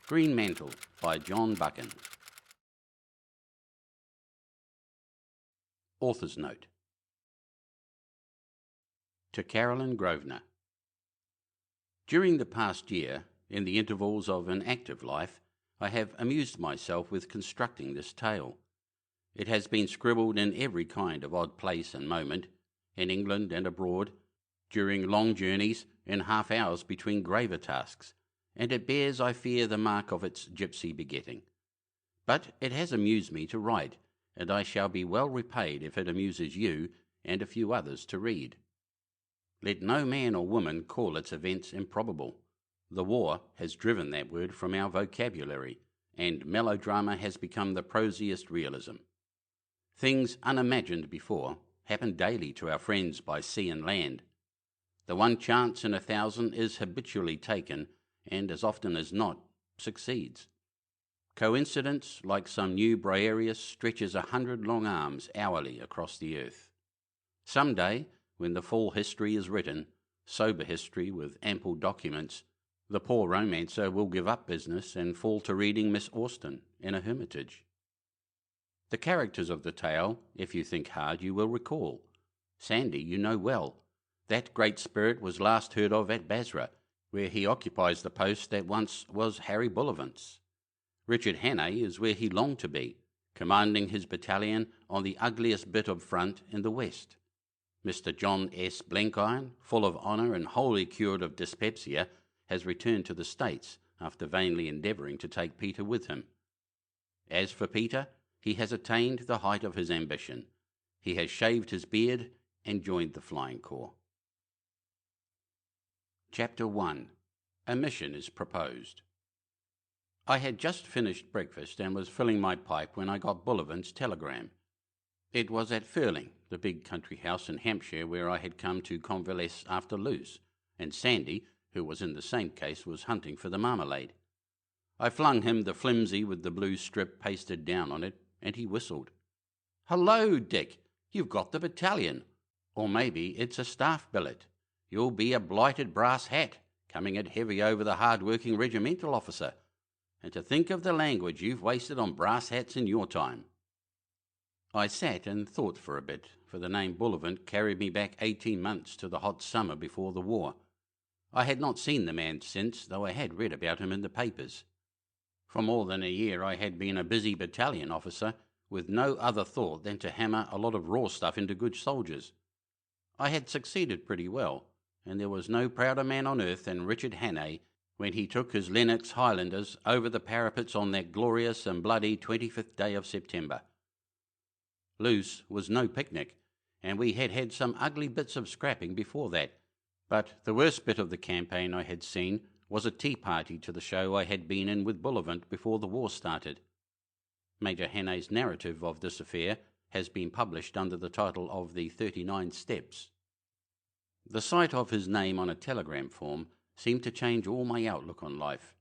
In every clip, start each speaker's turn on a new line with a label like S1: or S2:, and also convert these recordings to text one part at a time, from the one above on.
S1: Greenmantle by John Buchan. Author's Note. To Carolyn Grosvenor. During the past year, in the intervals of an active life, I have amused myself with constructing this tale. It has been scribbled in every kind of odd place and moment, in England and abroad, during long journeys, in half hours between graver tasks, and it bears, I fear, the mark of its gypsy begetting. But it has amused me to write, and I shall be well repaid if it amuses you and a few others to read. Let no man or woman call its events improbable. The war has driven that word from our vocabulary, and melodrama has become the prosiest realism. Things unimagined before happen daily to our friends by sea and land. The one chance in 1,000 is habitually taken, and as often as not, succeeds. Coincidence, like some new Briareus, stretches 100 long arms hourly across the earth. Some day, when the full history is written, sober history with ample documents, the poor romancer will give up business and fall to reading Miss Austen in a hermitage. The characters of the tale, if you think hard, you will recall. Sandy you know well. That great spirit was last heard of at Basra, where he occupies the post that once was Harry Bullivant's. Richard Hannay is where he longed to be, commanding his battalion on the ugliest bit of front in the west. Mr. John S. Blenkiron, full of honour and wholly cured of dyspepsia, has returned to the States after vainly endeavouring to take Peter with him. As for Peter, he has attained the height of his ambition. He has shaved his beard and joined the Flying Corps. Chapter 1. A mission is proposed. I had just finished breakfast and was filling my pipe when I got Bullivant's telegram. It was at Firling, the big country house in Hampshire where I had come to convalesce after Luce, and Sandy, who was in the same case, was hunting for the marmalade. I flung him the flimsy with the blue strip pasted down on it, and he whistled. "Hullo, Dick, you've got the battalion. Or maybe it's a staff billet. You'll be a blighted brass hat, coming it heavy over the hard-working regimental officer. And to think of the language you've wasted on brass hats in your time." I sat and thought for a bit, for the name Bullivant carried me back 18 months to the hot summer before the war. I had not seen the man since, though I had read about him in the papers. For more than a year I had been a busy battalion officer, with no other thought than to hammer a lot of raw stuff into good soldiers. I had succeeded pretty well, and there was no prouder man on earth than Richard Hannay when he took his Lennox Highlanders over the parapets on that glorious and bloody 25th day of September. Luce was no picnic, and we had had some ugly bits of scrapping before that, but the worst bit of the campaign I had seen was a tea party to the show I had been in with Bullivant before the war started. Major Hannay's narrative of this affair has been published under the title of The 39 Steps. The sight of his name on a telegram form seemed to change all my outlook on life.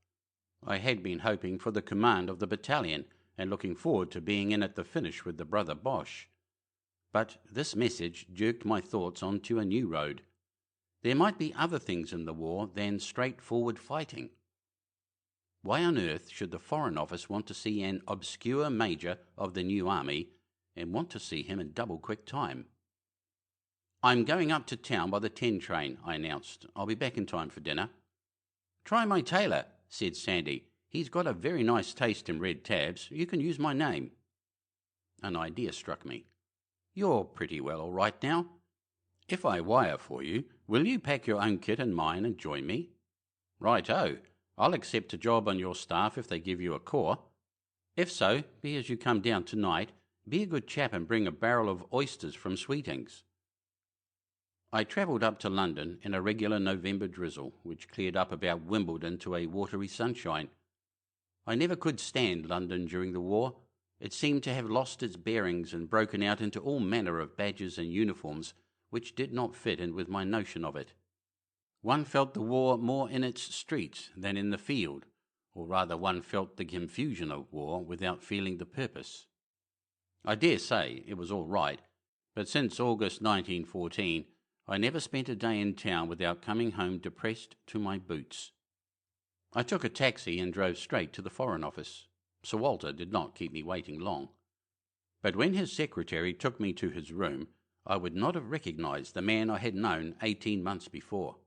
S1: I had been hoping for the command of the battalion and looking forward to being in at the finish with the brother Boche. But this message jerked my thoughts onto a new road. There might be other things in the war than straightforward fighting. Why on earth should the Foreign Office want to see an obscure major of the new army and want to see him in double-quick time? "I'm going up to town by the 10 train, I announced. "I'll be back in time for dinner." "Try my tailor," said Sandy. "He's got a very nice taste in red tabs. You can use my name." An idea struck me. "You're pretty well all right now. If I wire for you, will you pack your own kit and mine and join me?" "Right-o. I'll accept a job on your staff if they give you a corps. If so, be as you come down tonight, be a good chap and bring a barrel of oysters from Sweetings." I travelled up to London in a regular November drizzle, which cleared up about Wimbledon to a watery sunshine. I never could stand London during the war. It seemed to have lost its bearings and broken out into all manner of badges and uniforms which did not fit in with my notion of it. One felt the war more in its streets than in the field, or rather one felt the confusion of war without feeling the purpose. I dare say it was all right, but since August 1914 I never spent a day in town without coming home depressed to my boots. I took a taxi and drove straight to the Foreign Office. Sir Walter did not keep me waiting long. But when his secretary took me to his room, I would not have recognised the man I had known 18 months before.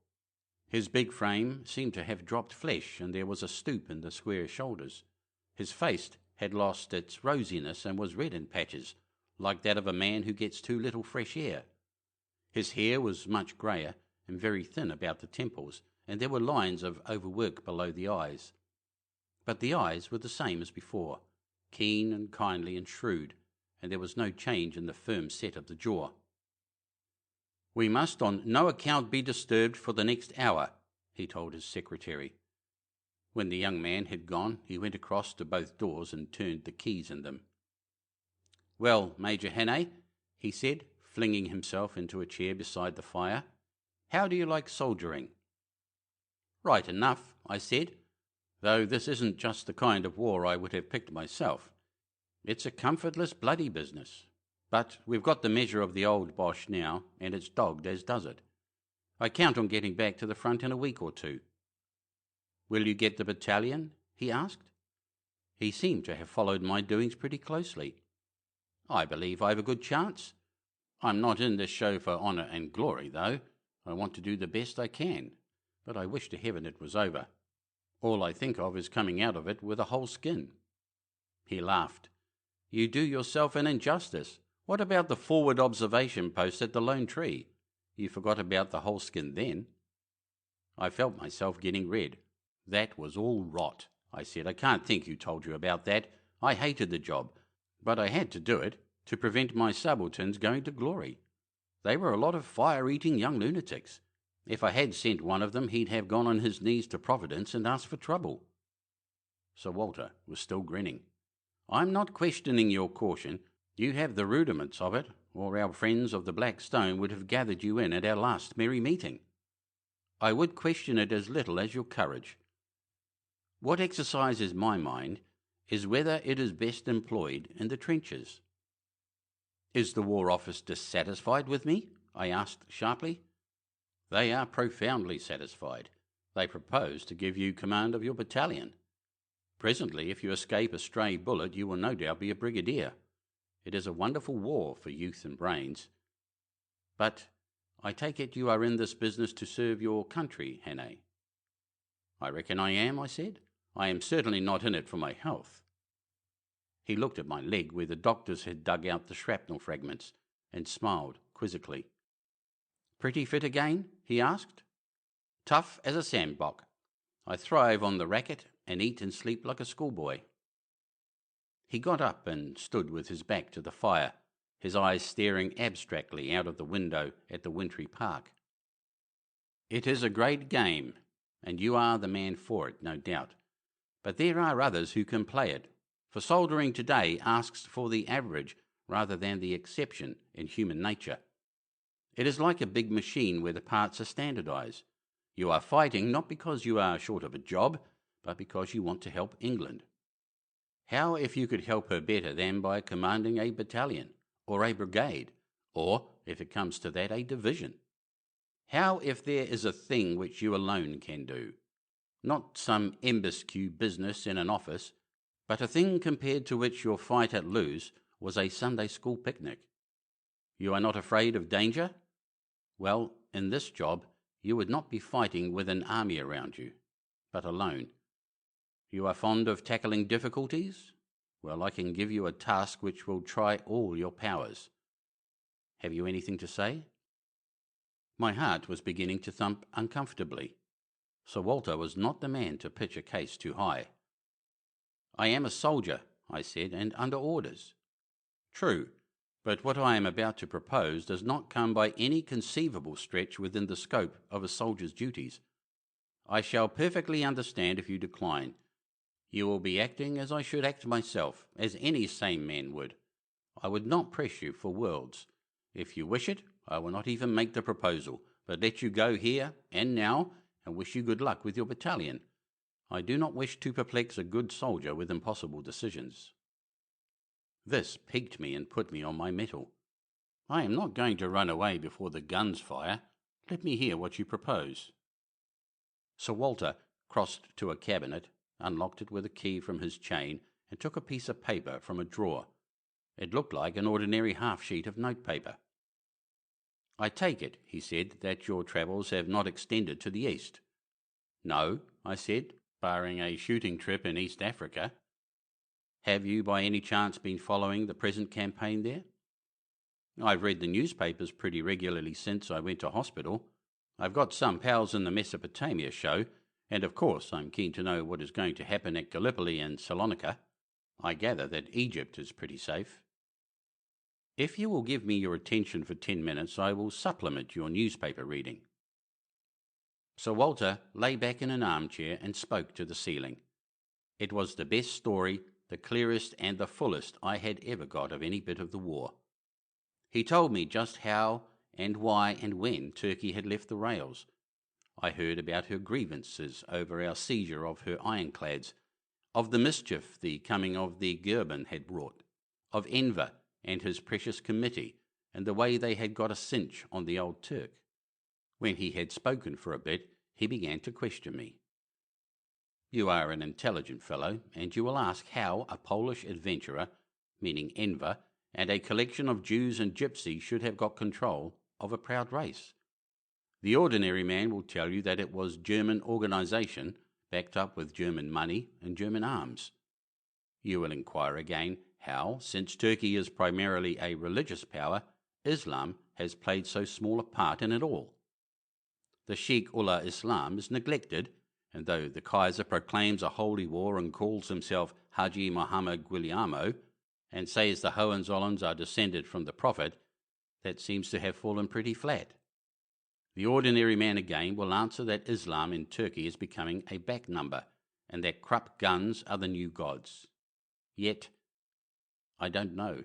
S1: His big frame seemed to have dropped flesh, and there was a stoop in the square shoulders. His face had lost its rosiness and was red in patches, like that of a man who gets too little fresh air. His hair was much greyer and very thin about the temples, and there were lines of overwork below the eyes. But the eyes were the same as before, keen and kindly and shrewd, and there was no change in the firm set of the jaw. "We must on no account be disturbed for the next hour," he told his secretary. When the young man had gone, he went across to both doors and turned the keys in them. "Well, Major Hannay," he said, flinging himself into a chair beside the fire, "how do you like soldiering?" "Right enough," I said, "though this isn't just the kind of war I would have picked myself. It's a comfortless, bloody business. But we've got the measure of the old Boche now, and it's dogged as does it. I count on getting back to the front in a week or two." "Will you get the battalion?" he asked. He seemed to have followed my doings pretty closely. "I believe I've a good chance. I'm not in this show for honour and glory, though. I want to do the best I can, but I wish to heaven it was over. All I think of is coming out of it with a whole skin." He laughed. "You do yourself an injustice. What about the forward observation post at the Lone Tree? You forgot about the whole skin then." I felt myself getting red. "That was all rot," I said. "I can't think who told you about that. I hated the job, but I had to do it to prevent my subalterns going to glory. They were a lot of fire-eating young lunatics. If I had sent one of them, he'd have gone on his knees to Providence and asked for trouble." Sir Walter was still grinning. "I'm not questioning your caution. You have the rudiments of it, or our friends of the Black Stone would have gathered you in at our last merry meeting. I would question it as little as your courage. What exercises my mind is whether it is best employed in the trenches." "Is the War Office dissatisfied with me?" I asked sharply. "They are profoundly satisfied. They propose to give you command of your battalion. Presently, if you escape a stray bullet, you will no doubt be a brigadier. It is a wonderful war for youth and brains. But I take it you are in this business to serve your country, Hannay." "I reckon I am," I said. "I am certainly not in it for my health." He looked at my leg where the doctors had dug out the shrapnel fragments and smiled quizzically. "Pretty fit again?" he asked. "Tough as a sandbok. I thrive on the racket and eat and sleep like a schoolboy." He got up and stood with his back to the fire, his eyes staring abstractly out of the window at the wintry park. "It is a great game, and you are the man for it, no doubt. But there are others who can play it, for soldiering today asks for the average rather than the exception in human nature. It is like a big machine where the parts are standardized. You are fighting not because you are short of a job, but because you want to help England. How if you could help her better than by commanding a battalion, or a brigade, or, if it comes to that, a division? How if there is a thing which you alone can do? Not some embusque business in an office, but a thing compared to which your fight at Lewes was a Sunday school picnic. You are not afraid of danger? Well, in this job, you would not be fighting with an army around you, but alone. You are fond of tackling difficulties? Well, I can give you a task which will try all your powers. Have you anything to say?" My heart was beginning to thump uncomfortably. Sir Walter was not the man to pitch a case too high. "I am a soldier," I said, "and under orders." "True, but what I am about to propose does not come by any conceivable stretch within the scope of a soldier's duties. I shall perfectly understand if you decline. You will be acting as I should act myself, as any sane man would. I would not press you for worlds. If you wish it, I will not even make the proposal, but let you go here and now, and wish you good luck with your battalion. I do not wish to perplex a good soldier with impossible decisions." This piqued me and put me on my mettle. "I am not going to run away before the guns fire. Let me hear what you propose." Sir Walter crossed to a cabinet, unlocked it with a key from his chain, and took a piece of paper from a drawer. It looked like an ordinary half-sheet of notepaper. "I take it," he said, "that your travels have not extended to the east." "No," I said, "barring a shooting trip in East Africa." "Have you by any chance been following the present campaign there?" "I've read the newspapers pretty regularly since I went to hospital. I've got some pals in the Mesopotamia show, and of course I'm keen to know what is going to happen at Gallipoli and Salonika. I gather that Egypt is pretty safe." "If you will give me your attention for 10 minutes, I will supplement your newspaper reading." Sir Walter lay back in an armchair and spoke to the ceiling. It was the best story, the clearest and the fullest I had ever got of any bit of the war. He told me just how and why and when Turkey had left the rails. I heard about her grievances over our seizure of her ironclads, of the mischief the coming of the Gurban had brought, of Enver and his precious committee, and the way they had got a cinch on the old Turk. When he had spoken for a bit, he began to question me. "You are an intelligent fellow, and you will ask how a Polish adventurer, meaning Enver, and a collection of Jews and gypsies should have got control of a proud race. The ordinary man will tell you that it was German organization, backed up with German money and German arms. You will inquire again how, since Turkey is primarily a religious power, Islam has played so small a part in it all. The Sheikh Ullah Islam is neglected, and though the Kaiser proclaims a holy war and calls himself Haji Muhammad Guillermo, and says the Hohenzollerns are descended from the Prophet, that seems to have fallen pretty flat. The ordinary man again will answer that Islam in Turkey is becoming a back number, and that Krupp guns are the new gods. Yet, I don't know.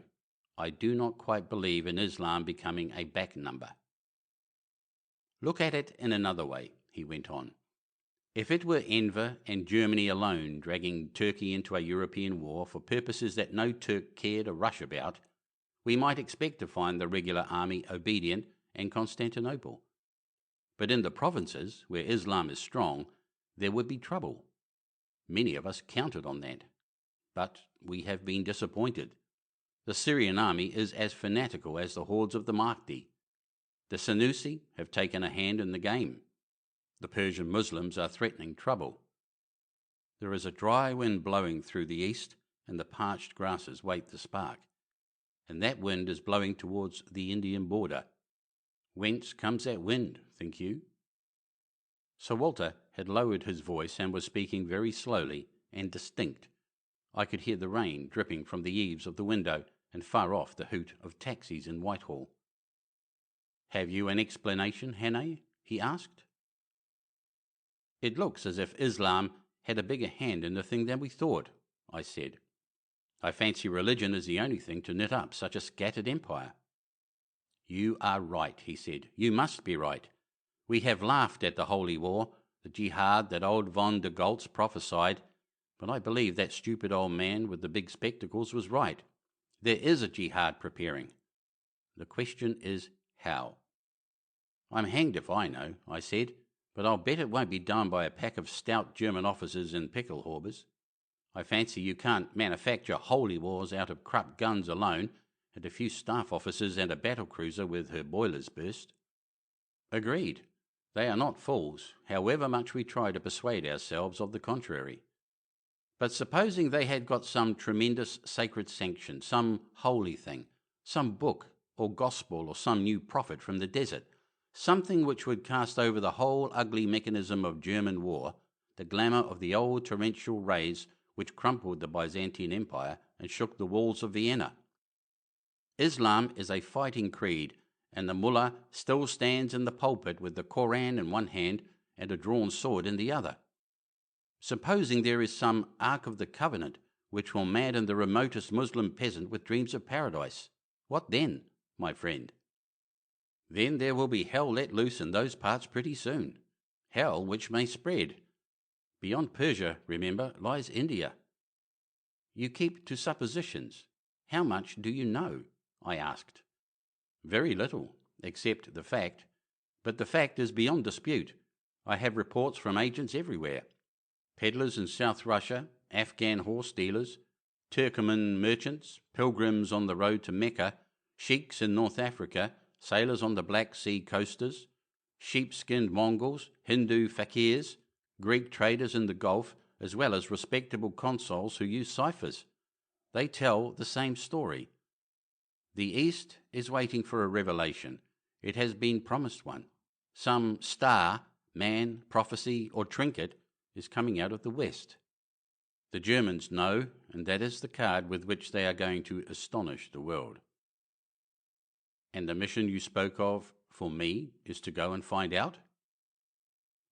S1: I do not quite believe in Islam becoming a back number. Look at it in another way," he went on. "If it were Enver and Germany alone dragging Turkey into a European war for purposes that no Turk cared a rush about, we might expect to find the regular army obedient and Constantinople. But in the provinces, where Islam is strong, there would be trouble. Many of us counted on that. But we have been disappointed. The Syrian army is as fanatical as the hordes of the Mahdi. The Senussi have taken a hand in the game. The Persian Muslims are threatening trouble. There is a dry wind blowing through the east, and the parched grasses wait the spark. And that wind is blowing towards the Indian border. Whence comes that wind, think you?" Sir Walter had lowered his voice and was speaking very slowly and distinct. I could hear the rain dripping from the eaves of the window, and far off the hoot of taxis in Whitehall. "Have you an explanation, Hannay?" he asked. "It looks as if Islam had a bigger hand in the thing than we thought," I said. "I fancy religion is the only thing to knit up such a scattered empire." "You are right," he said. "You must be right. We have laughed at the Holy War, the jihad that old von der Goltz prophesied, but I believe that stupid old man with the big spectacles was right. There is a jihad preparing. The question is how." "I'm hanged if I know," I said, "but I'll bet it won't be done by a pack of stout German officers in pickle-haubers. I fancy you can't manufacture holy wars out of Krupp guns alone, and a few staff officers and a battle-cruiser with her boilers burst." "Agreed. They are not fools, however much we try to persuade ourselves of the contrary. But supposing they had got some tremendous sacred sanction, some holy thing, some book or gospel or some new prophet from the desert, something which would cast over the whole ugly mechanism of German war the glamour of the old torrential rays which crumpled the Byzantine Empire and shook the walls of Vienna. Islam is a fighting creed, and the mullah still stands in the pulpit with the Koran in one hand and a drawn sword in the other. Supposing there is some Ark of the Covenant which will madden the remotest Muslim peasant with dreams of paradise, what then, my friend? Then there will be hell let loose in those parts pretty soon. Hell which may spread. Beyond Persia, remember, lies India. You keep to suppositions. How much do you know? I asked. Very little, except the fact. But the fact is beyond dispute. I have reports from agents everywhere. peddlers in South Russia, Afghan horse dealers, Turkoman merchants, pilgrims on the road to Mecca, sheiks in North Africa, sailors on the Black Sea coasters, sheep-skinned Mongols, Hindu fakirs, Greek traders in the Gulf, as well as respectable consuls who use ciphers. They tell the same story. The East is waiting for a revelation. It has been promised one. Some star, man, prophecy, or trinket is coming out of the West. The Germans know, and that is the card with which they are going to astonish the world. And the mission you spoke of for me is to go and find out?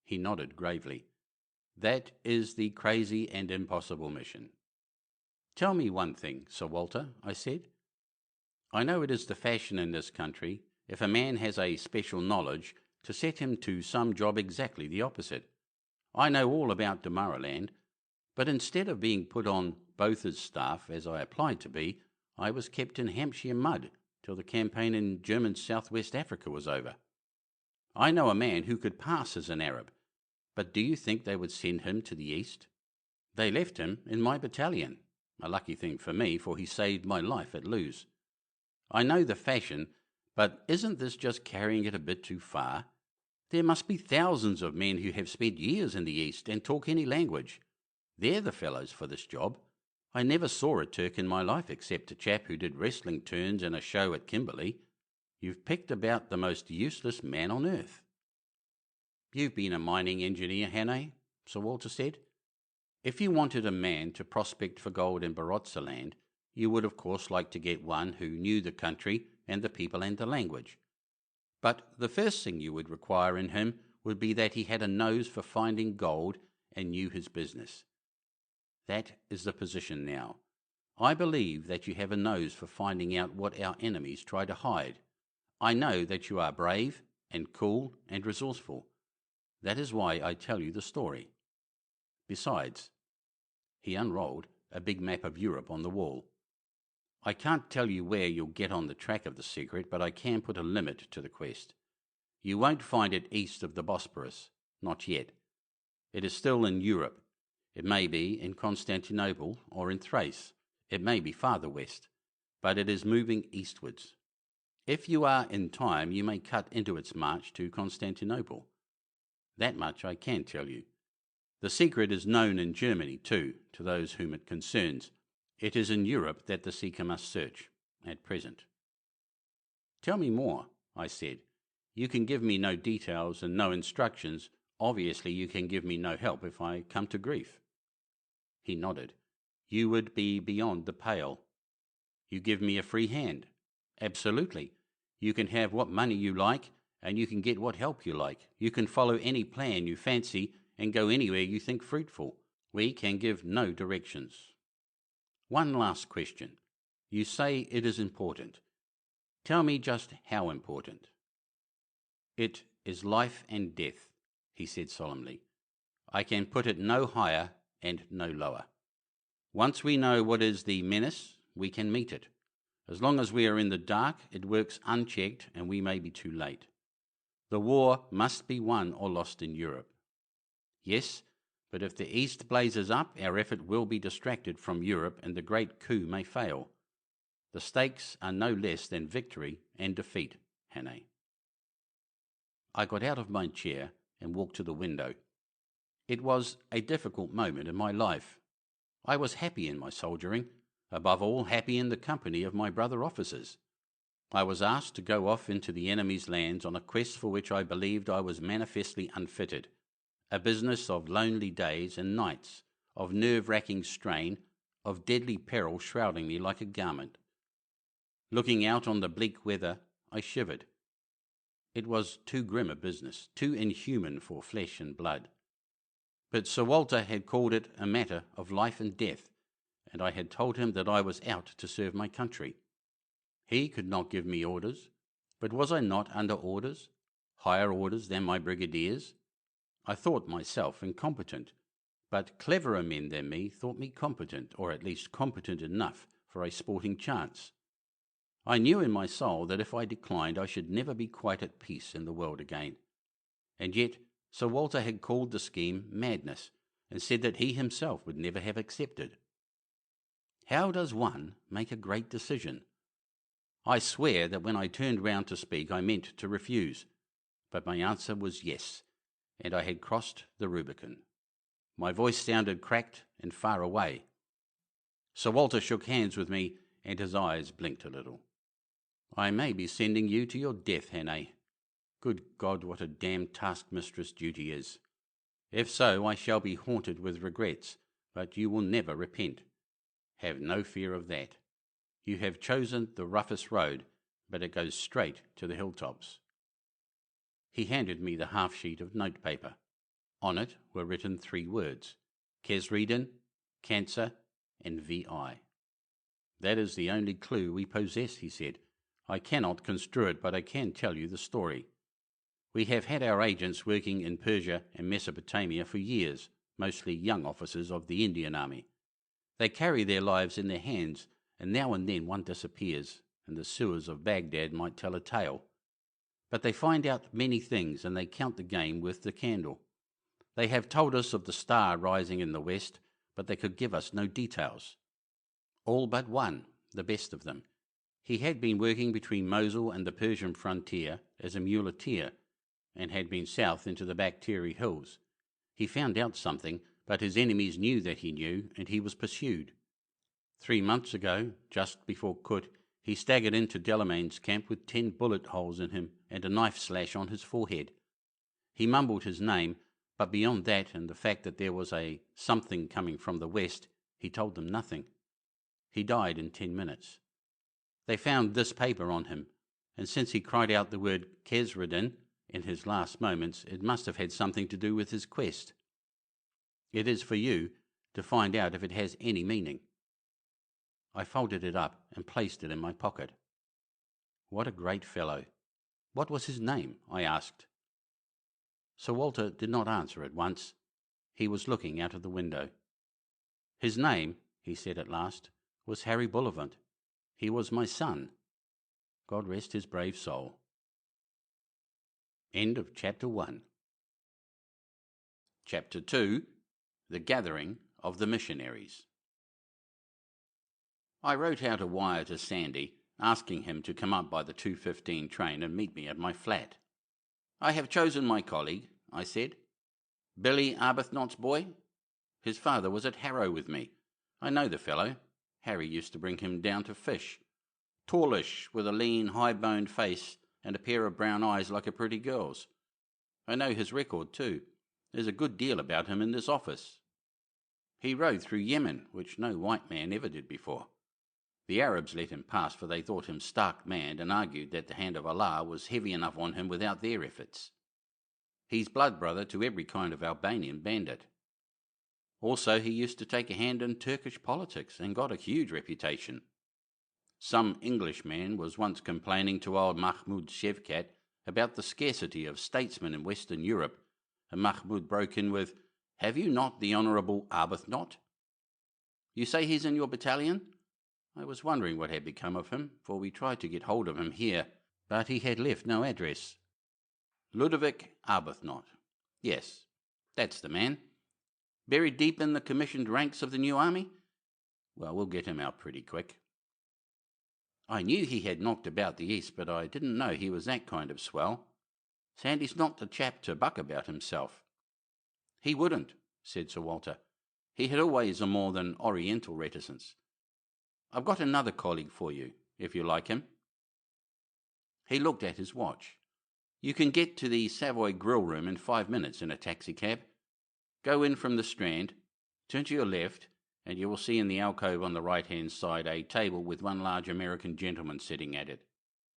S1: He nodded gravely. That is the crazy and impossible mission. Tell me one thing, Sir Walter, I said. I know it is the fashion in this country, if a man has a special knowledge, to set him to some job exactly the opposite. I know all about Damaraland, but instead of being put on Botha's staff, as I applied to be, I was kept in Hampshire mud till the campaign in German Southwest Africa was over. I know a man who could pass as an Arab, but do you think they would send him to the East? They left him in my battalion, a lucky thing for me, for he saved my life at Luz. I know the fashion, but isn't this just carrying it a bit too far? There must be thousands of men who have spent years in the East and talk any language. They're the fellows for this job. I never saw a Turk in my life except a chap who did wrestling turns in a show at Kimberley. You've picked about the most useless man on earth. You've been a mining engineer, Hannay, Sir Walter said. If you wanted a man to prospect for gold in Barotseland, you would of course like to get one who knew the country and the people and the language. But the first thing you would require in him would be that he had a nose for finding gold and knew his business. That is the position now. I believe that you have a nose for finding out what our enemies try to hide. I know that you are brave and cool and resourceful. That is why I tell you the story. Besides, he unrolled a big map of Europe on the wall. I can't tell you where you'll get on the track of the secret, but I can put a limit to the quest. You won't find it east of the Bosporus, not yet. It is still in Europe. It may be in Constantinople or in Thrace. It may be farther west, but it is moving eastwards. If you are in time, you may cut into its march to Constantinople. That much I can tell you. The secret is known in Germany too, to those whom it concerns. It is in Europe that the seeker must search, at present. Tell me more, I said. You can give me no details and no instructions. Obviously you can give me no help if I come to grief. He nodded. You would be beyond the pale. You give me a free hand. Absolutely. You can have what money you like, and you can get what help you like. You can follow any plan you fancy and go anywhere you think fruitful. We can give no directions. One last question. You say it is important. Tell me just how important. It is life and death, he said solemnly. I can put it no higher and no lower. Once we know what is the menace, we can meet it. As long as we are in the dark, it works unchecked and we may be too late. The war must be won or lost in Europe. Yes, but if the East blazes up, our effort will be distracted from Europe and the great coup may fail. The stakes are no less than victory and defeat, Hannay. I got out of my chair and walked to the window. It was a difficult moment in my life. I was happy in my soldiering, above all happy in the company of my brother officers. I was asked to go off into the enemy's lands on a quest for which I believed I was manifestly unfitted, a business of lonely days and nights, of nerve-wracking strain, of deadly peril shrouding me like a garment. Looking out on the bleak weather, I shivered. It was too grim a business, too inhuman for flesh and blood. But Sir Walter had called it a matter of life and death, and I had told him that I was out to serve my country. He could not give me orders, but was I not under orders, higher orders than my brigadiers? I thought myself incompetent, but cleverer men than me thought me competent, or at least competent enough for a sporting chance. I knew in my soul that if I declined I should never be quite at peace in the world again. And yet Sir Walter had called the scheme madness, and said that he himself would never have accepted. How does one make a great decision? I swear that when I turned round to speak I meant to refuse, but my answer was yes, and I had crossed the Rubicon. My voice sounded cracked and far away. Sir Walter shook hands with me, and his eyes blinked a little. I may be sending you to your death, Hannay. Good God, what a damned taskmistress duty is. If so, I shall be haunted with regrets, but you will never repent. Have no fear of that. You have chosen the roughest road, but it goes straight to the hilltops. He handed me the half-sheet of notepaper. On it were written 3 words, Kesredin, Cancer, and VI. That is the only clue we possess, he said. I cannot construe it, but I can tell you the story. We have had our agents working in Persia and Mesopotamia for years, mostly young officers of the Indian Army. They carry their lives in their hands, and now and then one disappears, and the sewers of Baghdad might tell a tale. But they find out many things, and they count the game with the candle. They have told us of the star rising in the west, but they could give us no details. All but one, the best of them. He had been working between Mosul and the Persian frontier as a muleteer, and had been south into the Battered hills. He found out something, but his enemies knew that he knew, and he was pursued. 3 months ago, just before Kut, he staggered into Delamain's camp with 10 bullet holes in him and a knife slash on his forehead. He mumbled his name, but beyond that and the fact that there was a something coming from the west, he told them nothing. He died in 10 minutes. They found this paper on him, and since he cried out the word Kesredin in his last moments, it must have had something to do with his quest. It is for you to find out if it has any meaning. I folded it up and placed it in my pocket. What a great fellow. What was his name? I asked. Sir Walter did not answer at once. He was looking out of the window. His name, he said at last, was Harry Bullivant. He was my son. God rest his brave soul. End of Chapter 1. Chapter 2. The Gathering of the Missionaries. I wrote out a wire to Sandy, asking him to come up by the 2:15 train and meet me at my flat. I have chosen my colleague, I said. Billy Arbuthnot's boy. His father was at Harrow with me. I know the fellow. Harry used to bring him down to fish. Tallish, with a lean, high-boned face and a pair of brown eyes like a pretty girl's. I know his record, too. There's a good deal about him in this office. He rode through Yemen, which no white man ever did before. The Arabs let him pass, for they thought him stark mad and argued that the hand of Allah was heavy enough on him without their efforts. He's blood brother to every kind of Albanian bandit. Also, he used to take a hand in Turkish politics and got a huge reputation. Some Englishman was once complaining to old Mahmoud Shevkat about the scarcity of statesmen in Western Europe, and Mahmoud broke in with, "Have you not the Honourable Arbuthnot? You say he's in your battalion?" I was wondering what had become of him, for we tried to get hold of him here, but he had left no address. Ludovic Arbuthnot. Yes, that's the man. Buried deep in the commissioned ranks of the new army? Well, we'll get him out pretty quick. I knew he had knocked about the East, but I didn't know he was that kind of swell. Sandy's not the chap to buck about himself. He wouldn't, said Sir Walter. He had always a more than oriental reticence. I've got another colleague for you, if you like him. He looked at his watch. You can get to the Savoy Grill Room in 5 minutes in a taxicab. Go in from the Strand, turn to your left, and you will see in the alcove on the right-hand side a table with one large American gentleman sitting at it.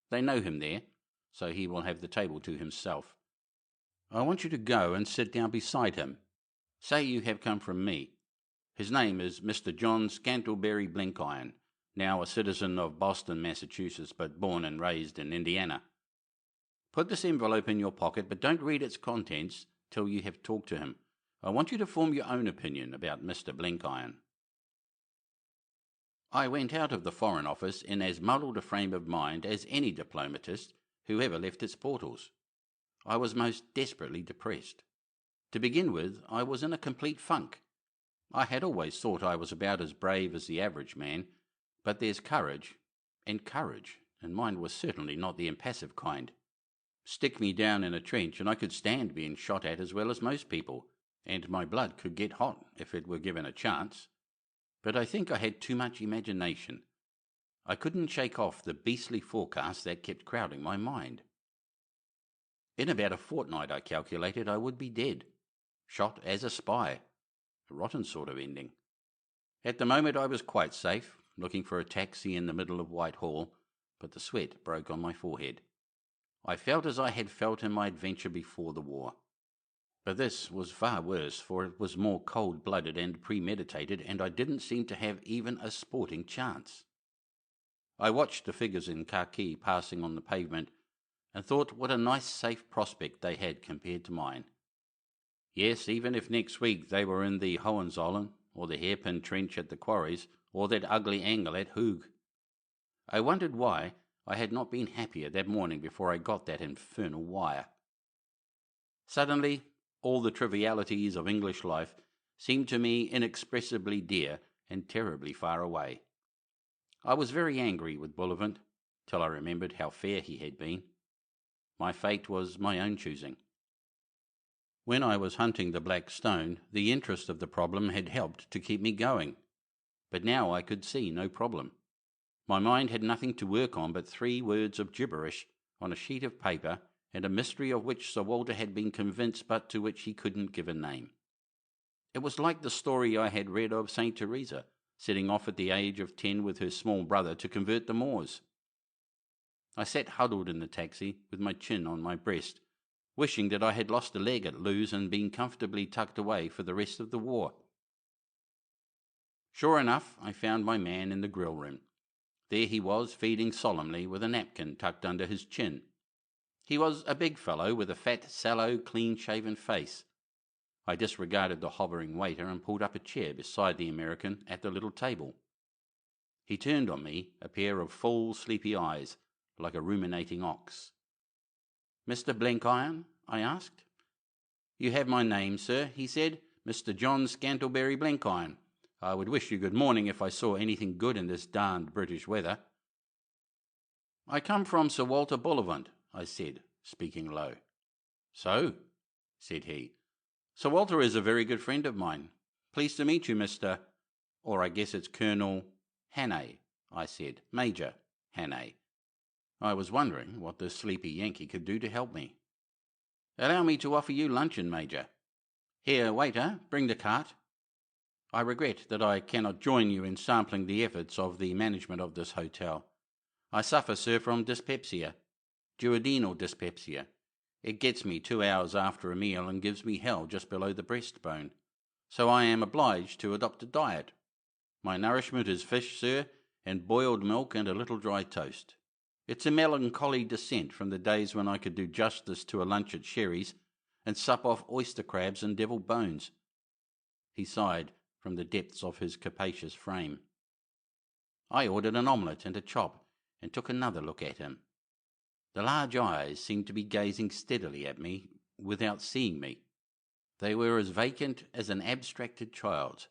S1: They know him there, so he will have the table to himself. I want you to go and sit down beside him. Say you have come from me. His name is Mr. John Scantlebury Blenkiron, now a citizen of Boston, Massachusetts, but born and raised in Indiana. Put this envelope in your pocket, but don't read its contents till you have talked to him. I want you to form your own opinion about Mr. Blenkiron. I went out of the Foreign Office in as muddled a frame of mind as any diplomatist who ever left its portals. I was most desperately depressed. To begin with, I was in a complete funk. I had always thought I was about as brave as the average man, but there's courage, and mine was certainly not the impassive kind. Stick me down in a trench and I could stand being shot at as well as most people, and my blood could get hot if it were given a chance. But I think I had too much imagination. I couldn't shake off the beastly forecast that kept crowding my mind. In about a fortnight, I calculated, I would be dead. Shot as a spy. A rotten sort of ending. At the moment I was quite safe, looking for a taxi in the middle of Whitehall, but the sweat broke on my forehead. I felt as I had felt in my adventure before the war. But this was far worse, for it was more cold-blooded and premeditated, and I didn't seem to have even a sporting chance. I watched the figures in khaki passing on the pavement, and thought what a nice safe prospect they had compared to mine. Yes, even if next week they were in the Hohenzollern, or the hairpin trench at the quarries, or that ugly angle at Hoog. I wondered why I had not been happier that morning before I got that infernal wire. Suddenly, all the trivialities of English life seemed to me inexpressibly dear and terribly far away. I was very angry with Bullivant, till I remembered how fair he had been. My fate was my own choosing. When I was hunting the Black Stone, the interest of the problem had helped to keep me going. But now I could see no problem. My mind had nothing to work on but 3 words of gibberish on a sheet of paper, and a mystery of which Sir Walter had been convinced but to which he couldn't give a name. It was like the story I had read of St. Teresa, setting off at the age of 10 with her small brother to convert the Moors. I sat huddled in the taxi, with my chin on my breast, wishing that I had lost a leg at Lewes and been comfortably tucked away for the rest of the war. Sure enough, I found my man in the grill room. There he was, feeding solemnly with a napkin tucked under his chin. He was a big fellow with a fat, sallow, clean-shaven face. I disregarded the hovering waiter and pulled up a chair beside the American at the little table. He turned on me a pair of full, sleepy eyes, like a ruminating ox. "Mr. Blenkiron?" I asked. "You have my name, sir," he said. "Mr. John Scantlebury Blenkiron. I would wish you good morning if I saw anything good in this darned British weather." "I come from Sir Walter Bullivant," I said, speaking low. "So?" said he. "Sir Walter is a very good friend of mine. Pleased to meet you, Mr. or I guess it's Colonel Hannay," I said. "Major Hannay." I was wondering what this sleepy Yankee could do to help me. "Allow me to offer you luncheon, Major." "Here, waiter, bring the cart." "I regret that I cannot join you in sampling the efforts of the management of this hotel. I suffer, sir, from dyspepsia, duodenal dyspepsia. It gets me 2 hours after a meal and gives me hell just below the breastbone. So I am obliged to adopt a diet. My nourishment is fish, sir, and boiled milk and a little dry toast. It's a melancholy descent from the days when I could do justice to a lunch at Sherry's and sup off oyster crabs and devilled bones." He sighed from the depths of his capacious frame. I ordered an omelette and a chop, and took another look at him. The large eyes seemed to be gazing steadily at me without seeing me. They were as vacant as an abstracted child's,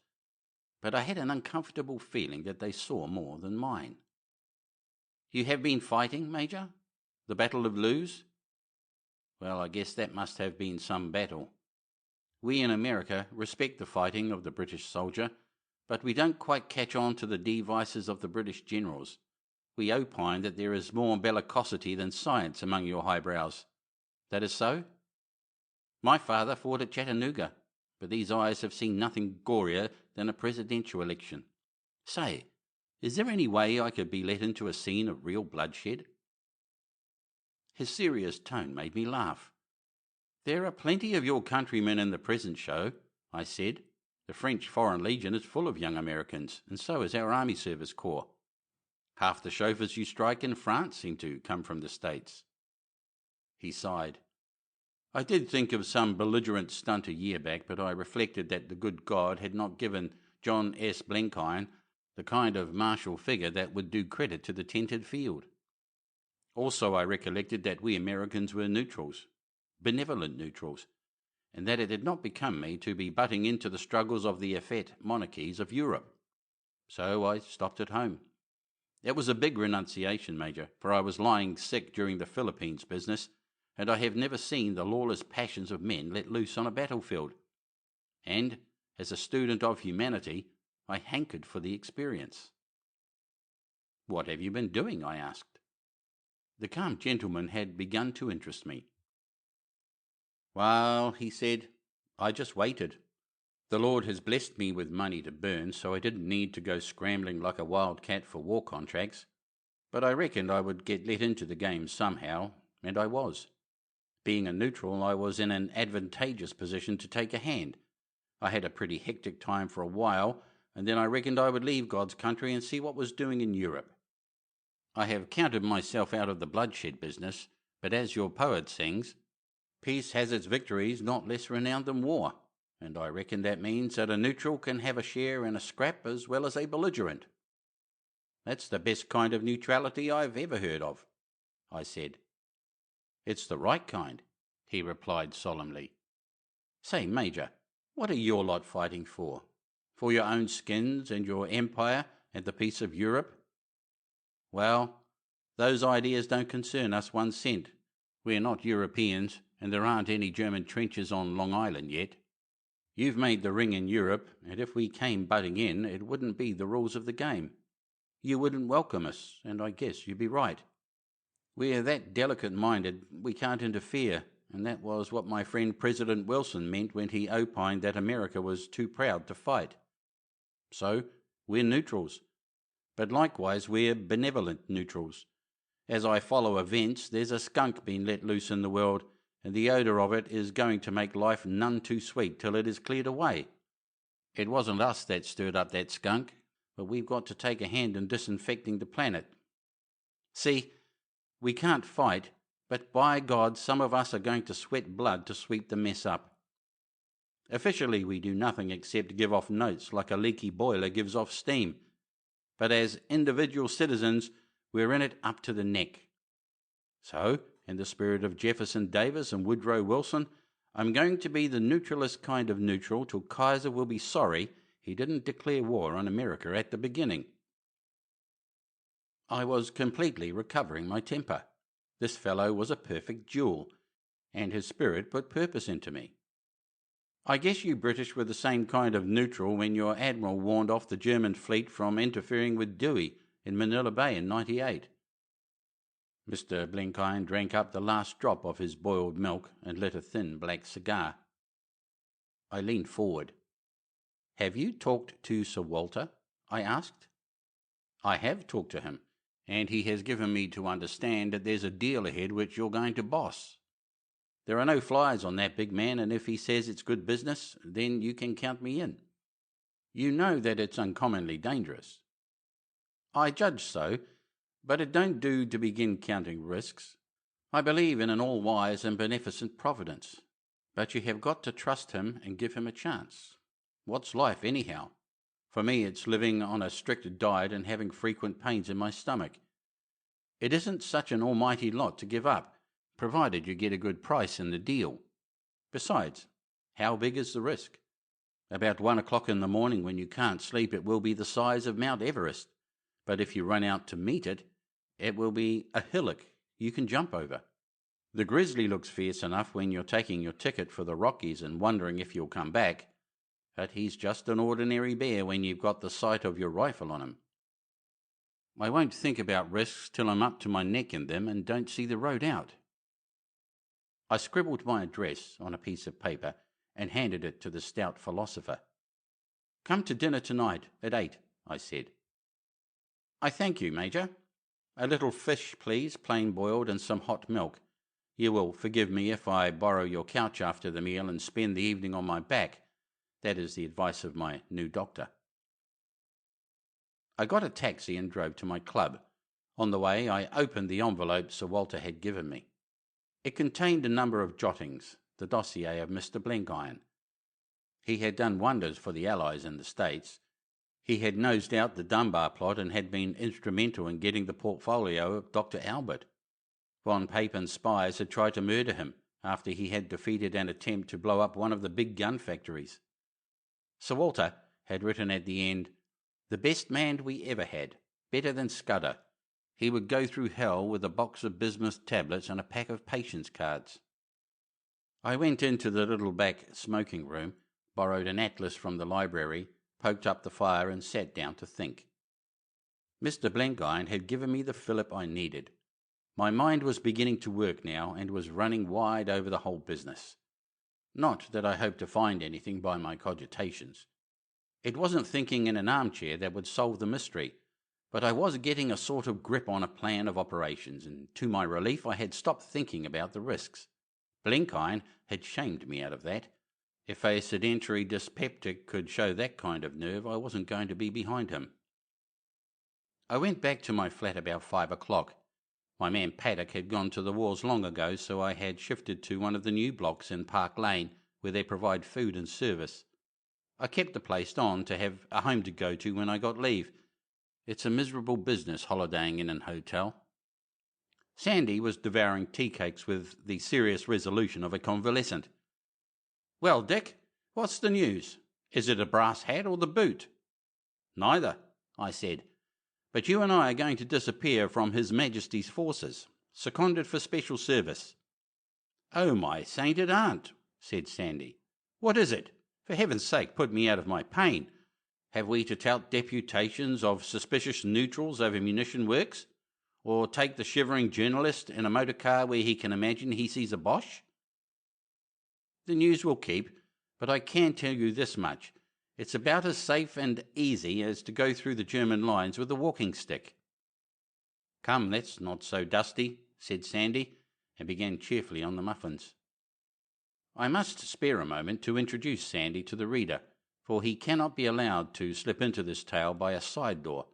S1: but I had an uncomfortable feeling that they saw more than mine. "You have been fighting, Major? The Battle of Lewes?" "Well, I guess that must have been some battle. We in America respect the fighting of the British soldier, but we don't quite catch on to the devices of the British generals. We opine that there is more bellicosity than science among your highbrows. That is so?" "My father fought at Chattanooga, but these eyes have seen nothing gorier than a presidential election. Say, is there any way I could be let into a scene of real bloodshed?" His serious tone made me laugh. "There are plenty of your countrymen in the present show," I said. "The French Foreign Legion is full of young Americans, and so is our Army Service Corps. Half the chauffeurs you strike in France seem to come from the States." He sighed. "I did think of some belligerent stunt a year back, but I reflected that the good God had not given John S. Blenkiron the kind of martial figure that would do credit to the tented field. Also I recollected that we Americans were neutrals, benevolent neutrals, and that it did not become me to be butting into the struggles of the effete monarchies of Europe. So I stopped at home. It was a big renunciation, Major, for I was lying sick during the Philippines business, and I have never seen the lawless passions of men let loose on a battlefield. And, as a student of humanity, I hankered for the experience. "What have you been doing?" I asked. The calm gentleman had begun to interest me. "Well," he said, "I just waited. The Lord has blessed me with money to burn, so I didn't need to go scrambling like a wildcat for war contracts. But I reckoned I would get let into the game somehow, and I was. Being a neutral, I was in an advantageous position to take a hand. I had a pretty hectic time for a while, and then I reckoned I would leave God's country and see what was doing in Europe. I have counted myself out of the bloodshed business, but as your poet sings, peace has its victories not less renowned than war, and I reckon that means that a neutral can have a share in a scrap as well as a belligerent." "That's the best kind of neutrality I've ever heard of," I said. "It's the right kind," he replied solemnly. "Say, Major, what are your lot fighting for? For your own skins and your empire and the peace of Europe?" "Well, those ideas don't concern us 1 cent. We're not Europeans, and there aren't any German trenches on Long Island yet. You've made the ring in Europe, and if we came butting in, it wouldn't be the rules of the game. You wouldn't welcome us, and I guess you'd be right. We're that delicate-minded we can't interfere, and that was what my friend President Wilson meant when he opined that America was too proud to fight. So, we're neutrals. But likewise we're benevolent neutrals. As I follow events, there's a skunk being let loose in the world, and the odour of it is going to make life none too sweet till it is cleared away. It wasn't us that stirred up that skunk, but we've got to take a hand in disinfecting the planet. See, we can't fight, but by God, some of us are going to sweat blood to sweep the mess up. Officially we do nothing except give off notes like a leaky boiler gives off steam, but as individual citizens we're in it up to the neck. So, in the spirit of Jefferson Davis and Woodrow Wilson, I'm going to be the neutralist kind of neutral till Kaiser will be sorry he didn't declare war on America at the beginning." I was completely recovering my temper. This fellow was a perfect jewel, and his spirit put purpose into me. "I guess you British were the same kind of neutral when your admiral warned off the German fleet from interfering with Dewey in Manila Bay in '98. Mr. Blenkiron drank up the last drop of his boiled milk and lit a thin black cigar. I leaned forward. "Have you talked to Sir Walter?" I asked. "I have talked to him, and he has given me to understand that there's a deal ahead which you're going to boss. There are no flies on that big man, and if he says it's good business, then you can count me in. You know that it's uncommonly dangerous." "I judge so, but it don't do to begin counting risks. I believe in an all-wise and beneficent providence, but you have got to trust him and give him a chance. What's life, anyhow? For me, it's living on a strict diet and having frequent pains in my stomach. It isn't such an almighty lot to give up, provided you get a good price in the deal. Besides, how big is the risk? About 1 o'clock in the morning, when you can't sleep, it will be the size of Mount Everest, but if you run out to meet it, it will be a hillock you can jump over. The grizzly looks fierce enough when you're taking your ticket for the Rockies and wondering if you'll come back, but he's just an ordinary bear when you've got the sight of your rifle on him. I won't think about risks till I'm up to my neck in them and don't see the road out." I scribbled my address on a piece of paper and handed it to the stout philosopher. "Come to dinner tonight at 8, I said. "I thank you, Major. A little fish, please, plain boiled, and some hot milk. You will forgive me if I borrow your couch after the meal and spend the evening on my back. That is the advice of my new doctor." I got a taxi and drove to my club. On the way, I opened the envelope Sir Walter had given me. It contained a number of jottings, the dossier of Mr. Blenkiron. He had done wonders for the Allies in the States. He had nosed out the Dunbar plot and had been instrumental in getting the portfolio of Dr. Albert. Von Papen's spies had tried to murder him, after he had defeated an attempt to blow up one of the big gun factories. Sir Walter had written at the end, "The best man we ever had, better than Scudder. He would go through hell with a box of bismuth tablets and a pack of patience cards." I went into the little back smoking room, borrowed an atlas from the library, poked up the fire and sat down to think. Mr. Blenkiron had given me the fillip I needed. My mind was beginning to work now and was running wide over the whole business. Not that I hoped to find anything by my cogitations. It wasn't thinking in an armchair that would solve the mystery, but I was getting a sort of grip on a plan of operations, and to my relief I had stopped thinking about the risks. Blenkiron had shamed me out of that. If a sedentary dyspeptic could show that kind of nerve, I wasn't going to be behind him. I went back to my flat about 5 o'clock. My man Paddock had gone to the wars long ago, so I had shifted to one of the new blocks in Park Lane, where they provide food and service. I kept the place on to have a home to go to when I got leave. It's a miserable business holidaying in an hotel. Sandy was devouring tea cakes with the serious resolution of a convalescent. "Well, Dick, what's the news? Is it a brass hat or the boot?" "Neither," I said. "But you and I are going to disappear from His Majesty's forces, seconded for special service." "Oh, my sainted aunt," said Sandy. "What is it? For heaven's sake, put me out of my pain. Have we to tout deputations of suspicious neutrals over munition works? Or take the shivering journalist in a motor car where he can imagine he sees a Boche?" "The news will keep, but I can tell you this much. It's about as safe and easy as to go through the German lines with a walking stick." "Come, that's not so dusty," said Sandy, and began cheerfully on the muffins. I must spare a moment to introduce Sandy to the reader, for he cannot be allowed to slip into this tale by a side door.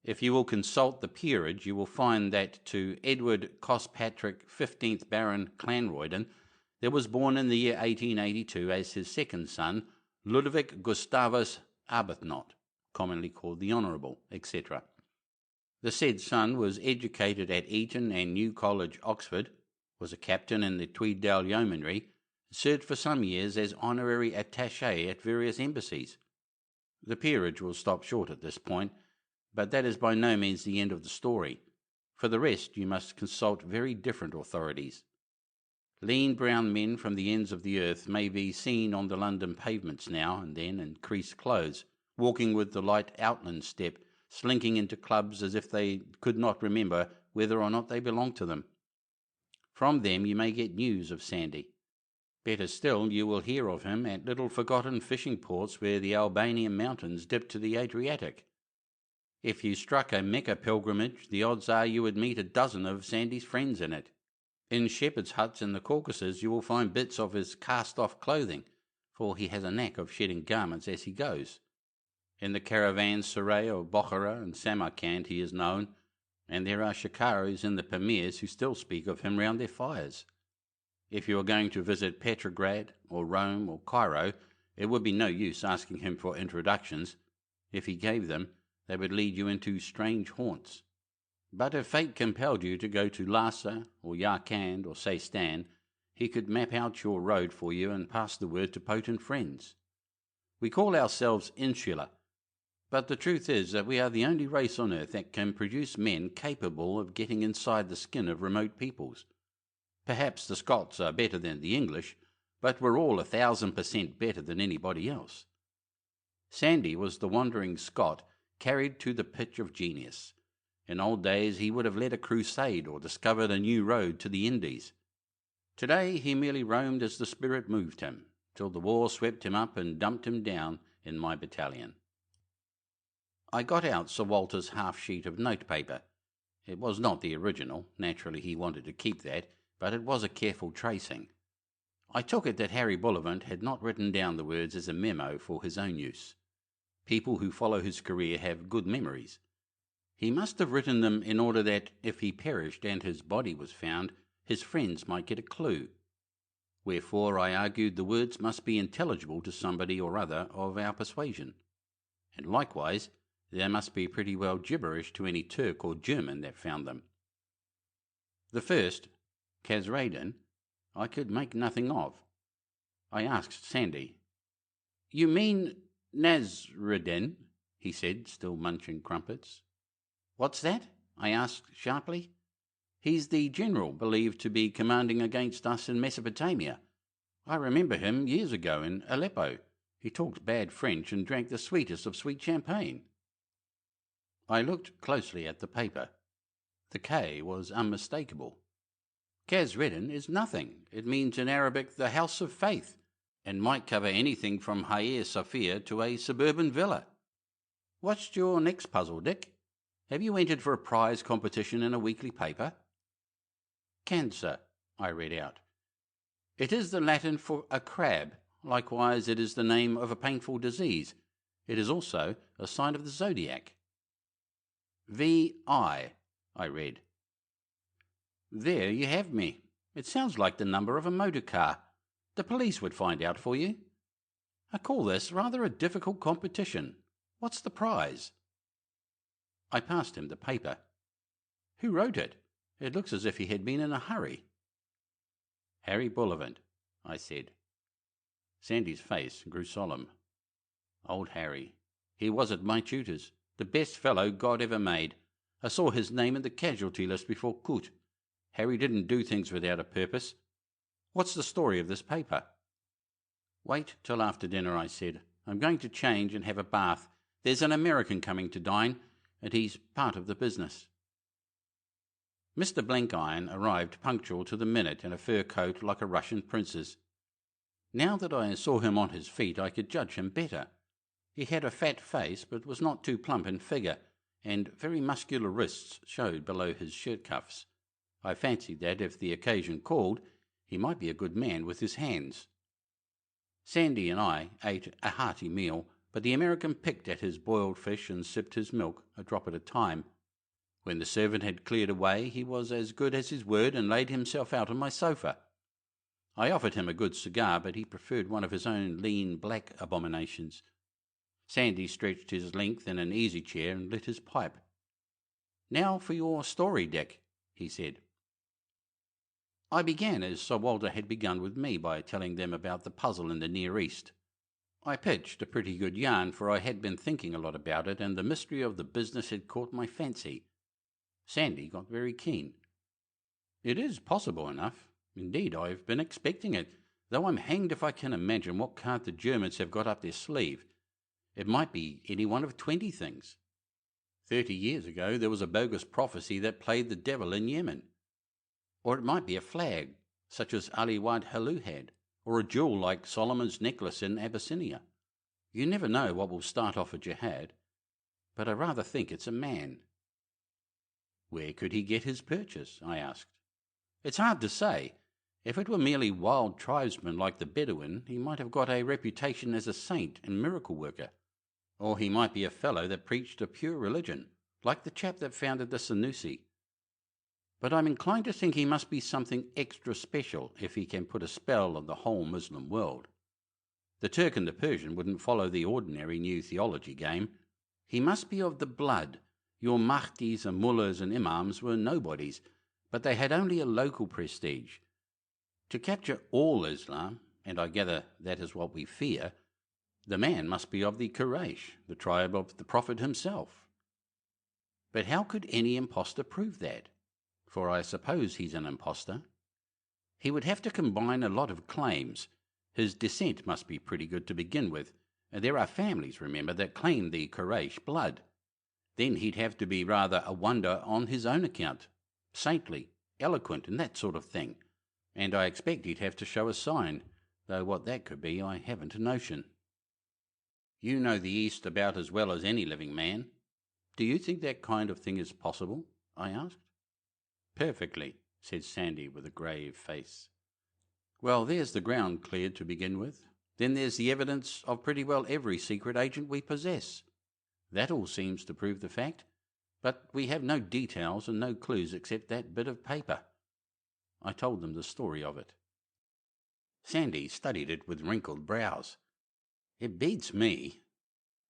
S1: If you will consult the peerage, you will find that to Edward Cospatrick, 15th Baron Clanroyden, there was born in the year 1882 as his second son, Ludwig Gustavus Arbuthnot, commonly called the Honourable, etc. The said son was educated at Eton and New College, Oxford, was a captain in the Tweeddale Yeomanry, served for some years as honorary attaché at various embassies. The peerage will stop short at this point, but that is by no means the end of the story. For the rest, you must consult very different authorities. Lean brown men from the ends of the earth may be seen on the London pavements now and then in creased clothes, walking with the light outland step, slinking into clubs as if they could not remember whether or not they belonged to them. From them you may get news of Sandy. Better still, you will hear of him at little forgotten fishing ports where the Albanian mountains dip to the Adriatic. If you struck a Mecca pilgrimage, the odds are you would meet a dozen of Sandy's friends in it. In shepherds' huts in the Caucasus you will find bits of his cast-off clothing, for he has a knack of shedding garments as he goes. In the Caravanserai of Bokhara and Samarkand he is known, and there are shikaris in the Pamirs who still speak of him round their fires. If you are going to visit Petrograd or Rome or Cairo, it would be no use asking him for introductions. If he gave them, they would lead you into strange haunts. But if fate compelled you to go to Lhasa or Yarkand or Seistan, he could map out your road for you and pass the word to potent friends. We call ourselves insular, but the truth is that we are the only race on earth that can produce men capable of getting inside the skin of remote peoples. Perhaps the Scots are better than the English, but we're all 1,000% better than anybody else. Sandy was the wandering Scot carried to the pitch of genius. In old days he would have led a crusade or discovered a new road to the Indies. Today he merely roamed as the spirit moved him, till the war swept him up and dumped him down in my battalion. I got out Sir Walter's half-sheet of notepaper. It was not the original, naturally he wanted to keep that, but it was a careful tracing. I took it that Harry Bullivant had not written down the words as a memo for his own use. People who follow his career have good memories. He must have written them in order that, if he perished and his body was found, his friends might get a clue. Wherefore I argued the words must be intelligible to somebody or other of our persuasion. And likewise, they must be pretty well gibberish to any Turk or German that found them. The first, Kazraden, I could make nothing of. I asked Sandy. "You mean Nasreddin?" he said, still munching crumpets. "What's that?" I asked sharply. "He's the general believed to be commanding against us in Mesopotamia. I remember him years ago in Aleppo. He talked bad French and drank the sweetest of sweet champagne." I looked closely at the paper. The K was unmistakable. Nasreddin is nothing. It means in Arabic the house of faith, and might cover anything from Hagia Sophia to a suburban villa. What's your next puzzle, Dick? Have you entered for a prize competition in a weekly paper? "Cancer," I read out. "It is the Latin for a crab. Likewise, it is the name of a painful disease. It is also a sign of the zodiac." "VI," I read. "There you have me. It sounds like the number of a motor car. The police would find out for you. I call this rather a difficult competition. What's the prize?" I passed him the paper. "Who wrote it? It looks as if he had been in a hurry." "Harry Bullivant," I said. Sandy's face grew solemn. Old Harry. He was at my tutor's. The best fellow God ever made. I saw his name in the casualty list before Kut. Harry didn't do things without a purpose. What's the story of this paper?" "Wait till after dinner," I said. "I'm going to change and have a bath. There's an American coming to dine, and he's part of the business." Mr. Blenkiron arrived punctual to the minute in a fur coat like a Russian prince's. Now that I saw him on his feet, I could judge him better. He had a fat face, but was not too plump in figure, and very muscular wrists showed below his shirt cuffs. I fancied that, if the occasion called, he might be a good man with his hands. Sandy and I ate a hearty meal, but the American picked at his boiled fish and sipped his milk, a drop at a time. When the servant had cleared away, he was as good as his word and laid himself out on my sofa. I offered him a good cigar, but he preferred one of his own lean black abominations. Sandy stretched his length in an easy chair and lit his pipe. "Now for your story, Dick," he said. I began as Sir Walter had begun with me, by telling them about the puzzle in the Near East. I pitched a pretty good yarn, for I had been thinking a lot about it, and the mystery of the business had caught my fancy. Sandy got very keen. "It is possible enough. Indeed, I've been expecting it, though I'm hanged if I can imagine what card the Germans have got up their sleeve. It might be any one of 20 things. 30 years ago there was a bogus prophecy that played the devil in Yemen. Or it might be a flag, such as Ali Wad Halu had, or a jewel like Solomon's necklace in Abyssinia. You never know what will start off a jihad, but I rather think it's a man." "Where could he get his purchase?" I asked. "It's hard to say. If it were merely wild tribesmen like the Bedouin, he might have got a reputation as a saint and miracle worker. Or he might be a fellow that preached a pure religion, like the chap that founded the Senussi. But I'm inclined to think he must be something extra special if he can put a spell on the whole Muslim world. The Turk and the Persian wouldn't follow the ordinary new theology game. He must be of the blood. Your Mahdis and mullahs and imams were nobodies, but they had only a local prestige. To capture all Islam, and I gather that is what we fear, the man must be of the Quraysh, the tribe of the Prophet himself. But how could any impostor prove that? For I suppose he's an impostor. He would have to combine a lot of claims. His descent must be pretty good to begin with, and there are families, remember, that claim the Quraysh blood. Then he'd have to be rather a wonder on his own account, saintly, eloquent, and that sort of thing. And I expect he'd have to show a sign, though what that could be I haven't a notion." "You know the East about as well as any living man. Do you think that kind of thing is possible?" I asked. "Perfectly," said Sandy with a grave face. "Well, there's the ground cleared to begin with. Then there's the evidence of pretty well every secret agent we possess. That all seems to prove the fact, but we have no details and no clues except that bit of paper." I told them the story of it. Sandy studied it with wrinkled brows. "It beats me.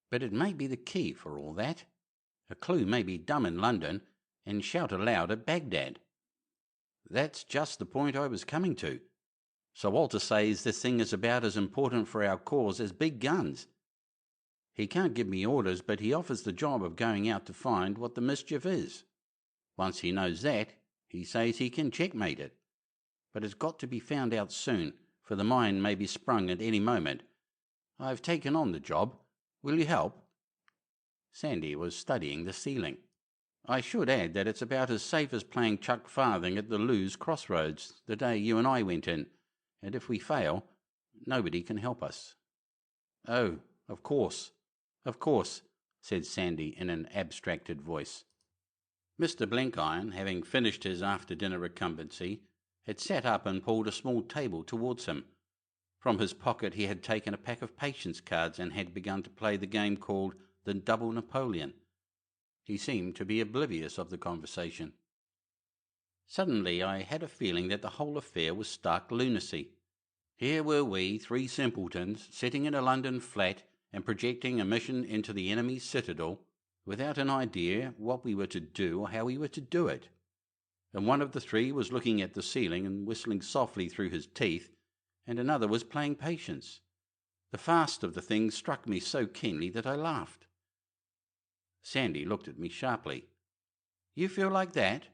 S1: But it may be the key for all that. A clue may be dumb in London and shout aloud at Baghdad." "That's just the point I was coming to. So Walter says this thing is about as important for our cause as big guns. He can't give me orders, but he offers the job of going out to find what the mischief is. Once he knows that, he says he can checkmate it. But it's got to be found out soon, for the mine may be sprung at any moment. I've taken on the job. Will you help?" Sandy was studying the ceiling. "I should add that it's about as safe as playing chuck farthing at the Lewes crossroads the day you and I went in, and if we fail, nobody can help us." "Oh, of course, said Sandy in an abstracted voice. Mr. Blenkiron, having finished his after-dinner recumbency, had sat up and pulled a small table towards him. From his pocket he had taken a pack of patience cards and had begun to play the game called the Double Napoleon. He seemed to be oblivious of the conversation. Suddenly I had a feeling that the whole affair was stark lunacy. Here were we, three simpletons, sitting in a London flat and projecting a mission into the enemy's citadel, without an idea what we were to do or how we were to do it. And one of the three was looking at the ceiling and whistling softly through his teeth, and another was playing patience. The farce of the thing struck me so keenly that I laughed. Sandy looked at me sharply. "You feel like that?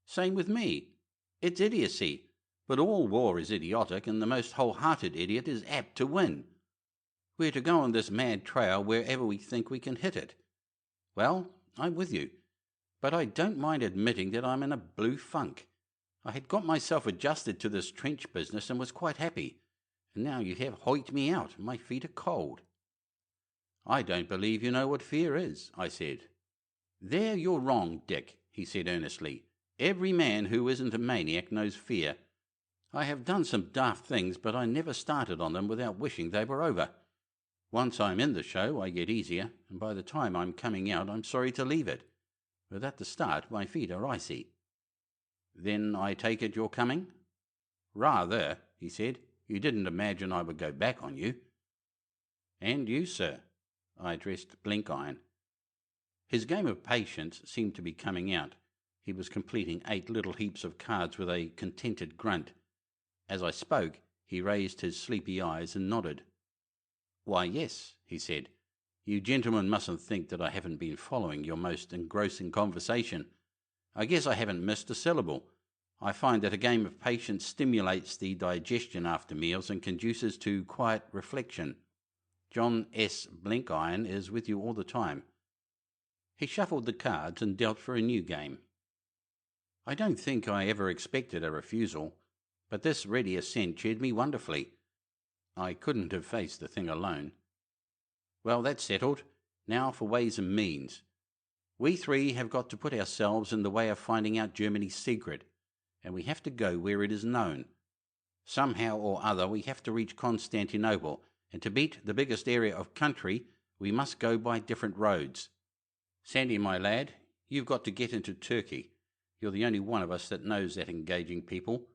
S1: Same with me. It's idiocy, but all war is idiotic, and the most wholehearted idiot is apt to win. We're to go on this mad trail wherever we think we can hit it. Well, I'm with you, but I don't mind admitting that I'm in a blue funk. I had got myself adjusted to this trench business and was quite happy, and now you have hoiked me out, and my feet are cold." "I don't believe you know what fear is," I said. "There you're wrong, Dick," he said earnestly. "Every man who isn't a maniac knows fear. I have done some daft things, but I never started on them without wishing they were over. Once I'm in the show, I get easier, and by the time I'm coming out, I'm sorry to leave it. But at the start, my feet are icy." "Then I take it you're coming?" "Rather," he said. "You didn't imagine I would go back on you." "And you, sir?" I addressed Blenkiron. His game of patience seemed to be coming out. He was completing 8 little heaps of cards with a contented grunt. As I spoke, he raised his sleepy eyes and nodded. "Why, yes," he said. "You gentlemen mustn't think that I haven't been following your most engrossing conversation. I guess I haven't missed a syllable. I find that a game of patience stimulates the digestion after meals and conduces to quiet reflection. John S. Blenkiron is with you all the time." He shuffled the cards and dealt for a new game. I don't think I ever expected a refusal, but this ready assent cheered me wonderfully. I couldn't have faced the thing alone. "Well, that's settled. Now for ways and means. We three have got to put ourselves in the way of finding out Germany's secret, and we have to go where it is known. Somehow or other we have to reach Constantinople, and to beat the biggest area of country we must go by different roads. Sandy, my lad, you've got to get into Turkey. You're the only one of us that knows that engaging people.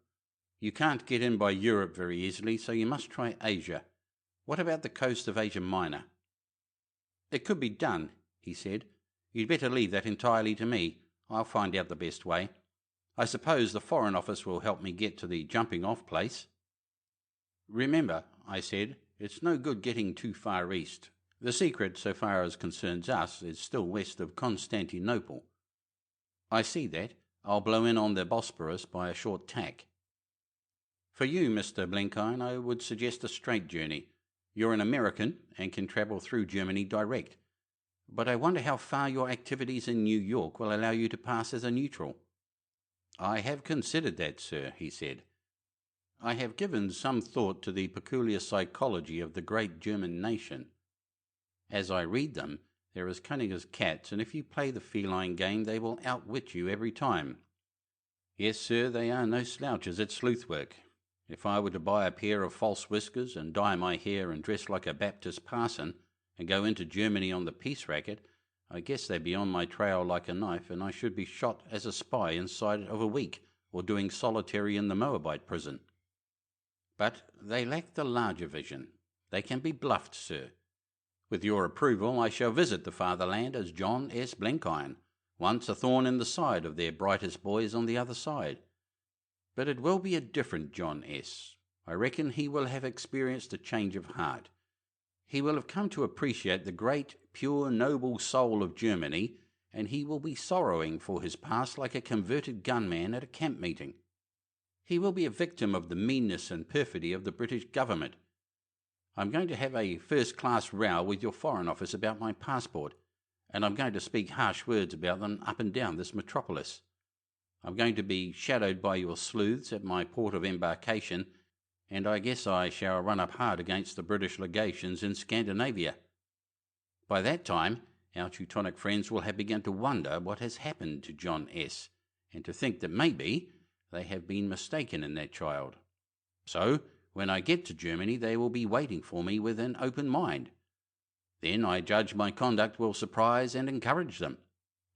S1: You can't get in by Europe very easily, so you must try Asia. What about the coast of Asia Minor?" "It could be done," he said. "You'd better leave that entirely to me. I'll find out the best way. I suppose the Foreign Office will help me get to the jumping-off place." "Remember," I said, "it's no good getting too far east. The secret, so far as concerns us, is still west of Constantinople." "I see that. I'll blow in on the Bosporus by a short tack." "For you, Mr. Blenkiron, I would suggest a straight journey. You're an American and can travel through Germany direct. But I wonder how far your activities in New York will allow you to pass as a neutral." "I have considered that, sir," he said. "I have given some thought to the peculiar psychology of the great German nation. As I read them, they're as cunning as cats, and if you play the feline game they will outwit you every time. Yes, sir, they are no slouches at sleuth work. If I were to buy a pair of false whiskers and dye my hair and dress like a Baptist parson and go into Germany on the peace racket, I guess they'd be on my trail like a knife, and I should be shot as a spy inside of a week, or doing solitary in the Moabite prison. But they lack the larger vision. They can be bluffed, sir. With your approval, I shall visit the fatherland as John S. Blenkiron, once a thorn in the side of their brightest boys on the other side. But it will be a different John S. I reckon he will have experienced a change of heart. He will have come to appreciate the great, pure, noble soul of Germany, and he will be sorrowing for his past like a converted gunman at a camp meeting. He will be a victim of the meanness and perfidy of the British government. I'm going to have a first-class row with your Foreign Office about my passport, and I'm going to speak harsh words about them up and down this metropolis. I'm going to be shadowed by your sleuths at my port of embarkation, and I guess I shall run up hard against the British legations in Scandinavia. By that time, our Teutonic friends will have begun to wonder what has happened to John S., and to think that maybe they have been mistaken in that child. So, when I get to Germany, they will be waiting for me with an open mind. Then I judge my conduct will surprise and encourage them.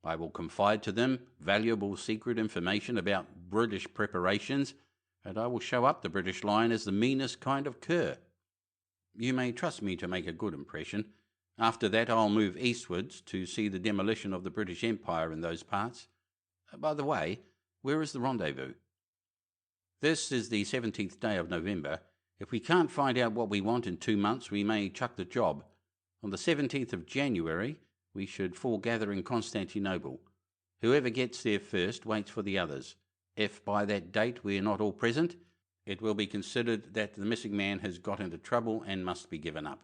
S1: I will confide to them valuable secret information about British preparations, and I will show up the British line as the meanest kind of cur. You may trust me to make a good impression. After that I'll move eastwards to see the demolition of the British Empire in those parts. By the way, where is the rendezvous? This is the 17th day of November. If we can't find out what we want in 2 months, we may chuck the job. On the 17th of January, we should foregather in Constantinople. Whoever gets there first waits for the others. If by that date we are not all present, it will be considered that the missing man has got into trouble and must be given up.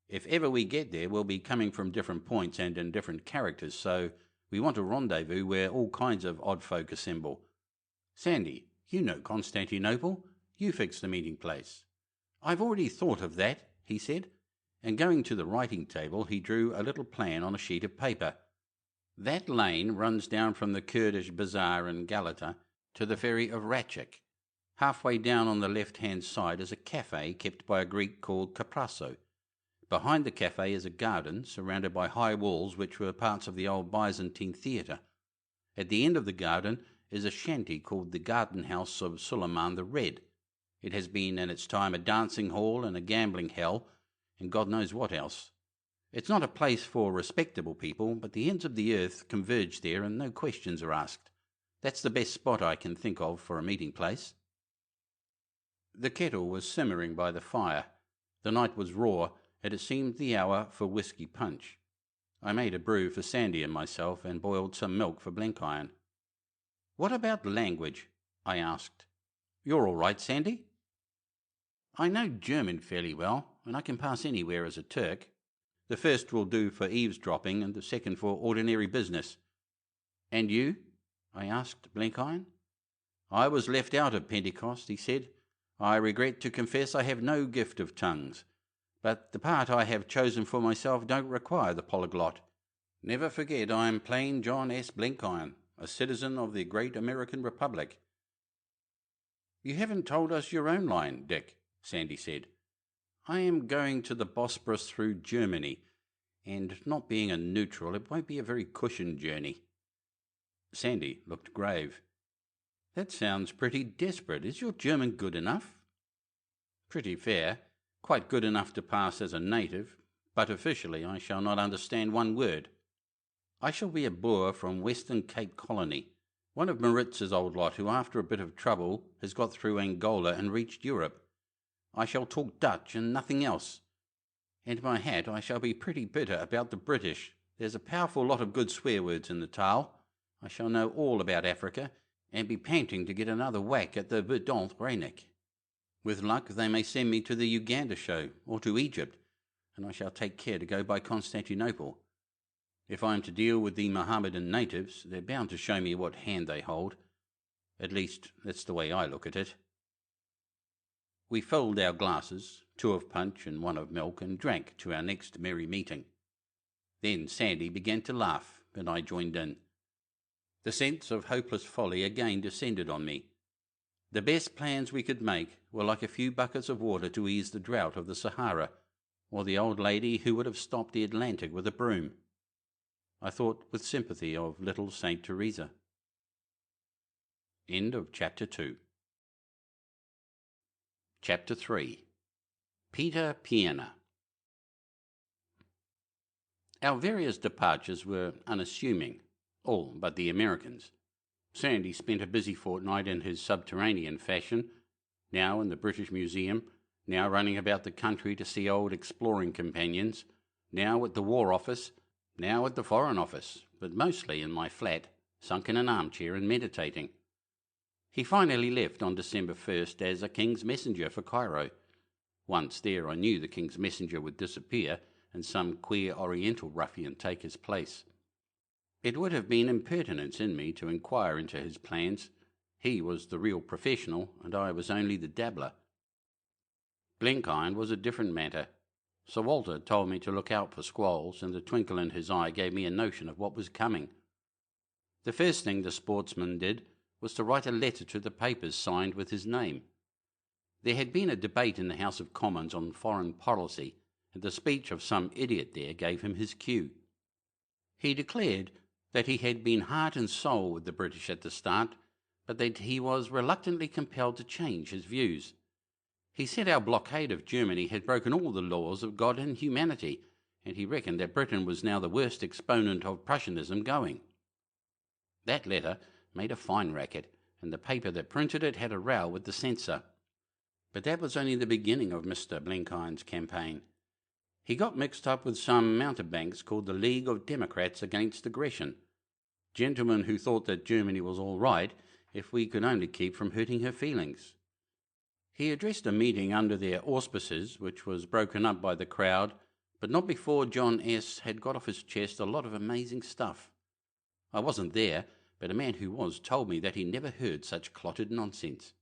S1: If ever we get there, we'll be coming from different points and in different characters, so we want a rendezvous where all kinds of odd folk assemble. Sandy, you know Constantinople. You fix the meeting place. I've already thought of that, he said, and going to the writing table he drew a little plan on a sheet of paper. That lane runs down from the Kurdish Bazaar in Galata to the ferry of Ratchik. Halfway down on the left-hand side is a cafe kept by a Greek called Kaprasso. Behind the cafe is a garden surrounded by high walls which were parts of the old Byzantine theatre. At the end of the garden is a shanty called the Garden House of Suliman the Red. It has been in its time a dancing hall and a gambling hell, and God knows what else. It's not a place for respectable people, but the ends of the earth converge there and no questions are asked. That's the best spot I can think of for a meeting place. The kettle was simmering by the fire. The night was raw, and it seemed the hour for whisky punch. I made a brew for Sandy and myself and boiled some milk for Blenkiron. "What about language?" I asked. "You're all right, Sandy?" "I know German fairly well, and I can pass anywhere as a Turk. The first will do for eavesdropping and the second for ordinary business." "And you?" I asked Blenkiron. "I was left out at Pentecost," he said. "I regret to confess I have no gift of tongues, but the part I have chosen for myself don't require the polyglot. Never forget I am plain John S. Blenkiron, a citizen of the great American Republic." "You haven't told us your own line, Dick," Sandy said. "I am going to the Bosporus through Germany, and not being a neutral, it won't be a very cushioned journey." Sandy looked grave. "That sounds pretty desperate. Is your German good enough?" "Pretty fair. Quite good enough to pass as a native, but officially I shall not understand one word. I shall be a Boer from Western Cape Colony, one of Maritz's old lot who after a bit of trouble has got through Angola and reached Europe. I shall talk Dutch and nothing else. And my hat, I shall be pretty bitter about the British. There's a powerful lot of good swear words in the tale. I shall know all about Africa, and be panting to get another whack at the Verdant Reinek. With luck they may send me to the Uganda show, or to Egypt, and I shall take care to go by Constantinople. If I am to deal with the Mohammedan natives, they're bound to show me what hand they hold. At least, that's the way I look at it." We filled our glasses, 2 of punch and 1 of milk, and drank to our next merry meeting. Then Sandy began to laugh, and I joined in. The sense of hopeless folly again descended on me. The best plans we could make were like a few buckets of water to ease the drought of the Sahara, or the old lady who would have stopped the Atlantic with a broom. I thought with sympathy of little Saint Teresa. End of Chapter 2. Chapter 3. Peter Pienaar. Our various departures were unassuming, all but the Americans. Sandy spent a busy fortnight in his subterranean fashion. now in the British Museum, now running about the country to see old exploring companions, now at the War Office, now at the Foreign Office, but mostly in my flat, sunk in an armchair and meditating. He finally left on December 1st as a King's messenger for Cairo. Once there, I knew the King's messenger would disappear and some queer Oriental ruffian take his place. It would have been impertinence in me to inquire into his plans. He was the real professional, and I was only the dabbler. Blenkiron was a different matter. Sir Walter told me to look out for squalls, and the twinkle in his eye gave me a notion of what was coming. The first thing the sportsman did was to write a letter to the papers signed with his name. There had been a debate in the House of Commons on foreign policy, and the speech of some idiot there gave him his cue. He declared that he had been heart and soul with the British at the start, but that he was reluctantly compelled to change his views. He said our blockade of Germany had broken all the laws of God and humanity, and he reckoned that Britain was now the worst exponent of Prussianism going. That letter made a fine racket, and the paper that printed it had a row with the censor. But that was only the beginning of Mr. Blenkiron's campaign. He got mixed up with some mountebanks called the League of Democrats Against Aggression, gentlemen who thought that Germany was all right if we could only keep from hurting her feelings. He addressed a meeting under their auspices, which was broken up by the crowd, but not before John S. had got off his chest a lot of amazing stuff. I wasn't there, but a man who was told me that he never heard such clotted nonsense.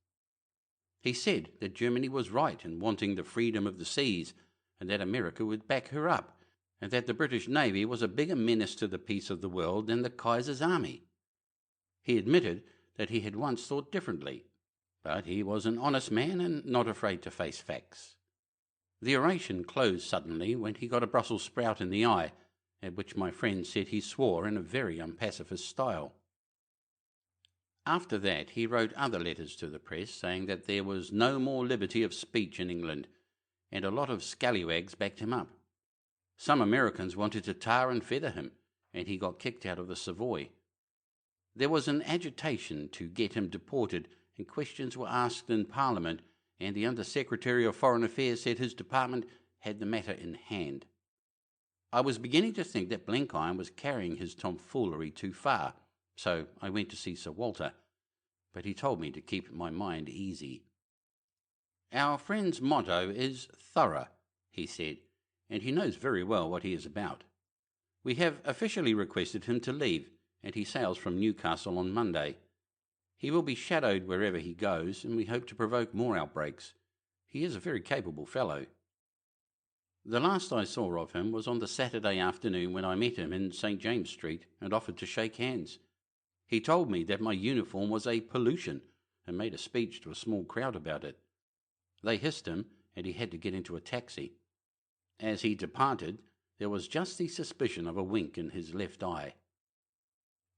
S1: He said that Germany was right in wanting the freedom of the seas, and that America would back her up, and that the British Navy was a bigger menace to the peace of the world than the Kaiser's army. He admitted that he had once thought differently, but he was an honest man and not afraid to face facts. The oration closed suddenly when he got a Brussels sprout in the eye, at which my friend said he swore in a very unpacifist style. After that he wrote other letters to the press saying that there was no more liberty of speech in England, and a lot of scallywags backed him up. Some Americans wanted to tar and feather him, and he got kicked out of the Savoy. There was an agitation to get him deported, and questions were asked in Parliament, and the Under-Secretary of Foreign Affairs said his department had the matter in hand. I was beginning to think that Blenkiron was carrying his tomfoolery too far, so I went to see Sir Walter, but he told me to keep my mind easy. Our friend's motto is thorough, he said, and he knows very well what he is about. We have officially requested him to leave, and he sails from Newcastle on Monday. He will be shadowed wherever he goes, and we hope to provoke more outbreaks. He is a very capable fellow. The last I saw of him was on the Saturday afternoon when I met him in St. James Street and offered to shake hands. He told me that my uniform was a pollution and made a speech to a small crowd about it. They hissed him, and he had to get into a taxi. As he departed, there was just the suspicion of a wink in his left eye.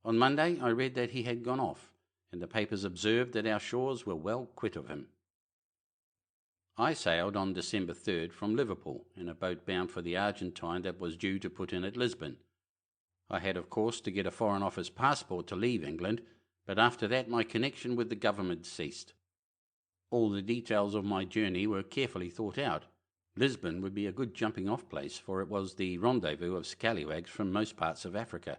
S1: On Monday I read that he had gone off, and the papers observed that our shores were well quit of him. I sailed on December 3rd from Liverpool in a boat bound for the Argentine that was due to put in at Lisbon. I had, of course, to get a Foreign Office passport to leave England, but after that my connection with the government ceased. All the details of my journey were carefully thought out. Lisbon would be a good jumping-off place, for it was the rendezvous of scallywags from most parts of Africa.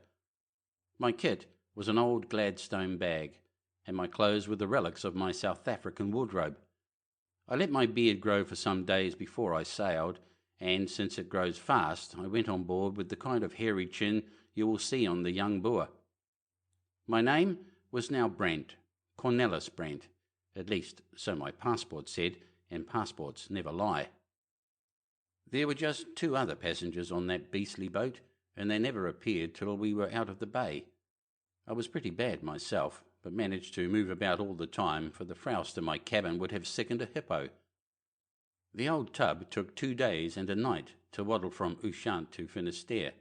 S1: My kit was an old Gladstone bag, and my clothes were the relics of my South African wardrobe. I let my beard grow for some days before I sailed, and since it grows fast, I went on board with the kind of hairy chin you will see on the young Boer. My name was now Brent, Cornelis Brent. At least, so my passport said, and passports never lie. There were just 2 other passengers on that beastly boat, and they never appeared till we were out of the bay. I was pretty bad myself, but managed to move about all the time, for the frowst in my cabin would have sickened a hippo. The old tub took 2 days and a night to waddle from Ushant to Finisterre.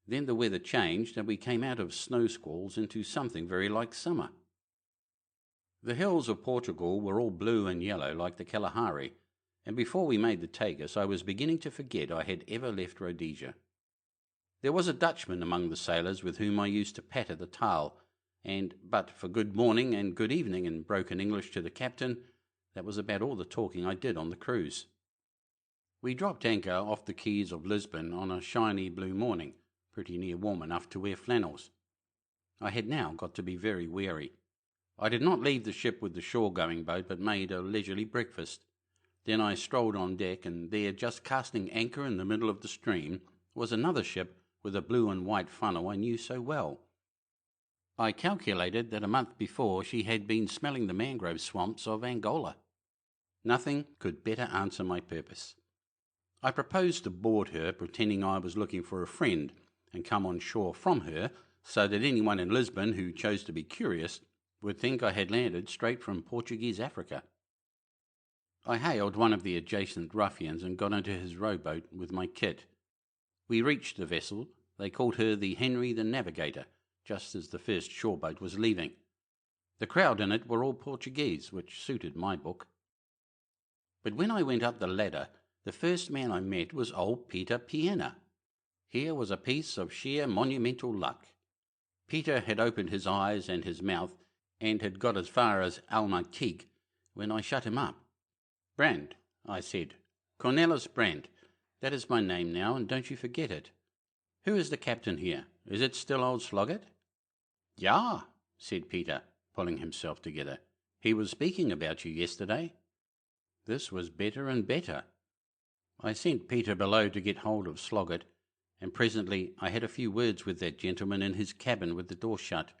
S1: Then the weather changed, and we came out of snow squalls into something very like summer. The hills of Portugal were all blue and yellow like the Kalahari, and before we made the Tagus I was beginning to forget I had ever left Rhodesia. There was a Dutchman among the sailors with whom I used to patter the towel, and but for good morning and good evening in broken English to the captain, That was about all the talking I did on the cruise. We dropped anchor off the quays of Lisbon on a shiny blue morning, pretty near warm enough to wear flannels. I had now got to be very wary. I did not leave the ship with the shore-going boat, but made a leisurely breakfast. Then I strolled on deck, and there, just casting anchor in the middle of the stream, was another ship with a blue and white funnel I knew so well. I calculated that a month before she had been smelling the mangrove swamps of Angola. Nothing could better answer my purpose. I proposed to board her, pretending I was looking for a friend, and come on shore from her, so that anyone in Lisbon who chose to be curious would think I had landed straight from Portuguese Africa. I hailed one of the adjacent ruffians and got into his rowboat with my kit. We reached the vessel. They called her the Henry the Navigator, just as the first shore boat was leaving. The crowd in it were all Portuguese, which suited my book. But when I went up the ladder, the first man I met was old Peter Pienaar. Here was a piece of sheer monumental luck. Peter had opened his eyes and his mouth, and had got as far as Alma Keek, when I shut him up. "Brand," I said. "Cornelis Brand. That is my name now, and don't you forget it. Who is the captain here? Is it still old Sloggett?" "Ja," said Peter, pulling himself together. "He was speaking about you yesterday." This was better and better. I sent Peter below to get hold of Sloggett, and presently I had a few words with that gentleman in his cabin with the door shut.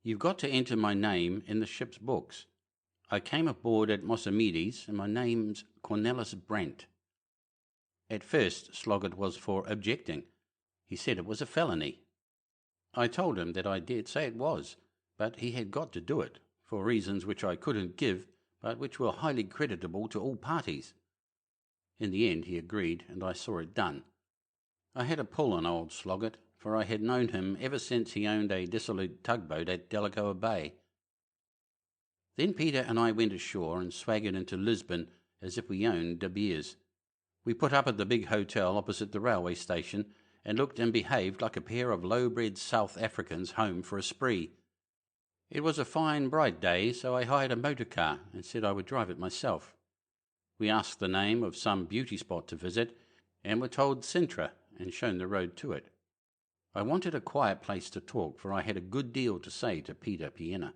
S1: "You've got to enter my name in the ship's books. I came aboard at Missionaries, and my name's Cornelis Brand." At first Sloggett was for objecting. He said it was a felony. I told him that I dared say it was, but he had got to do it, for reasons which I couldn't give, but which were highly creditable to all parties. In the end he agreed, and I saw it done. I had a pull on old Sloggett, for I had known him ever since he owned a dissolute tugboat at Delagoa Bay. Then Peter and I went ashore and swaggered into Lisbon as if we owned De Beers. We put up at the big hotel opposite the railway station, and looked and behaved like a pair of low-bred South Africans home for a spree. It was a fine, bright day, so I hired a motor car and said I would drive it myself. We asked the name of some beauty spot to visit, and were told Sintra, and shown the road to it. I wanted a quiet place to talk, for I had a good deal to say to Peter Pienaar.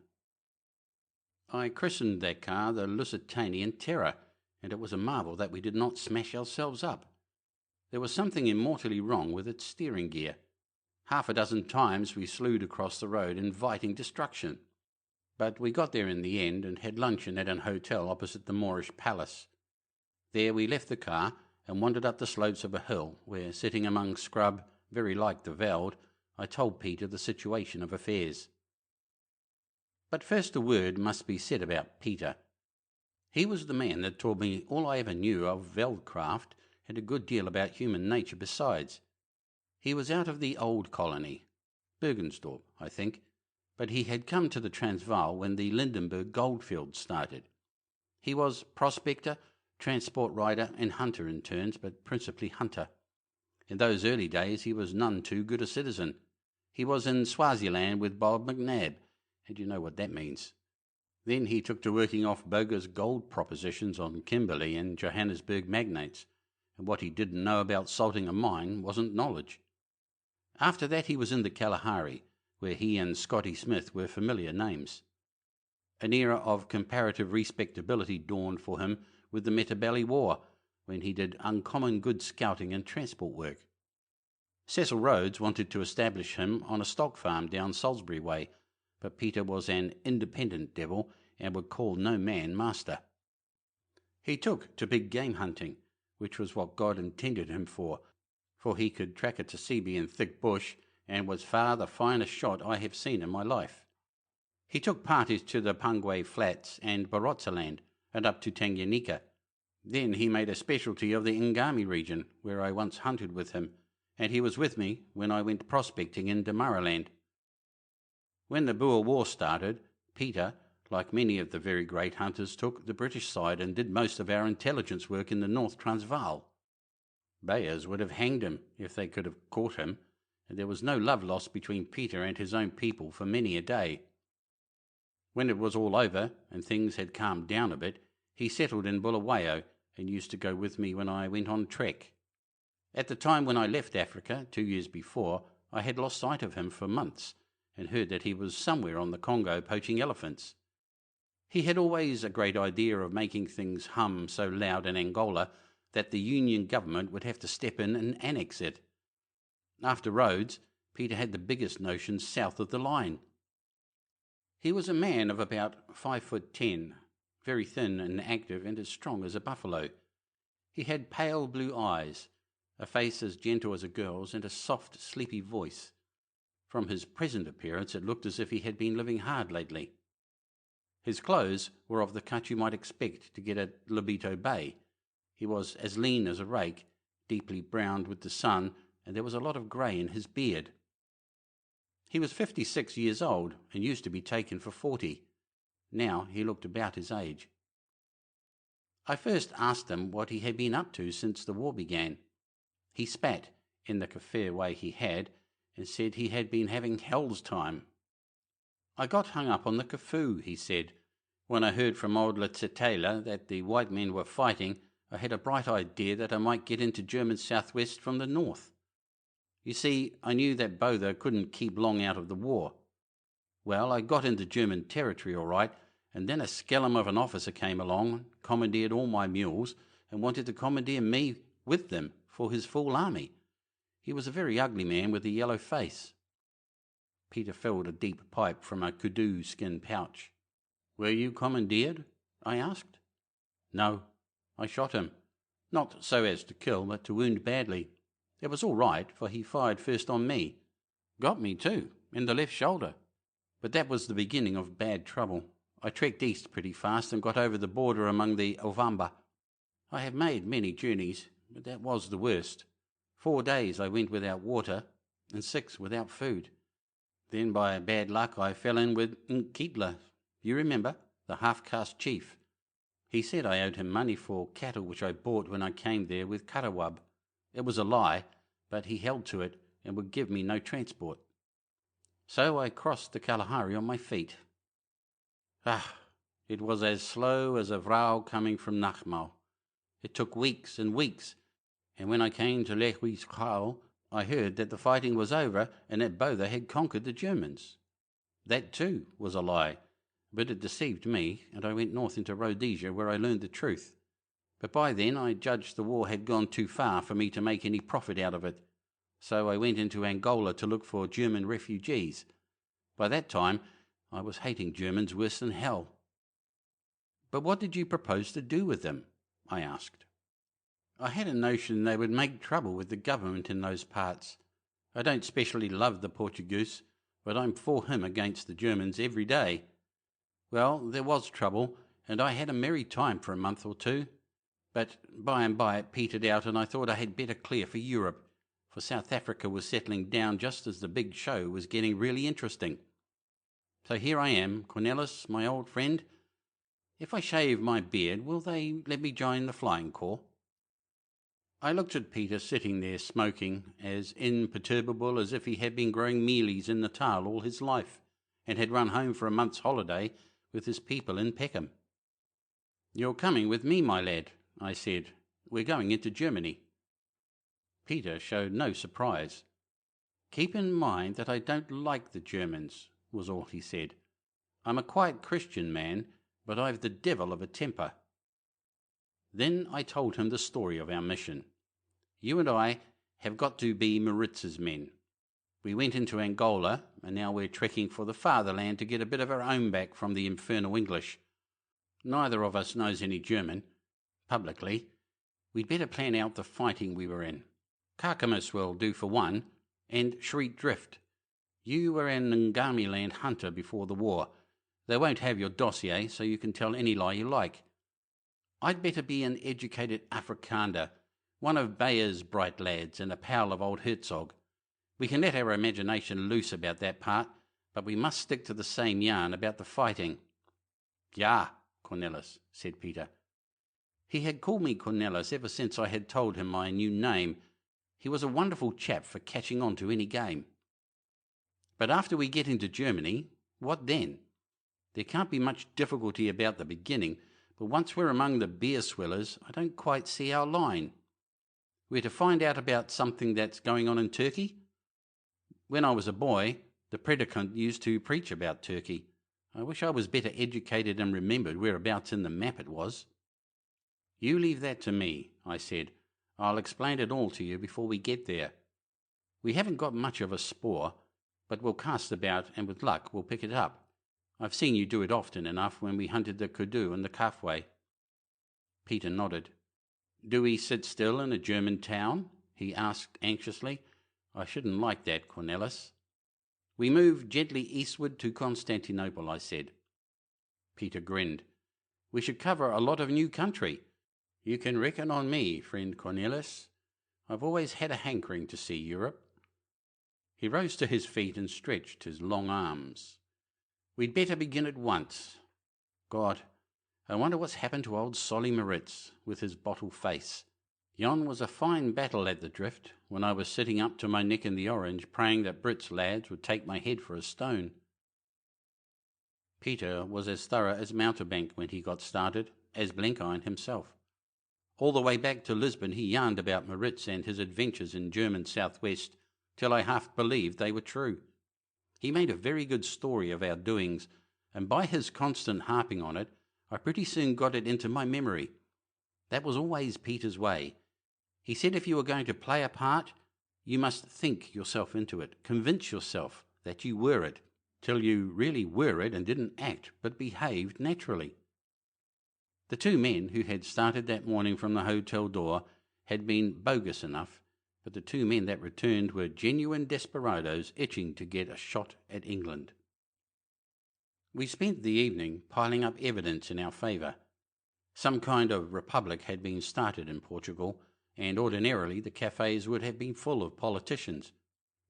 S1: I christened that car the Lusitanian Terror, and it was a marvel that we did not smash ourselves up. There was something immortally wrong with its steering gear. Half a dozen times we slewed across the road, inviting destruction. But we got there in the end, and had luncheon at an hotel opposite the Moorish Palace. There we left the car, and wandered up the slopes of a hill, where, sitting among scrub, very like the veld, I told Peter the situation of affairs. But first a word must be said about Peter. He was the man that taught me all I ever knew of veldcraft, and a good deal about human nature besides. He was out of the old colony, Bergensdorp, I think, but he had come to the Transvaal when the Lindenberg goldfields started. He was prospector, transport rider, and hunter in turns, but principally hunter. In those early days he was none too good a citizen. He was in Swaziland with Bob McNabb, and you know what that means. Then he took to working off bogus gold propositions on Kimberley and Johannesburg magnates, and what he didn't know about salting a mine wasn't knowledge. After that he was in the Kalahari, where he and Scotty Smith were familiar names. An era of comparative respectability dawned for him with the Matabele War, when he did uncommon good scouting and transport work. Cecil Rhodes wanted to establish him on a stock farm down Salisbury way, but Peter was an independent devil and would call no man master. He took to big game hunting, which was what God intended him for he could track a tsebe in thick bush, and was far the finest shot I have seen in my life. He took parties to the Pungwe Flats and Barotseland, and up to Tanganyika. Then he made a specialty of the Ngami region, where I once hunted with him, and he was with me when I went prospecting in Damaraland. When the Boer War started, Peter, like many of the very great hunters, took the British side and did most of our intelligence work in the North Transvaal. Bayers would have hanged him if they could have caught him, and there was no love lost between Peter and his own people for many a day. When it was all over, and things had calmed down a bit, He settled in Bulawayo and used to go with me when I went on trek. At the time when I left Africa, 2 years before, I had lost sight of him for months and heard that he was somewhere on the Congo poaching elephants. He had always a great idea of making things hum so loud in Angola that the Union government would have to step in and annex it. After Rhodes, Peter had the biggest notions south of the line. He was a man of about 5'10", very thin and active and as strong as a buffalo. He had pale blue eyes, a face as gentle as a girl's, and a soft, sleepy voice. From his present appearance it looked as if he had been living hard lately. His clothes were of the cut you might expect to get at Lobito Bay. He was as lean as a rake, deeply browned with the sun, and there was a lot of grey in his beard. He was 56 years old and used to be taken for 40. Now he looked about his age. I first asked him what he had been up to since the war began. He spat, in the Kaffir way he had, and said he had been having hell's time. I got hung up on the Kafue, he said. When I heard from old Letsetela that the white men were fighting, I had a bright idea that I might get into German southwest from the north. You see, I knew that Botha couldn't keep long out of the war. Well, I got into German territory all right, and then a skellum of an officer came along, commandeered all my mules, and wanted to commandeer me with them for his full army. He was a very ugly man with a yellow face. Peter filled a deep pipe from a kudu skin pouch. "Were you commandeered?" I asked. "No, I shot him. Not so as to kill, but to wound badly. It was all right, for he fired first on me. Got me too, in the left shoulder. But that was the beginning of bad trouble. I trekked east pretty fast and got over the border among the Ovamba. I have made many journeys, but that was the worst. 4 days I went without water, and 6 without food. Then by bad luck I fell in with Nkitla, you remember, the half-caste chief. He said I owed him money for cattle which I bought when I came there with Karawab. It was a lie, but he held to it and would give me no transport. So I crossed the Kalahari on my feet. It was as slow as a vrouw coming from Nachmal. It took weeks and weeks, and when I came to Lehuiskhal, I heard that the fighting was over and that Botha had conquered the Germans. That too was a lie, but it deceived me, and I went north into Rhodesia where I learned the truth. But by then I judged the war had gone too far for me to make any profit out of it, so I went into Angola to look for German refugees. By that time I was hating Germans worse than hell. But what did you propose to do with them? I asked. I had a notion they would make trouble with the government in those parts. I don't specially love the Portuguese, but I'm for him against the Germans every day. Well, there was trouble, and I had a merry time for a month or two. But by and by it petered out, and I thought I had better clear for Europe, for South Africa was settling down just as the big show was getting really interesting. So here I am, Cornelis, my old friend. If I shave my beard, will they let me join the flying corps? I looked at Peter sitting there smoking, as imperturbable as if he had been growing mealies in Natal all his life, and had run home for a month's holiday with his people in Peckham. "You're coming with me, my lad," I said. "We're going into Germany." Peter showed no surprise. "Keep in mind that I don't like the Germans," was all he said. "I'm a quiet Christian man, but I've the devil of a temper." Then I told him the story of our mission. You and I have got to be Maritz's men. We went into Angola, and now we're trekking for the fatherland to get a bit of our own back from the infernal English. Neither of us knows any German. Publicly, we'd better plan out the fighting we were in. Carcamus will do for one, and Shreet Drift. You were an Ngami-land hunter before the war. They won't have your dossier, so you can tell any lie you like. I'd better be an educated Afrikander, one of Bayer's bright lads and a pal of old Herzog. We can let our imagination loose about that part, but we must stick to the same yarn about the fighting. "Ja, Cornelis," said Peter. He had called me Cornelis ever since I had told him my new name. He was a wonderful chap for catching on to any game. But after we get into Germany, what then? There can't be much difficulty about the beginning, but once we're among the beer swillers, I don't quite see our line. We're to find out about something that's going on in Turkey? When I was a boy, the predicant used to preach about Turkey. I wish I was better educated and remembered whereabouts in the map it was. You leave that to me, I said. I'll explain it all to you before we get there. We haven't got much of a spoor, but we'll cast about and with luck we'll pick it up. I've seen you do it often enough when we hunted the kudu and the kafwe. Peter nodded. Do we sit still in a German town? He asked anxiously. I shouldn't like that, Cornelis. We move gently eastward to Constantinople, I said. Peter grinned. We should cover a lot of new country. You can reckon on me, friend Cornelis. I've always had a hankering to see Europe. He rose to his feet and stretched his long arms. We'd better begin at once. God, I wonder what's happened to old Solly Maritz with his bottle face. Yon was a fine battle at the drift, when I was sitting up to my neck in the orange, praying that Brit's lads would take my head for a stone. Peter was as thorough as Mountebank when he got started, as Blenkiron himself. All the way back to Lisbon he yarned about Maritz and his adventures in German southwest, till I half believed they were true. He made a very good story of our doings, and by his constant harping on it, I pretty soon got it into my memory. That was always Peter's way. He said if you were going to play a part, you must think yourself into it, convince yourself that you were it, till you really were it and didn't act, but behaved naturally. The two men who had started that morning from the hotel door had been bogus enough, but the two men that returned were genuine desperadoes itching to get a shot at England. We spent the evening piling up evidence in our favour. Some kind of republic had been started in Portugal, and ordinarily the cafes would have been full of politicians.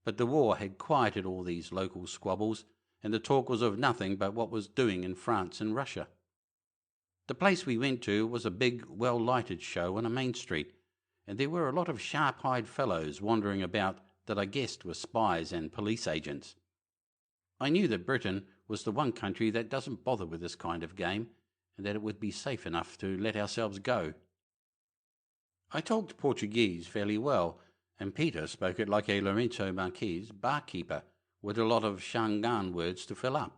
S1: But the war had quieted all these local squabbles, and the talk was of nothing but what was doing in France and Russia. The place we went to was a big, well-lighted show on a main street, and there were a lot of sharp-eyed fellows wandering about that I guessed were spies and police agents. I knew that Britain was the one country that doesn't bother with this kind of game, and that it would be safe enough to let ourselves go. I talked Portuguese fairly well, and Peter spoke it like a Lorenzo Marquez barkeeper, with a lot of Shangaan words to fill up.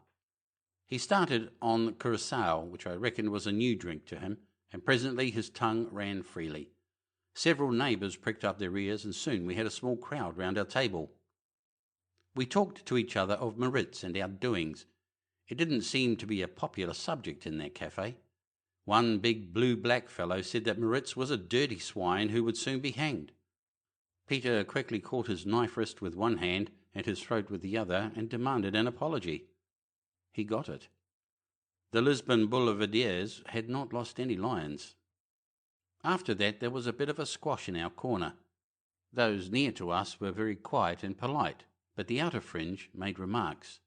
S1: He started on curacao, which I reckoned was a new drink to him, and presently his tongue ran freely. Several neighbours pricked up their ears, and soon we had a small crowd round our table. We talked to each other of Maritz and our doings. It didn't seem to be a popular subject in that cafe. One big blue-black fellow said that Maritz was a dirty swine who would soon be hanged. Peter quickly caught his knife wrist with one hand and his throat with the other and demanded an apology. He got it. The Lisbon boulevardiers had not lost any lions. After that there was a bit of a squash in our corner. Those near to us were very quiet and polite, but the outer fringe made remarks.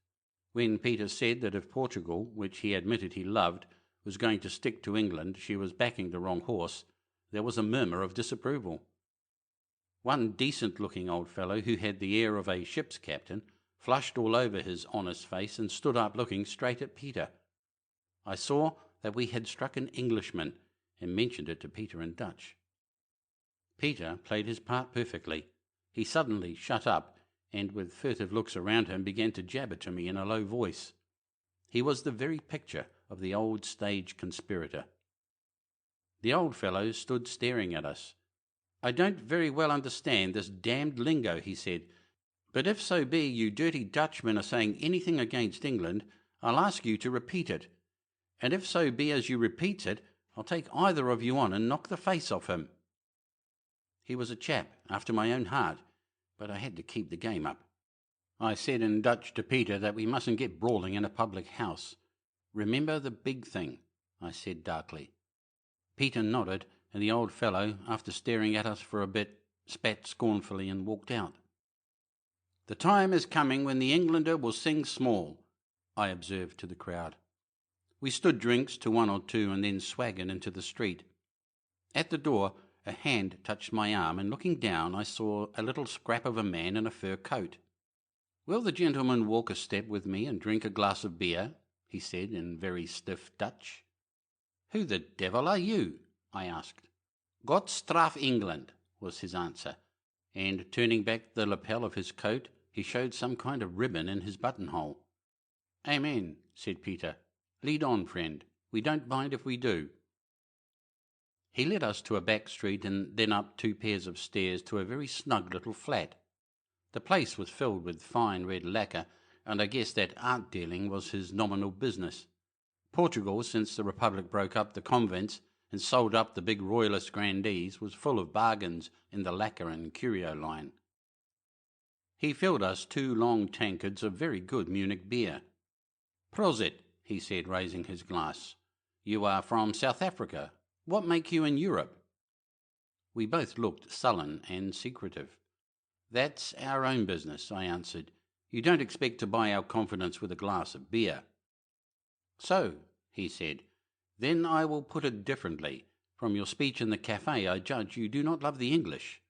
S1: When Peter said that if Portugal, which he admitted he loved, was going to stick to England, she was backing the wrong horse, there was a murmur of disapproval. One decent-looking old fellow, who had the air of a ship's captain, flushed all over his honest face and stood up looking straight at Peter. I saw that we had struck an Englishman, and mentioned it to Peter in Dutch. Peter played his part perfectly. He suddenly shut up, and with furtive looks around him began to jabber to me in a low voice. He was the very picture of the old stage conspirator. The old fellow stood staring at us. I don't very well understand this damned lingo, he said, but if so be you dirty Dutchmen are saying anything against England, I'll ask you to repeat it. And if so be as you repeats it, I'll take either of you on and knock the face off him. He was a chap after my own heart, but I had to keep the game up. I said in Dutch to Peter that we mustn't get brawling in a public house. Remember the big thing, I said darkly. Peter nodded, and the old fellow, after staring at us for a bit, spat scornfully and walked out. The time is coming when the Englander will sing small, I observed to the crowd. We stood drinks to one or two and then swaggered into the street. At the door, a hand touched my arm, and looking down I saw a little scrap of a man in a fur coat. Will the gentleman walk a step with me and drink a glass of beer? He said in very stiff Dutch. "Who the devil are you?" I asked. "God strafe England," was his answer, and turning back the lapel of his coat, he showed some kind of ribbon in his buttonhole. "Amen," said Peter. "Lead on, friend. We don't mind if we do." He led us to a back street and then up 2 pairs of stairs to a very snug little flat. The place was filled with fine red lacquer, and I guess that art dealing was his nominal business. Portugal, since the Republic broke up the convents and sold up the big royalist grandees, was full of bargains in the lacquer and curio line. He filled us 2 long tankards of very good Munich beer. "Prosit," he said, raising his glass. "You are from South Africa. What make you in Europe?" We both looked sullen and secretive. "That's our own business," I answered. "You don't expect to buy our confidence with a glass of beer." "So," he said, "then I will put it differently. From your speech in the cafe, I judge you do not love the English."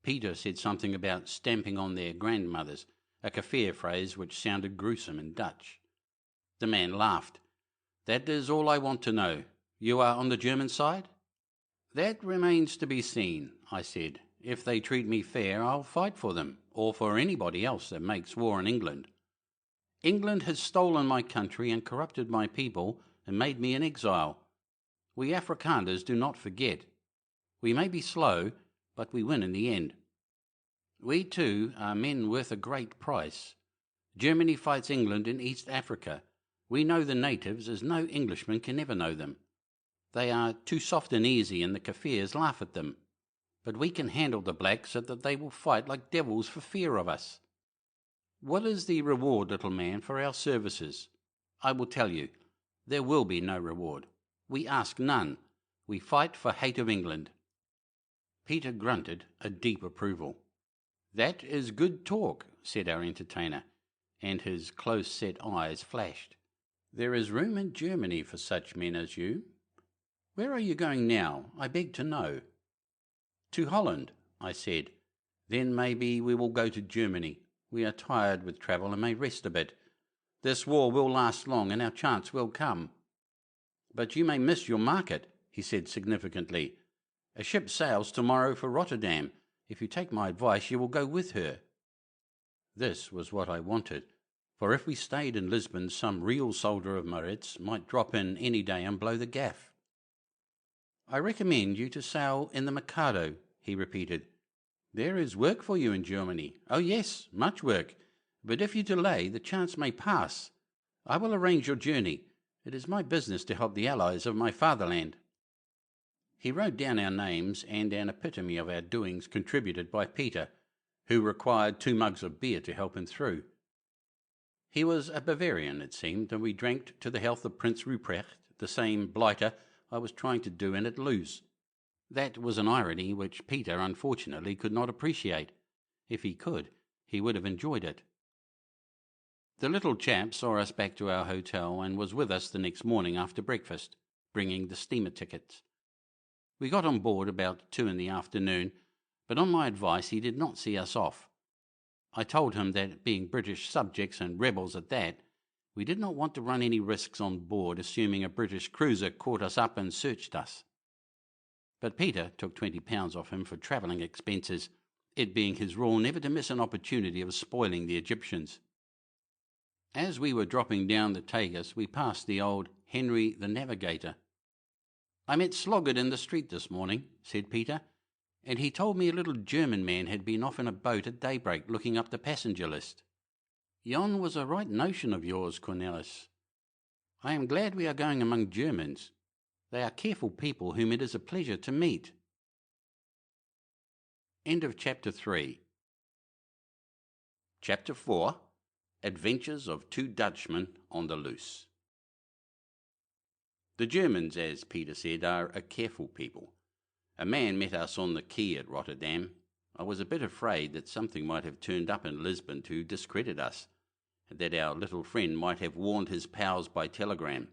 S1: Peter said something about stamping on their grandmothers, a Kaffir phrase which sounded gruesome in Dutch. The man laughed. "That is all I want to know. You are on the German side?" "That remains to be seen," I said. "If they treat me fair, I'll fight for them, or for anybody else that makes war in England. England has stolen my country and corrupted my people and made me an exile. We Afrikaners do not forget. We may be slow, but we win in the end. We, too, are men worth a great price. Germany fights England in East Africa. We know the natives as no Englishman can ever know them. They are too soft and easy, and the Kaffirs laugh at them. But we can handle the blacks so that they will fight like devils for fear of us. What is the reward, little man, for our services? I will tell you. There will be no reward. We ask none. We fight for hate of England." Peter grunted a deep approval. "That is good talk," said our entertainer, and his close-set eyes flashed. "There is room in Germany for such men as you. Where are you going now, I beg to know?" "To Holland," I said. "Then maybe we will go to Germany. We are tired with travel and may rest a bit. This war will last long and our chance will come." "But you may miss your market," he said significantly. "A ship sails tomorrow for Rotterdam. If you take my advice, you will go with her." This was what I wanted, for if we stayed in Lisbon, some real soldier of Maritz might drop in any day and blow the gaff. "I recommend you to sail in the Mikado," he repeated. "There is work for you in Germany. Oh yes, much work. But if you delay, the chance may pass. I will arrange your journey. It is my business to help the allies of my fatherland." He wrote down our names and an epitome of our doings contributed by Peter, who required 2 mugs of beer to help him through. He was a Bavarian, it seemed, and we drank to the health of Prince Ruprecht, the same blighter I was trying to do in at Luz. That was an irony which Peter unfortunately could not appreciate. If he could, he would have enjoyed it. The little chap saw us back to our hotel and was with us the next morning after breakfast, bringing the steamer tickets. We got on board about 2 in the afternoon, but on my advice he did not see us off. I told him that, being British subjects and rebels at that, we did not want to run any risks on board, assuming a British cruiser caught us up and searched us. But Peter took £20 off him for travelling expenses, it being his rule never to miss an opportunity of spoiling the Egyptians. As we were dropping down the Tagus, we passed the old Henry the Navigator. "I met Sloggett in the street this morning," said Peter, "and he told me a little German man had been off in a boat at daybreak looking up the passenger list. Yon was a right notion of yours, Cornelis. I am glad we are going among Germans. They are careful people whom it is a pleasure to meet." End of Chapter 3. Chapter 4. Adventures of 2 Dutchmen on the loose. The Germans, as Peter said, are a careful people. A man met us on the quay at Rotterdam. I was a bit afraid that something might have turned up in Lisbon to discredit us, and that our little friend might have warned his pals by telegram.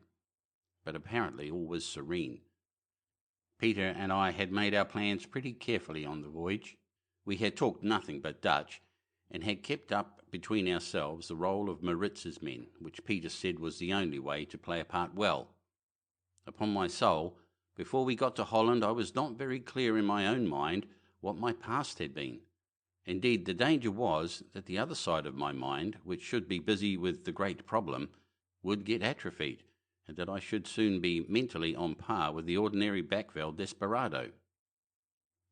S1: But apparently all was serene. Peter and I had made our plans pretty carefully on the voyage. We had talked nothing but Dutch, and had kept up between ourselves the role of Maritz's men, which Peter said was the only way to play a part well. Upon my soul, before we got to Holland I was not very clear in my own mind what my past had been. Indeed, the danger was that the other side of my mind, which should be busy with the great problem, would get atrophied, and that I should soon be mentally on par with the ordinary backveld desperado.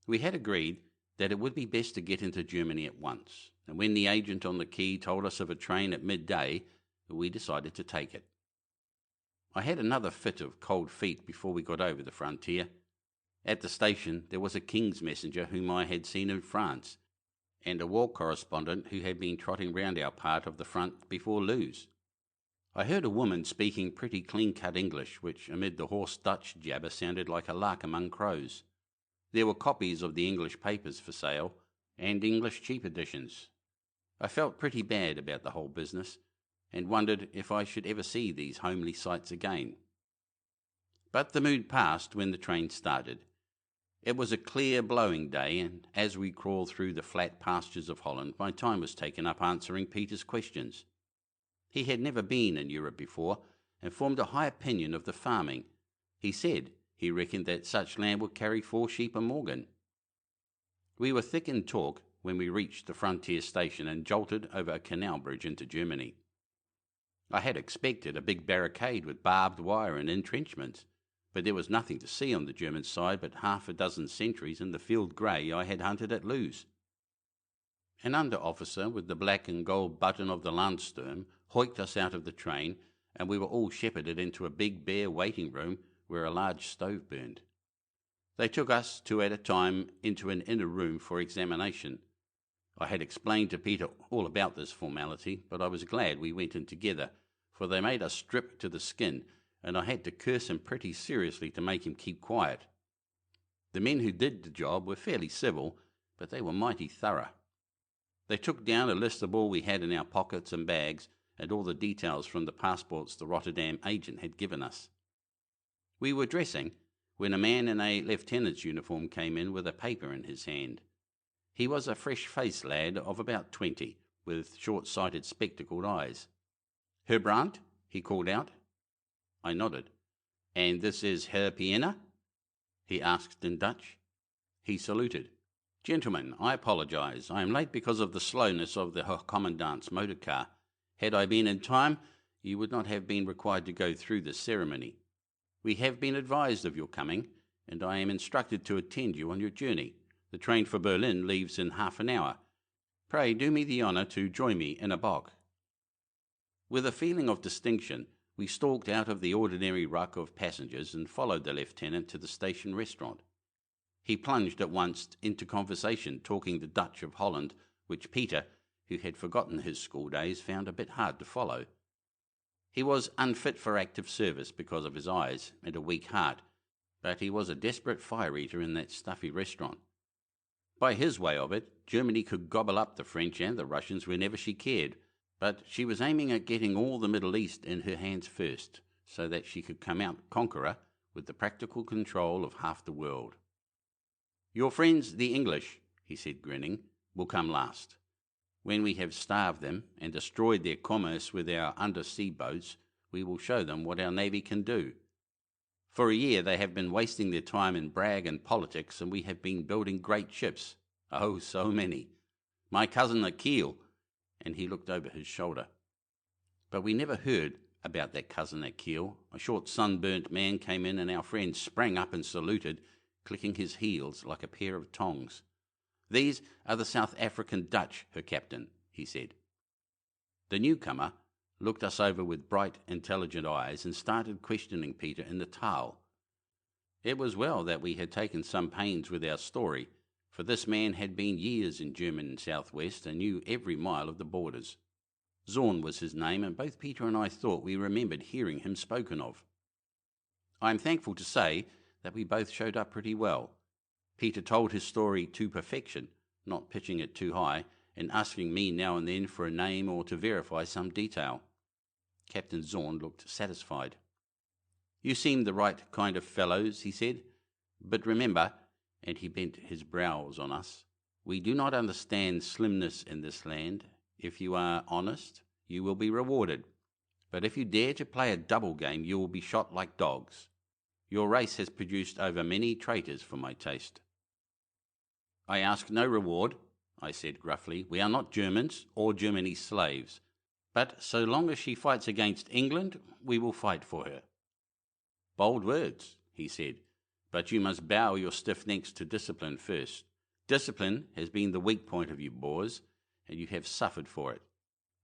S1: We had agreed that it would be best to get into Germany at once, and when the agent on the quay told us of a train at midday, we decided to take it. I had another fit of cold feet before we got over the frontier. At the station there was a king's messenger whom I had seen in France, and a war correspondent who had been trotting round our part of the front before Lewes. I heard a woman speaking pretty clean-cut English, which amid the hoarse Dutch jabber sounded like a lark among crows. There were copies of the English papers for sale, and English cheap editions. I felt pretty bad about the whole business, and wondered if I should ever see these homely sights again. But the mood passed when the train started. It was a clear, blowing day, and as we crawled through the flat pastures of Holland, my time was taken up answering Peter's questions. He had never been in Europe before, and formed a high opinion of the farming. He said he reckoned that such land would carry 4 sheep a morgen. We were thick in talk when we reached the frontier station and jolted over a canal bridge into Germany. I had expected a big barricade with barbed wire and entrenchments, but there was nothing to see on the German side but half a dozen sentries and the field grey I had hunted at Lewes. An under-officer with the black and gold button of the Landsturm hoiked us out of the train, and we were all shepherded into a big bare waiting room where a large stove burned. They took us 2 at a time into an inner room for examination. I had explained to Peter all about this formality, but I was glad we went in together, for they made us strip to the skin, and I had to curse him pretty seriously to make him keep quiet. The men who did the job were fairly civil, but they were mighty thorough. They took down a list of all we had in our pockets and bags, and all the details from the passports the Rotterdam agent had given us. We were dressing when a man in a lieutenant's uniform came in with a paper in his hand. He was a fresh-faced lad of about 20, with short-sighted spectacled eyes. "Herr Brandt?" he called out. I nodded. "And this is Herr Pienaar?" he asked in Dutch. He saluted. "Gentlemen, I apologize. I am late because of the slowness of the Herr Commandant's motor car. Had I been in time, you would not have been required to go through this ceremony. We have been advised of your coming, and I am instructed to attend you on your journey. The train for Berlin leaves in half an hour. Pray do me the honour to join me in a bock." With a feeling of distinction, we stalked out of the ordinary ruck of passengers and followed the lieutenant to the station restaurant. He plunged at once into conversation, talking the Dutch of Holland, which Peter, who had forgotten his school days, found a bit hard to follow. He was unfit for active service because of his eyes and a weak heart, but he was a desperate fire-eater in that stuffy restaurant. By his way of it, Germany could gobble up the French and the Russians whenever she cared, but she was aiming at getting all the Middle East in her hands first, so that she could come out conqueror with the practical control of half the world. "Your friends, the English," he said, grinning, "will come last. When we have starved them and destroyed their commerce with our undersea boats, we will show them what our navy can do. For a year they have been wasting their time in brag and politics, and we have been building great ships. Oh, so many. My cousin at Kiel," and he looked over his shoulder. But we never heard about that cousin at Kiel. A short sunburnt man came in, and our friend sprang up and saluted, clicking his heels like a pair of tongs. "These are the South African Dutch, Herr Captain," he said. The newcomer looked us over with bright, intelligent eyes and started questioning Peter in the taal. It was well that we had taken some pains with our story, for this man had been years in German southwest and knew every mile of the borders. Zorn was his name, and both Peter and I thought we remembered hearing him spoken of. I am thankful to say that we both showed up pretty well. Peter told his story to perfection, not pitching it too high, and asking me now and then for a name or to verify some detail. Captain Zorn looked satisfied. "You seem the right kind of fellows," he said, "but remember," and he bent his brows on us, "we do not understand slimness in this land. If you are honest, you will be rewarded, but if you dare to play a double game, you will be shot like dogs. Your race has produced over many traitors for my taste." "I ask no reward," I said gruffly. "We are not Germans or Germany's slaves. But so long as she fights against England, we will fight for her." "Bold words," he said, "but you must bow your stiff necks to discipline first. Discipline has been the weak point of you Boers, and you have suffered for it.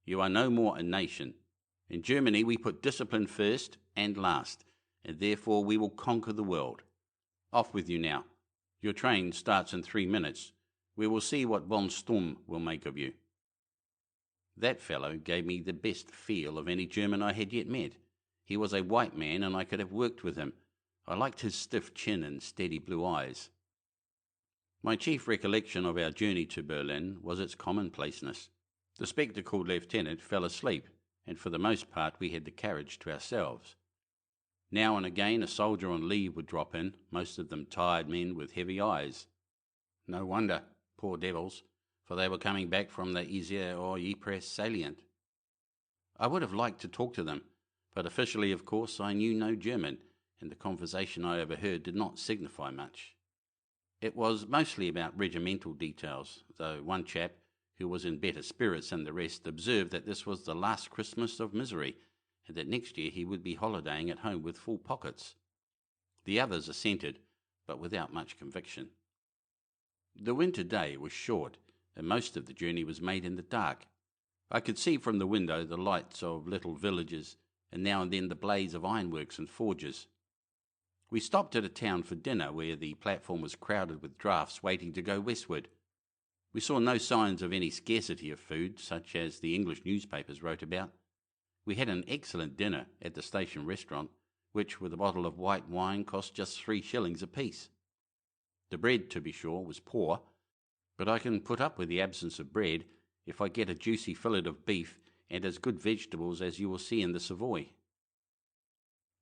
S1: You are no more a nation. In Germany we put discipline first and last, and therefore we will conquer the world. Off with you now. Your train starts in 3 minutes. We will see what von Sturm will make of you." That fellow gave me the best feel of any German I had yet met. He was a white man, and I could have worked with him. I liked his stiff chin and steady blue eyes. My chief recollection of our journey to Berlin was its commonplaceness. The spectacled lieutenant fell asleep, and for the most part we had the carriage to ourselves. Now and again a soldier on leave would drop in, most of them tired men with heavy eyes. No wonder, poor devils, for they were coming back from the Yser or Ypres salient. I would have liked to talk to them, but officially, of course, I knew no German, and the conversation I overheard did not signify much. It was mostly about regimental details, though one chap, who was in better spirits than the rest, observed that this was the last Christmas of misery, and that next year he would be holidaying at home with full pockets. The others assented, but without much conviction. The winter day was short, and most of the journey was made in the dark. I could see from the window the lights of little villages, and now and then the blaze of ironworks and forges. We stopped at a town for dinner, where the platform was crowded with drafts waiting to go westward. We saw no signs of any scarcity of food, such as the English newspapers wrote about. We had an excellent dinner at the station restaurant, which, with a bottle of white wine, cost just 3 shillings apiece. The bread, to be sure, was poor, but I can put up with the absence of bread if I get a juicy fillet of beef and as good vegetables as you will see in the Savoy.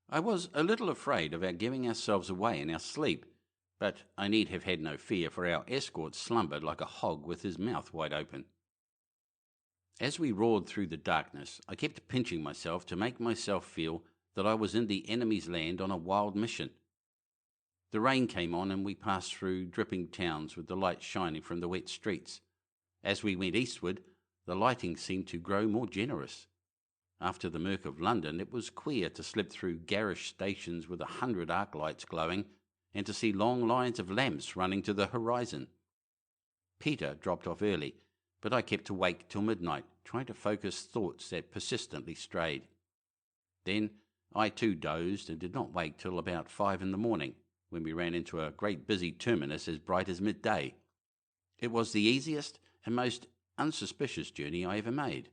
S1: I was a little afraid of our giving ourselves away in our sleep, but I need have had no fear, for our escort slumbered like a hog with his mouth wide open. As we roared through the darkness, I kept pinching myself to make myself feel that I was in the enemy's land on a wild mission. The rain came on, and we passed through dripping towns with the light shining from the wet streets. As we went eastward, the lighting seemed to grow more generous. After the murk of London, it was queer to slip through garish stations with 100 arc lights glowing, and to see long lines of lamps running to the horizon. Peter dropped off early, but I kept awake till midnight, trying to focus thoughts that persistently strayed. Then I too dozed, and did not wake till about 5 in the morning, when we ran into a great busy terminus as bright as midday. It was the easiest and most unsuspicious journey I ever made.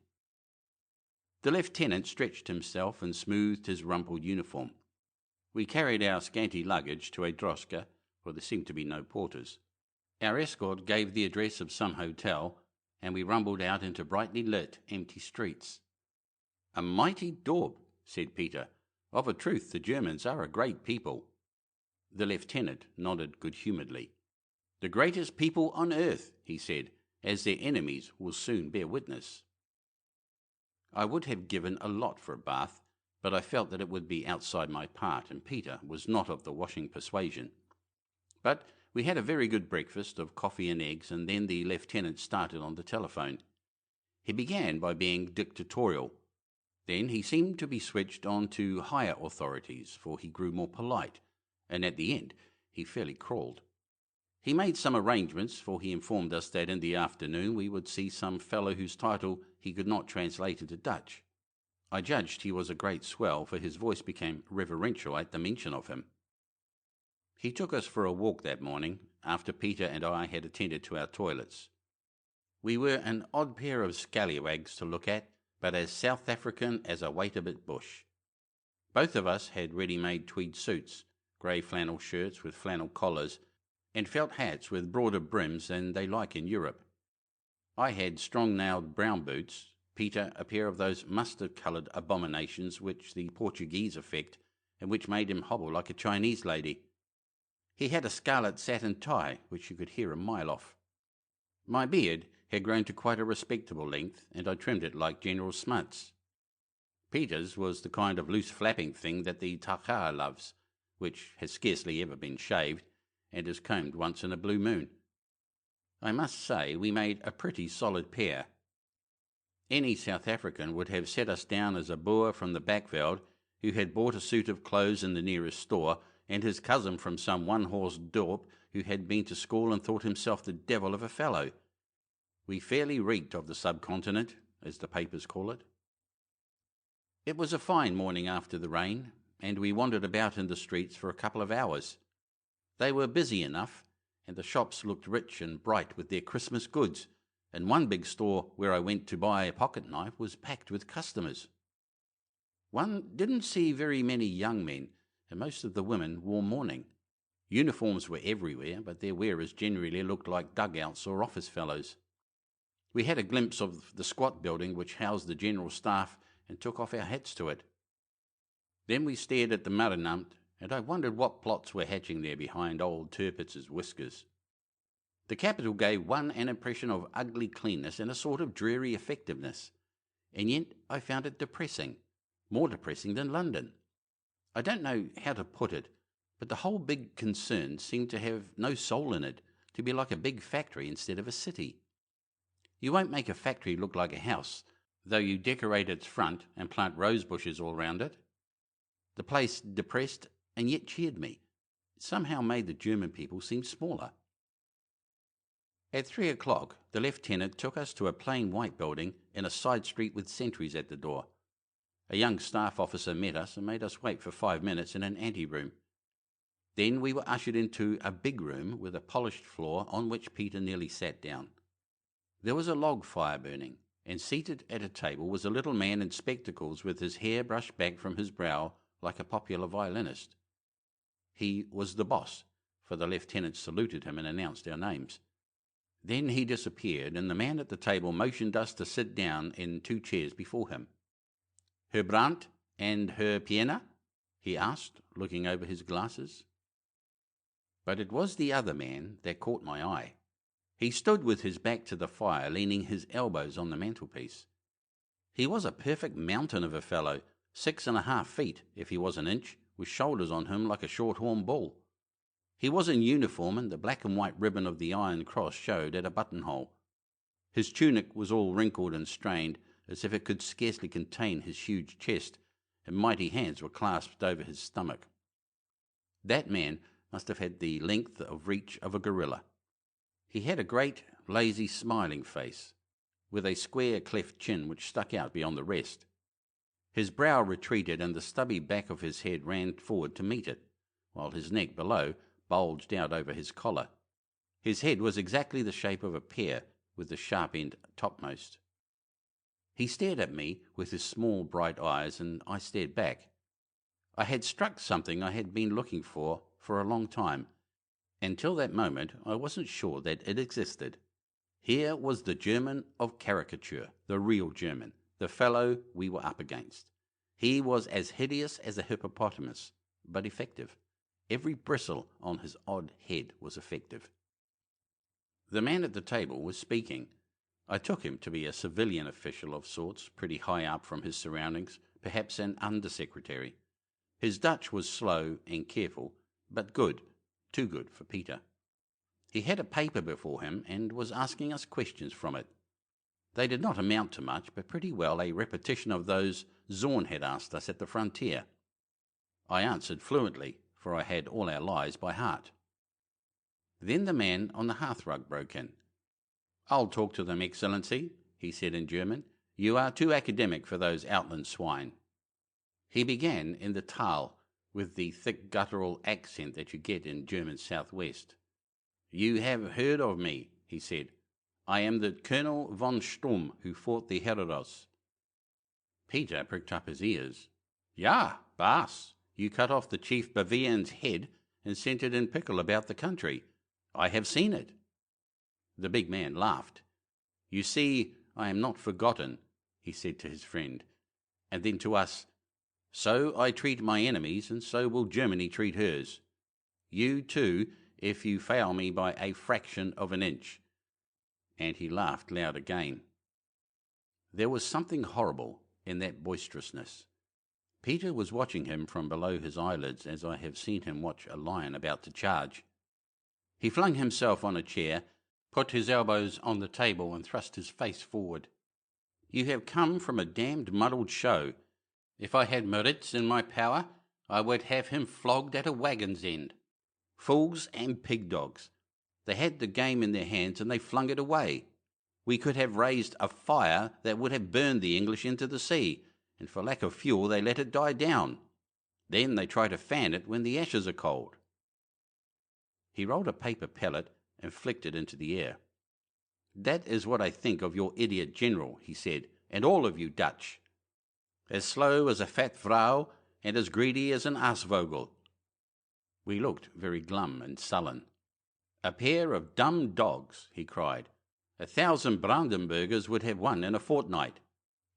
S1: The lieutenant stretched himself and smoothed his rumpled uniform. We carried our scanty luggage to a droschke, for there seemed to be no porters. Our escort gave the address of some hotel, and we rumbled out into brightly lit, empty streets. "A mighty daub," said Peter. "Of a truth, the Germans are a great people." The lieutenant nodded good-humouredly. "The greatest people on earth," he said, "as their enemies will soon bear witness." I would have given a lot for a bath, but I felt that it would be outside my part, and Peter was not of the washing persuasion. But we had a very good breakfast of coffee and eggs, and then the lieutenant started on the telephone. He began by being dictatorial. Then he seemed to be switched on to higher authorities, for he grew more polite, and at the end he fairly crawled. He made some arrangements, for he informed us that in the afternoon we would see some fellow whose title he could not translate into Dutch. I judged he was a great swell, for his voice became reverential at the mention of him. He took us for a walk that morning, after Peter and I had attended to our toilets. We were an odd pair of scallywags to look at, but as South African as a wait-a-bit bush. Both of us had ready-made tweed suits, grey flannel shirts with flannel collars, and felt hats with broader brims than they like in Europe. I had strong-nailed brown boots, Peter a pair of those mustard-coloured abominations which the Portuguese affect, and which made him hobble like a Chinese lady. He had a scarlet satin tie, which you could hear a mile off. My beard had grown to quite a respectable length, and I trimmed it like General Smuts. Peter's was the kind of loose flapping thing that the Takar loves, which has scarcely ever been shaved and is combed once in a blue moon. I must say we made a pretty solid pair. Any South African would have set us down as a Boer from the backveld who had bought a suit of clothes in the nearest store, and his cousin from some one-horse dorp who had been to school and thought himself the devil of a fellow. We fairly reeked of the subcontinent, as the papers call it. It was a fine morning after the rain, and we wandered about in the streets for a couple of hours. They were busy enough, and the shops looked rich and bright with their Christmas goods, and one big store where I went to buy a pocket knife was packed with customers. One didn't see very many young men, and most of the women wore mourning. Uniforms were everywhere, but their wearers generally looked like dugouts or office fellows. We had a glimpse of the squat building which housed the general staff and took off our hats to it. Then we stared at the Marinamt, and I wondered what plots were hatching there behind old Tirpitz's whiskers. The capital gave one an impression of ugly cleanness and a sort of dreary effectiveness, and yet I found it depressing, more depressing than London. I don't know how to put it, but the whole big concern seemed to have no soul in it, to be like a big factory instead of a city. You won't make a factory look like a house, though you decorate its front and plant rose bushes all round it. The place depressed and yet cheered me. It somehow made the German people seem smaller. At 3 o'clock, the lieutenant took us to a plain white building in a side street with sentries at the door. A young staff officer met us and made us wait for 5 minutes in an anteroom. Then we were ushered into a big room with a polished floor on which Peter nearly sat down. There was a log fire burning, and seated at a table was a little man in spectacles with his hair brushed back from his brow like a popular violinist. He was the boss, for the lieutenant saluted him and announced our names. Then he disappeared, and the man at the table motioned us to sit down in 2 chairs before him. "Herr Brandt and Herr Pienaar?" he asked, looking over his glasses. But it was the other man that caught my eye. He stood with his back to the fire, leaning his elbows on the mantelpiece. He was a perfect mountain of a fellow, 6.5 feet, if he was an inch, with shoulders on him like a short-horn bull. He was in uniform, and the black and white ribbon of the Iron Cross showed at a buttonhole. His tunic was all wrinkled and strained, as if it could scarcely contain his huge chest, and mighty hands were clasped over his stomach. That man must have had the length of reach of a gorilla. He had a great, lazy, smiling face, with a square cleft chin which stuck out beyond the rest. His brow retreated, and the stubby back of his head ran forward to meet it, while his neck below bulged out over his collar. His head was exactly the shape of a pear, with the sharp end topmost. He stared at me with his small bright eyes, and I stared back. I had struck something I had been looking for a long time. Until that moment I wasn't sure that it existed. Here was the German of caricature, the real German, the fellow we were up against. He was as hideous as a hippopotamus, but effective. Every bristle on his odd head was effective. The man at the table was speaking. I took him to be a civilian official of sorts, pretty high up from his surroundings, perhaps an undersecretary. His Dutch was slow and careful, but good, too good for Peter. He had a paper before him and was asking us questions from it. They did not amount to much, but pretty well a repetition of those Zorn had asked us at the frontier. I answered fluently, for I had all our lies by heart. Then the man on the hearthrug broke in. "I'll talk to them, Excellency," he said in German. "You are too academic for those outland swine." He began in the Tal, with the thick guttural accent that you get in German southwest. "You have heard of me," he said. "I am the Colonel von Sturm who fought the Hereros." Peter pricked up his ears. "Ja, Baas, you cut off the Chief Bavarian's head and sent it in pickle about the country. I have seen it." The big man laughed. "You see, I am not forgotten," he said to his friend. And then to us, "So I treat my enemies, and so will Germany treat hers. You too, if you fail me by a fraction of an inch." And he laughed loud again. There was something horrible in that boisterousness. Peter was watching him from below his eyelids as I have seen him watch a lion about to charge. He flung himself on a chair, put his elbows on the table and thrust his face forward. "You have come from a damned muddled show. If I had Moritz in my power, I would have him flogged at a wagon's end. Fools and pig-dogs. They had the game in their hands and they flung it away. We could have raised a fire that would have burned the English into the sea, and for lack of fuel they let it die down. Then they try to fan it when the ashes are cold." He rolled a paper pellet and flicked it into the air. "That is what I think of your idiot general," he said, "and all of you Dutch. As slow as a fat vrouw and as greedy as an aasvogel." We looked very glum and sullen. "A pair of dumb dogs," he cried. "1,000 Brandenburgers would have won in a fortnight.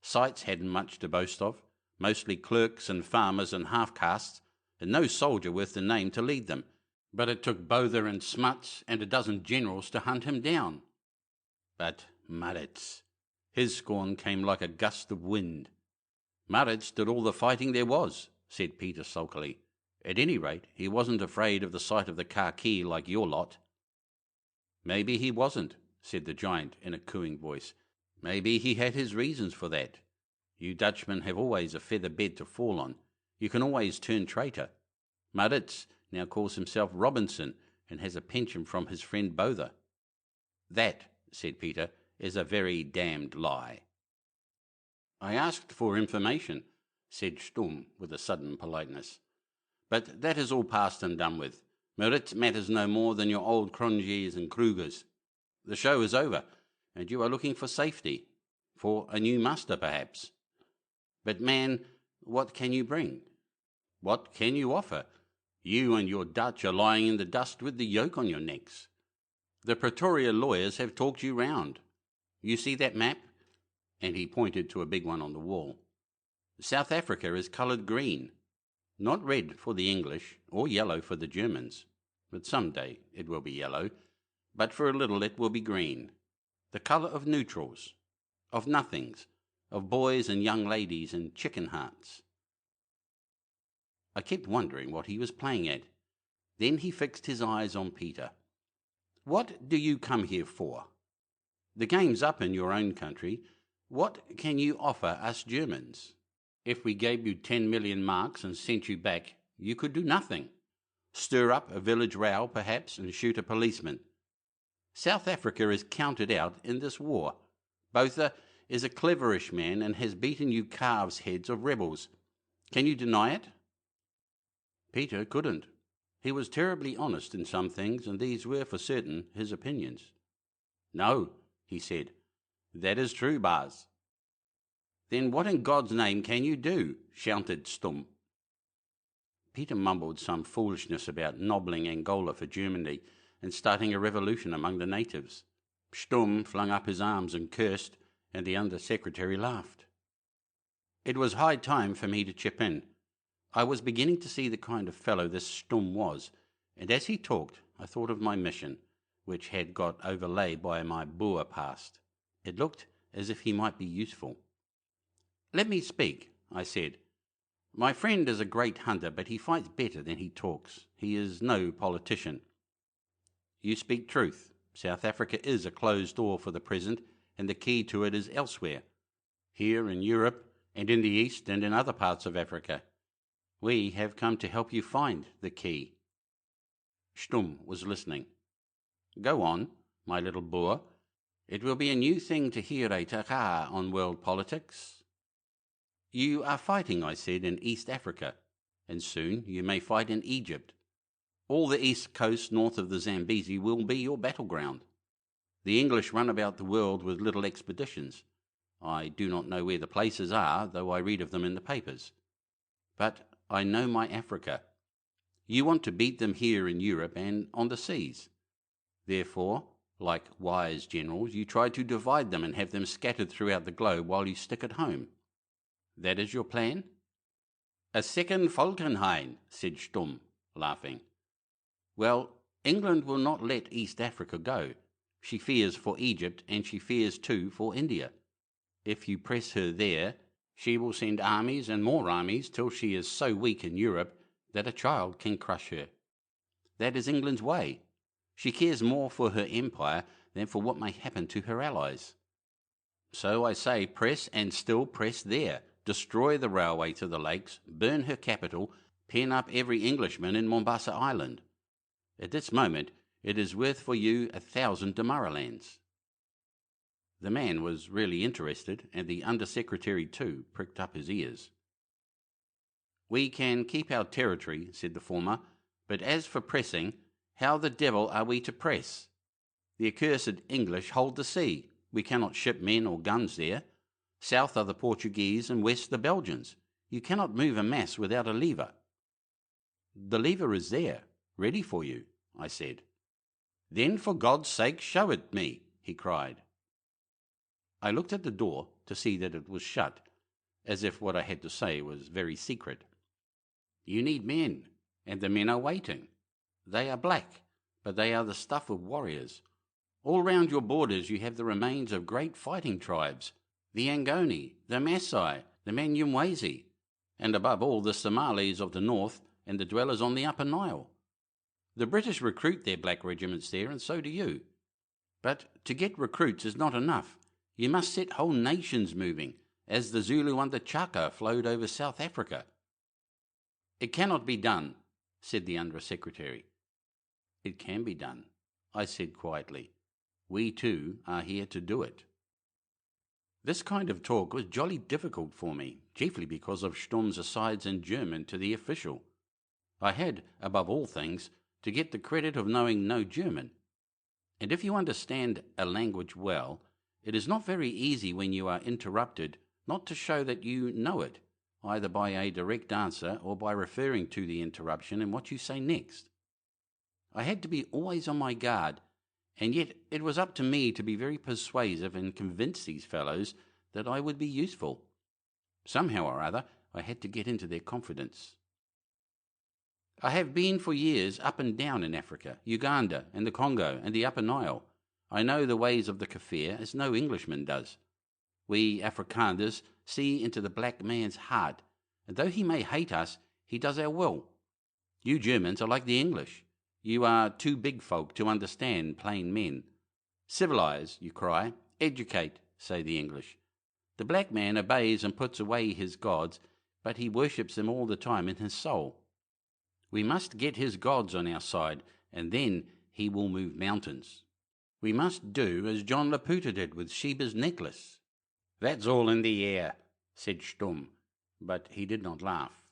S1: Sites hadn't much to boast of, mostly clerks and farmers and half-castes, and no soldier worth the name to lead them. But it took Botha and Smuts and a dozen generals to hunt him down. But Moritz, his scorn came like a gust of wind." "Moritz did all the fighting there was," said Peter sulkily. "At any rate, he wasn't afraid of the sight of the khaki like your lot." "Maybe he wasn't," said the giant in a cooing voice. "Maybe he had his reasons for that. You Dutchmen have always a feather bed to fall on. You can always turn traitor. Moritz now calls himself Robinson and has a pension from his friend Botha." "That," said Peter, "is a very damned lie." "I asked for information," said Sturm with a sudden politeness. "But that is all past and done with. Moritz matters no more than your old Cronjes and Krugers. The show is over, and you are looking for safety, for a new master perhaps. But man, what can you bring? What can you offer? You and your Dutch are lying in the dust with the yoke on your necks. The Pretoria lawyers have talked you round. You see that map?" And he pointed to a big one on the wall. "South Africa is coloured green. Not red for the English, or yellow for the Germans. But some day it will be yellow, but for a little it will be green. The colour of neutrals, of nothings, of boys and young ladies and chicken hearts." I kept wondering what he was playing at. Then he fixed his eyes on Peter. "What do you come here for? The game's up in your own country. What can you offer us Germans? If we gave you 10 million marks and sent you back, you could do nothing. Stir up a village row, perhaps, and shoot a policeman. South Africa is counted out in this war. Botha is a cleverish man and has beaten you calves' heads of rebels. Can you deny it?" Peter couldn't. He was terribly honest in some things, and these were for certain his opinions. "No," he said, "that is true, Bars." "Then what in God's name can you do?" shouted Sturm. Peter mumbled some foolishness about nobbling Angola for Germany and starting a revolution among the natives. Sturm flung up his arms and cursed, and the Under-Secretary laughed. It was high time for me to chip in. I was beginning to see the kind of fellow this Sturm was, and as he talked I thought of my mission, which had got overlaid by my Boer past. It looked as if he might be useful. "Let me speak," I said. "My friend is a great hunter, but he fights better than he talks. He is no politician." "You speak truth. South Africa is a closed door for the present, and the key to it is elsewhere, here in Europe and in the East and in other parts of Africa. We have come to help you find the key." Sturm was listening. "Go on, my little Boer. It will be a new thing to hear a taka on world politics." "You are fighting," I said, "in East Africa, and soon you may fight in Egypt. All the east coast north of the Zambezi will be your battleground. The English run about the world with little expeditions. I do not know where the places are, though I read of them in the papers. But I know my Africa. You want to beat them here in Europe and on the seas. Therefore, like wise generals, you try to divide them and have them scattered throughout the globe while you stick at home. That is your plan?" "A second Falkenhayn," said Sturm, laughing. "Well, England will not let East Africa go. She fears for Egypt, and she fears too for India. If you press her there, She will send armies and more armies till she is so weak in Europe that a child can crush her. That is England's way. She cares more for her empire than for what may happen to her allies. So I say, press and still press there. Destroy the railway to the lakes, burn her capital, pen up every Englishman in Mombasa Island. At this moment, it is worth for you 1,000 Damaralands. The man was really interested, and the Under-Secretary too pricked up his ears. We can keep our territory, said the former, but as for pressing, how the devil are we to press? The accursed English hold the sea. We cannot ship men or guns there. South are the Portuguese and west the Belgians. You cannot move a mass without a lever. The lever is there, ready for you, I said. Then for God's sake show it me, he cried. I looked at the door to see that it was shut, as if what I had to say was very secret. You need men, and the men are waiting. They are black, but they are the stuff of warriors. All round your borders you have the remains of great fighting tribes, the Angoni, the Masai, the Manyumwezi, and above all the Somalis of the north and the dwellers on the Upper Nile. The British recruit their black regiments there, and so do you. But to get recruits is not enough. You must set whole nations moving, as the Zulu under Chaka flowed over South Africa. It cannot be done, said the Under-Secretary. It can be done, I said quietly. We too are here to do it. This kind of talk was jolly difficult for me, chiefly because of Sturm's asides in German to the official. I had, above all things, to get the credit of knowing no German. And if you understand a language well, it is not very easy when you are interrupted not to show that you know it, either by a direct answer or by referring to the interruption in what you say next. I had to be always on my guard, and yet it was up to me to be very persuasive and convince these fellows that I would be useful. Somehow or other, I had to get into their confidence. I have been for years up and down in Africa, Uganda and the Congo and the Upper Nile. I know the ways of the Kafir as no Englishman does. We Afrikaners see into the black man's heart, and though he may hate us, he does our will. You Germans are like the English. You are too big folk to understand plain men. Civilize, you cry. Educate, say the English. The black man obeys and puts away his gods, but he worships them all the time in his soul. We must get his gods on our side, and then he will move mountains. We must do as John Laputa did with Sheba's necklace. That's all in the air, said Sturm, but he did not laugh.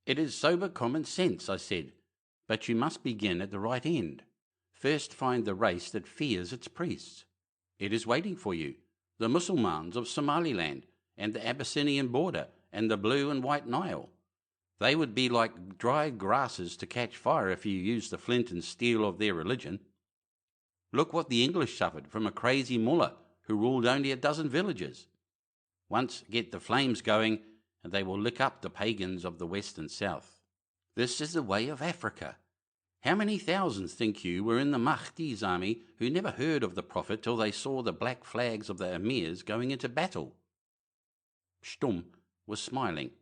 S1: It is sober common sense, I said, but you must begin at the right end. First find the race that fears its priests. It is waiting for you, the Mussulmans of Somaliland, and the Abyssinian border, and the Blue and White Nile. They would be like dried grasses to catch fire if you used the flint and steel of their religion. Look what the English suffered from a crazy mullah who ruled only a dozen villages. Once get the flames going, and they will lick up the pagans of the west and south. This is the way of Africa. How many thousands, think you, were in the Mahdi's army who never heard of the Prophet till they saw the black flags of the emirs going into battle? Sturm was smiling.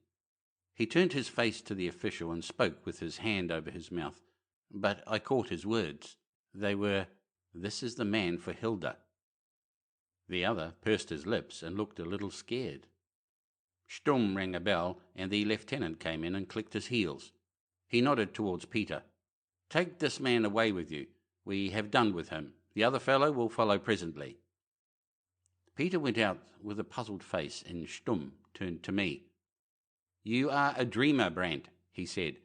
S1: He turned his face to the official and spoke with his hand over his mouth, but I caught his words. They were, "This is the man for Hilda." The other pursed his lips and looked a little scared. Sturm rang a bell, and the lieutenant came in and clicked his heels. He nodded towards Peter. "Take this man away with you. We have done with him. The other fellow will follow presently." Peter went out with a puzzled face, and Sturm turned to me. "You are a dreamer, Brandt," he said,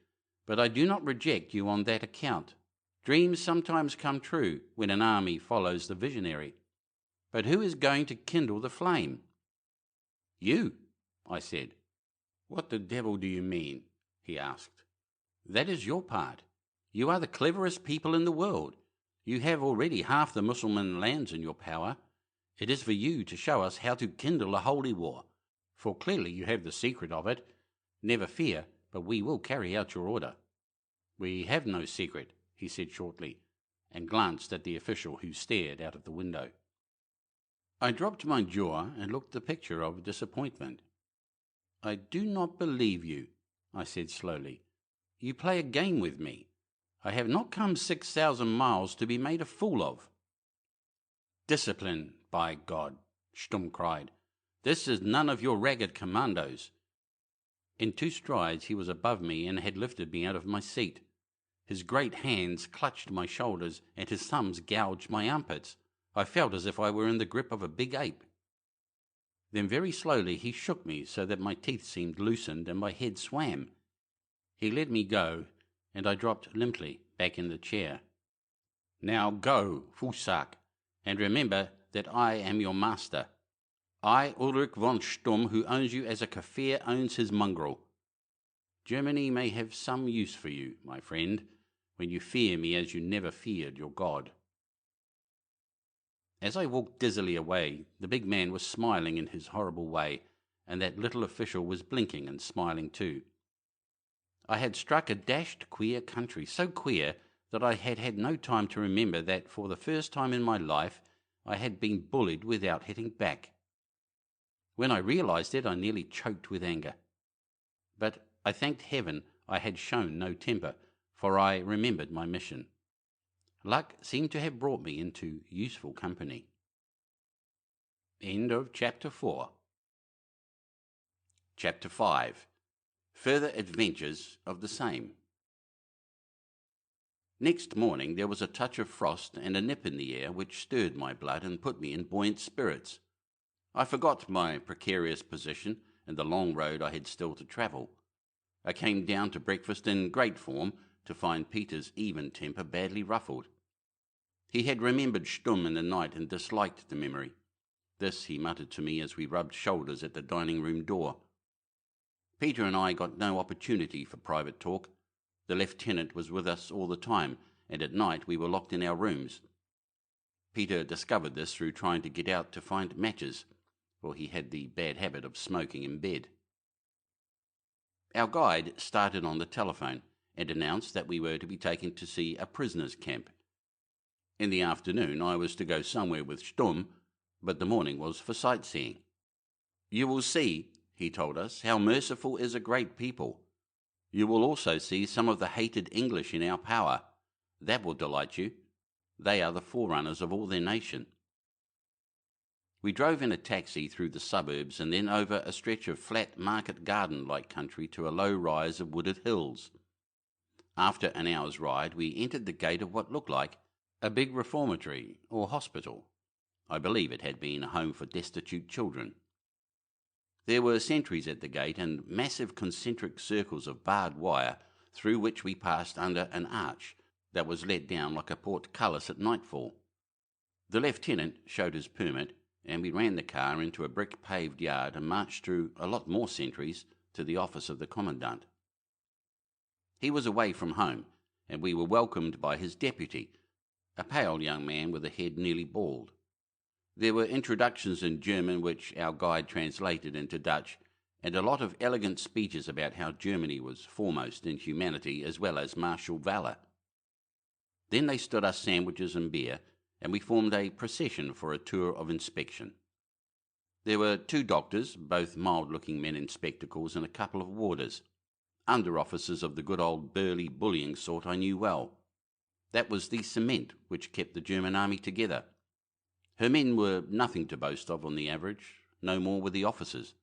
S1: "but I do not reject you on that account. Dreams sometimes come true when an army follows the visionary. But who is going to kindle the flame?" "You," I said. "What the devil do you mean?" he asked. "That is your part. You are the cleverest people in the world. You have already half the Mussulman lands in your power. It is for you to show us how to kindle a holy war, for clearly you have the secret of it. Never fear, but we will carry out your order." "We have no secret," he said shortly, and glanced at the official who stared out of the window. I dropped my jaw and looked the picture of disappointment. "I do not believe you," I said slowly. "You play a game with me. I have not come 6,000 miles to be made a fool of." "Discipline, by God!" Stumm cried. "This is none of your ragged commandos." In 2 strides he was above me and had lifted me out of my seat. His great hands clutched my shoulders and his thumbs gouged my armpits. I felt as if I were in the grip of a big ape. Then very slowly he shook me so that my teeth seemed loosened and my head swam. He let me go, and I dropped limply back in the chair. "Now go, Fusak, and remember that I am your master. I, Ulrich von Stumm, who owns you as a Kaffir owns his mongrel. Germany may have some use for you, my friend, when you fear me as you never feared your God." As I walked dizzily away, the big man was smiling in his horrible way, and that little official was blinking and smiling too. I had struck a dashed queer country, so queer that I had had no time to remember that for the first time in my life I had been bullied without hitting back. When I realized it, I nearly choked with anger. But I thanked heaven I had shown no temper, for I remembered my mission. Luck seemed to have brought me into useful company. End of Chapter 4. Chapter 5. Further Adventures of the Same. Next morning there was a touch of frost and a nip in the air which stirred my blood and put me in buoyant spirits. I forgot my precarious position and the long road I had still to travel. I came down to breakfast in great form, to find Peter's even temper badly ruffled. He had remembered Stumm in the night and disliked the memory. This he muttered to me as we rubbed shoulders at the dining-room door. Peter and I got no opportunity for private talk. The lieutenant was with us all the time, and at night we were locked in our rooms. Peter discovered this through trying to get out to find matches, for he had the bad habit of smoking in bed. Our guide started on the telephone and announced that we were to be taken to see a prisoners' camp. In the afternoon I was to go somewhere with Stumm, but the morning was for sightseeing. "You will see," he told us, "how merciful is a great people. You will also see some of the hated English in our power. That will delight you. They are the forerunners of all their nation." We drove in a taxi through the suburbs and then over a stretch of flat market garden-like country to a low rise of wooded hills. After an hour's ride we entered the gate of what looked like a big reformatory or hospital. I believe it had been a home for destitute children. There were sentries at the gate and massive concentric circles of barbed wire through which we passed under an arch that was let down like a portcullis at nightfall. The lieutenant showed his permit, and we ran the car into a brick-paved yard and marched through a lot more sentries to the office of the commandant. He was away from home, and we were welcomed by his deputy, a pale young man with a head nearly bald. There were introductions in German which our guide translated into Dutch, and a lot of elegant speeches about how Germany was foremost in humanity as well as martial valour. Then they stood us sandwiches and beer, and we formed a procession for a tour of inspection. There were 2 doctors, both mild-looking men in spectacles, and a couple of warders, under-officers of the good old burly bullying sort I knew well. That was the cement which kept the German army together. Her men were nothing to boast of on the average, no more were the officers,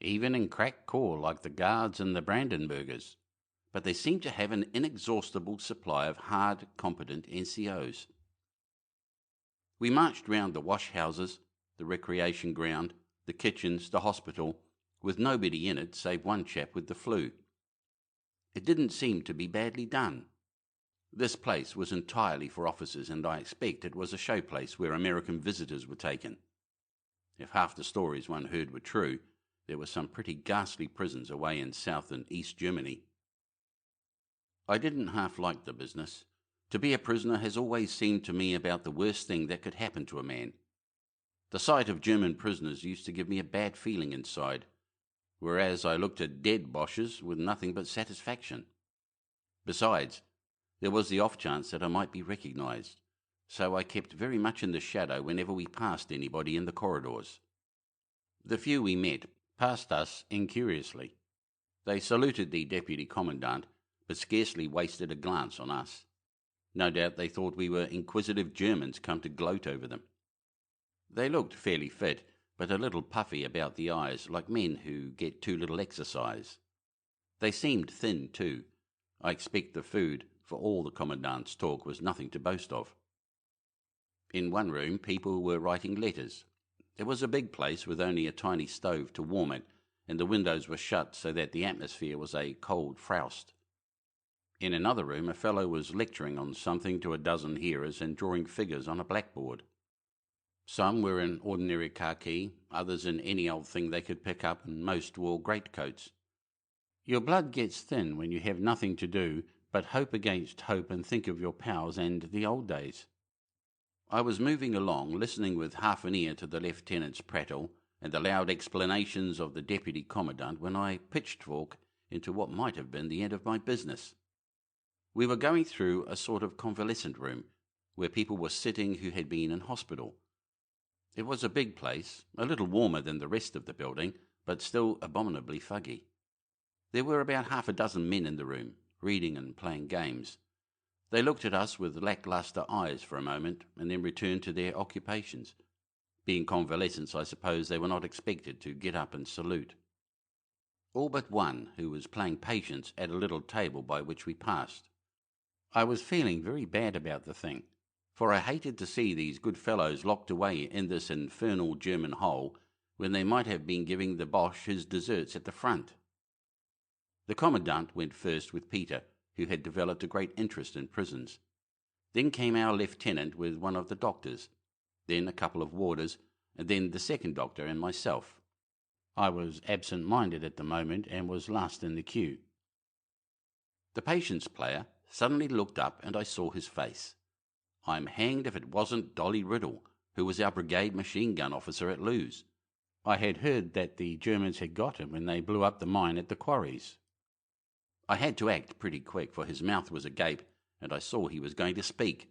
S1: even in crack corps like the Guards and the Brandenburgers, but they seemed to have an inexhaustible supply of hard, competent NCOs. We marched round the wash-houses, the recreation ground, the kitchens, the hospital, with nobody in it save one chap with the flu. It didn't seem to be badly done. This place was entirely for officers, and I expect it was a show place where American visitors were taken. If half the stories one heard were true, there were some pretty ghastly prisons away in South and East Germany. I didn't half like the business. To be a prisoner has always seemed to me about the worst thing that could happen to a man. The sight of German prisoners used to give me a bad feeling inside, whereas I looked at dead Boches with nothing but satisfaction. Besides, there was the off chance that I might be recognized, so I kept very much in the shadow whenever we passed anybody in the corridors. The few we met passed us incuriously. They saluted the deputy commandant, but scarcely wasted a glance on us. No doubt they thought we were inquisitive Germans come to gloat over them. They looked fairly fit, but a little puffy about the eyes, like men who get too little exercise. They seemed thin, too. I expect the food, for all the commandant's talk, was nothing to boast of. In one room, people were writing letters. It was a big place with only a tiny stove to warm it, and the windows were shut so that the atmosphere was a cold frost. In another room, a fellow was lecturing on something to a dozen hearers and drawing figures on a blackboard. Some were in ordinary khaki, others in any old thing they could pick up, and most wore greatcoats. Your blood gets thin when you have nothing to do but hope against hope and think of your pals and the old days. I was moving along, listening with half an ear to the lieutenant's prattle and the loud explanations of the deputy commandant, when I pitchforked into what might have been the end of my business. We were going through a sort of convalescent room, where people were sitting who had been in hospital. It was a big place, a little warmer than the rest of the building, but still abominably fuggy. There were about half a dozen men in the room, reading and playing games. They looked at us with lacklustre eyes for a moment, and then returned to their occupations. Being convalescents, I suppose they were not expected to get up and salute. All but one, who was playing patience at a little table by which we passed. I was feeling very bad about the thing, for I hated to see these good fellows locked away in this infernal German hole when they might have been giving the Boche his deserts at the front. The commandant went first with Peter, who had developed a great interest in prisons. Then came our lieutenant with one of the doctors, then a couple of warders, and then the second doctor and myself. I was absent-minded at the moment and was last in the queue. The patience player suddenly looked up, and I saw his face. I'm hanged if it wasn't Dolly Riddle, who was our brigade machine-gun officer at Lewes. I had heard that the Germans had got him when they blew up the mine at the quarries. I had to act pretty quick, for his mouth was agape, and I saw he was going to speak.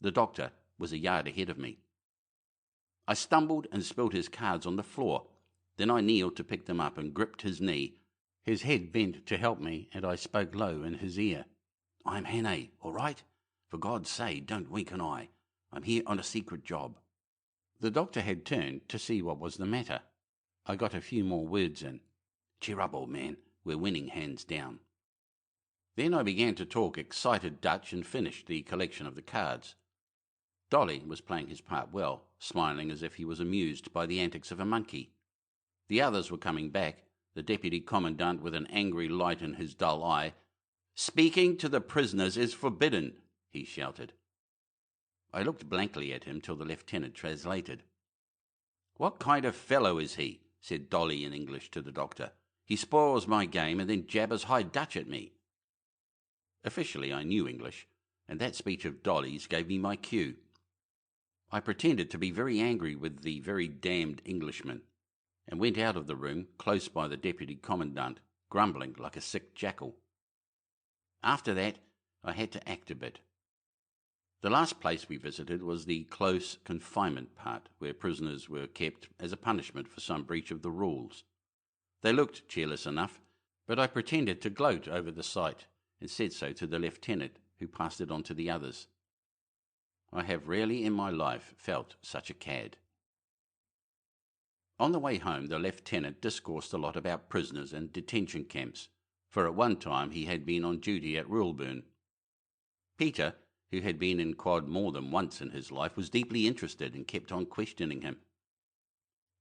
S1: The doctor was a yard ahead of me. I stumbled and spilt his cards on the floor. Then I kneeled to pick them up and gripped his knee. His head bent to help me, and I spoke low in his ear. I'm Hannay, all right? For God's sake, don't wink an eye. I'm here on a secret job. The doctor had turned to see what was the matter. I got a few more words in. Cheer up, old man. We're winning hands down. Then I began to talk excited Dutch and finished the collection of the cards. Dolly was playing his part well, smiling as if he was amused by the antics of a monkey. The others were coming back, the deputy commandant with an angry light in his dull eye. Speaking to the prisoners is forbidden, he shouted. I looked blankly at him till the lieutenant translated. What kind of fellow is he? Said Dolly in English to the doctor. He spoils my game and then jabbers High Dutch at me. Officially I knew English, and that speech of Dolly's gave me my cue. I pretended to be very angry with the very damned Englishman, and went out of the room close by the deputy commandant, grumbling like a sick jackal. After that, I had to act a bit. The last place we visited was the close confinement part, where prisoners were kept as a punishment for some breach of the rules. They looked cheerless enough, but I pretended to gloat over the sight, and said so to the lieutenant, who passed it on to the others. I have rarely in my life felt such a cad. On the way home, the lieutenant discoursed a lot about prisoners and detention camps, for at one time he had been on duty at Ruhlburn. Peter, who had been in quad more than once in his life, was deeply interested and kept on questioning him.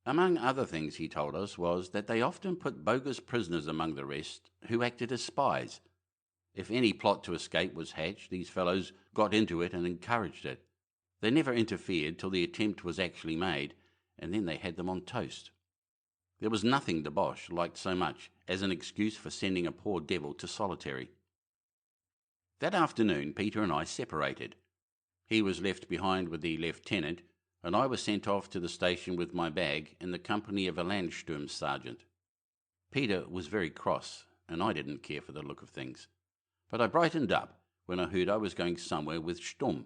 S1: Among other things he told us was that they often put bogus prisoners among the rest, who acted as spies. If any plot to escape was hatched, these fellows got into it and encouraged it. They never interfered till the attempt was actually made, and then they had them on toast. There was nothing the Boche liked so much as an excuse for sending a poor devil to solitary. That afternoon Peter and I separated. He was left behind with the lieutenant, and I was sent off to the station with my bag in the company of a Landsturm sergeant. Peter was very cross, and I didn't care for the look of things. But I brightened up when I heard I was going somewhere with Sturm.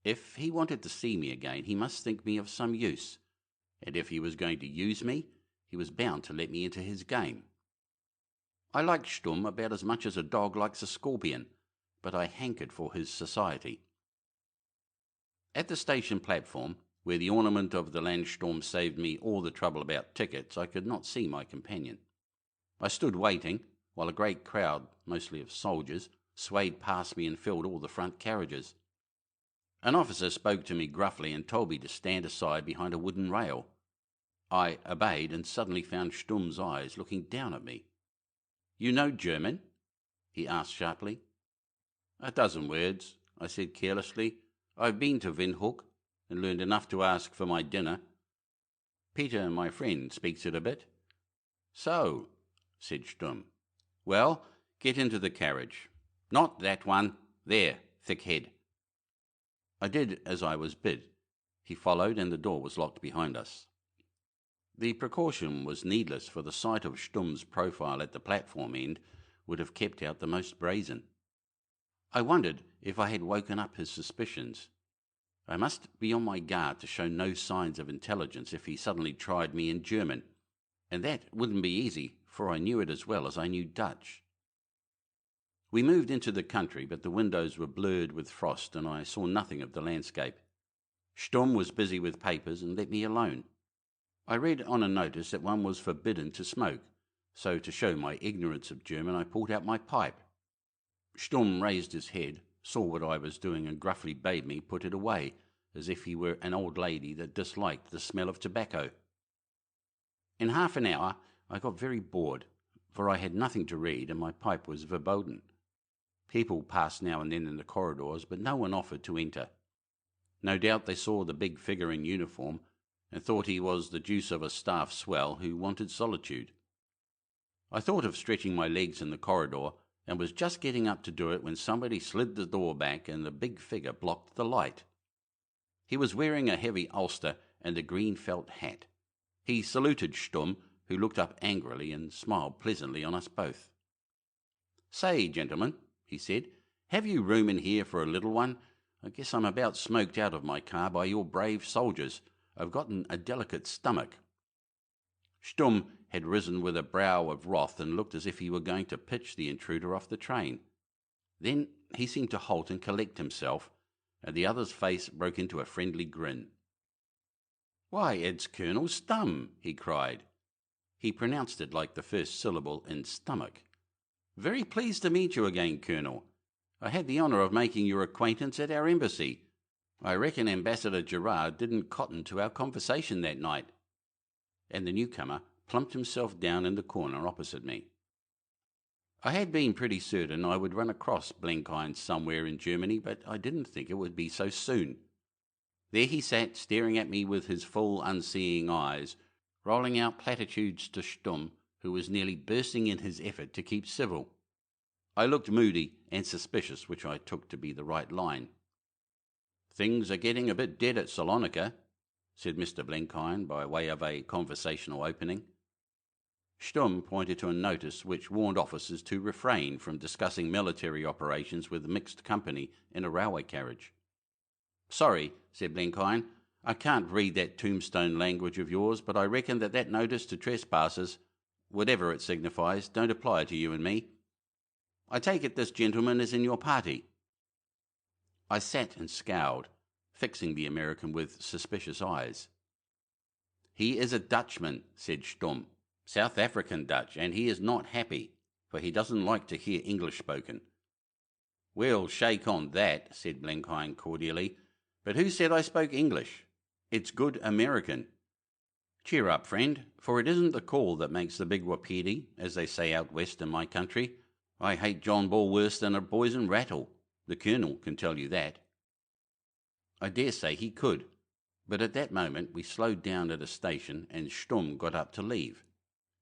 S1: If he wanted to see me again, he must think me of some use, and if he was going to use me, he was bound to let me into his game. I liked Stumm about as much as a dog likes a scorpion, but I hankered for his society. At the station platform, where the ornament of the Landsturm saved me all the trouble about tickets, I could not see my companion. I stood waiting, while a great crowd, mostly of soldiers, swayed past me and filled all the front carriages. An officer spoke to me gruffly and told me to stand aside behind a wooden rail. I obeyed and suddenly found Stumm's eyes looking down at me. "You know German?" he asked sharply. "A dozen words," I said carelessly. "I've been to Windhoek and learned enough to ask for my dinner. Peter, my friend, speaks it a bit." "So," said Stumm. "Well, get into the carriage. Not that one. There, thick head." I did as I was bid. He followed, and the door was locked behind us. The precaution was needless, for the sight of Stumm's profile at the platform end would have kept out the most brazen. I wondered if I had woken up his suspicions. I must be on my guard to show no signs of intelligence if he suddenly tried me in German, and that wouldn't be easy, for I knew it as well as I knew Dutch. We moved into the country, but the windows were blurred with frost, and I saw nothing of the landscape. Stumm was busy with papers and let me alone. I read on a notice that one was forbidden to smoke, so to show my ignorance of German I pulled out my pipe. Stumm raised his head, saw what I was doing, and gruffly bade me put it away, as if he were an old lady that disliked the smell of tobacco. In half an hour I got very bored, for I had nothing to read and my pipe was verboten. People passed now and then in the corridors, but no one offered to enter. No doubt they saw the big figure in uniform and thought he was the deuce of a staff swell who wanted solitude. I thought of stretching my legs in the corridor, and was just getting up to do it when somebody slid the door back and the big figure blocked the light. He was wearing a heavy ulster and a green felt hat. He saluted Stumm, who looked up angrily and smiled pleasantly on us both. "Say, gentlemen," he said, "have you room in here for a little one? I guess I'm about smoked out of my car by your brave soldiers. I've gotten a delicate stomach." Stumm had risen with a brow of wrath and looked as if he were going to pitch the intruder off the train. Then he seemed to halt and collect himself, and the other's face broke into a friendly grin. "Why, it's Colonel Stumm," he cried. He pronounced it like the first syllable in stomach. "Very pleased to meet you again, Colonel. I had the honour of making your acquaintance at our embassy. I reckon Ambassador Gerard didn't cotton to our conversation that night." And the newcomer plumped himself down in the corner opposite me. I had been pretty certain I would run across Blenkiron somewhere in Germany, but I didn't think it would be so soon. There he sat, staring at me with his full, unseeing eyes, rolling out platitudes to Stumm, who was nearly bursting in his effort to keep civil. I looked moody and suspicious, which I took to be the right line. "Things are getting a bit dead at Salonika," said Mr. Blenkiron by way of a conversational opening. Stumm pointed to a notice which warned officers to refrain from discussing military operations with mixed company in a railway carriage. "Sorry," said Blenkiron, "I can't read that tombstone language of yours, but I reckon that notice to trespassers, whatever it signifies, don't apply to you and me. I take it this gentleman is in your party." I sat and scowled, fixing the American with suspicious eyes. "He is a Dutchman," said Stumm, "South African Dutch, and he is not happy, for he doesn't like to hear English spoken." "We'll shake on that," said Blenkiron cordially, "but who said I spoke English? It's good American. Cheer up, friend, for it isn't the call that makes the big wapiti, as they say out west in my country. I hate John Bull worse than a poison rattle. The Colonel can tell you that." I dare say he could, but at that moment we slowed down at a station and Stumm got up to leave.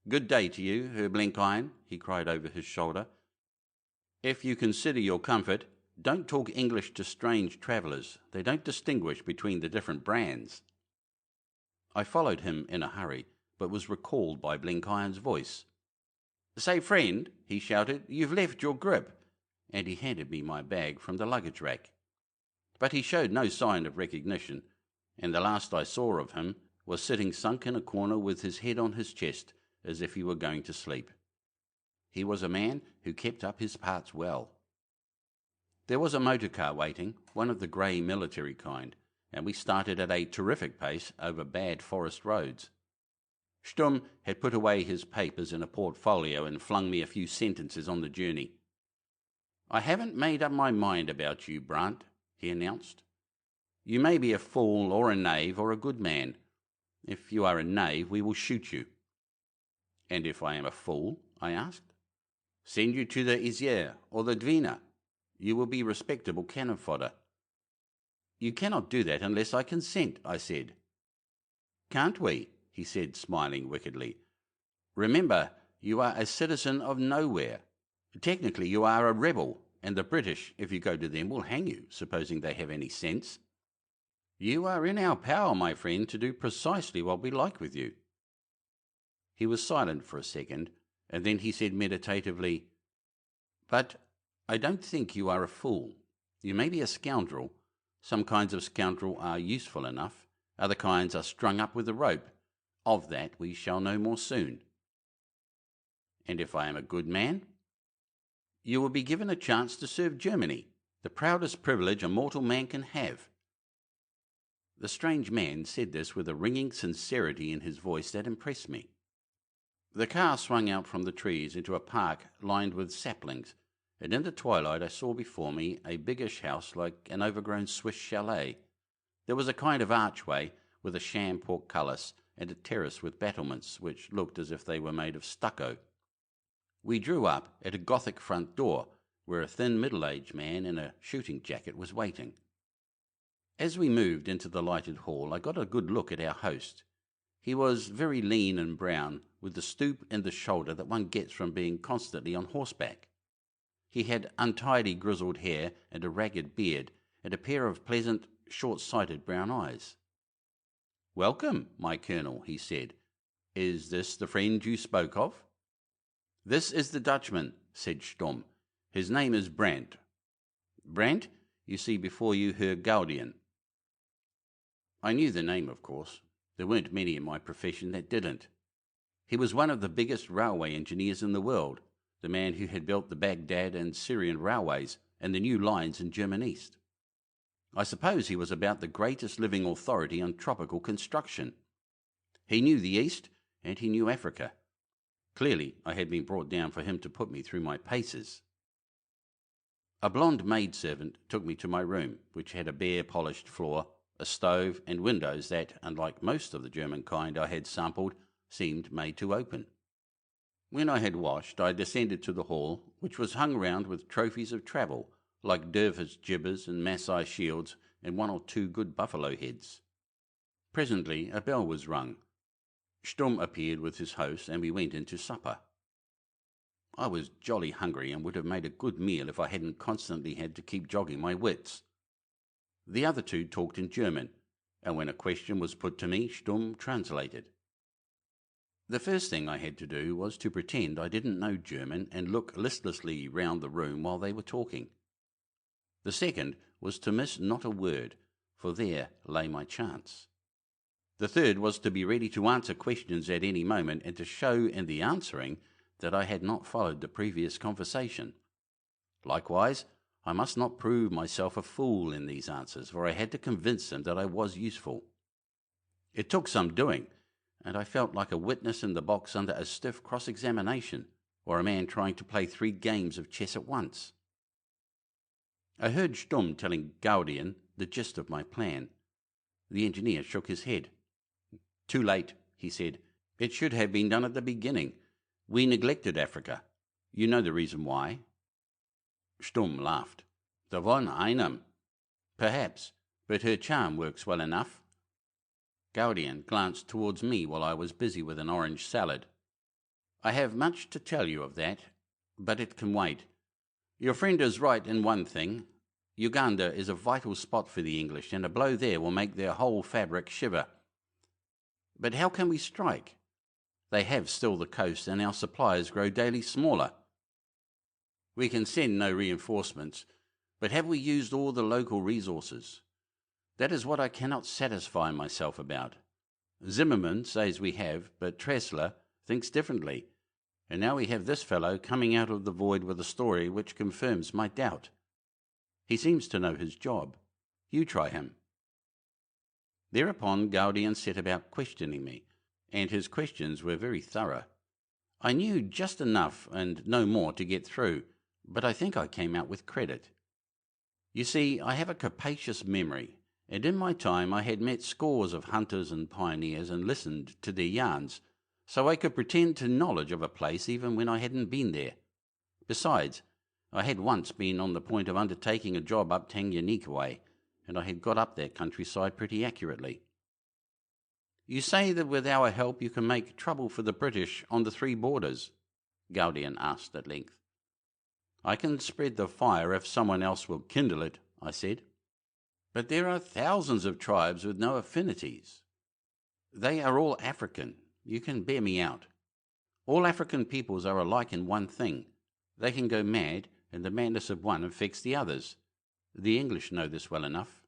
S1: "Good day to you, Herr Blenkiron," he cried over his shoulder. "If you consider your comfort, don't talk English to strange travellers. They don't distinguish between the different brands." I followed him in a hurry, but was recalled by Blenkiron's voice. "Say, friend," he shouted, "you've left your grip," and he handed me my bag from the luggage rack. But he showed no sign of recognition, and the last I saw of him was sitting sunk in a corner with his head on his chest, as if he were going to sleep. He was a man who kept up his parts well. There was a motor car waiting, one of the grey military kind, and we started at a terrific pace over bad forest roads. Stumm had put away his papers in a portfolio and flung me a few sentences on the journey. "I haven't made up my mind about you, Brandt," he announced. "You may be a fool or a knave or a good man. If you are a knave, we will shoot you." "And if I am a fool?" I asked. "Send you to the Isère or the Dvina. You will be respectable cannon fodder." "You cannot do that unless I consent," I said. "Can't we?" he said, smiling wickedly. "Remember, you are a citizen of nowhere. Technically you are a rebel, and the British, if you go to them, will hang you, supposing they have any sense. You are in our power, my friend, to do precisely what we like with you." He was silent for a second, and then he said meditatively, "But I don't think you are a fool. You may be a scoundrel. Some kinds of scoundrel are useful enough. Other kinds are strung up with a rope. Of that we shall know more soon." "And if I am a good man?" "You will be given a chance to serve Germany, the proudest privilege a mortal man can have." The strange man said this with a ringing sincerity in his voice that impressed me. The car swung out from the trees into a park lined with saplings, and in the twilight I saw before me a biggish house like an overgrown Swiss chalet. There was a kind of archway with a sham portcullis and a terrace with battlements which looked as if they were made of stucco. We drew up at a Gothic front door, where a thin middle-aged man in a shooting jacket was waiting. As we moved into the lighted hall, I got a good look at our host. He was very lean and brown, with the stoop and the shoulder that one gets from being constantly on horseback. He had untidy grizzled hair and a ragged beard, and a pair of pleasant, short-sighted brown eyes. "Welcome, my colonel," he said. "Is this the friend you spoke of?" "This is the Dutchman," said Stumm. "His name is Brandt. Brandt, you see before you Herr Gaudian." I knew the name, of course. There weren't many in my profession that didn't. He was one of the biggest railway engineers in the world, the man who had built the Baghdad and Syrian railways and the new lines in German East. I suppose he was about the greatest living authority on tropical construction. He knew the East, and he knew Africa. Clearly, I had been brought down for him to put me through my paces. A blonde maidservant took me to my room, which had a bare polished floor, a stove, and windows that, unlike most of the German kind I had sampled, seemed made to open. When I had washed, I descended to the hall, which was hung round with trophies of travel, like dervish jibbers and Maasai shields, and one or two good buffalo heads. Presently a bell was rung. Stumm appeared with his host, and we went in to supper. I was jolly hungry, and would have made a good meal if I hadn't constantly had to keep jogging my wits. The other two talked in German, and when a question was put to me, Stumm translated. The first thing I had to do was to pretend I didn't know German and look listlessly round the room while they were talking. The second was to miss not a word, for there lay my chance. The third was to be ready to answer questions at any moment and to show in the answering that I had not followed the previous conversation. Likewise, I must not prove myself a fool in these answers, for I had to convince them that I was useful. It took some doing, and I felt like a witness in the box under a stiff cross-examination, or a man trying to play 3 games of chess at once. I heard Stumm telling Gaudian the gist of my plan. The engineer shook his head. "Too late," he said. "It should have been done at the beginning. We neglected Africa. You know the reason why." Stumm laughed. "The von einem." "Perhaps, but her charm works well enough." Gaudian glanced towards me while I was busy with an orange salad. "I have much to tell you of that, but it can wait. Your friend is right in one thing. Uganda is a vital spot for the English, and a blow there will make their whole fabric shiver. But how can we strike? They have still the coast, and our supplies grow daily smaller. We can send no reinforcements, but have we used all the local resources? That is what I cannot satisfy myself about. Zimmerman says we have, but Tressler thinks differently, and now we have this fellow coming out of the void with a story which confirms my doubt. He seems to know his job. You try him." Thereupon Gaudian set about questioning me, and his questions were very thorough. I knew just enough and no more to get through, but I think I came out with credit. You see, I have a capacious memory, and in my time I had met scores of hunters and pioneers and listened to their yarns, so I could pretend to knowledge of a place even when I hadn't been there. Besides, I had once been on the point of undertaking a job up Tanganyika way, and I had got up that countryside pretty accurately. "You say that with our help you can make trouble for the British on the three borders?" Gaudian asked at length. "I can spread the fire if someone else will kindle it," I said. "But there are thousands of tribes with no affinities. They are all African. You can bear me out. All African peoples are alike in one thing. They can go mad, and the madness of one affects the others. The English know this well enough."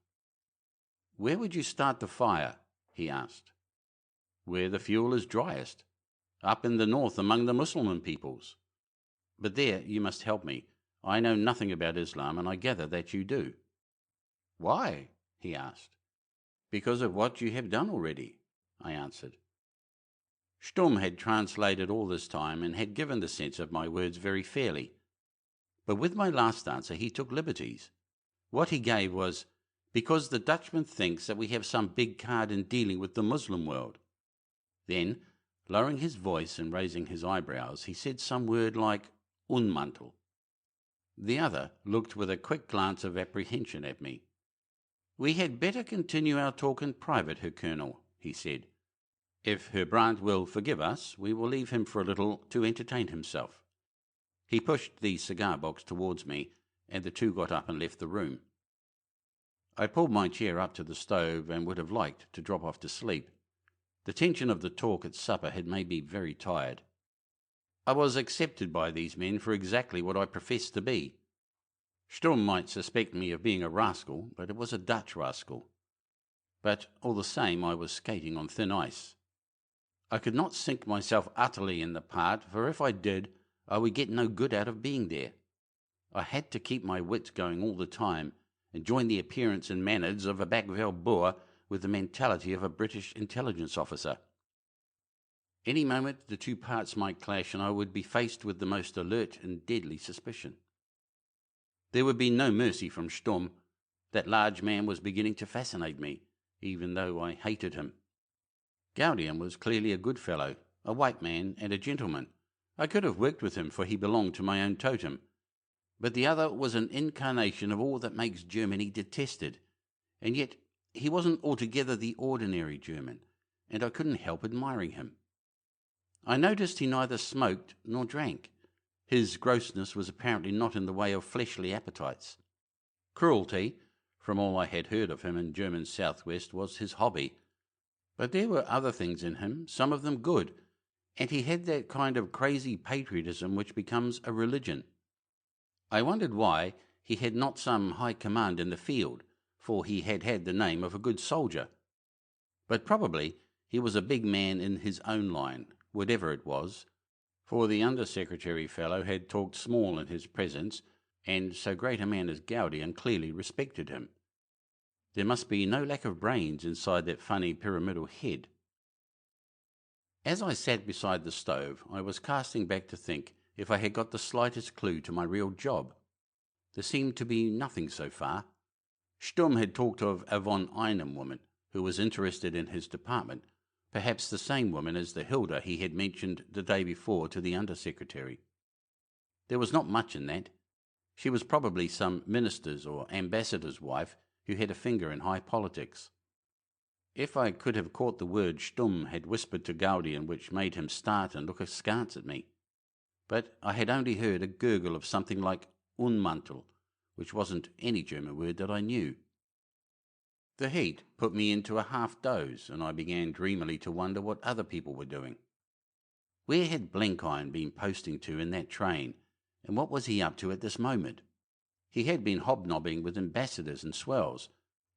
S1: "Where would you start the fire?" he asked. "Where the fuel is driest. Up in the north among the Mussulman peoples. But there you must help me. I know nothing about Islam, and I gather that you do." "Why?" he asked. "Because of what you have done already," I answered. Sturm had translated all this time and had given the sense of my words very fairly. But with my last answer he took liberties. What he gave was, "Because the Dutchman thinks that we have some big card in dealing with the Muslim world." Then, lowering his voice and raising his eyebrows, he said some word like "unmantel." The other looked with a quick glance of apprehension at me. "We had better continue our talk in private, Herr Colonel," he said. "If Herr Brandt will forgive us, we will leave him for a little to entertain himself." He pushed the cigar box towards me, and the two got up and left the room. I pulled my chair up to the stove and would have liked to drop off to sleep. The tension of the talk at supper had made me very tired. I was accepted by these men for exactly what I professed to be. Sturm might suspect me of being a rascal, but it was a Dutch rascal. But all the same I was skating on thin ice. I could not sink myself utterly in the part, for if I did, I would get no good out of being there. I had to keep my wits going all the time, and join the appearance and manners of a Backveld Boer with the mentality of a British intelligence officer. Any moment the two parts might clash, and I would be faced with the most alert and deadly suspicion. There would be no mercy from Sturm. That large man was beginning to fascinate me, even though I hated him. Gaudian was clearly a good fellow, a white man and a gentleman. I could have worked with him, for he belonged to my own totem. But the other was an incarnation of all that makes Germany detested, and yet he wasn't altogether the ordinary German, and I couldn't help admiring him. I noticed he neither smoked nor drank. His grossness was apparently not in the way of fleshly appetites. Cruelty, from all I had heard of him in German southwest, was his hobby. But there were other things in him, some of them good, and he had that kind of crazy patriotism which becomes a religion. I wondered why he had not some high command in the field, for he had had the name of a good soldier. But probably he was a big man in his own line, whatever it was, for the under-secretary fellow had talked small in his presence, and so great a man as Gaudian clearly respected him. There must be no lack of brains inside that funny pyramidal head. As I sat beside the stove, I was casting back to think if I had got the slightest clue to my real job. There seemed to be nothing so far. Sturm had talked of a von Einem woman who was interested in his department, perhaps the same woman as the Hilda he had mentioned the day before to the under-secretary. There was not much in that. She was probably some minister's or ambassador's wife who had a finger in high politics. If I could have caught the word Sturm had whispered to Gaudian which made him start and look askance at me. But I had only heard a gurgle of something like Unmantel, which wasn't any German word that I knew. The heat put me into a half-doze, and I began dreamily to wonder what other people were doing. Where had Blenkiron been posting to in that train, and what was he up to at this moment? He had been hobnobbing with ambassadors and swells.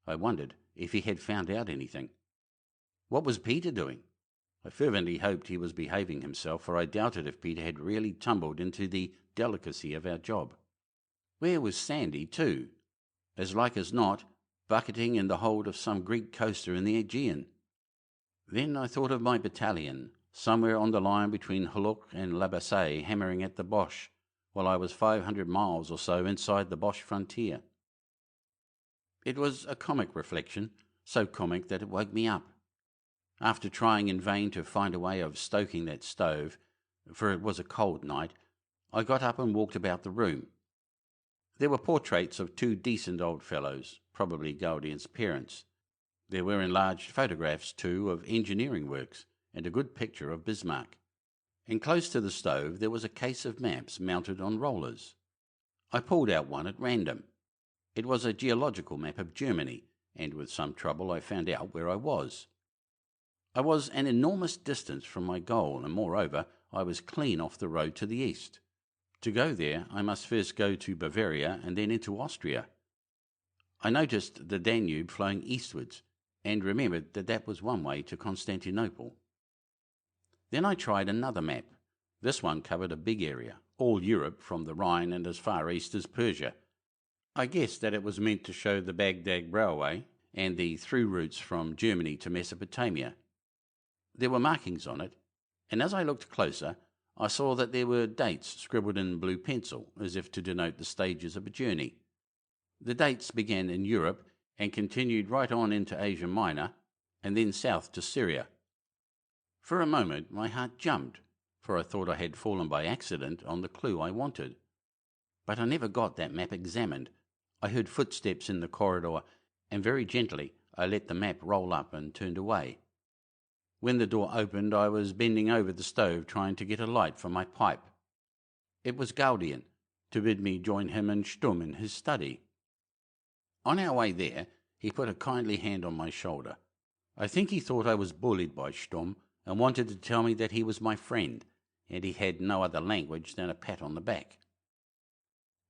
S1: I wondered if he had found out anything. What was Peter doing? I fervently hoped he was behaving himself, for I doubted if Peter had really tumbled into the delicacy of our job. Where was Sandy, too? As like as not, bucketing in the hold of some Greek coaster in the Aegean. Then I thought of my battalion, somewhere on the line between Hulluch and La Bassée, hammering at the Boche, while I was 500 miles or so inside the Boche frontier. It was a comic reflection, so comic that it woke me up. After trying in vain to find a way of stoking that stove, for it was a cold night, I got up and walked about the room. There were portraits of two decent old fellows, probably Gaudian's parents. There were enlarged photographs, too, of engineering works, and a good picture of Bismarck. And close to the stove there was a case of maps mounted on rollers. I pulled out one at random. It was a geological map of Germany, and with some trouble I found out where I was. I was an enormous distance from my goal, and moreover, I was clean off the road to the east. To go there, I must first go to Bavaria and then into Austria. I noticed the Danube flowing eastwards, and remembered that that was one way to Constantinople. Then I tried another map. This one covered a big area, all Europe from the Rhine and as far east as Persia. I guessed that it was meant to show the Baghdad Railway and the through routes from Germany to Mesopotamia. There were markings on it, and as I looked closer, I saw that there were dates scribbled in blue pencil, as if to denote the stages of a journey. The dates began in Europe and continued right on into Asia Minor, and then south to Syria. For a moment my heart jumped, for I thought I had fallen by accident on the clue I wanted. But I never got that map examined. I heard footsteps in the corridor, and very gently I let the map roll up and turned away. When the door opened, I was bending over the stove trying to get a light for my pipe. It was Gaudian, to bid me join him and Stumm in his study. On our way there, he put a kindly hand on my shoulder. I think he thought I was bullied by Stumm, and wanted to tell me that he was my friend, and he had no other language than a pat on the back.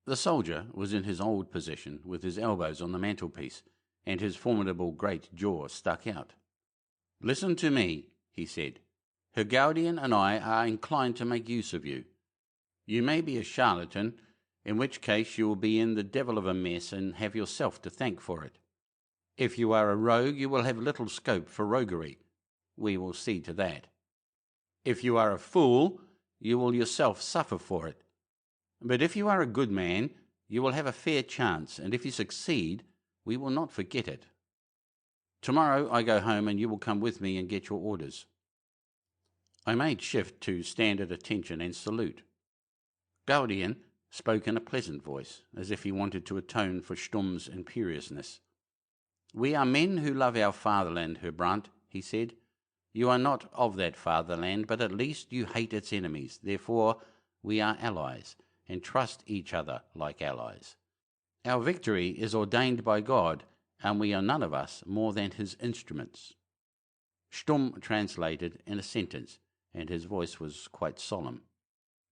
S1: The soldier was in his old position, with his elbows on the mantelpiece, and his formidable great jaw stuck out. "Listen to me," he said. "Her Gaudian and I are inclined to make use of you. You may be a charlatan, in which case you will be in the devil of a mess and have yourself to thank for it. If you are a rogue, you will have little scope for roguery. We will see to that. If you are a fool, you will yourself suffer for it. But if you are a good man, you will have a fair chance, and if you succeed, we will not forget it. Tomorrow I go home, and you will come with me and get your orders." I made shift to stand at attention and salute. Gaudian spoke in a pleasant voice, as if he wanted to atone for Stumm's imperiousness. "We are men who love our fatherland, Herr Brandt," he said. "You are not of that fatherland, but at least you hate its enemies. Therefore we are allies, and trust each other like allies. Our victory is ordained by God, and we are none of us more than his instruments." Stumm translated in a sentence, and his voice was quite solemn.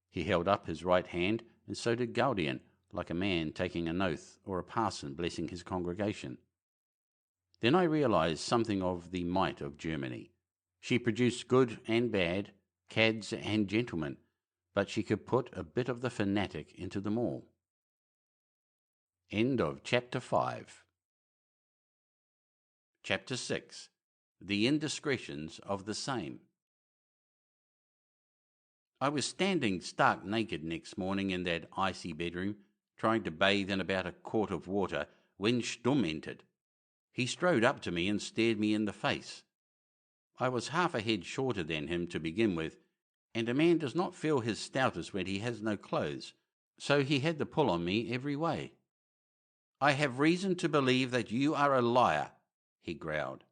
S1: He held up his right hand, and so did Gaudian, like a man taking an oath or a parson blessing his congregation. Then I realized something of the might of Germany. She produced good and bad, cads and gentlemen, but she could put a bit of the fanatic into them all. End of Chapter 5. Chapter 6. The Indiscretions of the Same. I was standing stark naked next morning in that icy bedroom, trying to bathe in about a quart of water, when Stumm entered. He strode up to me and stared me in the face. I was half a head shorter than him to begin with, and a man does not feel his stoutest when he has no clothes, so he had the pull on me every way. "I have reason to believe that you are a liar," he growled.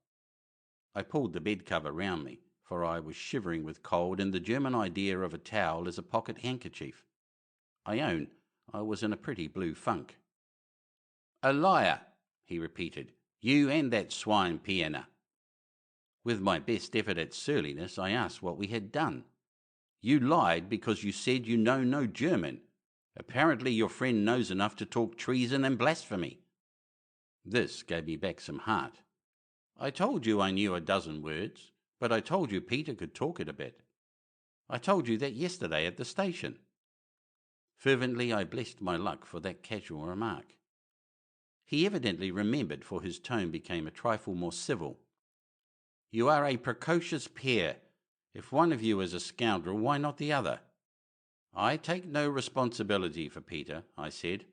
S1: I pulled the bed cover round me, for I was shivering with cold, and the German idea of a towel is a pocket handkerchief. I own I was in a pretty blue funk. "A liar," he repeated, "you and that swine Pienaar." With my best effort at surliness, I asked what we had done. "You lied because you said you know no German. Apparently your friend knows enough to talk treason and blasphemy." This gave me back some heart. I told you I knew a dozen words, but I told you Peter could talk it a bit. I told you that yesterday at the station." Fervently I blessed my luck for that casual remark. He evidently remembered, for his tone became a trifle more civil. "You are a precocious pair. If one of you is a scoundrel, why not the other?" "I take no responsibility for Peter," I said.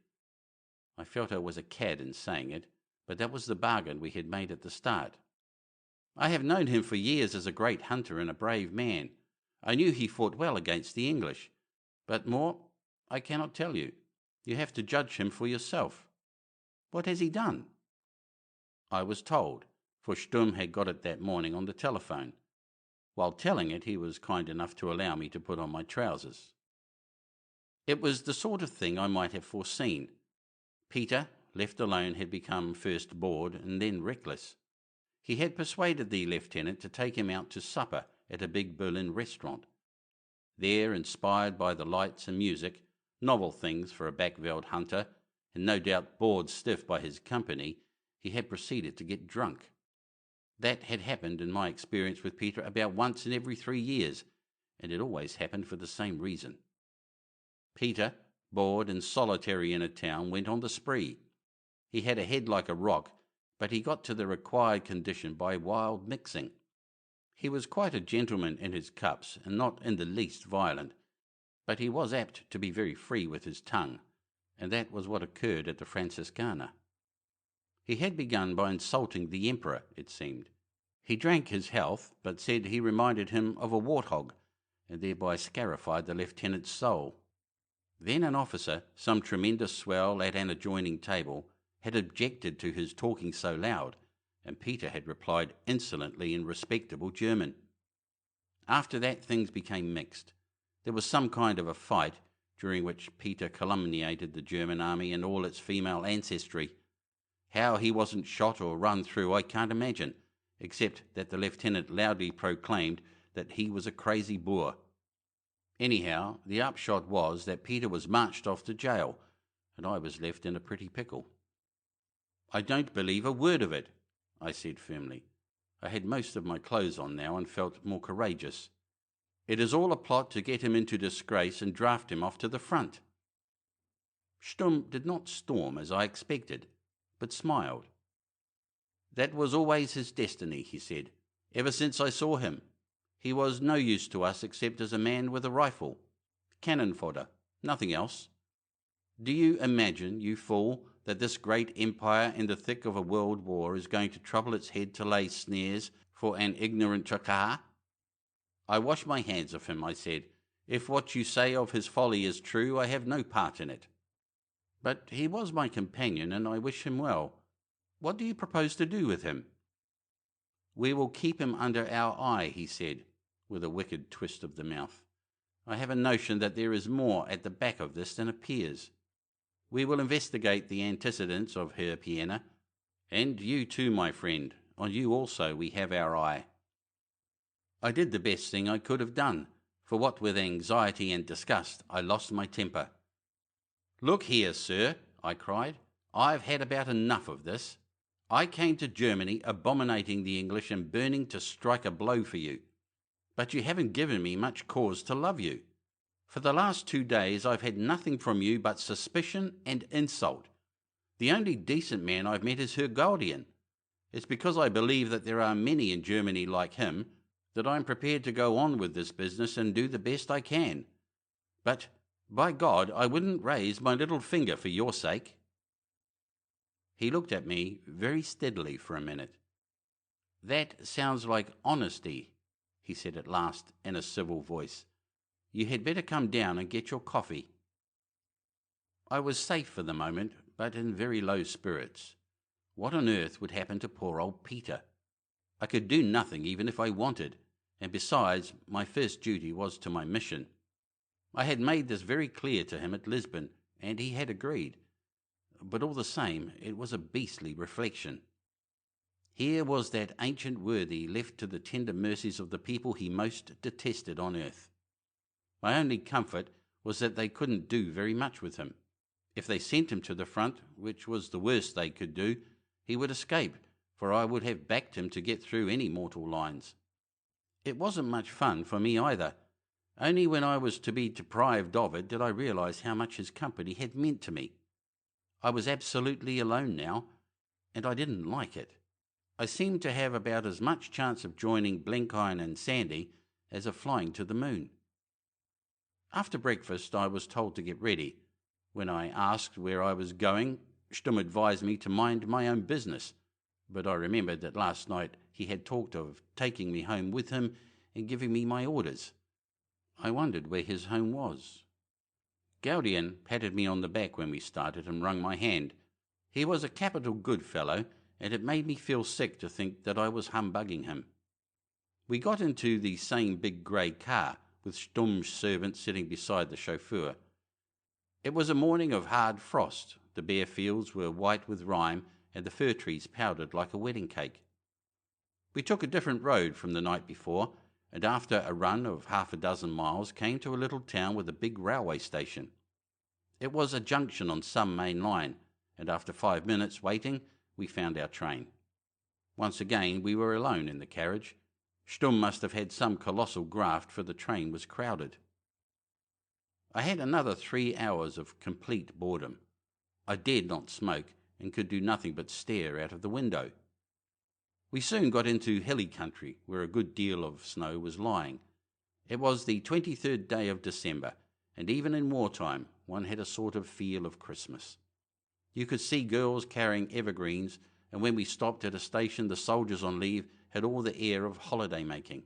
S1: I felt I was a cad in saying it, but that was the bargain we had made at the start. "I have known him for years as a great hunter and a brave man. I knew he fought well against the English, but more I cannot tell you. You have to judge him for yourself." "What has he done?" I was told, for Sturm had got it that morning on the telephone. While telling it, he was kind enough to allow me to put on my trousers. It was the sort of thing I might have foreseen. Peter, left alone, had become first bored and then reckless. He had persuaded the lieutenant to take him out to supper at a big Berlin restaurant. There, inspired by the lights and music, novel things for a backveld hunter, and no doubt bored stiff by his company, he had proceeded to get drunk. That had happened in my experience with Peter about once in every 3 years, and it always happened for the same reason. Peter, bored and solitary in a town, went on the spree. He had a head like a rock, but he got to the required condition by wild mixing. He was quite a gentleman in his cups, and not in the least violent, but he was apt to be very free with his tongue, and that was what occurred at the Franciscana. He had begun by insulting the emperor, it seemed. He drank his health, but said he reminded him of a warthog, and thereby scarified the lieutenant's soul. Then an officer, some tremendous swell at an adjoining table, had objected to his talking so loud, and Peter had replied insolently in respectable German. After that things became mixed. There was some kind of a fight, during which Peter calumniated the German army and all its female ancestry. How he wasn't shot or run through I can't imagine, except that the lieutenant loudly proclaimed that he was a crazy Boer. Anyhow, the upshot was that Peter was marched off to jail, and I was left in a pretty pickle. "I don't believe a word of it," I said firmly. I had most of my clothes on now and felt more courageous. "It is all a plot to get him into disgrace and draft him off to the front." Sturm did not storm as I expected, but smiled. "That was always his destiny," he said, "ever since I saw him. He was no use to us except as a man with a rifle. Cannon fodder, nothing else. Do you imagine, you fool, that this great empire in the thick of a world war is going to trouble its head to lay snares for an ignorant chakar?" "I wash my hands of him," I said. "If what you say of his folly is true, I have no part in it. But he was my companion, and I wish him well. What do you propose to do with him?" "We will keep him under our eye," he said, with a wicked twist of the mouth. "I have a notion that there is more at the back of this than appears. We will investigate the antecedents of Herr Pienaar. And you too, my friend. On you also we have our eye." I did the best thing I could have done, for what with anxiety and disgust I lost my temper. "Look here, sir," I cried, "I've had about enough of this. I came to Germany abominating the English and burning to strike a blow for you. But you haven't given me much cause to love you. For the last 2 days I've had nothing from you but suspicion and insult. The only decent man I've met is Herr Guardian. It's because I believe that there are many in Germany like him that I'm prepared to go on with this business and do the best I can. But, by God, I wouldn't raise my little finger for your sake." He looked at me very steadily for a minute. "That sounds like honesty," he said at last in a civil voice. "You had better come down and get your coffee." I was safe for the moment, but in very low spirits. What on earth would happen to poor old Peter? I could do nothing even if I wanted, and besides, my first duty was to my mission. I had made this very clear to him at Lisbon, and he had agreed. But all the same, it was a beastly reflection. Here was that ancient worthy left to the tender mercies of the people he most detested on earth. My only comfort was that they couldn't do very much with him. If they sent him to the front, which was the worst they could do, he would escape, for I would have backed him to get through any mortal lines. It wasn't much fun for me either. Only when I was to be deprived of it did I realise how much his company had meant to me. I was absolutely alone now, and I didn't like it. I seemed to have about as much chance of joining Blenkiron and Sandy as of flying to the moon. After breakfast I was told to get ready. When I asked where I was going, Stum advised me to mind my own business, but I remembered that last night he had talked of taking me home with him and giving me my orders. I wondered where his home was. Gaudian patted me on the back when we started and wrung my hand. He was a capital good fellow, and it made me feel sick to think that I was humbugging him. We got into the same big grey car, with Stum's servant sitting beside the chauffeur. It was a morning of hard frost. The bare fields were white with rime, and the fir trees powdered like a wedding cake. We took a different road from the night before, and after a run of half a dozen miles came to a little town with a big railway station. It was a junction on some main line, and after 5 minutes waiting, we found our train. Once again we were alone in the carriage. Stum must have had some colossal graft, for the train was crowded. I had another 3 hours of complete boredom. I dared not smoke, and could do nothing but stare out of the window. We soon got into hilly country, where a good deal of snow was lying. It was the 23rd day of December, and even in wartime one had a sort of feel of Christmas. You could see girls carrying evergreens, and when we stopped at a station the soldiers on leave had all the air of holiday-making.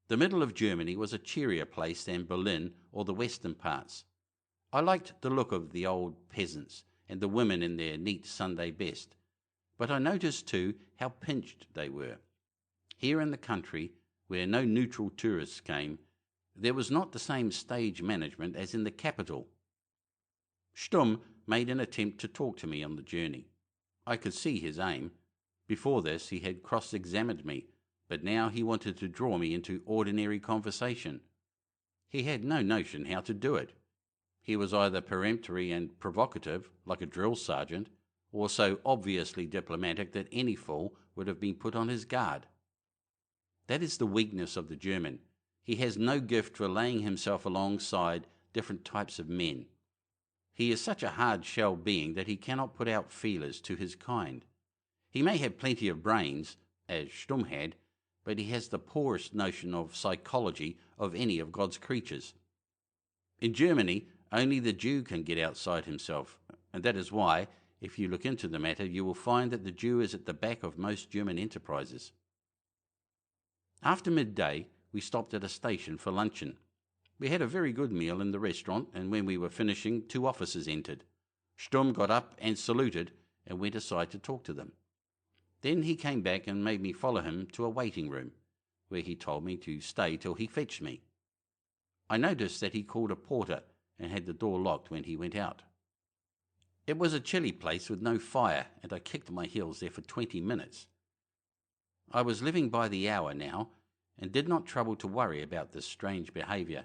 S1: The middle of Germany was a cheerier place than Berlin or the western parts. I liked the look of the old peasants and the women in their neat Sunday best, but I noticed too how pinched they were. Here in the country, where no neutral tourists came, there was not the same stage management as in the capital. Stum made an attempt to talk to me on the journey. I could see his aim. Before this he had cross-examined me, but now he wanted to draw me into ordinary conversation. He had no notion how to do it. He was either peremptory and provocative, like a drill sergeant, or so obviously diplomatic that any fool would have been put on his guard. That is the weakness of the German. He has no gift for laying himself alongside different types of men. He is such a hard-shell being that he cannot put out feelers to his kind. He may have plenty of brains, as Stum had, but he has the poorest notion of psychology of any of God's creatures. In Germany, only the Jew can get outside himself, and that is why, if you look into the matter, you will find that the Jew is at the back of most German enterprises. After midday, we stopped at a station for luncheon. We had a very good meal in the restaurant, and when we were finishing, 2 officers entered. Stum got up and saluted, and went aside to talk to them. Then he came back and made me follow him to a waiting room, where he told me to stay till he fetched me. I noticed that he called a porter and had the door locked when he went out. It was a chilly place with no fire, and I kicked my heels there for 20 minutes. I was living by the hour now, and did not trouble to worry about this strange behaviour.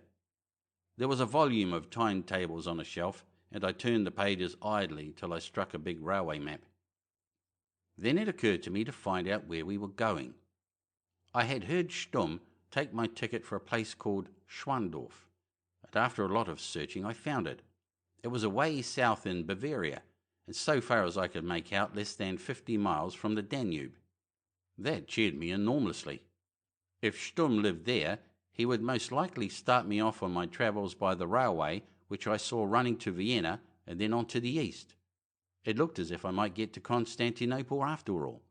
S1: There was a volume of timetables on a shelf, and I turned the pages idly till I struck a big railway map. Then it occurred to me to find out where we were going. I had heard Stum take my ticket for a place called Schwandorf, and after a lot of searching I found it. It was away south in Bavaria, and so far as I could make out less than 50 miles from the Danube. That cheered me enormously. If Stum lived there, he would most likely start me off on my travels by the railway, which I saw running to Vienna and then on to the east. It looked as if I might get to Constantinople after all.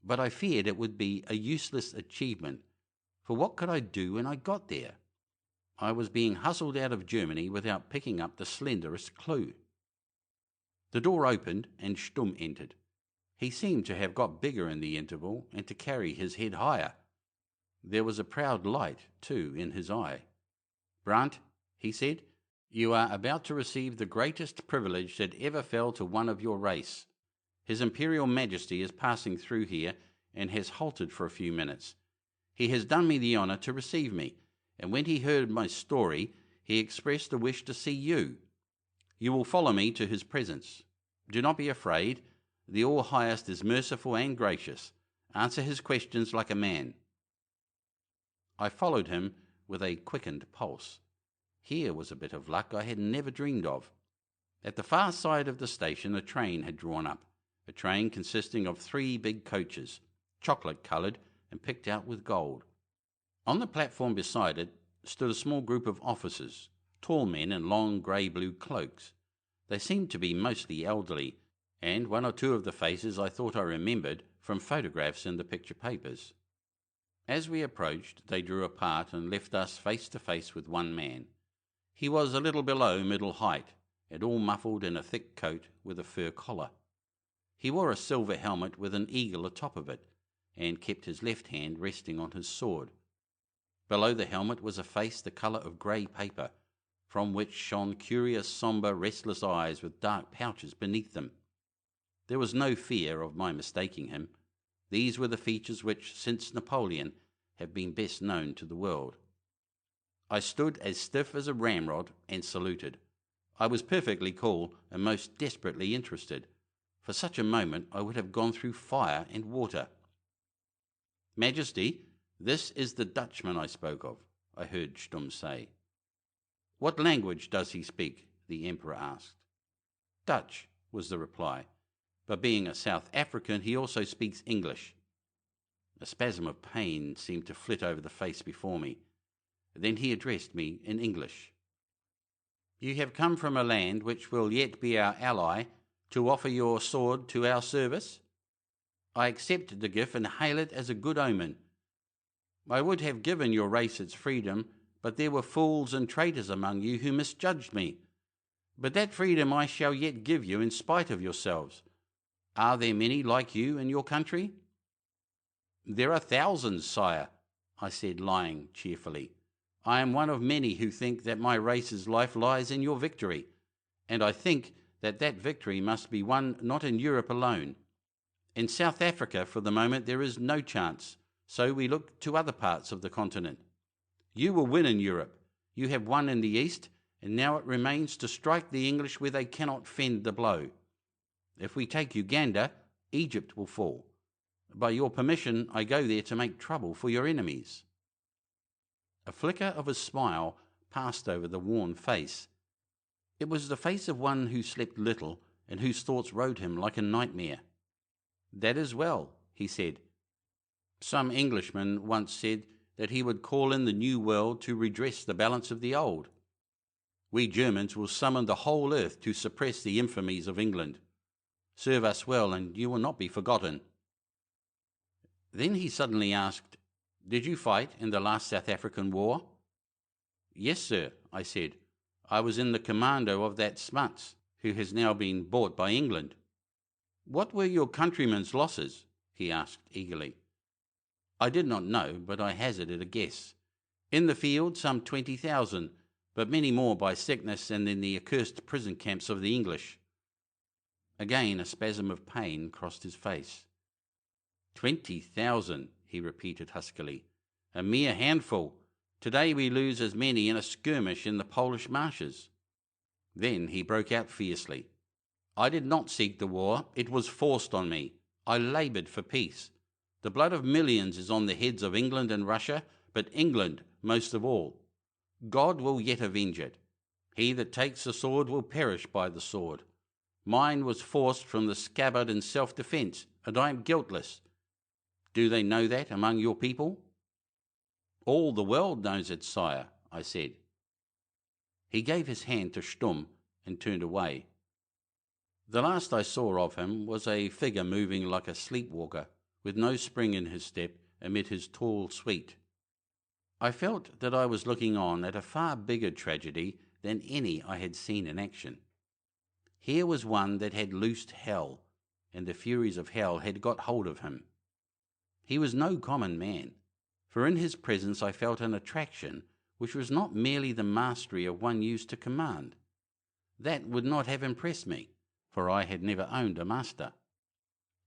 S1: But I feared it would be a useless achievement, for what could I do when I got there? I was being hustled out of Germany without picking up the slenderest clue. The door opened and Stum entered. He seemed to have got bigger in the interval and to carry his head higher. There was a proud light, too, in his eye. "Brandt," he said, "you are about to receive the greatest privilege that ever fell to one of your race. His Imperial Majesty is passing through here and has halted for a few minutes. He has done me the honour to receive me, and when he heard my story, he expressed a wish to see you. You will follow me to his presence. Do not be afraid. The All-Highest is merciful and gracious. Answer his questions like a man." I followed him with a quickened pulse. Here was a bit of luck I had never dreamed of. At the far side of the station a train had drawn up, a train consisting of 3 big coaches, chocolate-coloured and picked out with gold. On the platform beside it stood a small group of officers, tall men in long grey-blue cloaks. They seemed to be mostly elderly, and 1 or 2 of the faces I thought I remembered from photographs in the picture papers. As we approached, they drew apart and left us face to face with one man. He was a little below middle height, and all muffled in a thick coat with a fur collar. He wore a silver helmet with an eagle atop of it, and kept his left hand resting on his sword. Below the helmet was a face the colour of grey paper, from which shone curious, sombre, restless eyes with dark pouches beneath them. There was no fear of my mistaking him. These were the features which, since Napoleon, have been best known to the world. I stood as stiff as a ramrod and saluted. I was perfectly cool and most desperately interested. For such a moment I would have gone through fire and water. "Majesty, this is the Dutchman I spoke of," I heard Stumm say. "What language does he speak?" the Emperor asked. "Dutch," was the reply, "but being a South African he also speaks English." A spasm of pain seemed to flit over the face before me. Then he addressed me in English. "You have come from a land which will yet be our ally to offer your sword to our service? I accept the gift and hail it as a good omen. I would have given your race its freedom, but there were fools and traitors among you who misjudged me. But that freedom I shall yet give you in spite of yourselves. Are there many like you in your country?" "There are thousands, sire," I said, lying cheerfully. "I am one of many who think that my race's life lies in your victory, and I think that that victory must be won not in Europe alone. In South Africa, for the moment, there is no chance, so we look to other parts of the continent. You will win in Europe. You have won in the East, and now it remains to strike the English where they cannot fend the blow. If we take Uganda, Egypt will fall. By your permission, I go there to make trouble for your enemies." A flicker of a smile passed over the worn face. It was the face of one who slept little and whose thoughts rode him like a nightmare. "That is well," he said. "Some Englishman once said that he would call in the new world to redress the balance of the old. We Germans will summon the whole earth to suppress the infamies of England. Serve us well, and you will not be forgotten." Then he suddenly asked, "Did you fight in the last South African war?" "Yes, sir," I said. "I was in the commando of that Smuts, who has now been bought by England." "What were your countrymen's losses?" he asked eagerly. I did not know, but I hazarded a guess. In the field, some 20,000, but many more by sickness and in the accursed prison camps of the English. Again a spasm of pain crossed his face. 20,000, he repeated huskily. "A mere handful. Today we lose as many in a skirmish in the Polish marshes." Then he broke out fiercely. "I did not seek the war. It was forced on me. I laboured for peace. The blood of millions is on the heads of England and Russia, but England most of all. God will yet avenge it. He that takes the sword will perish by the sword. Mine was forced from the scabbard in self-defence, and I am guiltless. Do they know that among your people?" "All the world knows it, sire," I said. He gave his hand to Stumm and turned away. The last I saw of him was a figure moving like a sleepwalker, with no spring in his step amid his tall suite. I felt that I was looking on at a far bigger tragedy than any I had seen in action. Here was one that had loosed hell, and the furies of hell had got hold of him. He was no common man, for in his presence I felt an attraction which was not merely the mastery of one used to command. That would not have impressed me, for I had never owned a master.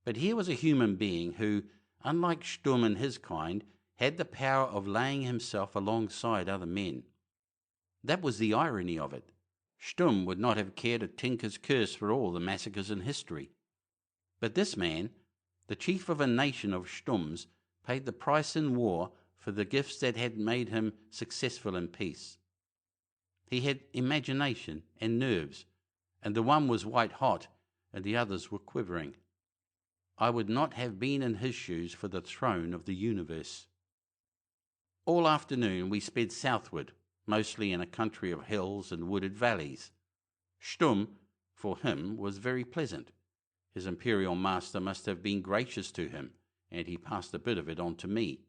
S1: But here was a human being who, unlike Stumm and his kind, had the power of laying himself alongside other men. That was the irony of it. Stumm would not have cared a tinker's curse for all the massacres in history. But this man, the chief of a nation of Stums, paid the price in war for the gifts that had made him successful in peace. He had imagination and nerves, and the one was white hot, and the others were quivering. I would not have been in his shoes for the throne of the universe. All afternoon we sped southward, mostly in a country of hills and wooded valleys. Stum, for him, was very pleasant. His imperial master must have been gracious to him, and he passed a bit of it on to me.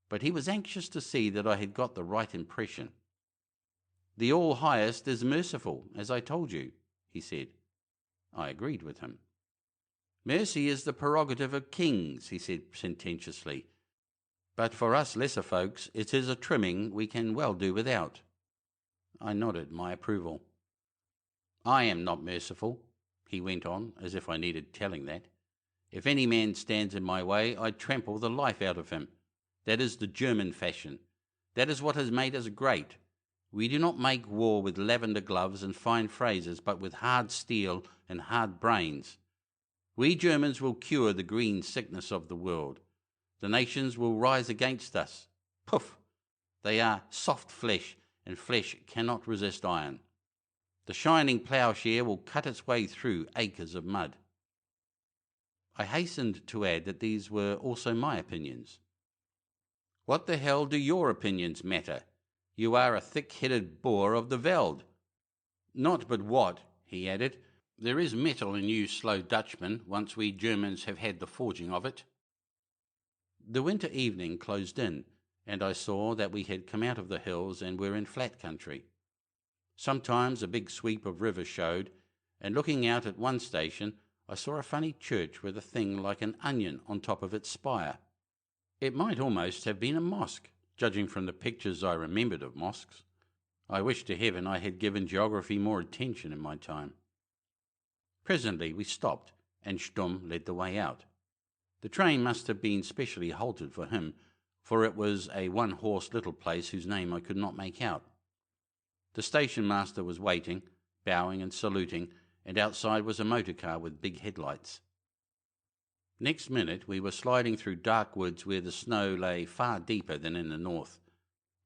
S1: But he was anxious to see that I had got the right impression. "The All-Highest is merciful, as I told you," he said. I agreed with him. "Mercy is the prerogative of kings," he said sententiously. "But for us lesser folks, it is a trimming we can well do without." I nodded my approval. "I am not merciful," he went on, as if I needed telling that. "If any man stands in my way, I trample the life out of him. That is the German fashion. That is what has made us great. We do not make war with lavender gloves and fine phrases, but with hard steel and hard brains. We Germans will cure the green sickness of the world. The nations will rise against us. Poof! They are soft flesh, and flesh cannot resist iron. The shining ploughshare will cut its way through acres of mud." I hastened to add that these were also my opinions. "What the hell do your opinions matter? You are a thick-headed boor of the veld." "Not but what," he added, "there is metal in you slow Dutchmen, once we Germans have had the forging of it." The winter evening closed in, and I saw that we had come out of the hills and were in flat country. Sometimes a big sweep of river showed, and looking out at one station, I saw a funny church with a thing like an onion on top of its spire. It might almost have been a mosque, judging from the pictures I remembered of mosques. I wish to heaven I had given geography more attention in my time. Presently we stopped, and Stum led the way out. The train must have been specially halted for him, for it was a one-horse little place whose name I could not make out. The station master was waiting, bowing and saluting, and outside was a motor car with big headlights. Next minute we were sliding through dark woods where the snow lay far deeper than in the north.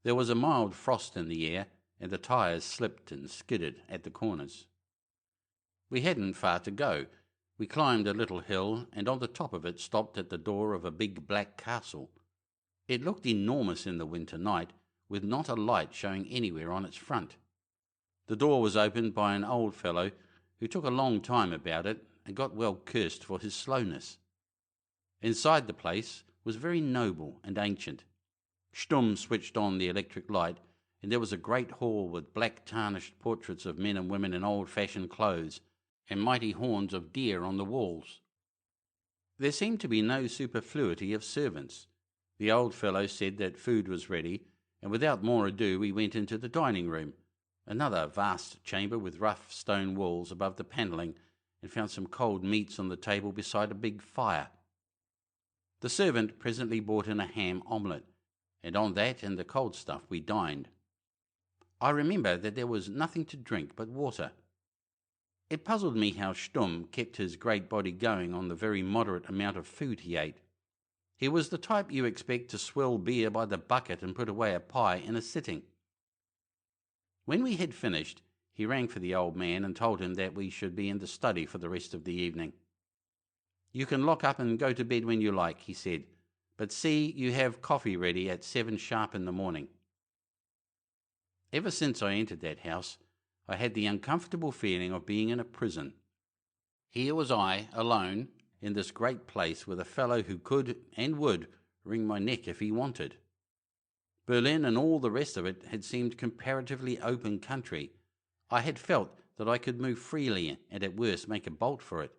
S1: There was a mild frost in the air, and the tyres slipped and skidded at the corners. We hadn't far to go. We climbed a little hill, and on the top of it stopped at the door of a big black castle. It looked enormous in the winter night, with not a light showing anywhere on its front. The door was opened by an old fellow who took a long time about it and got well cursed for his slowness. Inside the place was very noble and ancient. Stum switched on the electric light, and there was a great hall with black tarnished portraits of men and women in old-fashioned clothes, and mighty horns of deer on the walls. There seemed to be no superfluity of servants. The old fellow said that food was ready, and without more ado we went into the dining room, another vast chamber with rough stone walls above the panelling, and found some cold meats on the table beside a big fire. The servant presently brought in a ham omelette, and on that and the cold stuff we dined. I remember that there was nothing to drink but water. It puzzled me how Stum kept his great body going on the very moderate amount of food he ate. He was the type you expect to swill beer by the bucket and put away a pie in a sitting. When we had finished, he rang for the old man and told him that we should be in the study for the rest of the evening. "You can lock up and go to bed when you like," he said, "but see you have coffee ready at 7 sharp in the morning." Ever since I entered that house, I had the uncomfortable feeling of being in a prison. Here was I, alone, in this great place with a fellow who could and would wring my neck if he wanted. Berlin and all the rest of it had seemed comparatively open country. I had felt that I could move freely and at worst make a bolt for it.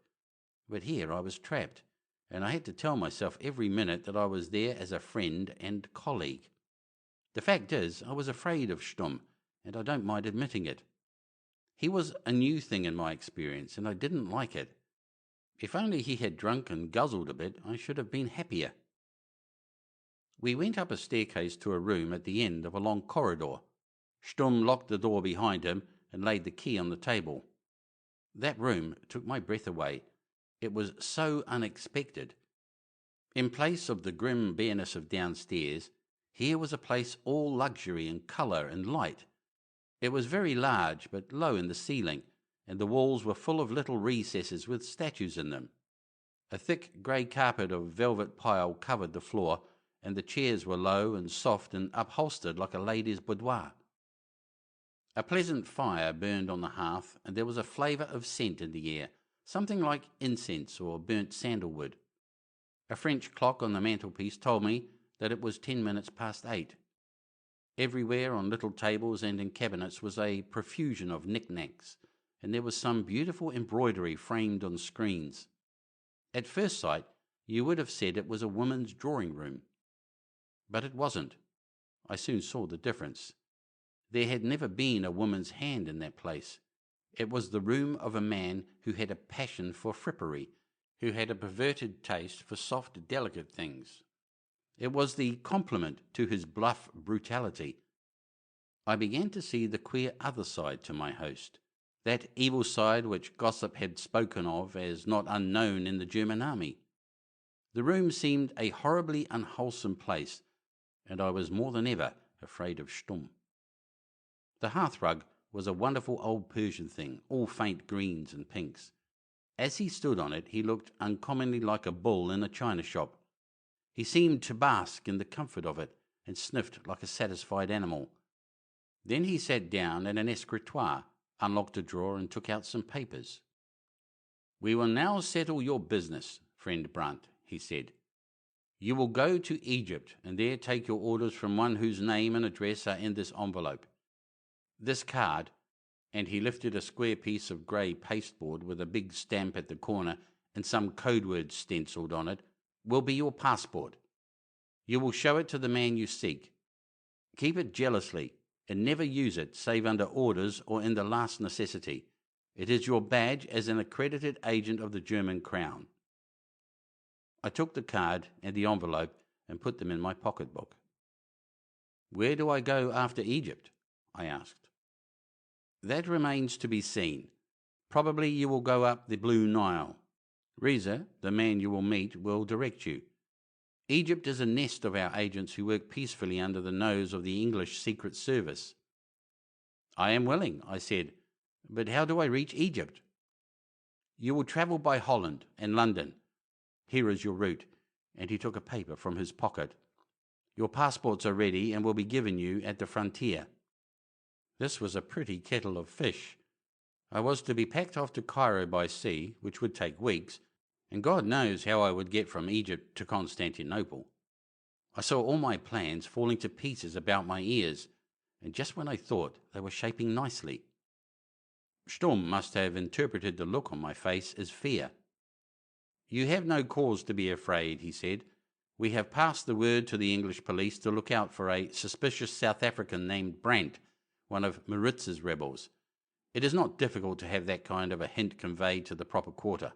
S1: But here I was trapped, and I had to tell myself every minute that I was there as a friend and colleague. The fact is, I was afraid of Stum, and I don't mind admitting it. He was a new thing in my experience, and I didn't like it. If only he had drunk and guzzled a bit, I should have been happier. We went up a staircase to a room at the end of a long corridor. Stum locked the door behind him and laid the key on the table. That room took my breath away. It was so unexpected. In place of the grim bareness of downstairs, here was a place all luxury and colour and light. It was very large, but low in the ceiling, and the walls were full of little recesses with statues in them. A thick grey carpet of velvet pile covered the floor, and the chairs were low and soft and upholstered like a lady's boudoir. A pleasant fire burned on the hearth, and there was a flavour of scent in the air, something like incense or burnt sandalwood. A French clock on the mantelpiece told me that it was 10 minutes past 8. Everywhere on little tables and in cabinets was a profusion of knick-knacks, and there was some beautiful embroidery framed on screens. At first sight, you would have said it was a woman's drawing room. But it wasn't. I soon saw the difference. There had never been a woman's hand in that place. It was the room of a man who had a passion for frippery, who had a perverted taste for soft, delicate things. It was the complement to his bluff brutality. I began to see the queer other side to my host, that evil side which gossip had spoken of as not unknown in the German army. The room seemed a horribly unwholesome place, and I was more than ever afraid of Stumm. The hearthrug was a wonderful old Persian thing, all faint greens and pinks. As he stood on it, he looked uncommonly like a bull in a china shop. He seemed to bask in the comfort of it, and sniffed like a satisfied animal. Then he sat down at an escritoire, unlocked a drawer, and took out some papers. "We will now settle your business, friend Brandt," he said. "You will go to Egypt, and there take your orders from one whose name and address are in this envelope. This card," and he lifted a square piece of grey pasteboard with a big stamp at the corner and some code words stencilled on it, "will be your passport. You will show it to the man you seek. Keep it jealously, and never use it save under orders or in the last necessity. It is your badge as an accredited agent of the German crown." I took the card and the envelope and put them in my pocketbook. "Where do I go after Egypt?" I asked. "That remains to be seen. Probably you will go up the Blue Nile. Reza, the man you will meet, will direct you. Egypt is a nest of our agents who work peacefully under the nose of the English Secret Service." "I am willing," I said, "but how do I reach Egypt?" "You will travel by Holland and London. Here is your route," and he took a paper from his pocket. "Your passports are ready and will be given you at the frontier." This was a pretty kettle of fish. I was to be packed off to Cairo by sea, which would take weeks, and God knows how I would get from Egypt to Constantinople. I saw all my plans falling to pieces about my ears, and just when I thought they were shaping nicely. Stumm must have interpreted the look on my face as fear. "You have no cause to be afraid," he said. "We have passed the word to the English police to look out for a suspicious South African named Brandt, one of Maritz's rebels. It is not difficult to have that kind of a hint conveyed to the proper quarter.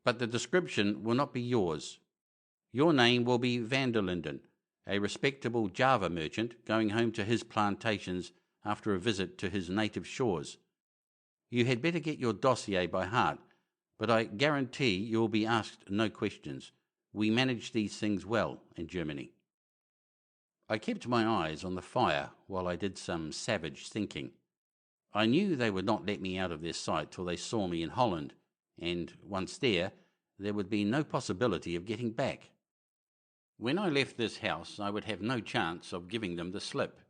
S1: But the description will not be yours. Your name will be van der Linden, a respectable Java merchant going home to his plantations after a visit to his native shores. You had better get your dossier by heart, but I guarantee you will be asked no questions. We manage these things well in Germany." I kept my eyes on the fire while I did some savage thinking. I knew they would not let me out of their sight till they saw me in Holland, and, once there would be no possibility of getting back. When I left this house, I would have no chance of giving them the slip,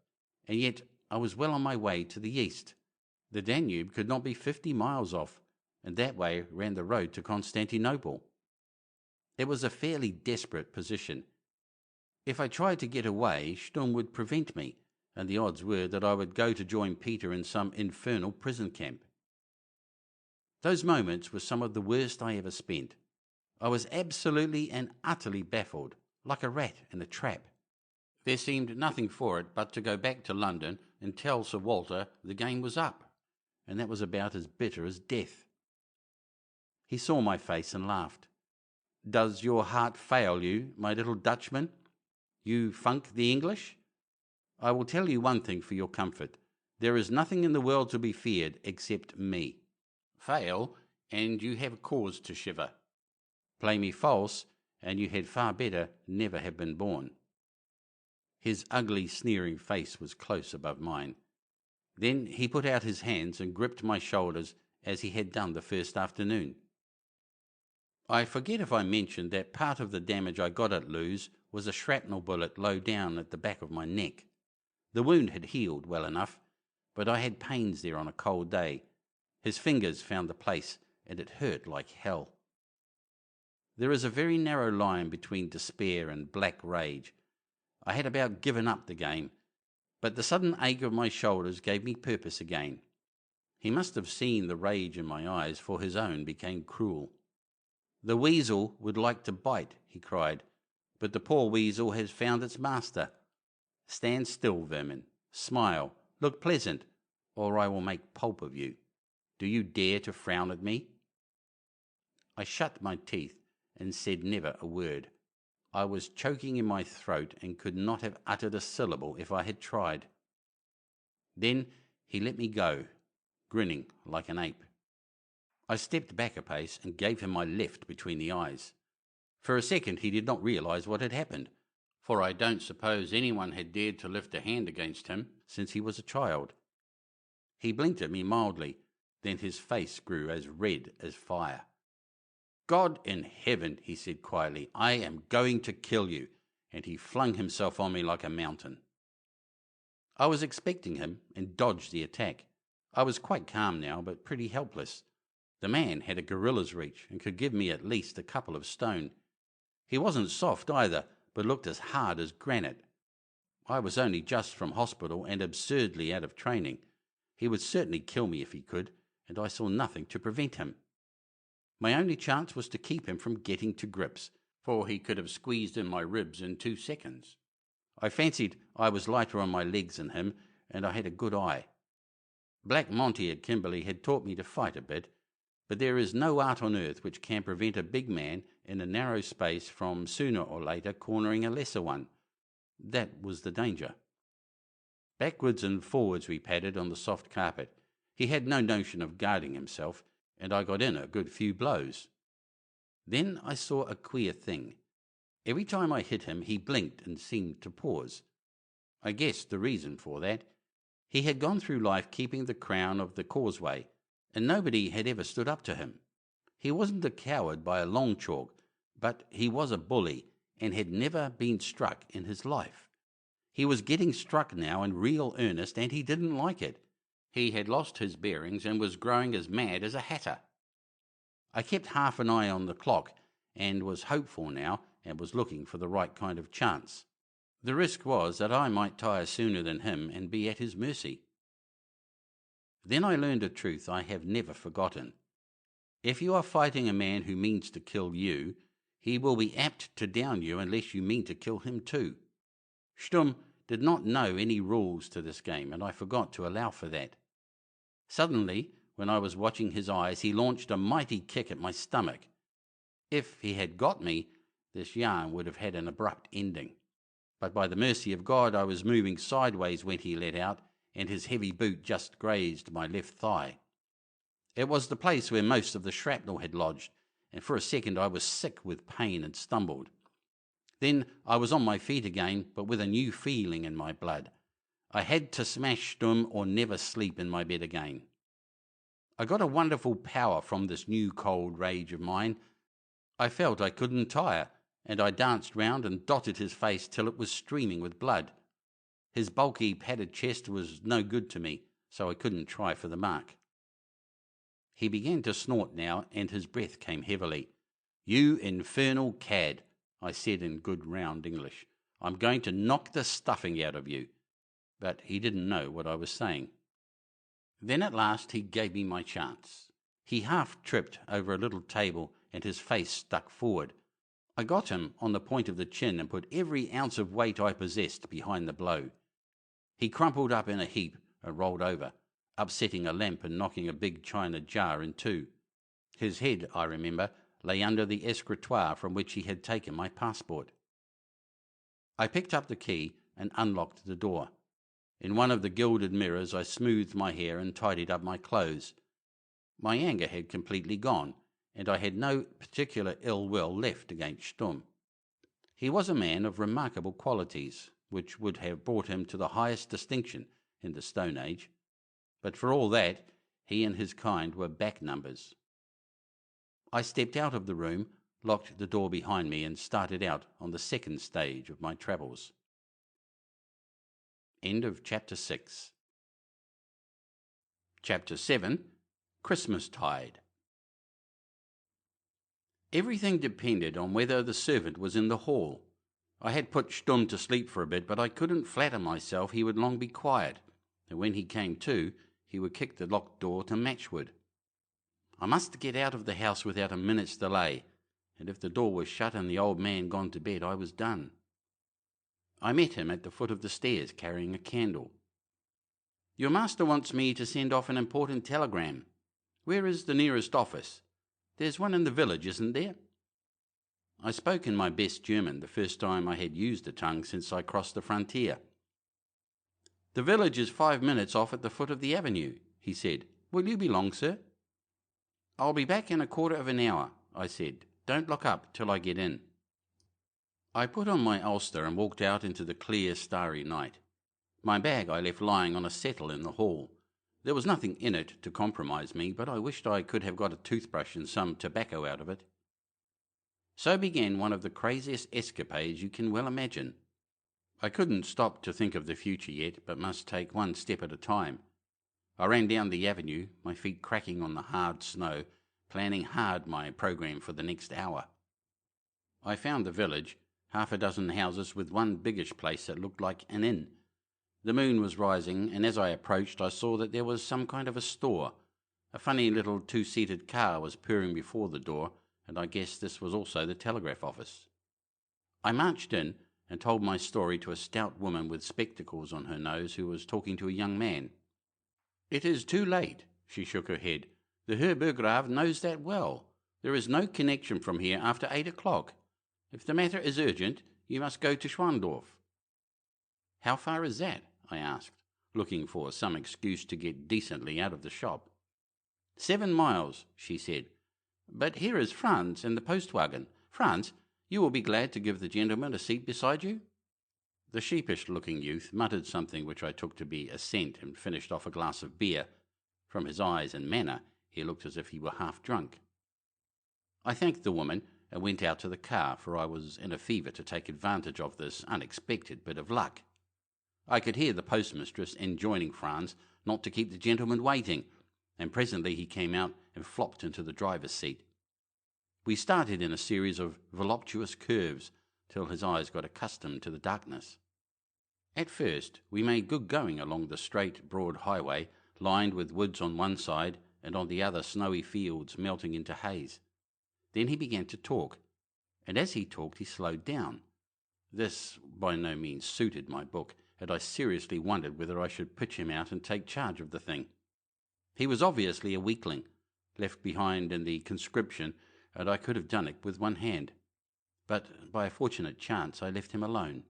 S1: and yet I was well on my way to the east. The Danube could not be 50 miles off, and that way ran the road to Constantinople. It was a fairly desperate position. If I tried to get away, Stumm would prevent me, and the odds were that I would go to join Peter in some infernal prison camp. Those moments were some of the worst I ever spent. I was absolutely and utterly baffled, like a rat in a trap. There seemed nothing for it but to go back to London and tell Sir Walter the game was up, and that was about as bitter as death. He saw my face and laughed. "Does your heart fail you, my little Dutchman? You funk the English? I will tell you one thing for your comfort. There is nothing in the world to be feared except me." "Fail? and you have cause to shiver. Play me false, and you had far better never have been born." His ugly, sneering face was close above mine. Then he put out his hands and gripped my shoulders as he had done the first afternoon. I forget if I mentioned that part of the damage I got at Lewes was a shrapnel bullet low down at the back of my neck. The wound had healed well enough, but I had pains there on a cold day. His fingers found the place, and it hurt like hell. There is a very narrow line between despair and black rage. I had about given up the game, but the sudden ache of my shoulders gave me purpose again. He must have seen the rage in my eyes, for his own became cruel. "The weasel would like to bite," he cried, "but the poor weasel has found its master. Stand still, vermin. Smile. Look pleasant, or I will make pulp of you. Do you dare to frown at me?" I shut my teeth and said never a word. I was choking in my throat and could not have uttered a syllable if I had tried. Then he let me go, grinning like an ape. I stepped back a pace and gave him my left between the eyes. For a second he did not realize what had happened, for I don't suppose anyone had dared to lift a hand against him since he was a child. He blinked at me mildly, then his face grew as red as fire. "God in heaven," he said quietly, "I am going to kill you," and he flung himself on me like a mountain. I was expecting him and dodged the attack. I was quite calm now, but pretty helpless. The man had a gorilla's reach and could give me at least a couple of stone. He wasn't soft either, but looked as hard as granite. I was only just from hospital and absurdly out of training. He would certainly kill me if he could, and I saw nothing to prevent him. My only chance was to keep him from getting to grips, for he could have squeezed in my ribs in 2 seconds. I fancied I was lighter on my legs than him, and I had a good eye. Black Monty at Kimberley had taught me to fight a bit, but there is no art on earth which can prevent a big man in a narrow space from sooner or later cornering a lesser one. That was the danger. Backwards and forwards we padded on the soft carpet. He had no notion of guarding himself, and I got in a good few blows. Then I saw a queer thing. Every time I hit him, he blinked and seemed to pause. I guessed the reason for that. He had gone through life keeping the crown of the causeway, and nobody had ever stood up to him. He wasn't a coward by a long chalk, but he was a bully and had never been struck in his life. He was getting struck now in real earnest, and he didn't like it. He had lost his bearings and was growing as mad as a hatter. I kept half an eye on the clock and was hopeful now and was looking for the right kind of chance. The risk was that I might tire sooner than him and be at his mercy. Then I learned a truth I have never forgotten. If you are fighting a man who means to kill you, he will be apt to down you unless you mean to kill him too. Sturm did not know any rules to this game, and I forgot to allow for that. Suddenly, when I was watching his eyes, he launched a mighty kick at my stomach. If he had got me, this yarn would have had an abrupt ending. But by the mercy of God, I was moving sideways when he let out, and his heavy boot just grazed my left thigh. It was the place where most of the shrapnel had lodged, and for a second I was sick with pain and stumbled. Then I was on my feet again, but with a new feeling in my blood. I had to smash Sturm or never sleep in my bed again. I got a wonderful power from this new cold rage of mine. I felt I couldn't tire, and I danced round and dotted his face till it was streaming with blood. His bulky, padded chest was no good to me, so I couldn't try for the mark. He began to snort now, and his breath came heavily. "You infernal cad," I said in good round English. "I'm going to knock the stuffing out of you." But he didn't know what I was saying. Then at last he gave me my chance. He half tripped over a little table, and his face stuck forward. I got him on the point of the chin and put every ounce of weight I possessed behind the blow. He crumpled up in a heap and rolled over, upsetting a lamp and knocking a big china jar in two. His head, I remember, lay under the escritoire from which he had taken my passport. I picked up the key and unlocked the door. In one of the gilded mirrors I smoothed my hair and tidied up my clothes. My anger had completely gone, and I had no particular ill will left against Stumm. He was a man of remarkable qualities, which would have brought him to the highest distinction in the Stone Age, but for all that, he and his kind were back numbers. I stepped out of the room, locked the door behind me, and started out on the second stage of my travels. End of Chapter 6. Chapter 7. Christmastide. Everything depended on whether the servant was in the hall. I had put Stumm to sleep for a bit, but I couldn't flatter myself he would long be quiet, and when he came to, he would kick the locked door to matchwood. I must get out of the house without a minute's delay, and if the door was shut and the old man gone to bed, I was done. I met him at the foot of the stairs, carrying a candle. "Your master wants me to send off an important telegram. Where is the nearest office? There's one in the village, isn't there?" I spoke in my best German, the first time I had used the tongue since I crossed the frontier. "The village is 5 minutes off at the foot of the avenue," he said. "Will you be long, sir?" "I'll be back in a quarter of an hour," I said. "Don't look up till I get in." I put on my ulster and walked out into the clear, starry night. My bag I left lying on a settle in the hall. There was nothing in it to compromise me, but I wished I could have got a toothbrush and some tobacco out of it. So began one of the craziest escapades you can well imagine. I couldn't stop to think of the future yet, but must take one step at a time. I ran down the avenue, my feet cracking on the hard snow, planning hard my program for the next hour. I found the village, 6 houses with one biggish place that looked like an inn. The moon was rising, and as I approached I saw that there was some kind of a store. A funny little 2-seated car was purring before the door, and I guessed this was also the telegraph office. I marched in and told my story to a stout woman with spectacles on her nose who was talking to a young man. "It is too late," she shook her head. "The Herr Burgrave knows that well. There is no connection from here after 8 o'clock. If the matter is urgent, you must go to Schwandorf." "How far is that?" I asked, looking for some excuse to get decently out of the shop. 7 miles, she said. "But here is Franz and the post-wagon. Franz, you will be glad to give the gentleman a seat beside you?" The sheepish-looking youth muttered something which I took to be assent and finished off a glass of beer. From his eyes and manner, he looked as if he were half drunk. I thanked the woman and went out to the car, for I was in a fever to take advantage of this unexpected bit of luck. I could hear the postmistress enjoining Franz not to keep the gentleman waiting, and presently he came out and flopped into the driver's seat. We started in a series of voluptuous curves till his eyes got accustomed to the darkness. At first we made good going along the straight, broad highway, lined with woods on one side and on the other snowy fields melting into haze. Then he began to talk, and as he talked he slowed down. This by no means suited my book, and I seriously wondered whether I should pitch him out and take charge of the thing. He was obviously a weakling, left behind in the conscription, and I could have done it with one hand. But by a fortunate chance I left him alone.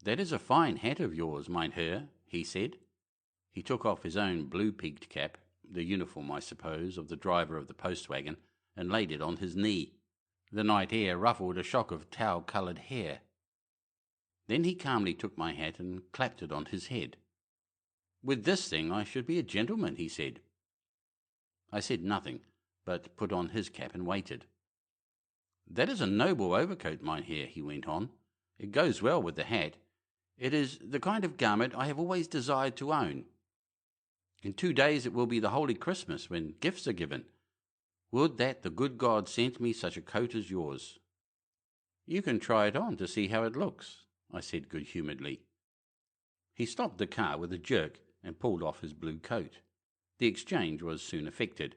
S1: "That is a fine hat of yours, mein Herr," he said. He took off his own blue-peaked cap, the uniform, I suppose, of the driver of the post-wagon, and laid it on his knee. The night air ruffled a shock of tow-coloured hair. Then he calmly took my hat and clapped it on his head. "With this thing I should be a gentleman," he said. I said nothing, but put on his cap and waited. "That is a noble overcoat, mein Herr," he went on. "It goes well with the hat. It is the kind of garment I have always desired to own. In 2 days it will be the Holy Christmas, when gifts are given. Would that the good God sent me such a coat as yours." "You can try it on to see how it looks," I said good-humouredly. He stopped the car with a jerk and pulled off his blue coat. The exchange was soon effected.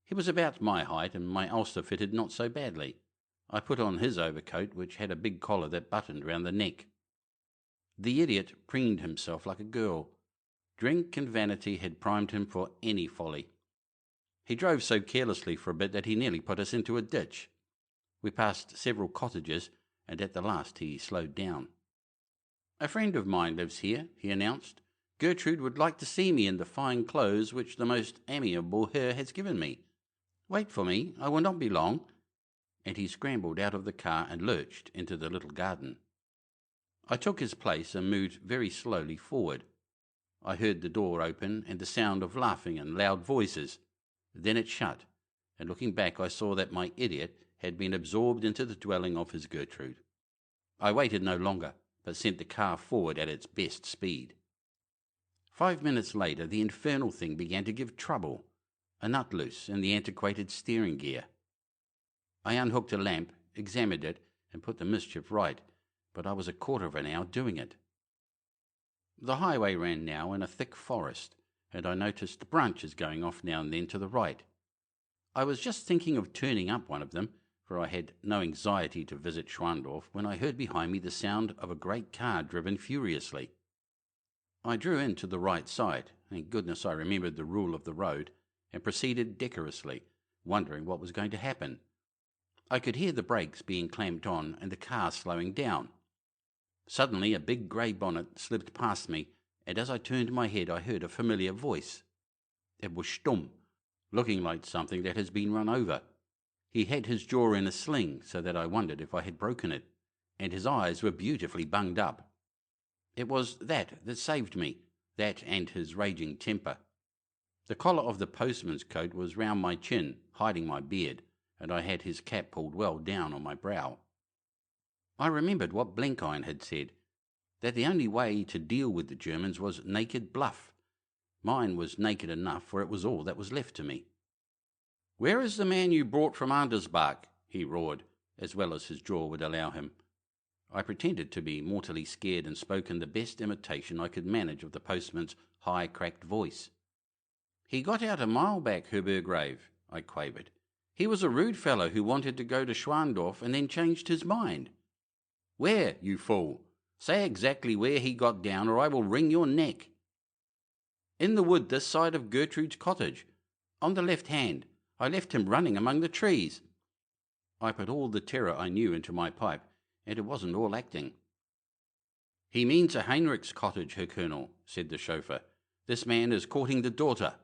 S1: He was about my height, and my ulster fitted not so badly. I put on his overcoat, which had a big collar that buttoned round the neck. The idiot preened himself like a girl. Drink and vanity had primed him for any folly. He drove so carelessly for a bit that he nearly put us into a ditch. We passed several cottages, and at the last he slowed down. "A friend of mine lives here," he announced, Gertrude would like to see me in the fine clothes which the most amiable her has given me. Wait for me, I will not be long." And he scrambled out of the car and lurched into the little garden. I took his place and moved very slowly forward. I heard the door open and the sound of laughing and loud voices. Then it shut, and looking back I saw that my idiot had been absorbed into the dwelling of his Gertrude. I waited no longer, but sent the car forward at its best speed. 5 minutes later the infernal thing began to give trouble, a nut loose in the antiquated steering gear. I unhooked a lamp, examined it, and put the mischief right, but I was a quarter of an hour doing it. The highway ran now in a thick forest, and I noticed branches going off now and then to the right. I was just thinking of turning up one of them, for I had no anxiety to visit Schwandorf, when I heard behind me the sound of a great car driven furiously. I drew in to the right side, thank goodness I remembered the rule of the road, and proceeded decorously, wondering what was going to happen. I could hear the brakes being clamped on and the car slowing down. Suddenly a big grey bonnet slipped past me, and as I turned my head I heard a familiar voice. It was Stumm, looking like something that has been run over. He had his jaw in a sling, so that I wondered if I had broken it, and his eyes were beautifully bunged up. It was that saved me, that and his raging temper. The collar of the postman's coat was round my chin, hiding my beard, and I had his cap pulled well down on my brow. I remembered what Blenkiron had said, that the only way to deal with the Germans was naked bluff. Mine was naked enough, for it was all that was left to me. "Where is the man you brought from Andersbach?" he roared, as well as his jaw would allow him. I pretended to be mortally scared and spoke in the best imitation I could manage of the postman's high cracked voice. "He got out a mile back, Herr Burgrave," I quavered. "He was a rude fellow who wanted to go to Schwandorf and then changed his mind." "Where, you fool? Say exactly where he got down, or I will wring your neck." "In the wood this side of Gertrude's cottage, on the left hand. I left him running among the trees." I put all the terror I knew into my pipe, and it wasn't all acting. "He means a Heinrich's cottage, Herr Colonel," said the chauffeur. "This man is courting the daughter."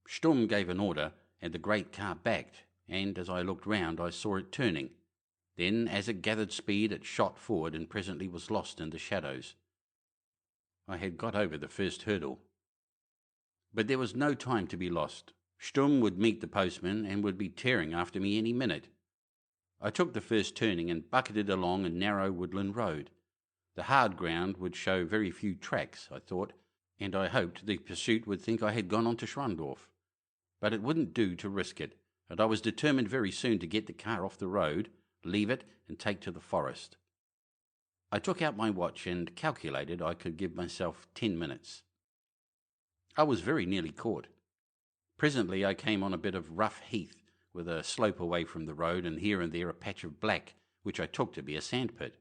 S1: Stumm gave an order, and the great car backed, and as I looked round I saw it turning. Then, as it gathered speed, it shot forward and presently was lost in the shadows. I had got over the first hurdle. But there was no time to be lost. Stumm would meet the postman and would be tearing after me any minute. I took the first turning and bucketed along a narrow woodland road. The hard ground would show very few tracks, I thought, and I hoped the pursuit would think I had gone on to Schwandorf. But it wouldn't do to risk it, and I was determined very soon to get the car off the road, leave it, and take to the forest. I took out my watch and calculated I could give myself 10 minutes. I was very nearly caught. Presently I came on a bit of rough heath, with a slope away from the road, and here and there a patch of black, which I took to be a sandpit.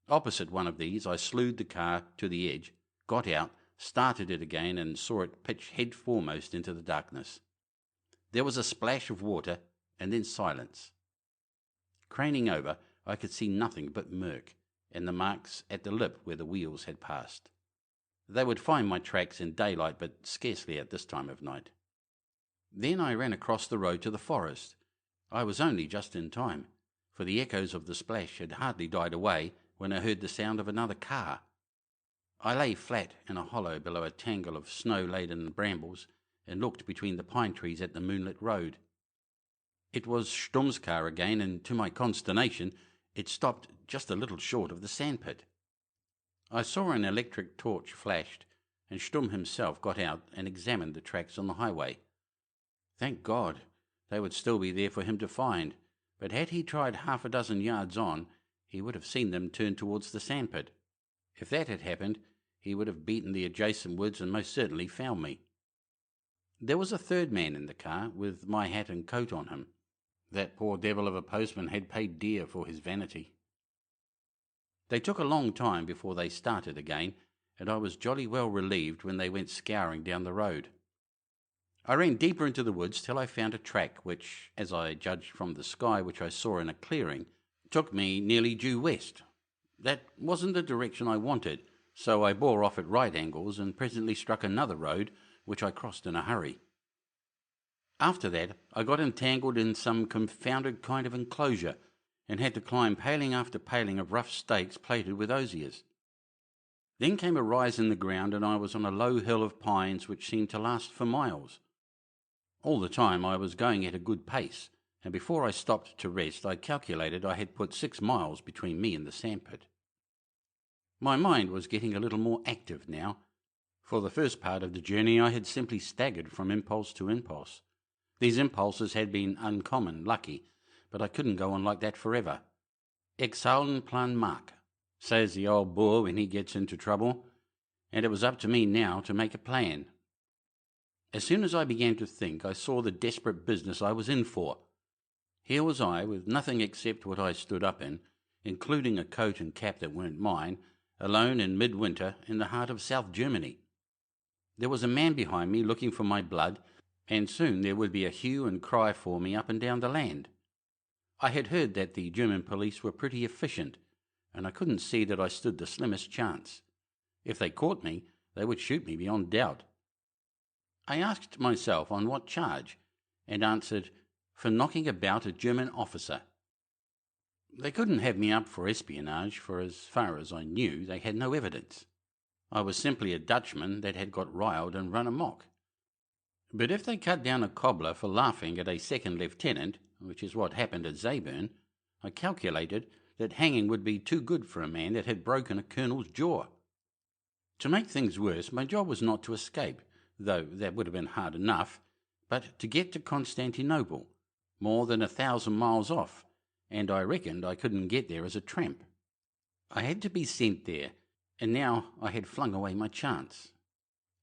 S1: Opposite one of these I slewed the car to the edge, got out, started it again, and saw it pitch head foremost into the darkness. There was a splash of water, and then silence. Craning over, I could see nothing but murk, and the marks at the lip where the wheels had passed. They would find my tracks in daylight, but scarcely at this time of night. Then I ran across the road to the forest. I was only just in time, for the echoes of the splash had hardly died away when I heard the sound of another car. I lay flat in a hollow below a tangle of snow-laden brambles and looked between the pine trees at the moonlit road. It was Stumm's car again, and to my consternation it stopped just a little short of the sandpit. I saw an electric torch flashed, and Stumm himself got out and examined the tracks on the highway. Thank God, they would still be there for him to find, but had he tried 6 yards on, he would have seen them turn towards the sandpit. If that had happened, he would have beaten the adjacent woods and most certainly found me. There was a third man in the car, with my hat and coat on him. That poor devil of a postman had paid dear for his vanity. They took a long time before they started again, and I was jolly well relieved when they went scouring down the road. I ran deeper into the woods till I found a track which, as I judged from the sky which I saw in a clearing, took me nearly due west. That wasn't the direction I wanted, so I bore off at right angles and presently struck another road, which I crossed in a hurry. After that, I got entangled in some confounded kind of enclosure, and had to climb paling after paling of rough stakes plated with osiers. Then came a rise in the ground, and I was on a low hill of pines which seemed to last for miles. All the time I was going at a good pace, and before I stopped to rest I calculated I had put 6 miles between me and the sandpit. My mind was getting a little more active now. For the first part of the journey I had simply staggered from impulse to impulse. These impulses had been uncommon lucky, but I couldn't go on like that forever. Exhalen plan mark, says the old Boer when he gets into trouble, and it was up to me now to make a plan. As soon as I began to think, I saw the desperate business I was in for. Here was I, with nothing except what I stood up in, including a coat and cap that weren't mine, alone in midwinter in the heart of South Germany. There was a man behind me looking for my blood, and soon there would be a hue and cry for me up and down the land. I had heard that the German police were pretty efficient, and I couldn't see that I stood the slimmest chance. If they caught me, they would shoot me beyond doubt. I asked myself on what charge, and answered, for knocking about a German officer. They couldn't have me up for espionage, for as far as I knew, they had no evidence. I was simply a Dutchman that had got riled and run amok. But if they cut down a cobbler for laughing at a second lieutenant, which is what happened at Zabern, I calculated that hanging would be too good for a man that had broken a colonel's jaw. To make things worse, my job was not to escape, though that would have been hard enough, but to get to Constantinople, more than 1,000 miles off, and I reckoned I couldn't get there as a tramp. I had to be sent there, and now I had flung away my chance.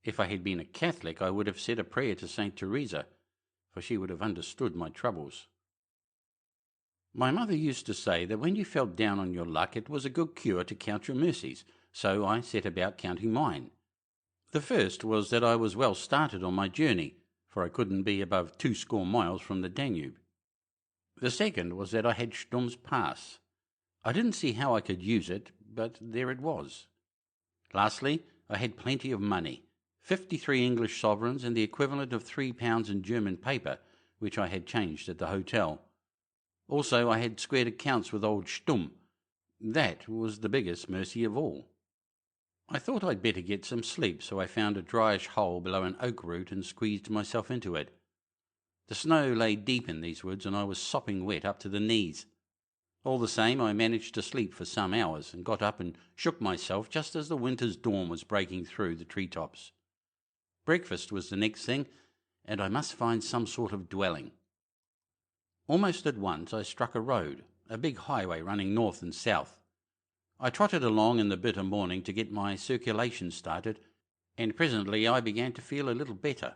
S1: If I had been a Catholic, I would have said a prayer to St. Teresa, for she would have understood my troubles. My mother used to say that when you felt down on your luck, it was a good cure to count your mercies, so I set about counting mine. The first was that I was well started on my journey, for I couldn't be above 20 miles from the Danube. The second was that I had Stumm's pass. I didn't see how I could use it, but there it was. Lastly, I had plenty of money, 53 English sovereigns and the equivalent of £3 in German paper, which I had changed at the hotel. Also, I had squared accounts with old Stumm. That was the biggest mercy of all. I thought I'd better get some sleep, so I found a dryish hole below an oak root and squeezed myself into it. The snow lay deep in these woods, and I was sopping wet up to the knees. All the same, I managed to sleep for some hours, and got up and shook myself just as the winter's dawn was breaking through the treetops. Breakfast was the next thing, and I must find some sort of dwelling. Almost at once I struck a road, a big highway running north and south. I trotted along in the bitter morning to get my circulation started, and presently I began to feel a little better.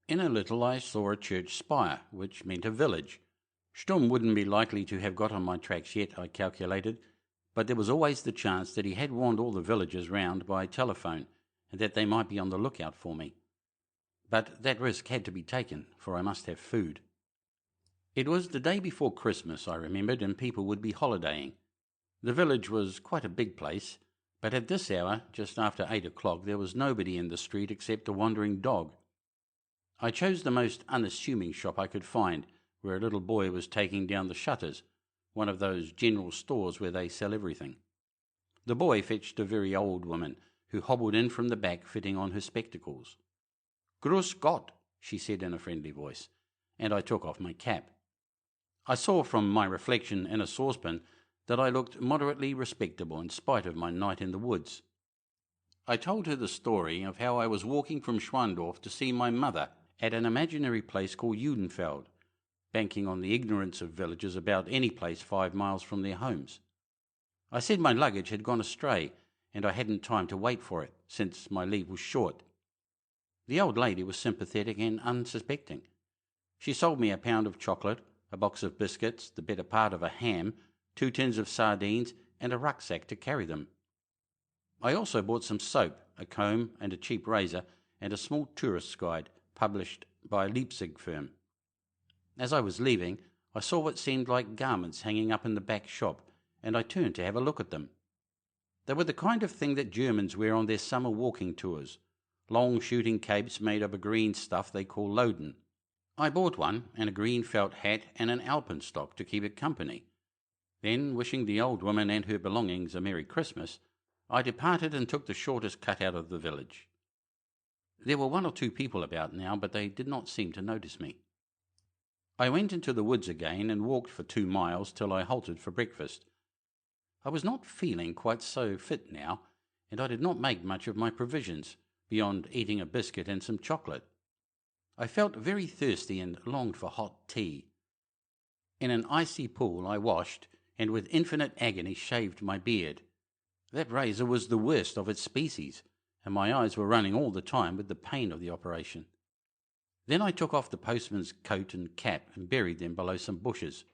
S1: In a little I saw a church spire, which meant a village. Stumm wouldn't be likely to have got on my tracks yet, I calculated, but there was always the chance that he had warned all the villagers round by telephone, and that they might be on the lookout for me. But that risk had to be taken, for I must have food. It was the day before Christmas, I remembered, and people would be holidaying. The village was quite a big place, but at this hour, just after 8 o'clock, there was nobody in the street except a wandering dog. I chose the most unassuming shop I could find, where a little boy was taking down the shutters, one of those general stores where they sell everything. The boy fetched a very old woman, who hobbled in from the back fitting on her spectacles. "Grüß Gott," she said in a friendly voice, and I took off my cap. I saw from my reflection in a saucepan that I looked moderately respectable in spite of my night in the woods. I told her the story of how I was walking from Schwandorf to see my mother at an imaginary place called Judenfeld, banking on the ignorance of villagers about any place 5 miles from their homes. I said my luggage had gone astray, and I hadn't time to wait for it, since my leave was short. The old lady was sympathetic and unsuspecting. She sold me a pound of chocolate, a box of biscuits, the better part of a ham, 2 tins of sardines, and a rucksack to carry them. I also bought some soap, a comb and a cheap razor, and a small tourist's guide, published by a Leipzig firm. As I was leaving, I saw what seemed like garments hanging up in the back shop, and I turned to have a look at them. They were the kind of thing that Germans wear on their summer walking tours, long shooting capes made of a green stuff they call loden. I bought one, and a green felt hat and an alpenstock to keep it company. Then, wishing the old woman and her belongings a Merry Christmas, I departed and took the shortest cut out of the village. There were 1 or 2 people about now, but they did not seem to notice me. I went into the woods again and walked for 2 miles till I halted for breakfast. I was not feeling quite so fit now, and I did not make much of my provisions, beyond eating a biscuit and some chocolate. I felt very thirsty and longed for hot tea. In an icy pool I washed, and with infinite agony shaved my beard. That razor was the worst of its species, and my eyes were running all the time with the pain of the operation. Then I took off the postman's coat and cap and buried them below some bushes.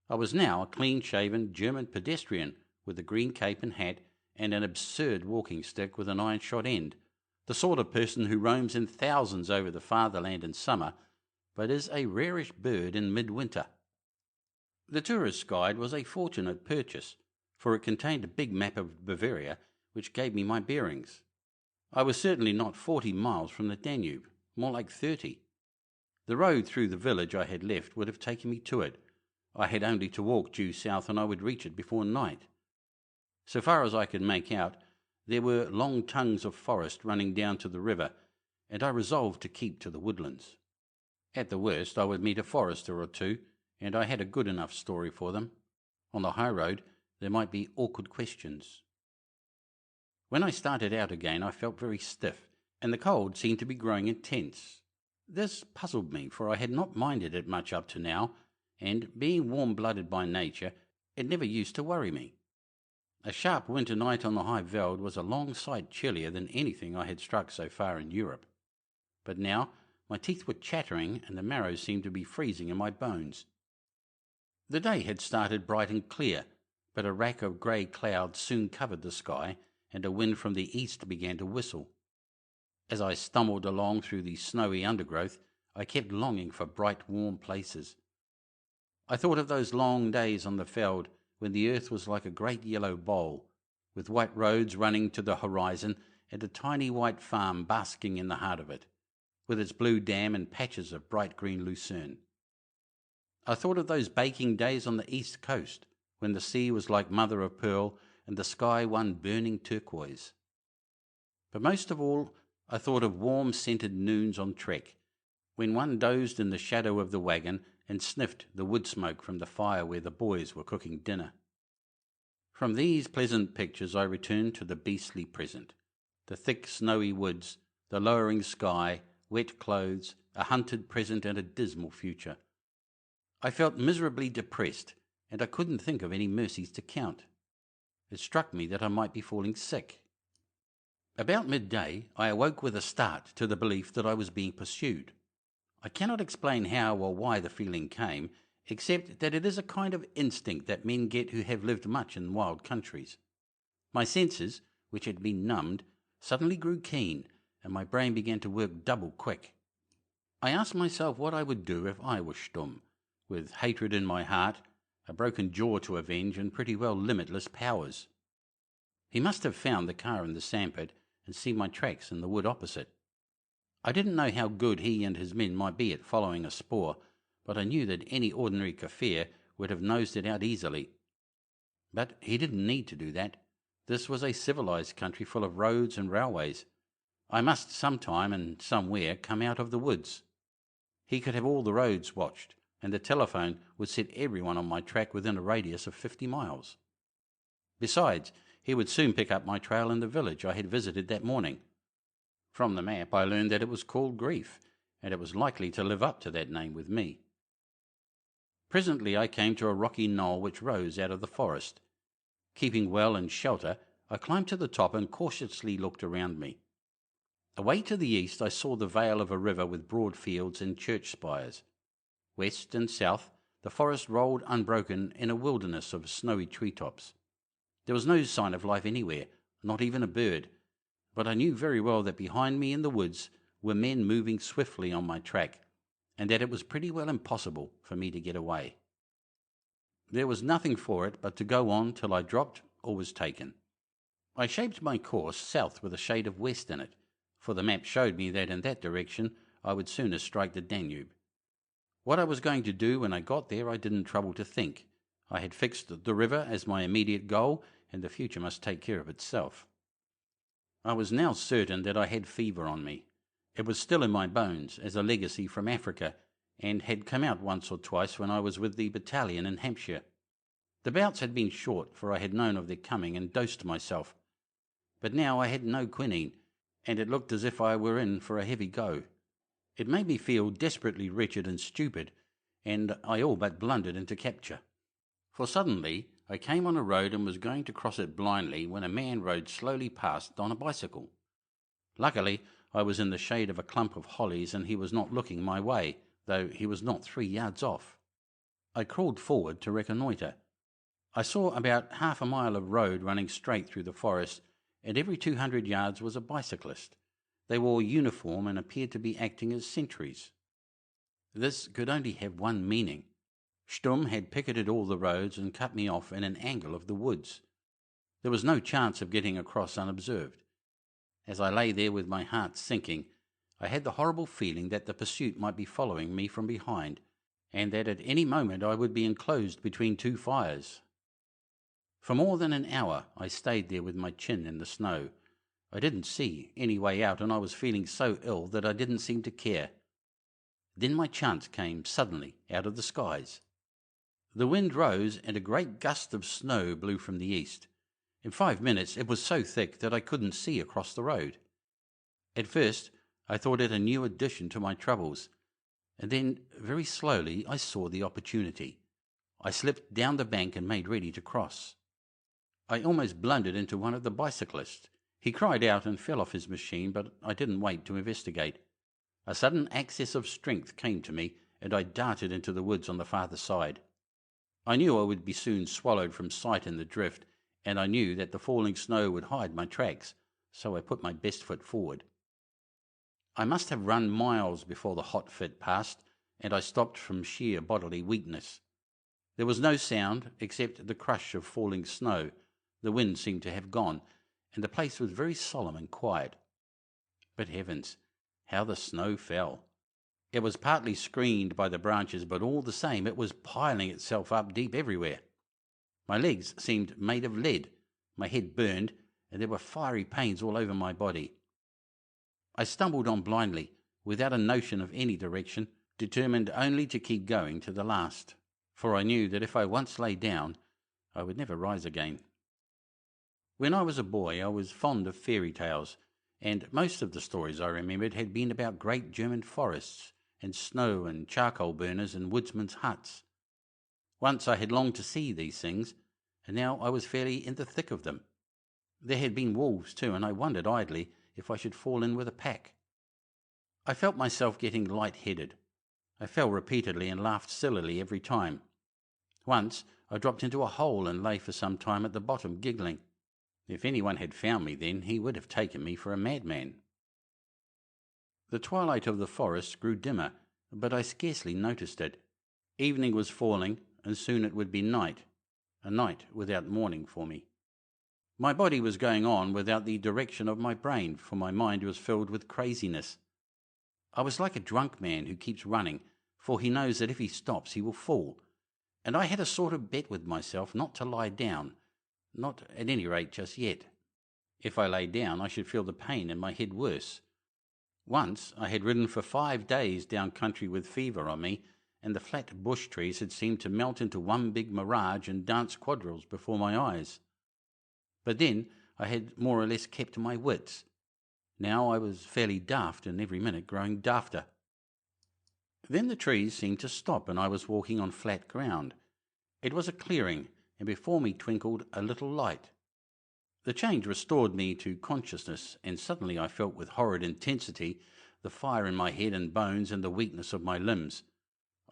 S1: I was now a clean-shaven German pedestrian with a green cape and hat and an absurd walking stick with an iron-shot end, the sort of person who roams in thousands over the fatherland in summer, but is a rarish bird in midwinter. The tourist's guide was a fortunate purchase, for it contained a big map of Bavaria which gave me my bearings. I was certainly not 40 miles from the Danube, more like 30. The road through the village I had left would have taken me to it. I had only to walk due south and I would reach it before night. So far as I could make out, there were long tongues of forest running down to the river, and I resolved to keep to the woodlands. At the worst I would meet a forester or 2, and I had a good enough story for them. On the high road there might be awkward questions. When I started out again I felt very stiff, and the cold seemed to be growing intense. This puzzled me, for I had not minded it much up to now, and, being warm-blooded by nature, it never used to worry me. A sharp winter night on the high veld was a long sight chillier than anything I had struck so far in Europe. But now my teeth were chattering, and the marrow seemed to be freezing in my bones. The day had started bright and clear, but a rack of grey clouds soon covered the sky, and a wind from the east began to whistle. As I stumbled along through the snowy undergrowth, I kept longing for bright, warm places. I thought of those long days on the veld when the earth was like a great yellow bowl, with white roads running to the horizon and a tiny white farm basking in the heart of it, with its blue dam and patches of bright green lucerne. I thought of those baking days on the east coast, when the sea was like mother of pearl and the sky one burning turquoise. But most of all, I thought of warm-scented noons on trek, when one dozed in the shadow of the wagon and sniffed the wood smoke from the fire where the boys were cooking dinner. From these pleasant pictures I returned to the beastly present, the thick snowy woods, the lowering sky, wet clothes, a hunted present and a dismal future. I felt miserably depressed, and I couldn't think of any mercies to count. It struck me that I might be falling sick. About midday I awoke with a start to the belief that I was being pursued. I cannot explain how or why the feeling came, except that it is a kind of instinct that men get who have lived much in wild countries. My senses, which had been numbed, suddenly grew keen, and my brain began to work double quick. I asked myself what I would do if I were Stumm, with hatred in my heart, a broken jaw to avenge, and pretty well limitless powers. He must have found the car in the sandpit and seen my tracks in the wood opposite. I didn't know how good he and his men might be at following a spoor, but I knew that any ordinary Kaffir would have nosed it out easily. But he didn't need to do that. This was a civilized country full of roads and railways. I must sometime and somewhere come out of the woods. He could have all the roads watched, and the telephone would set everyone on my track within a radius of 50 miles. Besides, he would soon pick up my trail in the village I had visited that morning. From the map I learned that it was called Grief, and it was likely to live up to that name with me. Presently I came to a rocky knoll which rose out of the forest. Keeping well in shelter, I climbed to the top and cautiously looked around me. Away to the east I saw the vale of a river with broad fields and church spires. West and south the forest rolled unbroken in a wilderness of snowy treetops. There was no sign of life anywhere, not even a bird, but I knew very well that behind me in the woods were men moving swiftly on my track, and that it was pretty well impossible for me to get away. There was nothing for it but to go on till I dropped or was taken. I shaped my course south with a shade of west in it, for the map showed me that in that direction I would sooner strike the Danube. What I was going to do when I got there I didn't trouble to think. I had fixed the river as my immediate goal, and the future must take care of itself. I was now certain that I had fever on me. It was still in my bones, as a legacy from Africa, and had come out once or twice when I was with the battalion in Hampshire. The bouts had been short, for I had known of their coming and dosed myself. But now I had no quinine, and it looked as if I were in for a heavy go. It made me feel desperately wretched and stupid, and I all but blundered into capture. For suddenly I came on a road and was going to cross it blindly when a man rode slowly past on a bicycle. Luckily I was in the shade of a clump of hollies, and he was not looking my way, though he was not 3 yards off. I crawled forward to reconnoitre. I saw about half a mile of road running straight through the forest, and every 200 yards was a bicyclist. They wore uniform and appeared to be acting as sentries. This could only have one meaning. Sturm had picketed all the roads and cut me off in an angle of the woods. There was no chance of getting across unobserved. As I lay there with my heart sinking, I had the horrible feeling that the pursuit might be following me from behind, and that at any moment I would be enclosed between 2 fires. For more than an hour I stayed there with my chin in the snow. I didn't see any way out, and I was feeling so ill that I didn't seem to care. Then my chance came suddenly out of the skies. The wind rose, and a great gust of snow blew from the east. In 5 minutes it was so thick that I couldn't see across the road. At first I thought it a new addition to my troubles, and then very slowly I saw the opportunity. I slipped down the bank and made ready to cross. I almost blundered into one of the bicyclists. He cried out and fell off his machine, but I didn't wait to investigate. A sudden access of strength came to me, and I darted into the woods on the farther side. I knew I would be soon swallowed from sight in the drift, and I knew that the falling snow would hide my tracks, so I put my best foot forward. I must have run miles before the hot fit passed, and I stopped from sheer bodily weakness. There was no sound except the crush of falling snow. The wind seemed to have gone, and the place was very solemn and quiet. But heavens, how the snow fell! It was partly screened by the branches, but all the same it was piling itself up deep everywhere. My legs seemed made of lead, my head burned, and there were fiery pains all over my body. I stumbled on blindly, without a notion of any direction, determined only to keep going to the last, for I knew that if I once lay down, I would never rise again. When I was a boy I was fond of fairy tales, and most of the stories I remembered had been about great German forests, and snow and charcoal burners and woodsmen's huts. Once I had longed to see these things, and now I was fairly in the thick of them. There had been wolves too, and I wondered idly if I should fall in with a pack. I felt myself getting light-headed. I fell repeatedly and laughed sillily every time. Once I dropped into a hole and lay for some time at the bottom giggling. If anyone had found me then, he would have taken me for a madman. The twilight of the forest grew dimmer, but I scarcely noticed it. Evening was falling, and soon it would be night, a night without morning for me. My body was going on without the direction of my brain, for my mind was filled with craziness. I was like a drunk man who keeps running, for he knows that if he stops he will fall, and I had a sort of bet with myself not to lie down, not at any rate just yet. If I lay down I should feel the pain in my head worse. Once I had ridden for 5 days down country with fever on me, and the flat bush trees had seemed to melt into one big mirage and dance quadrilles before my eyes. But then I had more or less kept my wits. Now I was fairly daft, and every minute growing dafter. Then the trees seemed to stop, and I was walking on flat ground. It was a clearing, and before me twinkled a little light. The change restored me to consciousness, and suddenly I felt with horrid intensity the fire in my head and bones and the weakness of my limbs.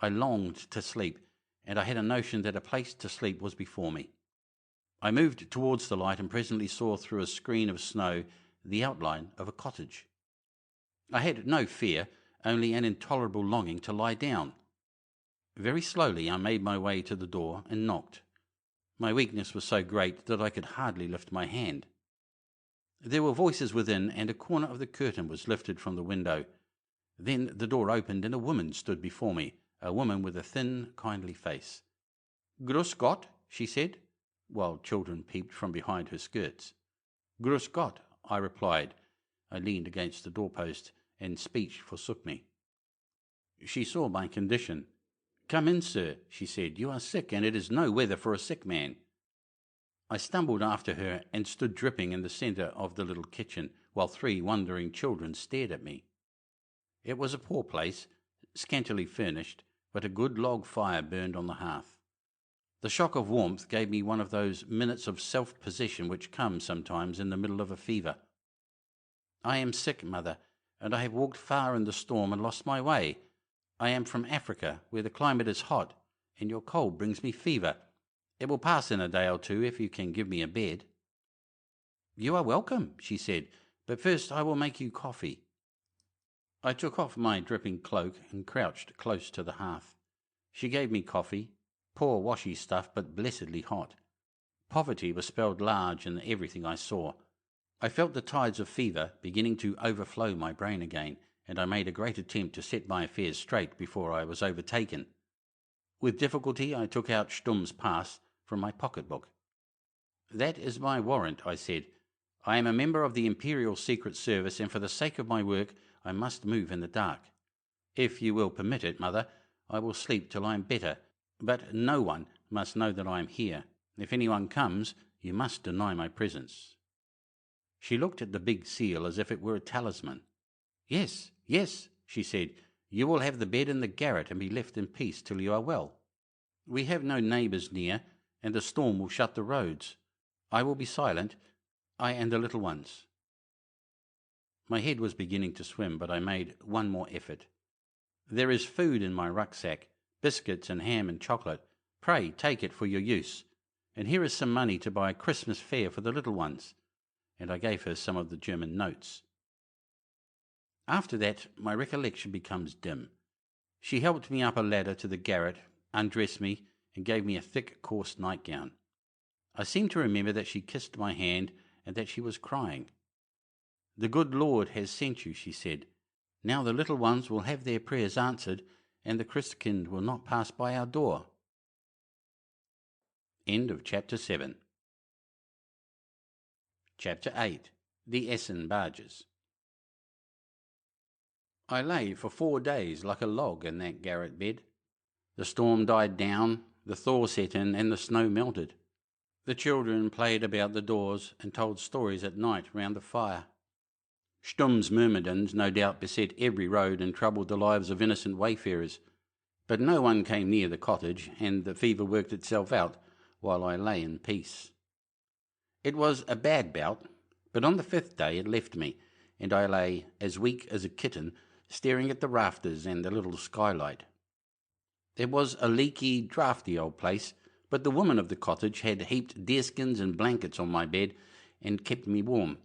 S1: I longed to sleep, and I had a notion that a place to sleep was before me. I moved towards the light and presently saw through a screen of snow the outline of a cottage. I had no fear, only an intolerable longing to lie down. Very slowly I made my way to the door and knocked. My weakness was so great that I could hardly lift my hand. There were voices within, and a corner of the curtain was lifted from the window. Then the door opened, and a woman stood before me, a woman with a thin, kindly face. "Grüß Gott," she said, while children peeped from behind her skirts. "Grüß Gott," I replied. I leaned against the doorpost, and speech forsook me. She saw my condition. "Come in, sir," she said. "You are sick, and it is no weather for a sick man." I stumbled after her and stood dripping in the centre of the little kitchen, while 3 wondering children stared at me. It was a poor place, scantily furnished, but a good log fire burned on the hearth. The shock of warmth gave me one of those minutes of self-possession which come sometimes in the middle of a fever. "I am sick, mother, and I have walked far in the storm and lost my way. I am from Africa, where the climate is hot, and your cold brings me fever. It will pass in a day or 2 if you can give me a bed." "You are welcome," she said, "but first I will make you coffee." I took off my dripping cloak and crouched close to the hearth. She gave me coffee, poor washy stuff, but blessedly hot. Poverty was spelled large in everything I saw. I felt the tides of fever beginning to overflow my brain again, and I made a great attempt to set my affairs straight before I was overtaken. With difficulty I took out Stumm's pass from my pocket-book. "That is my warrant," I said. "I am a member of the Imperial Secret Service, and for the sake of my work I must move in the dark. If you will permit it, mother, I will sleep till I am better, but no one must know that I am here. If anyone comes, you must deny my presence." She looked at the big seal as if it were a talisman. "Yes, yes," she said, "you will have the bed in the garret and be left in peace till you are well. We have no neighbours near, and the storm will shut the roads. I will be silent, I and the little ones." My head was beginning to swim, but I made one more effort. "There is food in my rucksack, biscuits and ham and chocolate. Pray take it for your use. And here is some money to buy Christmas fare for the little ones." And I gave her some of the German notes. After that, my recollection becomes dim. She helped me up a ladder to the garret, undressed me, and gave me a thick, coarse nightgown. I seem to remember that she kissed my hand and that she was crying. "The good Lord has sent you," she said. "Now the little ones will have their prayers answered, and the Christkind will not pass by our door." End of Chapter 7. Chapter 8. The Essen Barges. I lay for 4 days like a log in that garret bed. The storm died down, the thaw set in, and the snow melted. The children played about the doors and told stories at night round the fire. Stumm's myrmidons no doubt beset every road and troubled the lives of innocent wayfarers, but no one came near the cottage, and the fever worked itself out while I lay in peace. It was a bad bout, but on the 5th day it left me, and I lay as weak as a kitten, staring at the rafters and the little skylight. It was a leaky, draughty old place, but the woman of the cottage had heaped deerskins and blankets on my bed and kept me warm.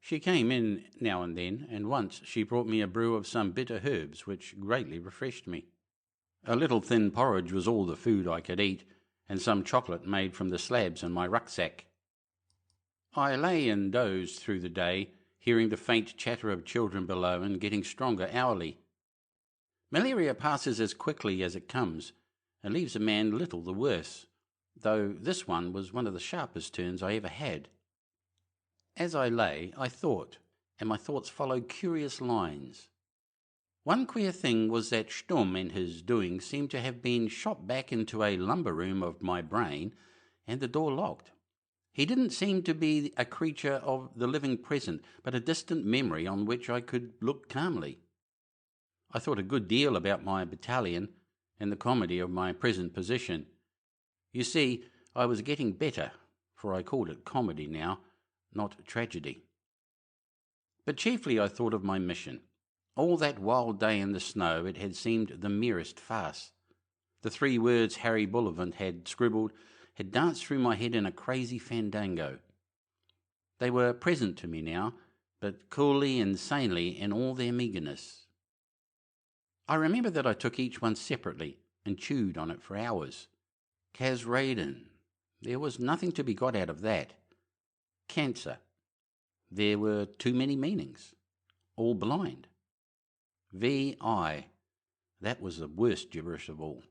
S1: She came in now and then, and once she brought me a brew of some bitter herbs, which greatly refreshed me. A little thin porridge was all the food I could eat, and some chocolate made from the slabs in my rucksack. I lay and dozed through the day, hearing the faint chatter of children below and getting stronger hourly. Malaria passes as quickly as it comes, and leaves a man little the worse, though this one was one of the sharpest turns I ever had. As I lay, I thought, and my thoughts followed curious lines. One queer thing was that Stumm and his doings seemed to have been shot back into a lumber room of my brain, and the door locked. He didn't seem to be a creature of the living present, but a distant memory on which I could look calmly. I thought a good deal about my battalion and the comedy of my present position. You see, I was getting better, for I called it comedy now, not tragedy. But chiefly I thought of my mission. All that wild day in the snow it had seemed the merest farce. The 3 words Harry Bullivant had scribbled had danced through my head in a crazy fandango. They were present to me now, but coolly and sanely in all their meagreness. I remember that I took each one separately and chewed on it for hours. Casraden. There was nothing to be got out of that. Cancer. There were too many meanings, all blind. V-I, that was the worst gibberish of all.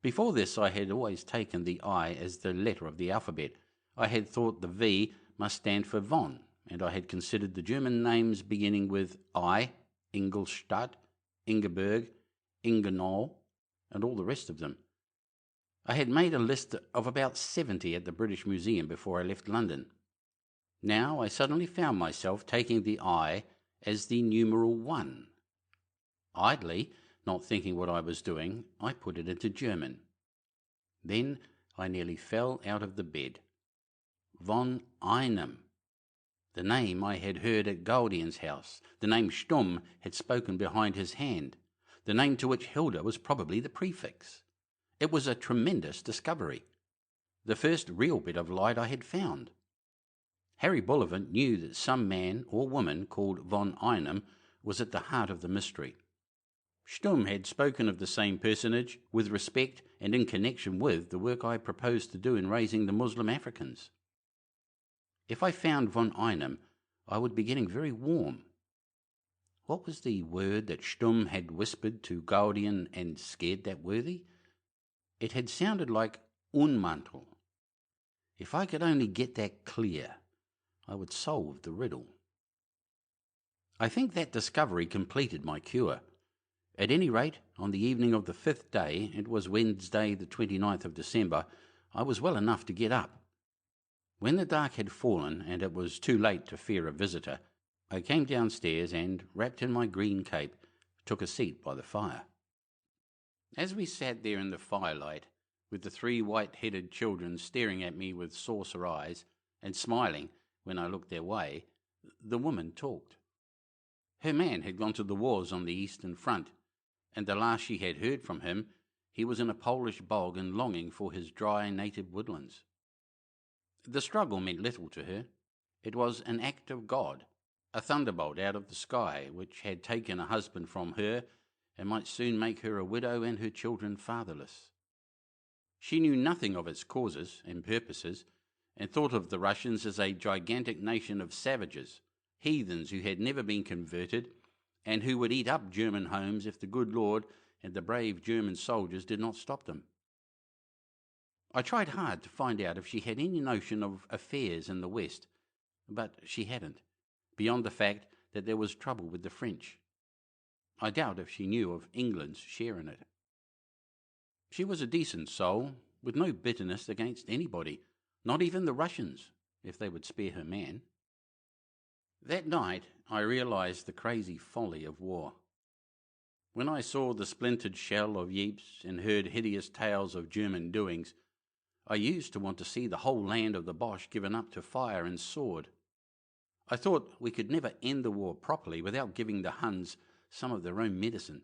S1: Before this, I had always taken the I as the letter of the alphabet. I had thought the V must stand for von, and I had considered the German names beginning with I, Ingolstadt, Ingeborg, Ingenol, and all the rest of them. I had made a list of about 70 at the British Museum before I left London. Now I suddenly found myself taking the I as the numeral 1. Idly, not thinking what I was doing, I put it into German. Then I nearly fell out of the bed. Von Einem. The name I had heard at Gaudian's house, the name Stumm had spoken behind his hand, the name to which Hilda was probably the prefix. It was a tremendous discovery, the first real bit of light I had found. Harry Bullivant knew that some man or woman called von Einem was at the heart of the mystery. Stumm had spoken of the same personage with respect and in connection with the work I proposed to do in raising the Muslim Africans. If I found von Einem, I would be getting very warm. What was the word that Stumm had whispered to Gaudian and scared that worthy? It had sounded like Unmantel. If I could only get that clear, I would solve the riddle. I think that discovery completed my cure. At any rate, on the evening of the 5th day, it was Wednesday the 29th of December, I was well enough to get up. When the dark had fallen and it was too late to fear a visitor, I came downstairs and, wrapped in my green cape, took a seat by the fire. As we sat there in the firelight, with the 3 white-headed children staring at me with saucer eyes and smiling when I looked their way, the woman talked. Her man had gone to the wars on the Eastern Front, and the last she had heard from him, he was in a Polish bog and longing for his dry native woodlands. The struggle meant little to her. It was an act of God, a thunderbolt out of the sky, which had taken a husband from her and might soon make her a widow and her children fatherless. She knew nothing of its causes and purposes, and thought of the Russians as a gigantic nation of savages, heathens who had never been converted, and who would eat up German homes if the good Lord and the brave German soldiers did not stop them. I tried hard to find out if she had any notion of affairs in the West, but she hadn't, beyond the fact that there was trouble with the French. I doubt if she knew of England's share in it. She was a decent soul, with no bitterness against anybody, not even the Russians, if they would spare her man. That night I realized the crazy folly of war. When I saw the splintered shell of Ypres and heard hideous tales of German doings, I used to want to see the whole land of the Boche given up to fire and sword. I thought we could never end the war properly without giving the Huns some of their own medicine.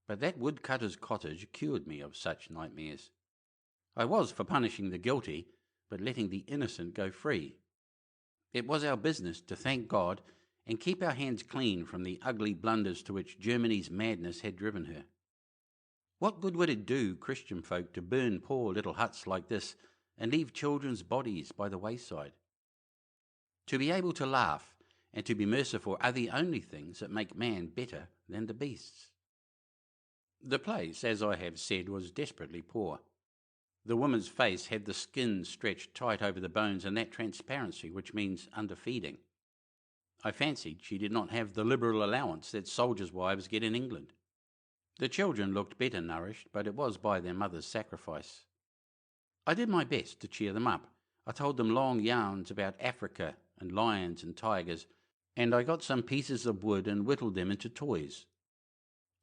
S1: But that woodcutter's cottage cured me of such nightmares. I was for punishing the guilty, but letting the innocent go free. It was our business to thank God and keep our hands clean from the ugly blunders to which Germany's madness had driven her. What good would it do Christian folk to burn poor little huts like this and leave children's bodies by the wayside? To be able to laugh and to be merciful are the only things that make man better than the beasts. The place, as I have said, was desperately poor. The woman's face had the skin stretched tight over the bones and that transparency which means underfeeding. I fancied she did not have the liberal allowance that soldiers' wives get in England. The children looked better nourished, but it was by their mother's sacrifice. I did my best to cheer them up. I told them long yarns about Africa and lions and tigers, and I got some pieces of wood and whittled them into toys.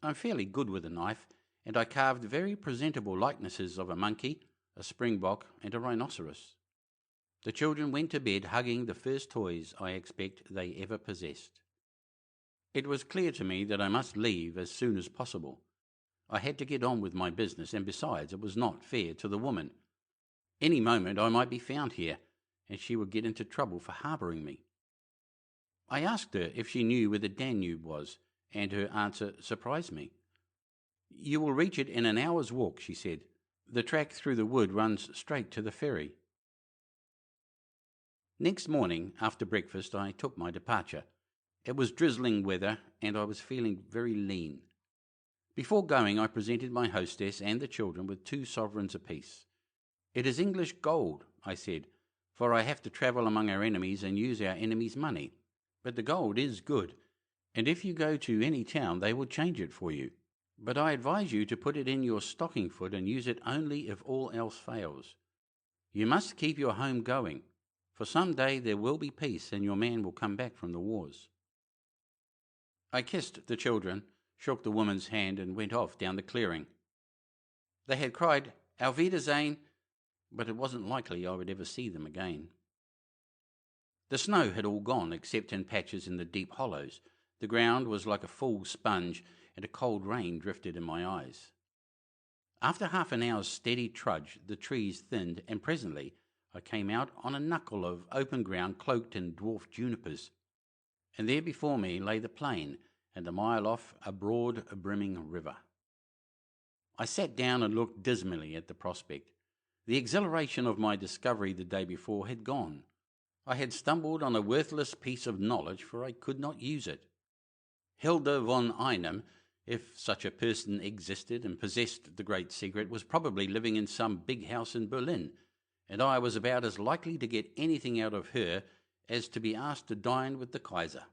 S1: I'm fairly good with a knife, and I carved very presentable likenesses of a monkey, a springbok, and a rhinoceros. The children went to bed hugging the first toys I expect they ever possessed. It was clear to me that I must leave as soon as possible. I had to get on with my business, and besides, it was not fair to the woman. Any moment I might be found here, and she would get into trouble for harbouring me. I asked her if she knew where the Danube was, and her answer surprised me. "You will reach it in an hour's walk," she said. "The track through the wood runs straight to the ferry." Next morning, after breakfast, I took my departure. It was drizzling weather, and I was feeling very lean. Before going, I presented my hostess and the children with 2 sovereigns apiece. "It is English gold," I said, "for I have to travel among our enemies and use our enemies' money. But the gold is good, and if you go to any town they will change it for you. But I advise you to put it in your stocking foot and use it only if all else fails. You must keep your home going, for some day there will be peace and your man will come back from the wars." I kissed the children, shook the woman's hand, and went off down the clearing. They had cried, "Auf Wiedersehen," but it wasn't likely I would ever see them again. The snow had all gone, except in patches in the deep hollows. The ground was like a full sponge, and a cold rain drifted in my eyes. After half an hour's steady trudge, the trees thinned, and presently I came out on a knuckle of open ground cloaked in dwarf junipers, and there before me lay the plain, and a mile off a broad, brimming river. I sat down and looked dismally at the prospect. The exhilaration of my discovery the day before had gone. I had stumbled on a worthless piece of knowledge, for I could not use it. Hilda von Einem, if such a person existed and possessed the great secret, was probably living in some big house in Berlin, and I was about as likely to get anything out of her as to be asked to dine with the Kaiser.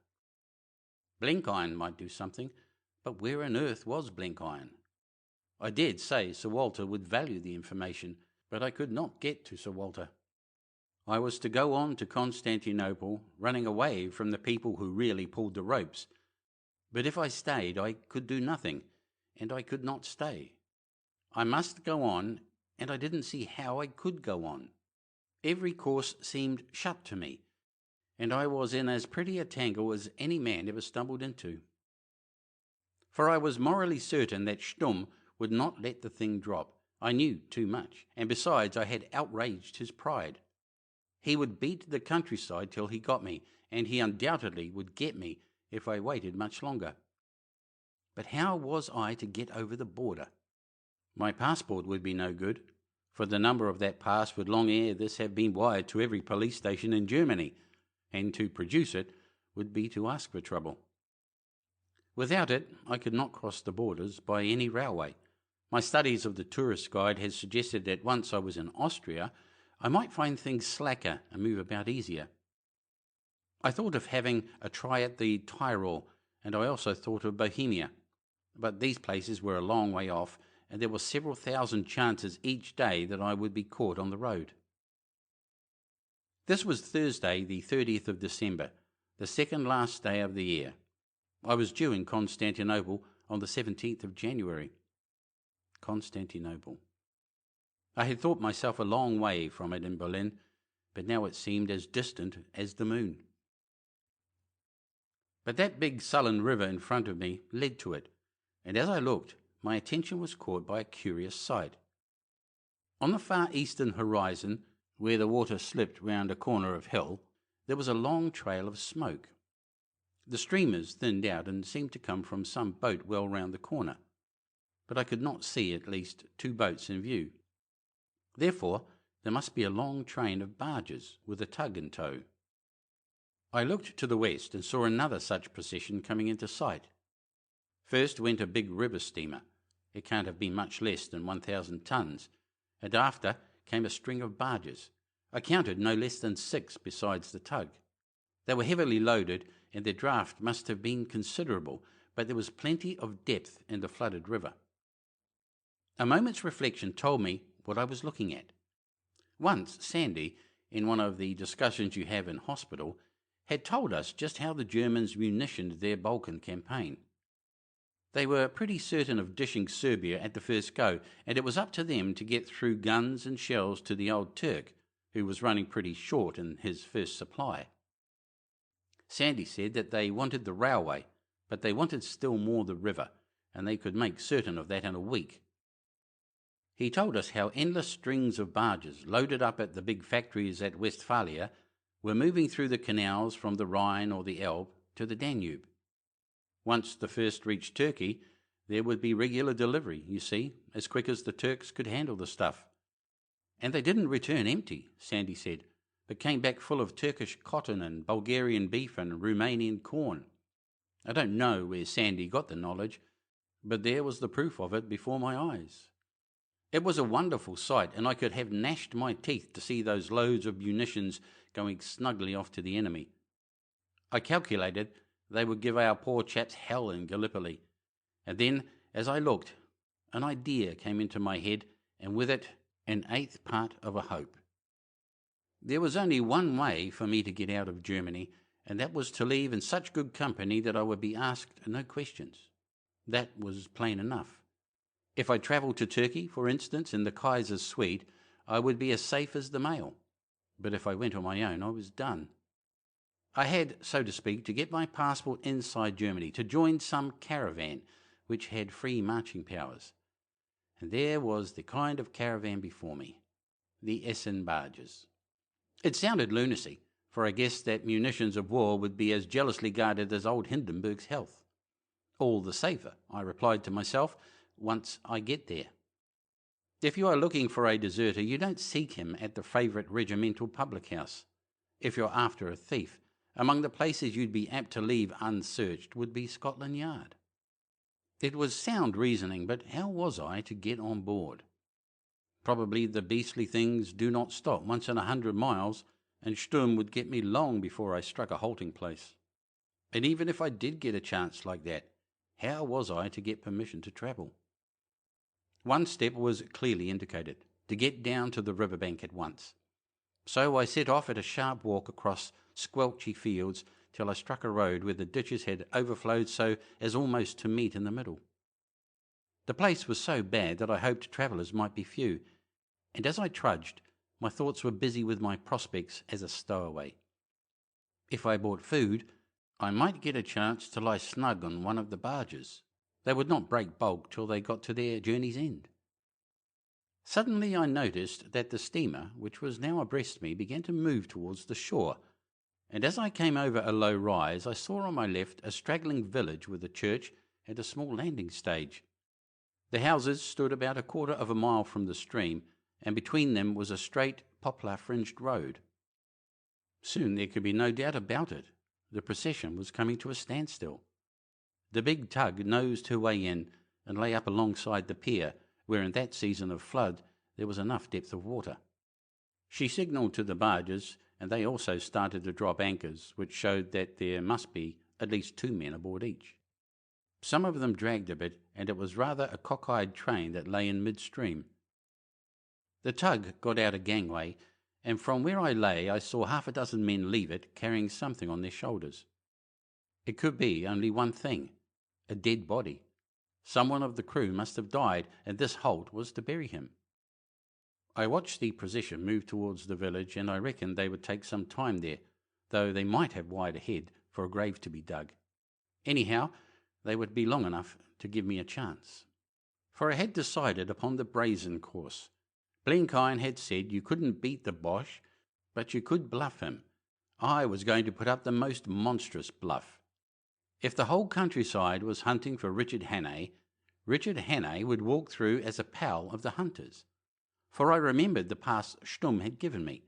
S1: Blenkiron might do something, but where on earth was Blenkiron? I dared say Sir Walter would value the information, but I could not get to Sir Walter. I was to go on to Constantinople, running away from the people who really pulled the ropes. But if I stayed, I could do nothing, and I could not stay. I must go on, and I didn't see how I could go on. Every course seemed shut to me, and I was in as pretty a tangle as any man ever stumbled into. For I was morally certain that Stumm would not let the thing drop. I knew too much, and besides I had outraged his pride. He would beat the countryside till he got me, and he undoubtedly would get me if I waited much longer. But how was I to get over the border? My passport would be no good, for the number of that pass would long ere this have been wired to every police station in Germany, and to produce it would be to ask for trouble. Without it, I could not cross the borders by any railway. My studies of the tourist guide had suggested that once I was in Austria, I might find things slacker and move about easier. I thought of having a try at the Tyrol, and I also thought of Bohemia. But these places were a long way off, and there were several thousand chances each day that I would be caught on the road. This was Thursday, the 30th of December, the second last day of the year. I was due in Constantinople on the 17th of January. Constantinople. I had thought myself a long way from it in Berlin, but now it seemed as distant as the moon. But that big sullen river in front of me led to it, and as I looked, my attention was caught by a curious sight. On the far eastern horizon, where the water slipped round a corner of hill, there was a long trail of smoke. The streamers thinned out and seemed to come from some boat well round the corner, but I could not see at least 2 boats in view. Therefore, there must be a long train of barges with a tug in tow. I looked to the west and saw another such procession coming into sight. First went a big river steamer. It can't have been much less than 1,000 tons, and after came a string of barges. I counted no less than 6 besides the tug. They were heavily loaded, and their draught must have been considerable, but there was plenty of depth in the flooded river. A moment's reflection told me what I was looking at. Once Sandy, in one of the discussions you have in hospital, had told us just how the Germans munitioned their Balkan campaign. They were pretty certain of dishing Serbia at the first go, and it was up to them to get through guns and shells to the old Turk, who was running pretty short in his first supply. Sandy said that they wanted the railway, but they wanted still more the river, and they could make certain of that in a week. He told us how endless strings of barges, loaded up at the big factories at Westphalia, were moving through the canals from the Rhine or the Elbe to the Danube. Once the first reached Turkey, there would be regular delivery, you see, as quick as the Turks could handle the stuff. And they didn't return empty, Sandy said. but came back full of Turkish cotton and Bulgarian beef and Romanian corn. I don't know where Sandy got the knowledge, but there was the proof of it before my eyes. It was a wonderful sight, and I could have gnashed my teeth to see those loads of munitions going snugly off to the enemy. I calculated they would give our poor chaps hell in Gallipoli, and then, as I looked, an idea came into my head, and with it an eighth part of a hope. There was only one way for me to get out of Germany, and that was to leave in such good company that I would be asked no questions. That was plain enough. If I travelled to Turkey, for instance, in the Kaiser's suite, I would be as safe as the mail. But if I went on my own, I was done. I had, so to speak, to get my passport inside Germany, to join some caravan which had free marching powers. And there was the kind of caravan before me, the Essen Barges. It sounded lunacy, for I guessed that munitions of war would be as jealously guarded as old Hindenburg's health. All the safer, I replied to myself, once I get there. If you are looking for a deserter, you don't seek him at the favourite regimental public house. If you're after a thief, among the places you'd be apt to leave unsearched would be Scotland Yard. It was sound reasoning, but how was I to get on board? Probably the beastly things do not stop once in 100 miles, and Sturm would get me long before I struck a halting place. And even if I did get a chance like that, how was I to get permission to travel? One step was clearly indicated, to get down to the riverbank at once. So I set off at a sharp walk across squelchy fields till I struck a road where the ditches had overflowed so as almost to meet in the middle. The place was so bad that I hoped travellers might be few, and as I trudged, my thoughts were busy with my prospects as a stowaway. If I bought food, I might get a chance to lie snug on one of the barges. They would not break bulk till they got to their journey's end. Suddenly I noticed that the steamer, which was now abreast me, began to move towards the shore, and as I came over a low rise, I saw on my left a straggling village with a church and a small landing stage. The houses stood about a quarter of a mile from the stream, and between them was a straight, poplar-fringed road. Soon there could be no doubt about it. The procession was coming to a standstill. The big tug nosed her way in and lay up alongside the pier, where in that season of flood there was enough depth of water. She signalled to the barges, and they also started to drop anchors, which showed that there must be at least 2 men aboard each. Some of them dragged a bit, and it was rather a cockeyed train that lay in midstream. The tug got out a gangway, and from where I lay I saw 6 men leave it, carrying something on their shoulders. It could be only one thing, a dead body. Someone of the crew must have died, and this halt was to bury him. I watched the procession move towards the village, and I reckoned they would take some time there, though they might have wide ahead for a grave to be dug. Anyhow, they would be long enough to give me a chance. For I had decided upon the brazen course. Blenkiron had said you couldn't beat the Boche, but you could bluff him. I was going to put up the most monstrous bluff. If the whole countryside was hunting for Richard Hannay would walk through as a pal of the hunters. For I remembered the pass Sturm had given me.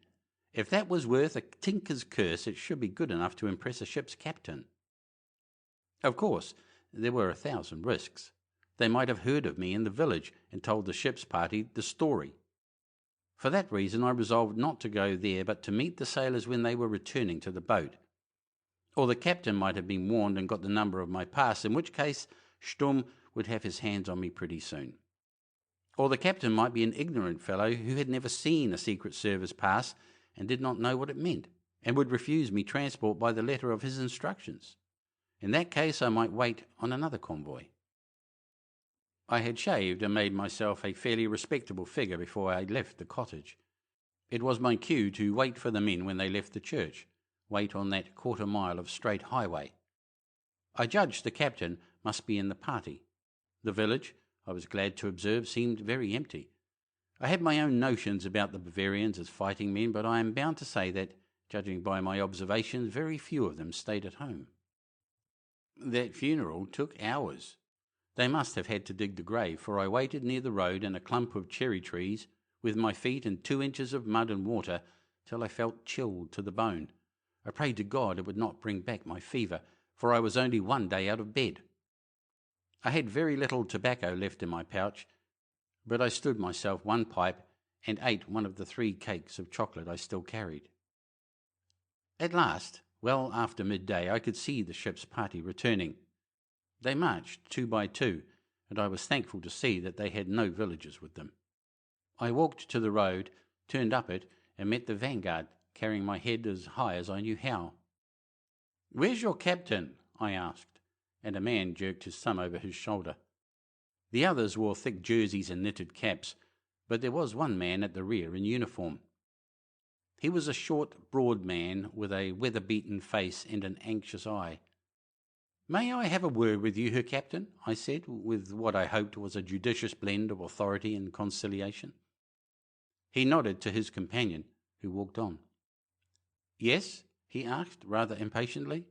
S1: If that was worth a tinker's curse, it should be good enough to impress a ship's captain. Of course, there were 1,000 risks. They might have heard of me in the village and told the ship's party the story. For that reason I resolved not to go there, but to meet the sailors when they were returning to the boat. Or the captain might have been warned and got the number of my pass, in which case Sturm would have his hands on me pretty soon. Or the captain might be an ignorant fellow who had never seen a Secret Service pass and did not know what it meant, and would refuse me transport by the letter of his instructions. In that case I might wait on another convoy. I had shaved and made myself a fairly respectable figure before I left the cottage. It was my cue to wait for the men when they left the church, wait on that quarter mile of straight highway. I judged the captain must be in the party. The village, I was glad to observe, seemed very empty. I had my own notions about the Bavarians as fighting men, but I am bound to say that, judging by my observations, very few of them stayed at home. That funeral took hours. They must have had to dig the grave, for I waited near the road in a clump of cherry trees, with my feet in 2 inches of mud and water, till I felt chilled to the bone. I prayed to God it would not bring back my fever, for I was only 1 day out of bed. I had very little tobacco left in my pouch, but I stood myself 1 pipe and ate one of the 3 cakes of chocolate I still carried. At last, well after midday, I could see the ship's party returning. They marched 2 by 2, and I was thankful to see that they had no villagers with them. I walked to the road, turned up it, and met the vanguard, carrying my head as high as I knew how. "Where's your captain?" I asked, and a man jerked his thumb over his shoulder. The others wore thick jerseys and knitted caps, but there was one man at the rear in uniform. He was a short, broad man with a weather-beaten face and an anxious eye. "May I have a word with you, Her Captain?" I said, with what I hoped was a judicious blend of authority and conciliation. He nodded to his companion, who walked on. "Yes?" he asked, rather impatiently.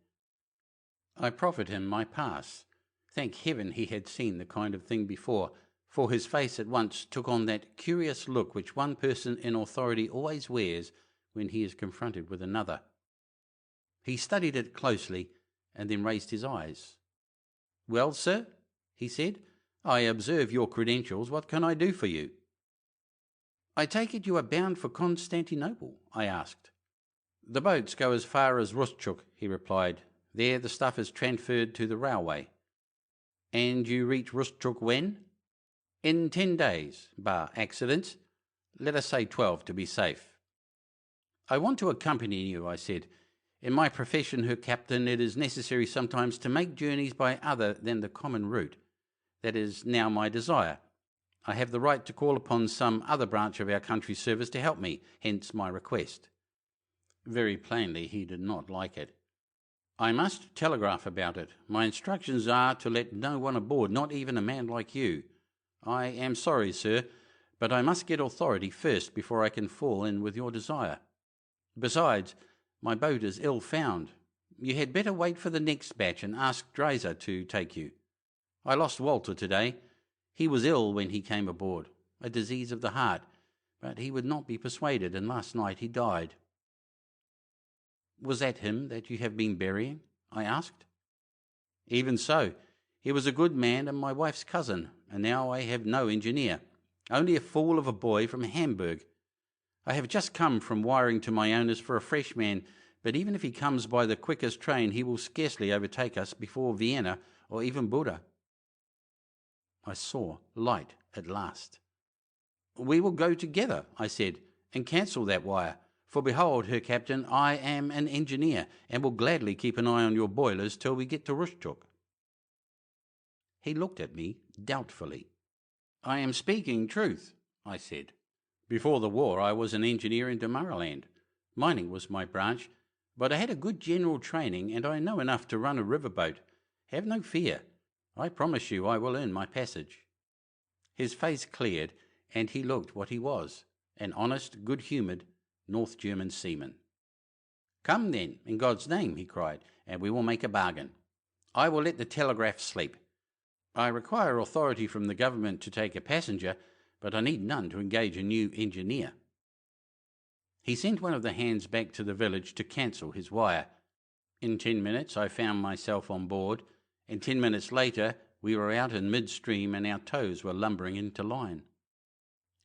S1: I proffered him my pass. Thank heaven he had seen the kind of thing before, for his face at once took on that curious look which one person in authority always wears when he is confronted with another. He studied it closely and then raised his eyes. "Well, sir," he said, "I observe your credentials. What can I do for you?" "I take it you are bound for Constantinople?" I asked. "The boats go as far as Rustchuk," he replied. "There the stuff is transferred to the railway." "And you reach Rustchuk when?" "In 10 days, bar accidents. Let us say 12 to be safe." "I want to accompany you," I said. "In my profession, Her Captain, it is necessary sometimes to make journeys by other than the common route. That is now my desire. I have the right to call upon some other branch of our country service to help me, hence my request." Very plainly he did not like it. "I must telegraph about it. My instructions are to let no one aboard, not even a man like you. I am sorry, sir, but I must get authority first before I can fall in with your desire. Besides, my boat is ill found. You had better wait for the next batch and ask Dreiser to take you. I lost Walter today. He was ill when he came aboard, a disease of the heart, but he would not be persuaded, and last night he died." "Was that him that you have been burying?" I asked. "Even so. He was a good man and my wife's cousin, and now I have no engineer, only a fool of a boy from Hamburg. I have just come from wiring to my owners for a fresh man, but even if he comes by the quickest train, he will scarcely overtake us before Vienna or even Buda." I saw light at last. "We will go together," I said, "and cancel that wire. For behold, Her Captain, I am an engineer, and will gladly keep an eye on your boilers till we get to Rustchuk." He looked at me doubtfully. "I am speaking truth," I said. "Before the war I was an engineer in Damaraland. Mining was my branch, but I had a good general training, and I know enough to run a riverboat. Have no fear. I promise you I will earn my passage." His face cleared, and he looked what he was, an honest, good-humoured North German seaman. "Come then, in God's name," he cried, "and we will make a bargain. I will let the telegraph sleep. I require authority from the government to take a passenger, but I need none to engage a new engineer." He sent one of the hands back to the village to cancel his wire. In 10 minutes I found myself on board, and 10 minutes later we were out in midstream and our tows were lumbering into line.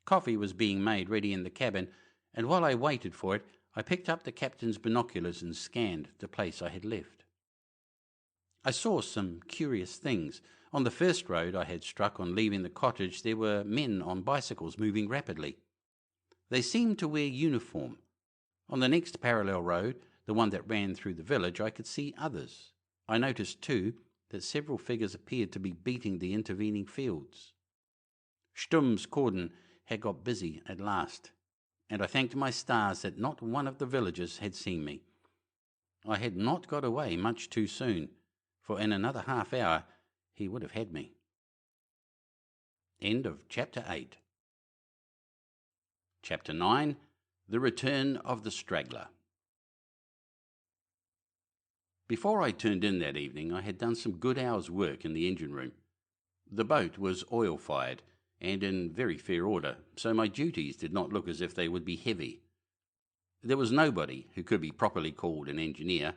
S1: Coffee was being made ready in the cabin, and while I waited for it, I picked up the captain's binoculars and scanned the place I had left. I saw some curious things. On the first road I had struck on leaving the cottage, there were men on bicycles moving rapidly. They seemed to wear uniform. On the next parallel road, the one that ran through the village, I could see others. I noticed, too, that several figures appeared to be beating the intervening fields. Stumm's cordon had got busy at last, and I thanked my stars that not one of the villagers had seen me. I had not got away much too soon, for in another half hour he would have had me. End of Chapter 8. Chapter 9. The Return of the Straggler. Before I turned in that evening, I had done some good hours' work in the engine room. The boat was oil-fired, and in very fair order, so my duties did not look as if they would be heavy. There was nobody who could be properly called an engineer,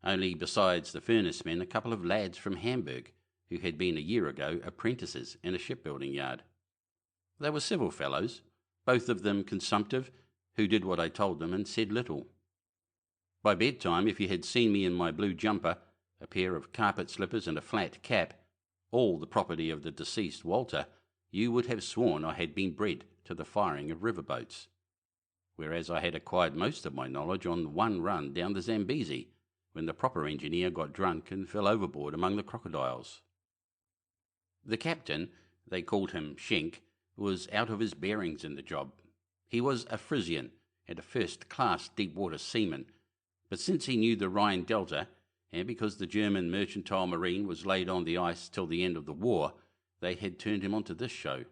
S1: only besides the furnace men a couple of lads from Hamburg who had been a year ago apprentices in a shipbuilding yard. They were civil fellows, both of them consumptive, who did what I told them and said little. By bedtime, if you had seen me in my blue jumper, a pair of carpet slippers and a flat cap, all the property of the deceased Walter, you would have sworn I had been bred to the firing of river-boats, whereas I had acquired most of my knowledge on one run down the Zambesi, when the proper engineer got drunk and fell overboard among the crocodiles. The captain, they called him Schenk, was out of his bearings in the job. He was a Frisian and a first-class deep-water seaman, but since he knew the Rhine Delta, and because the German mercantile marine was laid on the ice till the end of the war, they had turned him onto this show.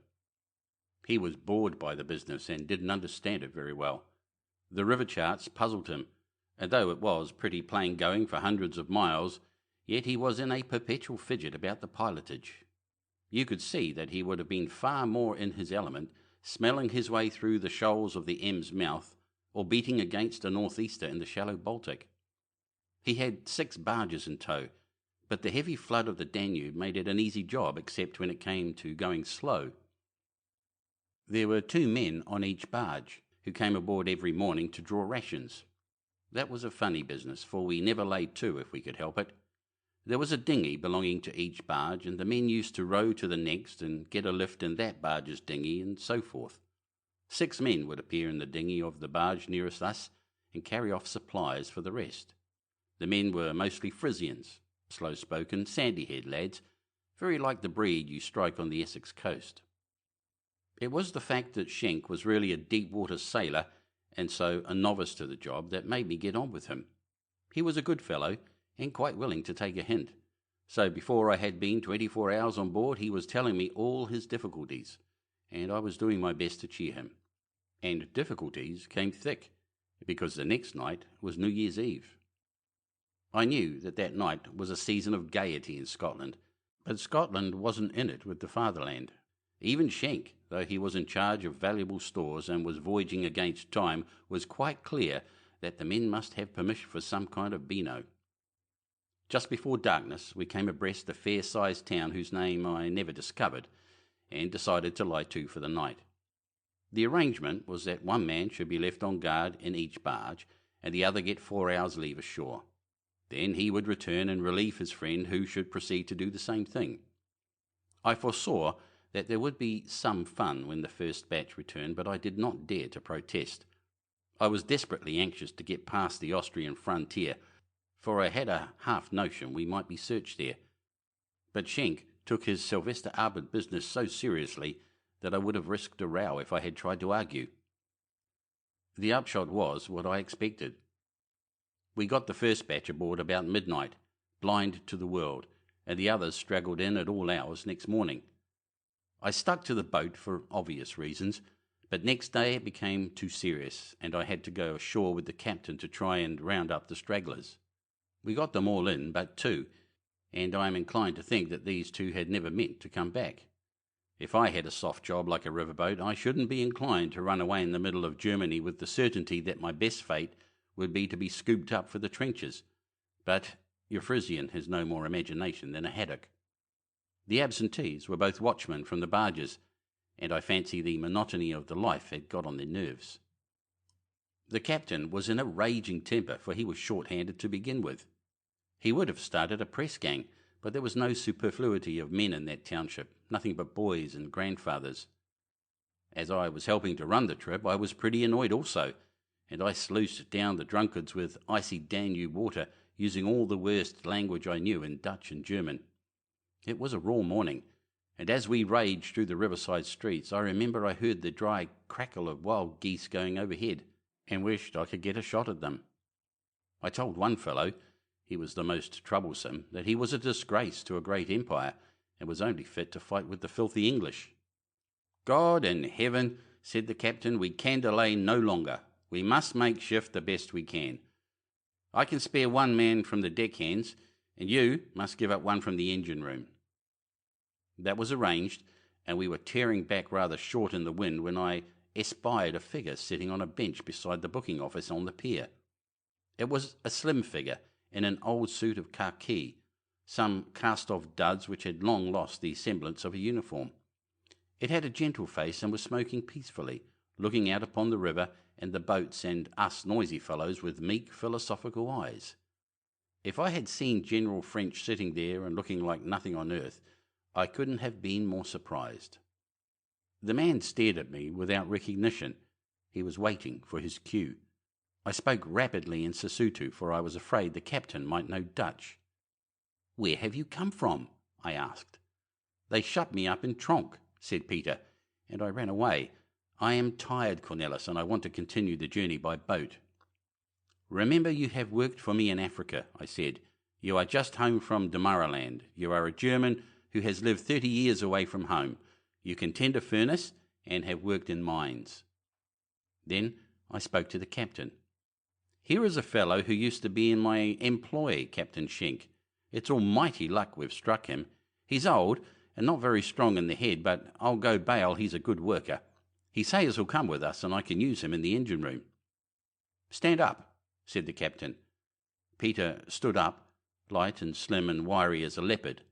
S1: He was bored by the business and didn't understand it very well. The river charts puzzled him, and though it was pretty plain going for hundreds of miles, yet he was in a perpetual fidget about the pilotage. You could see that he would have been far more in his element, smelling his way through the shoals of the Ems mouth, or beating against a northeaster in the shallow Baltic. He had 6 barges in tow, but the heavy flood of the Danube made it an easy job except when it came to going slow. There were 2 men on each barge, who came aboard every morning to draw rations. That was a funny business, for we never laid to if we could help it. There was a dinghy belonging to each barge, and the men used to row to the next and get a lift in that barge's dinghy, and so forth. 6 men would appear in the dinghy of the barge nearest us and carry off supplies for the rest. The men were mostly Frisians, slow-spoken, sandy-haired lads, very like the breed you strike on the Essex coast. It was the fact that Schenk was really a deep-water sailor, and so a novice to the job, that made me get on with him. He was a good fellow, and quite willing to take a hint. So before I had been 24 hours on board, he was telling me all his difficulties, and I was doing my best to cheer him. And difficulties came thick, because the next night was New Year's Eve. I knew that that night was a season of gaiety in Scotland, but Scotland wasn't in it with the fatherland. Even Schenk, though he was in charge of valuable stores and was voyaging against time, was quite clear that the men must have permission for some kind of beano. Just before darkness, we came abreast a fair-sized town whose name I never discovered, and decided to lie to for the night. The arrangement was that one man should be left on guard in each barge, and the other get 4 hours leave ashore. Then he would return and relieve his friend, who should proceed to do the same thing. I foresaw that there would be some fun when the first batch returned, but I did not dare to protest. I was desperately anxious to get past the Austrian frontier, for I had a half notion we might be searched there. But Schenk took his Sylvester Arbut business so seriously that I would have risked a row if I had tried to argue. The upshot was what I expected. We got the first batch aboard about midnight, blind to the world, and the others straggled in at all hours next morning. I stuck to the boat for obvious reasons, but next day it became too serious, and I had to go ashore with the captain to try and round up the stragglers. We got them all in but 2, and I am inclined to think that these 2 had never meant to come back. If I had a soft job like a riverboat, I shouldn't be inclined to run away in the middle of Germany with the certainty that my best fate would be to be scooped up for the trenches. But your Frisian has no more imagination than a haddock. The absentees were both watchmen from the barges, and I fancy the monotony of the life had got on their nerves. The captain was in a raging temper, for he was short-handed to begin with. He would have started a press gang, but there was no superfluity of men in that township, nothing but boys and grandfathers. As I was helping to run the trip, I was pretty annoyed also, and I sluiced down the drunkards with icy Danube water, using all the worst language I knew in Dutch and German. It was a raw morning, and as we raged through the riverside streets, I remember I heard the dry crackle of wild geese going overhead, and wished I could get a shot at them. I told one fellow, he was the most troublesome, that he was a disgrace to a great empire, and was only fit to fight with the filthy English. "God in heaven," said the captain, "we can delay no longer. We must make shift the best we can. I can spare 1 man from the deckhands, and you must give up 1 from the engine room." That was arranged, and we were tearing back rather short in the wind when I espied a figure sitting on a bench beside the booking office on the pier. It was a slim figure in an old suit of khaki, some cast-off duds which had long lost the semblance of a uniform. It had a gentle face and was smoking peacefully, looking out upon the river and the boats and us noisy fellows with meek, philosophical eyes. If I had seen General French sitting there and looking like nothing on earth, I couldn't have been more surprised. The man stared at me without recognition. He was waiting for his cue. I spoke rapidly in Sesotho, for I was afraid the captain might know Dutch. "Where have you come from?" I asked. "They shut me up in Tronk," said Peter, "and I ran away. I am tired, Cornelis, and I want to continue the journey by boat." "Remember, you have worked for me in Africa," I said. "You are just home from Damaraland. You are a German who has lived 30 years away from home. You can tend a furnace and have worked in mines." Then I spoke to the captain. "Here is a fellow who used to be in my employ, Captain Schenk. It's almighty luck we've struck him. He's old and not very strong in the head, but I'll go bail he's a good worker. He says he'll come with us and I can use him in the engine room." "Stand up," said the captain. Peter stood up, light and slim and wiry as a leopard.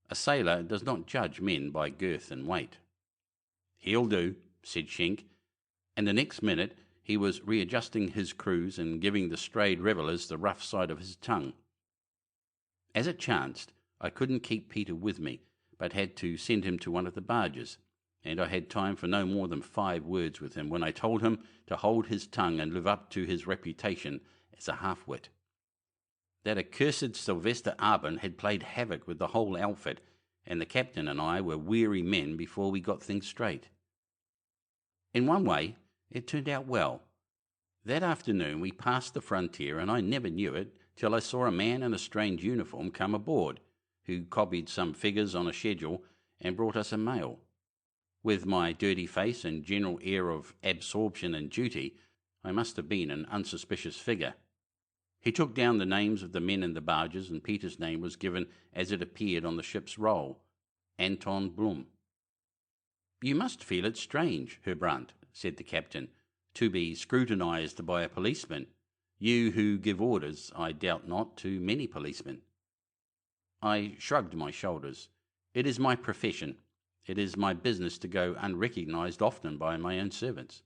S1: A sailor does not judge men by girth and weight. "He'll do," said Schenk, and the next minute he was readjusting his crews and giving the strayed revellers the rough side of his tongue. As it chanced, I couldn't keep Peter with me, but had to send him to one of the barges, and I had time for no more than 5 words with him when I told him to hold his tongue and live up to his reputation as a half-wit. That accursed Sylvester Arbin had played havoc with the whole outfit, and the captain and I were weary men before we got things straight. In one way, it turned out well. That afternoon we passed the frontier, and I never knew it till I saw a man in a strange uniform come aboard, who copied some figures on a schedule and brought us a mail. With my dirty face and general air of absorption in duty, I must have been an unsuspicious figure. He took down the names of the men in the barges, and Peter's name was given as it appeared on the ship's roll, Anton Blum. "You must feel it strange, Herr Brandt," said the captain, "to be scrutinized by a policeman, you who give orders, I doubt not, to many policemen." I shrugged my shoulders. "It is my profession. It is my business to go unrecognized often by my own servants."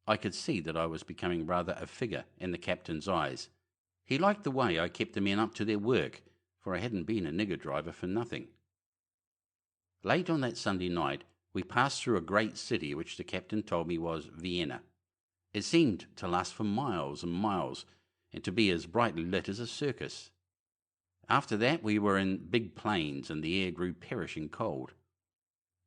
S1: I could see that I was becoming rather a figure in the captain's eyes. He liked the way I kept the men up to their work, for I hadn't been a nigger driver for nothing. Late on that Sunday night, we passed through a great city which the captain told me was Vienna. It seemed to last for miles and miles, and to be as brightly lit as a circus. After that we were in big plains, and the air grew perishing cold.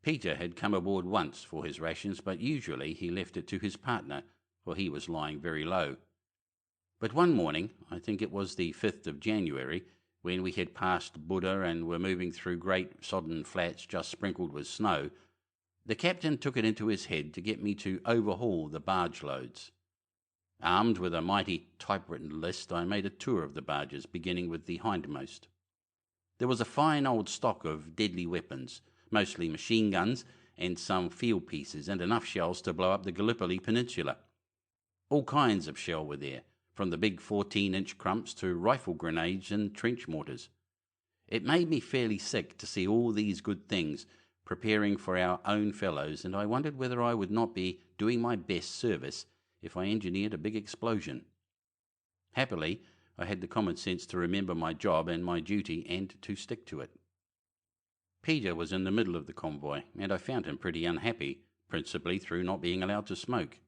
S1: Peter had come aboard once for his rations, but usually he left it to his partner, for he was lying very low. But one morning, I think it was the 5th of January, when we had passed Buda and were moving through great sodden flats just sprinkled with snow, the captain took it into his head to get me to overhaul the barge loads. Armed with a mighty typewritten list, I made a tour of the barges, beginning with the hindmost. There was a fine old stock of deadly weapons, mostly machine guns and some field pieces, and enough shells to blow up the Gallipoli Peninsula. All kinds of shell were there, from the big 14-inch crumps to rifle grenades and trench mortars. It made me fairly sick to see all these good things preparing for our own fellows, and I wondered whether I would not be doing my best service if I engineered a big explosion. Happily, I had the common sense to remember my job and my duty, and to stick to it. Peter was in the middle of the convoy, and I found him pretty unhappy, principally through not being allowed to smoke.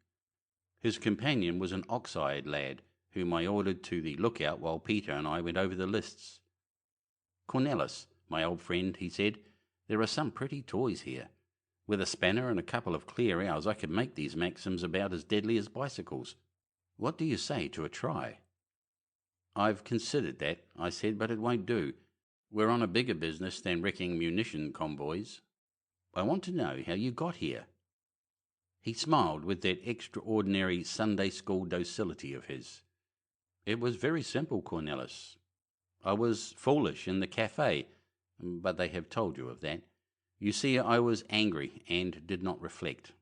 S1: His companion was an ox-eyed lad, whom I ordered to the lookout while Peter and I went over the lists. "Cornelis, my old friend," he said, "there are some pretty toys here. With a spanner and a couple of clear hours I could make these Maxims about as deadly as bicycles. What do you say to a try?" "I've considered that," I said, "but it won't do. We're on a bigger business than wrecking munition convoys. I want to know how you got here." He smiled with that extraordinary Sunday school docility of his. "It was very simple, Cornelis. I was foolish in the cafe, but they have told you of that. You see, I was angry and did not reflect.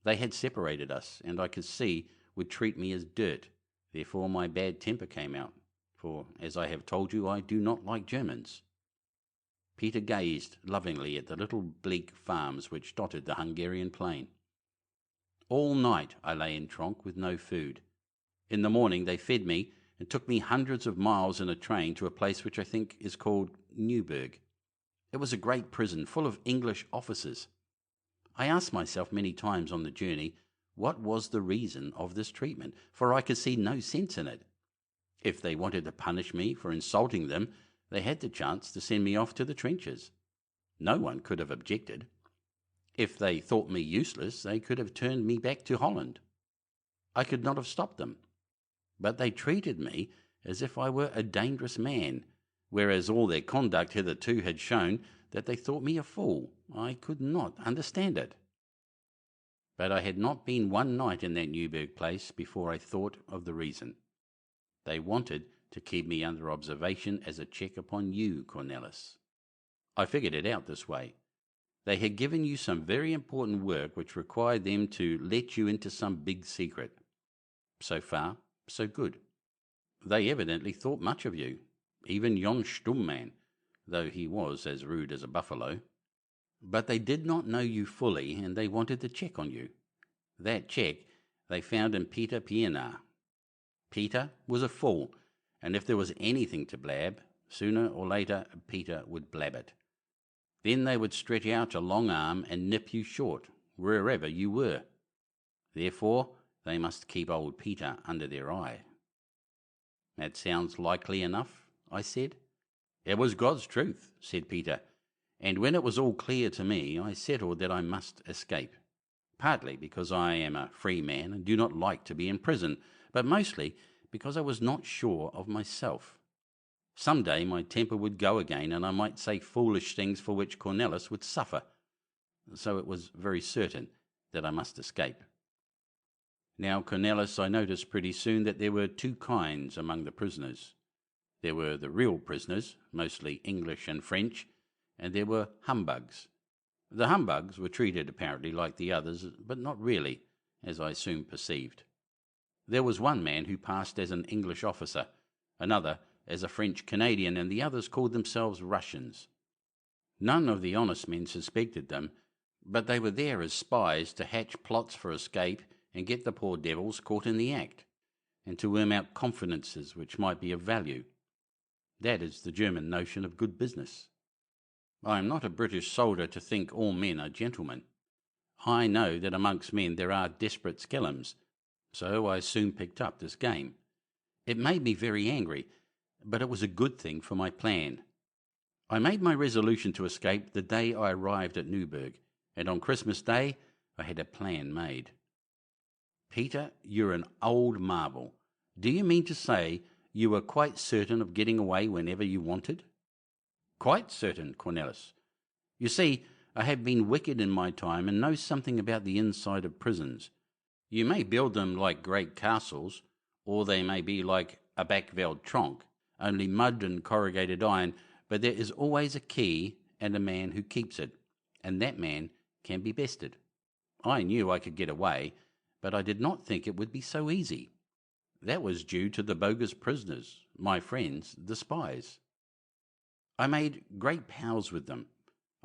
S1: They had separated us, and I could see would treat me as dirt. Therefore my bad temper came out, for, as I have told you, I do not like Germans. Peter gazed lovingly at the little bleak farms which dotted the Hungarian plain. All night I lay in tronk with no food. In the morning they fed me and took me hundreds of miles in a train to a place which I think is called Newburg. It was a great prison full of English officers. I asked myself many times on the journey what was the reason of this treatment, for I could see no sense in it. If they wanted to punish me for insulting them, they had the chance to send me off to the trenches. No one could have objected. If they thought me useless, they could have turned me back to Holland. I could not have stopped them. But they treated me as if I were a dangerous man, whereas all their conduct hitherto had shown that they thought me a fool. I could not understand it. But I had not been one night in that Newburg place before I thought of the reason. They wanted to keep me under observation as a check upon you, Cornelis. I figured it out this way. They had given you some very important work which required them to let you into some big secret. So far, so good. They evidently thought much of you, even yon Stummman, though he was as rude as a buffalo. But they did not know you fully, and they wanted to check on you. That check they found in Peter Pienaar. Peter was a fool, and if there was anything to blab, sooner or later Peter would blab it. Then they would stretch out a long arm and nip you short, wherever you were. Therefore, they must keep old Peter under their eye. That sounds likely enough, I said. It was God's truth, said Peter, and when it was all clear to me, I settled that I must escape. Partly because I am a free man and do not like to be in prison, but mostly because I was not sure of myself. Some day my temper would go again, and I might say foolish things for which Cornelis would suffer. So it was very certain that I must escape. Now, Cornelis, I noticed pretty soon that there were two kinds among the prisoners. There were the real prisoners, mostly English and French, and there were humbugs. The humbugs were treated apparently like the others, but not really, as I soon perceived. There was one man who passed as an English officer, another as a French Canadian, and the others called themselves Russians. None of the honest men suspected them, but they were there as spies to hatch plots for escape and get the poor devils caught in the act, and to worm out confidences which might be of value. That is the German notion of good business. I am not a British soldier to think all men are gentlemen. I know that amongst men there are desperate skellums, so I soon picked up this game. It made me very angry, but it was a good thing for my plan. I made my resolution to escape the day I arrived at Newburg, and on Christmas Day I had a plan made. Peter, you're an old marvel. Do you mean to say you were quite certain of getting away whenever you wanted? Quite certain, Cornelis. You see, I have been wicked in my time and know something about the inside of prisons. You may build them like great castles, or they may be like a back-veld tronk, only mud and corrugated iron, but there is always a key and a man who keeps it, and that man can be bested. I knew I could get away, but I did not think it would be so easy. That was due to the bogus prisoners, my friends, the spies. I made great pals with them.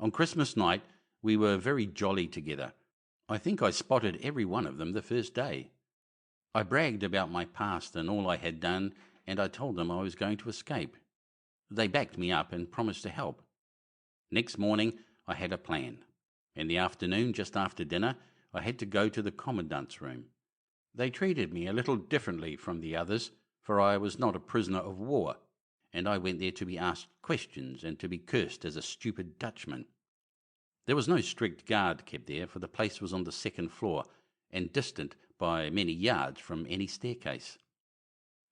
S1: On Christmas night we were very jolly together. I think I spotted every one of them the first day. I bragged about my past and all I had done, and I told them I was going to escape. They backed me up and promised to help. Next morning I had a plan. In the afternoon, just after dinner, I had to go to the commandant's room. They treated me a little differently from the others, for I was not a prisoner of war, and I went there to be asked questions and to be cursed as a stupid Dutchman. There was no strict guard kept there, for the place was on the second floor, and distant by many yards from any staircase.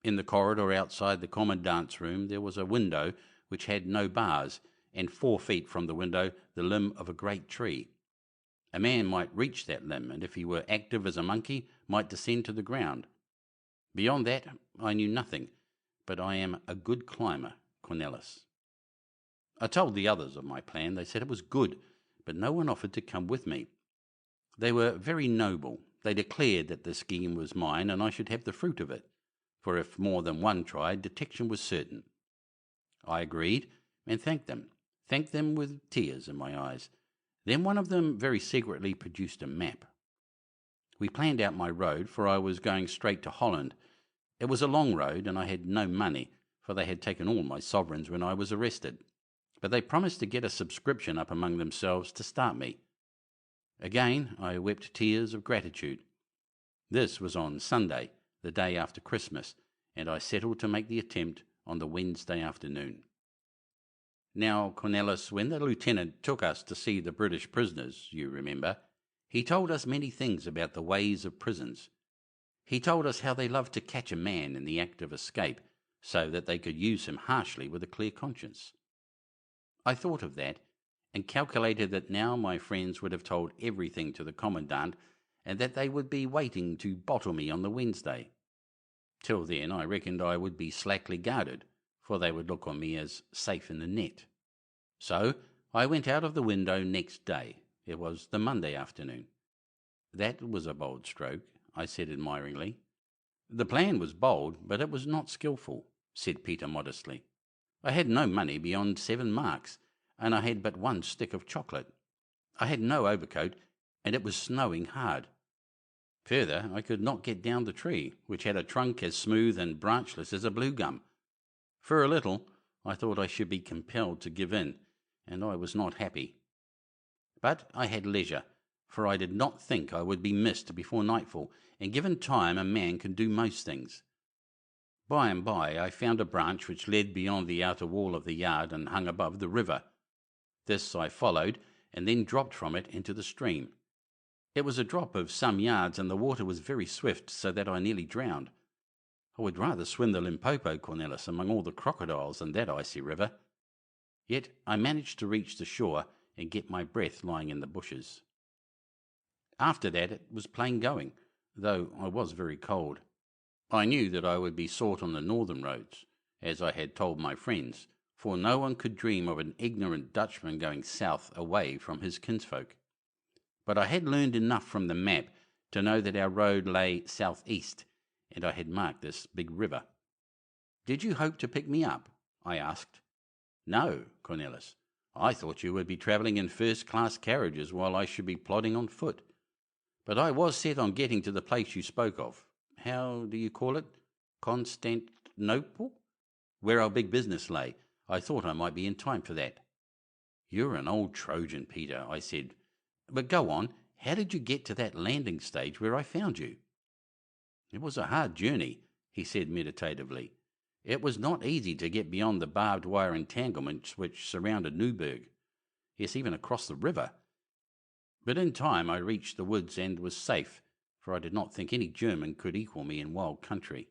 S1: In the corridor outside the commandant's room there was a window which had no bars, and 4 feet from the window the limb of a great tree. A man might reach that limb, and if he were active as a monkey, might descend to the ground. Beyond that I knew nothing, but I am a good climber, Cornelis. I told the others of my plan. They said it was good, but no one offered to come with me. They were very noble. They declared that the scheme was mine and I should have the fruit of it, for if more than one tried, detection was certain. I agreed and thanked them with tears in my eyes. Then one of them very secretly produced a map. We planned out my road, for I was going straight to Holland. It was a long road, and I had no money, for they had taken all my sovereigns when I was arrested. But they promised to get a subscription up among themselves to start me. Again I wept tears of gratitude. This was on Sunday, the day after Christmas, and I settled to make the attempt on the Wednesday afternoon. Now, Cornelis, when the lieutenant took us to see the British prisoners, you remember, he told us many things about the ways of prisons. He told us how they loved to catch a man in the act of escape, so that they could use him harshly with a clear conscience. I thought of that, and calculated that now my friends would have told everything to the commandant, and that they would be waiting to bottle me on the Wednesday. Till then I reckoned I would be slackly guarded, for they would look on me as safe in the net. So I went out of the window next day. It was the Monday afternoon. That was a bold stroke, I said admiringly. The plan was bold, but it was not skilful, said Peter modestly. I had no money beyond 7 marks, and I had but 1 stick of chocolate. I had no overcoat, and it was snowing hard. Further, I could not get down the tree, which had a trunk as smooth and branchless as a blue gum. For a little, I thought I should be compelled to give in, and I was not happy. But I had leisure, for I did not think I would be missed before nightfall, and given time a man can do most things. By and by I found a branch which led beyond the outer wall of the yard and hung above the river. This I followed, and then dropped from it into the stream. It was a drop of some yards, and the water was very swift, so that I nearly drowned. I would rather swim the Limpopo, Cornelis, among all the crocodiles than that icy river. Yet I managed to reach the shore and get my breath lying in the bushes. After that it was plain going, though I was very cold. I knew that I would be sought on the northern roads, as I had told my friends, for no one could dream of an ignorant Dutchman going south away from his kinsfolk. But I had learned enough from the map to know that our road lay southeast, and I had marked this big river. Did you hope to pick me up? I asked. No, Cornelis. I thought you would be travelling in first-class carriages while I should be plodding on foot. But I was set on getting to the place you spoke of. How do you call it? Constantinople? Where our big business lay. I thought I might be in time for that. You're an old Trojan, Peter, I said. But go on, how did you get to that landing stage where I found you? It was a hard journey, he said meditatively. It was not easy to get beyond the barbed wire entanglements which surrounded Newburgh. Yes, even across the river. But in time I reached the woods and was safe, for I did not think any German could equal me in wild country.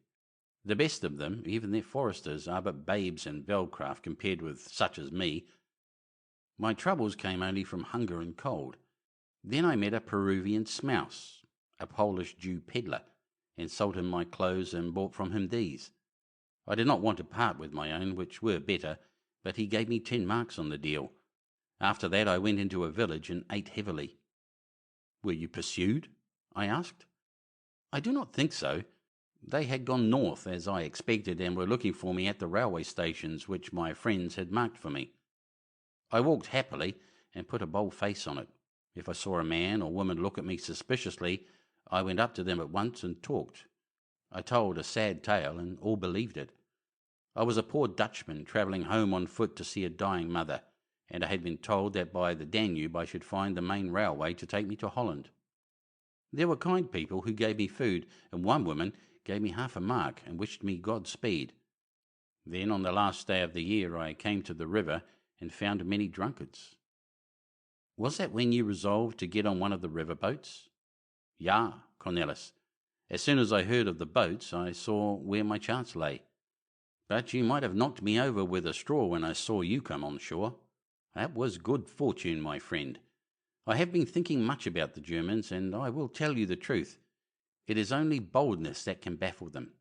S1: The best of them, even their foresters, are but babes in veldcraft compared with such as me. My troubles came only from hunger and cold. Then I met a Peruvian smouse, a Polish Jew peddler, and sold him my clothes and bought from him these. I did not want to part with my own, which were better, but he gave me 10 marks on the deal. After that I went into a village and ate heavily. Were you pursued? I asked. I do not think so. They had gone north, as I expected, and were looking for me at the railway stations which my friends had marked for me. I walked happily and put a bold face on it. If I saw a man or woman look at me suspiciously, I went up to them at once and talked. I told a sad tale, and all believed it. I was a poor Dutchman travelling home on foot to see a dying mother, and I had been told that by the Danube I should find the main railway to take me to Holland. There were kind people who gave me food, and one woman gave me 1/2 mark and wished me Godspeed. Then on the last day of the year I came to the river and found many drunkards. Was that when you resolved to get on one of the river boats? Ja, Cornelis. As soon as I heard of the boats, I saw where my chance lay. But you might have knocked me over with a straw when I saw you come on shore. That was good fortune, my friend. I have been thinking much about the Germans, and I will tell you the truth. It is only boldness that can baffle them.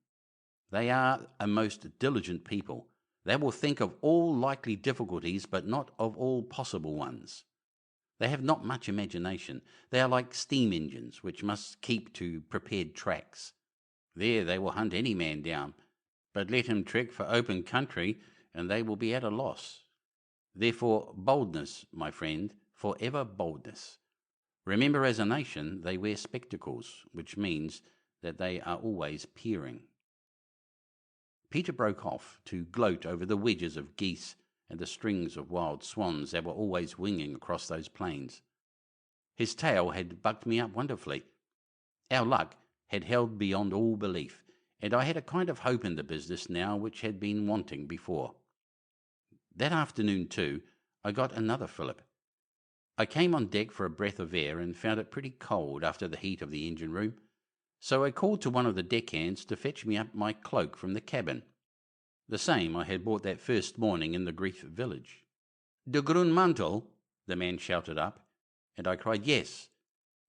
S1: They are a most diligent people. They will think of all likely difficulties, but not of all possible ones. They have not much imagination. They are like steam engines, which must keep to prepared tracks. There they will hunt any man down, but let him trek for open country, and they will be at a loss. Therefore, boldness, my friend, forever boldness. Remember, as a nation, they wear spectacles, which means that they are always peering. Peter broke off to gloat over the wedges of geese and the strings of wild swans that were always winging across those plains. His tale had bucked me up wonderfully. Our luck had held beyond all belief, and I had a kind of hope in the business now which had been wanting before. That afternoon, too, I got another fillip. I came on deck for a breath of air and found it pretty cold after the heat of the engine room, so I called to one of the deckhands to fetch me up my cloak from the cabin, the same I had bought that first morning in the Greek village. "De Greenmantle?" the man shouted up, and I cried yes,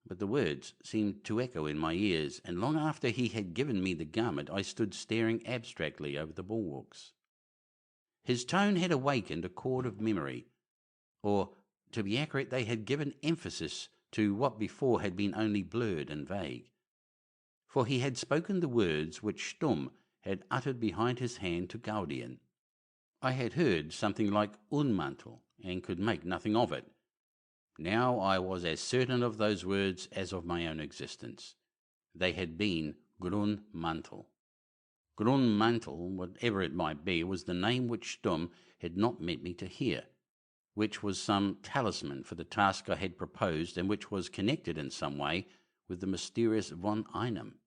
S1: but the words seemed to echo in my ears, and long after he had given me the garment I stood staring abstractly over the bulwarks. His tone had awakened a chord of memory, or, to be accurate, they had given emphasis to what before had been only blurred and vague. For he had spoken the words which Sturm had uttered behind his hand to Gaudian. I had heard something like Unmantel, and could make nothing of it. Now I was as certain of those words as of my own existence. They had been Greenmantle. Greenmantle, whatever it might be, was the name which Sturm had not meant me to hear, which was some talisman for the task I had proposed, and which was connected in some way with the mysterious von Einem.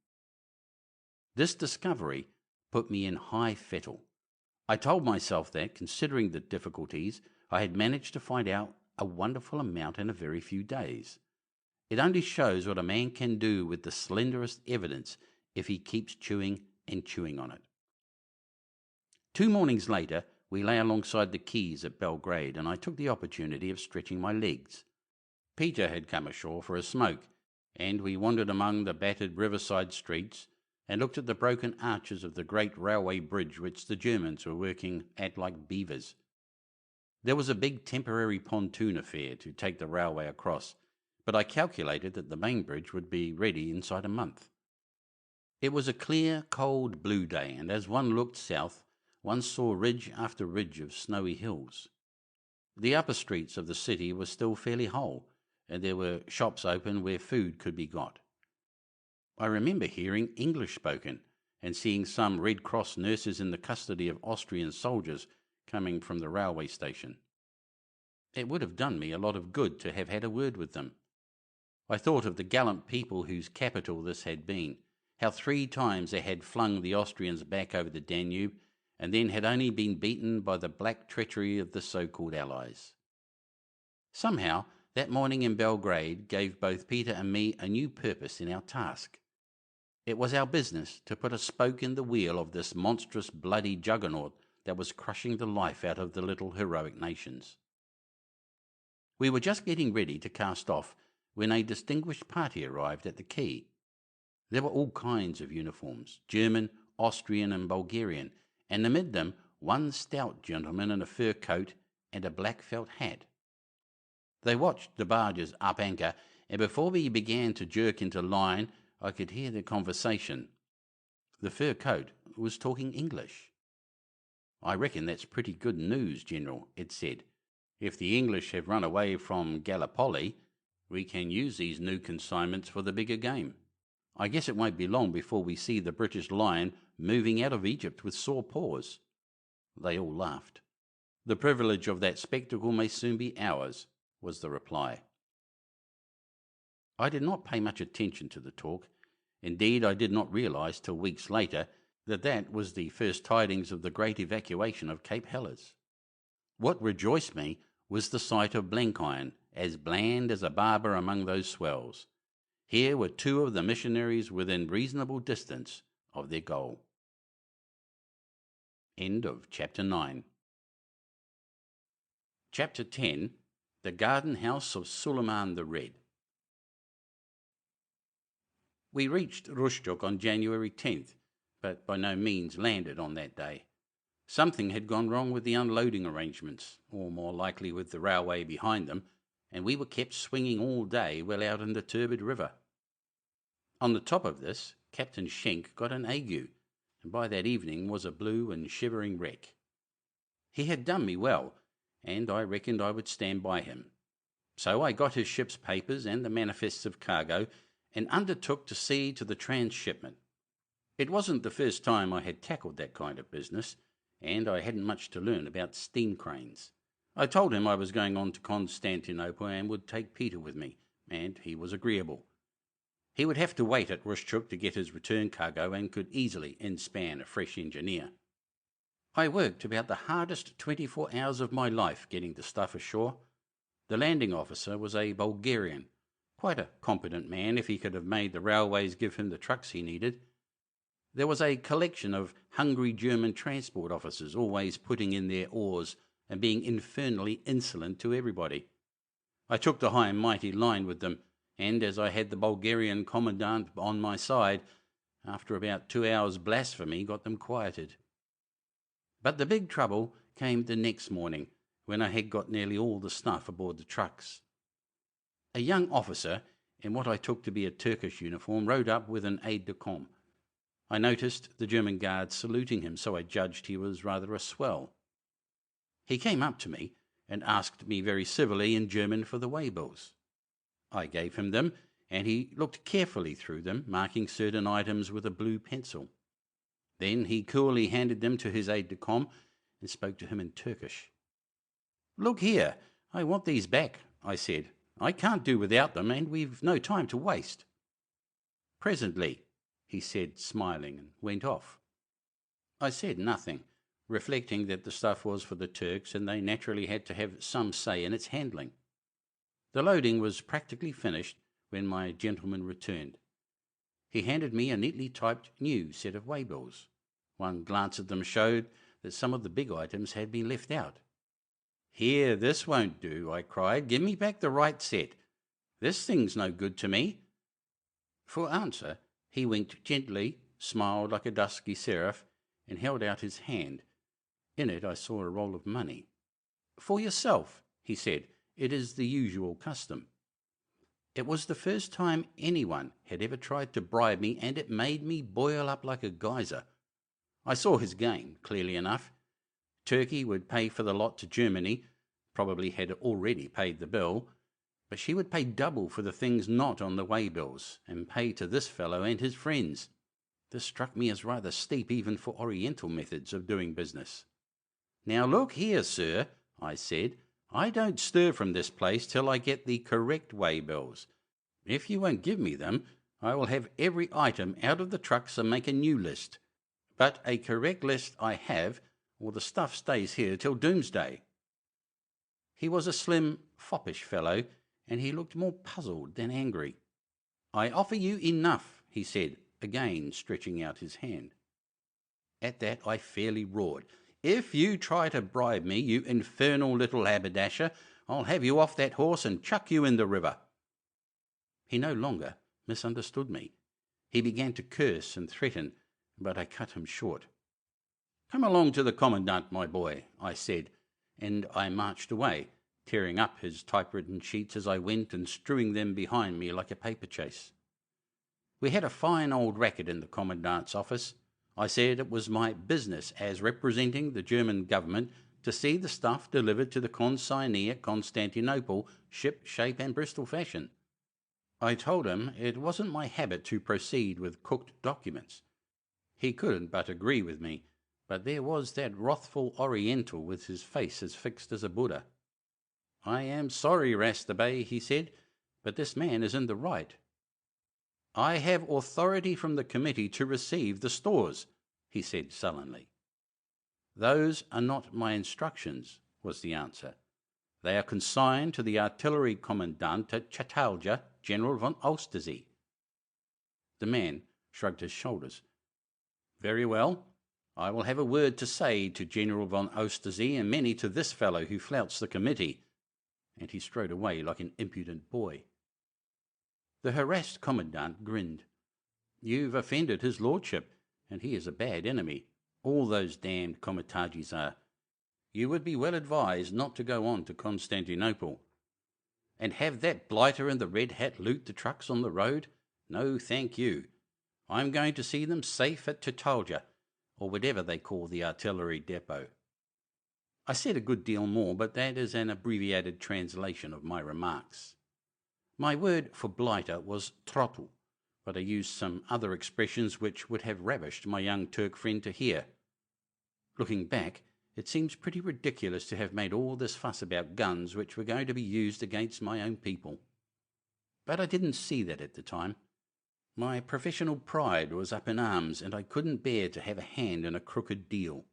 S1: This discovery put me in high fettle. I told myself that, considering the difficulties, I had managed to find out a wonderful amount in a very few days. It only shows what a man can do with the slenderest evidence if he keeps chewing and chewing on it. 2 mornings later, we lay alongside the quays at Belgrade, and I took the opportunity of stretching my legs. Peter had come ashore for a smoke, and we wandered among the battered riverside streets and looked at the broken arches of the great railway bridge which the Germans were working at like beavers. There was a big temporary pontoon affair to take the railway across, but I calculated that the main bridge would be ready inside a month. It was a clear, cold, blue day, and as one looked south, one saw ridge after ridge of snowy hills. The upper streets of the city were still fairly whole, and there were shops open where food could be got. I remember hearing English spoken, and seeing some Red Cross nurses in the custody of Austrian soldiers coming from the railway station. It would have done me a lot of good to have had a word with them. I thought of the gallant people whose capital this had been, how 3 times they had flung the Austrians back over the Danube, and then had only been beaten by the black treachery of the so-called Allies. Somehow, that morning in Belgrade gave both Peter and me a new purpose in our task. It was our business to put a spoke in the wheel of this monstrous bloody juggernaut that was crushing the life out of the little heroic nations. We were just getting ready to cast off when a distinguished party arrived at the quay. There were all kinds of uniforms, German, Austrian and Bulgarian, and amid them one stout gentleman in a fur coat and a black felt hat. They watched the barges up anchor, and before we began to jerk into line, I could hear their conversation. The fur coat was talking English. "I reckon that's pretty good news, General," it said. "If the English have run away from Gallipoli, we can use these new consignments for the bigger game. I guess it won't be long before we see the British lion moving out of Egypt with sore paws." They all laughed. "The privilege of that spectacle may soon be ours," was the reply. I did not pay much attention to the talk. Indeed, I did not realize till weeks later that that was the first tidings of the great evacuation of Cape Helles. What rejoiced me was the sight of Blenkiron, as bland as a barber among those swells. Here were 2 of the missionaries within reasonable distance of their goal. End of Chapter 9. Chapter 10. The Garden House of Suliman the Red. We reached Rustok on January 10th, but by no means landed on that day. Something had gone wrong with the unloading arrangements, or more likely with the railway behind them, and we were kept swinging all day well out in the turbid river. On the top of this, Captain Schenk got an ague, and by that evening was a blue and shivering wreck. He had done me well, and I reckoned I would stand by him. So I got his ship's papers and the manifests of cargo, and undertook to see to the transshipment. It wasn't the first time I had tackled that kind of business, and I hadn't much to learn about steam cranes. I told him I was going on to Constantinople and would take Peter with me, and he was agreeable. He would have to wait at Rosy to get his return cargo and could easily inspan a fresh engineer. I worked about the hardest 24 hours of my life getting the stuff ashore. The landing officer was a Bulgarian, quite a competent man if he could have made the railways give him the trucks he needed. There was a collection of hungry German transport officers always putting in their oars and being infernally insolent to everybody. I took the high and mighty line with them, and as I had the Bulgarian commandant on my side, after about 2 hours' blasphemy got them quieted. But the big trouble came the next morning, when I had got nearly all the stuff aboard the trucks. A young officer, in what I took to be a Turkish uniform, rode up with an aide-de-camp. I noticed the German guards saluting him, so I judged he was rather a swell. He came up to me and asked me very civilly in German for the waybills. I gave him them, and he looked carefully through them, marking certain items with a blue pencil. Then he coolly handed them to his aide-de-camp and spoke to him in Turkish. "Look here, I want these back," I said. "I can't do without them, and we've no time to waste." "Presently," he said, smiling, and went off. I said nothing, reflecting that the stuff was for the Turks, and they naturally had to have some say in its handling. The loading was practically finished when my gentleman returned. He handed me a neatly typed new set of waybills. One glance at them showed that some of the big items had been left out. "Here, this won't do," I cried. "Give me back the right set. This thing's no good to me." For answer, he winked gently, smiled like a dusky seraph, and held out his hand. In it I saw a roll of money. "For yourself," he said. "It is the usual custom." It was the first time anyone had ever tried to bribe me, and it made me boil up like a geyser. I saw his game clearly enough. Turkey would pay for the lot to Germany, probably had already paid the bill, but she would pay double for the things not on the waybills, and pay to this fellow and his friends. This struck me as rather steep even for Oriental methods of doing business. "Now look here, sir," I said, "I don't stir from this place till I get the correct waybills. If you won't give me them, I will have every item out of the trucks and make a new list. But a correct list I have, or the stuff stays here till doomsday." He was a slim, foppish fellow, and he looked more puzzled than angry. "I offer you enough," he said, again stretching out his hand. At that I fairly roared. "If you try to bribe me, you infernal little haberdasher, I'll have you off that horse and chuck you in the river." He no longer misunderstood me. He began to curse and threaten, but I cut him short. "Come along to the commandant, my boy," I said, and I marched away, tearing up his typewritten sheets as I went and strewing them behind me like a paper chase. We had a fine old racket in the commandant's office. I said it was my business as representing the German government to see the stuff delivered to the consignee at Constantinople, ship, shape, and Bristol fashion. I told him it wasn't my habit to proceed with cooked documents. He couldn't but agree with me, but there was that wrathful Oriental with his face as fixed as a Buddha. "I am sorry, Rasta Bey," he said, "but this man is in the right." "I have authority from the committee to receive the stores," he said sullenly. "Those are not my instructions," was the answer. "They are consigned to the artillery commandant at Chattalja, General von Oesterzee." The man shrugged his shoulders. "Very well. I will have a word to say to General von Oesterzee, and many to this fellow who flouts the committee." And he strode away like an impudent boy. The harassed commandant grinned. "You've offended his lordship, and he is a bad enemy. All those damned comitagis are. You would be well advised not to go on to Constantinople." And have that blighter and the red hat loot the trucks on the road? No, thank you. I'm going to see them safe at Chitolja, or whatever they call the artillery depot. I said a good deal more, but that is an abbreviated translation of my remarks. My word for blighter was trottel, but I used some other expressions which would have ravished my young Turk friend to hear. Looking back, it seems pretty ridiculous to have made all this fuss about guns which were going to be used against my own people. But I didn't see that at the time. My professional pride was up in arms, and I couldn't bear to have a hand in a crooked deal.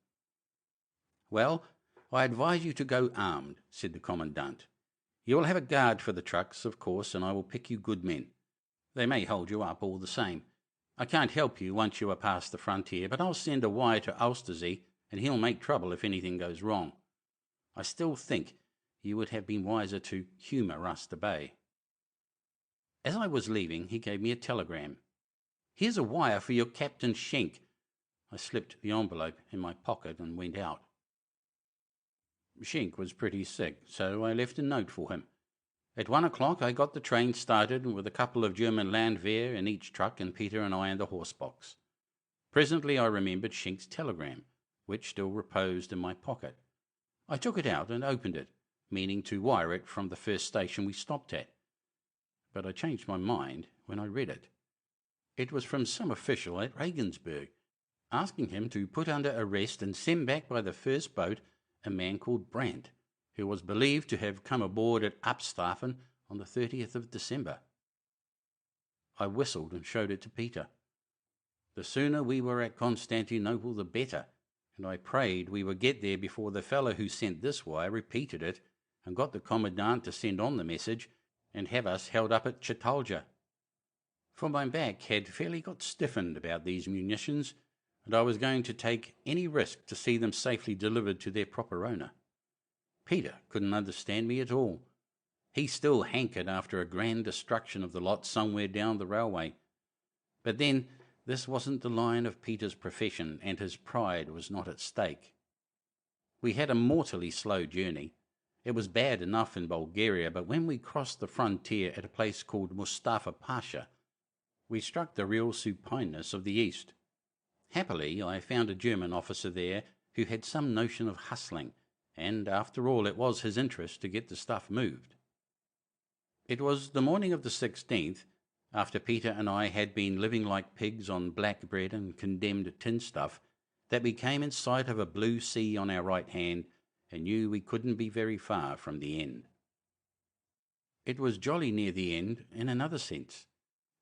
S1: Well, I advise you to go armed, said the commandant. You will have a guard for the trucks, of course, and I will pick you good men. They may hold you up all the same. I can't help you once you are past the frontier, but I'll send a wire to Oosterzee, and he'll make trouble if anything goes wrong. I still think you would have been wiser to humour us to Bay. As I was leaving, he gave me a telegram. Here's a wire for your Captain Schenk. I slipped the envelope in my pocket and went out. Schenk was pretty sick, so I left a note for him. At 1 o'clock I got the train started with a couple of German Landwehr in each truck and Peter and I in the horse box. Presently I remembered Schenk's telegram, which still reposed in my pocket. I took it out and opened it, meaning to wire it from the first station we stopped at. But I changed my mind when I read it. It was from some official at Regensburg, asking him to put under arrest and send back by the first boat a man called Brandt, who was believed to have come aboard at Upstaffen on the 30th of December. I whistled and showed it to Peter. The sooner we were at Constantinople the better, and I prayed we would get there before the fellow who sent this wire repeated it and got the commandant to send on the message and have us held up at Chitolja. For my back had fairly got stiffened about these munitions, and I was going to take any risk to see them safely delivered to their proper owner. Peter couldn't understand me at all. He still hankered after a grand destruction of the lot somewhere down the railway. But then, this wasn't the line of Peter's profession, and his pride was not at stake. We had a mortally slow journey. It was bad enough in Bulgaria, but when we crossed the frontier at a place called Mustafa Pasha, we struck the real supineness of the East. Happily, I found a German officer there who had some notion of hustling, and after all it was his interest to get the stuff moved. It was the morning of the 16th, after Peter and I had been living like pigs on black bread and condemned tin stuff, that we came in sight of a blue sea on our right hand and knew we couldn't be very far from the end. It was jolly near the end in another sense.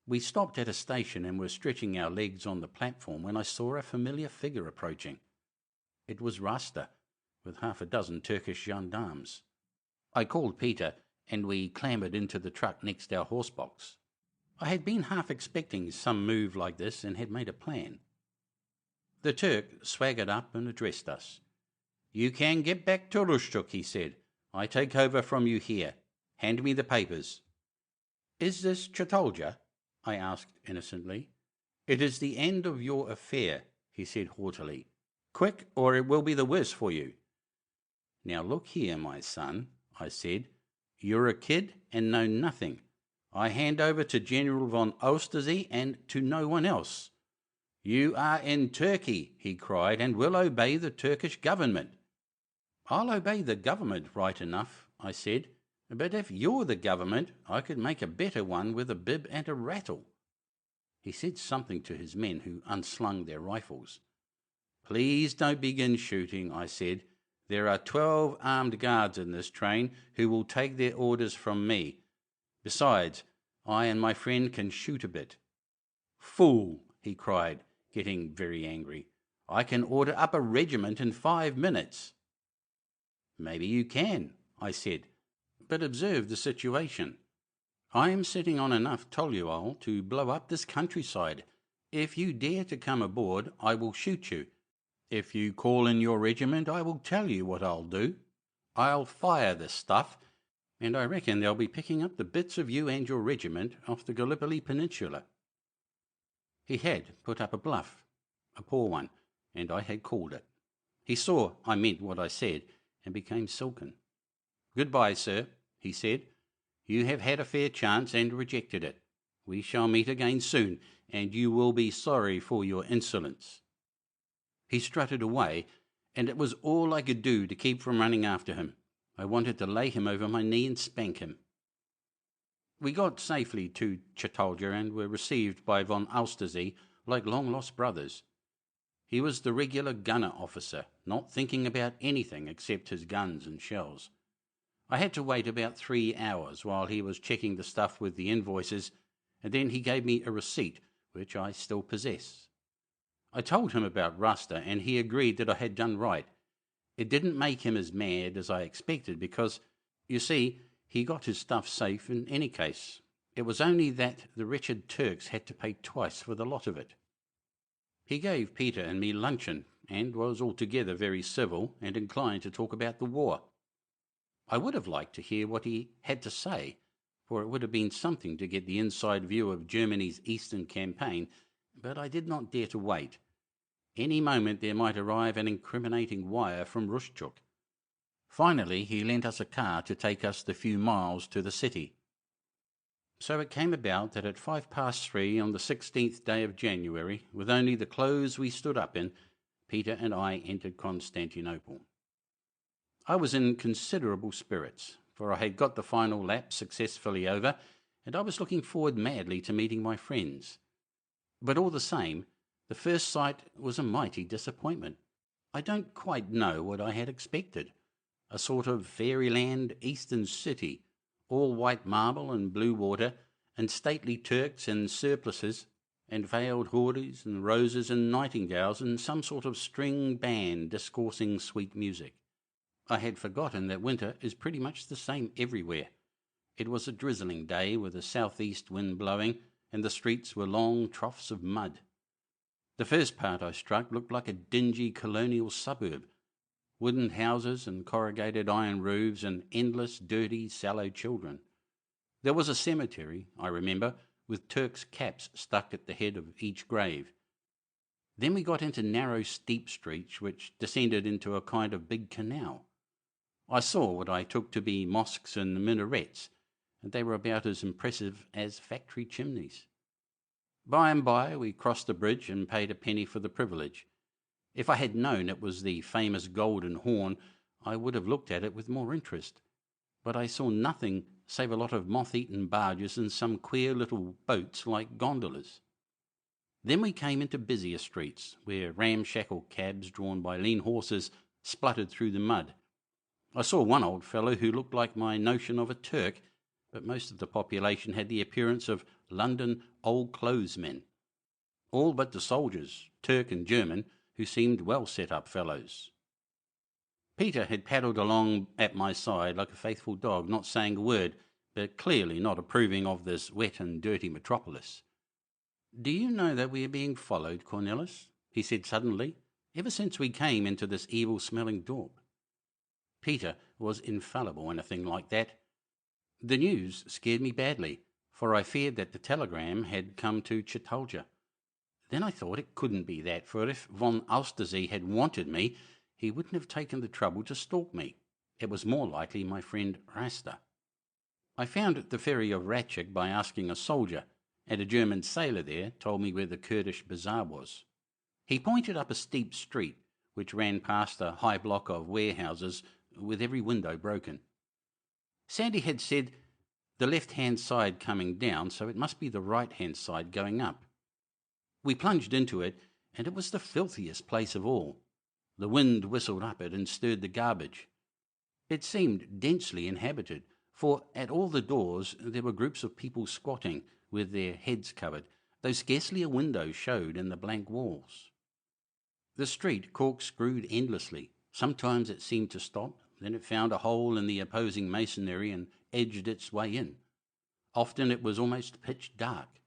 S1: We stopped at a station and were stretching our legs on the platform when I saw a familiar figure approaching. It was Rasta, with half a dozen Turkish gendarmes. I called Peter, and we clambered into the truck next our horse box. I had been half expecting some move like this and had made a plan. The Turk swaggered up and addressed us. "You can get back to Rushtuk," he said. "I take over from you here. Hand me the papers." "Is this Chitolja?" I asked innocently. "It is the end of your affair," he said haughtily. "Quick, or it will be the worse for you." "Now look here, my son," I said. "You're a kid and know nothing. I hand over to General von Oosterzee and to no one else." "You are in Turkey," he cried, "and will obey the Turkish government." "I'll obey the government right enough," I said. "But if you're the government, I could make a better one with a bib and a rattle." He said something to his men, who unslung their rifles. "Please don't begin shooting," I said. "There are 12 armed guards in this train who will take their orders from me. Besides, I and my friend can shoot a bit." "Fool," he cried, getting very angry. "I can order up a regiment in 5 minutes." "Maybe you can," I said. "But observe the situation. I am sitting on enough toluol to blow up this countryside. If you dare to come aboard, I will shoot you. If you call in your regiment, I will tell you what I'll do. I'll fire this stuff, and I reckon they'll be picking up the bits of you and your regiment off the Gallipoli Peninsula." He had put up a bluff, a poor one, and I had called it. He saw I meant what I said, and became silken. "Goodbye, sir," he said. You have had a fair chance and rejected it. We shall meet again soon, and you will be sorry for your insolence." He strutted away, and it was all I could do to keep from running after him. I wanted to lay him over my knee and spank him. We got safely to Cittaglia and were received by von Austersee like long-lost brothers. He was the regular gunner officer, not thinking about anything except his guns and shells. I had to wait about 3 hours while he was checking the stuff with the invoices, and then he gave me a receipt, which I still possess. I told him about Rasta, and he agreed that I had done right. It didn't make him as mad as I expected because, you see, he got his stuff safe in any case. It was only that the wretched Turks had to pay twice for the lot of it. He gave Peter and me luncheon, and was altogether very civil and inclined to talk about the war. I would have liked to hear what he had to say, for it would have been something to get the inside view of Germany's eastern campaign, but I did not dare to wait. Any moment there might arrive an incriminating wire from Rushchuk. Finally, he lent us a car to take us the few miles to the city. So it came about that at 3:05 on the 16th day of January, with only the clothes we stood up in, Peter and I entered Constantinople. I was in considerable spirits, for I had got the final lap successfully over, and I was looking forward madly to meeting my friends. But all the same, the first sight was a mighty disappointment. I don't quite know what I had expected. A sort of fairyland eastern city, all white marble and blue water, and stately Turks in surplices, and veiled houris and roses and nightingales, and some sort of string band discoursing sweet music. I had forgotten that winter is pretty much the same everywhere. It was a drizzling day with a southeast wind blowing, and the streets were long troughs of mud. The first part I struck looked like a dingy colonial suburb. Wooden houses and corrugated iron roofs and endless, dirty, sallow children. There was a cemetery, I remember, with Turks' caps stuck at the head of each grave. Then we got into narrow, steep streets which descended into a kind of big canal. I saw what I took to be mosques and minarets, and they were about as impressive as factory chimneys. By and by we crossed the bridge and paid a penny for the privilege. If I had known it was the famous Golden Horn, I would have looked at it with more interest. But I saw nothing save a lot of moth-eaten barges and some queer little boats like gondolas. Then we came into busier streets, where ramshackle cabs drawn by lean horses spluttered through the mud. I saw one old fellow who looked like my notion of a Turk, but most of the population had the appearance of London old-clothes-men. All but the soldiers, Turk and German, who seemed well-set-up fellows. Peter had paddled along at my side like a faithful dog, not saying a word, but clearly not approving of this wet and dirty metropolis. "Do you know that we are being followed, Cornelis?" he said suddenly, "ever since we came into this evil-smelling dorp." Peter was infallible in a thing like that. The news scared me badly, for I feared that the telegram had come to Cittaglia. Then I thought it couldn't be that, for if von Austersee had wanted me, he wouldn't have taken the trouble to stalk me. It was more likely my friend Rasta. I found the ferry of Ratchik by asking a soldier, and a German sailor there told me where the Kurdish bazaar was. He pointed up a steep street, which ran past a high block of warehouses with every window broken. Sandy had said the left-hand side coming down, so it must be the right-hand side going up. We plunged into it, and it was the filthiest place of all. The wind whistled up it and stirred the garbage. It seemed densely inhabited, for at all the doors there were groups of people squatting, with their heads covered, though scarcely a window showed in the blank walls. The street corkscrewed endlessly. Sometimes it seemed to stop, then it found a hole in the opposing masonry and edged its way in. Often it was almost pitch dark.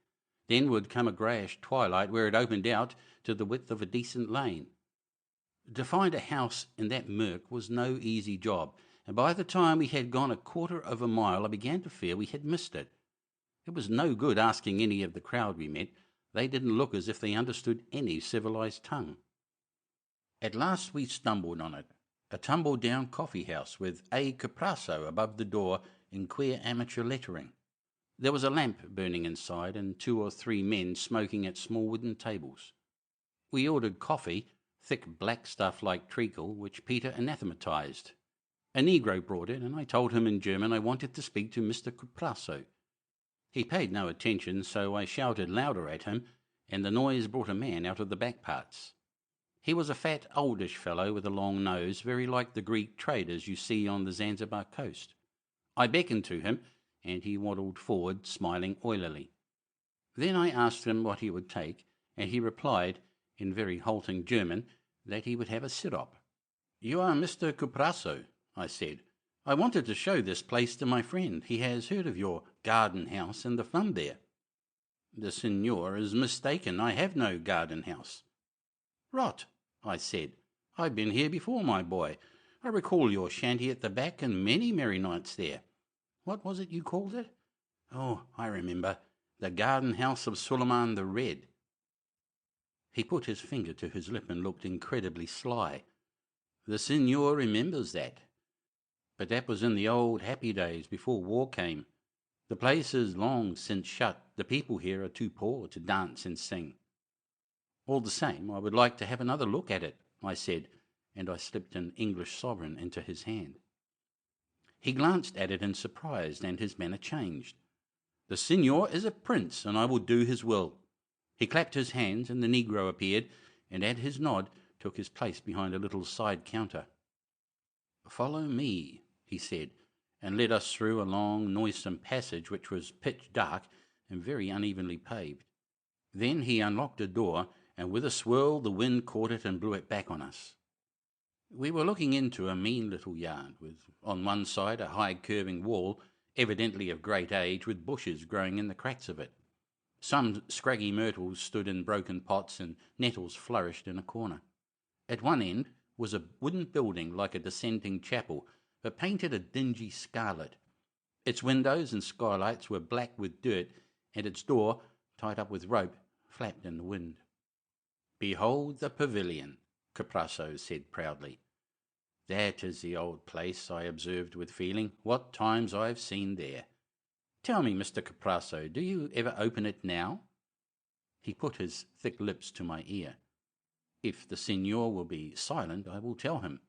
S1: Then would come a greyish twilight where it opened out to the width of a decent lane. To find a house in that murk was no easy job, and by the time we had gone a quarter of a mile I began to fear we had missed it. It was no good asking any of the crowd we met. They didn't look as if they understood any civilized tongue. At last we stumbled on it, a tumble-down coffee-house with A. Caprasso above the door in queer amateur lettering. There was a lamp burning inside and 2 or 3 men smoking at small wooden tables. We ordered coffee, thick black stuff like treacle, which Peter anathematized. A negro brought it, and I told him in German I wanted to speak to Mr. Cuprasso. He paid no attention, so I shouted louder at him, and the noise brought a man out of the back parts. He was a fat, oldish fellow with a long nose, very like the Greek traders you see on the Zanzibar coast. I beckoned to him, and he waddled forward, smiling oilily. Then I asked him what he would take, and he replied, in very halting German, that he would have a sirop. "You are Mr. Cuprasso," I said. "I wanted to show this place to my friend. He has heard of your garden house and the fun there." "The signor is mistaken. I have no garden house." "Rot," I said. "I've been here before, my boy. I recall your shanty at the back and many merry nights there. What was it you called it? Oh, I remember. The garden house of Suliman the Red." He put his finger to his lip and looked incredibly sly. "The signor remembers that. But that was in the old happy days before war came. The place is long since shut. The people here are too poor to dance and sing." "All the same, I would like to have another look at it," I said, and I slipped an English sovereign into his hand. He glanced at it in surprise, and his manner changed. "The signor is a prince, and I will do his will." He clapped his hands, and the negro appeared, and at his nod took his place behind a little side counter. "Follow me," he said, and led us through a long, noisome passage which was pitch dark and very unevenly paved. Then he unlocked a door, and with a swirl the wind caught it and blew it back on us. We were looking into a mean little yard, with on one side a high curving wall, evidently of great age, with bushes growing in the cracks of it. Some scraggy myrtles stood in broken pots, and nettles flourished in a corner. At one end was a wooden building like a dissenting chapel, but painted a dingy scarlet. Its windows and skylights were black with dirt, and its door, tied up with rope, flapped in the wind. "Behold the pavilion," Cuprasso said proudly. "That is the old place," I observed with feeling. "What times I have seen there. Tell me, Mr. Cuprasso, do you ever open it now?" He put his thick lips to my ear. "If the signor will be silent, I will tell him.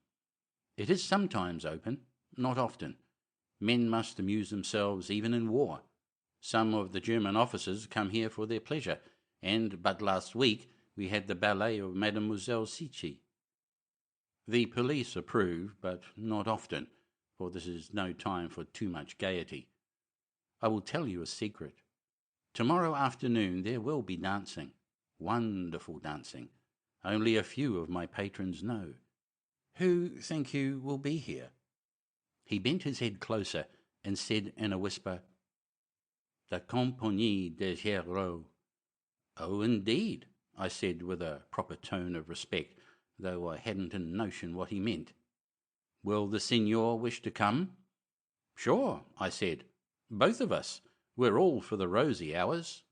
S1: It is sometimes open, not often. Men must amuse themselves even in war. Some of the German officers come here for their pleasure, and but last week we had the ballet of Mademoiselle Cici. The police approve, but not often, for this is no time for too much gaiety. I will tell you a secret. Tomorrow afternoon there will be dancing, wonderful dancing. Only a few of my patrons know. Who, think you, will be here?" He bent his head closer and said in a whisper, "The Compagnie des Héros." "Oh, indeed," I said with a proper tone of respect, though I hadn't a notion what he meant. "Will the signor wish to come?" "Sure," I said. "Both of us. We're all for the rosy hours."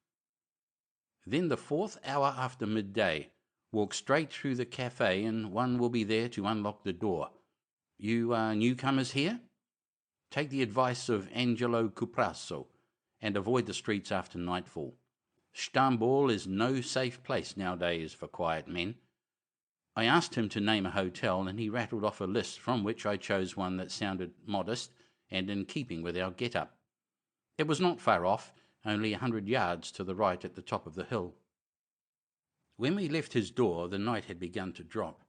S1: "Then the 4th hour after midday. Walk straight through the cafe, and one will be there to unlock the door. You are newcomers here? Take the advice of Angelo Cuprasso, and avoid the streets after nightfall. Stamboul is no safe place nowadays for quiet men." I asked him to name a hotel, and he rattled off a list, from which I chose one that sounded modest and in keeping with our get-up. It was not far off, only 100 yards to the right at the top of the hill. When we left his door, the night had begun to drop.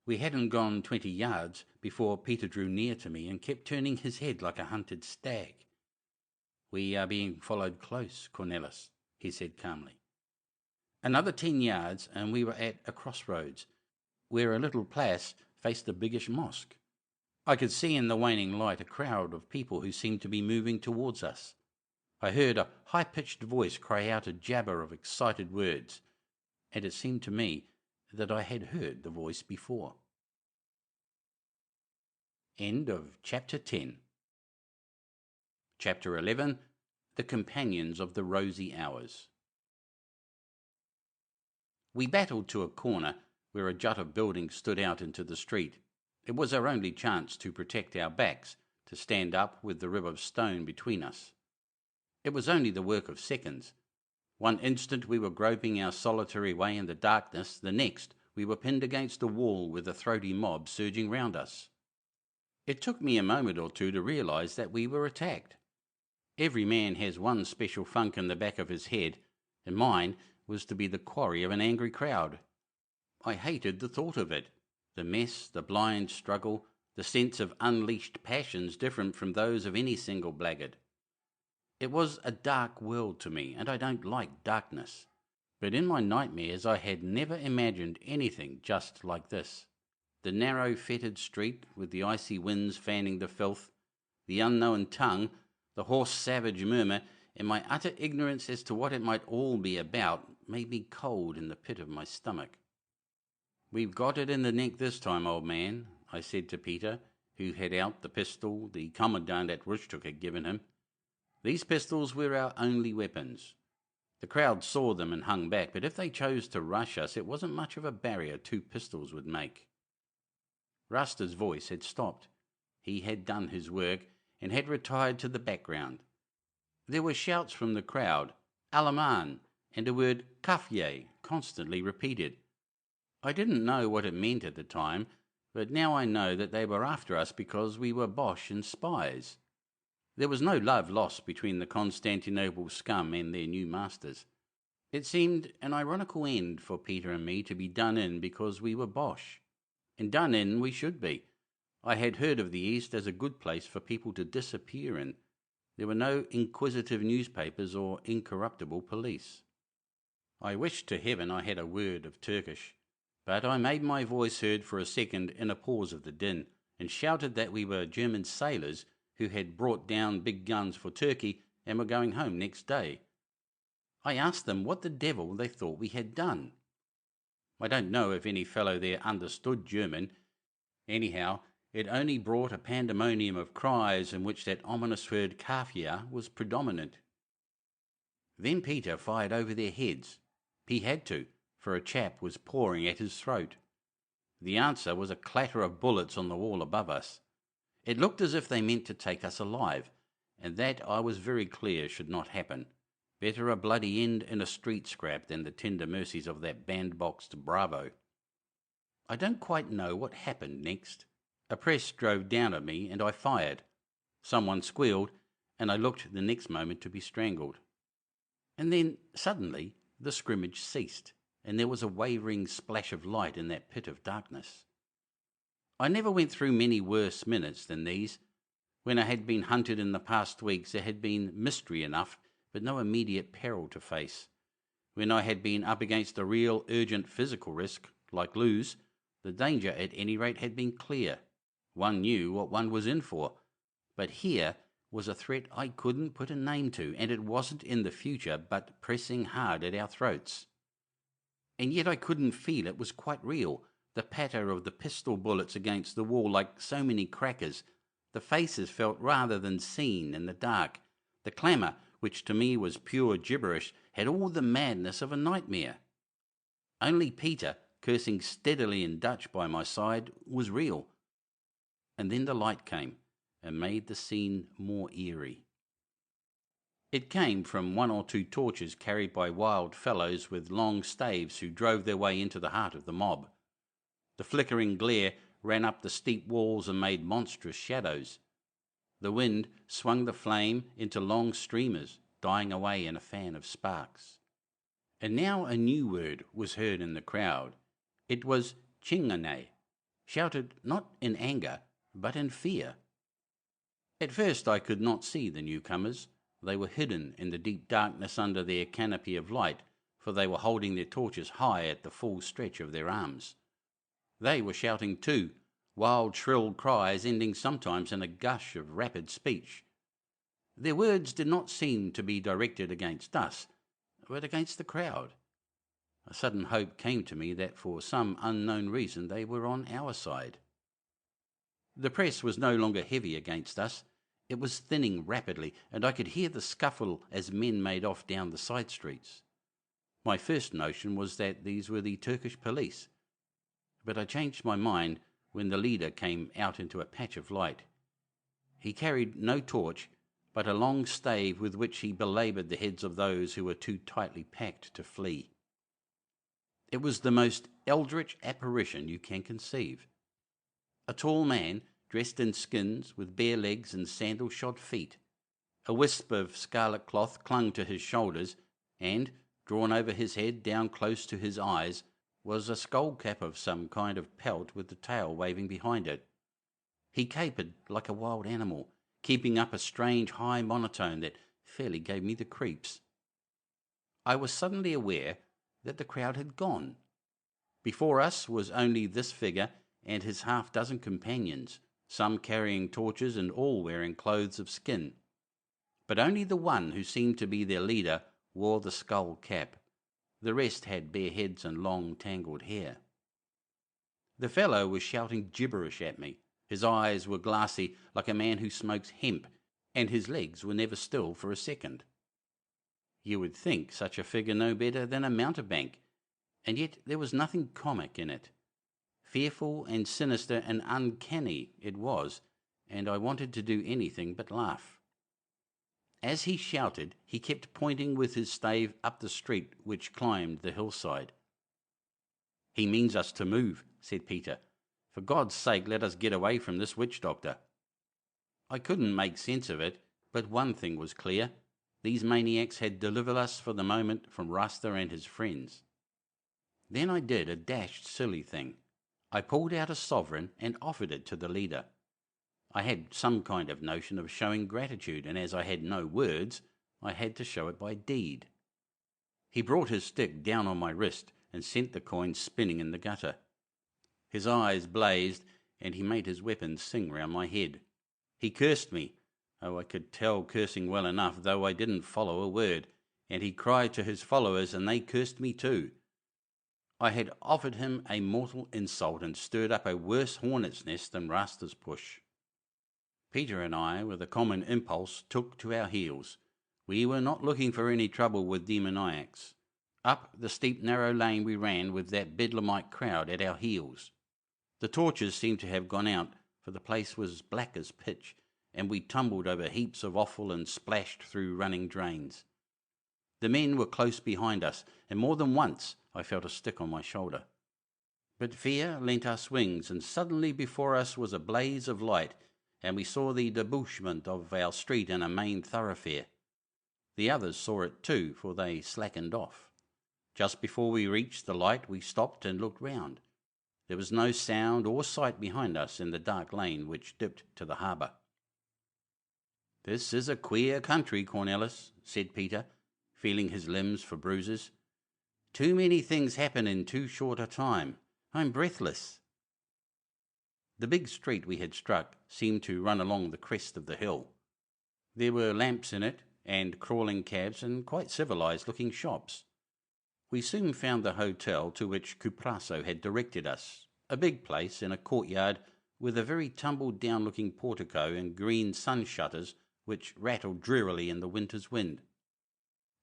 S1: We hadn't gone 20 yards before Peter drew near to me and kept turning his head like a hunted stag. "We are being followed close, Cornelis," he said calmly. Another 10 yards, and we were at a crossroads, where a little place faced a biggish mosque. I could see in the waning light a crowd of people who seemed to be moving towards us. I heard a high-pitched voice cry out a jabber of excited words, and it seemed to me that I had heard the voice before. End of Chapter 10. Chapter 11. The Companions of the Rosy Hours. We battled to a corner where a jut of buildings stood out into the street. It was our only chance to protect our backs, to stand up with the rib of stone between us. It was only the work of seconds. One instant we were groping our solitary way in the darkness, the next we were pinned against the wall with a throaty mob surging round us. It took me a moment or two to realise that we were attacked. Every man has one special funk in the back of his head, and mine was to be the quarry of an angry crowd. I hated the thought of it, the mess, the blind struggle, the sense of unleashed passions different from those of any single blackguard. It was a dark world to me, and I don't like darkness. But in my nightmares I had never imagined anything just like this. The narrow fetid street, with the icy winds fanning the filth, the unknown tongue, the hoarse savage murmur, and my utter ignorance as to what it might all be about, made me cold in the pit of my stomach. "We've got it in the neck this time, old man," I said to Peter, who had out the pistol the commandant at Rostock had given him. These pistols were our only weapons. The crowd saw them and hung back, but if they chose to rush us, it wasn't much of a barrier 2 pistols would make. Rasta's voice had stopped. He had done his work and had retired to the background. There were shouts from the crowd, Allemand, and the word Kaffje constantly repeated. I didn't know what it meant at the time, but now I know that they were after us because we were Boche and spies. There was no love lost between the Constantinople scum and their new masters. It seemed an ironical end for Peter and me to be done in because we were Boche. And done in we should be. I had heard of the East as a good place for people to disappear in. There were no inquisitive newspapers or incorruptible police. I wished to heaven I had a word of Turkish, but I made my voice heard for a second in a pause of the din, and shouted that we were German sailors who had brought down big guns for Turkey and were going home next day. I asked them what the devil they thought we had done. I don't know if any fellow there understood German. Anyhow, it only brought a pandemonium of cries in which that ominous word Kaffje was predominant. Then Peter fired over their heads. He had to, for a chap was pouring at his throat. The answer was a clatter of bullets on the wall above us. It looked as if they meant to take us alive, and that I was very clear should not happen. Better a bloody end in a street scrap than the tender mercies of that bandboxed bravo. I don't quite know what happened next. A press drove down at me, and I fired. Someone squealed, and I looked the next moment to be strangled. And then, suddenly, the scrimmage ceased, and there was a wavering splash of light in that pit of darkness. I never went through many worse minutes than these. When I had been hunted in the past weeks, there had been mystery enough, but no immediate peril to face. When I had been up against a real urgent physical risk, like Lewes, the danger at any rate had been clear. One knew what one was in for. But here was a threat I couldn't put a name to, and it wasn't in the future, but pressing hard at our throats. And yet I couldn't feel it was quite real. The patter of the pistol bullets against the wall like so many crackers. The faces felt rather than seen in the dark. The clamour, which to me was pure gibberish, had all the madness of a nightmare. Only Peter, cursing steadily in Dutch by my side, was real. And then the light came, and made the scene more eerie. It came from 1 or 2 torches carried by wild fellows with long staves who drove their way into the heart of the mob. The flickering glare ran up the steep walls and made monstrous shadows. The wind swung the flame into long streamers, dying away in a fan of sparks. And now a new word was heard in the crowd. It was Hannay, shouted not in anger, but in fear. At first I could not see the newcomers. They were hidden in the deep darkness under their canopy of light, for they were holding their torches high at the full stretch of their arms. They were shouting too, wild shrill cries ending sometimes in a gush of rapid speech. Their words did not seem to be directed against us, but against the crowd. A sudden hope came to me that for some unknown reason they were on our side. The press was no longer heavy against us. It was thinning rapidly, and I could hear the scuffle as men made off down the side streets. My first notion was that these were the Turkish police, but I changed my mind when the leader came out into a patch of light. He carried no torch, but a long stave with which he belaboured the heads of those who were too tightly packed to flee. It was the most eldritch apparition you can conceive. A tall man, dressed in skins, with bare legs and sandal-shod feet. A wisp of scarlet cloth clung to his shoulders, and, drawn over his head down close to his eyes, was a skull-cap of some kind of pelt with the tail waving behind it. He capered like a wild animal, keeping up a strange high monotone that fairly gave me the creeps. I was suddenly aware that the crowd had gone. Before us was only this figure and his half-dozen companions, some carrying torches and all wearing clothes of skin. But only the one who seemed to be their leader wore the skull cap. The rest had bare heads and long tangled hair. The fellow was shouting gibberish at me. His eyes were glassy like a man who smokes hemp, and his legs were never still for a second. You would think such a figure no better than a mountebank, and yet there was nothing comic in it. Fearful and sinister and uncanny it was, and I wanted to do anything but laugh. As he shouted, he kept pointing with his stave up the street which climbed the hillside. "He means us to move," said Peter. "For God's sake, let us get away from this witch-doctor." I couldn't make sense of it, but one thing was clear. These maniacs had delivered us for the moment from Rasta and his friends. Then I did a dashed silly thing. I pulled out a sovereign and offered it to the leader. I had some kind of notion of showing gratitude, and as I had no words, I had to show it by deed. He brought his stick down on my wrist and sent the coin spinning in the gutter. His eyes blazed, and he made his weapon sing round my head. He cursed me. Oh, I could tell cursing well enough, though I didn't follow a word, and he cried to his followers, and they cursed me too. I had offered him a mortal insult and stirred up a worse hornet's nest than Rasta's push. Peter and I, with a common impulse, took to our heels. We were not looking for any trouble with demoniacs. Up the steep narrow lane we ran with that bedlamite crowd at our heels. The torches seemed to have gone out, for the place was black as pitch, and we tumbled over heaps of offal and splashed through running drains. The men were close behind us, and more than once I felt a stick on my shoulder. But fear lent us wings, and suddenly before us was a blaze of light, and we saw the debouchement of our street in a main thoroughfare. The others saw it too, for they slackened off. Just before we reached the light, we stopped and looked round. There was no sound or sight behind us in the dark lane which dipped to the harbour. "This is a queer country, Cornelis," said Peter, feeling his limbs for bruises. "Too many things happen in too short a time. I'm breathless." The big street we had struck seemed to run along the crest of the hill. There were lamps in it, and crawling cabs, and quite civilized-looking shops. We soon found the hotel to which Cuprasso had directed us, a big place in a courtyard with a very tumbled-down-looking portico and green sun-shutters which rattled drearily in the winter's wind.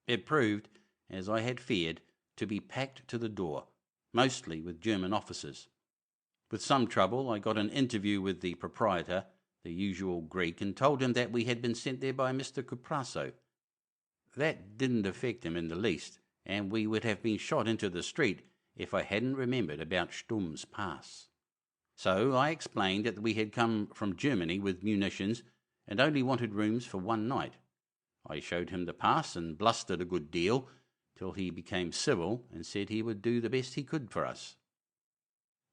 S1: It proved, as I had feared, to be packed to the door, mostly with German officers. With some trouble I got an interview with the proprietor, the usual Greek, and told him that we had been sent there by Mr. Cuprasso. That didn't affect him in the least, and we would have been shot into the street if I hadn't remembered about Sturm's Pass. So I explained that we had come from Germany with munitions and only wanted rooms for one night. I showed him the pass and blustered a good deal, till he became civil and said he would do the best he could for us.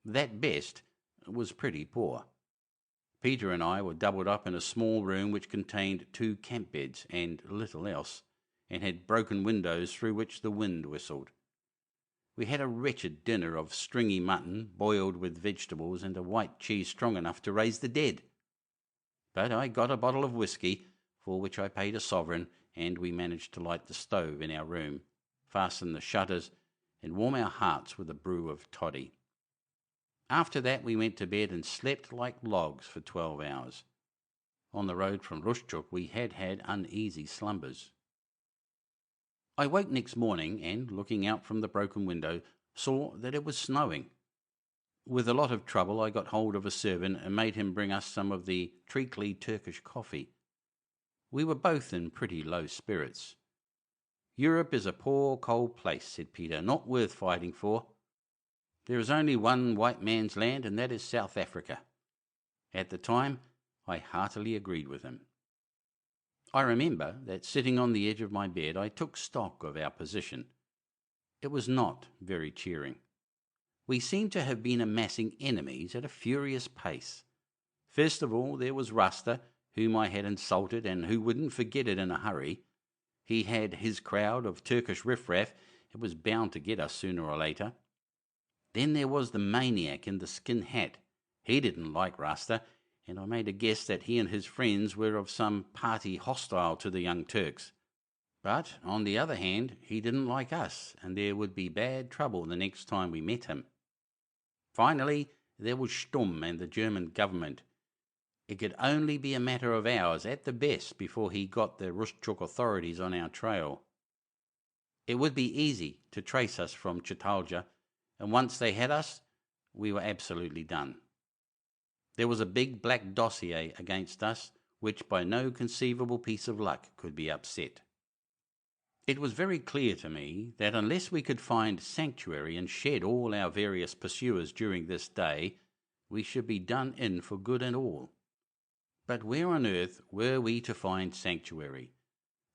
S1: That best was pretty poor. Peter and I were doubled up in a small room which contained 2 camp beds and little else, and had broken windows through which the wind whistled. We had a wretched dinner of stringy mutton, boiled with vegetables, and a white cheese strong enough to raise the dead. But I got a bottle of whisky, for which I paid a sovereign, and we managed to light the stove in our room, fasten the shutters, and warm our hearts with a brew of toddy. After that we went to bed and slept like logs for 12 hours. On the road from Rushchuk we had uneasy slumbers. I woke next morning and, looking out from the broken window, saw that it was snowing. With a lot of trouble I got hold of a servant and made him bring us some of the treacly Turkish coffee. We were both in pretty low spirits. "Europe is a poor, cold place," said Peter, "not worth fighting for. There is only one white man's land, and that is South Africa." At the time, I heartily agreed with him. I remember that sitting on the edge of my bed, I took stock of our position. It was not very cheering. We seemed to have been amassing enemies at a furious pace. First of all, there was Rasta, whom I had insulted and who wouldn't forget it in a hurry. He had his crowd of Turkish riffraff. It was bound to get us sooner or later. Then there was the maniac in the skin hat. He didn't like Rasta, and I made a guess that he and his friends were of some party hostile to the young Turks. But, on the other hand, he didn't like us, and there would be bad trouble the next time we met him. Finally, there was Stumm and the German government. It could only be a matter of hours, at the best, before he got the Rustchuk authorities on our trail. It would be easy to trace us from Chitalja, and once they had us, we were absolutely done. There was a big black dossier against us, which by no conceivable piece of luck could be upset. It was very clear to me that unless we could find sanctuary and shed all our various pursuers during this day, we should be done in for good and all. But where on earth were we to find sanctuary?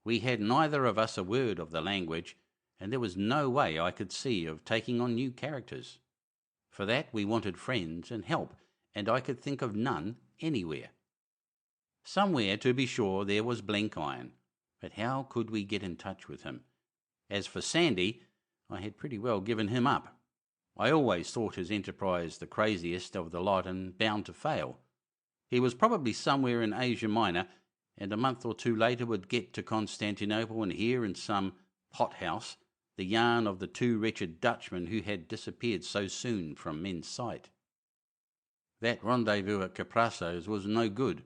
S1: We had neither of us a word of the language, and there was no way I could see of taking on new characters. For that we wanted friends and help, and I could think of none anywhere. Somewhere, to be sure, there was Blenkiron, but how could we get in touch with him? As for Sandy, I had pretty well given him up. I always thought his enterprise the craziest of the lot and bound to fail. He was probably somewhere in Asia Minor, and a month or two later would get to Constantinople and hear in some pothouse the yarn of the two wretched Dutchmen who had disappeared so soon from men's sight. That rendezvous at Caprasso's was no good.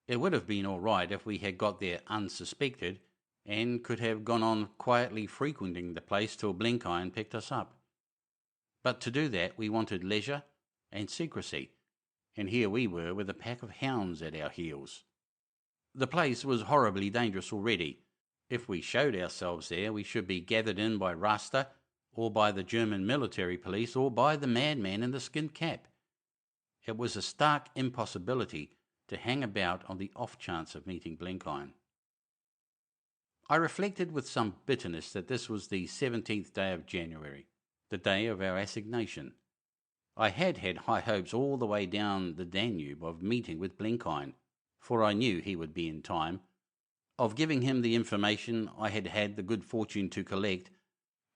S1: It would have been all right if we had got there unsuspected, and could have gone on quietly frequenting the place till Blenkiron picked us up. But to do that we wanted leisure and secrecy, and here we were with a pack of hounds at our heels. The place was horribly dangerous already. If we showed ourselves there, we should be gathered in by Rasta, or by the German military police, or by the madman in the skin cap. It was a stark impossibility to hang about on the off chance of meeting Blenkiron. I reflected with some bitterness that this was the 17th day of January, the day of our assignation. I had had high hopes all the way down the Danube of meeting with Blenkiron, for I knew he would be in time, of giving him the information I had had the good fortune to collect,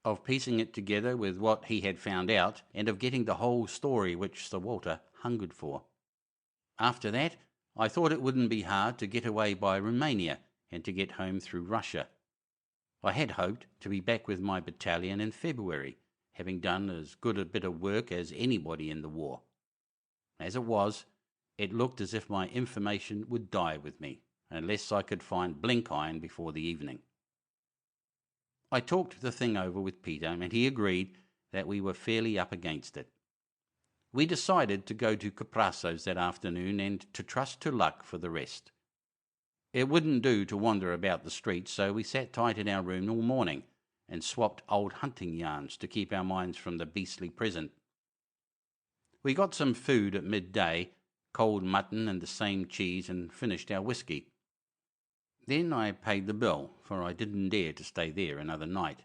S1: of piecing it together with what he had found out, and of getting the whole story which Sir Walter hungered for. After that, I thought it wouldn't be hard to get away by Romania and to get home through Russia. I had hoped to be back with my battalion in February, having done as good a bit of work as anybody in the war. As it was, it looked as if my information would die with me, unless I could find Blenkiron before the evening. I talked the thing over with Peter, and he agreed that we were fairly up against it. We decided to go to Caprasso's that afternoon and to trust to luck for the rest. It wouldn't do to wander about the streets, so we sat tight in our room all morning and swapped old hunting yarns to keep our minds from the beastly present. We got some food at midday, cold mutton and the same cheese, and finished our whisky. Then I paid the bill, for I didn't dare to stay there another night.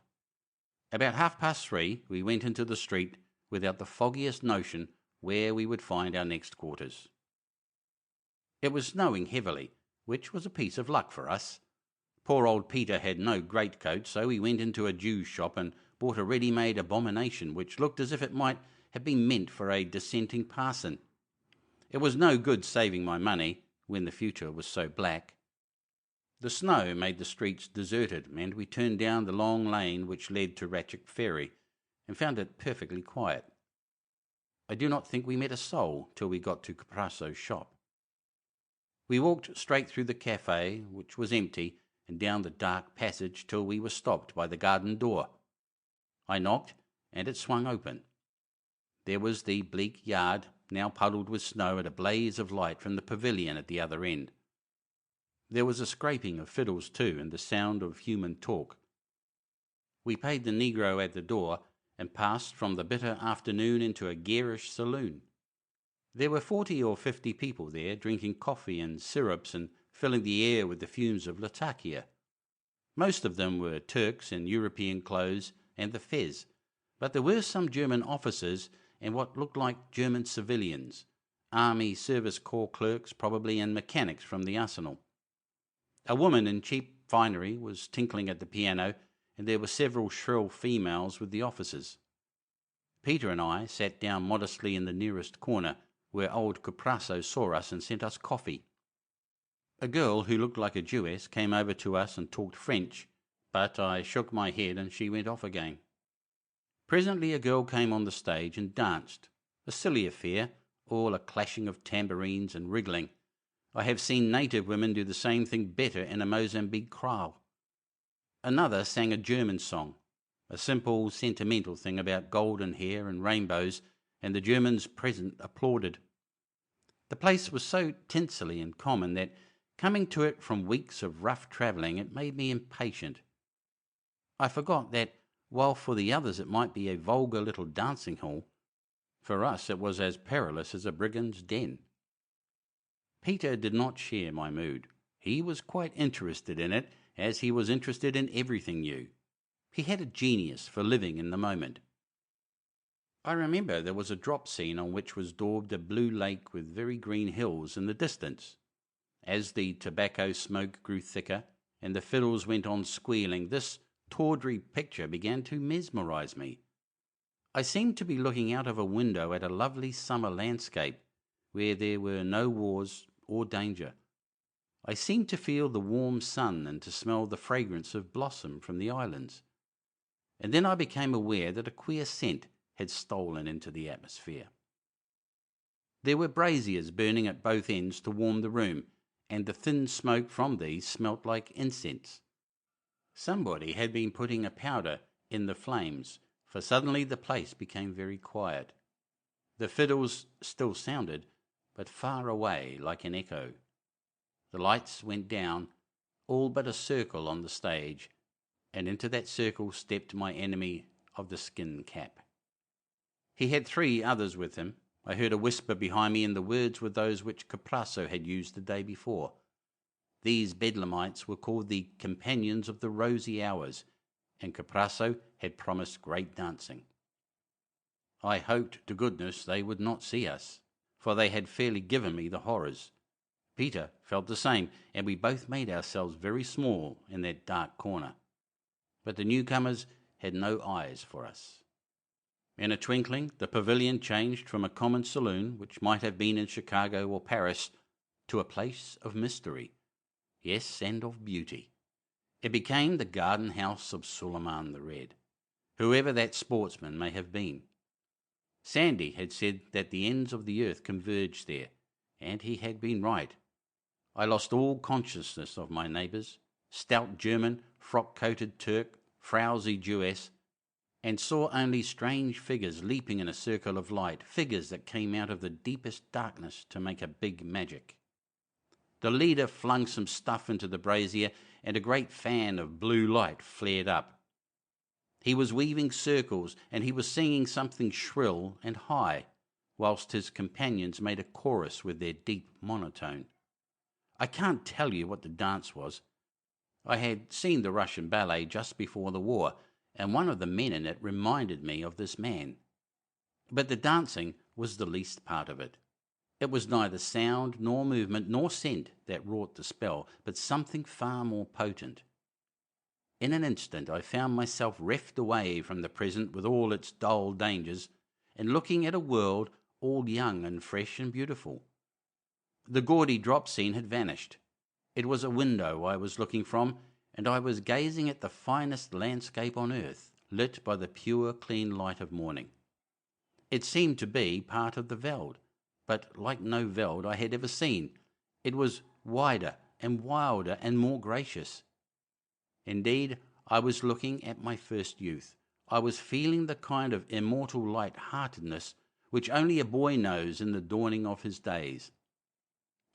S1: About 3:30 we went into the street without the foggiest notion where we would find our next quarters. It was snowing heavily, which was a piece of luck for us. Poor old Peter had no greatcoat, so he went into a Jew's shop and bought a ready-made abomination which looked as if it might have been meant for a dissenting parson. It was no good saving my money when the future was so black. The snow made the streets deserted, and we turned down the long lane which led to Ratchet Ferry, and found it perfectly quiet. I do not think we met a soul till we got to Caprasso's shop. We walked straight through the cafe, which was empty, and down the dark passage till we were stopped by the garden door. I knocked, and it swung open. There was the bleak yard, now puddled with snow, and a blaze of light from the pavilion at the other end. There was a scraping of fiddles too, and the sound of human talk. We paid the negro at the door and passed from the bitter afternoon into a garish saloon. There were 40 or 50 people there, drinking coffee and syrups and filling the air with the fumes of Latakia. Most of them were Turks in European clothes and the fez, but there were some German officers and what looked like German civilians, Army Service Corps clerks probably, and mechanics from the arsenal. A woman in cheap finery was tinkling at the piano, and there were several shrill females with the officers. Peter and I sat down modestly in the nearest corner, where old Cuprasso saw us and sent us coffee. A girl who looked like a Jewess came over to us and talked French, but I shook my head and she went off again. Presently a girl came on the stage and danced, a silly affair, all a clashing of tambourines and wriggling. I have seen native women do the same thing better in a Mozambique kraal. Another sang a German song, a simple, sentimental thing about golden hair and rainbows, and the Germans present applauded. The place was so tinselly and common that, coming to it from weeks of rough travelling, it made me impatient. I forgot that, while for the others it might be a vulgar little dancing hall, for us it was as perilous as a brigand's den. Peter did not share my mood. He was quite interested in it, as he was interested in everything new. He had a genius for living in the moment. I remember there was a drop scene on which was daubed a blue lake with very green hills in the distance. As the tobacco smoke grew thicker and the fiddles went on squealing, this tawdry picture began to mesmerize me. I seemed to be looking out of a window at a lovely summer landscape where there were no wars or danger. I seemed to feel the warm sun and to smell the fragrance of blossom from the islands. And then I became aware that a queer scent had stolen into the atmosphere. There were braziers burning at both ends to warm the room, and the thin smoke from these smelt like incense. Somebody had been putting a powder in the flames, for suddenly the place became very quiet. The fiddles still sounded, but far away like an echo. The lights went down, all but a circle on the stage, and into that circle stepped my enemy of the skin cap. He had 3 others with him. I heard a whisper behind me, and the words were those which Cuprasso had used the day before. These bedlamites were called the Companions of the Rosy Hours, and Cuprasso had promised great dancing. I hoped to goodness they would not see us, for they had fairly given me the horrors. Peter felt the same, and we both made ourselves very small in that dark corner. But the newcomers had no eyes for us. In a twinkling, the pavilion changed from a common saloon, which might have been in Chicago or Paris, to a place of mystery, yes, and of beauty. It became the garden house of Suliman the Red, whoever that sportsman may have been. Sandy had said that the ends of the earth converged there, and he had been right. I lost all consciousness of my neighbours, stout German, frock-coated Turk, frowsy Jewess, and saw only strange figures leaping in a circle of light, figures that came out of the deepest darkness to make a big magic. The leader flung some stuff into the brazier, and a great fan of blue light flared up. He was weaving circles, and he was singing something shrill and high, whilst his companions made a chorus with their deep monotone. I can't tell you what the dance was. I had seen the Russian ballet just before the war, and one of the men in it reminded me of this man. But the dancing was the least part of it. It was neither sound nor movement nor scent that wrought the spell, but something far more potent. In an instant I found myself reft away from the present with all its dull dangers, and looking at a world all young and fresh and beautiful. The gaudy drop scene had vanished. It was a window I was looking from, and I was gazing at the finest landscape on earth, lit by the pure, clean light of morning. It seemed to be part of the veld, but like no veld I had ever seen. It was wider and wilder and more gracious. Indeed, I was looking at my first youth. I was feeling the kind of immortal light-heartedness which only a boy knows in the dawning of his days.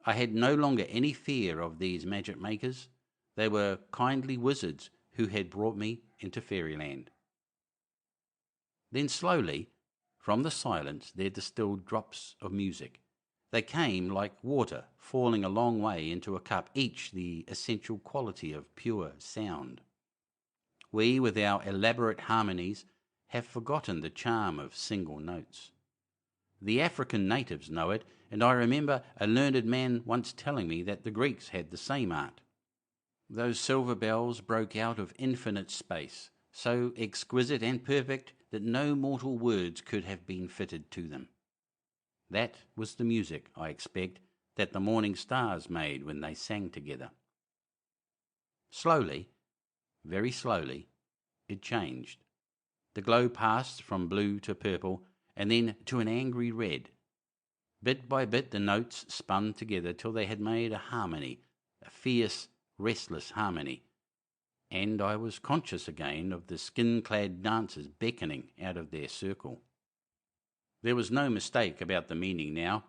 S1: I had no longer any fear of these magic makers. They were kindly wizards who had brought me into fairyland. Then slowly, from the silence, there distilled drops of music. They came like water falling a long way into a cup, each the essential quality of pure sound. We, with our elaborate harmonies, have forgotten the charm of single notes. The African natives know it, and I remember a learned man once telling me that the Greeks had the same art. Those silver bells broke out of infinite space, so exquisite and perfect that no mortal words could have been fitted to them. That was the music, I expect, that the morning stars made when they sang together. Slowly, very slowly, it changed. The glow passed from blue to purple, and then to an angry red. Bit by bit the notes spun together till they had made a harmony, a fierce, restless harmony, and I was conscious again of the skin-clad dancers beckoning out of their circle. There was no mistake about the meaning now.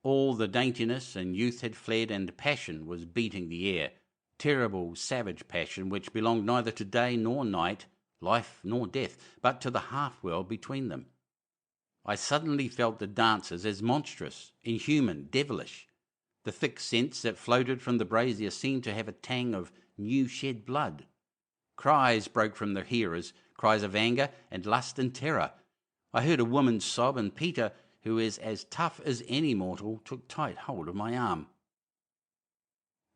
S1: All the daintiness and youth had fled, and passion was beating the air, terrible, savage passion which belonged neither to day nor night, life nor death, but to the half-world between them. I suddenly felt the dancers as monstrous, inhuman, devilish. The thick scents that floated from the brazier seemed to have a tang of new-shed blood. Cries broke from the hearers, cries of anger and lust and terror. I heard a woman sob, and Peter, who is as tough as any mortal, took tight hold of my arm.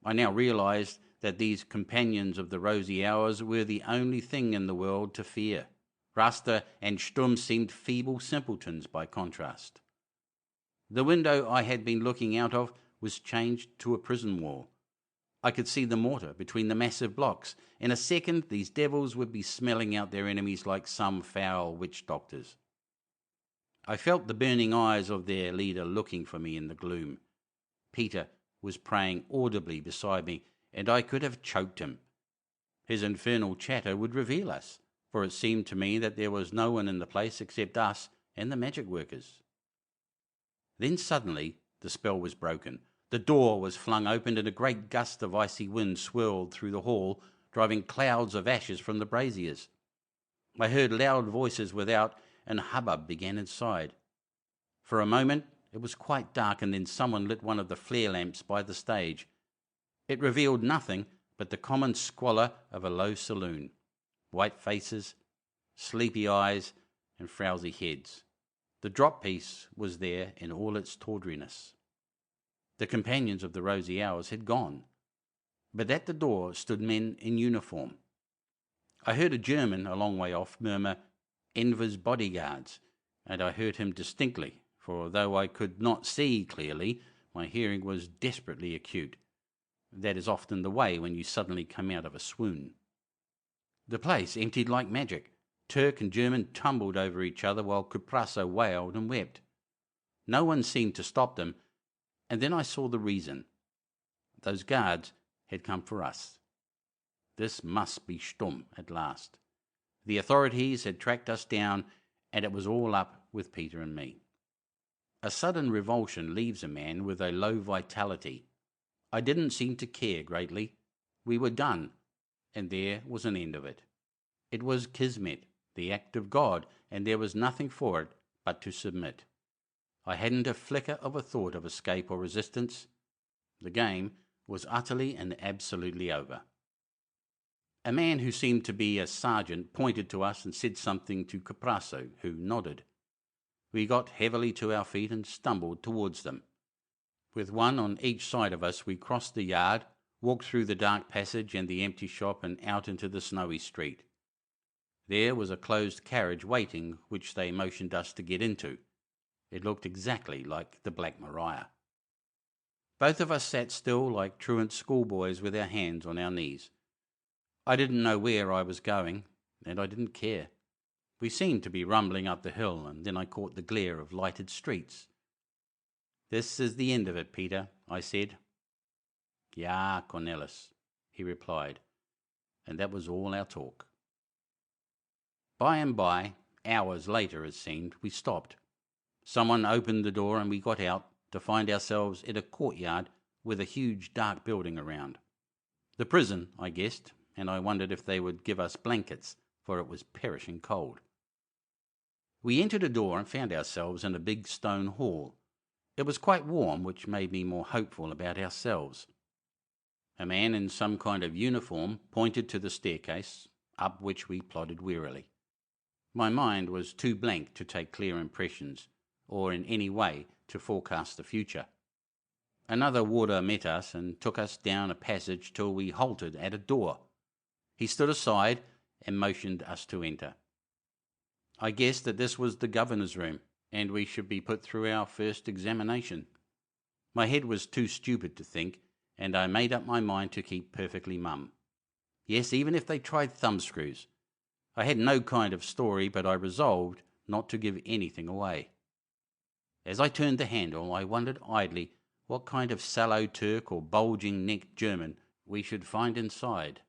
S1: I now realized that these companions of the rosy hours were the only thing in the world to fear. Rasta and Sturm seemed feeble simpletons by contrast. The window I had been looking out of was changed to a prison wall. I could see the mortar between the massive blocks. In a second, these devils would be smelling out their enemies like some foul witch doctors. I felt the burning eyes of their leader looking for me in the gloom. Peter was praying audibly beside me, and I could have choked him. His infernal chatter would reveal us, for it seemed to me that there was no one in the place except us and the magic workers. Then suddenly the spell was broken. The door was flung open, and a great gust of icy wind swirled through the hall, driving clouds of ashes from the braziers. I heard loud voices without, and hubbub began inside. For a moment it was quite dark, and then someone lit one of the flare lamps by the stage. It revealed nothing but the common squalor of a low saloon. White faces, sleepy eyes, and frowsy heads. The drop-piece was there in all its tawdriness. The companions of the rosy hours had gone, but at the door stood men in uniform. I heard a German a long way off murmur, "Enver's bodyguards," and I heard him distinctly, for though I could not see clearly, my hearing was desperately acute. That is often the way when you suddenly come out of a swoon. The place emptied like magic. Turk and German tumbled over each other while Cuprasso wailed and wept. No one seemed to stop them, and then I saw the reason. Those guards had come for us. This must be Sturm at last. The authorities had tracked us down, and it was all up with Peter and me. A sudden revulsion leaves a man with a low vitality. I didn't seem to care greatly. We were done, and there was an end of it. It was Kismet, the act of God, and there was nothing for it but to submit. I hadn't a flicker of a thought of escape or resistance. The game was utterly and absolutely over. A man who seemed to be a sergeant pointed to us and said something to Cuprasso, who nodded. We got heavily to our feet and stumbled towards them. With one on each side of us, we crossed the yard, walked through the dark passage and the empty shop and out into the snowy street. There was a closed carriage waiting, which they motioned us to get into. It looked exactly like the Black Maria. Both of us sat still like truant schoolboys with our hands on our knees. I didn't know where I was going, and I didn't care. We seemed to be rumbling up the hill, and then I caught the glare of lighted streets. "This is the end of it, Peter," I said. "Ja, Cornelis," he replied, and that was all our talk. By and by, hours later it seemed, we stopped. Someone opened the door and we got out to find ourselves in a courtyard with a huge dark building around. The prison, I guessed, and I wondered if they would give us blankets, for it was perishing cold. We entered a door and found ourselves in a big stone hall. It was quite warm, which made me more hopeful about ourselves. A man in some kind of uniform pointed to the staircase, up which we plodded wearily. My mind was too blank to take clear impressions, or in any way to forecast the future. Another warder met us and took us down a passage till we halted at a door. He stood aside and motioned us to enter. I guessed that this was the governor's room, and we should be put through our first examination. My head was too stupid to think, and I made up my mind to keep perfectly mum. Yes, even if they tried thumbscrews. I had no kind of story, but I resolved not to give anything away. As I turned the handle, I wondered idly what kind of sallow Turk or bulging-necked German we should find inside.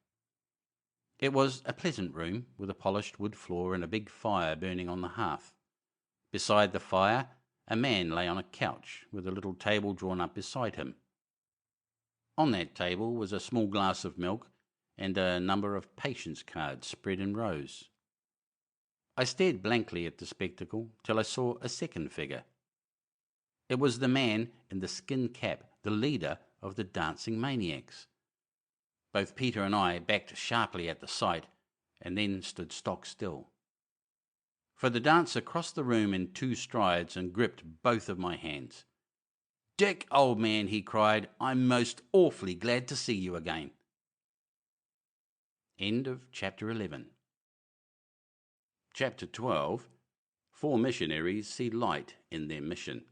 S1: It was a pleasant room, with a polished wood floor and a big fire burning on the hearth. Beside the fire, a man lay on a couch, with a little table drawn up beside him. On that table was a small glass of milk and a number of patience cards spread in rows. I stared blankly at the spectacle till I saw a second figure. It was the man in the skin cap, the leader of the dancing maniacs. Both Peter and I backed sharply at the sight, and then stood stock still. For the dancer crossed the room in 2 strides and gripped both of my hands. "Dick, old man," he cried, "I'm most awfully glad to see you again." End of Chapter 11. Chapter 12. 4 missionaries see light in their mission.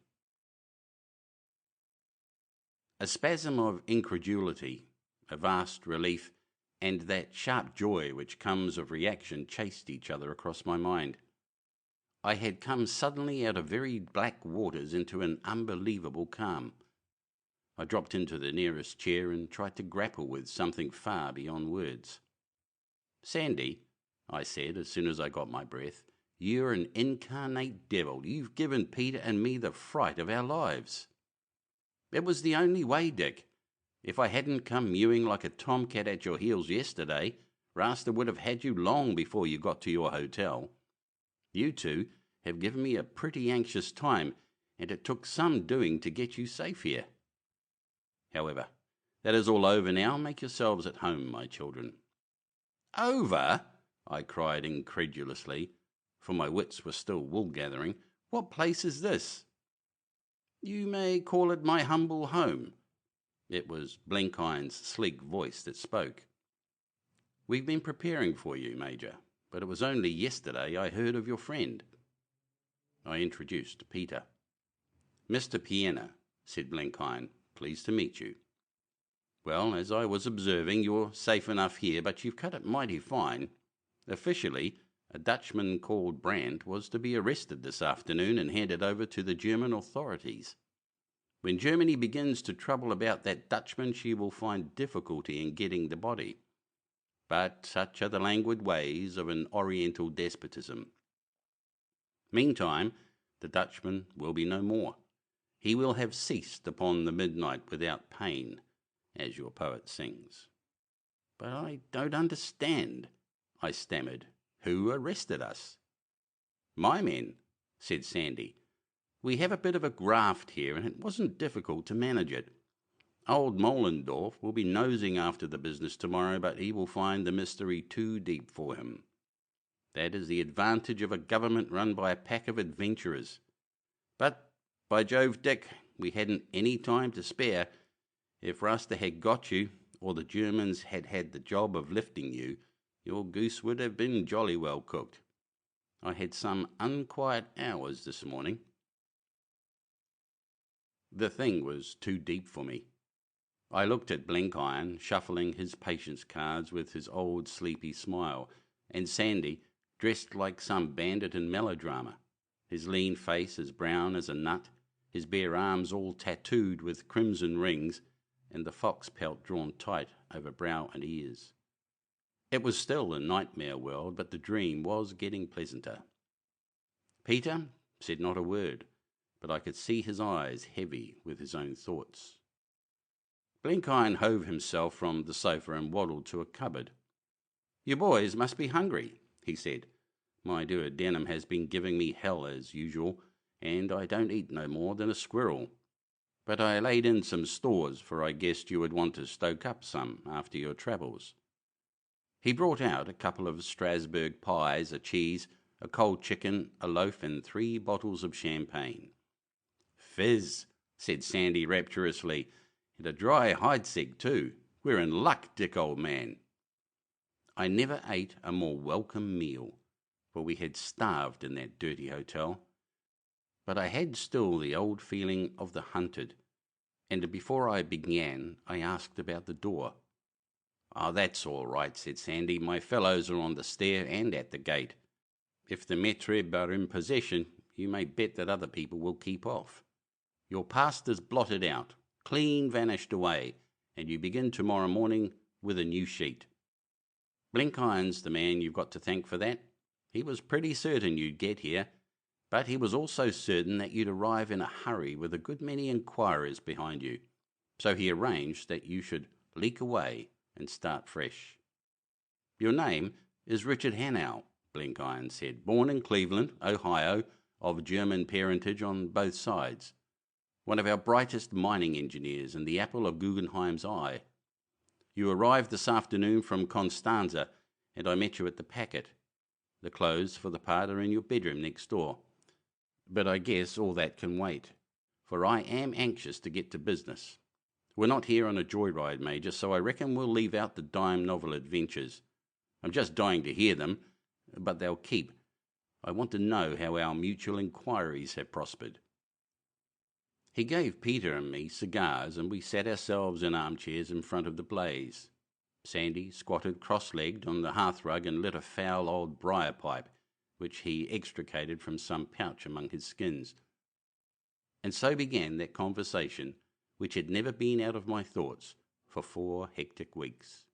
S1: A spasm of incredulity, a vast relief, and that sharp joy which comes of reaction chased each other across my mind. I had come suddenly out of very black waters into an unbelievable calm. I dropped into the nearest chair and tried to grapple with something far beyond words. "Sandy," I said as soon as I got my breath, "you're an incarnate devil. You've given Peter and me the fright of our lives." "It was the only way, Dick. If I hadn't come mewing like a tomcat at your heels yesterday, Rasta would have had you long before you got to your hotel. You two have given me a pretty anxious time, and it took some doing to get you safe here. However, that is all over now. Make yourselves at home, my children." "Over?" I cried incredulously, for my wits were still wool-gathering. "What place is this?" "You may call it my humble home." It was Blenkiron's sleek voice that spoke. "We've been preparing for you, Major, but it was only yesterday I heard of your friend." I introduced Peter. "Mr. Pienaar," said Blenkiron, "pleased to meet you." "Well, as I was observing, you're safe enough here, but you've cut it mighty fine. Officially, a Dutchman called Brandt was to be arrested this afternoon and handed over to the German authorities. When Germany begins to trouble about that Dutchman, she will find difficulty in getting the body. But such are the languid ways of an Oriental despotism. Meantime, the Dutchman will be no more. He will have ceased upon the midnight without pain, as your poet sings." "But I don't understand," I stammered. "Who arrested us?" "My men," said Sandy. "We have a bit of a graft here, and it wasn't difficult to manage it. Old Mollendorf will be nosing after the business tomorrow, but he will find the mystery too deep for him. That is the advantage of a government run by a pack of adventurers. But, by Jove, Dick, we hadn't any time to spare. If Rasta had got you, or the Germans had had the job of lifting you, your goose would have been jolly well cooked. I had some unquiet hours this morning." The thing was too deep for me. I looked at Blenkiron, shuffling his patience cards with his old sleepy smile, and Sandy, dressed like some bandit in melodrama, his lean face as brown as a nut, his bare arms all tattooed with crimson rings, and the fox pelt drawn tight over brow and ears. It was still a nightmare world, but the dream was getting pleasanter. Peter said not a word, but I could see his eyes heavy with his own thoughts. Blenkiron hove himself from the sofa and waddled to a cupboard. "You boys must be hungry," he said. "My duodenum has been giving me hell as usual, and I don't eat no more than a squirrel. But I laid in some stores, for I guessed you would want to stoke up some after your travels." He brought out a couple of Strasbourg pies, a cheese, a cold chicken, a loaf, and 3 bottles of champagne. "Fizz," said Sandy rapturously, "and a dry Heidsieck too. We're in luck, Dick, old man." I never ate a more welcome meal, for we had starved in that dirty hotel. But I had still the old feeling of the hunted, and before I began I asked about the door. "Oh, that's all right," said Sandy. "My fellows are on the stair and at the gate. If the Metreb are in possession, you may bet that other people will keep off. Your past is blotted out, clean vanished away, and you begin tomorrow morning with a new sheet. Blenkiron's the man you've got to thank for that. He was pretty certain you'd get here, but he was also certain that you'd arrive in a hurry with a good many inquirers behind you. So he arranged that you should leak away and start fresh. Your name is Richard Hannay," Blenkiron said, "born in Cleveland, Ohio, of German parentage on both sides. One of our brightest mining engineers and the apple of Guggenheim's eye. You arrived this afternoon from Constanza, and I met you at the packet. The clothes for the part are in your bedroom next door. But I guess all that can wait, for I am anxious to get to business. We're not here on a joyride, Major, so I reckon we'll leave out the dime novel adventures. I'm just dying to hear them, but they'll keep. I want to know how our mutual inquiries have prospered." He gave Peter and me cigars, and we sat ourselves in armchairs in front of the blaze. Sandy squatted cross-legged on the hearthrug and lit a foul old briar pipe, which he extricated from some pouch among his skins. And so began that conversation which had never been out of my thoughts for 4 hectic weeks.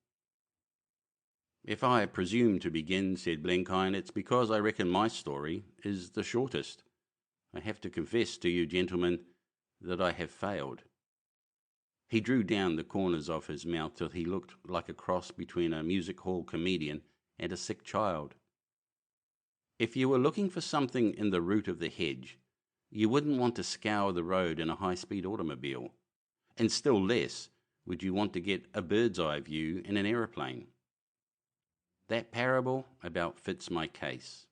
S1: "If I presume to begin," said Blenkiron, "it's because I reckon my story is the shortest. I have to confess to you, gentlemen, that I have failed." He drew down the corners of his mouth till he looked like a cross between a music-hall comedian and a sick child. "If you were looking for something in the root of the hedge, you wouldn't want to scour the road in a high-speed automobile, and still less would you want to get a bird's-eye view in an aeroplane. That parable about fits my case.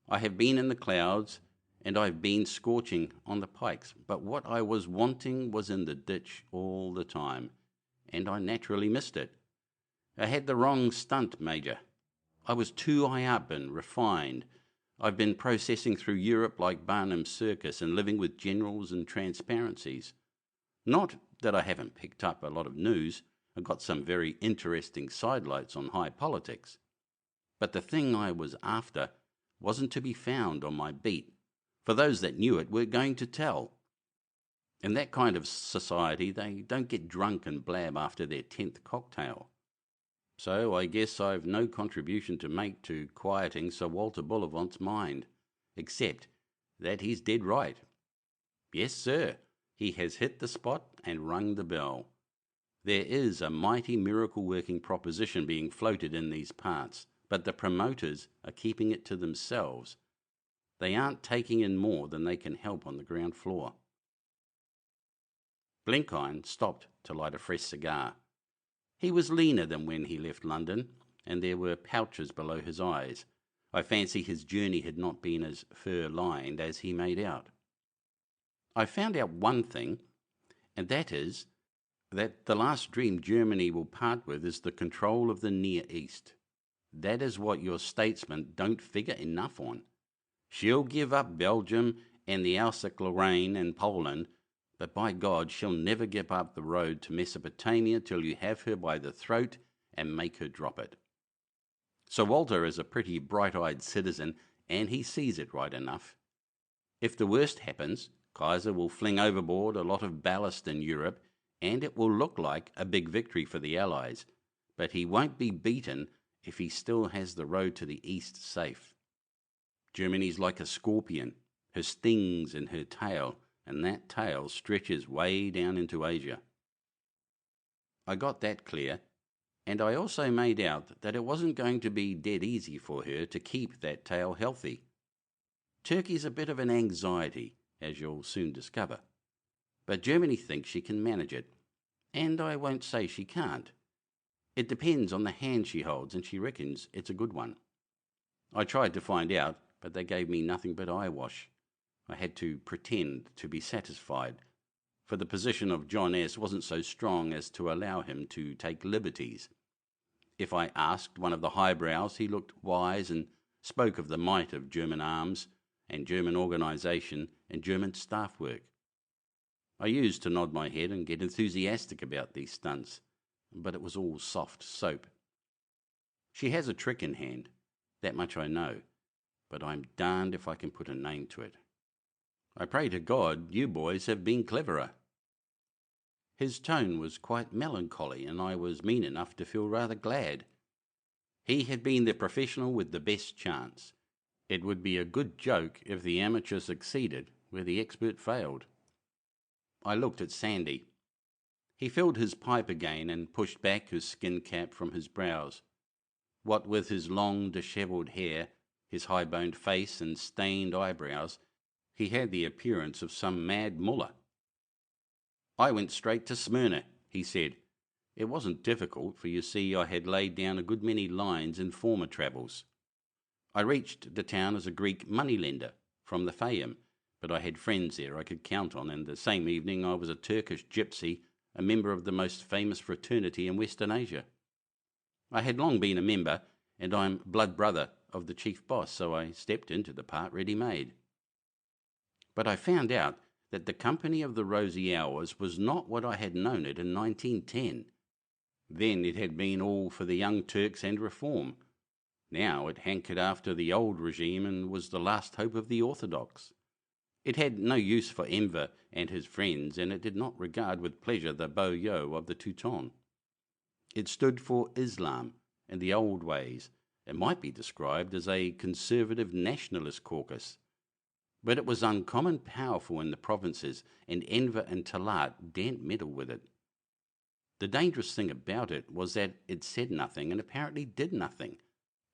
S1: I have been in the clouds, and I've been scorching on the pikes, but what I was wanting was in the ditch all the time, and I naturally missed it. I had the wrong stunt, Major. I was too high up and refined. I've been processing through Europe like Barnum's Circus and living with generals and transparencies. Not that I haven't picked up a lot of news and got some very interesting sidelights on high politics, but the thing I was after wasn't to be found on my beat, for those that knew it were going to tell. In that kind of society, they don't get drunk and blab after their 10th cocktail. So I guess I've no contribution to make to quieting Sir Walter Bullivant's mind, except that he's dead right. Yes, sir, he has hit the spot and rung the bell. There is a mighty miracle-working proposition being floated in these parts, but the promoters are keeping it to themselves. They aren't taking in more than they can help on the ground floor." Blenkiron stopped to light a fresh cigar. He was leaner than when he left London, and there were pouches below his eyes. I fancy his journey had not been as fur-lined as he made out. "I found out one thing, and that is that the last dream Germany will part with is the control of the Near East. That is what your statesmen don't figure enough on. She'll give up Belgium and the Alsace-Lorraine and Poland, but by God, she'll never give up the road to Mesopotamia till you have her by the throat and make her drop it. Sir Walter is a pretty bright-eyed citizen, and he sees it right enough. If the worst happens, Kaiser will fling overboard a lot of ballast in Europe, and it will look like a big victory for the Allies, but he won't be beaten if he still has the road to the east safe. Germany's like a scorpion. Her sting's in her tail, and that tail stretches way down into Asia. I got that clear, and I also made out that it wasn't going to be dead easy for her to keep that tail healthy. Turkey's a bit of an anxiety, as you'll soon discover, but Germany thinks she can manage it, and I won't say she can't. It depends on the hand she holds, and she reckons it's a good one. I tried to find out, but they gave me nothing but eyewash. I had to pretend to be satisfied, for the position of John S. wasn't so strong as to allow him to take liberties. If I asked one of the highbrows, he looked wise and spoke of the might of German arms and German organisation and German staff work. I used to nod my head and get enthusiastic about these stunts, but it was all soft soap. She has a trick in hand, that much I know, but I'm darned if I can put a name to it. I pray to God you boys have been cleverer. His tone was quite melancholy, and I was mean enough to feel rather glad. He had been the professional with the best chance. It would be a good joke if the amateur succeeded where the expert failed. I looked at Sandy. He filled his pipe again and pushed back his skin cap from his brows. What with his long, dishevelled hair, his high-boned face and stained eyebrows, he had the appearance of some mad mullah. I went straight to Smyrna, he said. It wasn't difficult, for you see I had laid down a good many lines in former travels. I reached the town as a Greek moneylender from the Fayum, but I had friends there I could count on, and the same evening I was a Turkish gypsy, a member of the most famous fraternity in Western Asia. I had long been a member, and I'm blood brother of the chief boss, so I stepped into the part ready-made. But I found out that the company of the Rosy Hours was not what I had known it in 1910. Then it had been all for the Young Turks and reform. Now it hankered after the old regime and was the last hope of the Orthodox. It had no use for Enver and his friends, and it did not regard with pleasure the Beaux-Yeux of the Teuton. It stood for Islam and the old ways. It might be described as a conservative nationalist caucus. But it was uncommon powerful in the provinces, and Enver and Talat daren't meddle with it. The dangerous thing about it was that it said nothing and apparently did nothing.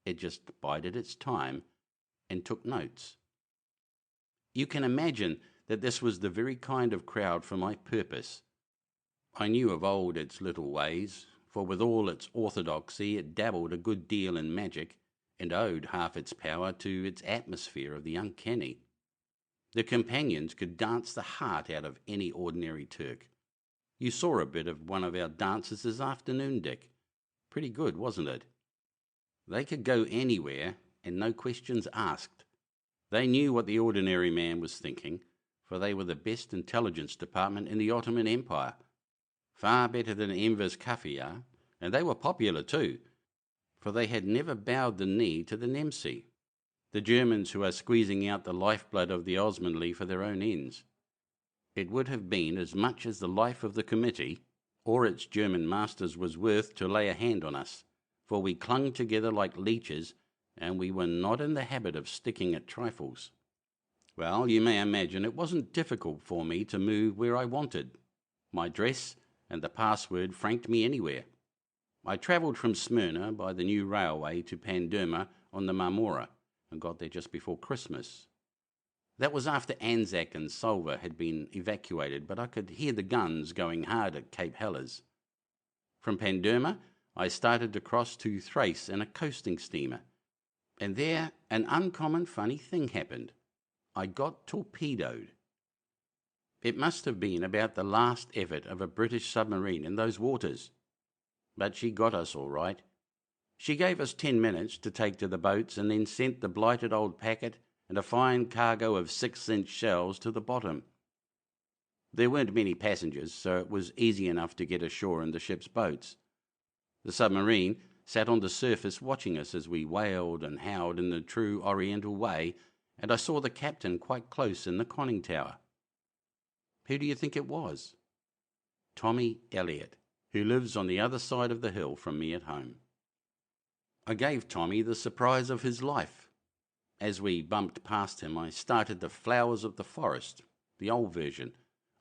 S1: It just bided its time and took notes. You can imagine that this was the very kind of crowd for my purpose. I knew of old its little ways, for with all its orthodoxy it dabbled a good deal in magic, and owed half its power to its atmosphere of the uncanny. The companions could dance the heart out of any ordinary Turk. You saw a bit of one of our dances this afternoon, Dick. Pretty good, wasn't it? They could go anywhere, and no questions asked. They knew what the ordinary man was thinking, for they were the best intelligence department in the Ottoman Empire. Far better than Enver's Kafiya, and they were popular too, for they had never bowed the knee to the Nemsi, the Germans who are squeezing out the lifeblood of the Osmanli for their own ends. It would have been as much as the life of the committee or its German masters was worth to lay a hand on us, for we clung together like leeches, and we were not in the habit of sticking at trifles. Well, you may imagine it wasn't difficult for me to move where I wanted. My dress and the password franked me anywhere. I travelled from Smyrna by the new railway to Panderma on the Marmora, and got there just before Christmas. That was after Anzac and Salva had been evacuated, but I could hear the guns going hard at Cape Helles. From Panderma, I started to cross to Thrace in a coasting steamer, and there an uncommon funny thing happened. I got torpedoed. It must have been about the last effort of a British submarine in those waters. But she got us all right. She gave us 10 minutes to take to the boats, and then sent the blighted old packet and a fine cargo of 6-inch shells to the bottom. There weren't many passengers, so it was easy enough to get ashore in the ship's boats. The submarine sat on the surface watching us as we wailed and howled in the true Oriental way, and I saw the captain quite close in the conning tower. Who do you think it was? Tommy Elliot, who lives on the other side of the hill from me at home. I gave Tommy the surprise of his life. As we bumped past him, I started the flowers of the forest, the old version,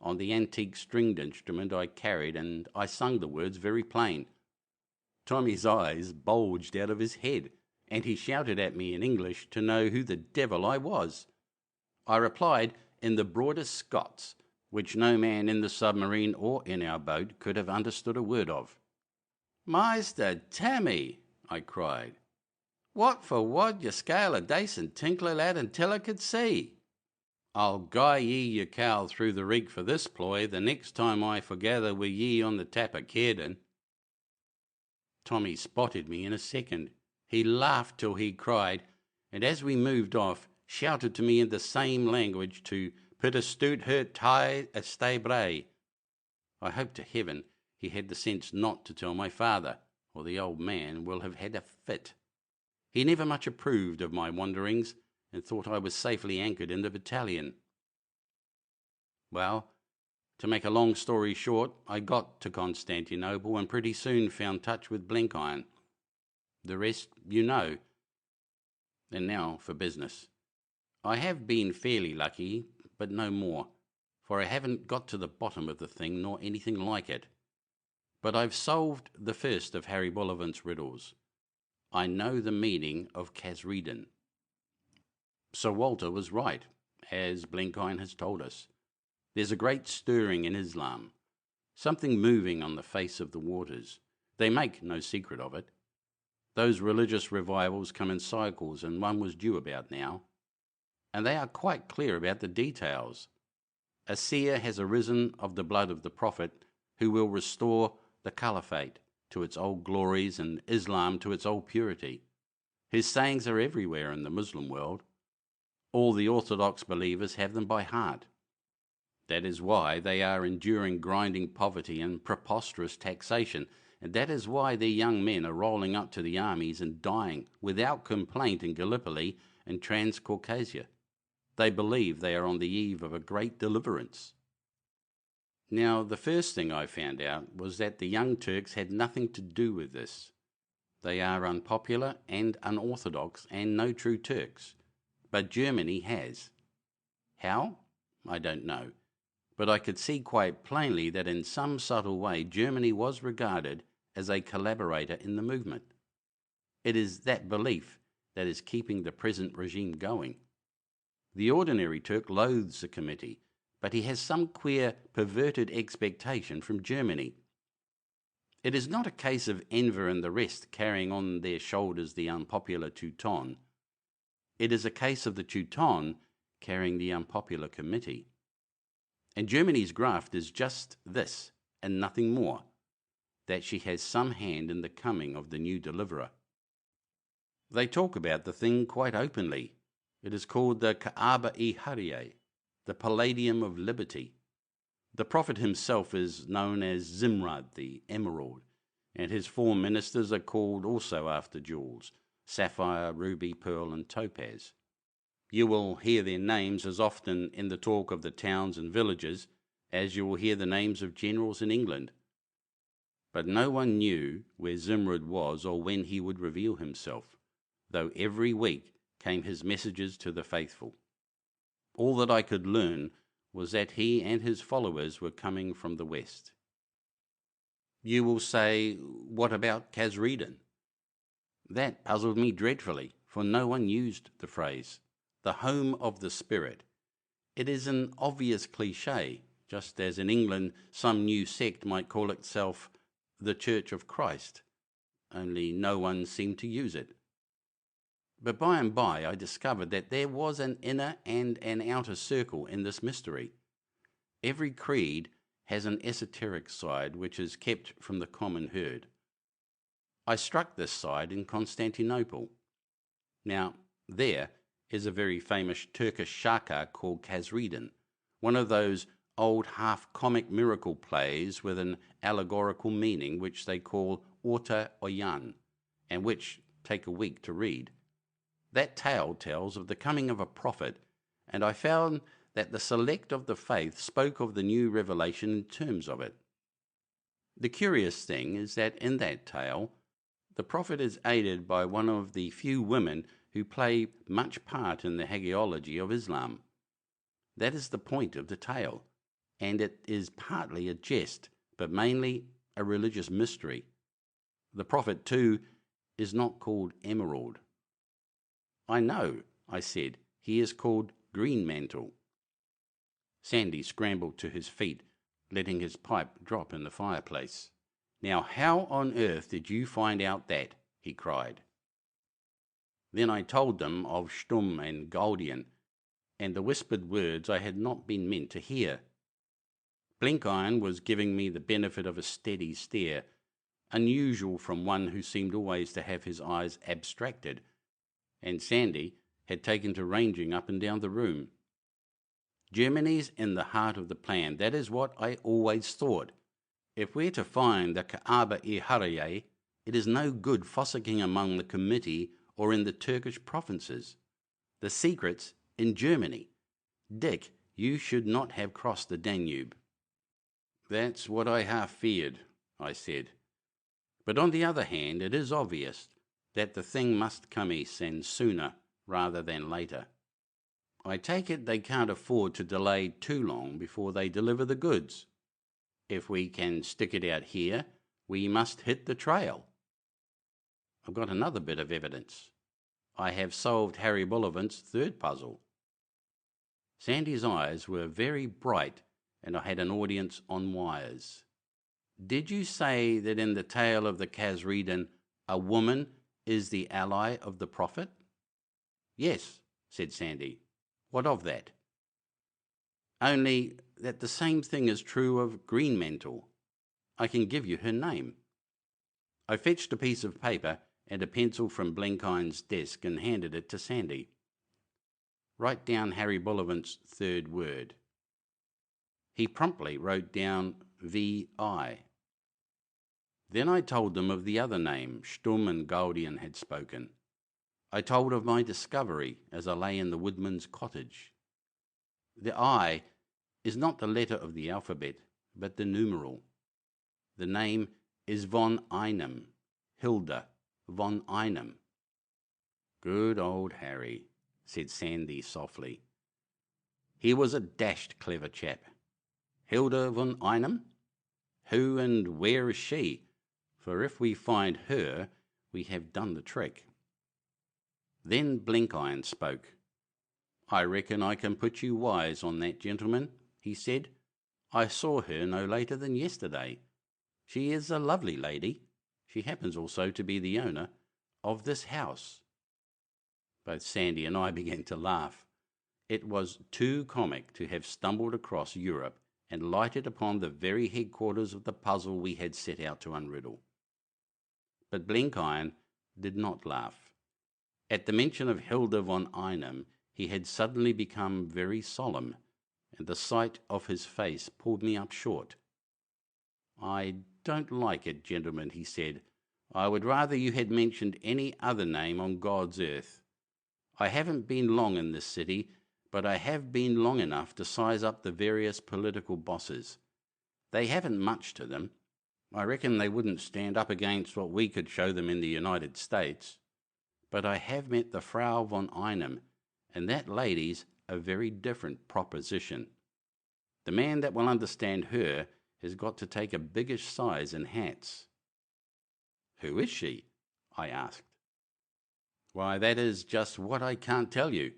S1: on the antique stringed instrument I carried, and I sung the words very plain. Tommy's eyes bulged out of his head, and he shouted at me in English to know who the devil I was. I replied in the broadest Scots, which no man in the submarine or in our boat could have understood a word of. "Maister Tammy," I cried, "what for wad ye scale a dacent tinkler lad until I could see? I'll guy ye your cow through the reek for this ploy the next time I forgather wi' ye on the tap of Cairden." Tommy spotted me in a second. He laughed till he cried, and as we moved off, shouted to me in the same language to put a stoot hurt tie a stay bray. I hope to heaven he had the sense not to tell my father, or the old man will have had a fit. He never much approved of my wanderings, and thought I was safely anchored in the battalion. Well, to make a long story short, I got to Constantinople and pretty soon found touch with Blenkiron. The rest you know. And now for business. I have been fairly lucky, but no more, for I haven't got to the bottom of the thing nor anything like it. But I've solved the first of Harry Bullivant's riddles. I know the meaning of Casredin. Sir Walter was right, as Blenkiron has told us. There's a great stirring in Islam, something moving on the face of the waters. They make no secret of it. Those religious revivals come in cycles, and one was due about now. And they are quite clear about the details. A seer has arisen of the blood of the Prophet, who will restore the Caliphate to its old glories and Islam to its old purity. His sayings are everywhere in the Muslim world. All the orthodox believers have them by heart. That is why they are enduring grinding poverty and preposterous taxation, and that is why their young men are rolling up to the armies and dying without complaint in Gallipoli and Transcaucasia. They believe they are on the eve of a great deliverance. Now, the first thing I found out was that the Young Turks had nothing to do with this. They are unpopular and unorthodox and no true Turks. But Germany has. How? I don't know. But I could see quite plainly that in some subtle way Germany was regarded as a collaborator in the movement. It is that belief that is keeping the present regime going. The ordinary Turk loathes the committee, but he has some queer, perverted expectation from Germany. It is not a case of Enver and the rest carrying on their shoulders the unpopular Teuton. It is a case of the Teuton carrying the unpopular committee. And Germany's graft is just this, and nothing more, that she has some hand in the coming of the new deliverer. They talk about the thing quite openly. It is called the Kaaba-i-Hariya, the Palladium of Liberty. The Prophet himself is known as Zimrad, the Emerald, and his 4 ministers are called also after jewels, sapphire, ruby, pearl, and topaz. You will hear their names as often in the talk of the towns and villages as you will hear the names of generals in England. But no one knew where Zimrad was or when he would reveal himself, though every week came his messages to the faithful. All that I could learn was that he and his followers were coming from the west. You will say, what about Casredin? That puzzled me dreadfully, for no one used the phrase, the home of the spirit. It is an obvious cliché, just as in England some new sect might call itself the Church of Christ, only no one seemed to use it. But by and by I discovered that there was an inner and an outer circle in this mystery. Every creed has an esoteric side which is kept from the common herd. I struck this side in Constantinople. Now, there is a very famous Turkish shaka called Casredin, one of those old half-comic miracle plays with an allegorical meaning which they call Orta Oyan, and which take a week to read. That tale tells of the coming of a prophet, and I found that the select of the faith spoke of the new revelation in terms of it. The curious thing is that in that tale, the prophet is aided by one of the few women who play much part in the hagiology of Islam. That is the point of the tale, and it is partly a jest, but mainly a religious mystery. The prophet, too, is not called Emerald. I know, I said. He is called Greenmantle. Sandy scrambled to his feet, letting his pipe drop in the fireplace. Now, how on earth did you find out that? He cried. Then I told them of Sturm and Gaudian, and the whispered words I had not been meant to hear. Blenkiron was giving me the benefit of a steady stare, unusual from one who seemed always to have his eyes abstracted, and Sandy had taken to ranging up and down the room. Germany's in the heart of the plan. That is what I always thought. If we're to find the Kaaba-i-Haraye, it is no good fossicking among the committee or in the Turkish provinces. The secret's in Germany. Dick, you should not have crossed the Danube. That's what I half feared, I said. But on the other hand, it is obvious that the thing must come east, and sooner rather than later. I take it they can't afford to delay too long before they deliver the goods. If we can stick it out here, we must hit the trail. I've got another bit of evidence. I have solved Harry Bullivant's third puzzle. Sandy's eyes were very bright, and I had an audience on wires. Did you say that in the tale of the Khazredan, a woman is the ally of the prophet? Yes, said Sandy. What of that? Only that the same thing is true of Greenmantle. I can give you her name. I fetched a piece of paper and a pencil from Blenkiron's desk and handed it to Sandy. Write down Harry Bullivant's third word. He promptly wrote down V.I. Then I told them of the other name Sturm and Gaudian had spoken. I told of my discovery as I lay in the woodman's cottage. The I is not the letter of the alphabet, but the numeral. The name is von Einem, Hilda von Einem. Good old Harry, said Sandy softly. He was a dashed clever chap. Hilda von Einem? Who and where is she? For if we find her, we have done the trick. Then Blenkiron spoke. I reckon I can put you wise on that, gentleman, he said. I saw her no later than yesterday. She is a lovely lady. She happens also to be the owner of this house. Both Sandy and I began to laugh. It was too comic to have stumbled across Europe and lighted upon the very headquarters of the puzzle we had set out to unriddle. But Blenkiron did not laugh. At the mention of Hilda von Einem, he had suddenly become very solemn, and the sight of his face pulled me up short. I don't like it, gentlemen, he said. I would rather you had mentioned any other name on God's earth. I haven't been long in this city, but I have been long enough to size up the various political bosses. They haven't much to them. I reckon they wouldn't stand up against what we could show them in the United States. But I have met the Frau von Einem, and that lady's a very different proposition. The man that will understand her has got to take a biggish size in hats. Who is she? I asked. Why, that is just what I can't tell you.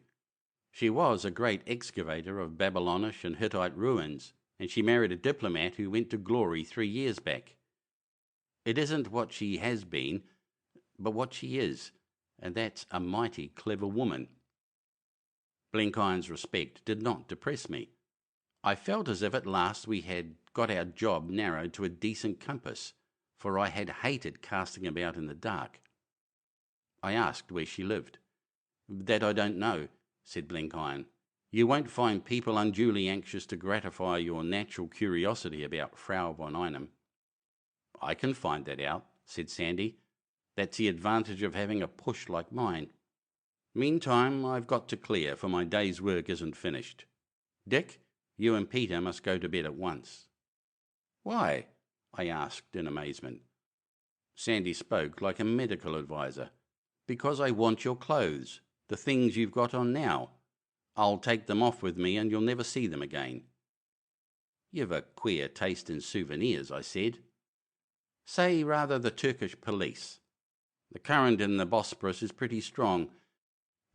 S1: She was a great excavator of Babylonish and Hittite ruins, and she married a diplomat who went to glory 3 years back. It isn't what she has been, but what she is, and that's a mighty clever woman. Blenkiron's respect did not depress me. I felt as if at last we had got our job narrowed to a decent compass, for I had hated casting about in the dark. I asked where she lived. That I don't know, said Blenkiron. You won't find people unduly anxious to gratify your natural curiosity about Frau von Einem. I can find that out, said Sandy. That's the advantage of having a push like mine. Meantime, I've got to clear, for my day's work isn't finished. Dick, you and Peter must go to bed at once. Why? I asked in amazement. Sandy spoke like a medical adviser. Because I want your clothes, the things you've got on now. I'll take them off with me and you'll never see them again." "You've a queer taste in souvenirs," I said. "Say rather the Turkish police. The current in the Bosporus is pretty strong,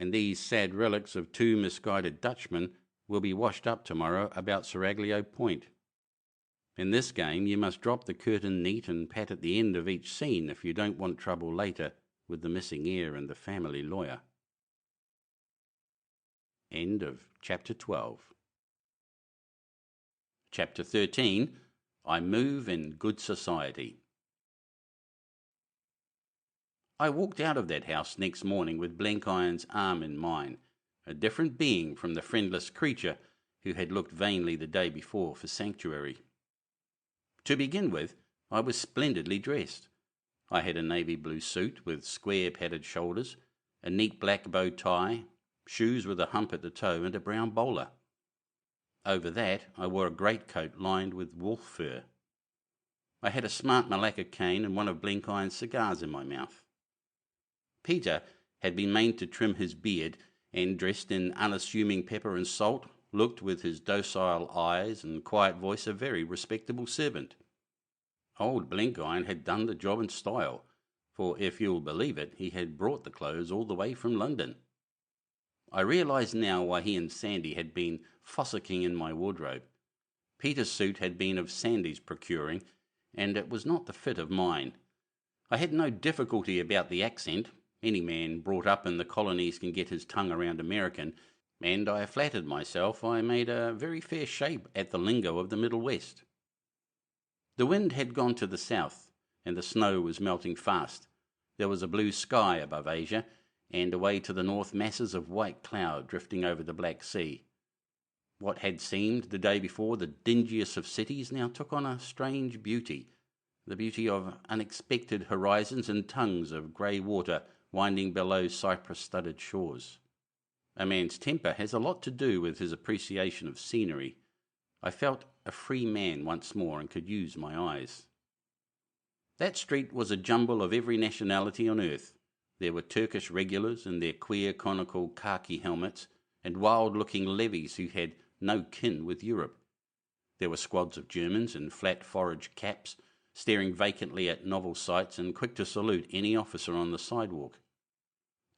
S1: and these sad relics of 2 misguided Dutchmen will be washed up tomorrow about Seraglio Point. In this game you must drop the curtain neat and pat at the end of each scene if you don't want trouble later with the missing heir and the family lawyer." End of Chapter 12. Chapter 13. I move in good society. I walked out of that house next morning with Blenkiron's arm in mine, a different being from the friendless creature who had looked vainly the day before for sanctuary. To begin with, I was splendidly dressed. I had a navy blue suit with square padded shoulders, a neat black bow tie, shoes with a hump at the toe, and a brown bowler. Over that I wore a greatcoat lined with wolf fur. I had a smart Malacca cane and one of Blenkiron's cigars in my mouth. Peter had been made to trim his beard, and, dressed in unassuming pepper and salt, looked with his docile eyes and quiet voice a very respectable servant. Old Blenkiron had done the job in style, for if you'll believe it, he had brought the clothes all the way from London. I realised now why he and Sandy had been fossicking in my wardrobe. Peter's suit had been of Sandy's procuring, and it was not the fit of mine. I had no difficulty about the accent. Any man brought up in the colonies can get his tongue around American, and I flattered myself I made a very fair shape at the lingo of the Middle West. The wind had gone to the south, and the snow was melting fast. There was a blue sky above Asia, and away to the north masses of white cloud drifting over the Black Sea. What had seemed the day before the dingiest of cities now took on a strange beauty, the beauty of unexpected horizons and tongues of grey water winding below cypress-studded shores. A man's temper has a lot to do with his appreciation of scenery. I felt a free man once more and could use my eyes. That street was a jumble of every nationality on earth. There were Turkish regulars in their queer conical khaki helmets, and wild-looking levies who had no kin with Europe. There were squads of Germans in flat forage caps, staring vacantly at novel sights and quick to salute any officer on the sidewalk.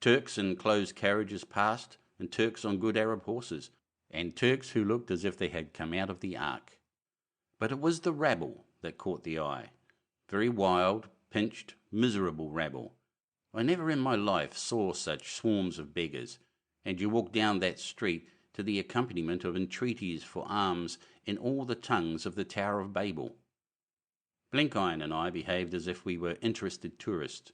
S1: Turks in closed carriages passed, and Turks on good Arab horses, and Turks who looked as if they had come out of the Ark. But it was the rabble that caught the eye. Very wild, pinched, miserable rabble. I never in my life saw such swarms of beggars, and you walked down that street to the accompaniment of entreaties for alms in all the tongues of the Tower of Babel. Blenkiron and I behaved as if we were interested tourists.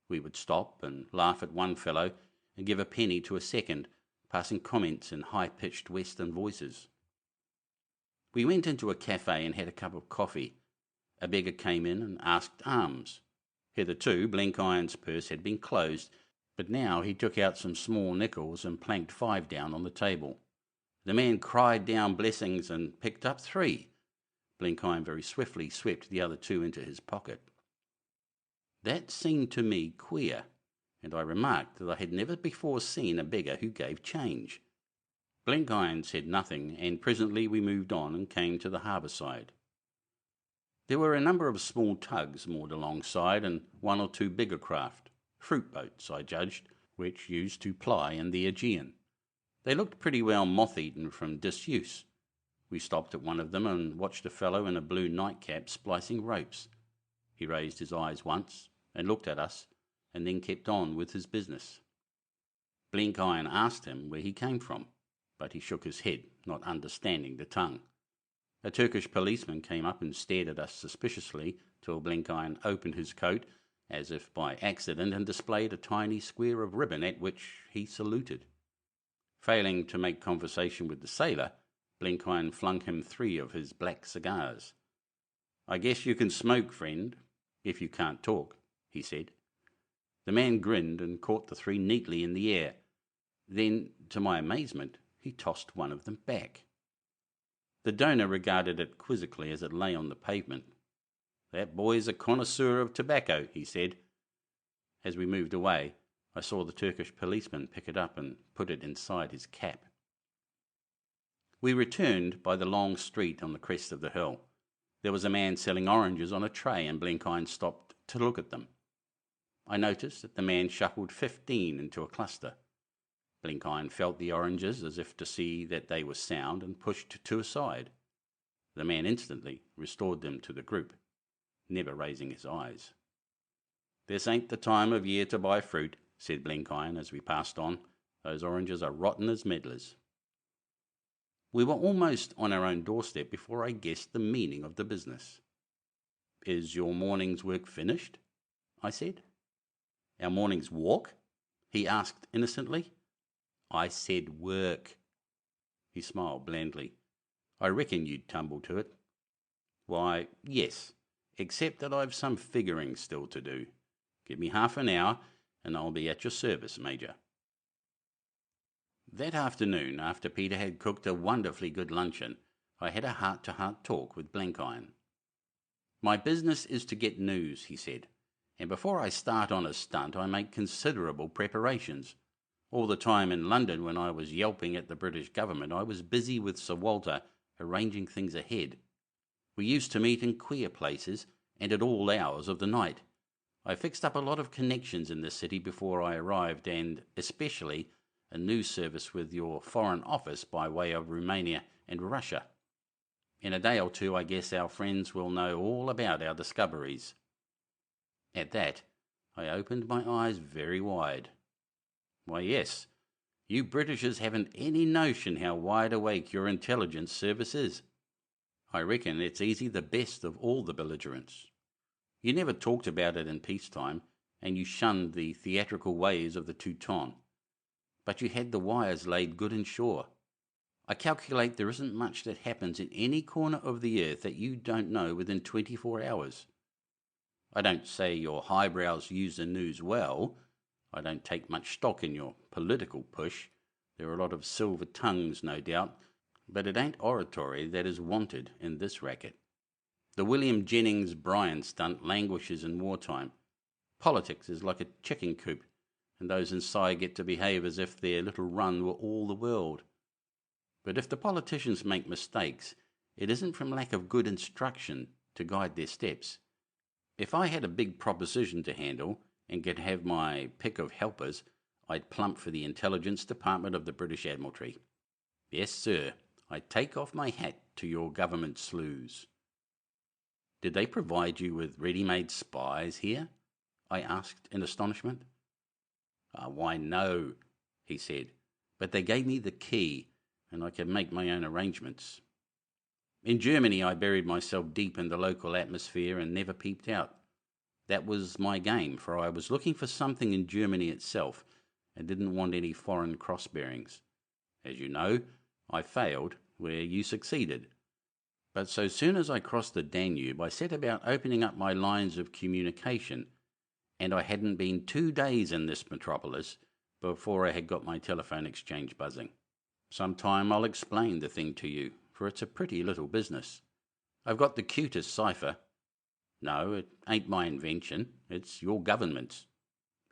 S1: We would stop and laugh at one fellow and give a penny to a second, passing comments in high-pitched Western voices. We went into a cafe and had a cup of coffee. A beggar came in and asked alms. Hitherto Blenkiron's purse had been closed, but now he took out some small nickels and planked 5 down on the table. The man cried down blessings and picked up 3. Blenkiron very swiftly swept the other 2 into his pocket. That seemed to me queer, and I remarked that I had never before seen a beggar who gave change. Blenkiron said nothing, and presently we moved on and came to the harbour side. There were a number of small tugs moored alongside, and 1 or 2 bigger craft, fruit boats, I judged, which used to ply in the Aegean. They looked pretty well moth-eaten from disuse. We stopped at one of them and watched a fellow in a blue nightcap splicing ropes. He raised his eyes once and looked at us, and then kept on with his business. Blenkiron asked him where he came from, but he shook his head, not understanding the tongue. A Turkish policeman came up and stared at us suspiciously till Blenkiron opened his coat, as if by accident, and displayed a tiny square of ribbon at which he saluted. Failing to make conversation with the sailor, Blenkiron flung him 3 of his black cigars. "I guess you can smoke, friend, if you can't talk," he said. The man grinned and caught the 3 neatly in the air. Then, to my amazement, he tossed one of them back. The donor regarded it quizzically as it lay on the pavement. "That boy's a connoisseur of tobacco," he said. As we moved away, I saw the Turkish policeman pick it up and put it inside his cap. We returned by the long street on the crest of the hill. There was a man selling oranges on a tray, and Blenkiron stopped to look at them. I noticed that the man shuffled 15 into a cluster. Blenkiron felt the oranges as if to see that they were sound and pushed two aside. The man instantly restored them to the group, never raising his eyes. "This ain't the time of year to buy fruit," said Blenkiron as we passed on. "Those oranges are rotten as medlars." We were almost on our own doorstep before I guessed the meaning of the business. "Is your morning's work finished?" I said. "Our morning's walk?" he asked innocently. "I said work." He smiled blandly. "I reckon you'd tumble to it." "Why, yes, except that I've some figuring still to do. Give me half an hour, and I'll be at your service, Major." That afternoon, after Peter had cooked a wonderfully good luncheon, I had a heart-to-heart talk with Blenkiron. "My business is to get news," he said, "and before I start on a stunt I make considerable preparations. All the time in London when I was yelping at the British government I was busy with Sir Walter arranging things ahead. We used to meet in queer places and at all hours of the night. I fixed up a lot of connections in the city before I arrived, and especially a news service with your Foreign Office by way of Romania and Russia. In a day or two I guess our friends will know all about our discoveries." At that, I opened my eyes very wide. "Why, yes, you Britishers haven't any notion how wide awake your intelligence service is. I reckon it's easy the best of all the belligerents. You never talked about it in peacetime, and you shunned the theatrical ways of the Teuton. But you had the wires laid good and sure. I calculate there isn't much that happens in any corner of the earth that you don't know within 24 hours. I don't say your highbrows use the news well. I don't take much stock in your political push. There are a lot of silver tongues, no doubt, but it ain't oratory that is wanted in this racket. The William Jennings Bryan stunt languishes in wartime. Politics is like a chicken coop, and those inside get to behave as if their little run were all the world. But if the politicians make mistakes, it isn't from lack of good instruction to guide their steps. If I had a big proposition to handle and could have my pick of helpers, I'd plump for the intelligence department of the British Admiralty. Yes, sir, I take off my hat to your government sleuths." "Did they provide you with ready-made spies here?" I asked in astonishment. "Why, no," he said, "but they gave me the key, and I could make my own arrangements. In Germany I buried myself deep in the local atmosphere and never peeped out. That was my game, for I was looking for something in Germany itself, and didn't want any foreign cross-bearings. As you know, I failed where you succeeded. But so soon as I crossed the Danube, I set about opening up my lines of communication, and I hadn't been 2 days in this metropolis before I had got my telephone exchange buzzing. Sometime I'll explain the thing to you, for it's a pretty little business. I've got the cutest cipher. No, it ain't my invention, it's your government's.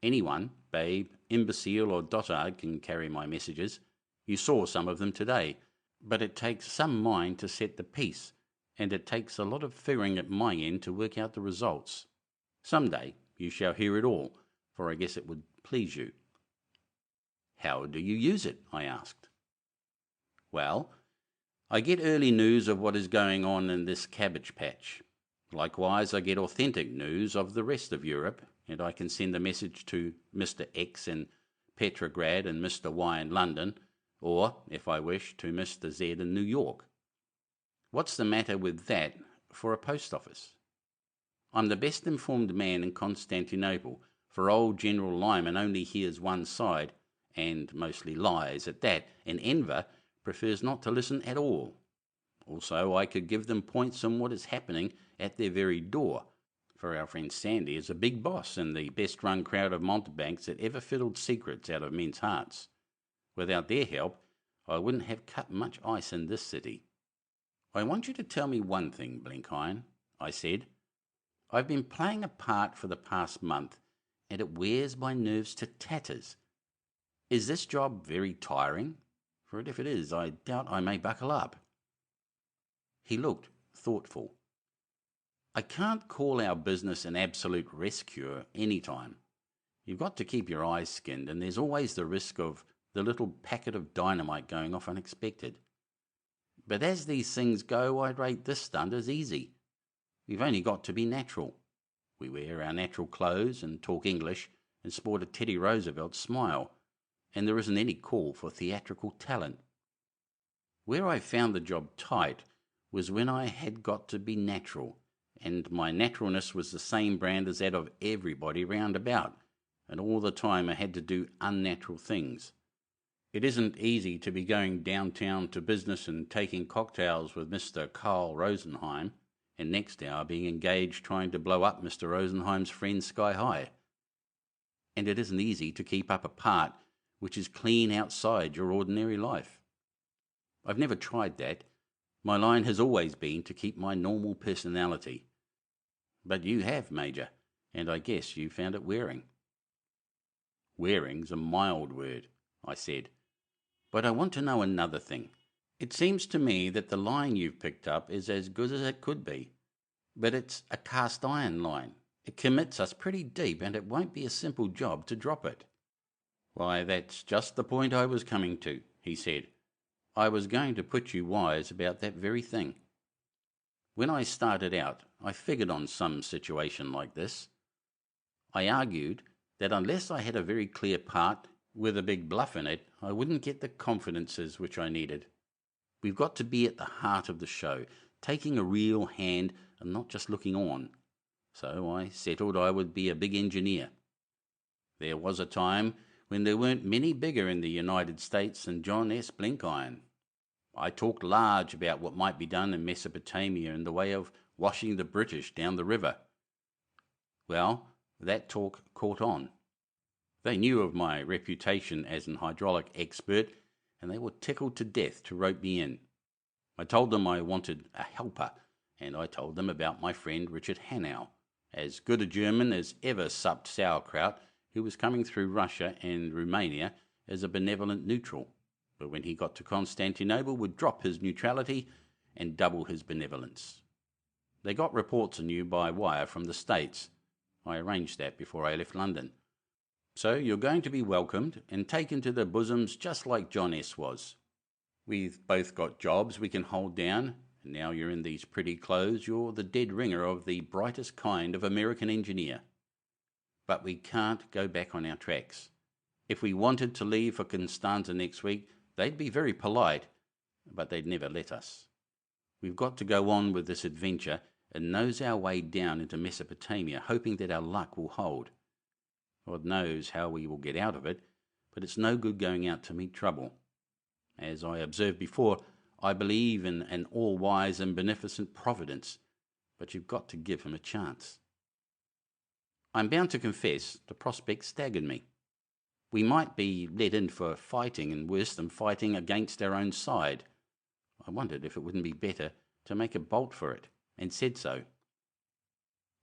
S1: Anyone, babe, imbecile or dotard, can carry my messages. You saw some of them today, but it takes some mind to set the piece, and it takes a lot of figuring at my end to work out the results. Some day you shall hear it all, for I guess it would please you." "How do you use it?" I asked. "Well, I get early news of what is going on in this cabbage patch. Likewise, I get authentic news of the rest of Europe, and I can send a message to Mr. X in Petrograd and Mr. Y in London, or, if I wish, to Mr. Z in New York. What's the matter with that for a post office? I'm the best informed man in Constantinople, for old General Lyman only hears one side, and mostly lies at that, and Enver prefers not to listen at all. Also, I could give them points on what is happening at their very door, for our friend Sandy is a big boss in the best-run crowd of mountebanks that ever fiddled secrets out of men's hearts. Without their help, I wouldn't have cut much ice in this city. I want you to tell me one thing, Blenkiron," I said. "I've been playing a part for the past month, and it wears my nerves to tatters. Is this job very tiring? for if it is, I doubt I may buckle up." He looked thoughtful. "I can't call our business an absolute rescue any time. You've got to keep your eyes skinned, and there's always the risk of the little packet of dynamite going off unexpected. But as these things go, I'd rate this stunt as easy. We've only got to be natural. We wear our natural clothes and talk English and sport a Teddy Roosevelt smile, and there isn't any call for theatrical talent. Where I found the job tight was when I had got to be natural, and my naturalness was the same brand as that of everybody round about, and all the time I had to do unnatural things. It isn't easy to be going downtown to business and taking cocktails with Mr. Carl Rosenheim, and next hour being engaged trying to blow up Mr. Rosenheim's friend sky high. And it isn't easy to keep up a part which is clean outside your ordinary life. I've never tried that. My line has always been to keep my normal personality. But you have, Major, and I guess you found it wearing." "Wearing's a mild word," I said. "But I want to know another thing. It seems to me that the line you've picked up is as good as it could be. But it's a cast iron line. It commits us pretty deep, and it won't be a simple job to drop it." "Why, that's just the point I was coming to," he said. "I was going to put you wise about that very thing. When I started out, I figured on some situation like this. I argued that unless I had a very clear part with a big bluff in it, I wouldn't get the confidences which I needed. We've got to be at the heart of the show, taking a real hand and not just looking on. So I settled I would be a big engineer. There was a time when there weren't many bigger in the United States than John S. Blenkiron. I talked large about what might be done in Mesopotamia in the way of washing the British down the river. Well, that talk caught on. They knew of my reputation as an hydraulic expert, and they were tickled to death to rope me in. I told them I wanted a helper, and I told them about my friend Richard Hannay, as good a German as ever supped sauerkraut, who was coming through Russia and Romania as a benevolent neutral, but when he got to Constantinople would drop his neutrality and double his benevolence. They got reports on you by wire from the States. I arranged that before I left London. So you're going to be welcomed and taken to their bosoms just like John S. was. We've both got jobs we can hold down, and now you're in these pretty clothes, you're the dead ringer of the brightest kind of American engineer. But we can't go back on our tracks. If we wanted to leave for Constanza next week, they'd be very polite, but they'd never let us. We've got to go on with this adventure and nose our way down into Mesopotamia, hoping that our luck will hold. God knows how we will get out of it, but it's no good going out to meet trouble. As I observed before, I believe in an all-wise and beneficent providence, but you've got to give him a chance. I'm bound to confess the prospect staggered me. We might be let in for fighting, and worse than fighting, against our own side. I wondered if it wouldn't be better to make a bolt for it, and said so.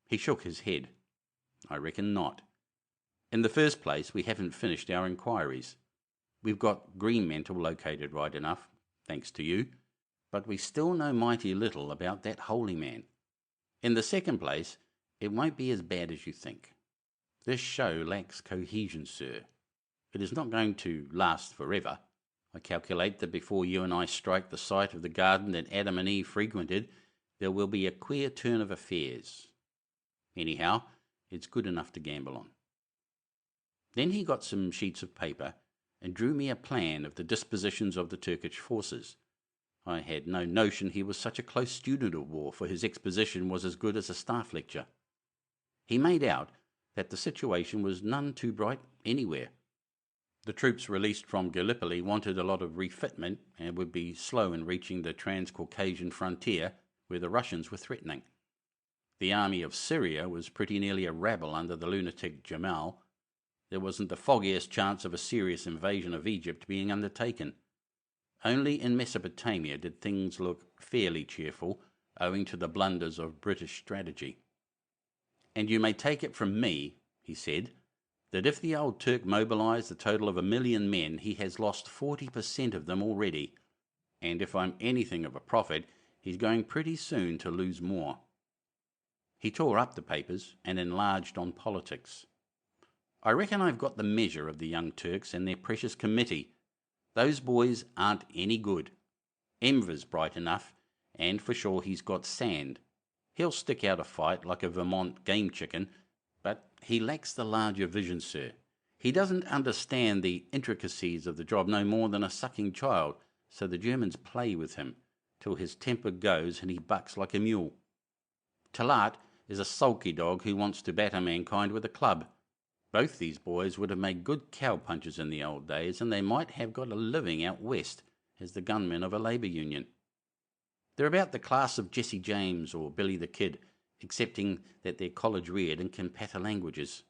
S1: He shook his head. "I reckon not. In the first place, we haven't finished our inquiries. We've got Greenmantle located right enough, thanks to you, but we still know mighty little about that holy man. In the second place, it won't be as bad as you think. This show lacks cohesion, sir. It is not going to last forever. I calculate that before you and I strike the site of the garden that Adam and Eve frequented, there will be a queer turn of affairs. Anyhow, it's good enough to gamble on." Then he got some sheets of paper and drew me a plan of the dispositions of the Turkish forces. I had no notion he was such a close student of war, for his exposition was as good as a staff lecture. He made out that the situation was none too bright anywhere. The troops released from Gallipoli wanted a lot of refitment and would be slow in reaching the Transcaucasian frontier, where the Russians were threatening. The army of Syria was pretty nearly a rabble under the lunatic Jamal. There wasn't the foggiest chance of a serious invasion of Egypt being undertaken. Only in Mesopotamia did things look fairly cheerful, owing to the blunders of British strategy. "And you may take it from me," he said, that if the old Turk mobilised a total of 1,000,000 men, he has lost 40% of them already, and if I'm anything of a prophet, he's going pretty soon to lose more. He tore up the papers and enlarged on politics. I reckon I've got the measure of the young Turks and their precious committee. Those boys aren't any good. Enver's bright enough, and for sure he's got sand. He'll stick out a fight like a Vermont game chicken, but he lacks the larger vision, sir. He doesn't understand the intricacies of the job no more than a sucking child, so the Germans play with him, till his temper goes and he bucks like a mule. Talat is a sulky dog who wants to batter mankind with a club. Both these boys would have made good cow-punchers in the old days, and they might have got a living out west as the gunmen of a labour union. They're about the class of Jesse James or Billy the Kid, excepting that they're college-reared and can patter languages.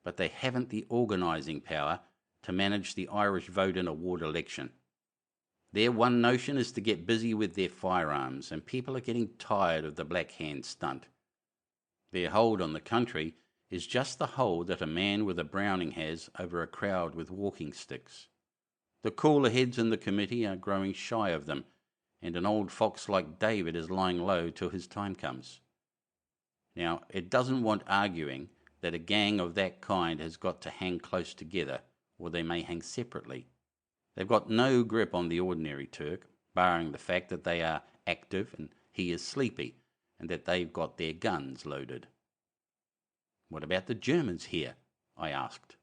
S1: But they haven't the organising power to manage the Irish vote in a ward election. Their one notion is to get busy with their firearms, and people are getting tired of the black hand stunt. Their hold on the country is just the hold that a man with a Browning has over a crowd with walking sticks. The cooler heads in the committee are growing shy of them, and an old fox like David is lying low till his time comes. Now, it doesn't want arguing that a gang of that kind has got to hang close together, or they may hang separately. They've got no grip on the ordinary Turk, barring the fact that they are active and he is sleepy, and that they've got their guns loaded. "What about the Germans here?" I asked.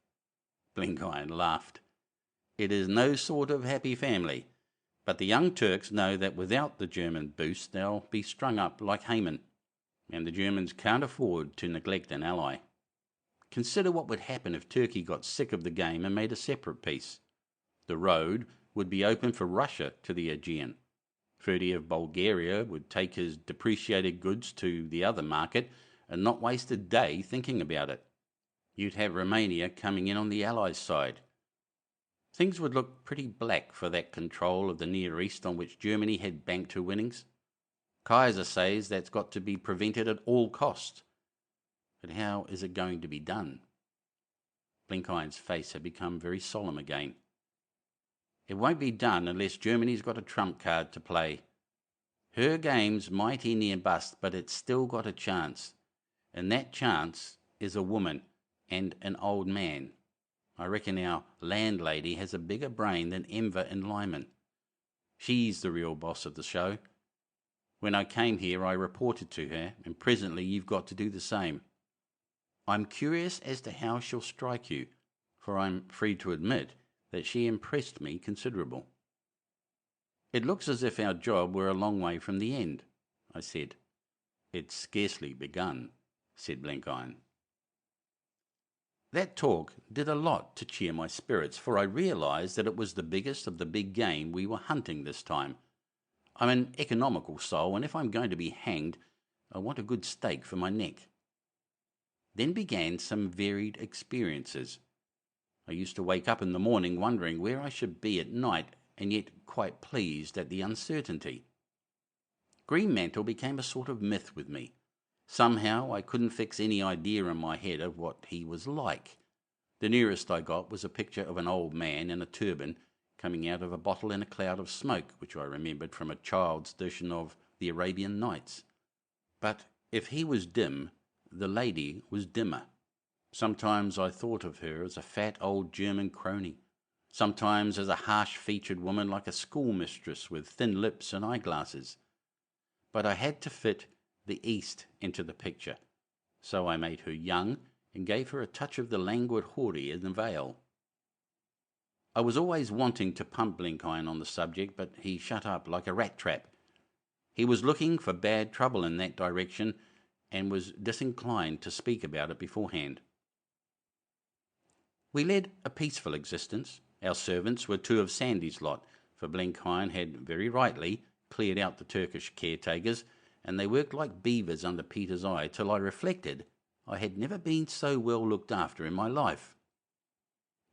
S1: Blenkiron laughed. "It is no sort of happy family, but the young Turks know that without the German boost they'll be strung up like Haman, and the Germans can't afford to neglect an ally. Consider what would happen if Turkey got sick of the game and made a separate peace. The road would be open for Russia to the Aegean. Ferdy of Bulgaria would take his depreciated goods to the other market and not waste a day thinking about it. You'd have Romania coming in on the Allies' side. Things would look pretty black for that control of the Near East on which Germany had banked her winnings. Kaiser says that's got to be prevented at all costs. But how is it going to be done?" Blenkiron's face had become very solemn again. "It won't be done unless Germany's got a trump card to play. Her game's mighty near bust, but it's still got a chance. And that chance is a woman and an old man. I reckon our landlady has a bigger brain than Enver and Lyman. She's the real boss of the show. When I came here I reported to her, and presently you've got to do the same. I'm curious as to how she'll strike you, for I'm free to admit that she impressed me considerable." "It looks as if our job were a long way from the end," I said. "It's scarcely begun," said Blenkiron. That talk did a lot to cheer my spirits, for I realised that it was the biggest of the big game we were hunting this time. I'm an economical soul, and if I'm going to be hanged, I want a good stake for my neck. Then began some varied experiences. I used to wake up in the morning wondering where I should be at night, and yet quite pleased at the uncertainty. Greenmantle became a sort of myth with me. Somehow I couldn't fix any idea in my head of what he was like. The nearest I got was a picture of an old man in a turban coming out of a bottle in a cloud of smoke, which I remembered from a child's edition of the Arabian Nights. But if he was dim, the lady was dimmer. Sometimes I thought of her as a fat old German crony, sometimes as a harsh-featured woman like a schoolmistress with thin lips and eyeglasses. But I had to fit the East into the picture, so I made her young and gave her a touch of the languid houri in the veil. I was always wanting to pump Blenkiron on the subject, but he shut up like a rat trap. He was looking for bad trouble in that direction, and was disinclined to speak about it beforehand. We led a peaceful existence. Our servants were two of Sandy's lot, for Blenkiron had very rightly cleared out the Turkish caretakers, and they worked like beavers under Peter's eye till I reflected I had never been so well looked after in my life.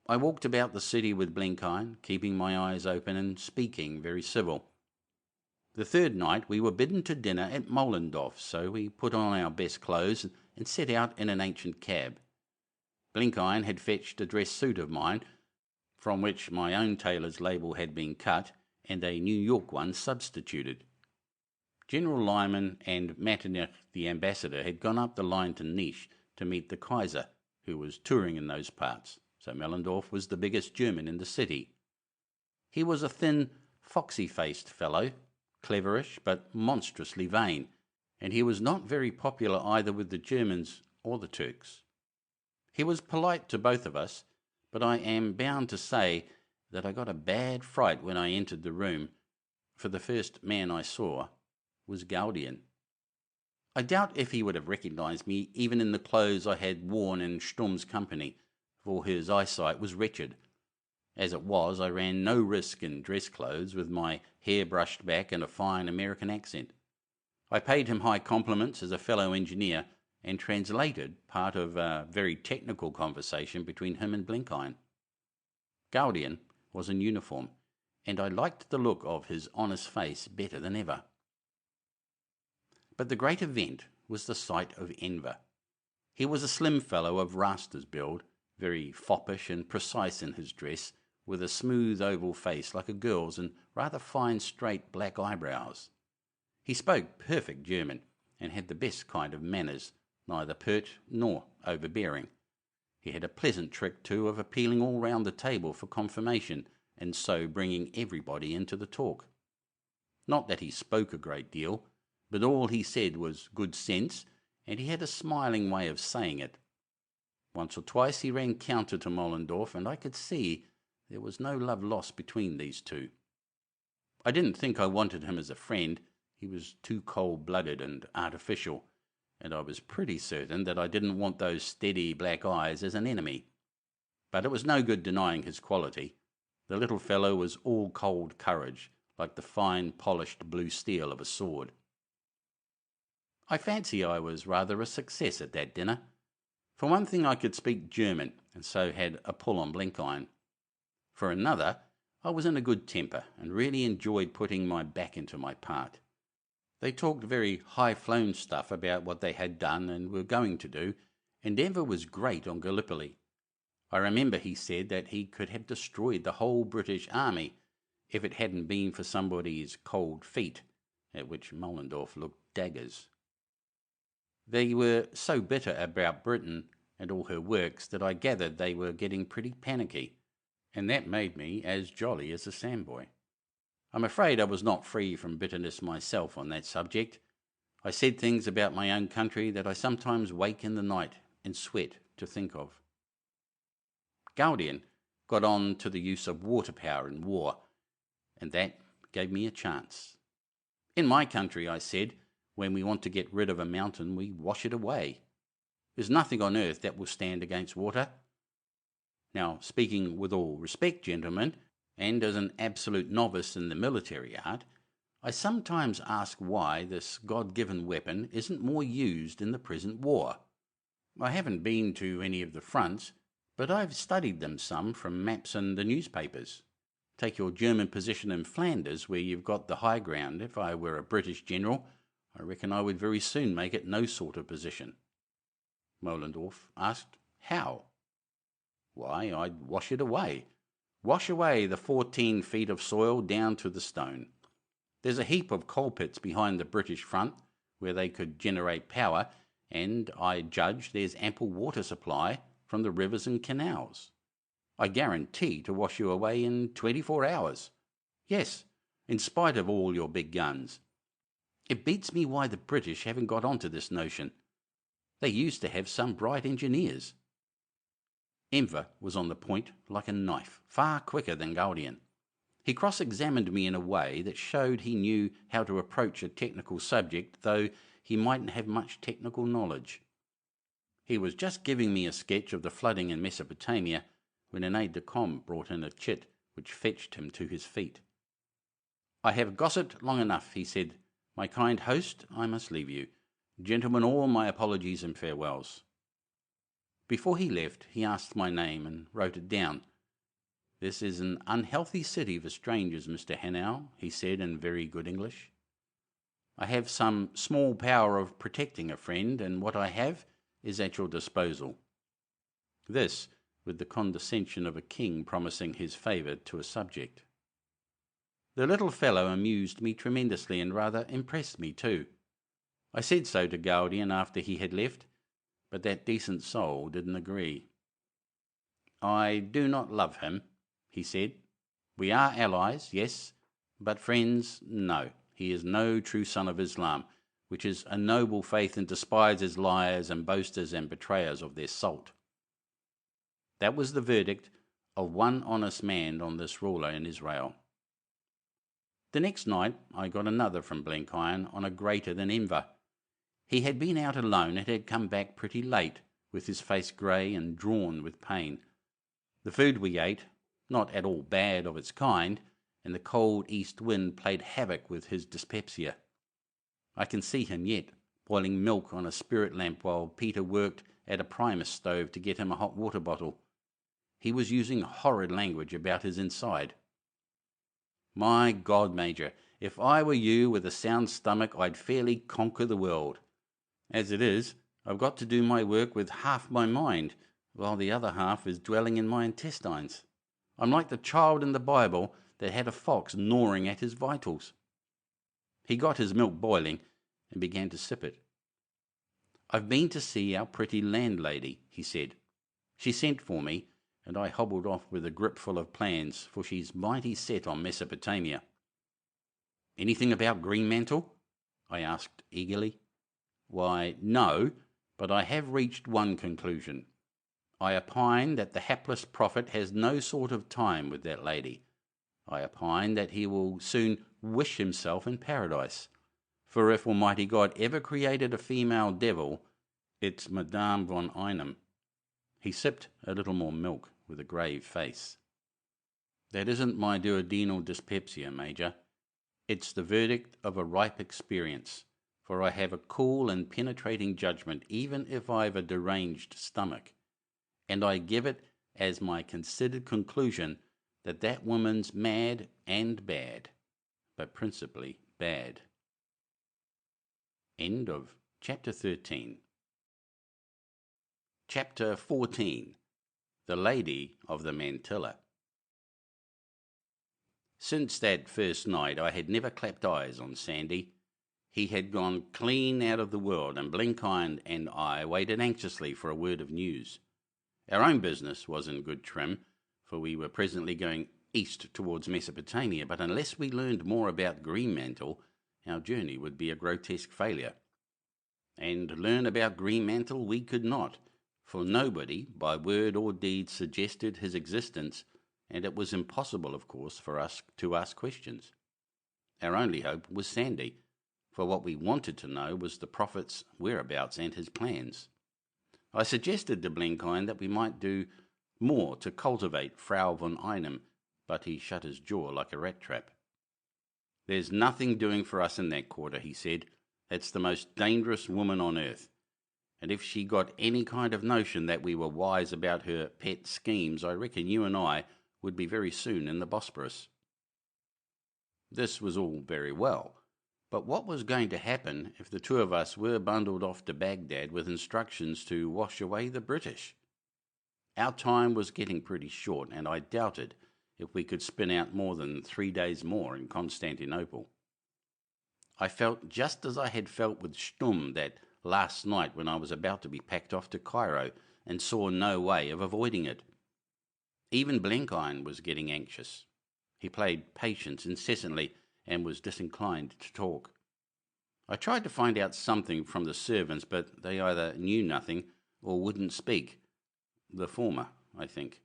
S1: I walked about the city with Blenkiron, keeping my eyes open and speaking very civil. The third night we were bidden to dinner at Mollendorf, so we put on our best clothes and set out in an ancient cab. Blenkiron had fetched a dress suit of mine, from which my own tailor's label had been cut and a New York one substituted. General Lyman and Metternich, the ambassador, had gone up the line to Nice to meet the Kaiser, who was touring in those parts, so Mellendorf was the biggest German in the city. He was a thin, foxy-faced fellow, cleverish but monstrously vain, and he was not very popular either with the Germans or the Turks. He was polite to both of us, but I am bound to say that I got a bad fright when I entered the room, for the first man I saw was Gaudian. I doubt if he would have recognized me even in the clothes I had worn in Sturm's company, for his eyesight was wretched. As it was, I ran no risk in dress clothes, with my hair brushed back and a fine American accent. I paid him high compliments as a fellow engineer, and translated part of a very technical conversation between him and Blenkiron. Gaudian was in uniform, and I liked the look of his honest face better than ever. But the great event was the sight of Enver. He was a slim fellow of Raster's build, very foppish and precise in his dress, with a smooth oval face like a girl's and rather fine straight black eyebrows. He spoke perfect German, and had the best kind of manners, neither pert nor overbearing. He had a pleasant trick, too, of appealing all round the table for confirmation, and so bringing everybody into the talk. Not that he spoke a great deal, but all he said was good sense, and he had a smiling way of saying it. Once or twice he ran counter to Mollendorf, and I could see there was no love lost between these two. I didn't think I wanted him as a friend. He was too cold-blooded and artificial, and I was pretty certain that I didn't want those steady black eyes as an enemy. But it was no good denying his quality. The little fellow was all cold courage, like the fine polished blue steel of a sword. I fancy I was rather a success at that dinner. For one thing, I could speak German, and so had a pull on Blenkiron. For another, I was in a good temper, and really enjoyed putting my back into my part. They talked very high-flown stuff about what they had done and were going to do, and Enver was great on Gallipoli. I remember he said that he could have destroyed the whole British army if it hadn't been for somebody's cold feet, at which Mollendorf looked daggers. They were so bitter about Britain and all her works that I gathered they were getting pretty panicky, and that made me as jolly as a sandboy. I'm afraid I was not free from bitterness myself on that subject. I said things about my own country that I sometimes wake in the night and sweat to think of. Gaudian got on to the use of water power in war, and that gave me a chance. In my country, I said, when we want to get rid of a mountain, we wash it away. There's nothing on earth that will stand against water. Now, speaking with all respect, gentlemen, and as an absolute novice in the military art, I sometimes ask why this God-given weapon isn't more used in the present war. I haven't been to any of the fronts, but I've studied them some from maps and the newspapers. Take your German position in Flanders, where you've got the high ground. If I were a British general, I reckon I would very soon make it no sort of position. Mollendorf asked, how? Why, I'd wash it away. Wash away the 14 feet of soil down to the stone. There's a heap of coal pits behind the British front where they could generate power, and I judge there's ample water supply from the rivers and canals. I guarantee to wash you away in 24 hours. Yes, in spite of all your big guns. It beats me why the British haven't got onto this notion. They used to have some bright engineers. Enver was on the point like a knife, far quicker than Gaudian. He cross-examined me in a way that showed he knew how to approach a technical subject, though he mightn't have much technical knowledge. He was just giving me a sketch of the flooding in Mesopotamia when an aide-de-camp brought in a chit which fetched him to his feet. I have gossiped long enough, he said. My kind host, I must leave you. Gentlemen, all my apologies and farewells. Before he left, he asked my name and wrote it down. This is an unhealthy city for strangers, Mr. Hannay, he said in very good English. I have some small power of protecting a friend, and what I have is at your disposal. This with the condescension of a king promising his favour to a subject. The little fellow amused me tremendously and rather impressed me too. I said so to Gaudian after he had left, but that decent soul didn't agree. "I do not love him," he said. "We are allies, yes, but friends, no. He is no true son of Islam, which is a noble faith and despises liars and boasters and betrayers of their salt." That was the verdict of one honest man on this ruler in Israel. The next night I got another from Blenkiron on a greater than Enver. He had been out alone and had come back pretty late, with his face grey and drawn with pain. The food we ate, not at all bad of its kind, and the cold east wind played havoc with his dyspepsia. I can see him yet, boiling milk on a spirit lamp while Peter worked at a Primus stove to get him a hot water bottle. He was using horrid language about his inside. "My God, Major, if I were you with a sound stomach, I'd fairly conquer the world. As it is, I've got to do my work with half my mind, while the other half is dwelling in my intestines. I'm like the child in the Bible that had a fox gnawing at his vitals." He got his milk boiling and began to sip it. "I've been to see our pretty landlady," he said. "She sent for me, and I hobbled off with a grip full of plans, for she's mighty set on Mesopotamia." "Anything about Greenmantle?" I asked eagerly. "Why, no, but I have reached one conclusion. I opine that the hapless prophet has no sort of time with that lady. I opine that he will soon wish himself in paradise. For if Almighty God ever created a female devil, it's Madame von Einem." He sipped a little more milk with a grave face. "That isn't my duodenal dyspepsia, Major. It's the verdict of a ripe experience, for I have a cool and penetrating judgment even if I've a deranged stomach, and I give it as my considered conclusion that that woman's mad and bad, but principally bad." End of Chapter 13. Chapter 14. The Lady of the Mantilla. Since that first night I had never clapped eyes on Sandy. He had gone clean out of the world, and Blenkiron and I waited anxiously for a word of news. Our own business was in good trim, for we were presently going east towards Mesopotamia, but unless we learned more about Greenmantle, our journey would be a grotesque failure. And learn about Greenmantle we could not, for nobody, by word or deed, suggested his existence, and it was impossible, of course, for us to ask questions. Our only hope was Sandy, for what we wanted to know was the prophet's whereabouts and his plans. I suggested to Blenkiron that we might do more to cultivate Frau von Einem, but he shut his jaw like a rat trap. "There's nothing doing for us in that quarter," he said. "That's the most dangerous woman on earth. And if she got any kind of notion that we were wise about her pet schemes, I reckon you and I would be very soon in the Bosporus." This was all very well, but what was going to happen if the two of us were bundled off to Baghdad with instructions to wash away the British? Our time was getting pretty short, and I doubted if we could spin out more than 3 days more in Constantinople. I felt just as I had felt with Stumm that last night when I was about to be packed off to Cairo and saw no way of avoiding it. Even Blenkiron was getting anxious. He played patience incessantly and was disinclined to talk. I tried to find out something from the servants, but they either knew nothing or wouldn't speak. The former, I think.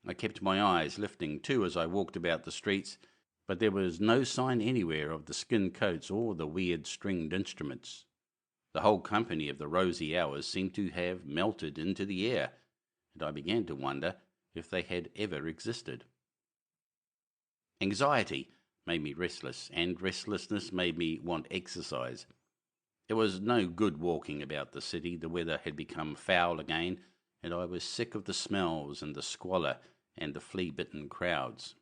S1: I kept my eyes lifting too as I walked about the streets, but there was no sign anywhere of the skin coats or the weird stringed instruments. The whole company of the Rosy Hours seemed to have melted into the air, and I began to wonder if they had ever existed. Anxiety made me restless, and restlessness made me want exercise. It was no good walking about the city. The weather had become foul again, and I was sick of the smells and the squalor and the flea-bitten crowds.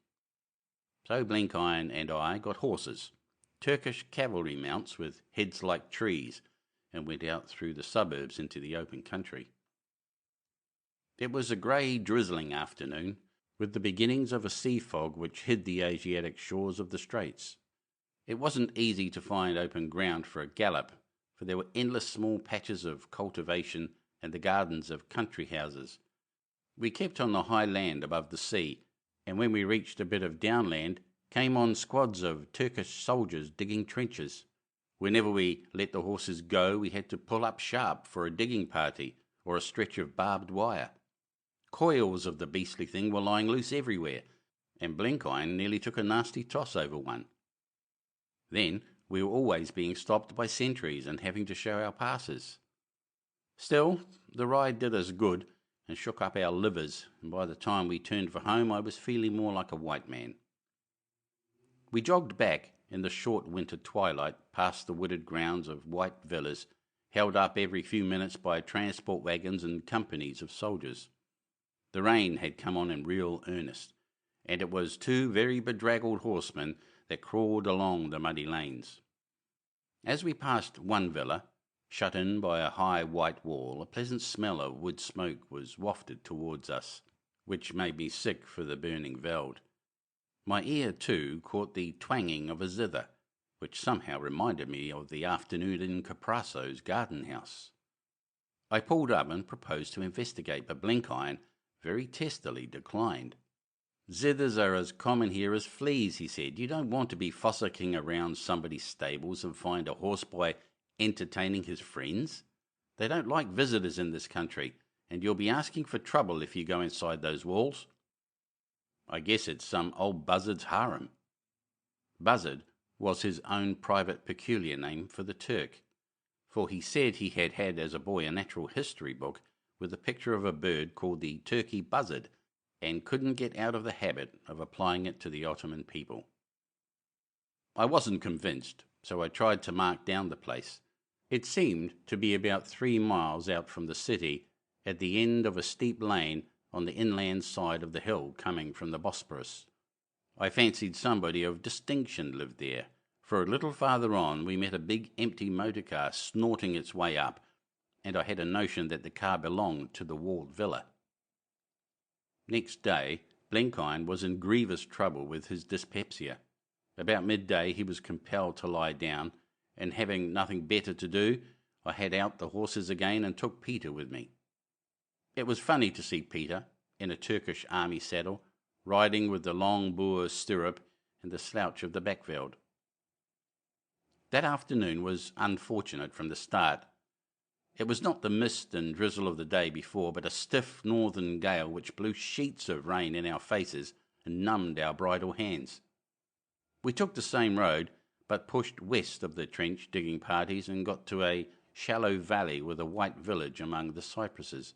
S1: So Blenkiron and I got horses, Turkish cavalry mounts with heads like trees, and went out through the suburbs into the open country. It was a grey, drizzling afternoon, with the beginnings of a sea fog which hid the Asiatic shores of the straits. It wasn't easy to find open ground for a gallop, for there were endless small patches of cultivation and the gardens of country houses. We kept on the high land above the sea, and when we reached a bit of downland, came on squads of Turkish soldiers digging trenches. Whenever we let the horses go, we had to pull up sharp for a digging party or a stretch of barbed wire. Coils of the beastly thing were lying loose everywhere, and Blenkiron nearly took a nasty toss over one. Then we were always being stopped by sentries and having to show our passes. Still, the ride did us good and shook up our livers, and by the time we turned for home I was feeling more like a white man. We jogged back in the short winter twilight past the wooded grounds of white villas, held up every few minutes by transport wagons and companies of soldiers. The rain had come on in real earnest, and it was two very bedraggled horsemen that crawled along the muddy lanes. As we passed one villa, shut in by a high white wall, a pleasant smell of wood smoke was wafted towards us, which made me sick for the burning veld. My ear, too, caught the twanging of a zither, which somehow reminded me of the afternoon in Caprasso's garden house. I pulled up and proposed to investigate, but Blenkiron very testily declined. "Zithers are as common here as fleas," he said. "You don't want to be fossicking around somebody's stables and find a horseboy entertaining his friends. They don't like visitors in this country, and you'll be asking for trouble if you go inside those walls." "I guess it's some old buzzard's harem." Buzzard was his own private peculiar name for the Turk, for he said he had had as a boy a natural history book with a picture of a bird called the turkey buzzard, and couldn't get out of the habit of applying it to the Ottoman people. I wasn't convinced, so I tried to mark down the place. It seemed to be about 3 miles out from the city, at the end of a steep lane on the inland side of the hill coming from the Bosporus. I fancied somebody of distinction lived there, for a little farther on we met a big empty motor car snorting its way up, and I had a notion that the car belonged to the walled villa. Next day, Blenkiron was in grievous trouble with his dyspepsia. About midday he was compelled to lie down, and having nothing better to do, I had out the horses again and took Peter with me. It was funny to see Peter, in a Turkish army saddle, riding with the long boer stirrup and the slouch of the backveld. That afternoon was unfortunate from the start. It was not the mist and drizzle of the day before, but a stiff northern gale which blew sheets of rain in our faces and numbed our bridle hands. We took the same road, but pushed west of the trench digging parties and got to a shallow valley with a white village among the cypresses.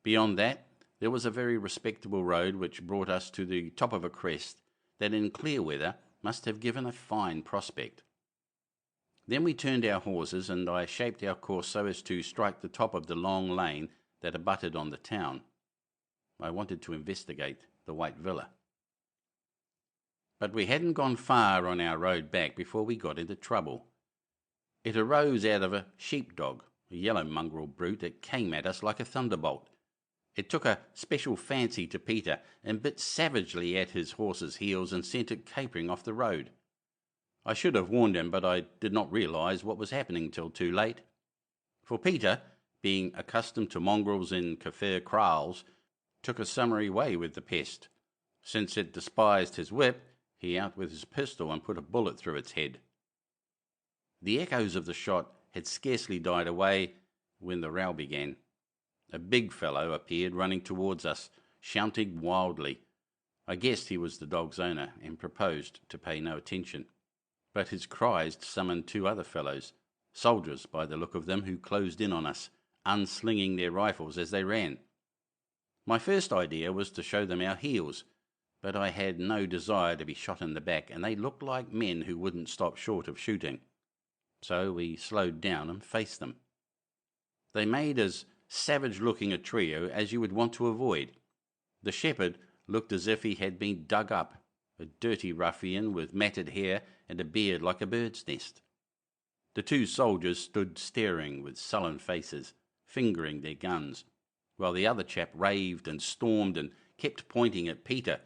S1: Beyond that, there was a very respectable road which brought us to the top of a crest that in clear weather must have given a fine prospect. Then we turned our horses, and I shaped our course so as to strike the top of the long lane that abutted on the town. I wanted to investigate the white villa. But we hadn't gone far on our road back before we got into trouble. It arose out of a sheepdog, a yellow mongrel brute that came at us like a thunderbolt. It took a special fancy to Peter and bit savagely at his horse's heels and sent it capering off the road. I should have warned him, but I did not realise what was happening till too late. For Peter, being accustomed to mongrels in Kaffir kraals, took a summary way with the pest. Since it despised his whip, he out with his pistol and put a bullet through its head. The echoes of the shot had scarcely died away when the row began. A big fellow appeared running towards us, shouting wildly. I guessed he was the dog's owner and proposed to pay no attention. But his cries summoned 2 other fellows, soldiers by the look of them, who closed in on us, unslinging their rifles as they ran. My first idea was to show them our heels, but I had no desire to be shot in the back, and they looked like men who wouldn't stop short of shooting. So we slowed down and faced them. They made as savage-looking a trio as you would want to avoid. The shepherd looked as if he had been dug up, a dirty ruffian with matted hair and a beard like a bird's nest. The 2 soldiers stood staring with sullen faces, fingering their guns. while the other chap raved and stormed and kept pointing at Peter,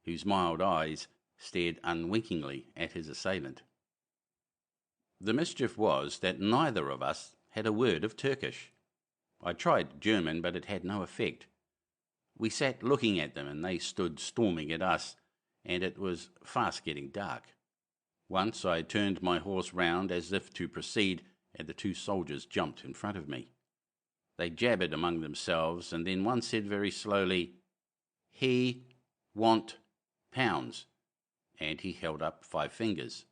S1: whose mild eyes stared unwinkingly at his assailant. The mischief was that neither of us had a word of Turkish. I tried German, but it had no effect. We sat looking at them, and they stood storming at us, and it was fast getting dark. Once I turned my horse round as if to proceed, and the two soldiers jumped in front of me. They jabbered among themselves, and then one said very slowly, "He want pounds," and he held up 5 fingers.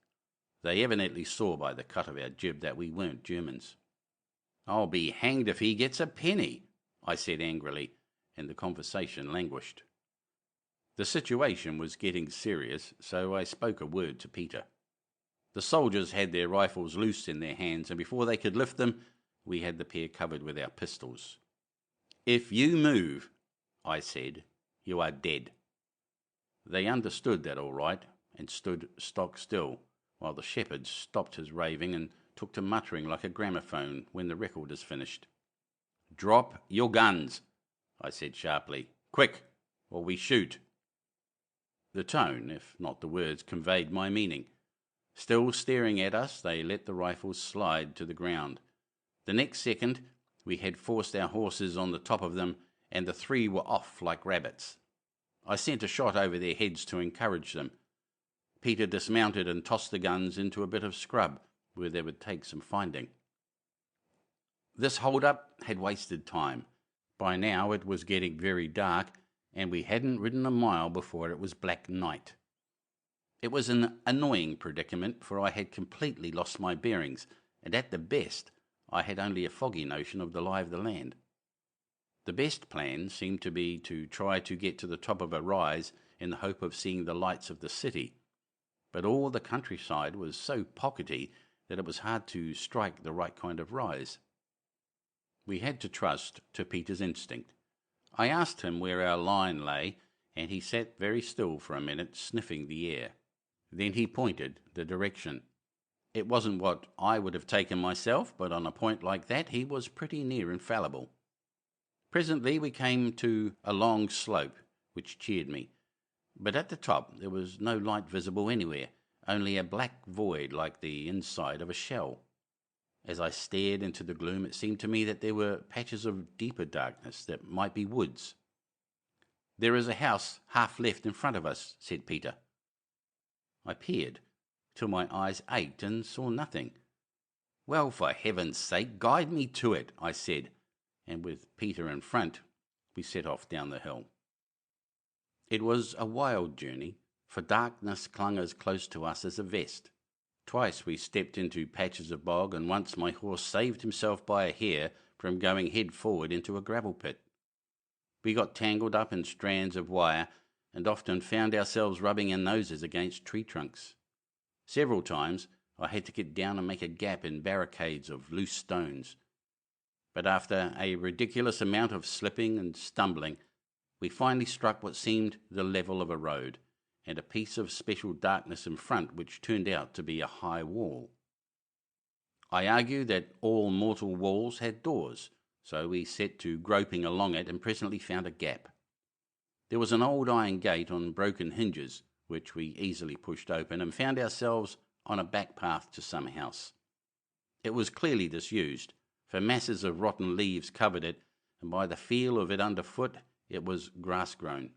S1: They evidently saw by the cut of our jib that we weren't Germans. "I'll be hanged if he gets a penny," I said angrily, and the conversation languished. The situation was getting serious, so I spoke a word to Peter. The soldiers had their rifles loose in their hands, and before they could lift them, we had the pair covered with our pistols. "If you move," I said, "you are dead." They understood that all right, and stood stock still, while the shepherd stopped his raving and took to muttering like a gramophone when the record is finished. "Drop your guns," I said sharply. "Quick, or we shoot." The tone, if not the words, conveyed my meaning. Still staring at us, they let the rifles slide to the ground. The next second, we had forced our horses on the top of them, and the 3 were off like rabbits. I sent a shot over their heads to encourage them. Peter dismounted and tossed the guns into a bit of scrub, where they would take some finding. This hold-up had wasted time. By now it was getting very dark, and we hadn't ridden a mile before it was black night. It was an annoying predicament, for I had completely lost my bearings, and at the best I had only a foggy notion of the lie of the land. The best plan seemed to be to try to get to the top of a rise in the hope of seeing the lights of the city, but all the countryside was so pockety that it was hard to strike the right kind of rise. We had to trust to Peter's instinct. I asked him where our line lay, and he sat very still for a minute, sniffing the air. Then he pointed the direction. It wasn't what I would have taken myself, but on a point like that he was pretty near infallible. Presently we came to a long slope, which cheered me. But at the top there was no light visible anywhere, only a black void like the inside of a shell. As I stared into the gloom, it seemed to me that there were patches of deeper darkness that might be woods. "There is a house half left in front of us," said Peter. I peered, till my eyes ached and saw nothing. "Well, for heaven's sake, guide me to it," I said, and with Peter in front, we set off down the hill. It was a wild journey, for darkness clung as close to us as a vest. Twice we stepped into patches of bog, and once my horse saved himself by a hair from going head forward into a gravel pit. We got tangled up in strands of wire, and often found ourselves rubbing our noses against tree trunks. Several times I had to get down and make a gap in barricades of loose stones. But after a ridiculous amount of slipping and stumbling, we finally struck what seemed the level of a road, and a piece of special darkness in front which turned out to be a high wall. I argue that all mortal walls had doors, so we set to groping along it and presently found a gap. There was an old iron gate on broken hinges, which we easily pushed open, and found ourselves on a back path to some house. It was clearly disused, for masses of rotten leaves covered it, and by the feel of it underfoot, it was grass-grown.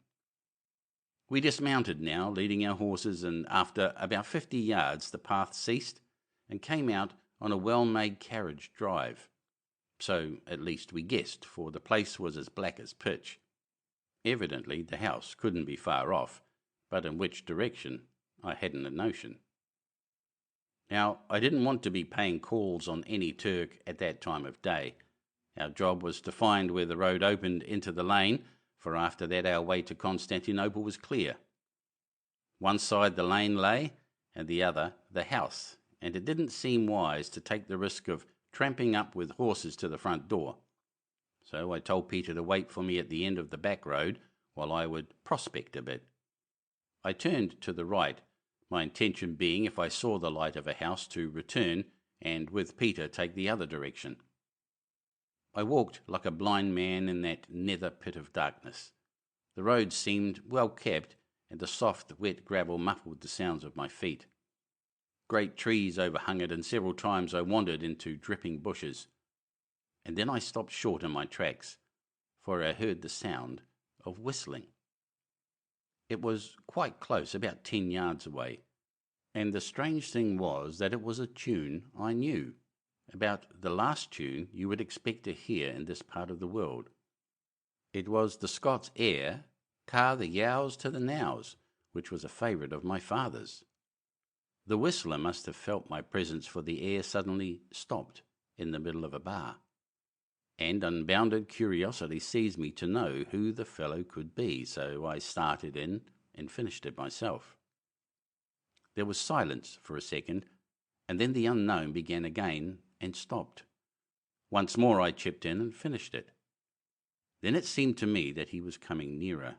S1: We dismounted now, leading our horses, and after about 50 yards the path ceased and came out on a well-made carriage drive. So at least we guessed, for the place was as black as pitch. Evidently the house couldn't be far off, but in which direction I hadn't a notion. Now, I didn't want to be paying calls on any Turk at that time of day. Our job was to find where the road opened into the lane, for after that our way to Constantinople was clear. One side the lane lay, and the other the house, and it didn't seem wise to take the risk of tramping up with horses to the front door. So I told Peter to wait for me at the end of the back road, while I would prospect a bit. I turned to the right, my intention being, if I saw the light of a house, to return, and with Peter take the other direction. I walked like a blind man in that nether pit of darkness. The road seemed well kept, and the soft, wet gravel muffled the sounds of my feet. Great trees overhung it, and several times I wandered into dripping bushes. And then I stopped short in my tracks, for I heard the sound of whistling. It was quite close, about 10 yards away, and the strange thing was that it was a tune I knew, about the last tune you would expect to hear in this part of the world. It was the Scots air, Car the Yows to the Nows, which was a favourite of my father's. The whistler must have felt my presence, for the air suddenly stopped in the middle of a bar, and unbounded curiosity seized me to know who the fellow could be, so I started in and finished it myself. There was silence for a second, and then the unknown began again and stopped. Once more I chipped in and finished it. Then it seemed to me that he was coming nearer.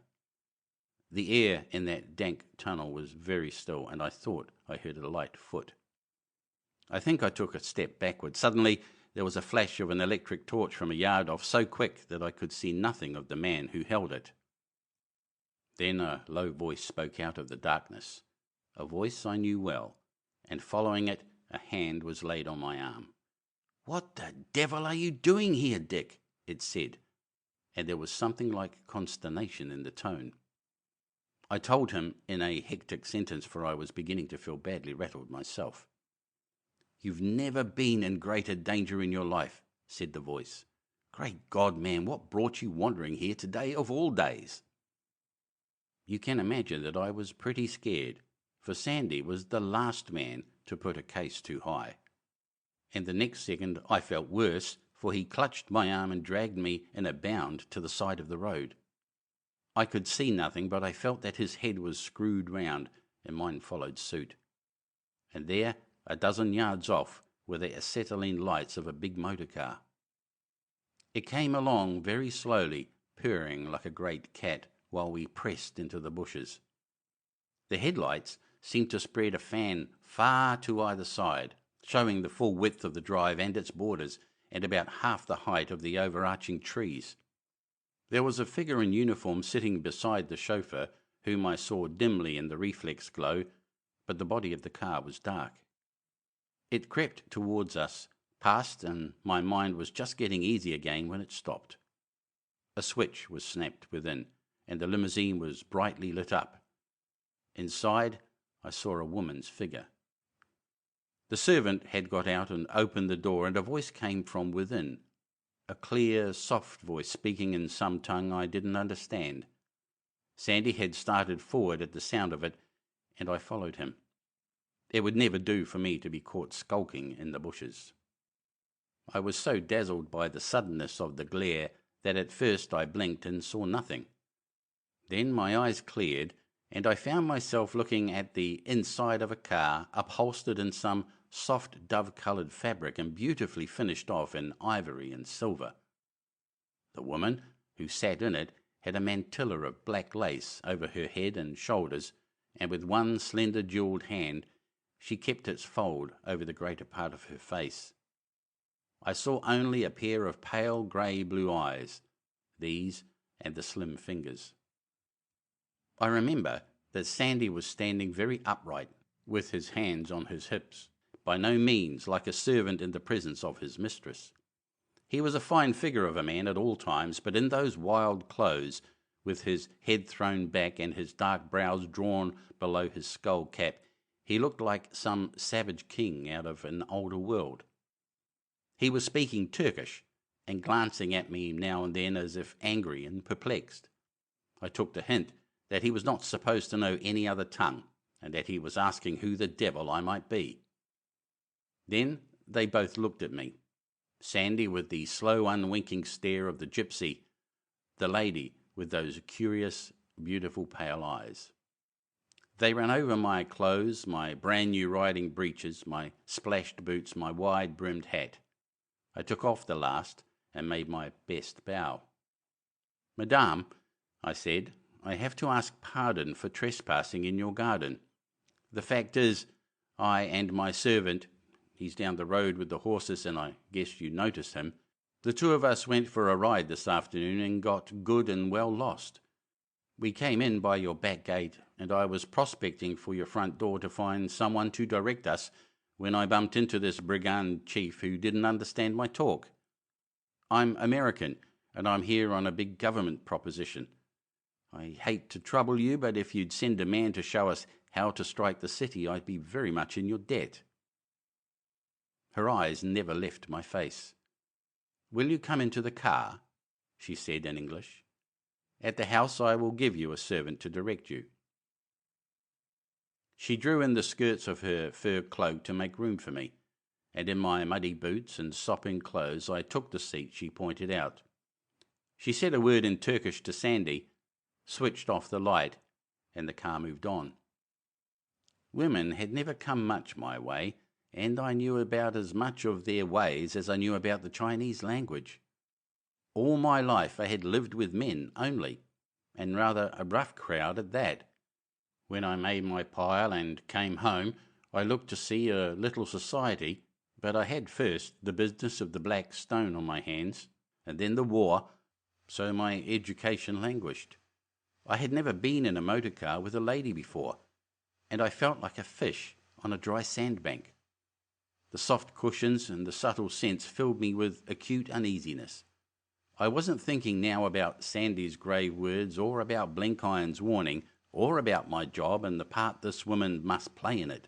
S1: The air in that dank tunnel was very still, and I thought I heard a light foot. I think I took a step backward. Suddenly there was a flash of an electric torch from a yard off, so quick that I could see nothing of the man who held it. Then a low voice spoke out of the darkness, a voice I knew well, and following it a hand was laid on my arm. "What the devil are you doing here, Dick?" it said, and there was something like consternation in the tone. I told him in a hectic sentence, for I was beginning to feel badly rattled myself. "You've never been in greater danger in your life," said the voice. "Great God, man, what brought you wandering here today of all days?" You can imagine that I was pretty scared, for Sandy was the last man to put a case too high. And the next second I felt worse, for he clutched my arm and dragged me in a bound to the side of the road. I could see nothing, but I felt that his head was screwed round, and mine followed suit. And there, a dozen yards off, were the acetylene lights of a big motor car. It came along very slowly, purring like a great cat, while we pressed into the bushes. The headlights seemed to spread a fan far to either side, showing the full width of the drive and its borders, and about half the height of the overarching trees. There was a figure in uniform sitting beside the chauffeur, whom I saw dimly in the reflex glow, but the body of the car was dark. It crept towards us, passed, and my mind was just getting easy again when it stopped. A switch was snapped within, and the limousine was brightly lit up. Inside, I saw a woman's figure. The servant had got out and opened the door, and a voice came from within, a clear, soft voice speaking in some tongue I didn't understand. Sandy had started forward at the sound of it, and I followed him. It would never do for me to be caught skulking in the bushes. I was so dazzled by the suddenness of the glare that at first I blinked and saw nothing. Then my eyes cleared, and I found myself looking at the inside of a car upholstered in some soft dove-coloured fabric and beautifully finished off in ivory and silver. The woman who sat in it had a mantilla of black lace over her head and shoulders, and with one slender jewelled hand she kept its fold over the greater part of her face. I saw only a pair of pale grey blue eyes, these and the slim fingers. I remember that Sandy was standing very upright, with his hands on his hips, by no means like a servant in the presence of his mistress. He was a fine figure of a man at all times, but in those wild clothes, with his head thrown back and his dark brows drawn below his skull cap, he looked like some savage king out of an older world. He was speaking Turkish, and glancing at me now and then as if angry and perplexed. I took the hint that he was not supposed to know any other tongue, and that he was asking who the devil I might be. Then they both looked at me, Sandy with the slow unwinking stare of the gypsy, the lady with those curious, beautiful pale eyes. They ran over my clothes, my brand-new riding breeches, my splashed boots, my wide-brimmed hat. I took off the last and made my best bow. "Madame," I said, "I have to ask pardon for trespassing in your garden. The fact is, I and my servant, he's down the road with the horses, and I guess you noticed him, The two of us went for a ride this afternoon and got good and well lost. We came in by your back gate, and I was prospecting for your front door to find someone to direct us when I bumped into this brigand chief who didn't understand my talk. I'm American, and I'm here on a big government proposition. I hate to trouble you, but if you'd send a man to show us how to strike the city, I'd be very much in your debt. Her eyes never left my face. Will you come into the car? She said in English. At the house I will give you a servant to direct you. She drew in the skirts of her fur cloak to make room for me, and in my muddy boots and sopping clothes I took the seat she pointed out. She said a word in Turkish to Sandy, switched off the light, and the car moved on. Women had never come much my way, and I knew about as much of their ways as I knew about the Chinese language. All my life I had lived with men only, and rather a rough crowd at that. When I made my pile and came home, I looked to see a little society, but I had first the business of the Black Stone on my hands, and then the war, so my education languished. I had never been in a motor car with a lady before, and I felt like a fish on a dry sandbank. The soft cushions and the subtle scents filled me with acute uneasiness. I wasn't thinking now about Sandy's grave words, or about Blenkiron's warning, or about my job and the part this woman must play in it.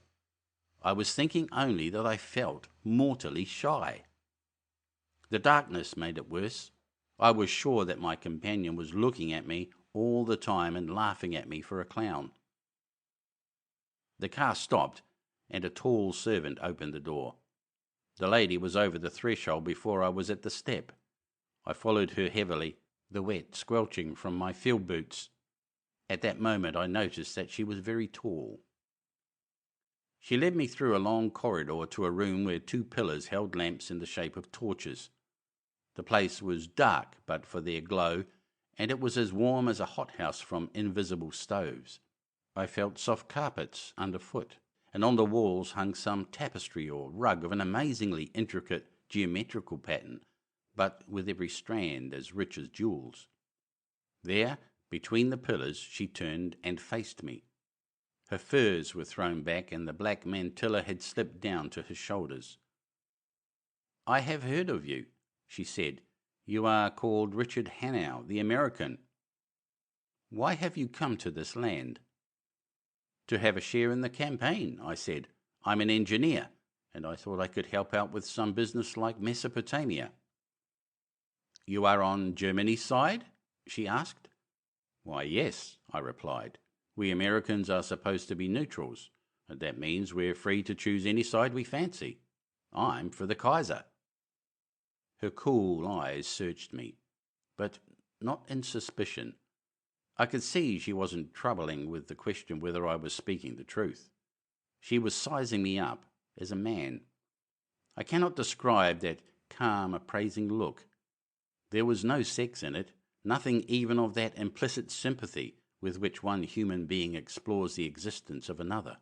S1: I was thinking only that I felt mortally shy. The darkness made it worse. I was sure that my companion was looking at me all the time and laughing at me for a clown. The car stopped, and a tall servant opened the door. The lady was over the threshold before I was at the step. I followed her heavily, the wet squelching from my field boots. At that moment I noticed that she was very tall. She led me through a long corridor to a room where two pillars held lamps in the shape of torches. The place was dark but for their glow, and it was as warm as a hothouse from invisible stoves. I felt soft carpets underfoot, and on the walls hung some tapestry or rug of an amazingly intricate geometrical pattern, but with every strand as rich as jewels. There, between the pillars, she turned and faced me. Her furs were thrown back, and the black mantilla had slipped down to her shoulders. "I have heard of you," she said. "You are called Richard Hannay, the American. Why have you come to this land?" "To have a share in the campaign," I said. "I'm an engineer, and I thought I could help out with some business like Mesopotamia." "You are on Germany's side?" she asked. "Why, yes," I replied. "We Americans are supposed to be neutrals, and that means we're free to choose any side we fancy. I'm for the Kaiser." Her cool eyes searched me, but not in suspicion. I could see she wasn't troubling with the question whether I was speaking the truth. She was sizing me up as a man. I cannot describe that calm, appraising look. There was no sex in it, nothing even of that implicit sympathy with which one human being explores the existence of another.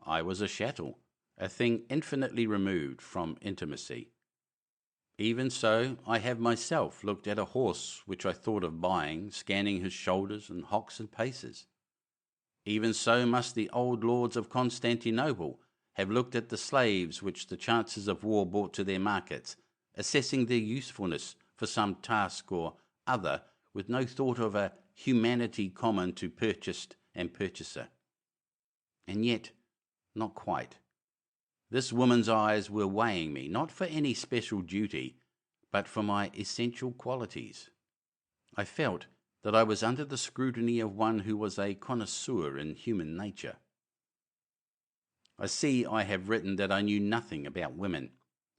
S1: I was a chattel, a thing infinitely removed from intimacy. Even so, I have myself looked at a horse which I thought of buying, scanning his shoulders and hocks and paces. Even so must the old lords of Constantinople have looked at the slaves which the chances of war brought to their markets, assessing their usefulness for some task or other, with no thought of a humanity common to purchased and purchaser. And yet, not quite. This woman's eyes were weighing me, not for any special duty, but for my essential qualities. I felt that I was under the scrutiny of one who was a connoisseur in human nature. I see I have written that I knew nothing about women,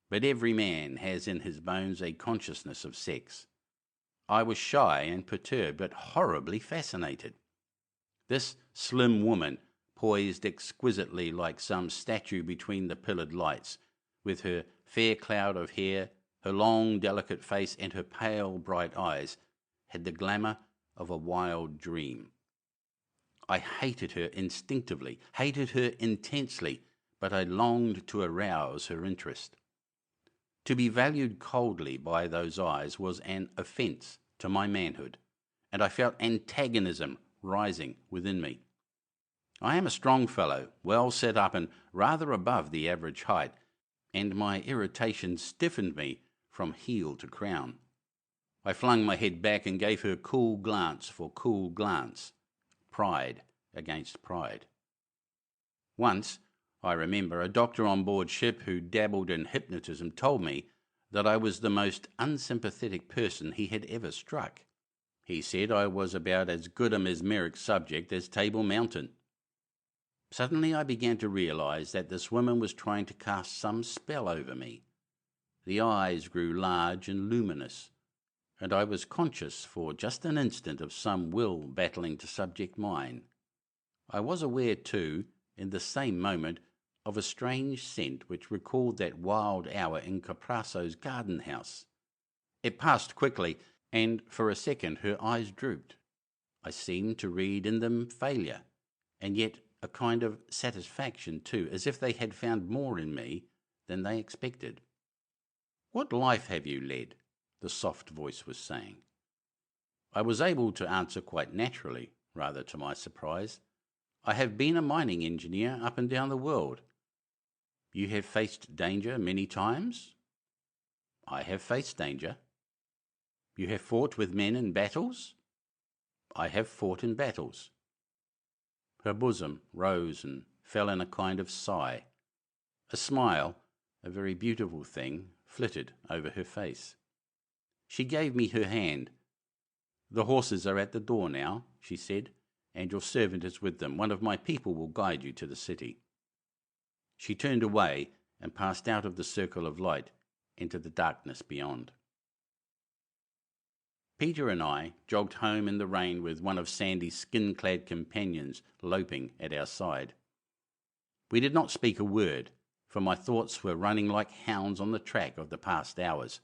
S1: but every man has in his bones a consciousness of sex. I was shy and perturbed, but horribly fascinated. This slim woman, poised exquisitely like some statue between the pillared lights, with her fair cloud of hair, her long, delicate face, and her pale, bright eyes, had the glamour of a wild dream. I hated her instinctively, hated her intensely, but I longed to arouse her interest. To be valued coldly by those eyes was an offence to my manhood, and I felt antagonism rising within me. I am a strong fellow, well set up and rather above the average height, and my irritation stiffened me from heel to crown. I flung my head back and gave her cool glance for cool glance, pride against pride. Once, I remember, a doctor on board ship who dabbled in hypnotism told me that I was the most unsympathetic person he had ever struck. He said I was about as good a mesmeric subject as Table Mountain. Suddenly I began to realize that this woman was trying to cast some spell over me. The eyes grew large and luminous, and I was conscious for just an instant of some will battling to subject mine. I was aware, too, in the same moment, of a strange scent which recalled that wild hour in Caprasso's garden house. It passed quickly, and for a second her eyes drooped. I seemed to read in them failure, and yet a kind of satisfaction too, as if they had found more in me than they expected. "What life have you led?" the soft voice was saying. I was able to answer quite naturally, rather to my surprise. "I have been a mining engineer up and down the world." "You have faced danger many times?" "I have faced danger." "You have fought with men in battles?" "I have fought in battles." Her bosom rose and fell in a kind of sigh. A smile, a very beautiful thing, flitted over her face. She gave me her hand. "The horses are at the door now," she said, "and your servant is with them. One of my people will guide you to the city." She turned away and passed out of the circle of light into the darkness beyond. Peter and I jogged home in the rain with one of Sandy's skin-clad companions loping at our side. We did not speak a word, for my thoughts were running like hounds on the track of the past hours.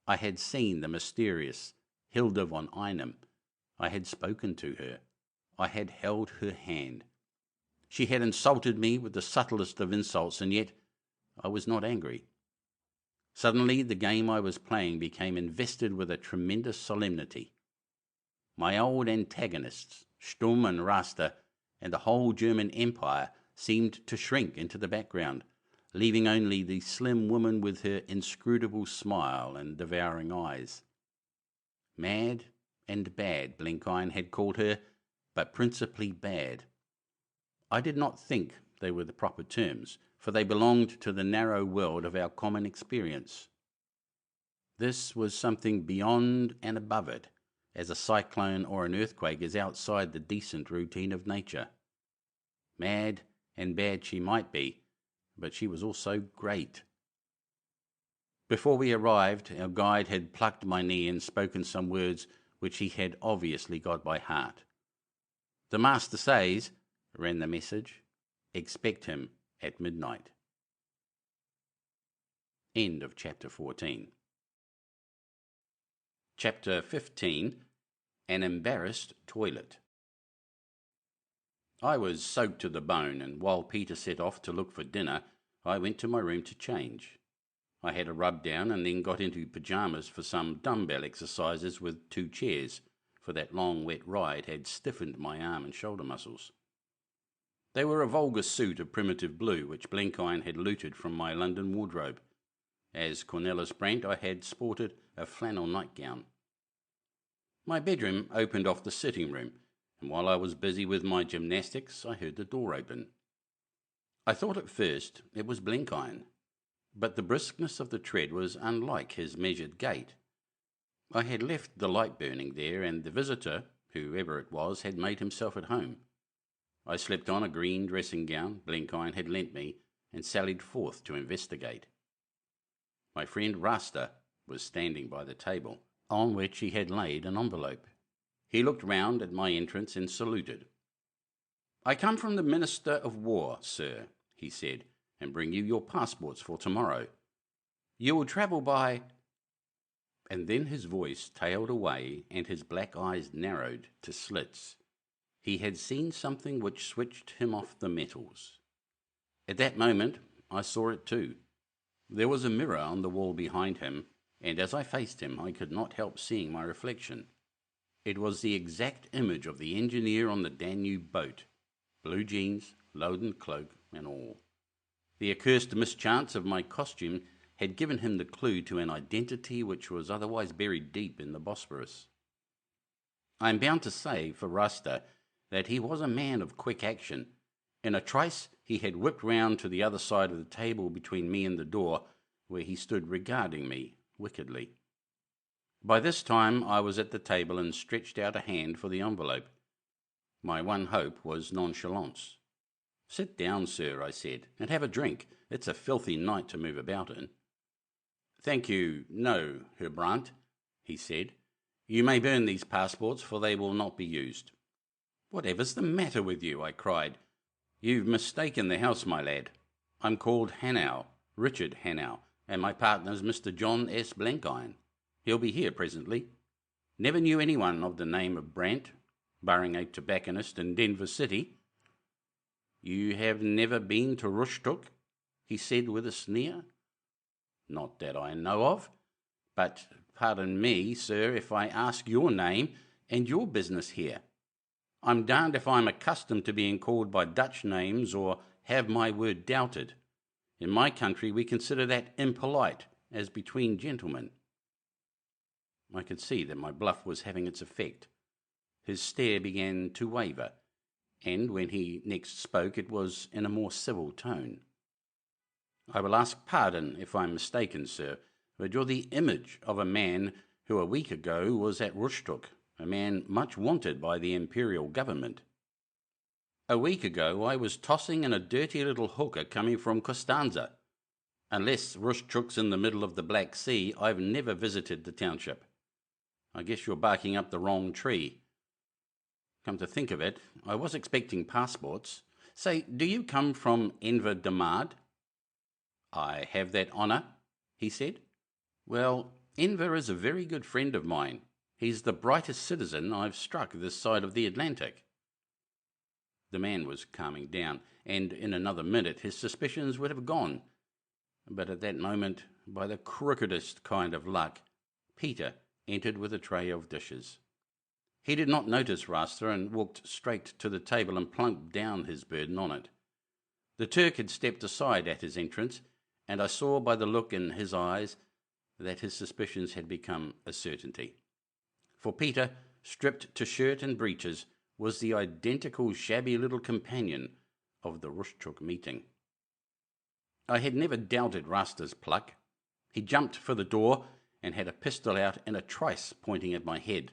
S1: I had seen the mysterious Hilda von Einem. I had spoken to her. I had held her hand. She had insulted me with the subtlest of insults, and yet I was not angry. Suddenly the game I was playing became invested with a tremendous solemnity. My old antagonists, Sturm and Raster, and the whole German Empire seemed to shrink into the background, leaving only the slim woman with her inscrutable smile and devouring eyes. Mad and bad, Blenkiron had called her, but principally bad. I did not think they were the proper terms, for they belonged to the narrow world of our common experience. This was something beyond and above it, as a cyclone or an earthquake is outside the decent routine of nature. Mad and bad she might be, but she was also great. Before we arrived, our guide had plucked my knee and spoken some words which he had obviously got by heart. "The master says," ran the message, "expect him at midnight." End of chapter 14. Chapter 15. An Embarrassed Toilet. I was soaked to the bone, and while Peter set off to look for dinner, I went to my room to change. I had a rub down and then got into pyjamas for some dumbbell exercises with 2 chairs, for that long wet ride had stiffened my arm and shoulder muscles. They were a vulgar suit of primitive blue, which Blenkiron had looted from my London wardrobe. As Cornelis Brandt, I had sported a flannel nightgown. My bedroom opened off the sitting room, and while I was busy with my gymnastics, I heard the door open. I thought at first it was Blenkiron, but the briskness of the tread was unlike his measured gait. I had left the light burning there, and the visitor, whoever it was, had made himself at home. I slipped on a green dressing gown Blenkiron had lent me, and sallied forth to investigate. My friend Raster was standing by the table, on which he had laid an envelope. He looked round at my entrance and saluted. "I come from the Minister of War, sir," he said, "and bring you your passports for tomorrow. You will travel by—" And then his voice tailed away and his black eyes narrowed to slits. He had seen something which switched him off the metals. At that moment I saw it too. There was a mirror on the wall behind him, and as I faced him I could not help seeing my reflection. It was the exact image of the engineer on the Danube boat, blue jeans, loaden cloak, and all. The accursed mischance of my costume had given him the clue to an identity which was otherwise buried deep in the Bosphorus. I am bound to say for Rasta that he was a man of quick action. In a trice he had whipped round to the other side of the table between me and the door, where he stood regarding me wickedly. By this time I was at the table and stretched out a hand for the envelope. My one hope was nonchalance. "Sit down, sir," I said, "and have a drink. It's a filthy night to move about in." "Thank you, no, Herr Brandt," he said. "You may burn these passports, for they will not be used." "Whatever's the matter with you?" I cried. "You've mistaken the house, my lad. I'm called Hannay, Richard Hannay, and my partner's Mr. John S. Blenkiron. He'll be here presently. Never knew anyone of the name of Brandt, barring a tobacconist in Denver City." "You have never been to Rostock?" he said with a sneer. "Not that I know of. But pardon me, sir, if I ask your name and your business here. I'm darned if I'm accustomed to being called by Dutch names or have my word doubted. In my country we consider that impolite, as between gentlemen." I could see that my bluff was having its effect. His stare began to waver, and when he next spoke it was in a more civil tone. "I will ask pardon if I'm mistaken, sir, but you're the image of a man who a week ago was at Rostock, a man much wanted by the imperial government." "A week ago I was tossing in a dirty little hooker coming from Costanza. Unless Rostock's in the middle of the Black Sea, I've never visited the township. I guess you're barking up the wrong tree. Come to think of it, I was expecting passports. Say, do you come from Enver de Mard?" "I have that honour," he said. "Well, Enver is a very good friend of mine. He's the brightest citizen I've struck this side of the Atlantic." The man was calming down, and in another minute his suspicions would have gone. But at that moment, by the crookedest kind of luck, Peter entered with a tray of dishes. He did not notice Rasta and walked straight to the table and plunked down his burden on it. The Turk had stepped aside at his entrance, and I saw by the look in his eyes that his suspicions had become a certainty. For Peter, stripped to shirt and breeches, was the identical shabby little companion of the Rostock meeting. I had never doubted Rasta's pluck. He jumped for the door and had a pistol out in a trice pointing at my head.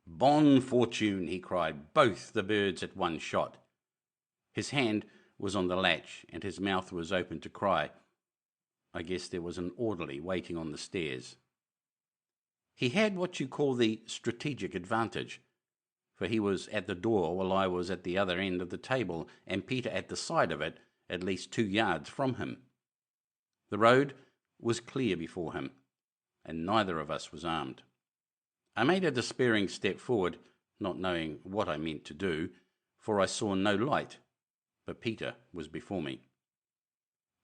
S1: "Bonne fortune," he cried, "both the birds at one shot." His hand was on the latch and his mouth was open to cry. I guess there was an orderly waiting on the stairs. He had what you call the strategic advantage, for he was at the door while I was at the other end of the table and Peter at the side of it, at least 2 yards from him. The road was clear before him, and neither of us was armed. I made a despairing step forward, not knowing what I meant to do, for I saw no light, but Peter was before me.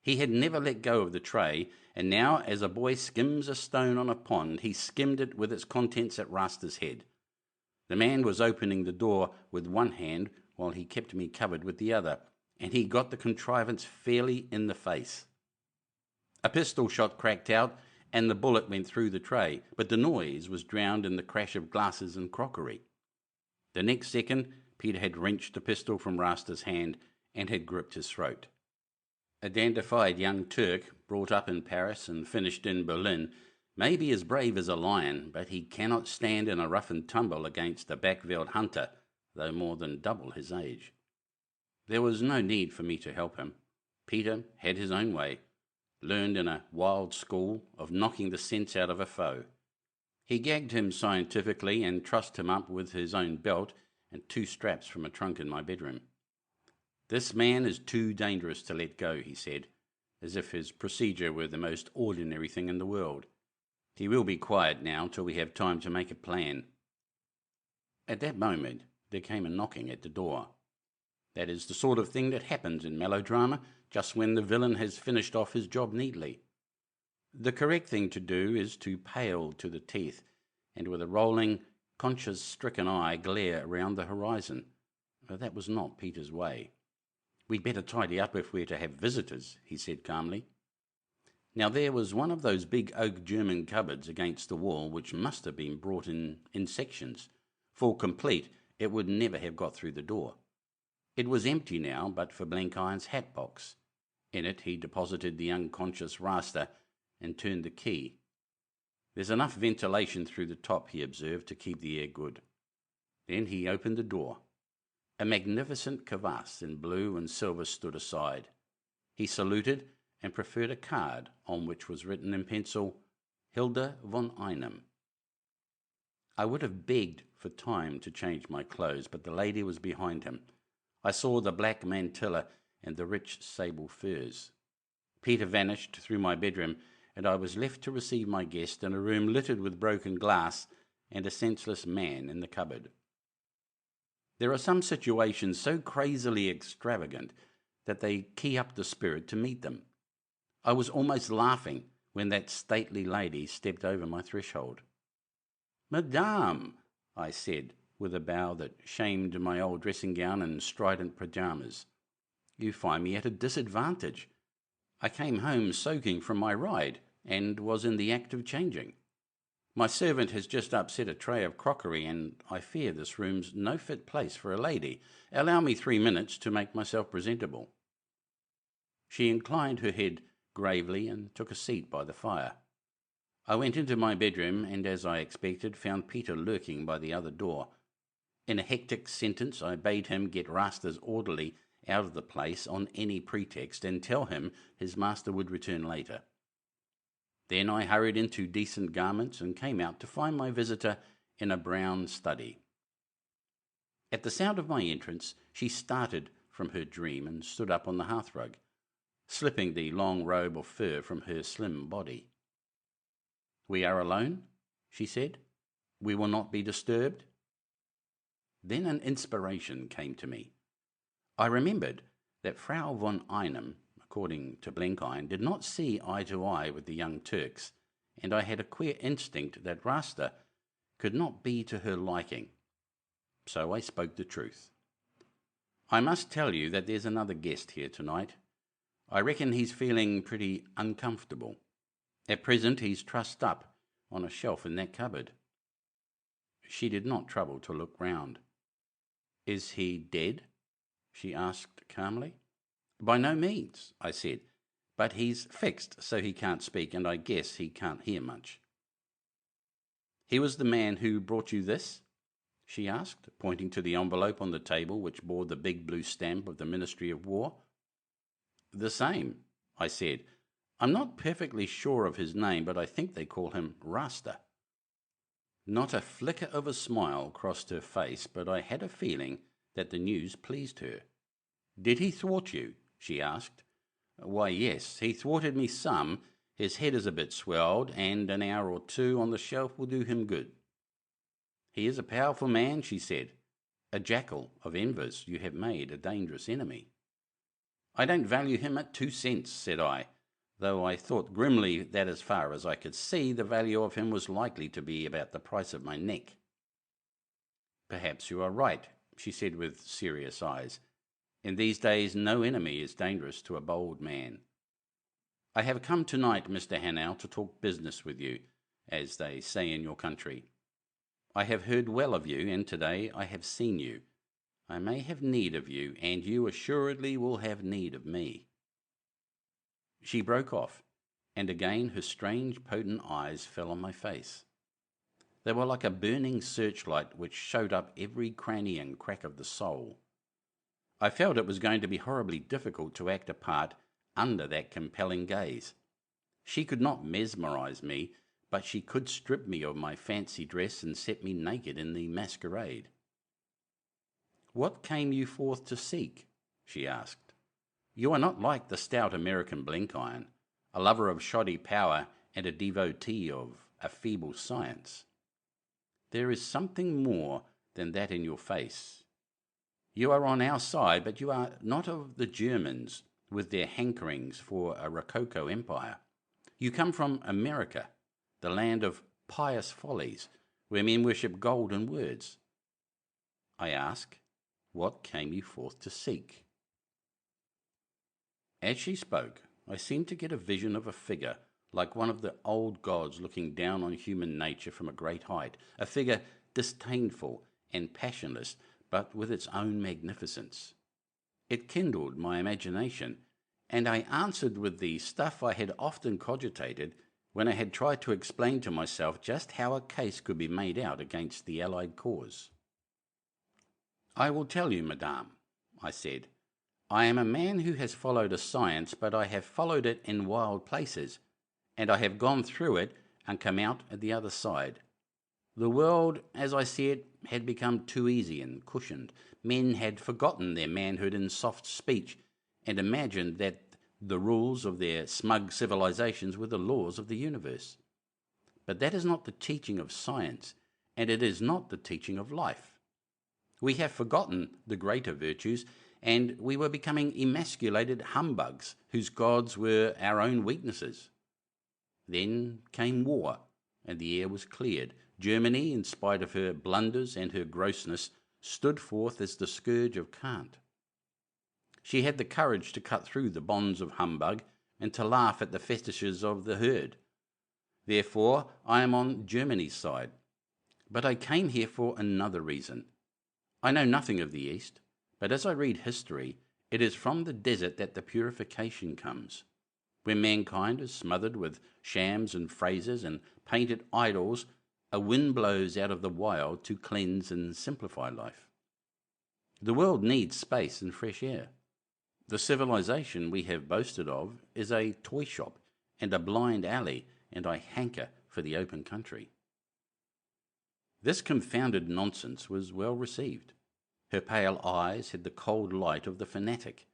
S1: He had never let go of the tray, and now, as a boy skims a stone on a pond, he skimmed it with its contents at Rasta's head. The man was opening the door with one hand while he kept me covered with the other, and he got the contrivance fairly in the face. A pistol shot cracked out, and the bullet went through the tray, but the noise was drowned in the crash of glasses and crockery. The next second, Peter had wrenched the pistol from Rasta's hand and had gripped his throat. A dandified young Turk, brought up in Paris and finished in Berlin, may be as brave as a lion, but he cannot stand in a rough and tumble against a backveld hunter, though more than double his age. There was no need for me to help him. Peter had his own way, learned in a wild school of knocking the sense out of a foe. He gagged him scientifically and trussed him up with his own belt and 2 straps from a trunk in my bedroom. "This man is too dangerous to let go," he said, as if his procedure were the most ordinary thing in the world. "He will be quiet now till we have time to make a plan." At that moment there came a knocking at the door. That is the sort of thing that happens in melodrama just when the villain has finished off his job neatly. The correct thing to do is to pale to the teeth, and with a rolling, conscience-stricken eye glare around the horizon. That was not Peter's way. "We'd better tidy up if we're to have visitors," he said calmly. Now there was one of those big oak German cupboards against the wall which must have been brought in sections, for complete it would never have got through the door. It was empty now but for Blenkiron's hat box. In it he deposited the unconscious Rasta and turned the key. "There's enough ventilation through the top," he observed, "to keep the air good." Then he opened the door. A magnificent kavass in blue and silver stood aside. He saluted and preferred a card on which was written in pencil, "Hilda von Einem." I would have begged for time to change my clothes, but the lady was behind him. I saw the black mantilla and the rich sable furs. Peter vanished through my bedroom, and I was left to receive my guest in a room littered with broken glass and a senseless man in the cupboard. There are some situations so crazily extravagant that they key up the spirit to meet them. I was almost laughing when that stately lady stepped over my threshold. "Madame," I said, with a bow that shamed my old dressing-gown and strident pyjamas, "you find me at a disadvantage. I came home soaking from my ride, and was in the act of changing. My servant has just upset a tray of crockery, and I fear this room's no fit place for a lady. Allow me 3 minutes to make myself presentable." She inclined her head gravely and took a seat by the fire. I went into my bedroom, and as I expected, found Peter lurking by the other door. In a hectic sentence I bade him get Rasta's orderly out of the place on any pretext and tell him his master would return later. Then I hurried into decent garments and came out to find my visitor in a brown study. At the sound of my entrance she started from her dream and stood up on the hearthrug, slipping the long robe of fur from her slim body. "We are alone," she said. "We will not be disturbed." Then an inspiration came to me. I remembered that Frau von Einem, according to Blenkiron, did not see eye to eye with the young Turks, and I had a queer instinct that Rasta could not be to her liking. So I spoke the truth. "I must tell you that there's another guest here tonight. I reckon he's feeling pretty uncomfortable. At present he's trussed up on a shelf in that cupboard." She did not trouble to look round. "Is he dead?" she asked calmly. "By no means," I said, "but he's fixed so he can't speak, and I guess he can't hear much." "He was the man who brought you this?" she asked, pointing to the envelope on the table which bore the big blue stamp of the Ministry of War. "The same," I said. "I'm not perfectly sure of his name, but I think they call him Rasta." Not a flicker of a smile crossed her face, but I had a feeling that the news pleased her. "Did he thwart you?" she asked. "Why, yes, he thwarted me some. His head is a bit swelled, and an hour or 2 on the shelf will do him good." "He is a powerful man," she said. "A jackal of envies. You have made a dangerous enemy." "I don't value him at 2 cents, said I, though I thought grimly that as far as I could see, the value of him was likely to be about the price of my neck. "Perhaps you are right," she said with serious eyes. "In these days no enemy is dangerous to a bold man. I have come tonight, Mr. Hannay, to talk business with you, as they say in your country. I have heard well of you, and today I have seen you. I may have need of you, and you assuredly will have need of me." She broke off, and again her strange, potent eyes fell on my face. They were like a burning searchlight which showed up every cranny and crack of the soul. I felt it was going to be horribly difficult to act a part under that compelling gaze. She could not mesmerize me, but she could strip me of my fancy dress and set me naked in the masquerade. "What came you forth to seek?" she asked. "You are not like the stout American Blenkiron, a lover of shoddy power and a devotee of a feeble science. There is something more than that in your face. You are on our side, but you are not of the Germans with their hankerings for a Rococo empire. You come from America, the land of pious follies, where men worship gold and words. I ask, what came you forth to seek? As she spoke, I seemed to get a vision of a figure, like one of the old gods looking down on human nature from a great height, a figure disdainful and passionless, but with its own magnificence. It kindled my imagination, and I answered with the stuff I had often cogitated when I had tried to explain to myself just how a case could be made out against the Allied cause. I will tell you, madame, I said. I am a man who has followed a science, but I have followed it in wild places, and I have gone through it and come out at the other side. The world, as I see it, had become too easy and cushioned. Men had forgotten their manhood in soft speech and imagined that the rules of their smug civilizations were the laws of the universe. But that is not the teaching of science, and it is not the teaching of life. We have forgotten the greater virtues, and we were becoming emasculated humbugs whose gods were our own weaknesses. Then came war, and the air was cleared. Germany, in spite of her blunders and her grossness, stood forth as the scourge of cant. She had the courage to cut through the bonds of humbug and to laugh at the fetishes of the herd. Therefore, I am on Germany's side. But I came here for another reason. I know nothing of the East, but as I read history, it is from the desert that the purification comes. When mankind is smothered with shams and phrases and painted idols, a wind blows out of the wild to cleanse and simplify life. The world needs space and fresh air. The civilization we have boasted of is a toy shop and a blind alley, and I hanker for the open country. This confounded nonsense was well received. Her pale eyes had the cold light of the fanatic.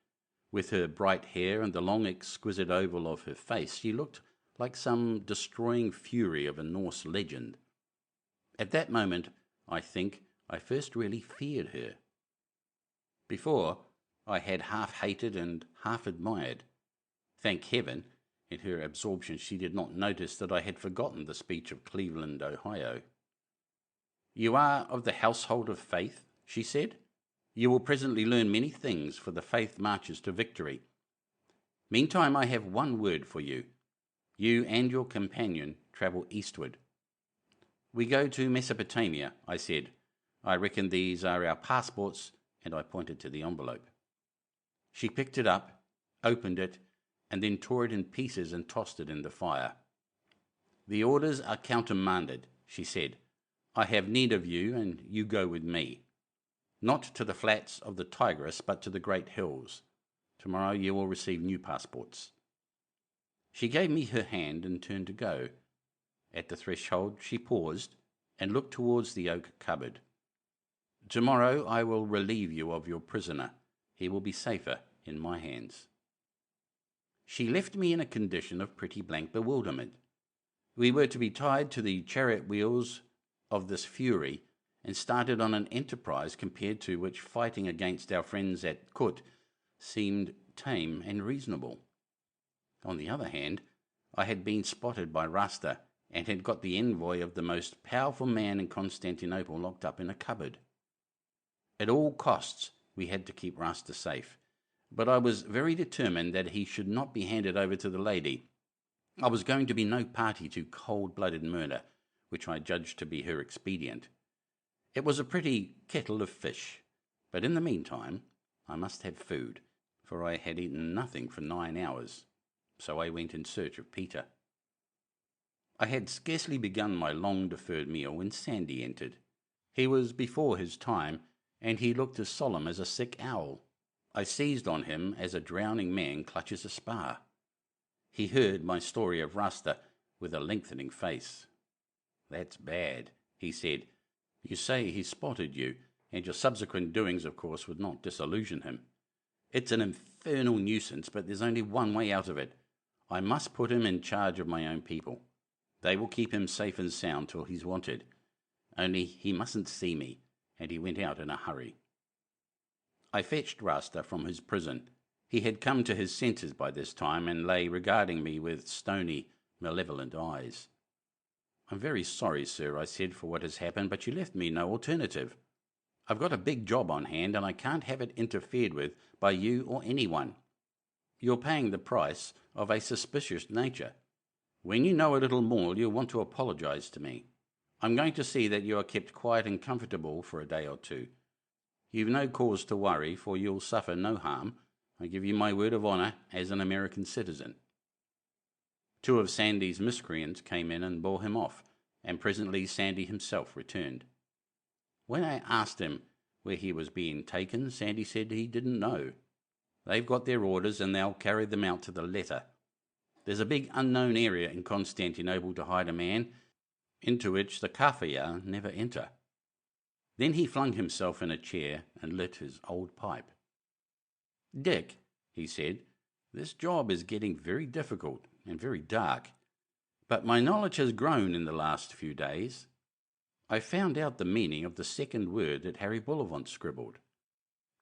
S1: With her bright hair and the long exquisite oval of her face, she looked like some destroying fury of a Norse legend. At that moment, I think, I first really feared her. Before, I had half hated and half admired. Thank heaven, in her absorption she did not notice that I had forgotten the speech of Cleveland, Ohio. You are of the household of faith, she said. You will presently learn many things, for the faith marches to victory. Meantime, I have one word for you. You and your companion travel eastward. We go to Mesopotamia, I said. I reckon these are our passports, and I pointed to the envelope. She picked it up, opened it, and then tore it in pieces and tossed it in the fire. The orders are countermanded, she said. I have need of you, and you go with me. Not to the flats of the Tigris, but to the great hills. Tomorrow you will receive new passports. She gave me her hand and turned to go. At the threshold she paused and looked towards the oak cupboard. Tomorrow I will relieve you of your prisoner. He will be safer in my hands. She left me in a condition of pretty blank bewilderment. We were to be tied to the chariot wheels of this fury and started on an enterprise compared to which fighting against our friends at Kut seemed tame and reasonable. On the other hand, I had been spotted by Rasta and had got the envoy of the most powerful man in Constantinople locked up in a cupboard. At all costs, we had to keep Rasta safe, but I was very determined that he should not be handed over to the lady. I was going to be no party to cold-blooded murder, which I judged to be her expedient. It was a pretty kettle of fish, but in the meantime I must have food, for I had eaten nothing for 9 hours, so I went in search of Peter. I had scarcely begun my long-deferred meal when Sandy entered. He was before his time, and he looked as solemn as a sick owl. I seized on him as a drowning man clutches a spar. He heard my story of Rasta with a lengthening face. That's bad, he said. You say he spotted you, and your subsequent doings, of course, would not disillusion him. It's an infernal nuisance, but there's only one way out of it. I must put him in charge of my own people. They will keep him safe and sound till he's wanted. Only he mustn't see me, and he went out in a hurry. I fetched Rasta from his prison. He had come to his senses by this time, and lay regarding me with stony, malevolent eyes. "I'm very sorry, sir," I said, "for what has happened, but you left me no alternative. I've got a big job on hand, and I can't have it interfered with by you or anyone. You're paying the price of a suspicious nature. When you know a little more, you'll want to apologize to me. I'm going to see that you are kept quiet and comfortable for a day or two. You've no cause to worry, for you'll suffer no harm. I give you my word of honour as an American citizen." 2 of Sandy's miscreants came in and bore him off, and presently Sandy himself returned. When I asked him where he was being taken, Sandy said he didn't know. They've got their orders, and they'll carry them out to the letter. There's a big unknown area in Constantinople to hide a man, into which the Kaffir never enter. Then he flung himself in a chair and lit his old pipe. "Dick," he said, "this job is getting very difficult and very dark, but my knowledge has grown in the last few days. I found out the meaning of the second word that Harry Bullivant scribbled."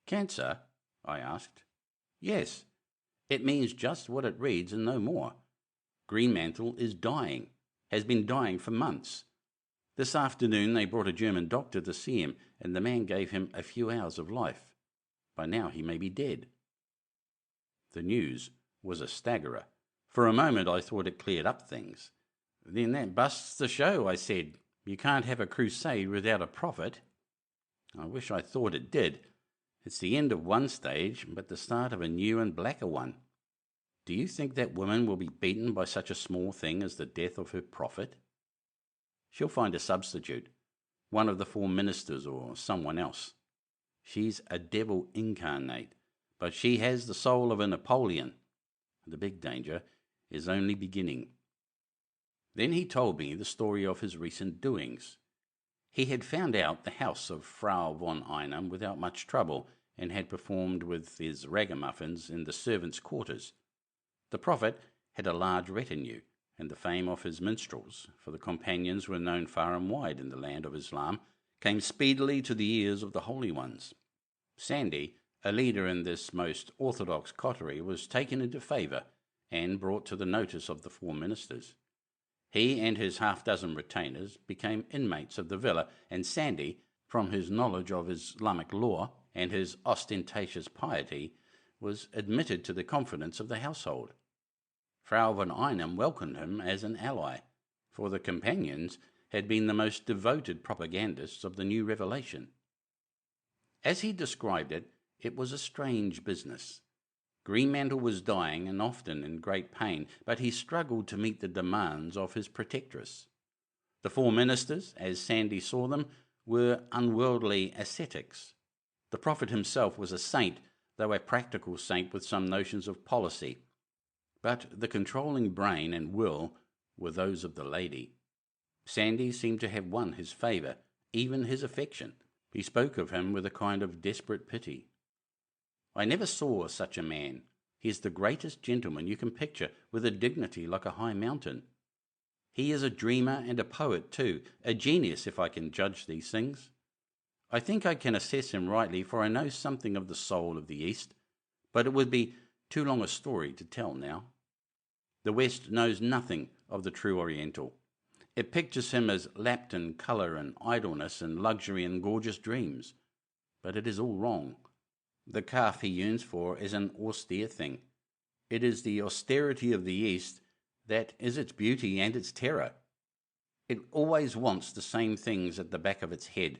S1: "Cancer?" I asked. "Yes. It means just what it reads and no more. Greenmantle is dying, has been dying for months. This afternoon they brought a German doctor to see him, and the man gave him a few hours of life. By now he may be dead." The news was a staggerer. For a moment I thought it cleared up things. "Then that busts the show," I said. "You can't have a crusade without a prophet." "I wish I thought it did. It's the end of one stage, but the start of a new and blacker one. Do you think that woman will be beaten by such a small thing as the death of her prophet?" "She'll find a substitute, one of the 4 ministers or someone else. She's a devil incarnate, but she has the soul of a Napoleon. The big danger is only beginning." Then he told me the story of his recent doings. He had found out the house of Frau von Einem without much trouble, and had performed with his ragamuffins in the servants' quarters. The prophet had a large retinue, and the fame of his minstrels, for the companions were known far and wide in the land of Islam, came speedily to the ears of the holy ones. Sandy, a leader in this most orthodox coterie, was taken into favour, and brought to the notice of the 4 ministers. He and his half-dozen retainers became inmates of the villa, and Sandy, from his knowledge of Islamic law and his ostentatious piety, was admitted to the confidence of the household. Frau von Einem welcomed him as an ally, for the companions had been the most devoted propagandists of the new revelation. As he described it, it was a strange business. Greenmantle was dying and often in great pain, but he struggled to meet the demands of his protectress. The 4 ministers, as Sandy saw them, were unworldly ascetics. The prophet himself was a saint, though a practical saint with some notions of policy. But the controlling brain and will were those of the lady. Sandy seemed to have won his favour, even his affection. He spoke of him with a kind of desperate pity. "I never saw such a man. He is the greatest gentleman you can picture, with a dignity like a high mountain. He is a dreamer and a poet too, a genius if I can judge these things. I think I can assess him rightly, for I know something of the soul of the East, but it would be too long a story to tell now. The West knows nothing of the true Oriental. It pictures him as lapped in colour and idleness and luxury and gorgeous dreams. But it is all wrong. The calf he yearns for is an austere thing. It is the austerity of the East that is its beauty and its terror. It always wants the same things at the back of its head.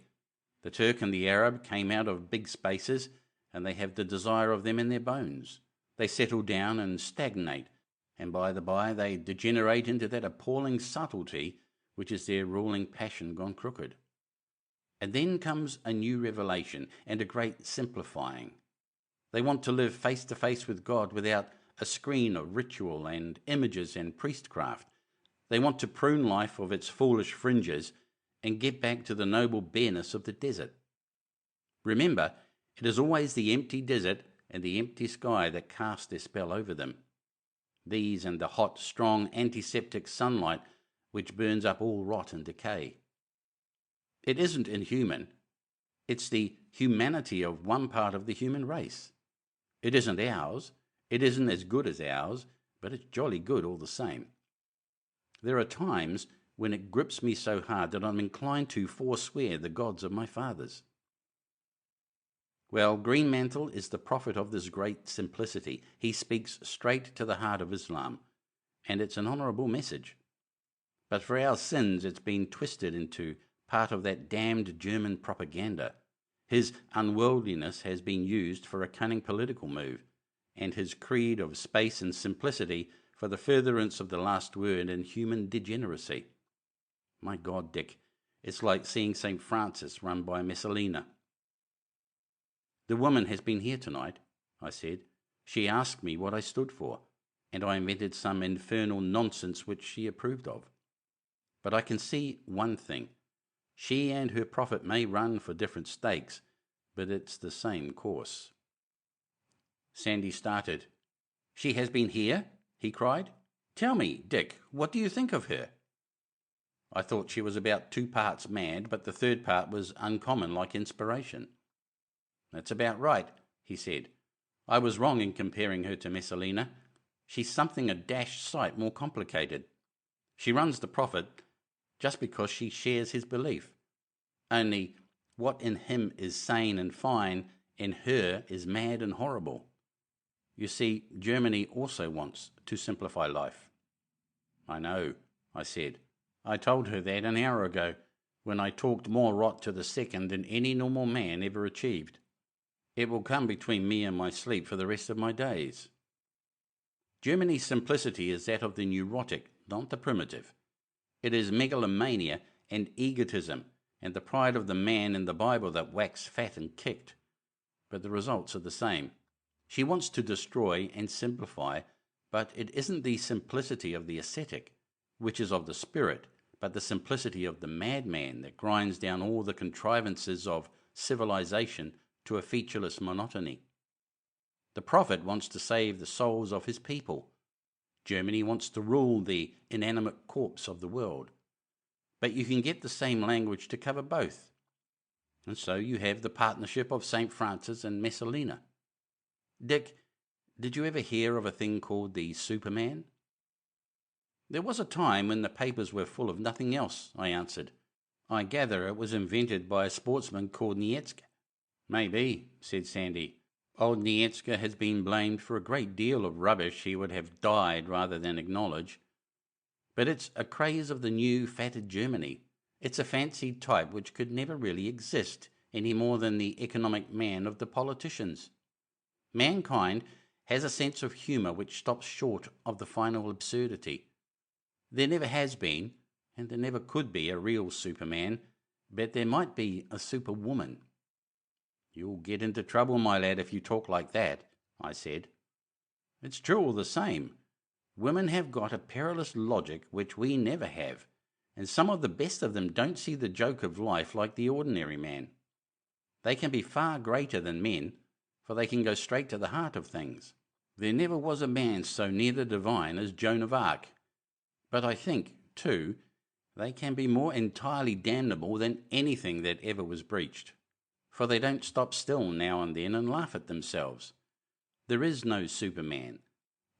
S1: The Turk and the Arab came out of big spaces, and they have the desire of them in their bones. They settle down and stagnate, and by the by they degenerate into that appalling subtlety which is their ruling passion gone crooked. And then comes a new revelation and a great simplifying. They want to live face to face with God without a screen of ritual and images and priestcraft. They want to prune life of its foolish fringes and get back to the noble bareness of the desert. Remember, it is always the empty desert and the empty sky that cast their spell over them. These and the hot, strong, antiseptic sunlight which burns up all rot and decay. It isn't inhuman. It's the humanity of one part of the human race. It isn't ours. It isn't as good as ours, but it's jolly good all the same. There are times when it grips me so hard that I'm inclined to forswear the gods of my fathers. Well, Greenmantle is the prophet of this great simplicity. He speaks straight to the heart of Islam, and it's an honourable message. But for our sins, it's been twisted into part of that damned German propaganda. His unworldliness has been used for a cunning political move, and his creed of space and simplicity for the furtherance of the last word in human degeneracy. My God, Dick, it's like seeing St. Francis run by Messalina. The woman has been here tonight, I said. She asked me what I stood for, and I invented some infernal nonsense which she approved of. But I can see one thing. She and her prophet may run for different stakes, but it's the same course. Sandy started. "She has been here?" he cried. "Tell me, Dick, what do you think of her?" I thought she was about 2 parts mad, but the third part was uncommon like inspiration. "That's about right," he said. "I was wrong in comparing her to Messalina. She's something a dashed sight more complicated. She runs the prophet just because she shares his belief. Only what in him is sane and fine, in her is mad and horrible. You see, Germany also wants to simplify life." "I know," I said. "I told her that an hour ago, when I talked more rot to the second than any normal man ever achieved. It will come between me and my sleep for the rest of my days. Germany's simplicity is that of the neurotic, not the primitive. It is megalomania and egotism and the pride of the man in the Bible that waxed fat and kicked. But the results are the same. She wants to destroy and simplify, but it isn't the simplicity of the ascetic, which is of the spirit, but the simplicity of the madman that grinds down all the contrivances of civilization to a featureless monotony. The prophet wants to save the souls of his people. Germany wants to rule the inanimate corpse of the world. But you can get the same language to cover both. And so you have the partnership of St. Francis and Messalina. Dick, did you ever hear of a thing called the Superman?" "There was a time when the papers were full of nothing else," I answered. "I gather it was invented by a sportsman called Nietzsche." "Maybe," said Sandy. "Old Nietzsche has been blamed for a great deal of rubbish he would have died rather than acknowledge. But it's a craze of the new fatted Germany. It's a fancied type which could never really exist any more than the economic man of the politicians. Mankind has a sense of humour which stops short of the final absurdity. There never has been, and there never could be, a real Superman, but there might be a Superwoman." "You'll get into trouble, my lad, if you talk like that," I said. "It's true all the same. Women have got a perilous logic which we never have, and some of the best of them don't see the joke of life like the ordinary man. They can be far greater than men, for they can go straight to the heart of things. There never was a man so near the divine as Joan of Arc. But I think, too, they can be more entirely damnable than anything that ever was breached, for they don't stop still now and then and laugh at themselves. There is no Superman.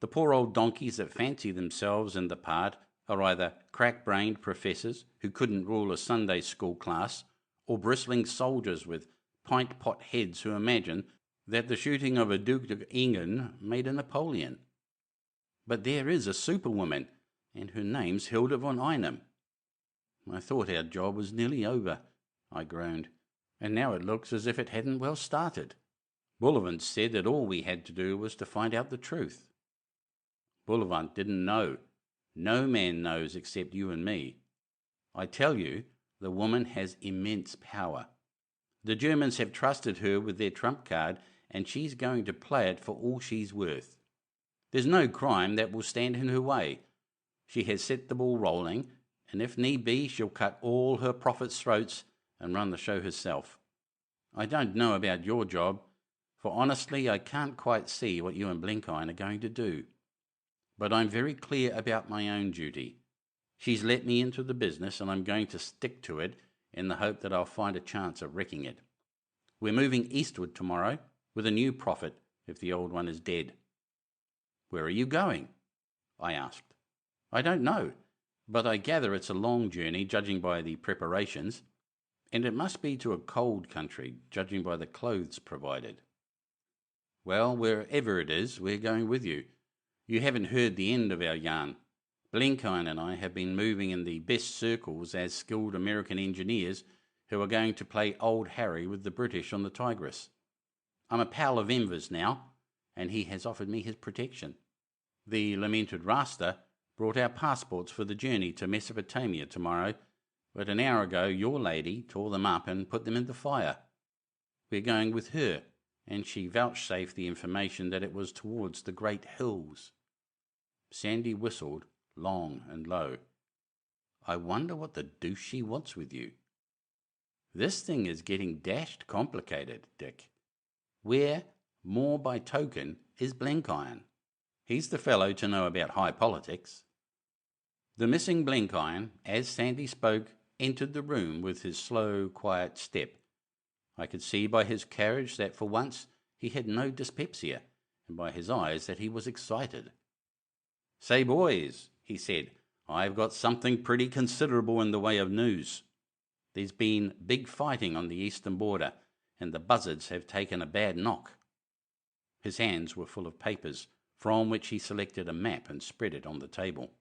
S1: The poor old donkeys that fancy themselves in the part are either crack-brained professors who couldn't rule a Sunday school class, or bristling soldiers with pint-pot heads who imagine that the shooting of a Duke of England made a Napoleon. But there is a Superwoman, and her name's Hilda von Einem." "I thought our job was nearly over," I groaned, "and now it looks as if it hadn't well started. Bullivant said that all we had to do was to find out the truth." "Bullivant didn't know. No man knows except you and me. I tell you, the woman has immense power. The Germans have trusted her with their trump card, and she's going to play it for all she's worth. There's no crime that will stand in her way. She has set the ball rolling, and if need be, she'll cut all her prophets' throats and run the show herself. I don't know about your job, for honestly I can't quite see what you and Blenkiron are going to do. But I'm very clear about my own duty. She's let me into the business, and I'm going to stick to it in the hope that I'll find a chance of wrecking it. We're moving eastward tomorrow with a new prophet, if the old one is dead." "Where are you going?" I asked. "I don't know. but I gather it's a long journey, judging by the preparations, and it must be to a cold country, judging by the clothes provided. Well, wherever it is, we're going with you. You haven't heard the end of our yarn. Blenkiron and I have been moving in the best circles as skilled American engineers who are going to play Old Harry with the British on the Tigris. I'm a pal of Enver's now, and he has offered me his protection. The lamented Rasta brought our passports for the journey to Mesopotamia tomorrow, but an hour ago your lady tore them up and put them in the fire. We're going with her, and she vouchsafed the information that it was towards the great hills. Sandy whistled long and low. I wonder what the deuce she wants with you. This thing is getting dashed complicated, Dick. Where, more by token, is Blenkiron? He's the fellow to know about high politics. The missing Blenkiron, as Sandy spoke, entered the room with his slow, quiet step. I could see by his carriage that for once he had no dyspepsia, and by his eyes that he was excited. Say, boys, he said, I've got something pretty considerable in the way of news. There's been big fighting on the eastern border, and the buzzards have taken a bad knock. His hands were full of papers, from which he selected a map and spread it on the table.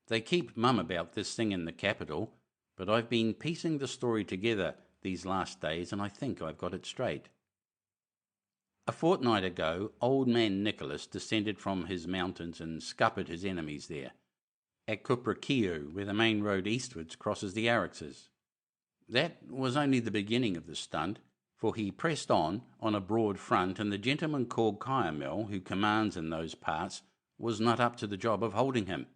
S1: They keep mum about this thing in the capital, but I've been piecing the story together these last days, and I think I've got it straight. A fortnight ago, old man Nicholas descended from his mountains and scuppered his enemies there, at Cuprocchio, where the main road eastwards crosses the Arixes. That was only the beginning of the stunt, for he pressed on a broad front, and the gentleman called Kiamel, who commands in those parts, was not up to the job of holding him.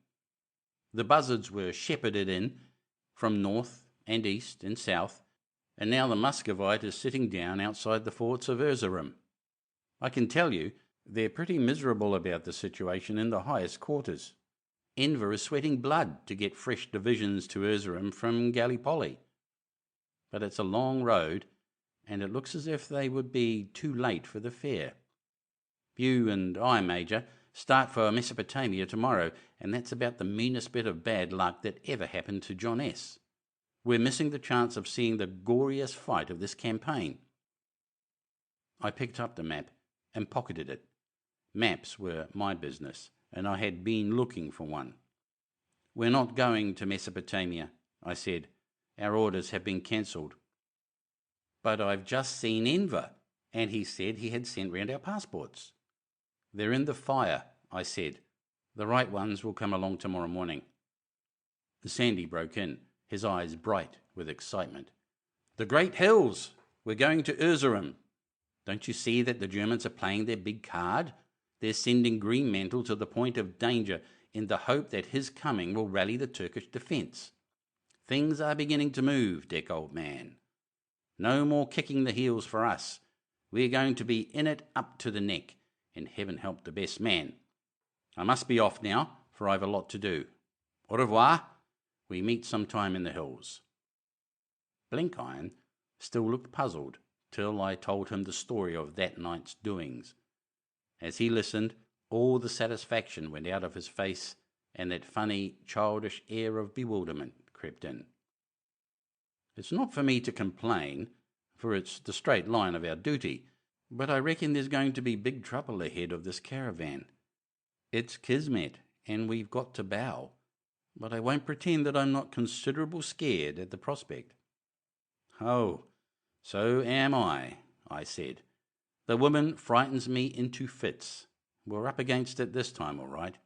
S1: The buzzards were shepherded in from north and east and south, and now the Muscovite is sitting down outside the forts of Erzurum. I can tell you, they're pretty miserable about the situation in the highest quarters. Enver is sweating blood to get fresh divisions to Erzurum from Gallipoli. But it's a long road, and it looks as if they would be too late for the fair. You and I, Major, start for Mesopotamia tomorrow, and that's about the meanest bit of bad luck that ever happened to John S. We're missing the chance of seeing the goriest fight of this campaign. I picked up the map and pocketed it. Maps were my business, and I had been looking for one. We're not going to Mesopotamia, I said. Our orders have been cancelled. But I've just seen Enver, and he said he had sent round our passports. They're in the fire, I said. The right ones will come along tomorrow morning. Sandy broke in, his eyes bright with excitement. The great hills! We're going to Erzurum. Don't you see that the Germans are playing their big card? They're sending Greenmantle to the point of danger in the hope that his coming will rally the Turkish defence. Things are beginning to move, Dick, old man. No more kicking the heels for us. We're going to be in it up to the neck, and heaven help the best man. I must be off now, for I've a lot to do. Au revoir. We meet sometime in the hills. Blenkiron still looked puzzled till I told him the story of that night's doings. As he listened, all the satisfaction went out of his face, and that funny, childish air of bewilderment crept in. It's not for me to complain, for it's the straight line of our duty, but I reckon there's going to be big trouble ahead of this caravan. It's kismet, and we've got to bow, but I won't pretend that I'm not considerable scared at the prospect. Oh, so am I said. The woman frightens me into fits. We're up against it this time, all right.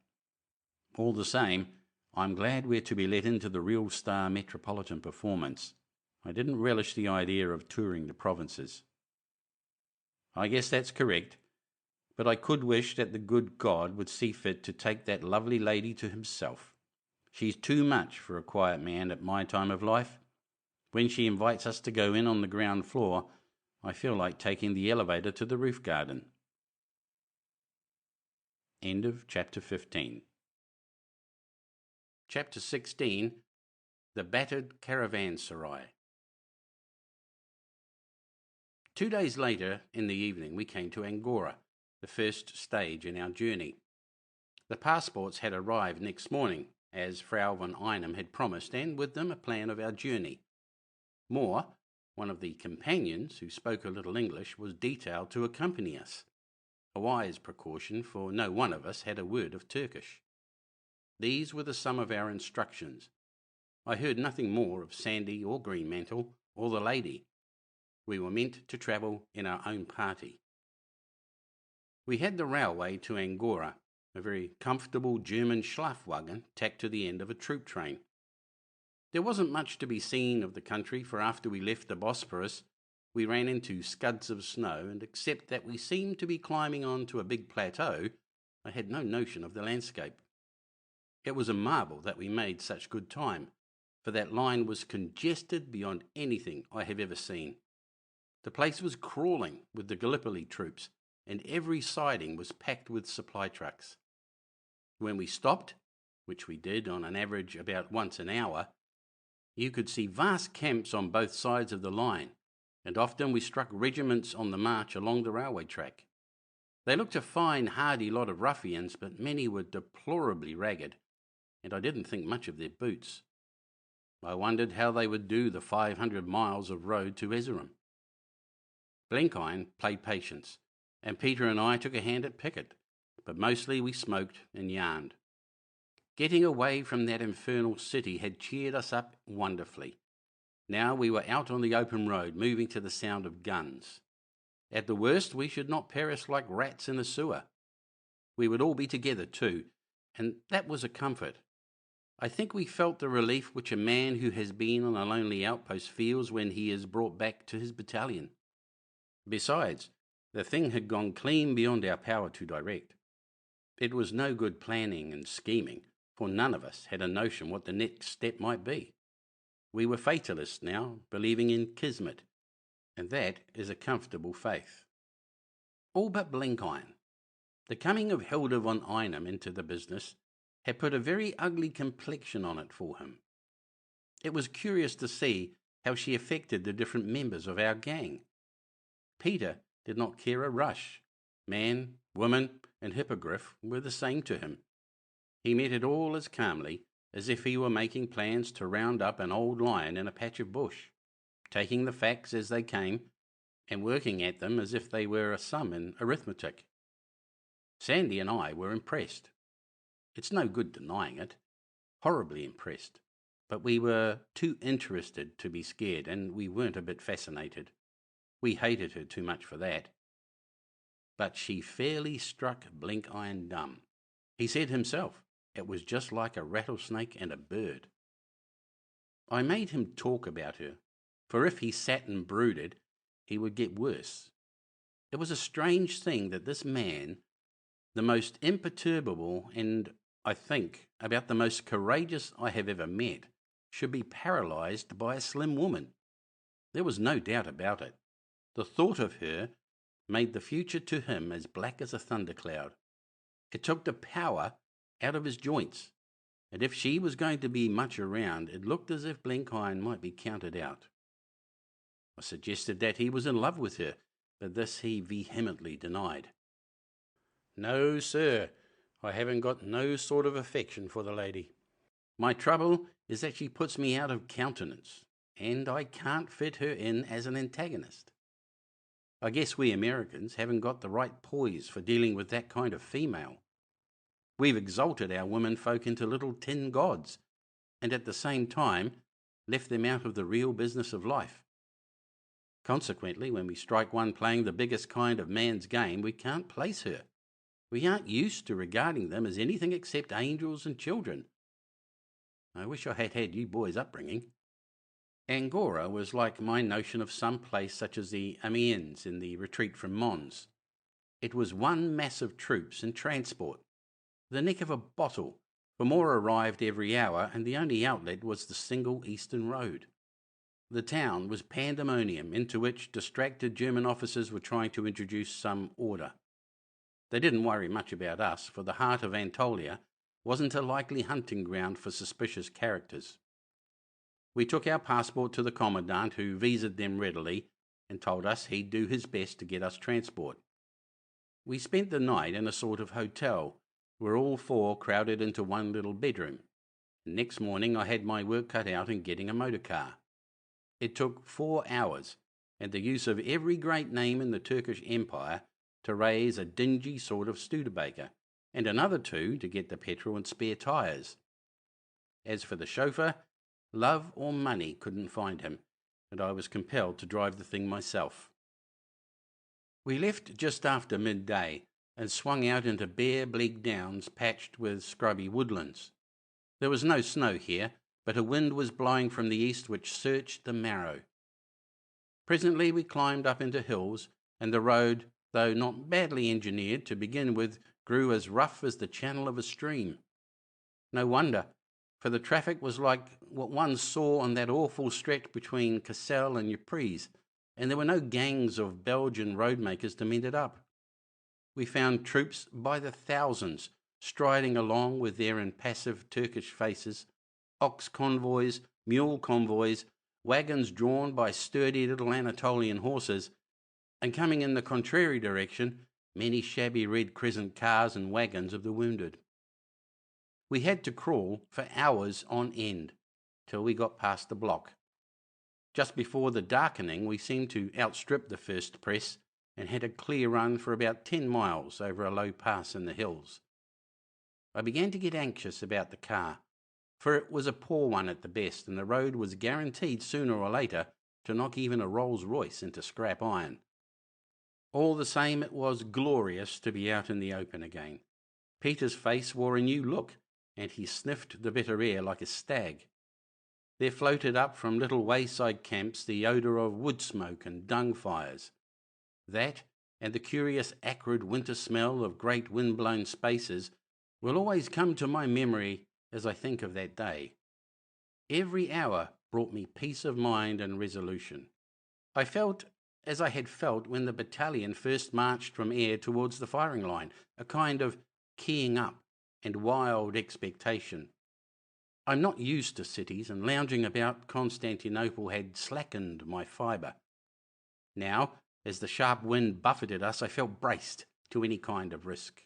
S1: All the same, I'm glad we're to be let into the real star metropolitan performance. I didn't relish the idea of touring the provinces. I guess that's correct, but I could wish that the good God would see fit to take that lovely lady to himself. She's too much for a quiet man at my time of life. When she invites us to go in on the ground floor, I feel like taking the elevator to the roof garden. End of Chapter 15. Chapter 16. The Battered Caravanserai. 2 days later, in the evening, we came to Angora, the first stage in our journey. The passports had arrived next morning, as Frau von Einem had promised, and with them a plan of our journey. More, one of the companions, who spoke a little English, was detailed to accompany us. A wise precaution, for no one of us had a word of Turkish. These were the sum of our instructions. I heard nothing more of Sandy or Greenmantle or the lady. We were meant to travel in our own party. We had the railway to Angora, a very comfortable German Schlafwagen tacked to the end of a troop train. There wasn't much to be seen of the country, for after we left the Bosporus, we ran into scuds of snow, and except that we seemed to be climbing on to a big plateau, I had no notion of the landscape. It was a marvel that we made such good time, for that line was congested beyond anything I have ever seen. The place was crawling with the Gallipoli troops, and every siding was packed with supply trucks. When we stopped, which we did on an average about once an hour, you could see vast camps on both sides of the line, and often we struck regiments on the march along the railway track. They looked a fine, hardy lot of ruffians, but many were deplorably ragged, and I didn't think much of their boots. I wondered how they would do the 500 miles of road to Erzurum. Blenkiron played patience, and Peter and I took a hand at picket, but mostly we smoked and yarned. Getting away from that infernal city had cheered us up wonderfully. Now we were out on the open road, moving to the sound of guns. At the worst, we should not perish like rats in a sewer. We would all be together too, and that was a comfort. I think we felt the relief which a man who has been on a lonely outpost feels when he is brought back to his battalion. Besides, the thing had gone clean beyond our power to direct. It was no good planning and scheming, for none of us had a notion what the next step might be. We were fatalists now, believing in kismet, and that is a comfortable faith. All but Blenkiron. The coming of Hilda von Einem into the business had put a very ugly complexion on it for him. It was curious to see how she affected the different members of our gang. Peter did not care a rush. Man, woman, and hippogriff were the same to him. He met it all as calmly as if he were making plans to round up an old lion in a patch of bush, taking the facts as they came and working at them as if they were a sum in arithmetic. Sandy and I were impressed. It's no good denying it. Horribly impressed. But we were too interested to be scared, and we weren't a bit fascinated. We hated her too much for that. But she fairly struck Blenkiron dumb. He said himself, it was just like a rattlesnake and a bird. I made him talk about her, for if he sat and brooded, he would get worse. It was a strange thing that this man, the most imperturbable and, I think, about the most courageous I have ever met, should be paralysed by a slim woman. There was no doubt about it. The thought of her made the future to him as black as a thundercloud. It took the power out of his joints, and if she was going to be much around, it looked as if Blenkiron might be counted out. I suggested that he was in love with her, but this he vehemently denied. No, sir, I haven't got no sort of affection for the lady. My trouble is that she puts me out of countenance, and I can't fit her in as an antagonist. I guess we Americans haven't got the right poise for dealing with that kind of female. We've exalted our women folk into little tin gods, and at the same time left them out of the real business of life. Consequently, when we strike one playing the biggest kind of man's game, we can't place her. We aren't used to regarding them as anything except angels and children. I wish I had had you boys' upbringing. Angora was like my notion of some place such as the Amiens in the retreat from Mons. It was one mass of troops and transport, the neck of a bottle, for more arrived every hour, and the only outlet was the single eastern road. The town was pandemonium into which distracted German officers were trying to introduce some order. They didn't worry much about us, for the heart of Anatolia wasn't a likely hunting ground for suspicious characters. We took our passport to the commandant, who visaed them readily and told us he'd do his best to get us transport. We spent the night in a sort of hotel, where all four crowded into one little bedroom. Next morning I had my work cut out in getting a motor car. It took 4 hours, and the use of every great name in the Turkish Empire to raise a dingy sort of Studebaker, and another 2 to get the petrol and spare tyres. As for the chauffeur, love or money couldn't find him, and I was compelled to drive the thing myself. We left just after midday and swung out into bare, bleak downs patched with scrubby woodlands. There was no snow here, but a wind was blowing from the east which searched the marrow. Presently we climbed up into hills, and the road, though not badly engineered to begin with, grew as rough as the channel of a stream. No wonder, for the traffic was like what one saw on that awful stretch between Cassel and Ypres, and there were no gangs of Belgian roadmakers to mend it up. We found troops by the thousands striding along with their impassive Turkish faces, ox convoys, mule convoys, wagons drawn by sturdy little Anatolian horses, and coming in the contrary direction, many shabby red crescent cars and wagons of the wounded. We had to crawl for hours on end, till we got past the block. Just before the darkening, we seemed to outstrip the first press, and had a clear run for about 10 miles over a low pass in the hills. I began to get anxious about the car, for it was a poor one at the best, and the road was guaranteed sooner or later to knock even a Rolls-Royce into scrap iron. All the same, it was glorious to be out in the open again. Peter's face wore a new look, and he sniffed the bitter air like a stag. There floated up from little wayside camps the odour of wood smoke and dung fires. That, and the curious acrid winter smell of great wind-blown spaces, will always come to my memory as I think of that day. Every hour brought me peace of mind and resolution. I felt as I had felt when the battalion first marched from Ayr towards the firing line, a kind of keying up and wild expectation. I'm not used to cities, and lounging about Constantinople had slackened my fibre. Now, as the sharp wind buffeted us, I felt braced to any kind of risk.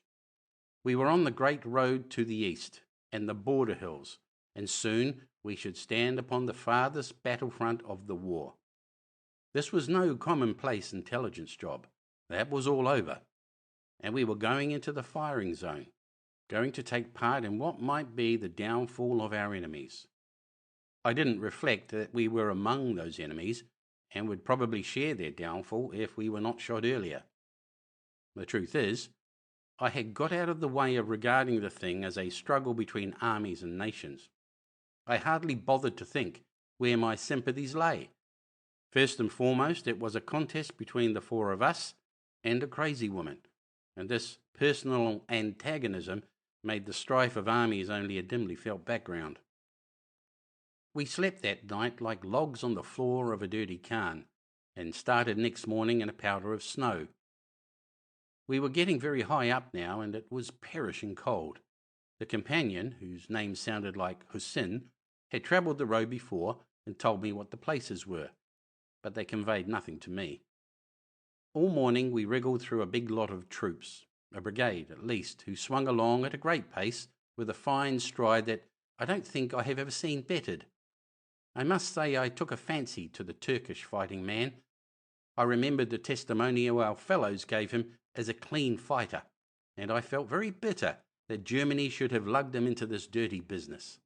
S1: We were on the great road to the east, and the border hills, and soon we should stand upon the farthest battlefront of the war. This was no commonplace intelligence job. That was all over, and we were going into the firing zone, going to take part in what might be the downfall of our enemies. I didn't reflect that we were among those enemies, and would probably share their downfall if we were not shot earlier. The truth is, I had got out of the way of regarding the thing as a struggle between armies and nations. I hardly bothered to think where my sympathies lay. First and foremost, it was a contest between the 4 of us and a crazy woman, and this personal antagonism made the strife of armies only a dimly felt background. We slept that night like logs on the floor of a dirty cairn, and started next morning in a powder of snow. We were getting very high up now, and it was perishing cold. The companion, whose name sounded like Hussein, had travelled the road before and told me what the places were, but they conveyed nothing to me. All morning we wriggled through a big lot of troops, a brigade at least, who swung along at a great pace with a fine stride that I don't think I have ever seen bettered. I must say I took a fancy to the Turkish fighting man. I remembered the testimonial our fellows gave him as a clean fighter, and I felt very bitter that Germany should have lugged him into this dirty business.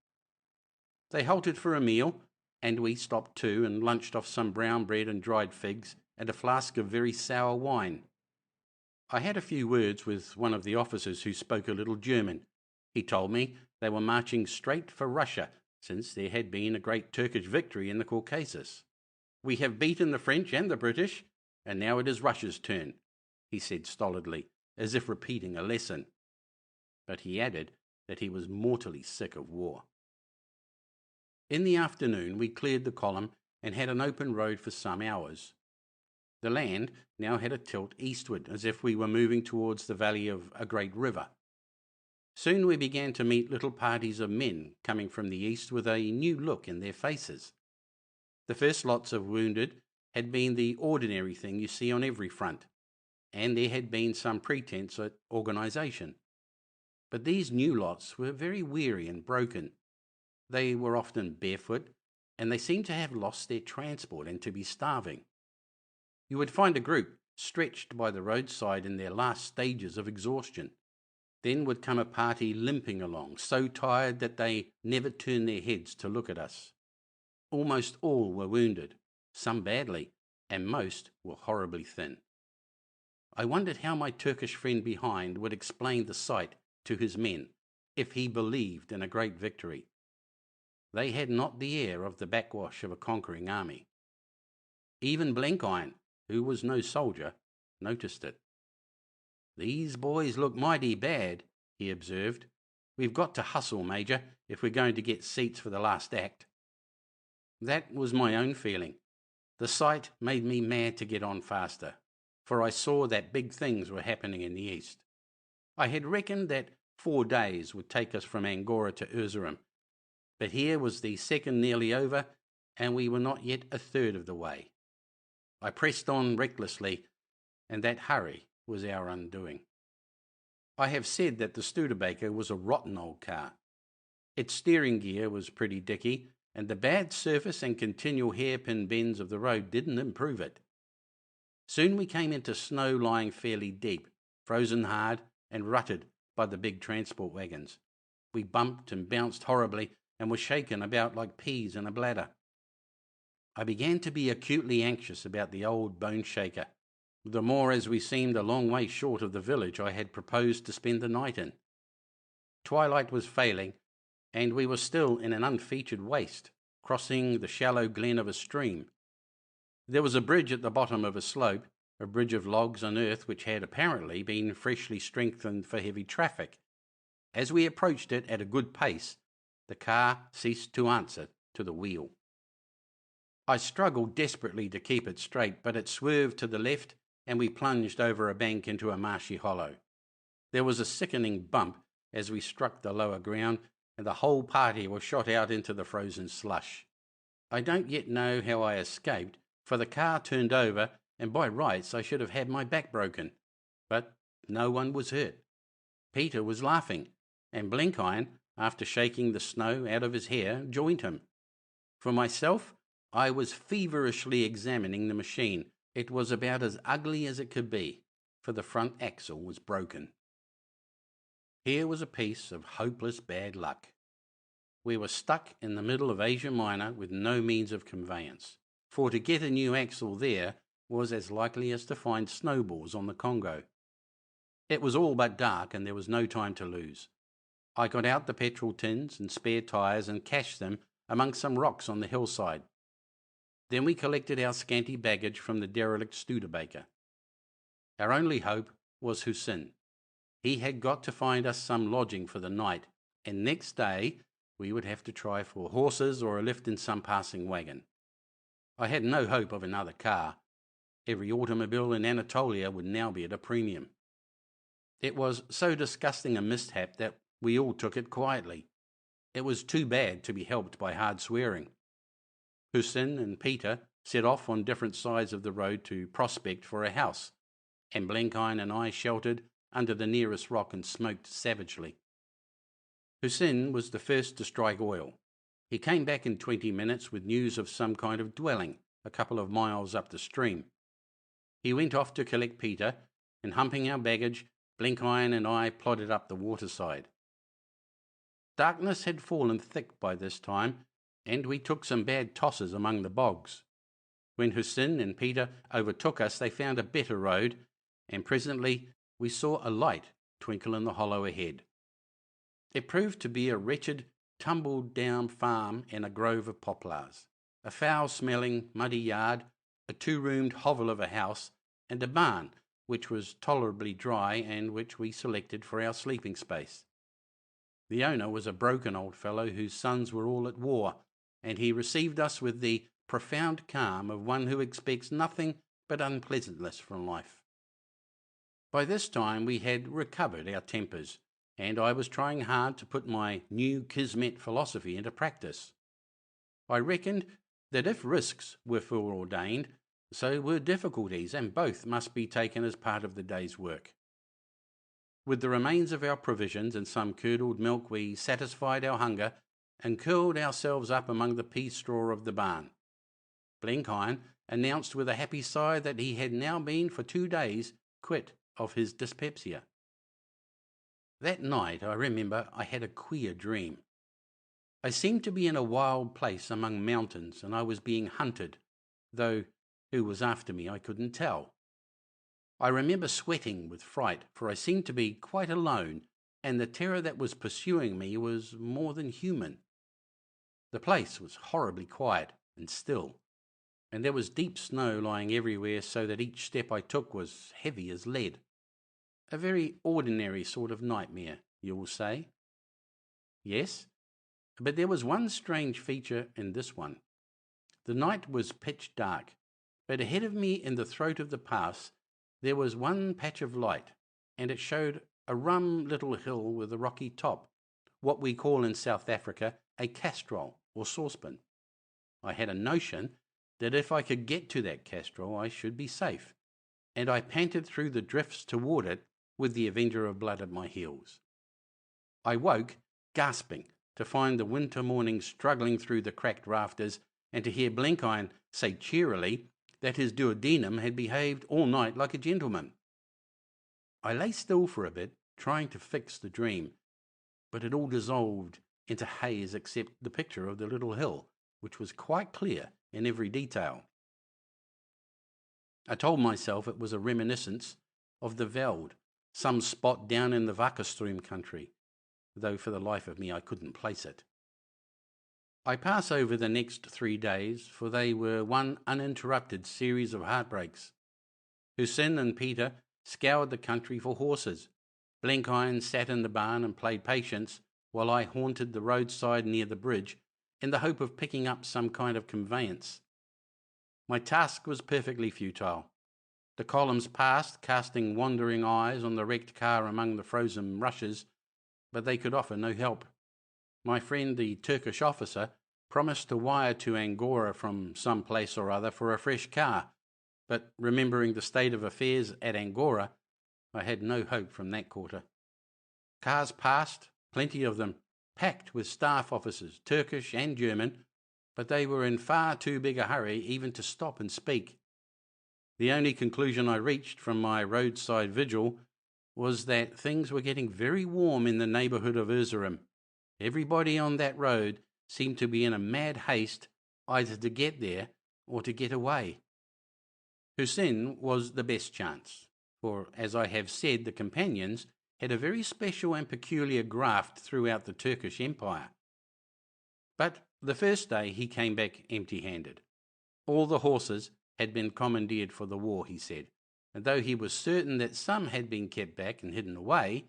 S1: They halted for a meal, and we stopped too and lunched off some brown bread and dried figs and a flask of very sour wine. I had a few words with one of the officers who spoke a little German. He told me they were marching straight for Russia, since there had been a great Turkish victory in the Caucasus. "We have beaten the French and the British, and now it is Russia's turn," he said stolidly, as if repeating a lesson. But he added that he was mortally sick of war. In the afternoon we cleared the column and had an open road for some hours. The land now had a tilt eastward, as if we were moving towards the valley of a great river. Soon we began to meet little parties of men coming from the east with a new look in their faces. The first lots of wounded had been the ordinary thing you see on every front, and there had been some pretence at organisation. But these new lots were very weary and broken. They were often barefoot, and they seemed to have lost their transport and to be starving. You would find a group stretched by the roadside in their last stages of exhaustion. Then would come a party limping along, so tired that they never turned their heads to look at us. Almost all were wounded, some badly, and most were horribly thin. I wondered how my Turkish friend behind would explain the sight to his men if he believed in a great victory. They had not the air of the backwash of a conquering army. Even Blenkiron, who was no soldier, noticed it. "These boys look mighty bad," he observed. "We've got to hustle, Major, if we're going to get seats for the last act." That was my own feeling. The sight made me mad to get on faster, for I saw that big things were happening in the east. I had reckoned that 4 days would take us from Angora to Erzurum, but here was the second nearly over, and we were not yet a third of the way. I pressed on recklessly, and that hurry was our undoing. I have said that the Studebaker was a rotten old car. Its steering gear was pretty dicky, and the bad surface and continual hairpin bends of the road didn't improve it. Soon we came into snow lying fairly deep, frozen hard and rutted by the big transport wagons. We bumped and bounced horribly and were shaken about like peas in a bladder. I began to be acutely anxious about the old bone shaker, the more as we seemed a long way short of the village I had proposed to spend the night in. Twilight was failing, and we were still in an unfeatured waste, crossing the shallow glen of a stream. There was a bridge at the bottom of a slope, a bridge of logs and earth which had apparently been freshly strengthened for heavy traffic. As we approached it at a good pace, the car ceased to answer to the wheel. I struggled desperately to keep it straight, but it swerved to the left, and we plunged over a bank into a marshy hollow. There was a sickening bump as we struck the lower ground, and the whole party was shot out into the frozen slush. I don't yet know how I escaped, for the car turned over, and by rights I should have had my back broken. But no one was hurt. Peter was laughing, and Blenkiron, after shaking the snow out of his hair, joined him. For myself, I was feverishly examining the machine. It was about as ugly as it could be, for the front axle was broken. Here was a piece of hopeless bad luck. We were stuck in the middle of Asia Minor with no means of conveyance, for to get a new axle there was as likely as to find snowballs on the Congo. It was all but dark, and there was no time to lose. I got out the petrol tins and spare tyres and cached them among some rocks on the hillside. Then we collected our scanty baggage from the derelict Studebaker. Our only hope was Hussein. He had got to find us some lodging for the night, and next day we would have to try for horses or a lift in some passing wagon. I had no hope of another car. Every automobile in Anatolia would now be at a premium. It was so disgusting a mishap that we all took it quietly. It was too bad to be helped by hard swearing. Hussein and Peter set off on different sides of the road to prospect for a house, and Blenkiron and I sheltered under the nearest rock and smoked savagely. Hussein was the first to strike oil. He came back in 20 minutes with news of some kind of dwelling a couple of miles up the stream. He went off to collect Peter, and humping our baggage, Blenkiron and I plodded up the waterside. Darkness had fallen thick by this time, and we took some bad tosses among the bogs. When Hussein and Peter overtook us, they found a better road, and presently we saw a light twinkle in the hollow ahead. It proved to be a wretched, tumbled-down farm in a grove of poplars, a foul-smelling, muddy yard, a 2-roomed hovel of a house, and a barn, which was tolerably dry and which we selected for our sleeping space. The owner was a broken old fellow whose sons were all at war, and he received us with the profound calm of one who expects nothing but unpleasantness from life. By this time we had recovered our tempers, and I was trying hard to put my new Kismet philosophy into practice. I reckoned that if risks were foreordained, so were difficulties, and both must be taken as part of the day's work. With the remains of our provisions and some curdled milk, we satisfied our hunger and curled ourselves up among the pea straw of the barn. Blenkiron announced with a happy sigh that he had now been for 2 days quit of his dyspepsia. That night, I remember, I had a queer dream. I seemed to be in a wild place among mountains, and I was being hunted, though who was after me I couldn't tell. I remember sweating with fright, for I seemed to be quite alone, and the terror that was pursuing me was more than human. The place was horribly quiet and still, and there was deep snow lying everywhere, so that each step I took was heavy as lead. A very ordinary sort of nightmare, you will say. Yes, but there was one strange feature in this one. The night was pitch dark, but ahead of me in the throat of the pass there was one patch of light, and it showed a rum little hill with a rocky top, what we call in South Africa a castrol or saucepan. I had a notion that if I could get to that castrol I should be safe, and I panted through the drifts toward it with the Avenger of Blood at my heels. I woke, gasping, to find the winter morning struggling through the cracked rafters, and to hear Blenkiron say cheerily that his duodenum had behaved all night like a gentleman. I lay still for a bit, trying to fix the dream, but it all dissolved into haze except the picture of the little hill, which was quite clear in every detail. I told myself it was a reminiscence of the veld, some spot down in the Wakkerstroom country, though for the life of me I couldn't place it. I pass over the next 3 days, for they were one uninterrupted series of heartbreaks. Hussein and Peter scoured the country for horses. Blenkiron sat in the barn and played patience, while I haunted the roadside near the bridge in the hope of picking up some kind of conveyance. My task was perfectly futile. The columns passed, casting wandering eyes on the wrecked car among the frozen rushes, but they could offer no help. My friend, the Turkish officer, promised to wire to Angora from some place or other for a fresh car, but remembering the state of affairs at Angora, I had no hope from that quarter. Cars passed, plenty of them, packed with staff officers, Turkish and German, but they were in far too big a hurry even to stop and speak. The only conclusion I reached from my roadside vigil was that things were getting very warm in the neighbourhood of Erzurum. Everybody on that road seemed to be in a mad haste either to get there or to get away. Hussein was the best chance, for, as I have said, the companions had a very special and peculiar graft throughout the Turkish Empire. But the first day he came back empty-handed. All the horses had been commandeered for the war, he said, and though he was certain that some had been kept back and hidden away,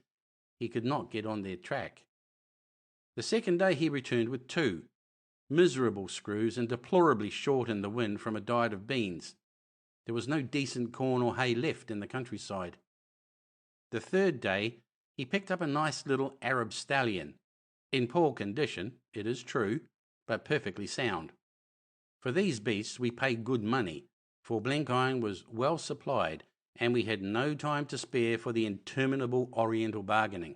S1: he could not get on their track. The second day he returned with 2, miserable screws and deplorably short in the wind from a diet of beans. There was no decent corn or hay left in the countryside. The third day he picked up a nice little Arab stallion, in poor condition, it is true, but perfectly sound. For these beasts we paid good money, for Blenkiron was well supplied, and we had no time to spare for the interminable Oriental bargaining.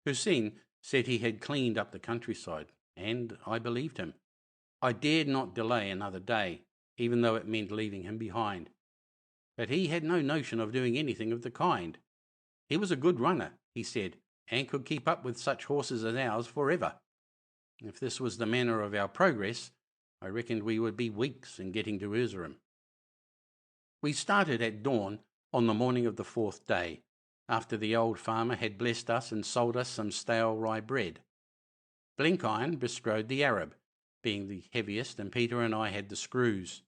S1: Hussein said he had cleaned up the countryside, and I believed him. I dared not delay another day, even though it meant leaving him behind. But he had no notion of doing anything of the kind. He was a good runner, he said, and could keep up with such horses as ours forever. If this was the manner of our progress, I reckoned we would be weeks in getting to Erzurum. We started at dawn on the morning of the 4th day, after the old farmer had blessed us and sold us some stale rye bread. Blenkiron bestrode the Arab, being the heaviest, and Peter and I had the screws.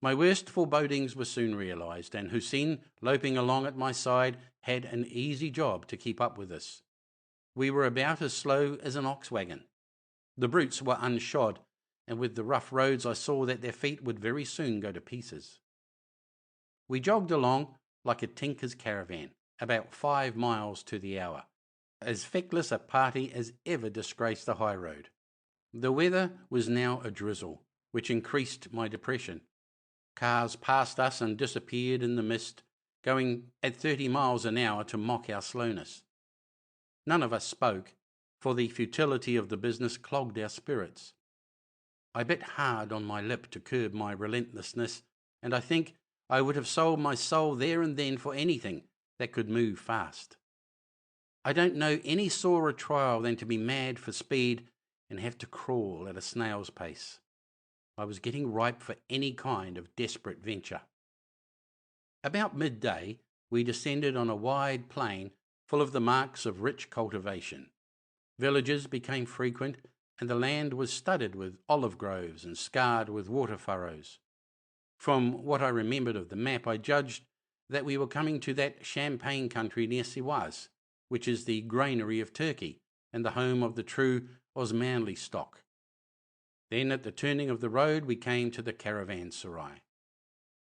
S1: My worst forebodings were soon realised, and Hussein, loping along at my side, had an easy job to keep up with us. We were about as slow as an ox wagon. The brutes were unshod, and with the rough roads I saw that their feet would very soon go to pieces. We jogged along like a tinker's caravan, about 5 miles to the hour, as feckless a party as ever disgraced the high road. The weather was now a drizzle, which increased my depression. Cars passed us and disappeared in the mist, going at 30 miles an hour to mock our slowness. None of us spoke, for the futility of the business clogged our spirits. I bit hard on my lip to curb my relentlessness, and I think I would have sold my soul there and then for anything that could move fast. I don't know any sorer trial than to be mad for speed and have to crawl at a snail's pace. I was getting ripe for any kind of desperate venture. About midday, we descended on a wide plain full of the marks of rich cultivation. Villages became frequent, and the land was studded with olive groves and scarred with water furrows. From what I remembered of the map, I judged that we were coming to that champagne country near Siwas, which is the granary of Turkey and the home of the true Osmanli stock. Then at the turning of the road we came to the Caravanserai.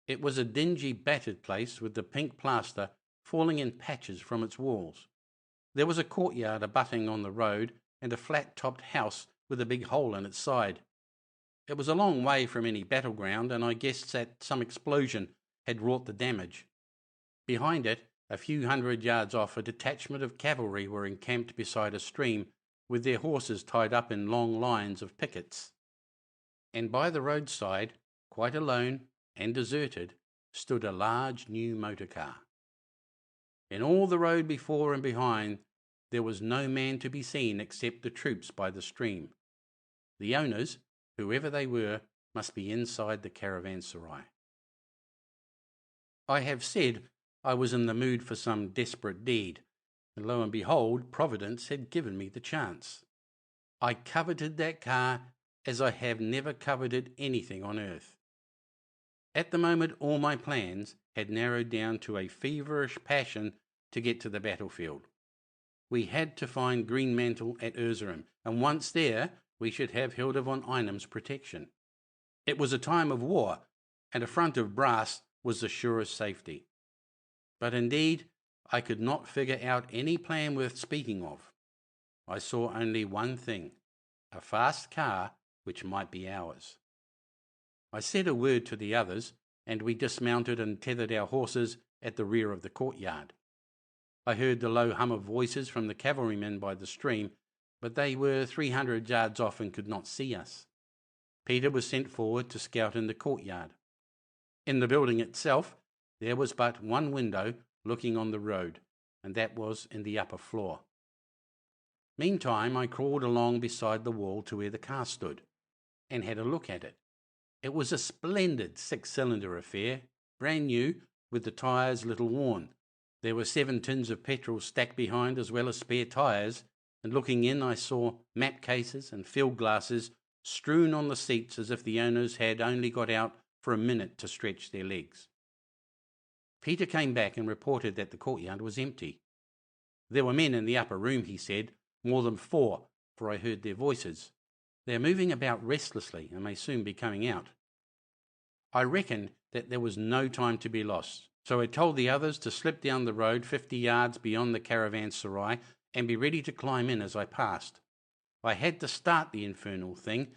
S1: It was a dingy, battered place with the pink plaster falling in patches from its walls. There was a courtyard abutting on the road and a flat-topped house with a big hole in its side. It was a long way from any battleground, and I guessed that some explosion had wrought the damage. Behind it, a few hundred yards off, a detachment of cavalry were encamped beside a stream with their horses tied up in long lines of pickets. And by the roadside, quite alone and deserted, stood a large new motor car. In all the road before and behind, there was no man to be seen except the troops by the stream. The owners, whoever they were, must be inside the Caravanserai. I have said I was in the mood for some desperate deed, and lo and behold, Providence had given me the chance. I coveted that car as I have never coveted anything on earth. At the moment, all my plans had narrowed down to a feverish passion to get to the battlefield. We had to find Greenmantle at Erzurum, and once there, we should have Hilda von Einem's protection. It was a time of war, and a front of brass was the surest safety. But indeed, I could not figure out any plan worth speaking of. I saw only one thing, a fast car which might be ours. I said a word to the others, and we dismounted and tethered our horses at the rear of the courtyard. I heard the low hum of voices from the cavalrymen by the stream, but they were 300 yards off and could not see us. Peter was sent forward to scout in the courtyard. In the building itself, there was but one window looking on the road, and that was in the upper floor. Meantime, I crawled along beside the wall to where the car stood, and had a look at it. It was a splendid 6-cylinder affair, brand new, with the tyres little worn. There were 7 tins of petrol stacked behind, as well as spare tyres, and looking in I saw map cases and field glasses strewn on the seats as if the owners had only got out for a minute to stretch their legs. Peter came back and reported that the courtyard was empty. There were men in the upper room, he said, more than 4, for I heard their voices. They are moving about restlessly and may soon be coming out. I reckoned that there was no time to be lost, so I told the others to slip down the road 50 yards beyond the Caravanserai and be ready to climb in as I passed. I had to start the infernal thing,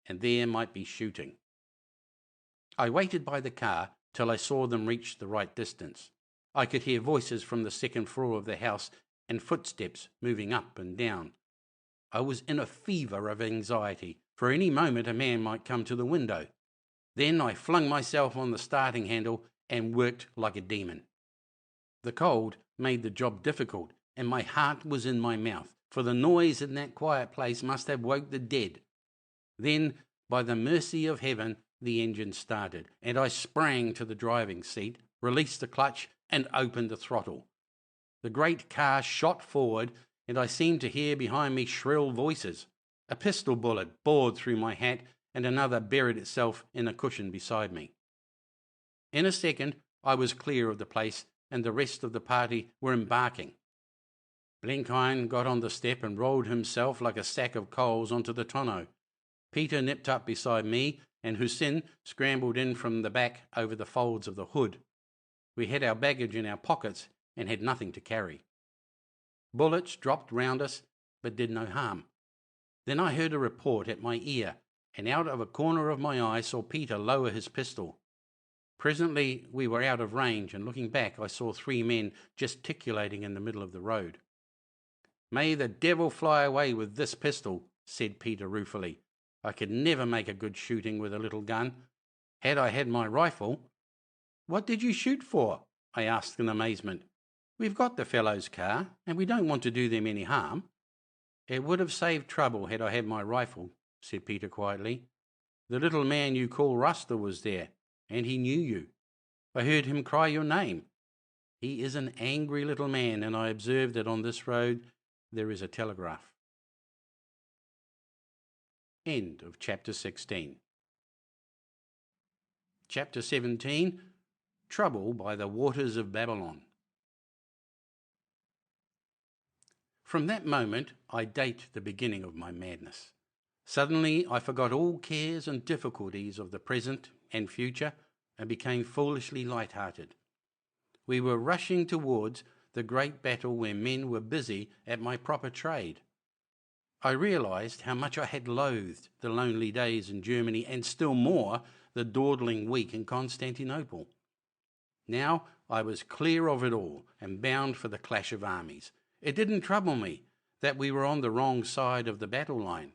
S1: and there might be shooting. I waited by the car till I saw them reach the right distance. I could hear voices from the second floor of the house and footsteps moving up and down. I was in a fever of anxiety, for any moment a man might come to the window. Then I flung myself on the starting handle and worked like a demon. The cold made the job difficult, and my heart was in my mouth, for the noise in that quiet place must have woke the dead. Then, by the mercy of heaven, the engine started, and I sprang to the driving seat, released the clutch, and opened the throttle. The great car shot forward, and I seemed to hear behind me shrill voices. A pistol bullet bored through my hat, and another buried itself in a cushion beside me. In a second, I was clear of the place, and the rest of the party were embarking. Blenkiron got on the step and rolled himself like a sack of coals onto the tonneau. Peter nipped up beside me, and Hussein scrambled in from the back over the folds of the hood. We had our baggage in our pockets and had nothing to carry. Bullets dropped round us, but did no harm. Then I heard a report at my ear, and out of a corner of my eye saw Peter lower his pistol. Presently we were out of range, and looking back I saw 3 men gesticulating in the middle of the road. "May the devil fly away with this pistol," said Peter ruefully. "I could never make a good shooting with a little gun. Had I had my rifle—" "What did you shoot for?" I asked in amazement. "We've got the fellow's car, and we don't want to do them any harm." "It would have saved trouble had I had my rifle," said Peter quietly. "The little man you call Rasta was there, and he knew you. I heard him cry your name. He is an angry little man, and I observed that on this road there is a telegraph." End of chapter 16. Chapter 17. Trouble by the waters of Babylon. From that moment I date the beginning of my madness. Suddenly I forgot all cares and difficulties of the present and future and became foolishly light-hearted. We were rushing towards the great battle where men were busy at my proper trade. I realised how much I had loathed the lonely days in Germany and still more the dawdling week in Constantinople. Now I was clear of it all and bound for the clash of armies. It didn't trouble me that we were on the wrong side of the battle line.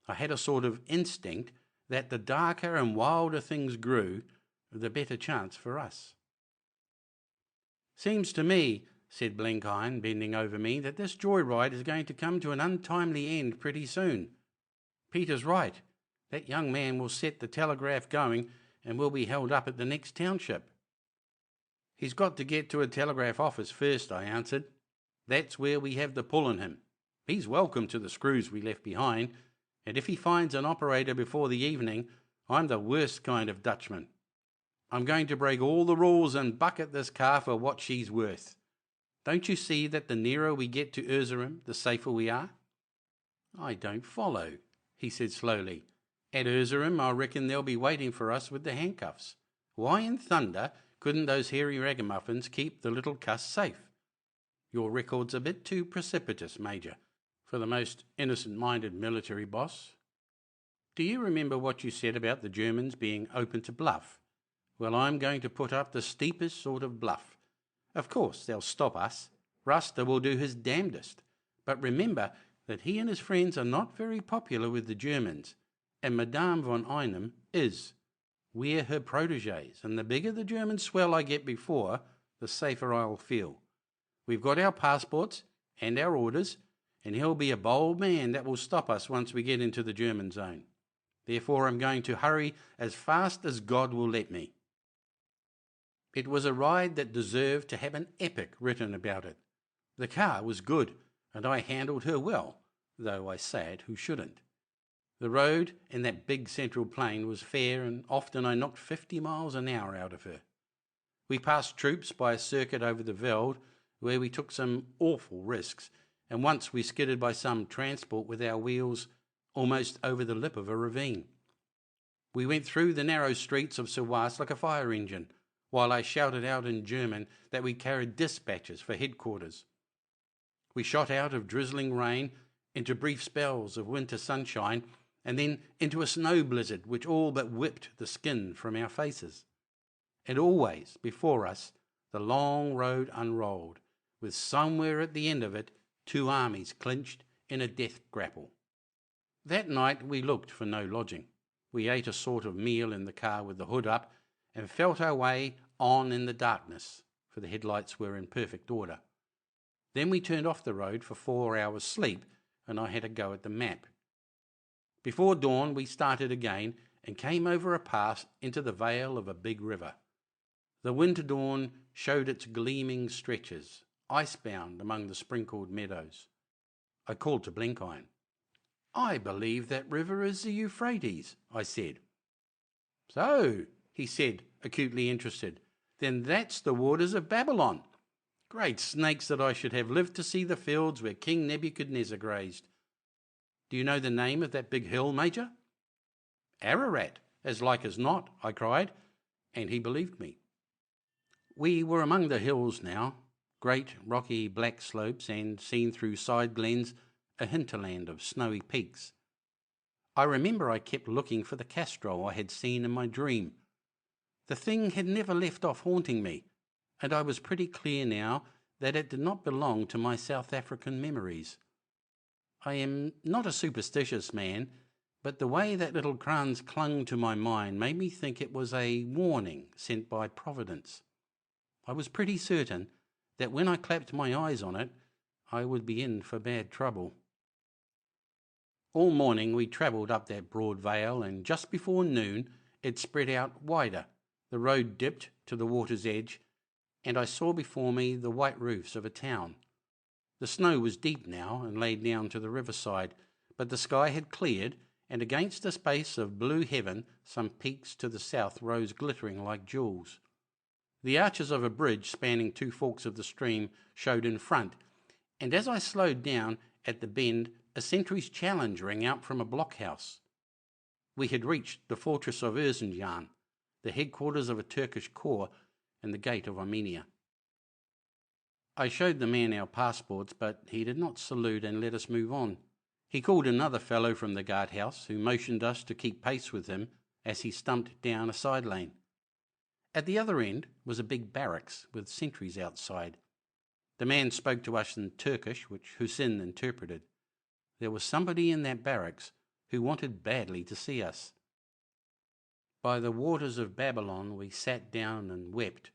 S1: I had a sort of instinct that the darker and wilder things grew, the better chance for us. "Seems to me," said Blenkiron, bending over me, "that this joyride is going to come to an untimely end pretty soon. Peter's right. That young man will set the telegraph going and will be held up at the next township." "He's got to get to a telegraph office first," I answered. "That's where we have the pull on him. He's welcome to the screws we left behind, and if he finds an operator before the evening, I'm the worst kind of Dutchman. I'm going to break all the rules and bucket this car for what she's worth. Don't you see that the nearer we get to Erzerum, the safer we are?" "I don't follow," he said slowly. "At Erzerum, I reckon they'll be waiting for us with the handcuffs. Why in thunder couldn't those hairy ragamuffins keep the little cuss safe? Your record's a bit too precipitous, Major, for the most innocent-minded military boss. Do you remember what you said about the Germans being open to bluff? Well, I'm going to put up the steepest sort of bluff. Of course, they'll stop us. Rasta will do his damnedest. But remember that he and his friends are not very popular with the Germans, and Madame von Einem is. We're her protégés, and the bigger the German swell I get before, the safer I'll feel. We've got our passports and our orders, and he'll be a bold man that will stop us once we get into the German zone. Therefore I'm going to hurry as fast as God will let me." It was a ride that deserved to have an epic written about it. The car was good, and I handled her well, though I say it who shouldn't. The road in that big central plain was fair, and often I knocked 50 miles an hour out of her. We passed troops by a circuit over the veld, where we took some awful risks, and once we skidded by some transport with our wheels almost over the lip of a ravine. We went through the narrow streets of Siwas like a fire engine, while I shouted out in German that we carried dispatches for headquarters. We shot out of drizzling rain into brief spells of winter sunshine, and then into a snow blizzard which all but whipped the skin from our faces. And always before us the long road unrolled, with somewhere at the end of it 2 armies clinched in a death grapple. That night we looked for no lodging. We ate a sort of meal in the car with the hood up, and felt our way on in the darkness, for the headlights were in perfect order. Then we turned off the road for 4 hours' sleep, and I had a go at the map. Before dawn we started again and came over a pass into the vale of a big river. The winter dawn showed its gleaming stretches, icebound among the sprinkled meadows. I called to Blenkiron. "I believe that river is the Euphrates," I said. "So," he said, acutely interested, "then that's the waters of Babylon. Great snakes that I should have lived to see the fields where King Nebuchadnezzar grazed. Do you know the name of that big hill, Major?" "Ararat, as like as not," I cried, and he believed me. We were among the hills now, great rocky black slopes, and seen through side glens, a hinterland of snowy peaks. I remember I kept looking for the castrol I had seen in my dream. The thing had never left off haunting me, and I was pretty clear now that it did not belong to my South African memories. I am not a superstitious man, but the way that little krans clung to my mind made me think it was a warning sent by Providence. I was pretty certain that when I clapped my eyes on it, I would be in for bad trouble. All morning we travelled up that broad vale, and just before noon it spread out wider. The road dipped to the water's edge, and I saw before me the white roofs of a town. The snow was deep now and lay down to the riverside, but the sky had cleared, and against a space of blue heaven some peaks to the south rose glittering like jewels. The arches of a bridge spanning two forks of the stream showed in front, and as I slowed down at the bend, a sentry's challenge rang out from a blockhouse. We had reached the fortress of Erzincan, the headquarters of a Turkish corps, and the gate of Armenia. I showed the man our passports, but he did not salute and let us move on. He called another fellow from the guardhouse, who motioned us to keep pace with him as he stumped down a side lane. At the other end was a big barracks with sentries outside. The man spoke to us in Turkish, which Hussein interpreted. There was somebody in that barracks who wanted badly to see us. "By the waters of Babylon we sat down and wept,"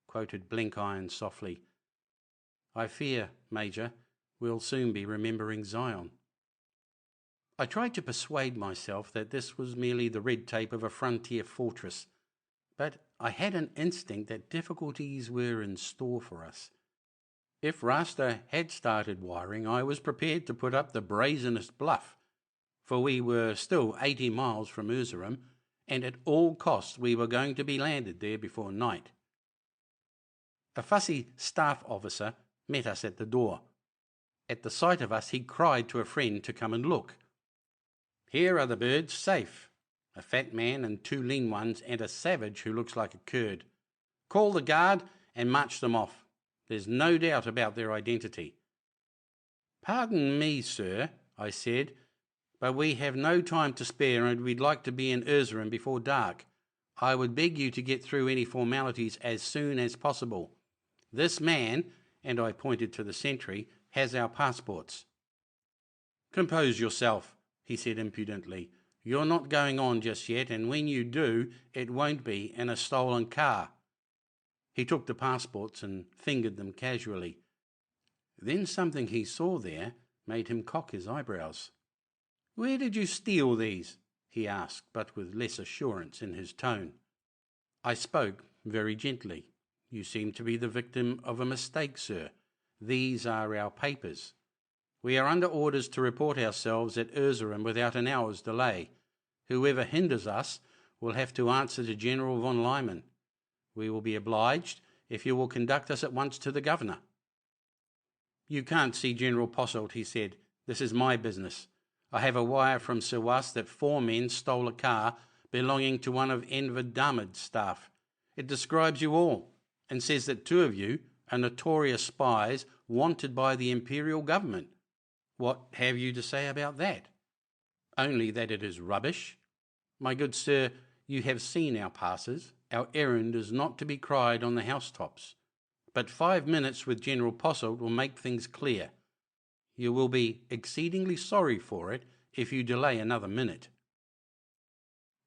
S1: quoted Blenkiron softly. "I fear, Major, we'll soon be remembering Zion." I tried to persuade myself that this was merely the red tape of a frontier fortress, but I had an instinct that difficulties were in store for us. If Rasta had started wiring, I was prepared to put up the brazenest bluff, for we were still 80 miles from Erzurum, and at all costs we were going to be landed there before night. A fussy staff officer met us at the door. At the sight of us, he cried to a friend to come and look. "Here are the birds, safe. A fat man and 2 lean ones, and a savage who looks like a Kurd. Call the guard and march them off. There's no doubt about their identity." "Pardon me, sir," I said, "but we have no time to spare, and we'd like to be in Erzurum before dark. I would beg you to get through any formalities as soon as possible. This man," and I pointed to the sentry, "has our passports." "Compose yourself," he said impudently. "You're not going on just yet, and when you do, it won't be in a stolen car." He took the passports and fingered them casually. Then something he saw there made him cock his eyebrows. "Where did you steal these?" he asked, but with less assurance in his tone. I spoke very gently. "You seem to be the victim of a mistake, sir. These are our papers. We are under orders to report ourselves at Erzurum without an hour's delay. Whoever hinders us will have to answer to General von Lyman. We will be obliged if you will conduct us at once to the governor." "You can't see General Posselt," he said. "This is my business. I have a wire from Siwas that 4 men stole a car belonging to one of Enver Damid's staff. It describes you all, and says that 2 of you are notorious spies wanted by the imperial government. What have you to say about that?" "Only that it is rubbish. My good sir, you have seen our passes. Our errand is not to be cried on the housetops. But 5 minutes with General Posselt will make things clear. You will be exceedingly sorry for it if you delay another minute."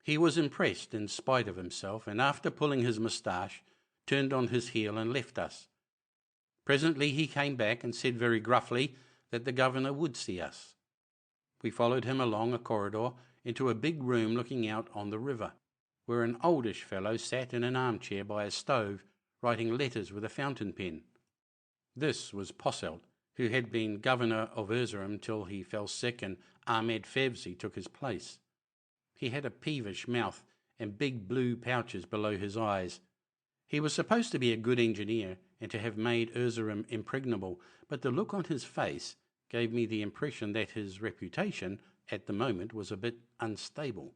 S1: He was impressed in spite of himself, and after pulling his moustache, turned on his heel and left us. Presently he came back and said very gruffly that the governor would see us. We followed him along a corridor into a big room looking out on the river, where an oldish fellow sat in an armchair by a stove, writing letters with a fountain pen. This was Posselt, who had been governor of Erzurum till he fell sick and Ahmed Fevzi took his place. He had a peevish mouth and big blue pouches below his eyes. He was supposed to be a good engineer and to have made Erzurum impregnable, but the look on his face gave me the impression that his reputation at the moment was a bit unstable.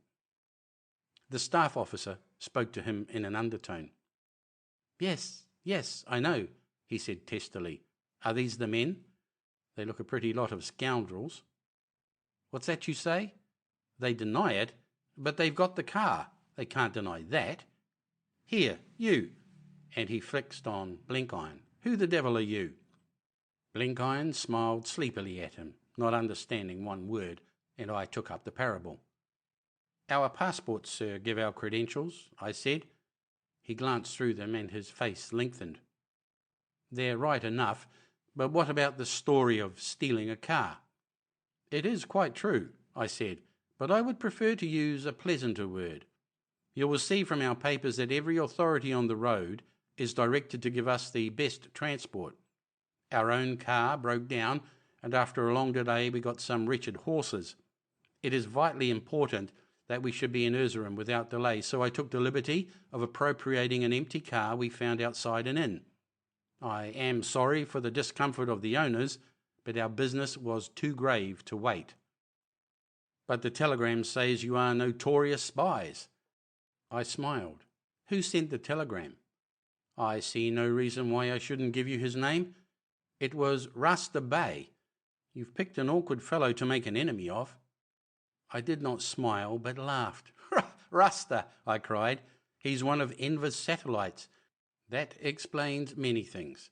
S1: The staff officer spoke to him in an undertone. Yes, I know," he said testily. "Are these the men? They look a pretty lot of scoundrels." "What's that you say? They deny it, but they've got the car. They can't deny that. Here, you," and he flexed on Blenkiron. Who the devil are you?" Blenkiron smiled sleepily at him, not understanding one word, and I took up the parable. "Our passports, sir, give our credentials," I said. He glanced through them and his face lengthened. "They're right enough, but what about the story of stealing a car?" "It is quite true," I said, "but I would prefer to use a pleasanter word. You will see from our papers that every authority on the road is directed to give us the best transport. Our own car broke down, and after a long delay we got some wretched horses. It is vitally important that we should be in Erzurum without delay, so I took the liberty of appropriating an empty car we found outside an inn. I am sorry for the discomfort of the owners, but our business was too grave to wait." "But the telegram says you are notorious spies." I smiled. "Who sent the telegram?" "I see no reason why I shouldn't give you his name. It was Rasta Bey. You've picked an awkward fellow to make an enemy of." I did not smile, but laughed. "Rasta," I cried. "He's one of Enver's satellites. That explains many things."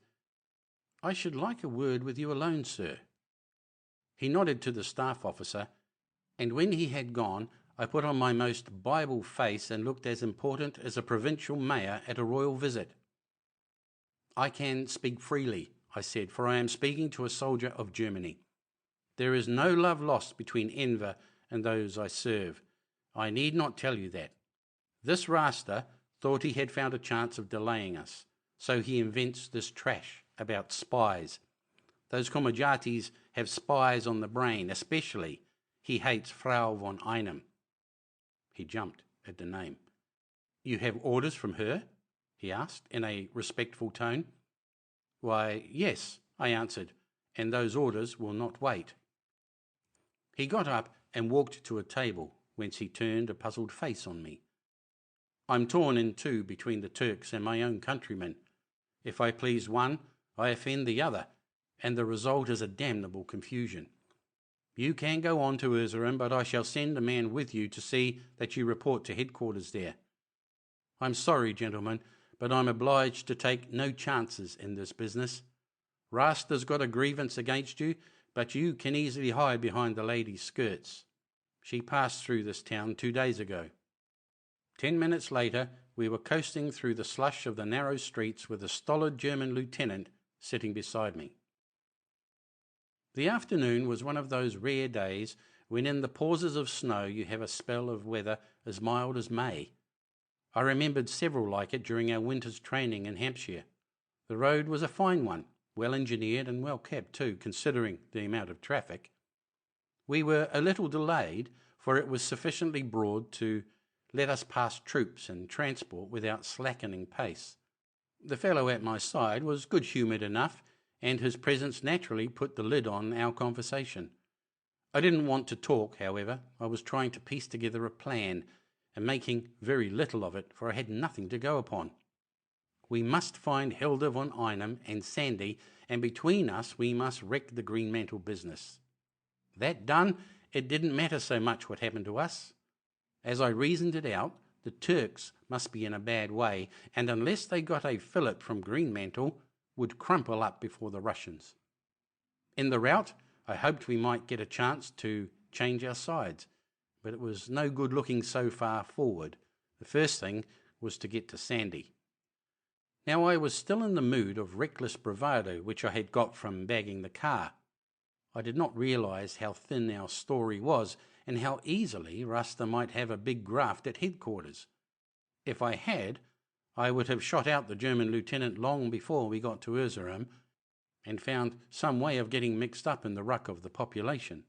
S1: "I should like a word with you alone, sir." He nodded to the staff officer, and when he had gone, I put on my most Bible face and looked as important as a provincial mayor at a royal visit. "I can speak freely," I said, "for I am speaking to a soldier of Germany. There is no love lost between Enver and those I serve. I need not tell you that. This Rasta thought he had found a chance of delaying us, so he invents this trash about spies. Those Komajatis have spies on the brain, especially he hates Frau von Einem." He jumped at the name. "You have orders from her?" he asked in a respectful tone. "Why, yes," I answered, "and those orders will not wait." He got up and walked to a table, whence he turned a puzzled face on me. "I'm torn in two between the Turks and my own countrymen. If I please one, I offend the other, and the result is a damnable confusion. You can go on to Erzurum, but I shall send a man with you to see that you report to headquarters there. I'm sorry, gentlemen, but I'm obliged to take no chances in this business. Rasta's got a grievance against you, but you can easily hide behind the lady's skirts. She passed through this town 2 days ago." 10 minutes later, we were coasting through the slush of the narrow streets with a stolid German lieutenant sitting beside me. The afternoon was one of those rare days when in the pauses of snow you have a spell of weather as mild as May. I remembered several like it during our winter's training in Hampshire. The road was a fine one, well engineered and well kept too, considering the amount of traffic. We were a little delayed, for it was sufficiently broad to let us pass troops and transport without slackening pace. The fellow at my side was good-humoured enough, and his presence naturally put the lid on our conversation. I didn't want to talk, however. I was trying to piece together a plan, and making very little of it, for I had nothing to go upon. We must find Hilda von Einem and Sandy, and between us we must wreck the Greenmantle business. That done, it didn't matter so much what happened to us. As I reasoned it out, the Turks must be in a bad way, and unless they got a fillet from Greenmantle, would crumple up before the Russians. In the rout, I hoped we might get a chance to change our sides, but it was no good looking so far forward. The first thing was to get to Sandy. Now I was still in the mood of reckless bravado which I had got from bagging the car. I did not realise how thin our story was, and how easily Rasta might have a big graft at headquarters. If I had, I would have shot out the German lieutenant long before we got to Erzurum, and found some way of getting mixed up in the ruck of the population.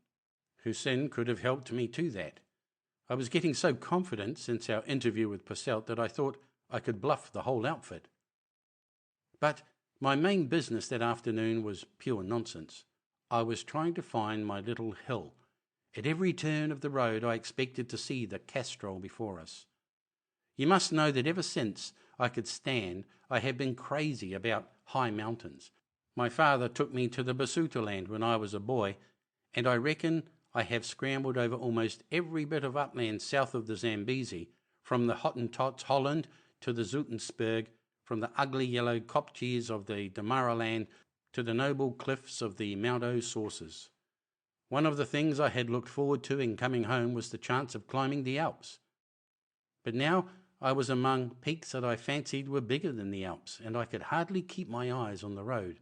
S1: Hussein could have helped me to that. I was getting so confident since our interview with Posselt that I thought I could bluff the whole outfit. But my main business that afternoon was pure nonsense. I was trying to find my little hill. At every turn of the road I expected to see the Castrol before us. You must know that ever since I could stand, I have been crazy about high mountains. My father took me to the Basutoland when I was a boy, and I reckon I have scrambled over almost every bit of upland south of the Zambezi, from the Hottentots, Holland, to the Zoutensberg, from the ugly yellow kopjes of the Damaraland to the noble cliffs of the Mount O sources. One of the things I had looked forward to in coming home was the chance of climbing the Alps. But now I was among peaks that I fancied were bigger than the Alps, and I could hardly keep my eyes on the road.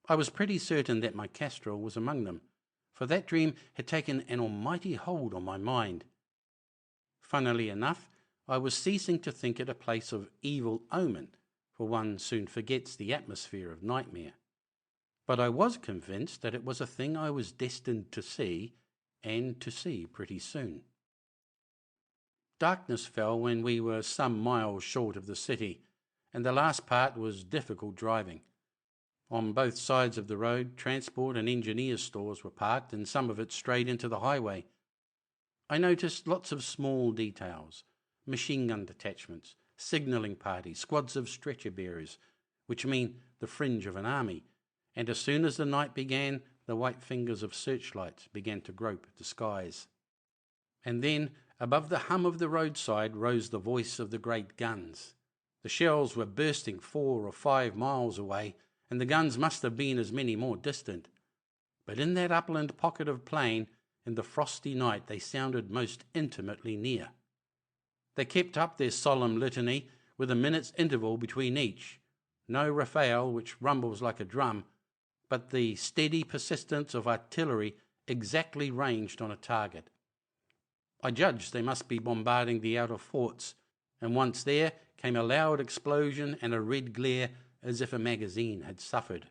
S1: I was pretty certain that my Castrol was among them, for that dream had taken an almighty hold on my mind. Funnily enough, I was ceasing to think it a place of evil omen, for one soon forgets the atmosphere of nightmare. But I was convinced that it was a thing I was destined to see, and to see pretty soon. Darkness fell when we were some miles short of the city, and the last part was difficult driving. On both sides of the road, transport and engineers' stores were parked, and some of it straight into the highway. I noticed lots of small details: machine gun detachments, signalling parties, squads of stretcher bearers, which mean the fringe of an army, and as soon as the night began, the white fingers of searchlights began to grope the skies. And then, above the hum of the roadside, rose the voice of the great guns. The shells were bursting 4 or 5 miles away, and the guns must have been as many more distant. But in that upland pocket of plain, in the frosty night, they sounded most intimately near. They kept up their solemn litany, with a minute's interval between each. No rafale, which rumbles like a drum, but the steady persistence of artillery exactly ranged on a target. I judged they must be bombarding the outer forts, and once there came a loud explosion and a red glare as if a magazine had suffered.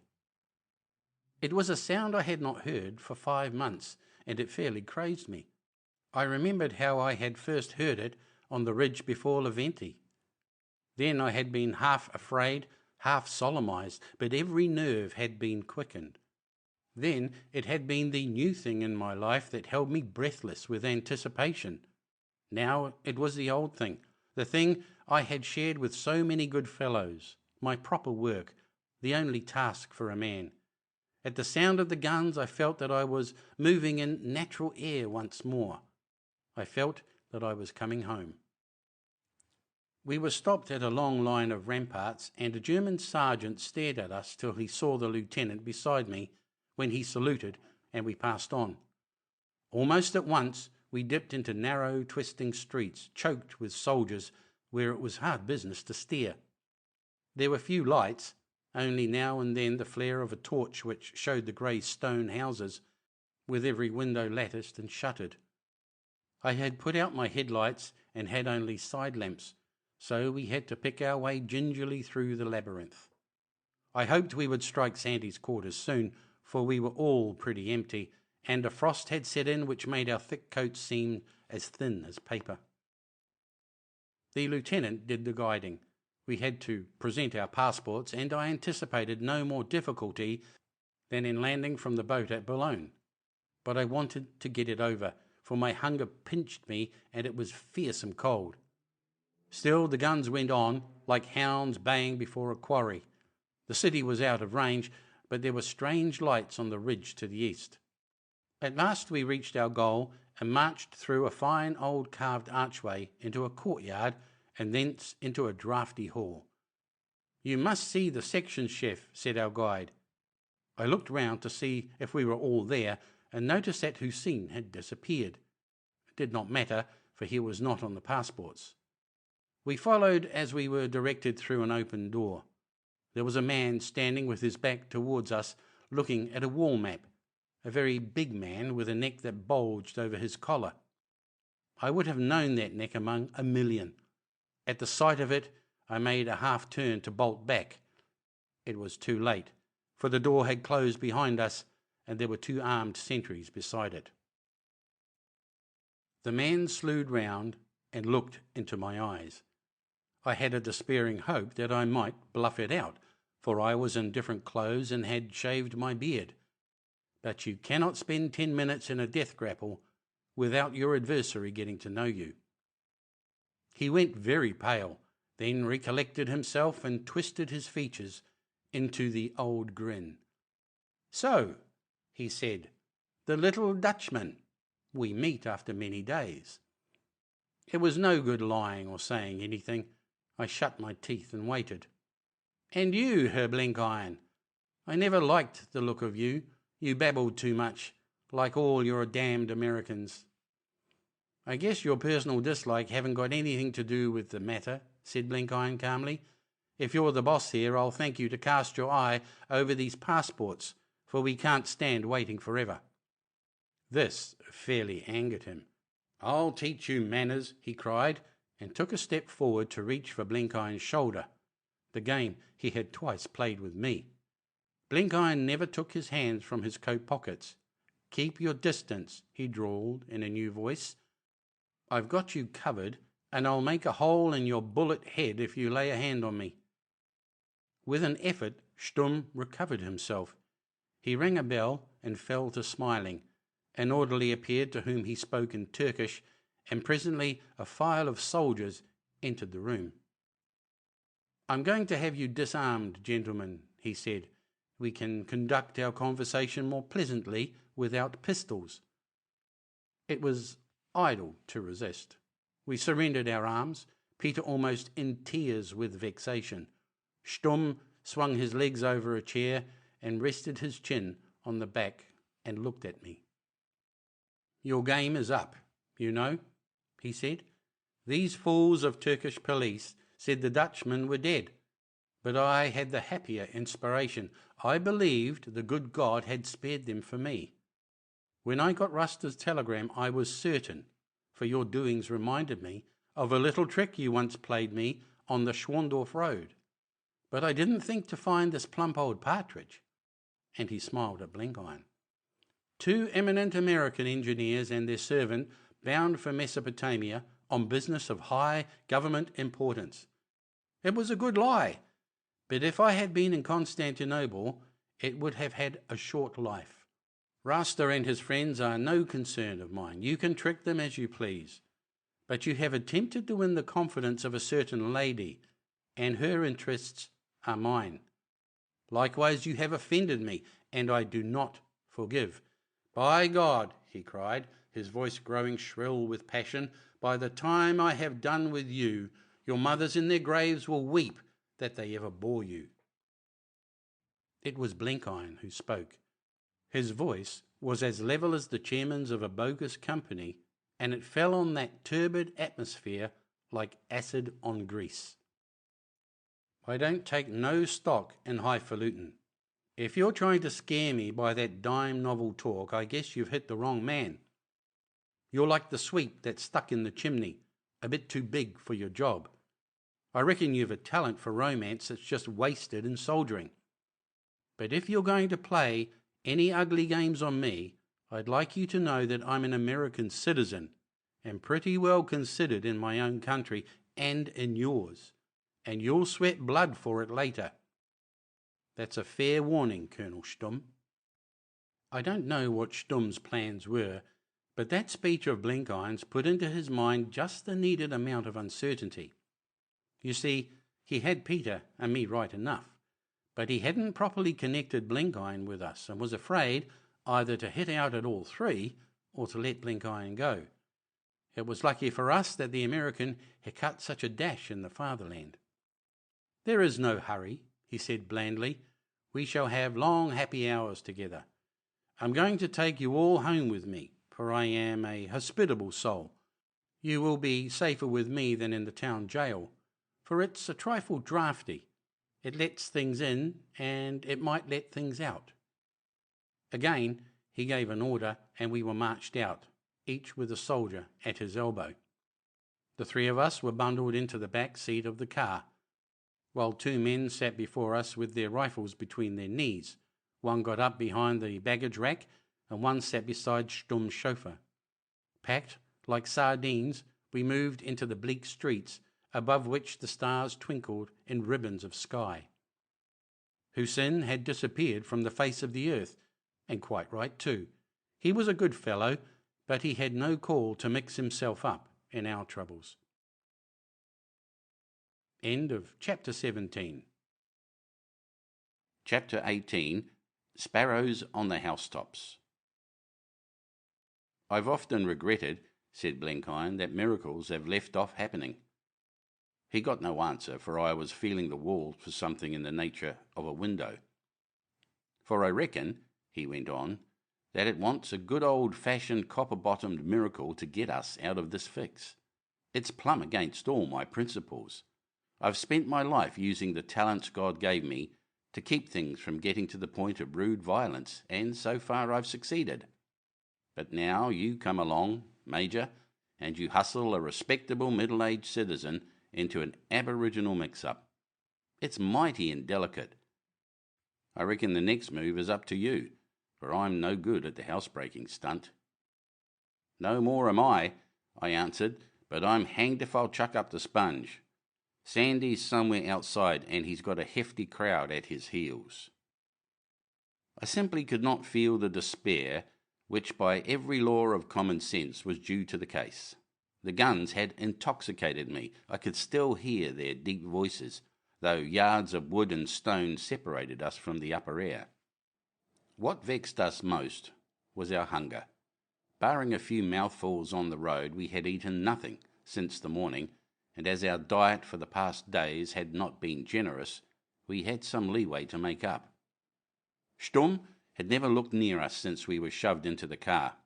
S1: It was a sound I had not heard for 5 months, and it fairly crazed me. I remembered how I had first heard it on the ridge before Leventi. Then I had been half afraid, half solemnized, but every nerve had been quickened. Then it had been the new thing in my life that held me breathless with anticipation. Now it was the old thing, the thing I had shared with so many good fellows, my proper work, the only task for a man. At the sound of the guns I felt that I was moving in natural air once more. I felt that I was coming home. We were stopped at a long line of ramparts, and a German sergeant stared at us till he saw the lieutenant beside me, when he saluted, and we passed on. Almost at once we dipped into narrow, twisting streets, choked with soldiers, where it was hard business to steer. There were few lights, only now and then the flare of a torch which showed the grey stone houses, with every window latticed and shuttered. I had put out my headlights and had only side lamps, so we had to pick our way gingerly through the labyrinth. I hoped we would strike Sandy's quarters soon, for we were all pretty empty, and a frost had set in which made our thick coats seem as thin as paper. The lieutenant did the guiding. We had to present our passports, and I anticipated no more difficulty than in landing from the boat at Boulogne. But I wanted to get it over, for my hunger pinched me, and it was fearsome cold. Still the guns went on, like hounds baying before a quarry. The city was out of range, but there were strange lights on the ridge to the east. At last we reached our goal and marched through a fine old carved archway into a courtyard and thence into a draughty hall. "You must see the section chef," said our guide. I looked round to see if we were all there and noticed that Hussein had disappeared. It did not matter, for he was not on the passports. We followed as we were directed through an open door. There was a man standing with his back towards us, looking at a wall map, a very big man with a neck that bulged over his collar. I would have known that neck among a million. At the sight of it, I made a half turn to bolt back. It was too late, for the door had closed behind us, and there were 2 armed sentries beside it. The man slewed round and looked into my eyes. I had a despairing hope that I might bluff it out, for I was in different clothes and had shaved my beard. But you cannot spend 10 minutes in a death grapple without your adversary getting to know you. He went very pale, then recollected himself and twisted his features into the old grin. "So," he said, "the little Dutchman. We meet after many days." It was no good lying or saying anything.
S2: I shut my teeth and waited. "And you, Herr Blenkiron. I never liked the look of you. You babbled too much, like all your damned Americans." "I guess your personal dislike haven't got anything to do with the matter," said Blenkiron calmly. "If you're the boss here, I'll thank you to cast your eye over these passports, for we can't stand waiting forever." This fairly angered him. "I'll teach you manners," he cried, and took a step forward to reach for Blenkiron's shoulder, the game he had twice played with me. Blenkiron never took his hands from his coat pockets. "Keep your distance," he drawled in a new voice. "I've got you covered, and I'll make a hole in your bullet head if you lay a hand on me." With an effort, Stumm recovered himself. He rang a bell and fell to smiling. An orderly appeared to whom he spoke in Turkish, and presently a file of soldiers entered the room. "I'm going to have you disarmed, gentlemen," he said. "We can conduct our conversation more pleasantly without pistols." It was idle to resist. We surrendered our arms, Peter almost in tears with vexation. Stumm swung his legs over a chair and rested his chin on the back and looked at me. "Your game is up, you know," he said. "These fools of Turkish police said the Dutchmen were dead, but I had the happier inspiration. I believed the good God had spared them for me. When I got Ruster's telegram, I was certain, for your doings reminded me of a little trick you once played me on the Schwandorf Road. But I didn't think to find this plump old partridge." And he smiled at Blenkiron. "Two eminent American engineers and their servant bound for Mesopotamia on business of high government importance. It was a good lie, but if I had been in Constantinople, it would have had a short life. Raster and his friends are no concern of mine. You can trick them as you please. But you have attempted to win the confidence of a certain lady, and her interests are mine. Likewise, you have offended me, and I do not forgive. By God," he cried, his voice growing shrill with passion, "by the time I have done with you, your mothers in their graves will weep that they ever bore you." It was Blenkiron who spoke. His voice was as level as the chairman's of a bogus company, and it fell on that turbid atmosphere like acid on grease. "I don't take no stock in highfalutin. If you're trying to scare me by that dime novel talk, I guess you've hit the wrong man. You're like the sweep that's stuck in the chimney, a bit too big for your job. I reckon you've a talent for romance that's just wasted in soldiering. But if you're going to play any ugly games on me, I'd like you to know that I'm an American citizen and pretty well considered in my own country and in yours, and you'll sweat blood for it later. That's a fair warning, Colonel Stumm." I don't know what Stumm's plans were, but that speech of Blenkiron's put into his mind just the needed amount of uncertainty. You see, he had Peter and me right enough, but he hadn't properly connected Blenkiron with us and was afraid either to hit out at all three or to let Blenkiron go. It was lucky for us that the American had cut such a dash in the fatherland. "There is no hurry," he said blandly. "We shall have long happy hours together. I'm going to take you all home with me, for I am a hospitable soul. You will be safer with me than in the town jail, for it's a trifle draughty. It lets things in, and it might let things out." Again he gave an order, and we were marched out, each with a soldier at his elbow. The three of us were bundled into the back seat of the car, while two men sat before us with their rifles between their knees. One got up behind the baggage rack, and one sat beside Stumm's chauffeur. Packed like sardines, we moved into the bleak streets, above which the stars twinkled in ribbons of sky. Hussein had disappeared from the face of the earth, and quite right too. He was a good fellow, but he had no call to mix himself up in our troubles. End of Chapter 17.
S1: Chapter 18. Sparrows on the Housetops. "I've often regretted," said Blenkiron, "that miracles have left off happening." He got no answer, for I was feeling the wall for something in the nature of a window. "For I reckon," he went on, "that it wants a good old-fashioned copper-bottomed miracle to get us out of this fix. It's plumb against all my principles. I've spent my life using the talents God gave me to keep things from getting to the point of rude violence, and so far I've succeeded. But now you come along, Major, and you hustle a respectable middle-aged citizen into an aboriginal mix-up. It's mighty indelicate. I reckon the next move is up to you, for I'm no good at the housebreaking stunt." "No more am I," I answered, "but I'm hanged if I'll chuck up the sponge. Sandy's somewhere outside, and he's got a hefty crowd at his heels." I simply could not feel the despair which by every law of common sense was due to the case. The guns had intoxicated me. I could still hear their deep voices, though yards of wood and stone separated us from the upper air. What vexed us most was our hunger. Barring a few mouthfuls on the road, we had eaten nothing since the morning, and as our diet for the past days had not been generous, we had some leeway to make up. Sturm had never looked near us since we were shoved into the car.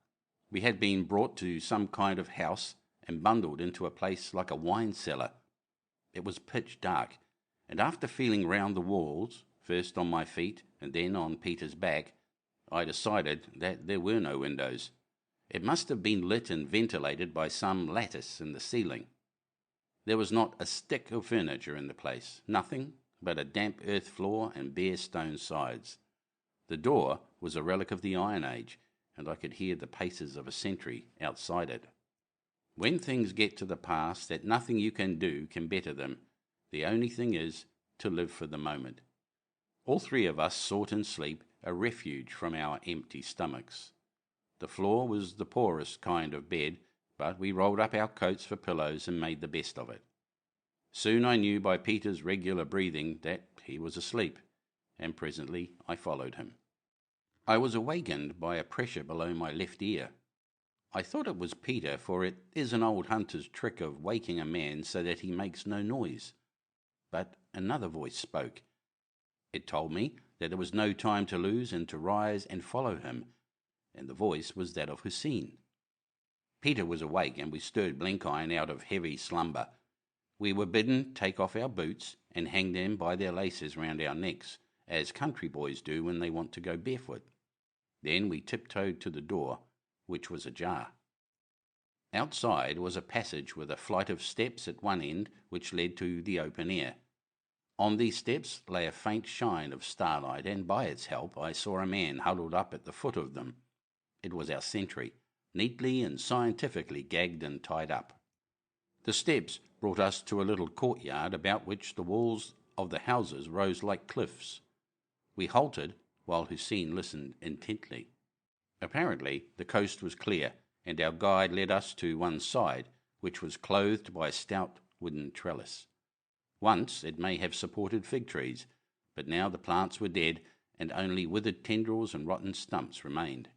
S1: We had been brought to some kind of house and bundled into a place like a wine cellar. It was pitch dark, and after feeling round the walls, first on my feet and then on Peter's back, I decided that there were no windows. It must have been lit and ventilated by some lattice in the ceiling. There was not a stick of furniture in the place, nothing but a damp earth floor and bare stone sides. The door was a relic of the Iron Age, and I could hear the paces of a sentry outside it. When things get to the pass that nothing you can do can better them, the only thing is to live for the moment. All three of us sought in sleep a refuge from our empty stomachs. The floor was the poorest kind of bed, but we rolled up our coats for pillows and made the best of it. Soon I knew by Peter's regular breathing that he was asleep, and presently I followed him. I was awakened by a pressure below my left ear. I thought it was Peter, for it is an old hunter's trick of waking a man so that he makes no noise. But another voice spoke. It told me that there was no time to lose and to rise and follow him, and the voice was that of Hussein. Peter was awake, and we stirred Blenkiron out of heavy slumber. We were bidden take off our boots and hang them by their laces round our necks, as country boys do when they want to go barefoot. Then we tiptoed to the door, which was ajar. Outside was a passage with a flight of steps at one end which led to the open air. On these steps lay a faint shine of starlight, and by its help I saw a man huddled up at the foot of them. It was our sentry, neatly and scientifically gagged and tied up. The steps brought us to a little courtyard about which the walls of the houses rose like cliffs. We halted while Hussein listened intently. Apparently the coast was clear, and our guide led us to one side, which was clothed by a stout wooden trellis. Once it may have supported fig trees, but now the plants were dead, and only withered tendrils and rotten stumps remained.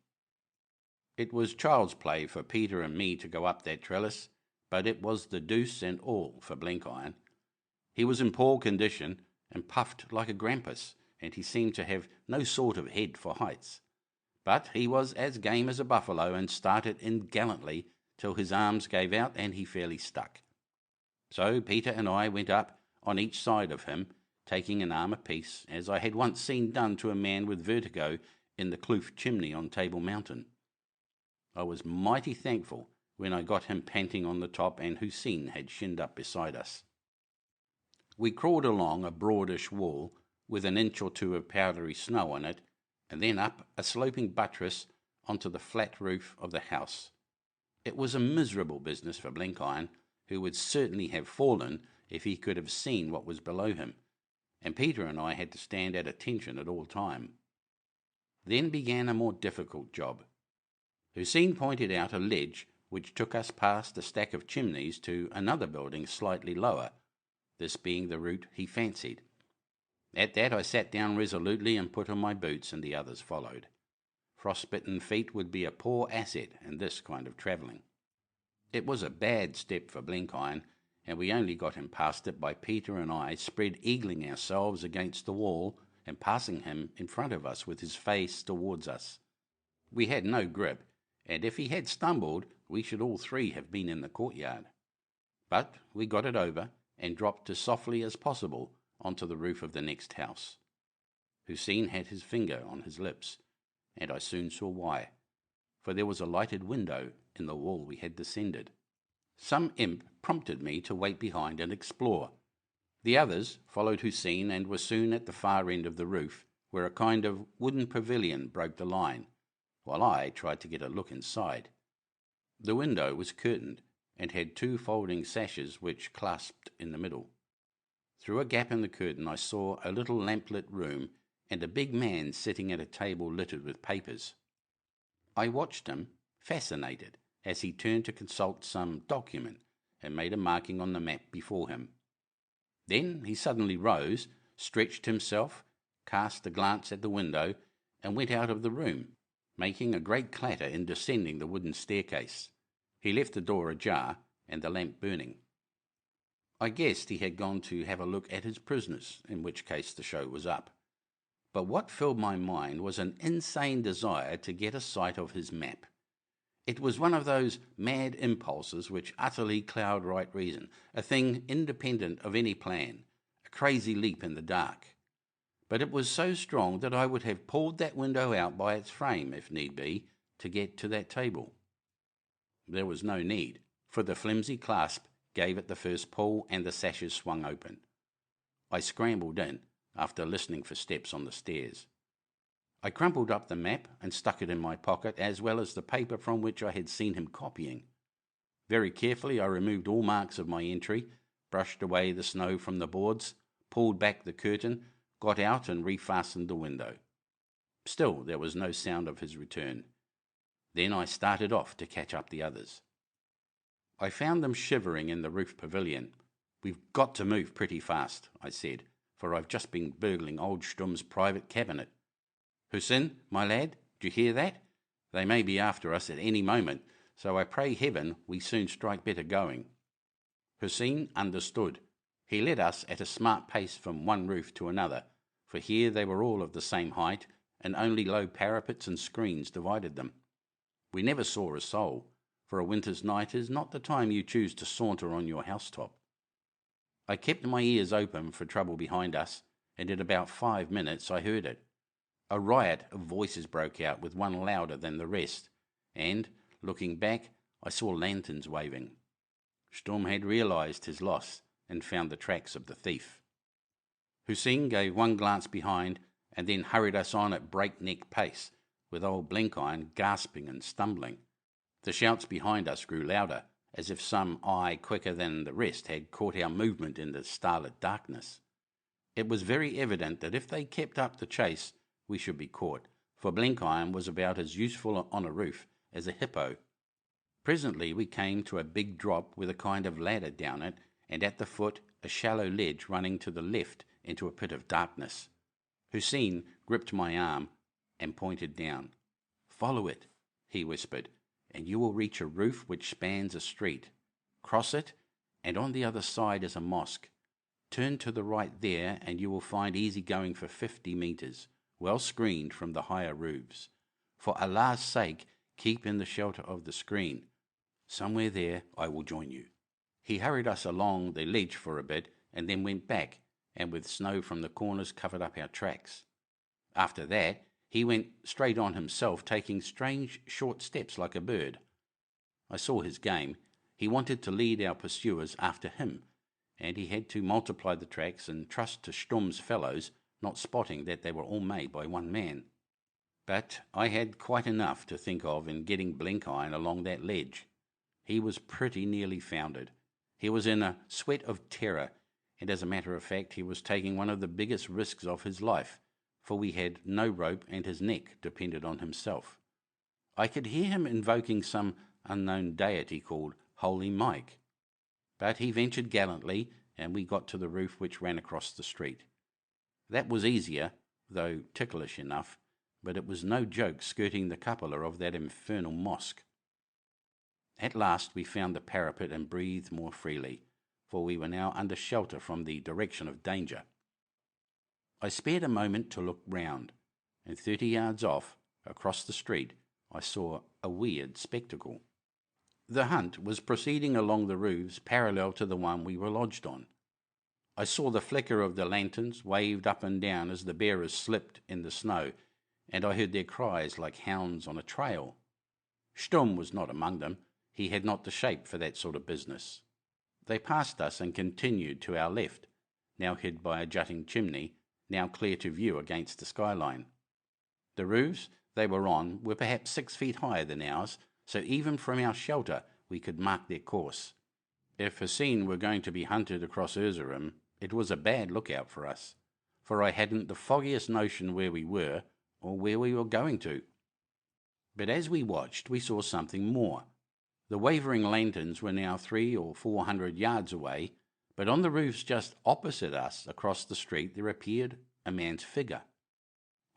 S1: It was child's play for Peter and me to go up that trellis, but it was the deuce and all for Blenkiron. He was in poor condition and puffed like a grampus, and he seemed to have no sort of head for heights. But he was as game as a buffalo, and started in gallantly till his arms gave out and he fairly stuck. So Peter and I went up on each side of him, taking an arm apiece, as I had once seen done to a man with vertigo in the kloof chimney on Table Mountain. I was mighty thankful when I got him panting on the top, and Hussein had shinned up beside us. We crawled along a broadish wall with an inch or two of powdery snow on it, and then up a sloping buttress onto the flat roof of the house. It was a miserable business for Blenkiron, who would certainly have fallen if he could have seen what was below him, and Peter and I had to stand at attention at all time. Then began a more difficult job. Hussein pointed out a ledge which took us past a stack of chimneys to another building slightly lower, this being the route he fancied. At that I sat down resolutely and put on my boots, and the others followed. Frostbitten feet would be a poor asset in this kind of travelling. It was a bad step for Blenkiron, and we only got him past it by Peter and I spread-eagling ourselves against the wall and passing him in front of us with his face towards us. We had no grip, and if he had stumbled, we should all three have been in the courtyard. But we got it over and dropped as softly as possible onto the roof of the next house. Hussein had his finger on his lips, and I soon saw why, for there was a lighted window in the wall we had descended. Some imp prompted me to wait behind and explore. The others followed Hussein and were soon at the far end of the roof, where a kind of wooden pavilion broke the line, while I tried to get a look inside. The window was curtained and had two folding sashes which clasped in the middle. Through a gap in the curtain I saw a little lamplit room and a big man sitting at a table littered with papers. I watched him, fascinated, as he turned to consult some document and made a marking on the map before him. Then he suddenly rose, stretched himself, cast a glance at the window, and went out of the room, making a great clatter in descending the wooden staircase. He left the door ajar and the lamp burning. I guessed he had gone to have a look at his prisoners, in which case the show was up. But what filled my mind was an insane desire to get a sight of his map. It was one of those mad impulses which utterly cloud right reason, a thing independent of any plan, a crazy leap in the dark. But it was so strong that I would have pulled that window out by its frame, if need be, to get to that table. There was no need, for the flimsy clasp gave it the first pull and the sashes swung open. I scrambled in, after listening for steps on the stairs. I crumpled up the map and stuck it in my pocket, as well as the paper from which I had seen him copying. Very carefully I removed all marks of my entry, brushed away the snow from the boards, pulled back the curtain, got out and refastened the window. Still there was no sound of his return. Then I started off to catch up the others. I found them shivering in the roof pavilion. "We've got to move pretty fast," I said, "for I've just been burgling old Stumm's private cabinet. Hussein, my lad, do you hear that? They may be after us at any moment, so I pray heaven we soon strike better going." Hussein understood. He led us at a smart pace from one roof to another, for here they were all of the same height, and only low parapets and screens divided them. We never saw a soul, for a winter's night is not the time you choose to saunter on your housetop. I kept my ears open for trouble behind us, and in about 5 minutes I heard it. A riot of voices broke out, with one louder than the rest, and, looking back, I saw lanterns waving. Stumm had realized his loss and found the tracks of the thief. Hussein gave one glance behind and then hurried us on at breakneck pace, with old Blenkiron gasping and stumbling. The shouts behind us grew louder, as if some eye quicker than the rest had caught our movement in the starlit darkness. It was very evident that if they kept up the chase, we should be caught, for Blenkiron was about as useful on a roof as a hippo. Presently we came to a big drop with a kind of ladder down it, and at the foot a shallow ledge running to the left into a pit of darkness. Hussein gripped my arm and pointed down. "Follow it," he whispered, "and you will reach a roof which spans a street. Cross it, and on the other side is a mosque. Turn to the right there, and you will find easy going for 50 metres, well screened from the higher roofs. For Allah's sake, keep in the shelter of the screen. Somewhere there I will join you." He hurried us along the ledge for a bit, and then went back, and with snow from the corners covered up our tracks. After that, he went straight on himself, taking strange short steps like a bird. I saw his game. He wanted to lead our pursuers after him, and he had to multiply the tracks and trust to Stumm's fellows, not spotting that they were all made by one man. But I had quite enough to think of in getting Blenkiron along that ledge. He was pretty nearly foundered. He was in a sweat of terror, and as a matter of fact he was taking one of the biggest risks of his life, for we had no rope and his neck depended on himself. I could hear him invoking some unknown deity called Holy Mike. But he ventured gallantly, and we got to the roof which ran across the street. That was easier, though ticklish enough, but it was no joke skirting the cupola of that infernal mosque. At last we found the parapet and breathed more freely, for we were now under shelter from the direction of danger. I spared a moment to look round, and 30 yards off, across the street, I saw a weird spectacle. The hunt was proceeding along the roofs parallel to the one we were lodged on. I saw the flicker of the lanterns waved up and down as the bearers slipped in the snow, and I heard their cries like hounds on a trail. Stumm was not among them. He had not the shape for that sort of business. They passed us and continued to our left, now hid by a jutting chimney, now clear to view against the skyline. The roofs they were on were perhaps 6 feet higher than ours, so even from our shelter we could mark their course. If Hussein were going to be hunted across Erzurum, it was a bad lookout for us, for I hadn't the foggiest notion where we were or where we were going to. But as we watched, we saw something more. The wavering lanterns were now 300 or 400 yards away, but on the roofs just opposite us across the street there appeared a man's figure.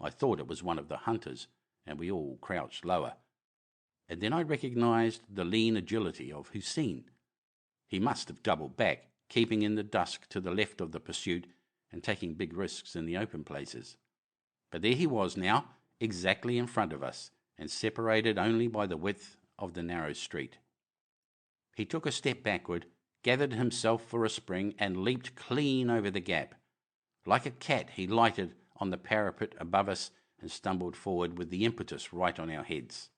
S1: I thought it was one of the hunters, and we all crouched lower. And then I recognized the lean agility of Hussein. He must have doubled back, keeping in the dusk to the left of the pursuit and taking big risks in the open places. But there he was now, exactly in front of us, and separated only by the width of the narrow street. He took a step backward, gathered himself for a spring, and leaped clean over the gap. Like a cat, he lighted on the parapet above us and stumbled forward with the impetus right on our heads.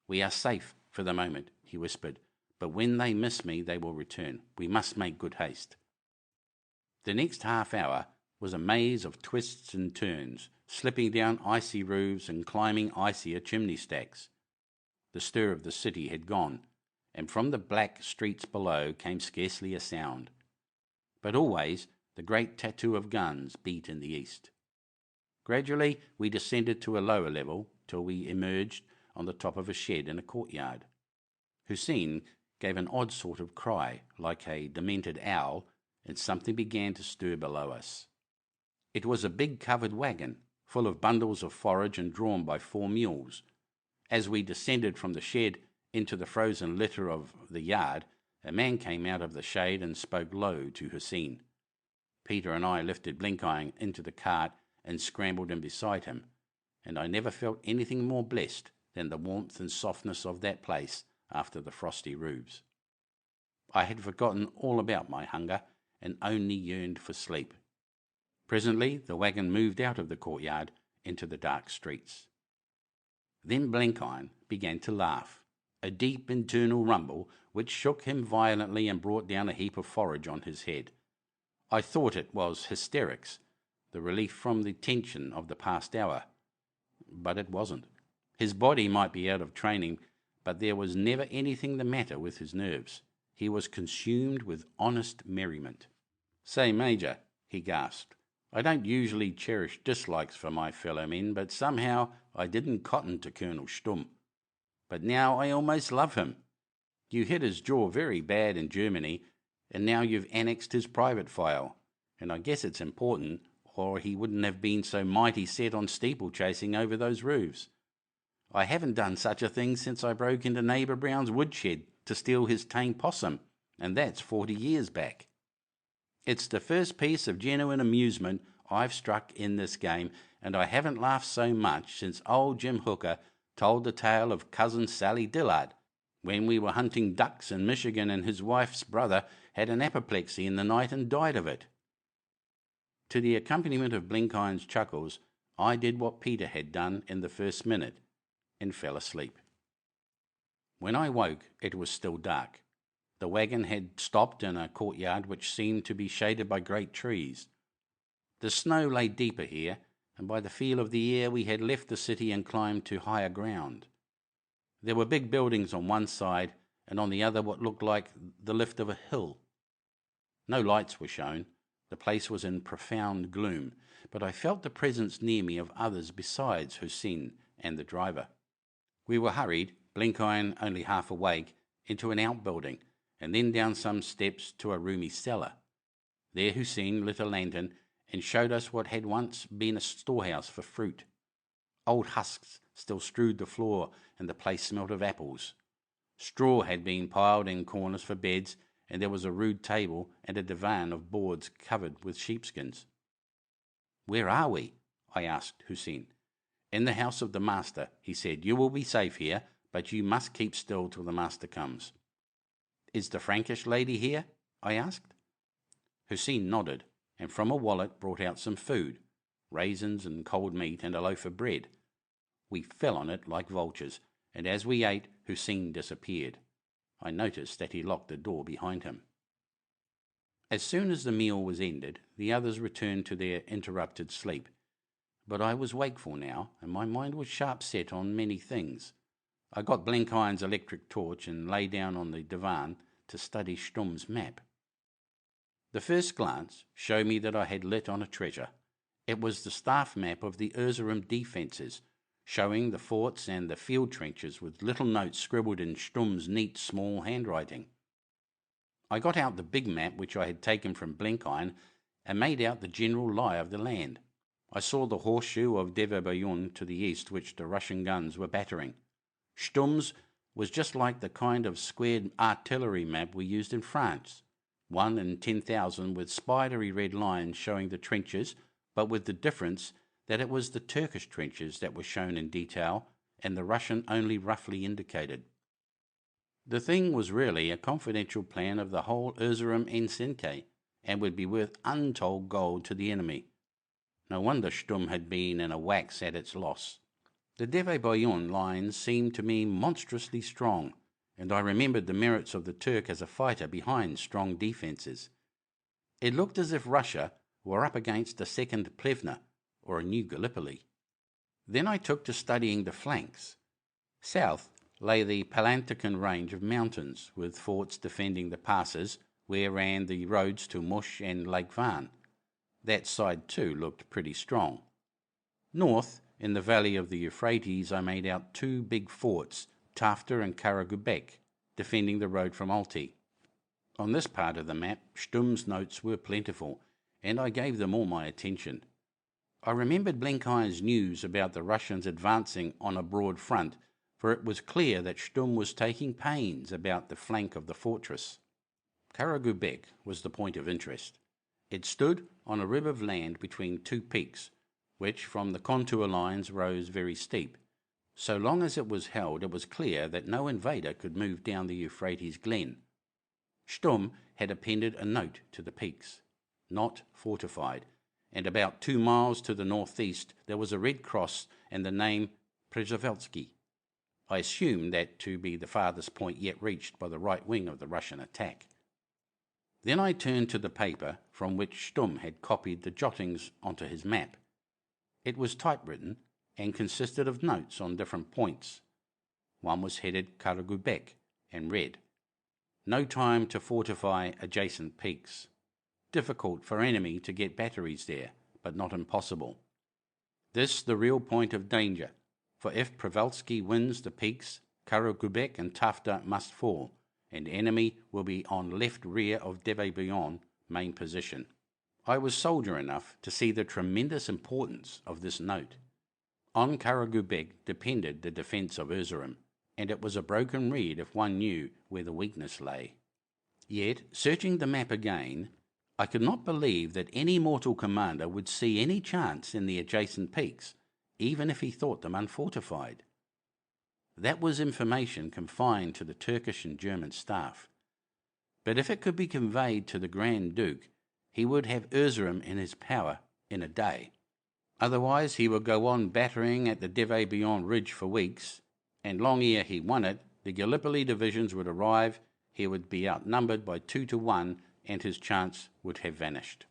S1: "We are safe for the moment," he whispered, "but when they miss me they will return. We must make good haste." The next half hour was a maze of twists and turns, slipping down icy roofs and climbing icier chimney stacks. The stir of the city had gone, and from the black streets below came scarcely a sound. But always the great tattoo of guns beat in the east. Gradually we descended to a lower level till we emerged on the top of a shed in a courtyard. Hussein gave an odd sort of cry, like a demented owl, and something began to stir below us. It was a big covered wagon, full of bundles of forage and drawn by 4 mules. As we descended from the shed into the frozen litter of the yard, a man came out of the shade and spoke low to Hussein. Peter and I lifted Blenkiron into the cart and scrambled in beside him, and I never felt anything more blessed than the warmth and softness of that place after the frosty roofs. I had forgotten all about my hunger and only yearned for sleep. Presently the wagon moved out of the courtyard into the dark streets. Then Blenkiron began to laugh, a deep internal rumble which shook him violently and brought down a heap of forage on his head. I thought it was hysterics, the relief from the tension of the past hour. But it wasn't. His body might be out of training, but there was never anything the matter with his nerves. He was consumed with honest merriment. "Say, Major," he gasped, "I don't usually cherish dislikes for my fellow men, but somehow I didn't cotton to Colonel Stumm. But now I almost love him. You hit his jaw very bad in Germany, and now you've annexed his private file, and I guess it's important, or he wouldn't have been so mighty set on steeplechasing over those roofs. I haven't done such a thing since I broke into Neighbour Brown's woodshed to steal his tame possum, and that's 40 years back. It's the first piece of genuine amusement I've struck in this game, and I haven't laughed so much since old Jim Hooker told the tale of cousin Sally Dillard, when we were hunting ducks in Michigan and his wife's brother had an apoplexy in the night and died of it." To the accompaniment of Blenkiron's chuckles, I did what Peter had done in the first minute, and fell asleep. When I woke, it was still dark. The wagon had stopped in a courtyard which seemed to be shaded by great trees. The snow lay deeper here, and by the feel of the air we had left the city and climbed to higher ground. There were big buildings on one side, and on the other what looked like the lift of a hill. No lights were shown. The place was in profound gloom, but I felt the presence near me of others besides Hussein and the driver. We were hurried, Blenkiron only half awake, into an outbuilding, and then down some steps to a roomy cellar. There Hussein lit a lantern and showed us what had once been a storehouse for fruit. Old husks still strewed the floor, and the place smelt of apples. Straw had been piled in corners for beds, and there was a rude table and a divan of boards covered with sheepskins. "Where are we?" I asked Hussein. "In the house of the master," he said. "You will be safe here, but you must keep still till the master comes." "Is the Frankish lady here?" I asked. Hussein nodded, and from a wallet brought out some food, raisins and cold meat and a loaf of bread. We fell on it like vultures, and as we ate, Hussein disappeared. I noticed that he locked the door behind him. As soon as the meal was ended, the others returned to their interrupted sleep. But I was wakeful now, and my mind was sharp set on many things. I got Blenkiron's electric torch and lay down on the divan to study Stumm's map. The first glance showed me that I had lit on a treasure. It was the staff map of the Erzurum defences, showing the forts and the field trenches with little notes scribbled in Stumm's neat small handwriting. I got out the big map which I had taken from Blenkiron and made out the general lie of the land. I saw the horseshoe of Deverbeyun to the east which the Russian guns were battering. Stumm's was just like the kind of squared artillery map we used in France, 1 in 10,000 with spidery red lines showing the trenches, but with the difference that it was the Turkish trenches that were shown in detail and the Russian only roughly indicated. The thing was really a confidential plan of the whole Erzurum enceinte, and would be worth untold gold to the enemy. No wonder Stumm had been in a wax at its loss. The Deverbeyun lines seemed to me monstrously strong, and I remembered the merits of the Turk as a fighter behind strong defences. It looked as if Russia were up against a second Plevna, or a new Gallipoli. Then I took to studying the flanks. South lay the Palantican range of mountains, with forts defending the passes where ran the roads to Mush and Lake Van. That side too looked pretty strong. North, in the valley of the Euphrates, I made out 2 big forts, Tafta and Karagubek, defending the road from Alti. On this part of the map, Stumm's notes were plentiful, and I gave them all my attention. I remembered Blenkiron's news about the Russians advancing on a broad front, for it was clear that Stumm was taking pains about the flank of the fortress. Karagubek was the point of interest. It stood on a rib of land between 2 peaks, which from the contour lines rose very steep. So long as it was held, it was clear that no invader could move down the Euphrates glen. Stumm had appended a note to the peaks, "Not fortified," and about 2 miles to the northeast there was a red cross and the name Przewalski. I assumed that to be the farthest point yet reached by the right wing of the Russian attack. Then I turned to the paper from which Stumm had copied the jottings onto his map. It was typewritten and consisted of notes on different points. One was headed Karagubek and read, "No time to fortify adjacent peaks. Difficult for enemy to get batteries there, but not impossible. This the real point of danger, for if Przewalski wins the peaks, Karagubek and Tafta must fall, and enemy will be on left rear of Deverbeyun main position." I was soldier enough to see the tremendous importance of this note. On Karagubek depended the defence of Erzurum, and it was a broken reed if one knew where the weakness lay. Yet, searching the map again, I could not believe that any mortal commander would see any chance in the adjacent peaks, even if he thought them unfortified. That was information confined to the Turkish and German staff. But if it could be conveyed to the Grand Duke, he would have Erzurum in his power in a day. Otherwise he would go on battering at the Deverbeyun ridge for weeks, and long ere he won it, the Gallipoli divisions would arrive, he would be outnumbered by 2 to 1, and his chance would have vanished.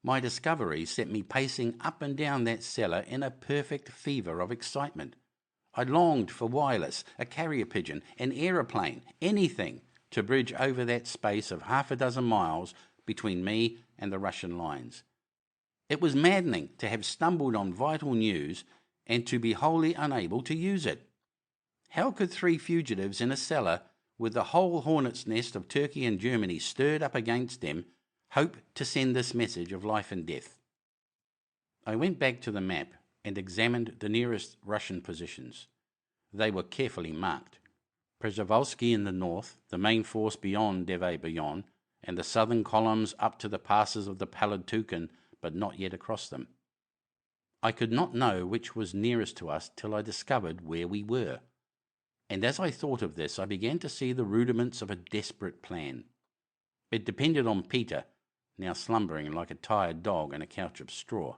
S1: My discovery set me pacing up and down that cellar in a perfect fever of excitement. I longed for wireless, a carrier pigeon, an aeroplane, anything to bridge over that space of 6 miles between me and the Russian lines. It was maddening to have stumbled on vital news and to be wholly unable to use it. How could 3 fugitives in a cellar with the whole hornet's nest of Turkey and Germany stirred up against them hope to send this message of life and death? I went back to the map and examined the nearest Russian positions. They were carefully marked. Przewalski in the north, the main force beyond Deve-Buchan, and the southern columns up to the passes of the Palantuken, but not yet across them. I could not know which was nearest to us till I discovered where we were, and as I thought of this I began to see the rudiments of a desperate plan. It depended on Peter, now slumbering like a tired dog in a couch of straw.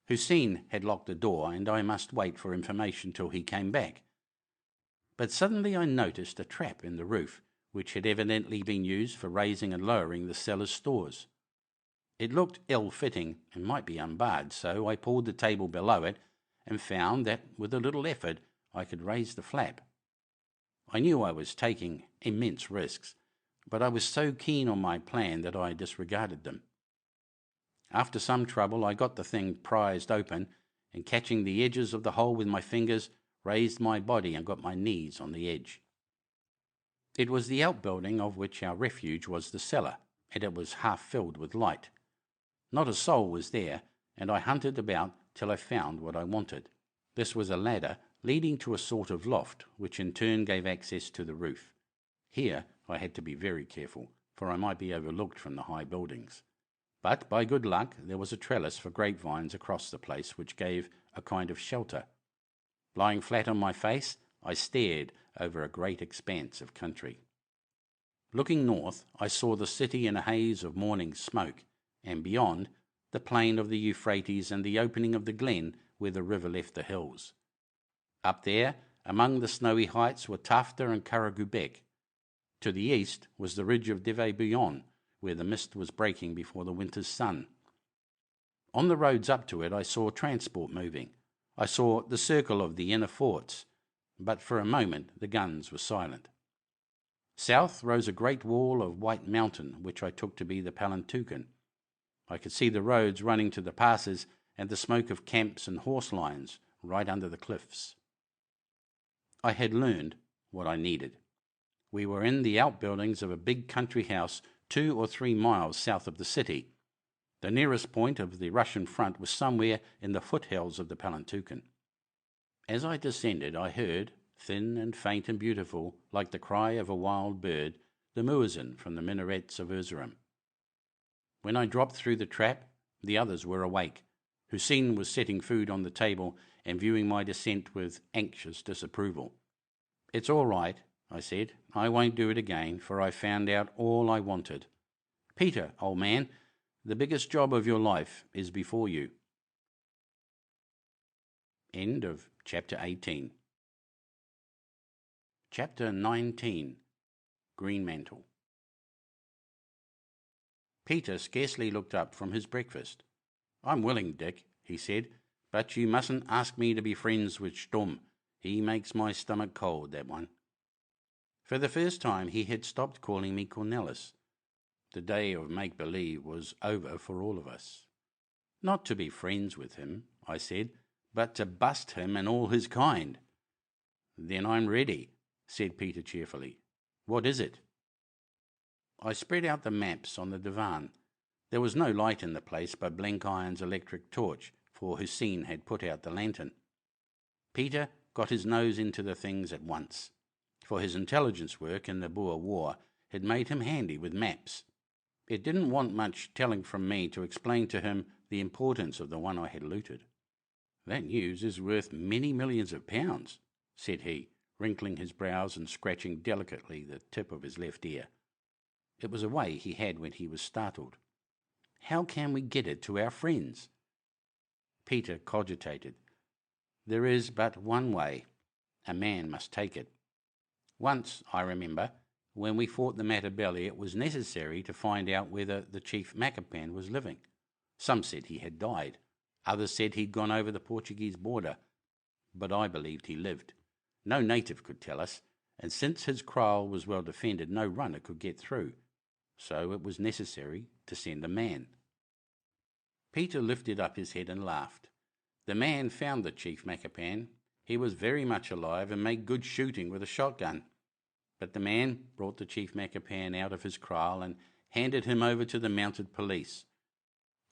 S1: Hussein had locked the door, and I must wait for information till he came back. But suddenly I noticed a trap in the roof, which had evidently been used for raising and lowering the cellar's stores. It looked ill-fitting and might be unbarred, so I pulled the table below it and found that with a little effort I could raise the flap. I knew I was taking immense risks, but I was so keen on my plan that I disregarded them. After some trouble I got the thing prized open, and catching the edges of the hole with my fingers, raised my body and got my knees on the edge. It was the outbuilding of which our refuge was the cellar, and it was half filled with light. Not a soul was there, and I hunted about till I found what I wanted. This was a ladder leading to a sort of loft, which in turn gave access to the roof. Here I had to be very careful, for I might be overlooked from the high buildings. But by good luck there was a trellis for grapevines across the place, which gave a kind of shelter. Lying flat on my face, I stared over a great expanse of country. Looking north, I saw the city in a haze of morning smoke, and beyond, the plain of the Euphrates and the opening of the glen where the river left the hills. Up there, among the snowy heights, were Tafta and Karagubek. To the east was the ridge of Deve-Buchan, where the mist was breaking before the winter's sun. On the roads up to it I saw transport moving. I saw the circle of the inner forts, but for a moment the guns were silent. South rose a great wall of white mountain, which I took to be the Palantuken. I could see the roads running to the passes and the smoke of camps and horse lines right under the cliffs. I had learned what I needed. We were in the outbuildings of a big country house 2 or 3 miles south of the city. The nearest point of the Russian front was somewhere in the foothills of the Palantuken. As I descended, I heard, thin and faint and beautiful, like the cry of a wild bird, the muezzin from the minarets of Erzurum. When I dropped through the trap, the others were awake. Hussein was setting food on the table and viewing my descent with anxious disapproval. "It's all right," I said. "I won't do it again, for I found out all I wanted. Peter, old man, the biggest job of your life is before you." End of Chapter 18. Chapter 19. Greenmantle. Peter scarcely looked up from his breakfast. "I'm willing, Dick," he said, "but you mustn't ask me to be friends with Sturm. He makes my stomach cold, that one." For the first time he had stopped calling me Cornelis. The day of make-believe was over for all of us. "Not to be friends with him," I said, "but to bust him and all his kind." "Then I'm ready," said Peter cheerfully. "What is it?" I spread out the maps on the divan. There was no light in the place but Blenkiron's electric torch, for Hussein had put out the lantern. Peter got his nose into the things at once, for his intelligence work in the Boer War had made him handy with maps. It didn't want much telling from me to explain to him the importance of the one I had looted. "That news is worth many millions of pounds," said he, wrinkling his brows and scratching delicately the tip of his left ear. It was a way he had when he was startled. "How can we get it to our friends?" Peter cogitated. "There is but one way. A man must take it. Once, I remember, when we fought the Matabele, it was necessary to find out whether the chief Makapan was living. Some said he had died. Others said he'd gone over the Portuguese border. But I believed he lived. No native could tell us, and since his kraal was well defended, no runner could get through. So it was necessary to send a man." Peter lifted up his head and laughed. "The man found the chief Makapan. He was very much alive and made good shooting with a shotgun. But the man brought the chief Makapan out of his kraal and handed him over to the mounted police.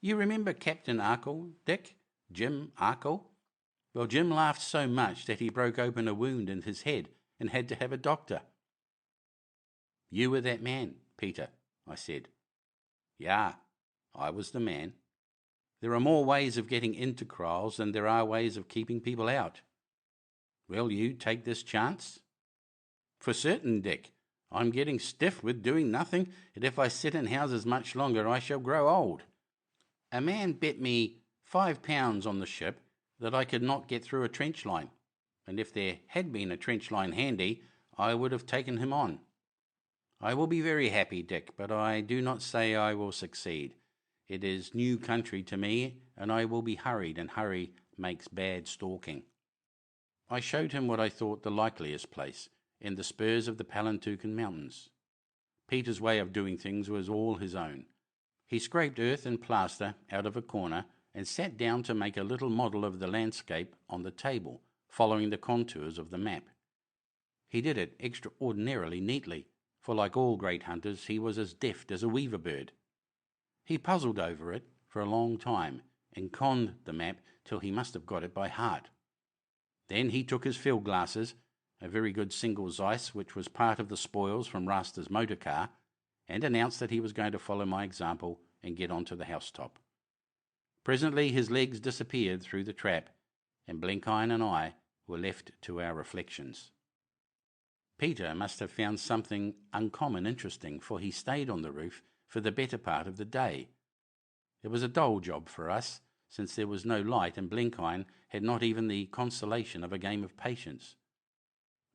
S1: You remember Captain Arkell, Dick? Jim Arkell? Well, Jim laughed so much that he broke open a wound in his head and had to have a doctor." "You were that man, Peter," I said. "Yeah, I was the man. There are more ways of getting into kraals than there are ways of keeping people out. Will you take this chance?" "For certain, Dick. I'm getting stiff with doing nothing, and if I sit in houses much longer I shall grow old. A man bet me £5 on the ship that I could not get through a trench line, and if there had been a trench line handy, I would have taken him on. I will be very happy, Dick, but I do not say I will succeed. It is new country to me, and I will be hurried, and hurry makes bad stalking." I showed him what I thought the likeliest place, in the spurs of the Palantuken Mountains. Peter's way of doing things was all his own. He scraped earth and plaster out of a corner and sat down to make a little model of the landscape on the table, following the contours of the map. He did it extraordinarily neatly, for like all great hunters he was as deft as a weaver bird. He puzzled over it for a long time and conned the map till he must have got it by heart. Then he took his field glasses, a very good single Zeiss which was part of the spoils from Raster's motor car, and announced that he was going to follow my example and get onto the housetop. Presently his legs disappeared through the trap, and Blenkiron and I were left to our reflections. Peter must have found something uncommon interesting, for he stayed on the roof for the better part of the day. It was a dull job for us, since there was no light and Blenkiron had not even the consolation of a game of patience.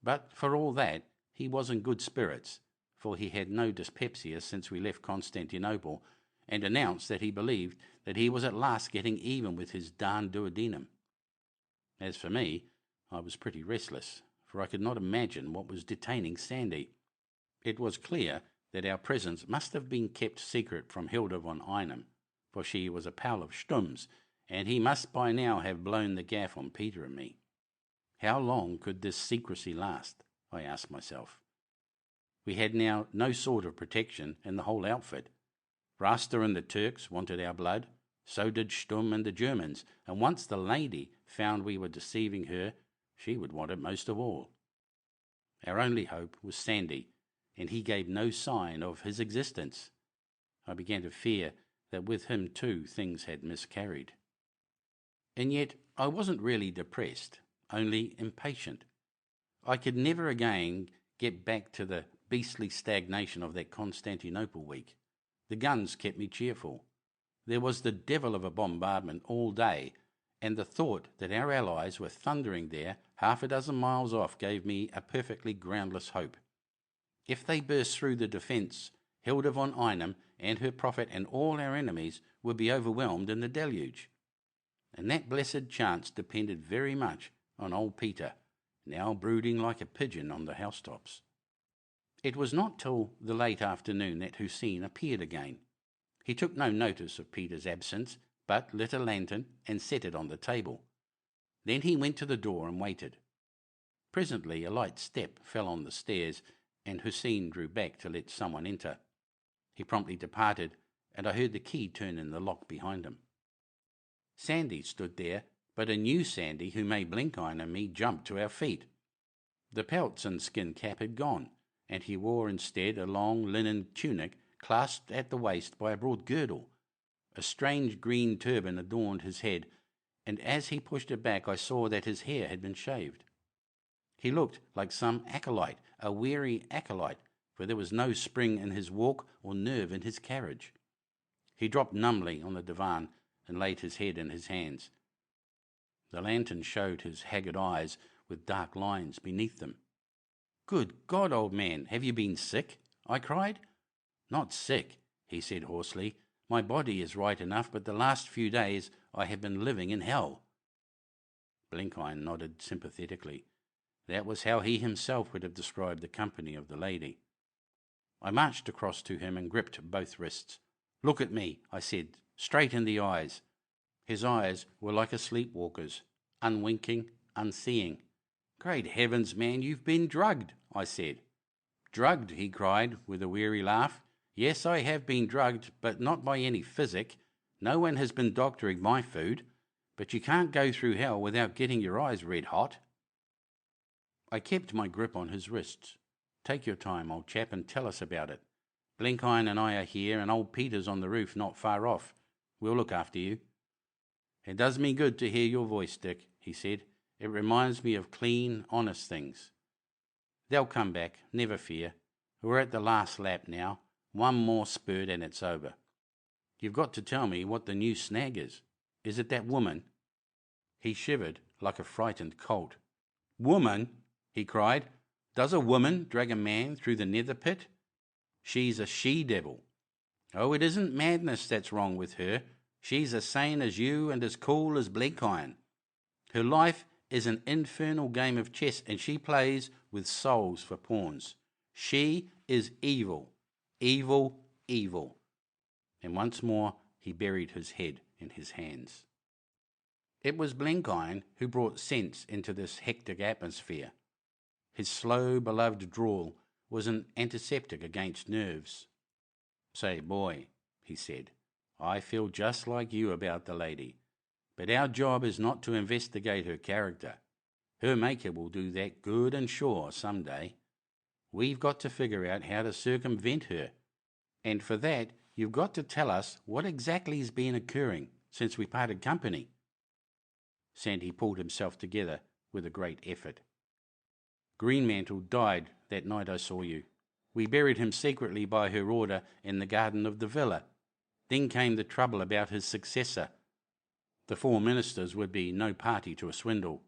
S1: But for all that, he was in good spirits, for he had no dyspepsia since we left Constantinople, and announced that he believed that he was at last getting even with his darned duodenum. As for me, I was pretty restless, for I could not imagine what was detaining Sandy. It was clear that our presence must have been kept secret from Hilda von Einem, for she was a pal of Stumm's, and he must by now have blown the gaff on Peter and me. How long could this secrecy last? I asked myself. We had now no sort of protection in the whole outfit. Raster and the Turks wanted our blood, so did Stumm and the Germans, and once the lady found we were deceiving her, she would want it most of all. Our only hope was Sandy, and he gave no sign of his existence. I began to fear that with him too things had miscarried. And yet I wasn't really depressed, only impatient. I could never again get back to the beastly stagnation of that Constantinople week. The guns kept me cheerful. There was the devil of a bombardment all day, and the thought that our allies were thundering there half a dozen miles off gave me a perfectly groundless hope. If they burst through the defence, Hilda von Einem and her prophet and all our enemies would be overwhelmed in the deluge. And that blessed chance depended very much on old Peter, now brooding like a pigeon on the housetops. It was not till the late afternoon that Hussein appeared again. He took no notice of Peter's absence, but lit a lantern and set it on the table. Then he went to the door and waited. Presently a light step fell on the stairs, and Hussein drew back to let someone enter. He promptly departed, and I heard the key turn in the lock behind him. Sandy stood there, but a new Sandy who made Blenkiron and me jump to our feet. The pelts and skin cap had gone, and he wore instead a long linen tunic clasped at the waist by a broad girdle. A strange green turban adorned his head, and as he pushed it back I saw that his hair had been shaved. He looked like some acolyte, a weary acolyte, for there was no spring in his walk or nerve in his carriage. He dropped numbly on the divan and laid his head in his hands. The lantern showed his haggard eyes with dark lines beneath them. "Good God, old man, have you been sick?" I cried. "Not sick," he said hoarsely. "My body is right enough, but the last few days I have been living in hell." Blenkiron nodded sympathetically. That was how he himself would have described the company of the lady. I marched across to him and gripped both wrists. "Look at me," I said, "straight in the eyes." His eyes were like a sleepwalker's, unwinking, unseeing. "Great heavens, man, you've been drugged," I said. "Drugged," he cried, with a weary laugh. "Yes, I have been drugged, but not by any physic. No one has been doctoring my food. But you can't go through hell without getting your eyes red hot." I kept my grip on his wrists. Take your time, old chap, and tell us about it. Blenkiron and I are here, and old Peter's on the roof not far off. We'll look after you. It does me good to hear your voice, Dick, he said. It reminds me of clean, honest things. They'll come back, never fear. We're at the last lap now. One more spurt and it's over. You've got to tell me what the new snag is. Is it that woman? He shivered like a frightened colt. Woman? He cried. Does a woman drag a man through the nether pit? She's a she-devil. Oh, it isn't madness that's wrong with her. She's as sane as you and as cool as Blenkiron. Her life is an infernal game of chess, and she plays with souls for pawns. She is evil. Evil, evil. And once more he buried his head in his hands. It was Blenkiron who brought sense into this hectic atmosphere. His slow, beloved drawl was an antiseptic against nerves. Say, boy, he said, I feel just like you about the lady, but our job is not to investigate her character. Her maker will do that good and sure some day. We've got to figure out how to circumvent her, and for that you've got to tell us what exactly has been occurring since we parted company. Sandy pulled himself together with a great effort. Greenmantle died that night I saw you. We buried him secretly by her order in the garden of the villa. Then came the trouble about his successor. The 4 ministers would be no party to a swindle.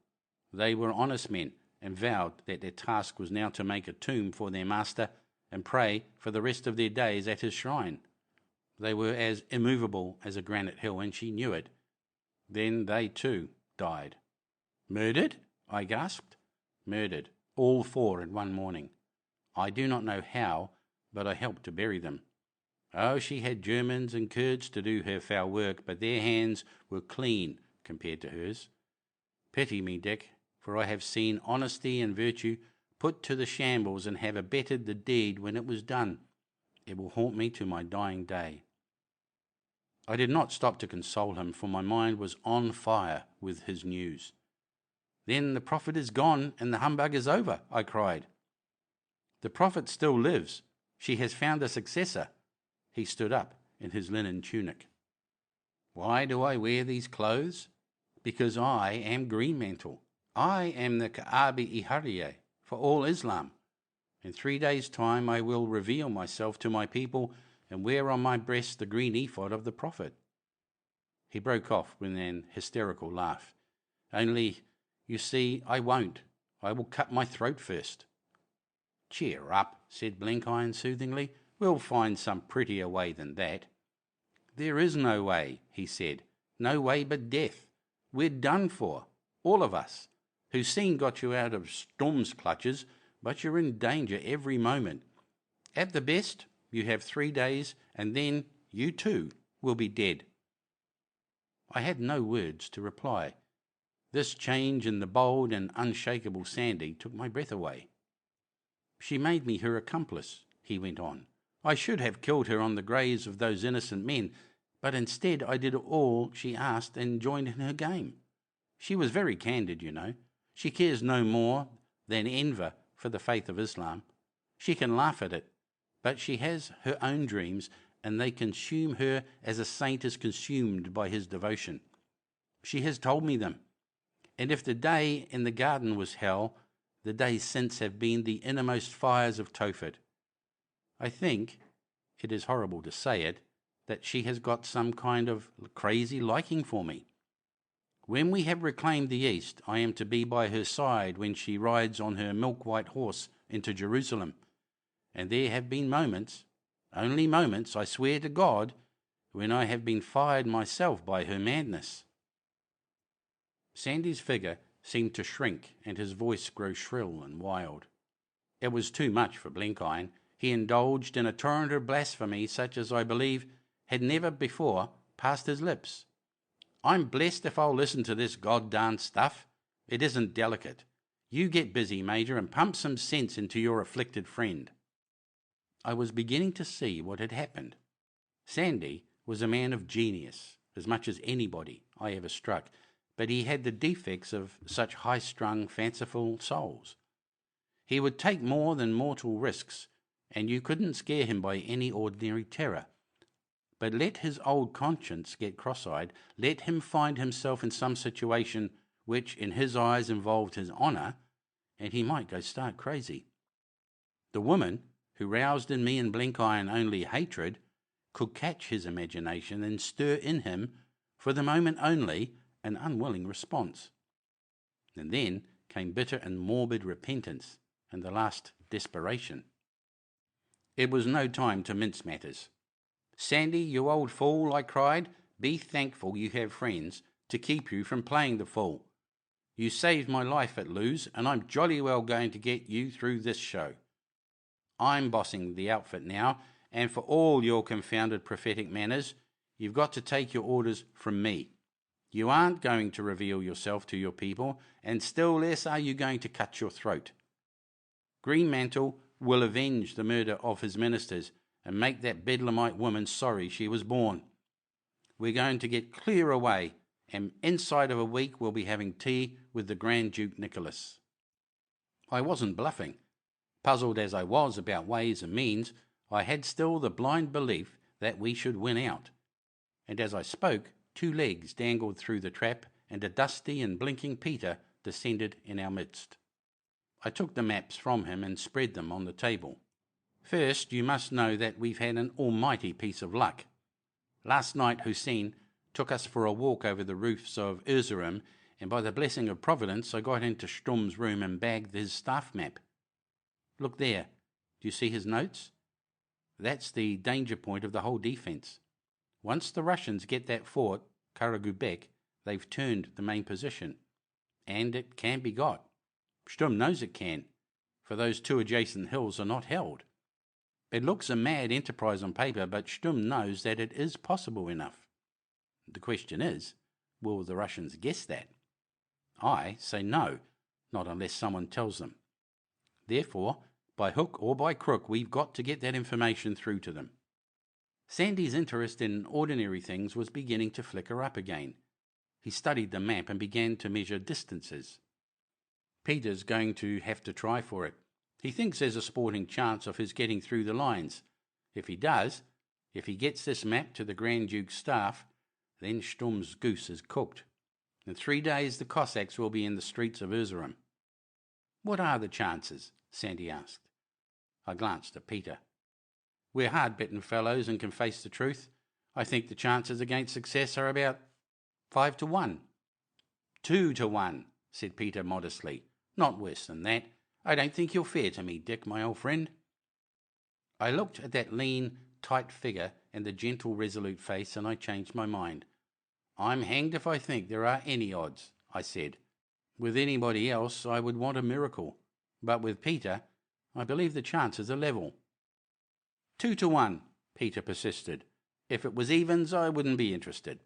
S1: They were honest men and vowed that their task was now to make a tomb for their master and pray for the rest of their days at his shrine. They were as immovable as a granite hill, and she knew it. Then they, too, died. Murdered? I gasped. Murdered, all 4 in one morning. I do not know how, but I helped to bury them. Oh, she had Germans and Kurds to do her foul work, but their hands were clean compared to hers. Pity me, Dick, for I have seen honesty and virtue put to the shambles and have abetted the deed when it was done. It will haunt me to my dying day. I did not stop to console him, for my mind was on fire with his news. Then the prophet is gone and the humbug is over, I cried. The prophet still lives. She has found a successor. He stood up in his linen tunic. Why do I wear these clothes? Because I am Greenmantle. I am the Ka'abi-i-Hariye for all Islam. In 3 days' time I will reveal myself to my people and wear on my breast the green ephod of the prophet. He broke off with an hysterical laugh. Only, you see, I won't. I will cut my throat first. Cheer up, said Blenkiron soothingly. We'll find some prettier way than that. There is no way, he said. No way but death. We're done for, all of us. Hussein got you out of Storm's clutches, but you're in danger every moment. At the best, you have 3 days, and then you too will be dead. I had no words to reply. This change in the bold and unshakable Sandy took my breath away. She made me her accomplice, he went on. I should have killed her on the graves of those innocent men, but instead I did all she asked and joined in her game. She was very candid, you know. She cares no more than envy for the faith of Islam. She can laugh at it, but she has her own dreams, and they consume her as a saint is consumed by his devotion. She has told me them, and if the day in the garden was hell, the days since have been the innermost fires of Tophet. I think, it is horrible to say it, that she has got some kind of crazy liking for me. When we have reclaimed the East, I am to be by her side when she rides on her milk-white horse into Jerusalem. And there have been moments, only moments, I swear to God, when I have been fired myself by her madness. Sandy's figure seemed to shrink and his voice grow shrill and wild. It was too much for Blenkiron. He indulged in a torrent of blasphemy such as I believe had never before passed his lips. I'm blessed if I'll listen to this goddamn stuff. It isn't delicate. You get busy, Major, and pump some sense into your afflicted friend. I was beginning to see what had happened. Sandy was a man of genius, as much as anybody I ever struck, but he had the defects of such high-strung, fanciful souls. He would take more than mortal risks, and you couldn't scare him by any ordinary terror. But let his old conscience get cross-eyed, let him find himself in some situation which in his eyes involved his honour, and he might go stark crazy. The woman, who roused in me and Blenkiron only hatred, could catch his imagination and stir in him, for the moment only, an unwilling response. And then came bitter and morbid repentance, and the last desperation. It was no time to mince matters. "Sandy, you old fool," I cried, "be thankful you have friends to keep you from playing the fool. You saved my life at Lewes, and I'm jolly well going to get you through this show. I'm bossing the outfit now, and for all your confounded prophetic manners, you've got to take your orders from me. You aren't going to reveal yourself to your people, and still less are you going to cut your throat. Greenmantle will avenge the murder of his ministers and make that bedlamite woman sorry she was born. We're going to get clear away, and inside of a week we'll be having tea with the Grand Duke Nicholas." I wasn't bluffing. Puzzled as I was about ways and means, I had still the blind belief that we should win out. And as I spoke, 2 legs dangled through the trap, and a dusty and blinking Peter descended in our midst. I took the maps from him and spread them on the table. "First, you must know that we've had an almighty piece of luck. Last night Hussein took us for a walk over the roofs of Erzurum, and by the blessing of Providence I got into Stumm's room and bagged his staff map. Look there. Do you see his notes? That's the danger point of the whole defence. Once the Russians get that fort, Karagubek, they've turned the main position. And it can be got. Stumm knows it can, for those 2 adjacent hills are not held. It looks a mad enterprise on paper, but Stumm knows that it is possible enough. The question is, will the Russians guess that? I say no, not unless someone tells them. Therefore, by hook or by crook, we've got to get that information through to them." Sandy's interest in ordinary things was beginning to flicker up again. He studied the map and began to measure distances. "Peter's going to have to try for it. He thinks there's a sporting chance of his getting through the lines. If he does, if he gets this map to the Grand Duke's staff, then Stumm's goose is cooked. In 3 days the Cossacks will be in the streets of Erzurum." "What are the chances?" Sandy asked. I glanced at Peter. "We're hard-bitten fellows and can face the truth. I think the chances against success are about 5 to 1. 2 to 1, said Peter modestly. "Not worse than that. I don't think you're fair to me, Dick, my old friend." I looked at that lean, tight figure and the gentle, resolute face, and I changed my mind. "I'm hanged if I think there are any odds," I said. "With anybody else I would want a miracle, but with Peter I believe the chances are level." 2 to 1, Peter persisted. "If it was evens I wouldn't be interested."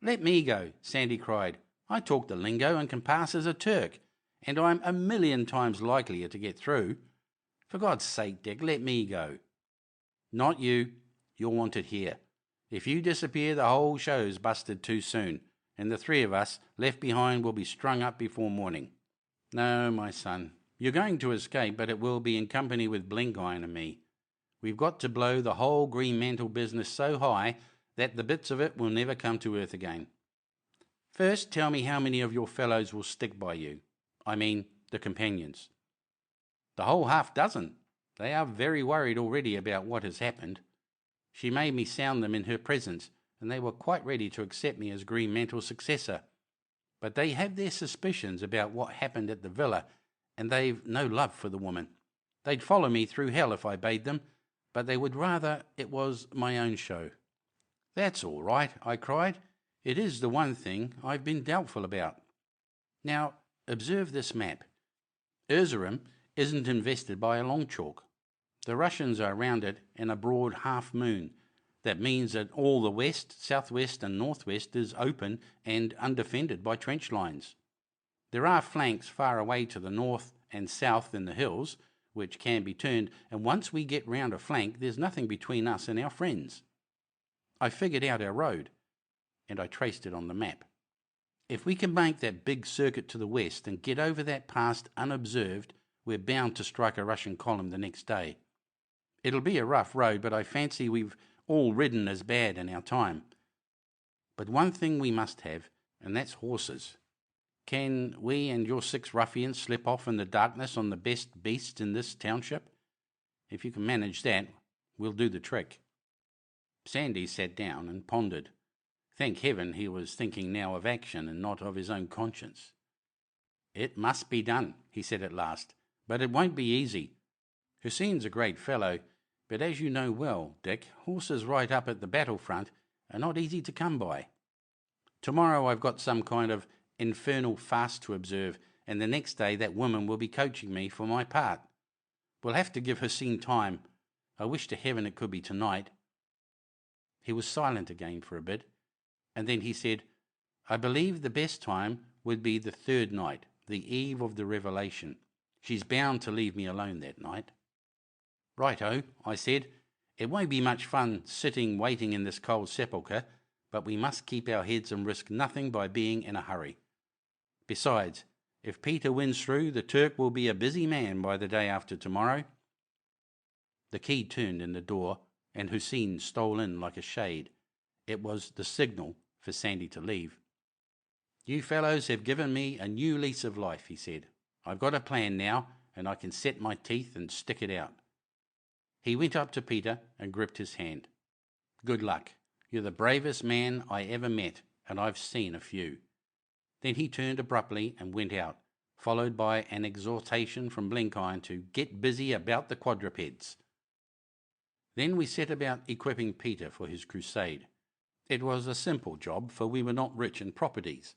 S1: "Let me go," Sandy cried. "I talk the lingo and can pass as a Turk, and I'm a million times likelier to get through. For God's sake, Dick, let me go." "Not you. You're wanted here. If you disappear, the whole show's busted too soon, and the 3 of us left behind will be strung up before morning. No, my son, you're going to escape, but it will be in company with Blenkiron and me. We've got to blow the whole Greenmantle business so high that the bits of it will never come to earth again. First, tell me how many of your fellows will stick by you. I mean, the companions." "The whole half-dozen. They are very worried already about what has happened. She made me sound them in her presence, and they were quite ready to accept me as Greenmantle's successor. But they have their suspicions about what happened at the villa, and they've no love for the woman. They'd follow me through hell if I bade them, but they would rather it was my own show." "That's all right," I cried. "It is the one thing I've been doubtful about. Now, observe this map. Erzurum isn't invested by a long chalk. The Russians are round it in a broad half-moon. That means that all the west, southwest and northwest is open and undefended by trench lines. There are flanks far away to the north and south in the hills, which can be turned, and once we get round a flank, there's nothing between us and our friends. I figured out our road, and I traced it on the map. If we can make that big circuit to the west and get over that pass unobserved,
S2: We're bound to strike a Russian column the next day. It'll be a rough road, but I fancy we've all ridden as bad in our time. But one thing we must have, and that's horses. Can we and your 6 ruffians slip off in the darkness on the best beasts in this township? If you can manage that, we'll do the trick." Sandy sat down and pondered. Thank heaven he was thinking now of action and not of his own conscience. "It must be done," he said at last, "but it won't be easy. Hussein's a great fellow, but as you know well, Dick, horses right up at the battle front are not easy to come by. Tomorrow I've got some kind of infernal fast to observe, and the next day that woman will be coaching me for my part. We'll have to give Hussein time. I wish to heaven it could be tonight." He was silent again for a bit, and then he said, "I believe the best time would be the 3rd night, the eve of the revelation. She's bound to leave me alone that night." "Right-o," I said. "It won't be much fun sitting waiting in this cold sepulchre, but we must keep our heads and risk nothing by being in a hurry. Besides, if Peter wins through, the Turk will be a busy man by the day after tomorrow." The key turned in the door, and Hussein stole in like a shade. It was the signal for Sandy to leave. "You fellows have given me a new lease of life," he said. "I've got a plan now, and I can set my teeth and stick it out." He went up to Peter and gripped his hand. "Good luck. You're the bravest man I ever met, and I've seen a few." Then he turned abruptly and went out, followed by an exhortation from Blenkiron to get busy about the quadrupeds. Then we set about equipping Peter for his crusade. It was a simple job, for we were not rich in properties.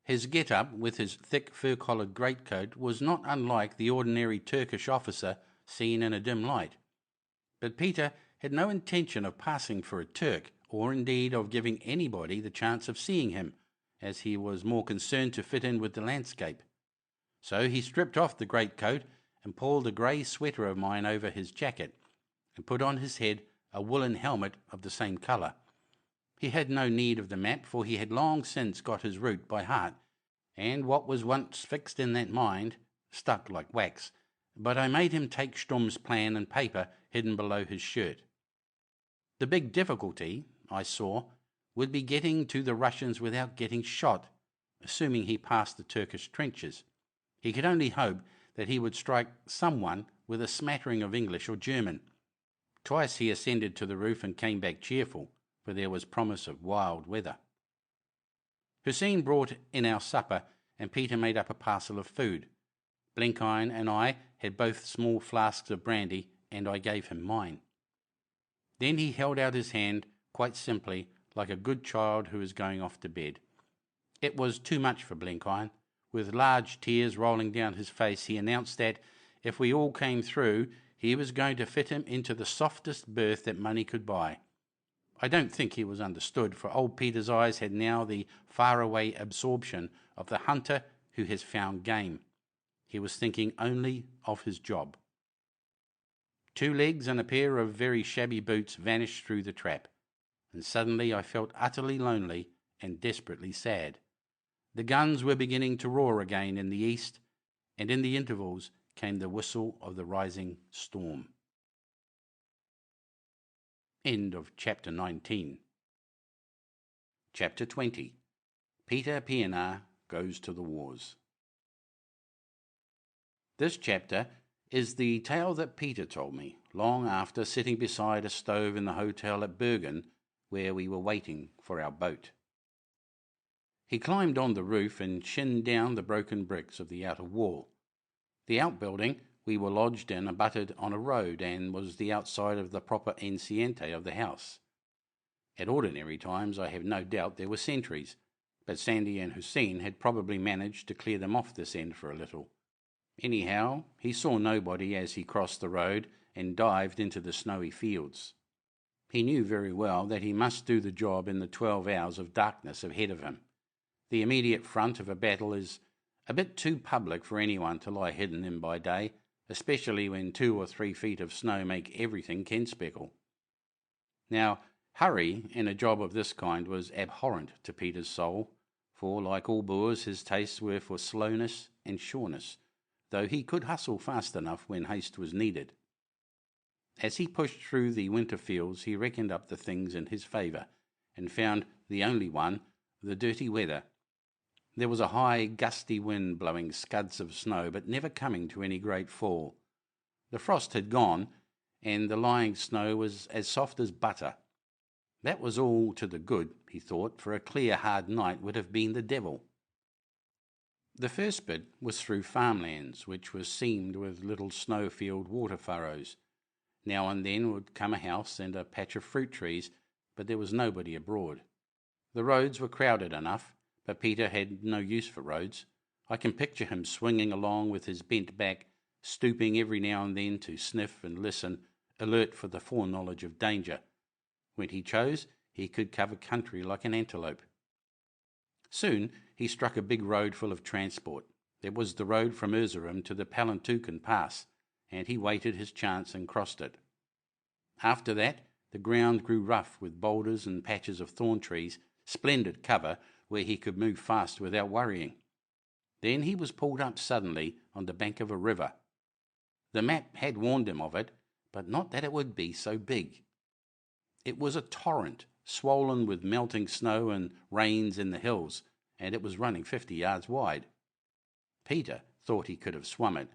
S2: His get-up, with his thick fur-collared greatcoat, was not unlike the ordinary Turkish officer seen in a dim light. But Peter had no intention of passing for a Turk, or indeed of giving anybody the chance of seeing him, as he was more concerned to fit in with the landscape. So he stripped off the greatcoat and pulled a grey sweater of mine over his jacket, and put on his head a woolen helmet of the same colour. He had no need of the map, for he had long since got his route by heart, and what was once fixed in that mind stuck like wax, but I made him take Stumm's plan and paper hidden below his shirt. The big difficulty, I saw, would be getting to the Russians without getting shot, assuming he passed the Turkish trenches. He could only hope that he would strike someone with a smattering of English or German. Twice he ascended to the roof and came back cheerful, for there was promise of wild weather. Hussein brought in our supper, and Peter made up a parcel of food. Blenkiron and I had both small flasks of brandy, and I gave him mine. Then he held out his hand, quite simply, like a good child who is going off to bed. It was too much for Blenkiron. With large tears rolling down his face, he announced that, if we all came through, he was going to fit him into the softest berth that money could buy. I don't think he was understood, for old Peter's eyes had now the faraway absorption of the hunter who has found game. He was thinking only of his job. 2 legs and a pair of very shabby boots vanished through the trap, and suddenly I felt utterly lonely and desperately sad. The guns were beginning to roar again in the east, and in the intervals came the whistle of the rising storm. End of chapter 19. Chapter 20. Peter Pienaar goes to the wars. This chapter is the tale that Peter told me, long after sitting beside a stove in the hotel at Buchan, where we were waiting for our boat. He climbed on the roof and shinned down the broken bricks of the outer wall. The outbuilding we were lodged in abutted on a road and was the outside of the proper enceinte of the house. At ordinary times I have no doubt there were sentries, but Sandy and Hussein had probably managed to clear them off this end for a little. Anyhow, he saw nobody as he crossed the road and dived into the snowy fields. He knew very well that he must do the job in the 12 hours of darkness ahead of him. The immediate front of a battle is a bit too public for anyone to lie hidden in by day, especially when 2 or 3 feet of snow make everything ken-speckle. Now, hurry in a job of this kind was abhorrent to Peter's soul, for, like all Boers, his tastes were for slowness and sureness,
S1: though he could hustle fast enough when haste was needed. As he pushed through the winter fields, he reckoned up the things in his favour, and found the only one, the dirty weather. There was a high, gusty wind blowing scuds of snow, but never coming to any great fall. The frost had gone, and the lying snow was as soft as butter. That was all to the good, he thought, for a clear, hard night would have been the devil. The first bit was through farmlands, which was seamed with little snow-field water furrows. Now and then would come a house and a patch of fruit trees, but there was nobody abroad. The roads were crowded enough, but Peter had no use for roads. I can picture him swinging along with his bent back, stooping every now and then to sniff and listen, alert for the foreknowledge of danger. When he chose, he could cover country like an antelope. Soon he struck a big road full of transport. There was the road from Erzurum to the Palantuken Pass, and he waited his chance and crossed it. After that, the ground grew rough with boulders and patches of thorn trees, splendid cover where he could move fast without worrying. Then he was pulled up suddenly on the bank of a river. The map had warned him of it, but not that it would be so big. It was a torrent, swollen with melting snow and rains in the hills, and it was running 50 yards wide. Peter thought he could have swum it,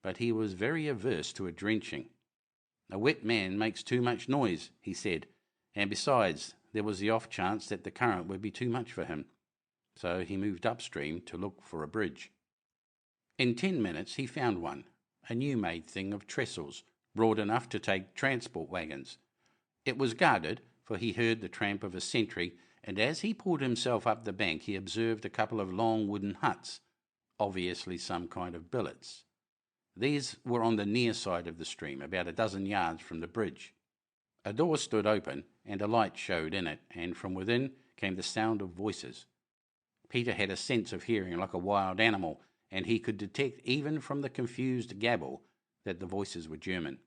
S1: but he was very averse to a drenching. A wet man makes too much noise, he said, and besides, there was the off chance that the current would be too much for him. So he moved upstream to look for a bridge. In 10 minutes he found one, a new-made thing of trestles, broad enough to take transport wagons. It was guarded, for he heard the tramp of a sentry, and as he pulled himself up the bank he observed a couple of long wooden huts, obviously some kind of billets. These were on the near side of the stream, about a dozen yards from the bridge. A door stood open, and a light showed in it, and from within came the sound of voices. Peter had a sense of hearing like a wild animal, and he could detect even from the confused gabble that the voices were German.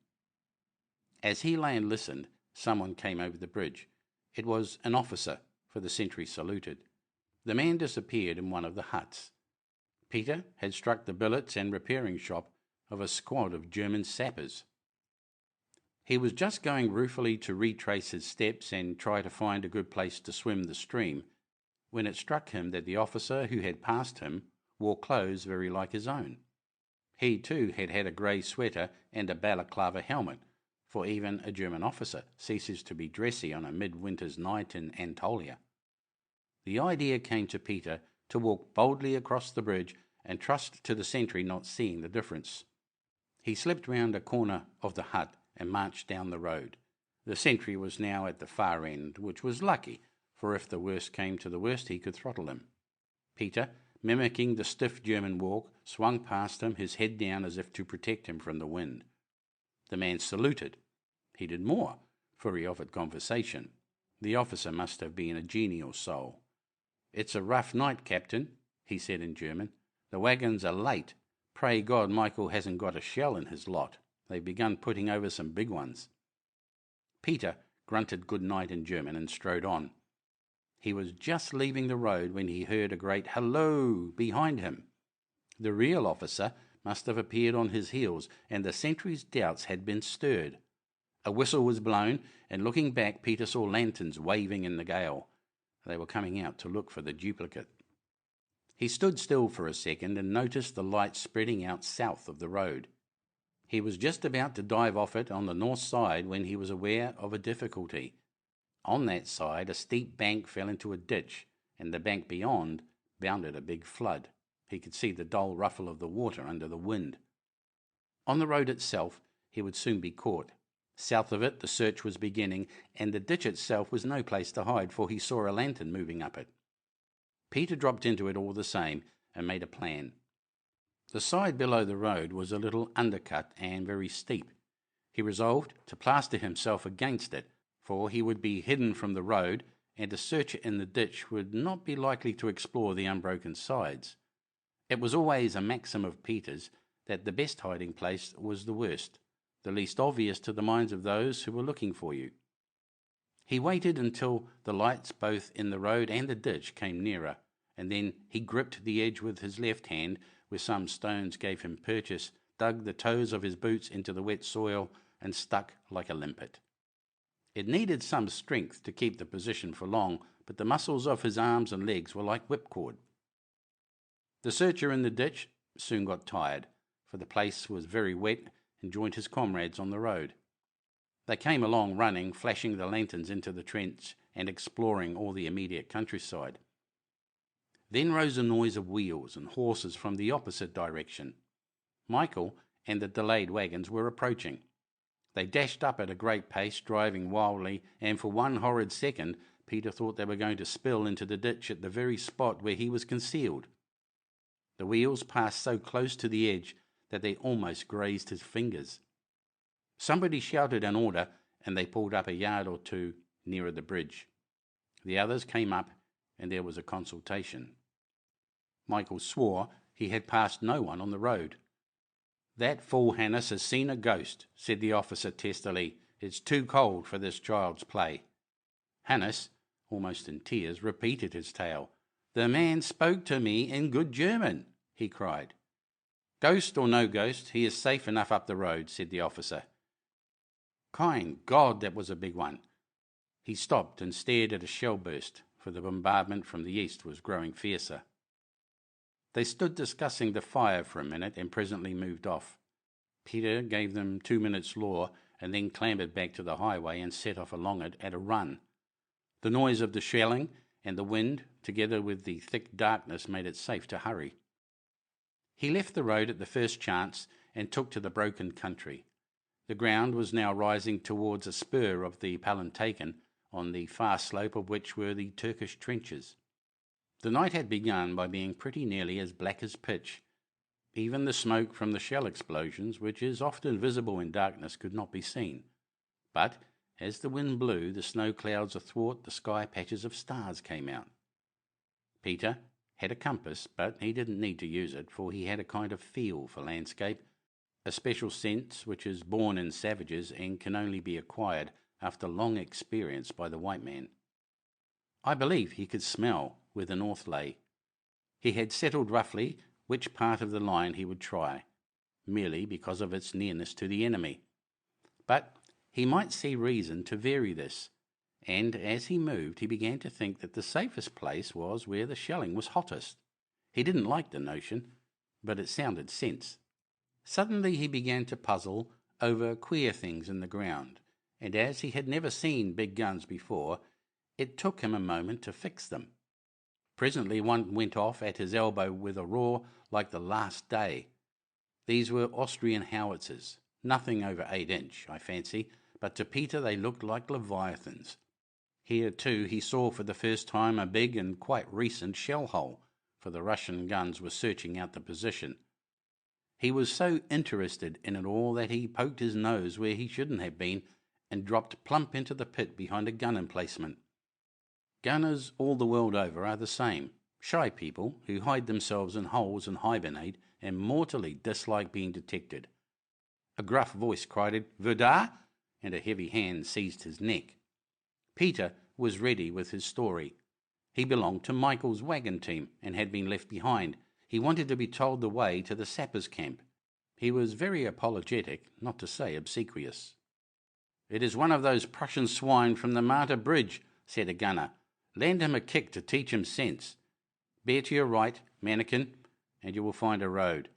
S1: As he lay and listened, someone came over the bridge. It was an officer, for the sentry saluted. The man disappeared in one of the huts. Peter had struck the billets and repairing shop of a squad of German sappers. He was just going ruefully to retrace his steps and try to find a good place to swim the stream, when it struck him that the officer who had passed him wore clothes very like his own. He too had had a grey sweater and a balaclava helmet, for even a German officer ceases to be dressy on a midwinter's night in Anatolia. The idea came to Peter to walk boldly across the bridge and trust to the sentry not seeing the difference. He slipped round a corner of the hut and marched down the road. The sentry was now at the far end, which was lucky, for if the worst came to the worst he could throttle him. Peter, mimicking the stiff German walk, swung past him, his head down as if to protect him from the wind. The man saluted. He did more, for he offered conversation. The officer must have been a genial soul. "It's a rough night, Captain," he said in German. "The wagons are late. Pray God Michael hasn't got a shell in his lot. They've begun putting over some big ones." Peter grunted good night in German and strode on. He was just leaving the road when he heard a great "Hello!" behind him. The real officer must have appeared on his heels, and the sentry's doubts had been stirred. A whistle was blown, and looking back Peter saw lanterns waving in the gale. They were coming out to look for the duplicate. He stood still for a second and noticed the light spreading out south of the road. He was just about to dive off it on the north side when he was aware of a difficulty. On that side a steep bank fell into a ditch, and the bank beyond bounded a big flood. He could see the dull ruffle of the water under the wind. On the road itself he would soon be caught. South of it the search was beginning, and the ditch itself was no place to hide, for he saw a lantern moving up it. Peter dropped into it all the same and made a plan. The side below the road was a little undercut and very steep. He resolved to plaster himself against it, for he would be hidden from the road, and a searcher in the ditch would not be likely to explore the unbroken sides. It was always a maxim of Peter's that the best hiding place was the worst, the least obvious to the minds of those who were looking for you. He waited until the lights both in the road and the ditch came nearer, and then he gripped the edge with his left hand, where some stones gave him purchase, dug the toes of his boots into the wet soil and stuck like a limpet. It needed some strength to keep the position for long, but the muscles of his arms and legs were like whipcord. The searcher in the ditch soon got tired, for the place was very wet, and joined his comrades on the road. They came along running, flashing the lanterns into the trench and exploring all the immediate countryside. Then rose a noise of wheels and horses from the opposite direction. Michael and the delayed wagons were approaching. They dashed up at a great pace, driving wildly, and for one horrid second Peter thought they were going to spill into the ditch at the very spot where he was concealed. The wheels passed so close to the edge that they almost grazed his fingers. Somebody shouted an order, and they pulled up a yard or two nearer the bridge. The others came up, and there was a consultation. Michael swore he had passed no one on the road. "That fool Hannay has seen a ghost," said the officer testily. "It's too cold for this child's play." Hannay, almost in tears, repeated his tale. "The man spoke to me in good German," he cried. "Ghost or no ghost, he is safe enough up the road," said the officer. Kind God, that was a big one. He stopped and stared at a shell burst, for the bombardment from the east was growing fiercer. They stood discussing the fire for a minute and presently moved off. Peter gave them 2 minutes' law and then clambered back to the highway and set off along it at a run. The noise of the shelling and the wind, together with the thick darkness, made it safe to hurry. He left the road at the first chance and took to the broken country. The ground was now rising towards a spur of the Palantaken, on the far slope of which were the Turkish trenches. The night had begun by being pretty nearly as black as pitch. Even the smoke from the shell explosions, which is often visible in darkness, could not be seen. But as the wind blew, the snow clouds athwart the sky patches of stars came out. Peter had a compass, but he didn't need to use it, for he had a kind of feel for landscape, a special sense which is born in savages and can only be acquired after long experience by the white man. I believe he could smell where the north lay. He had settled roughly which part of the line he would try, merely because of its nearness to the enemy. But he might see reason to vary this, and as he moved he began to think that the safest place was where the shelling was hottest. He didn't like the notion, but it sounded sense. Suddenly he began to puzzle over queer things in the ground, and as he had never seen big guns before, it took him a moment to fix them. Presently one went off at his elbow with a roar like the last day. These were Austrian howitzers, nothing over 8-inch, I fancy, but to Peter they looked like leviathans. Here, too, he saw for the first time a big and quite recent shell hole, for the Russian guns were searching out the position. He was so interested in it all that he poked his nose where he shouldn't have been and dropped plump into the pit behind a gun emplacement. Gunners all the world over are the same, shy people who hide themselves in holes and hibernate and mortally dislike being detected. A gruff voice cried, "Verda?" and a heavy hand seized his neck. Peter was ready with his story. He belonged to Michael's wagon team and had been left behind. He wanted to be told the way to the sappers' camp. He was very apologetic, not to say obsequious. "It is one of those Prussian swine from the Marta Bridge," said a gunner. "Lend him a kick to teach him sense. Bear to your right, mannikin, and you will find a road.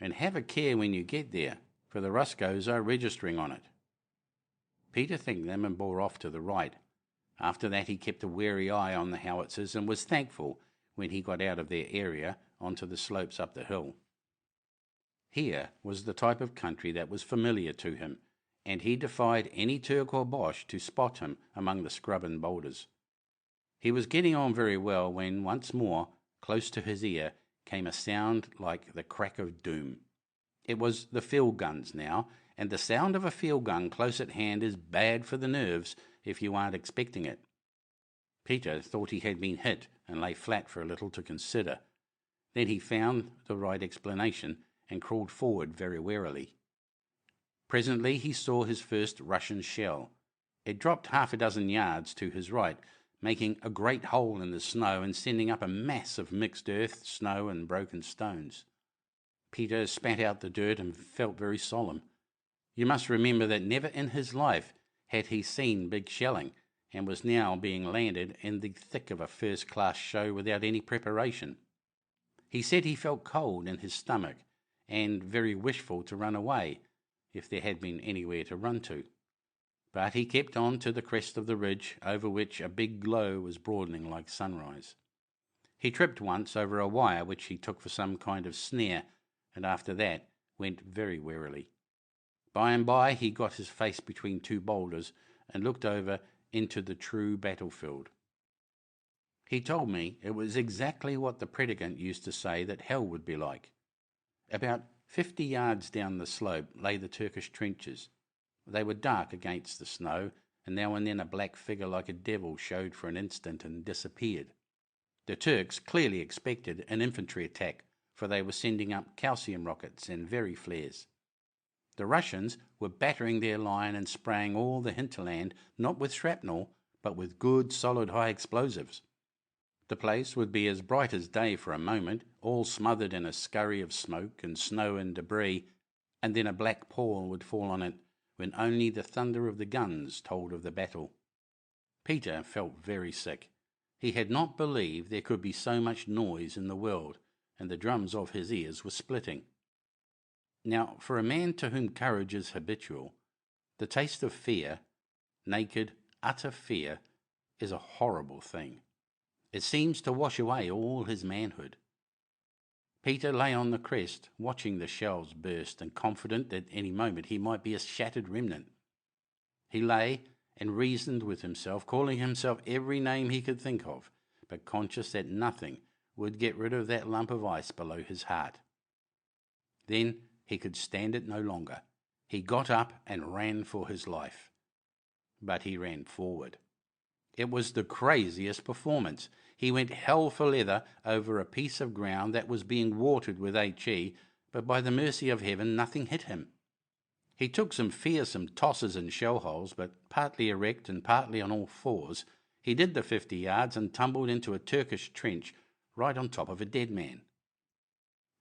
S1: And have a care when you get there, for the Ruscos are registering on it." Peter thanked them and bore off to the right. After that he kept a wary eye on the howitzers and was thankful when he got out of their area onto the slopes up the hill. Here was the type of country that was familiar to him, and he defied any Turk or Boche to spot him among the scrub and boulders. He was getting on very well when once more, close to his ear, came a sound like the crack of doom. It was the field guns now, and the sound of a field gun close at hand is bad for the nerves if you aren't expecting it. Peter thought he had been hit and lay flat for a little to consider. Then he found the right explanation and crawled forward very warily. Presently he saw his first Russian shell. It dropped 6 yards to his right, making a great hole in the snow and sending up a mass of mixed earth, snow, and broken stones. Peter spat out the dirt and felt very solemn. You must remember that never in his life had he seen big shelling, and was now being landed in the thick of a first-class show without any preparation. He said he felt cold in his stomach, and very wishful to run away, if there had been anywhere to run to. But he kept on to the crest of the ridge, over which a big glow was broadening like sunrise. He tripped once over a wire which he took for some kind of snare, and after that went very warily. By and by he got his face between two boulders and looked over into the true battlefield. He told me it was exactly what the predicant used to say that hell would be like. About 50 yards down the slope lay the Turkish trenches. They were dark against the snow, and now and then a black figure like a devil showed for an instant and disappeared. The Turks clearly expected an infantry attack, for they were sending up calcium rockets and very flares. The Russians were battering their line and spraying all the hinterland, not with shrapnel, but with good, solid, high explosives. The place would be as bright as day for a moment, all smothered in a scurry of smoke and snow and debris, and then a black pall would fall on it, when only the thunder of the guns told of the battle. Peter felt very sick. He had not believed there could be so much noise in the world, and the drums of his ears were splitting. Now, for a man to whom courage is habitual, the taste of fear, naked, utter fear, is a horrible thing. It seems to wash away all his manhood. Peter lay on the crest, watching the shells burst, and confident that any moment he might be a shattered remnant. He lay and reasoned with himself, calling himself every name he could think of, but conscious that nothing would get rid of that lump of ice below his heart. Then he could stand it no longer. He got up and ran for his life. But he ran forward. It was the craziest performance. He went hell for leather over a piece of ground that was being watered with HE, but by the mercy of heaven nothing hit him. He took some fearsome tosses and shell holes, but partly erect and partly on all fours, he did the 50 yards and tumbled into a Turkish trench right on top of a dead man.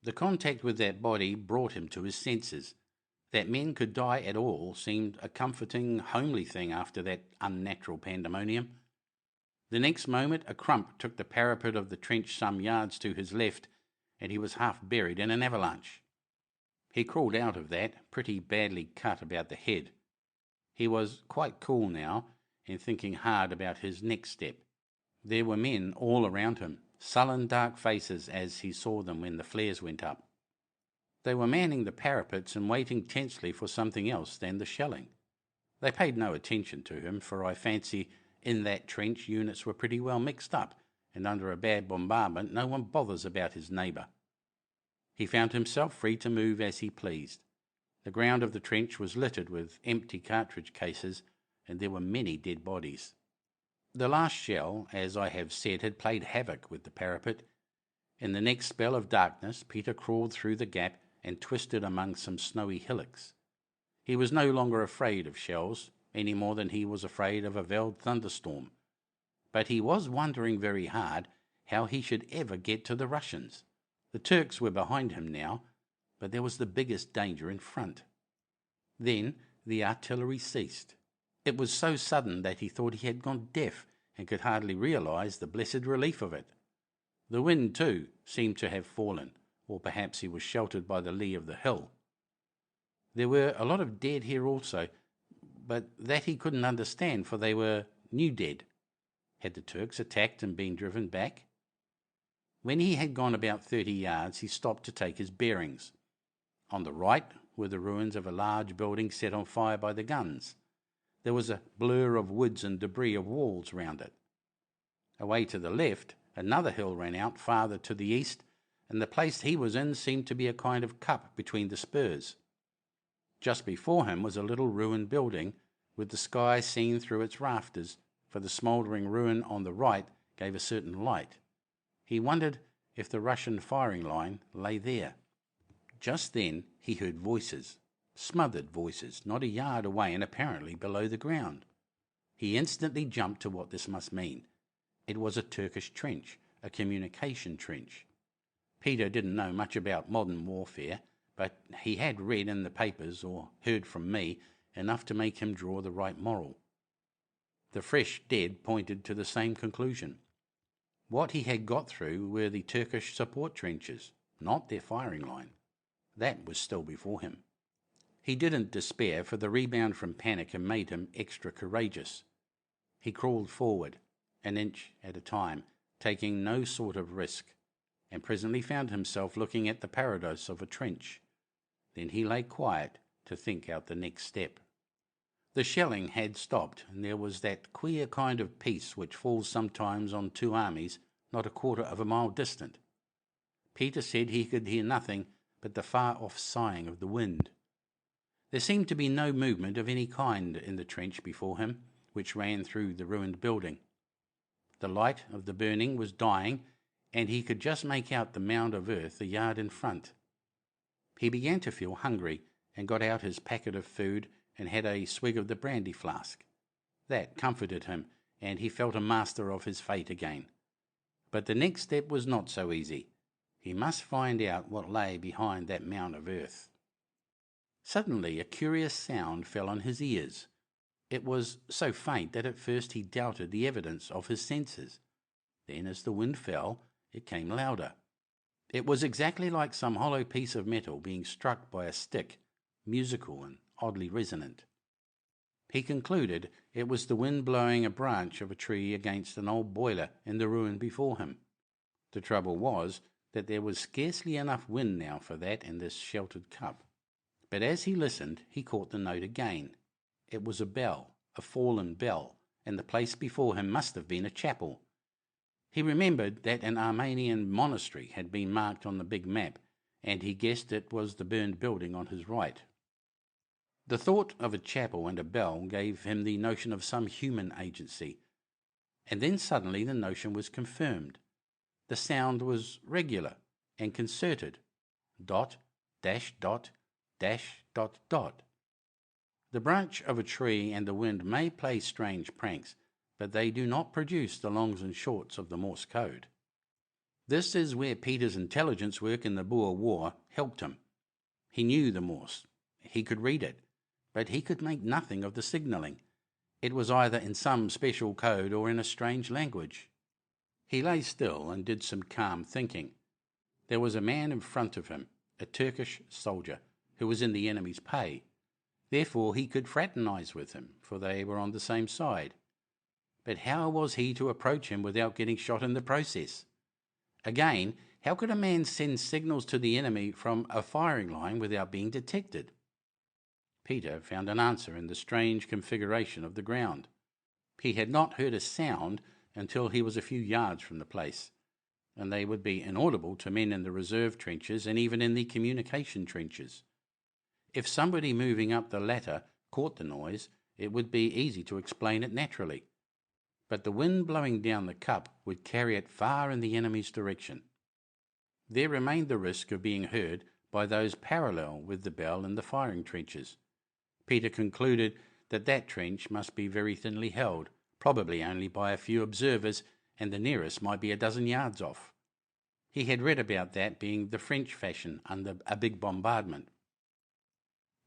S1: The contact with that body brought him to his senses. That men could die at all seemed a comforting, homely thing after that unnatural pandemonium. The next moment a crump took the parapet of the trench some yards to his left, and he was half buried in an avalanche. He crawled out of that, pretty badly cut about the head. He was quite cool now, and thinking hard about his next step. There were men all around him, sullen dark faces as he saw them when the flares went up. They were manning the parapets and waiting tensely for something else than the shelling. They paid no attention to him, for I fancy in that trench units were pretty well mixed up, and under a bad bombardment no one bothers about his neighbour. He found himself free to move as he pleased. The ground of the trench was littered with empty cartridge cases, and there were many dead bodies. The last shell, as I have said, had played havoc with the parapet. In the next spell of darkness, Peter crawled through the gap and twisted among some snowy hillocks. He was no longer afraid of shells, any more than he was afraid of a veiled thunderstorm. But he was wondering very hard how he should ever get to the Russians. The Turks were behind him now, but there was the biggest danger in front. Then the artillery ceased. It was so sudden that he thought he had gone deaf and could hardly realize the blessed relief of it. The wind, too, seemed to have fallen, or perhaps he was sheltered by the lee of the hill. There were a lot of dead here also, but that he couldn't understand, for they were new dead. Had the Turks attacked and been driven back? When he had gone about 30 yards, he stopped to take his bearings. On the right were the ruins of a large building set on fire by the guns. There was a blur of woods and debris of walls round it. Away to the left, another hill ran out farther to the east, and the place he was in seemed to be a kind of cup between the spurs. Just before him was a little ruined building, with the sky seen through its rafters, for the smouldering ruin on the right gave a certain light. He wondered if the Russian firing line lay there. Just then he heard voices, smothered voices, not a yard away and apparently below the ground. He instantly jumped to what this must mean. It was a Turkish trench, a communication trench. Peter didn't know much about modern warfare, but he had read in the papers or heard from me enough to make him draw the right moral. The fresh dead pointed to the same conclusion. What he had got through were the Turkish support trenches, not their firing line. That was still before him. He didn't despair, for the rebound from panic had made him extra courageous. He crawled forward, an inch at a time, taking no sort of risk, and presently found himself looking at the paradise of a trench. Then he lay quiet to think out the next step. The shelling had stopped, and there was that queer kind of peace which falls sometimes on two armies not a quarter of a mile distant. Peter said he could hear nothing but the far-off sighing of the wind. There seemed to be no movement of any kind in the trench before him, which ran through the ruined building. The light of the burning was dying, and he could just make out the mound of earth a yard in front. He began to feel hungry, and got out his packet of food and had a swig of the brandy flask. That comforted him, and he felt a master of his fate again. But the next step was not so easy. He must find out what lay behind that mound of earth. Suddenly a curious sound fell on his ears. It was so faint that at first he doubted the evidence of his senses. Then, as the wind fell, it came louder. It was exactly like some hollow piece of metal being struck by a stick, musical and oddly resonant. He concluded it was the wind blowing a branch of a tree against an old boiler in the ruin before him. The trouble was that there was scarcely enough wind now for that in this sheltered cup. But as he listened, he caught the note again. It was a bell, a fallen bell, and the place before him must have been a chapel. He remembered that an Armenian monastery had been marked on the big map, and he guessed it was the burned building on his right. The thought of a chapel and a bell gave him the notion of some human agency, and then suddenly the notion was confirmed. The sound was regular and concerted. Dot, dash, dot, dash, dot, dot. The branch of a tree and the wind may play strange pranks, but they do not produce the longs and shorts of the Morse code. This is where Peter's intelligence work in the Boer War helped him. He knew the Morse. He could read it, but he could make nothing of the signalling. It was either in some special code or in a strange language. He lay still and did some calm thinking. There was a man in front of him, a Turkish soldier, who was in the enemy's pay. Therefore he could fraternize with him, for they were on the same side. But how was he to approach him without getting shot in the process? Again, how could a man send signals to the enemy from a firing line without being detected? Peter found an answer in the strange configuration of the ground. He had not heard a sound until he was a few yards from the place, and they would be inaudible to men in the reserve trenches and even in the communication trenches. If somebody moving up the latter caught the noise, it would be easy to explain it naturally. But the wind blowing down the cup would carry it far in the enemy's direction. There remained the risk of being heard by those parallel with the bell in the firing trenches. Peter concluded that that trench must be very thinly held, probably only by a few observers, and the nearest might be a dozen yards off. He had read about that being the French fashion under a big bombardment.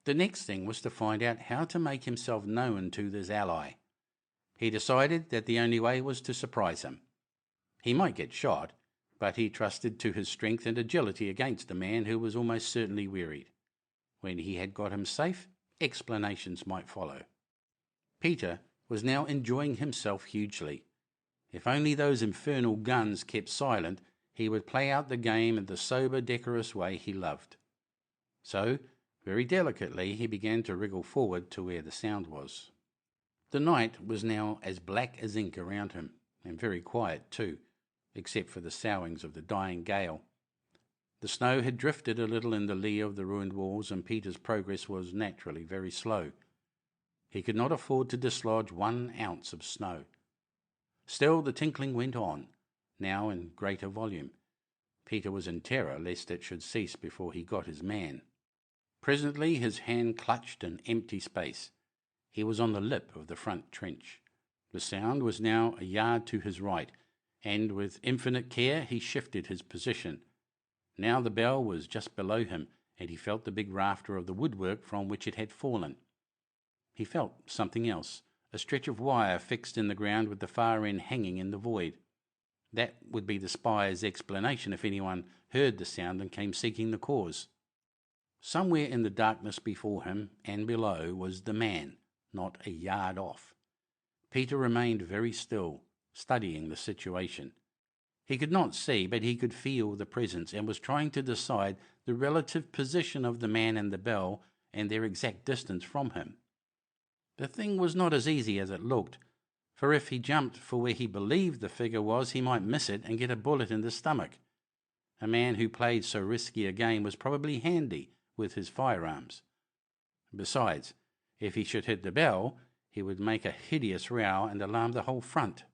S1: The next thing was to find out how to make himself known to this ally. He decided that the only way was to surprise him. He might get shot, but he trusted to his strength and agility against a man who was almost certainly wearied. When he had got him safe, explanations might follow. Peter was now enjoying himself hugely. If only those infernal guns kept silent, he would play out the game in the sober, decorous way he loved. So, very delicately, he began to wriggle forward to where the sound was. The night was now as black as ink around him, and very quiet too, except for the soughings of the dying gale. The snow had drifted a little in the lee of the ruined walls, and Peter's progress was naturally very slow. He could not afford to dislodge 1 ounce of snow. Still the tinkling went on, now in greater volume. Peter was in terror lest it should cease before he got his man. Presently his hand clutched an empty space. He was on the lip of the front trench. The sound was now a yard to his right, and with infinite care he shifted his position. Now the bell was just below him, and he felt the big rafter of the woodwork from which it had fallen. He felt something else, a stretch of wire fixed in the ground with the far end hanging in the void. That would be the spy's explanation if anyone heard the sound and came seeking the cause. Somewhere in the darkness before him and below was the man, not a yard off. Peter remained very still, studying the situation. He could not see, but he could feel the presence and was trying to decide the relative position of the man and the bell and their exact distance from him. The thing was not as easy as it looked, for if he jumped for where he believed the figure was, he might miss it and get a bullet in the stomach. A man who played so risky a game was probably handy with his firearms. Besides, if he should hit the bell, he would make a hideous row and alarm the whole front.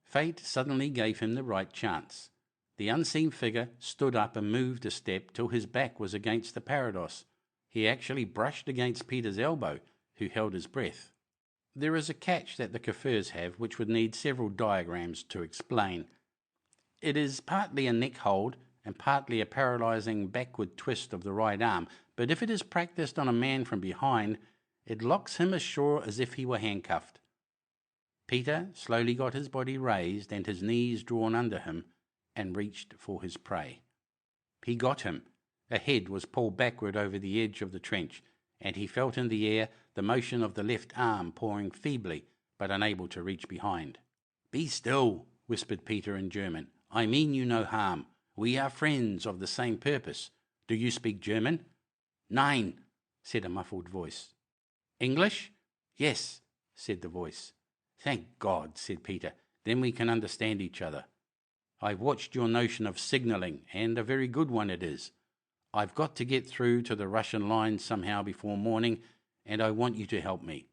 S1: Fate suddenly gave him the right chance. The unseen figure stood up and moved a step till his back was against the parados. He actually brushed against Peter's elbow, who held his breath. There is a catch that the Kafirs have which would need several diagrams to explain. It is partly a neck hold and partly a paralysing backward twist of the right arm, but if it is practised on a man from behind, it locks him as sure as if he were handcuffed. Peter slowly got his body raised and his knees drawn under him and reached for his prey. He got him. A head was pulled backward over the edge of the trench, and he felt in the air the motion of the left arm pawing feebly, but unable to reach behind. "Be still," whispered Peter in German. "I mean you no harm. We are friends of the same purpose. Do you speak German?" "Nein," said a muffled voice. "English?" "Yes," said the voice. "Thank God," said Peter. "Then we can understand each other. I've watched your notion of signalling, and a very good one it is. I've got to get through to the Russian lines somehow before morning, and I want you to help me.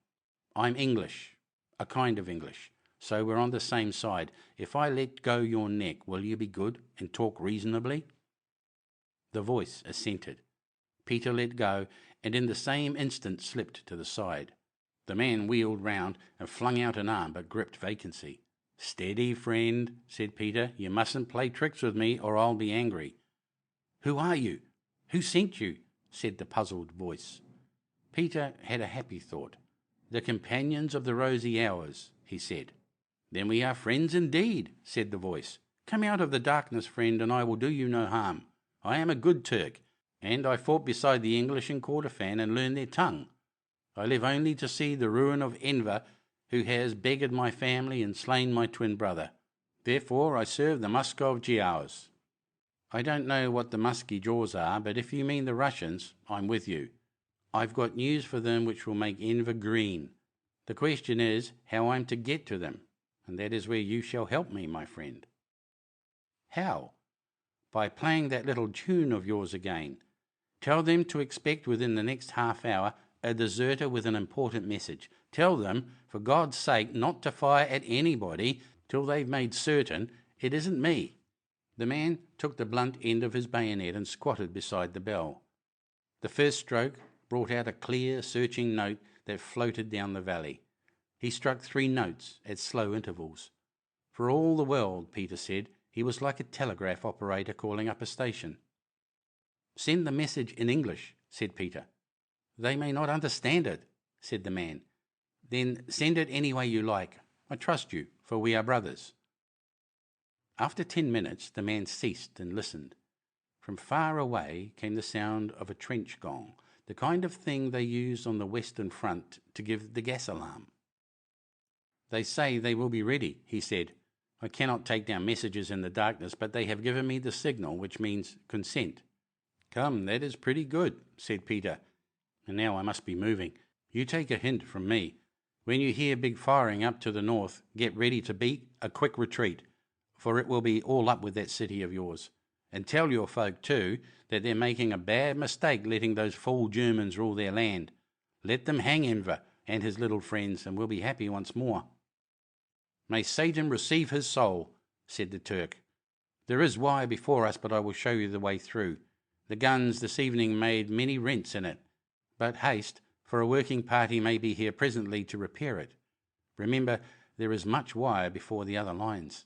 S1: I'm English, a kind of English, so we're on the same side. If I let go your neck, will you be good and talk reasonably?" The voice assented. Peter let go, and in the same instant slipped to the side. The man wheeled round and flung out an arm, but gripped vacancy. "Steady, friend," said Peter. "You mustn't play tricks with me, or I'll be angry." "Who are you? Who sent you?" said the puzzled voice. Peter had a happy thought. "The companions of the rosy hours," he said. "Then we are friends indeed," said the voice. "Come out of the darkness, friend, and I will do you no harm. I am a good Turk, and I fought beside the English in Kordofan and learned their tongue. I live only to see the ruin of Enver, who has beggared my family and slain my twin brother. Therefore I serve the Moscow Giaours. I don't know what the musky jaws are, but if you mean the Russians, I'm with you. I've got news for them which will make Enver green. The question is how I'm to get to them, and that is where you shall help me, my friend." "How?" "By playing that little tune of yours again. Tell them to expect within the next half hour a deserter with an important message. Tell them, for God's sake, not to fire at anybody till they've made certain it isn't me." The man took the blunt end of his bayonet and squatted beside the bell. The first stroke brought out a clear, searching note that floated down the valley. He struck 3 notes at slow intervals. For all the world, Peter said, he was like a telegraph operator calling up a station. "Send the message in English," said Peter. "They may not understand it," said the man. "Then send it any way you like. I trust you, for we are brothers." After 10 minutes, the man ceased and listened. From far away came the sound of a trench gong, the kind of thing they use on the Western Front to give the gas alarm. "They say they will be ready," he said. "I cannot take down messages in the darkness, but they have given me the signal, which means consent." "Come, that is pretty good," said Peter. "And now I must be moving. You take a hint from me. When you hear big firing up to the north, get ready to beat a quick retreat, for it will be all up with that city of yours. And tell your folk, too, that they're making a bad mistake letting those fool Germans rule their land. Let them hang Enver and his little friends, and we'll be happy once more." "May Satan receive his soul," said the Turk. "There is wire before us, but I will show you the way through. The guns this evening made many rents in it. But haste, for a working party may be here presently to repair it. Remember, there is much wire before the other lines."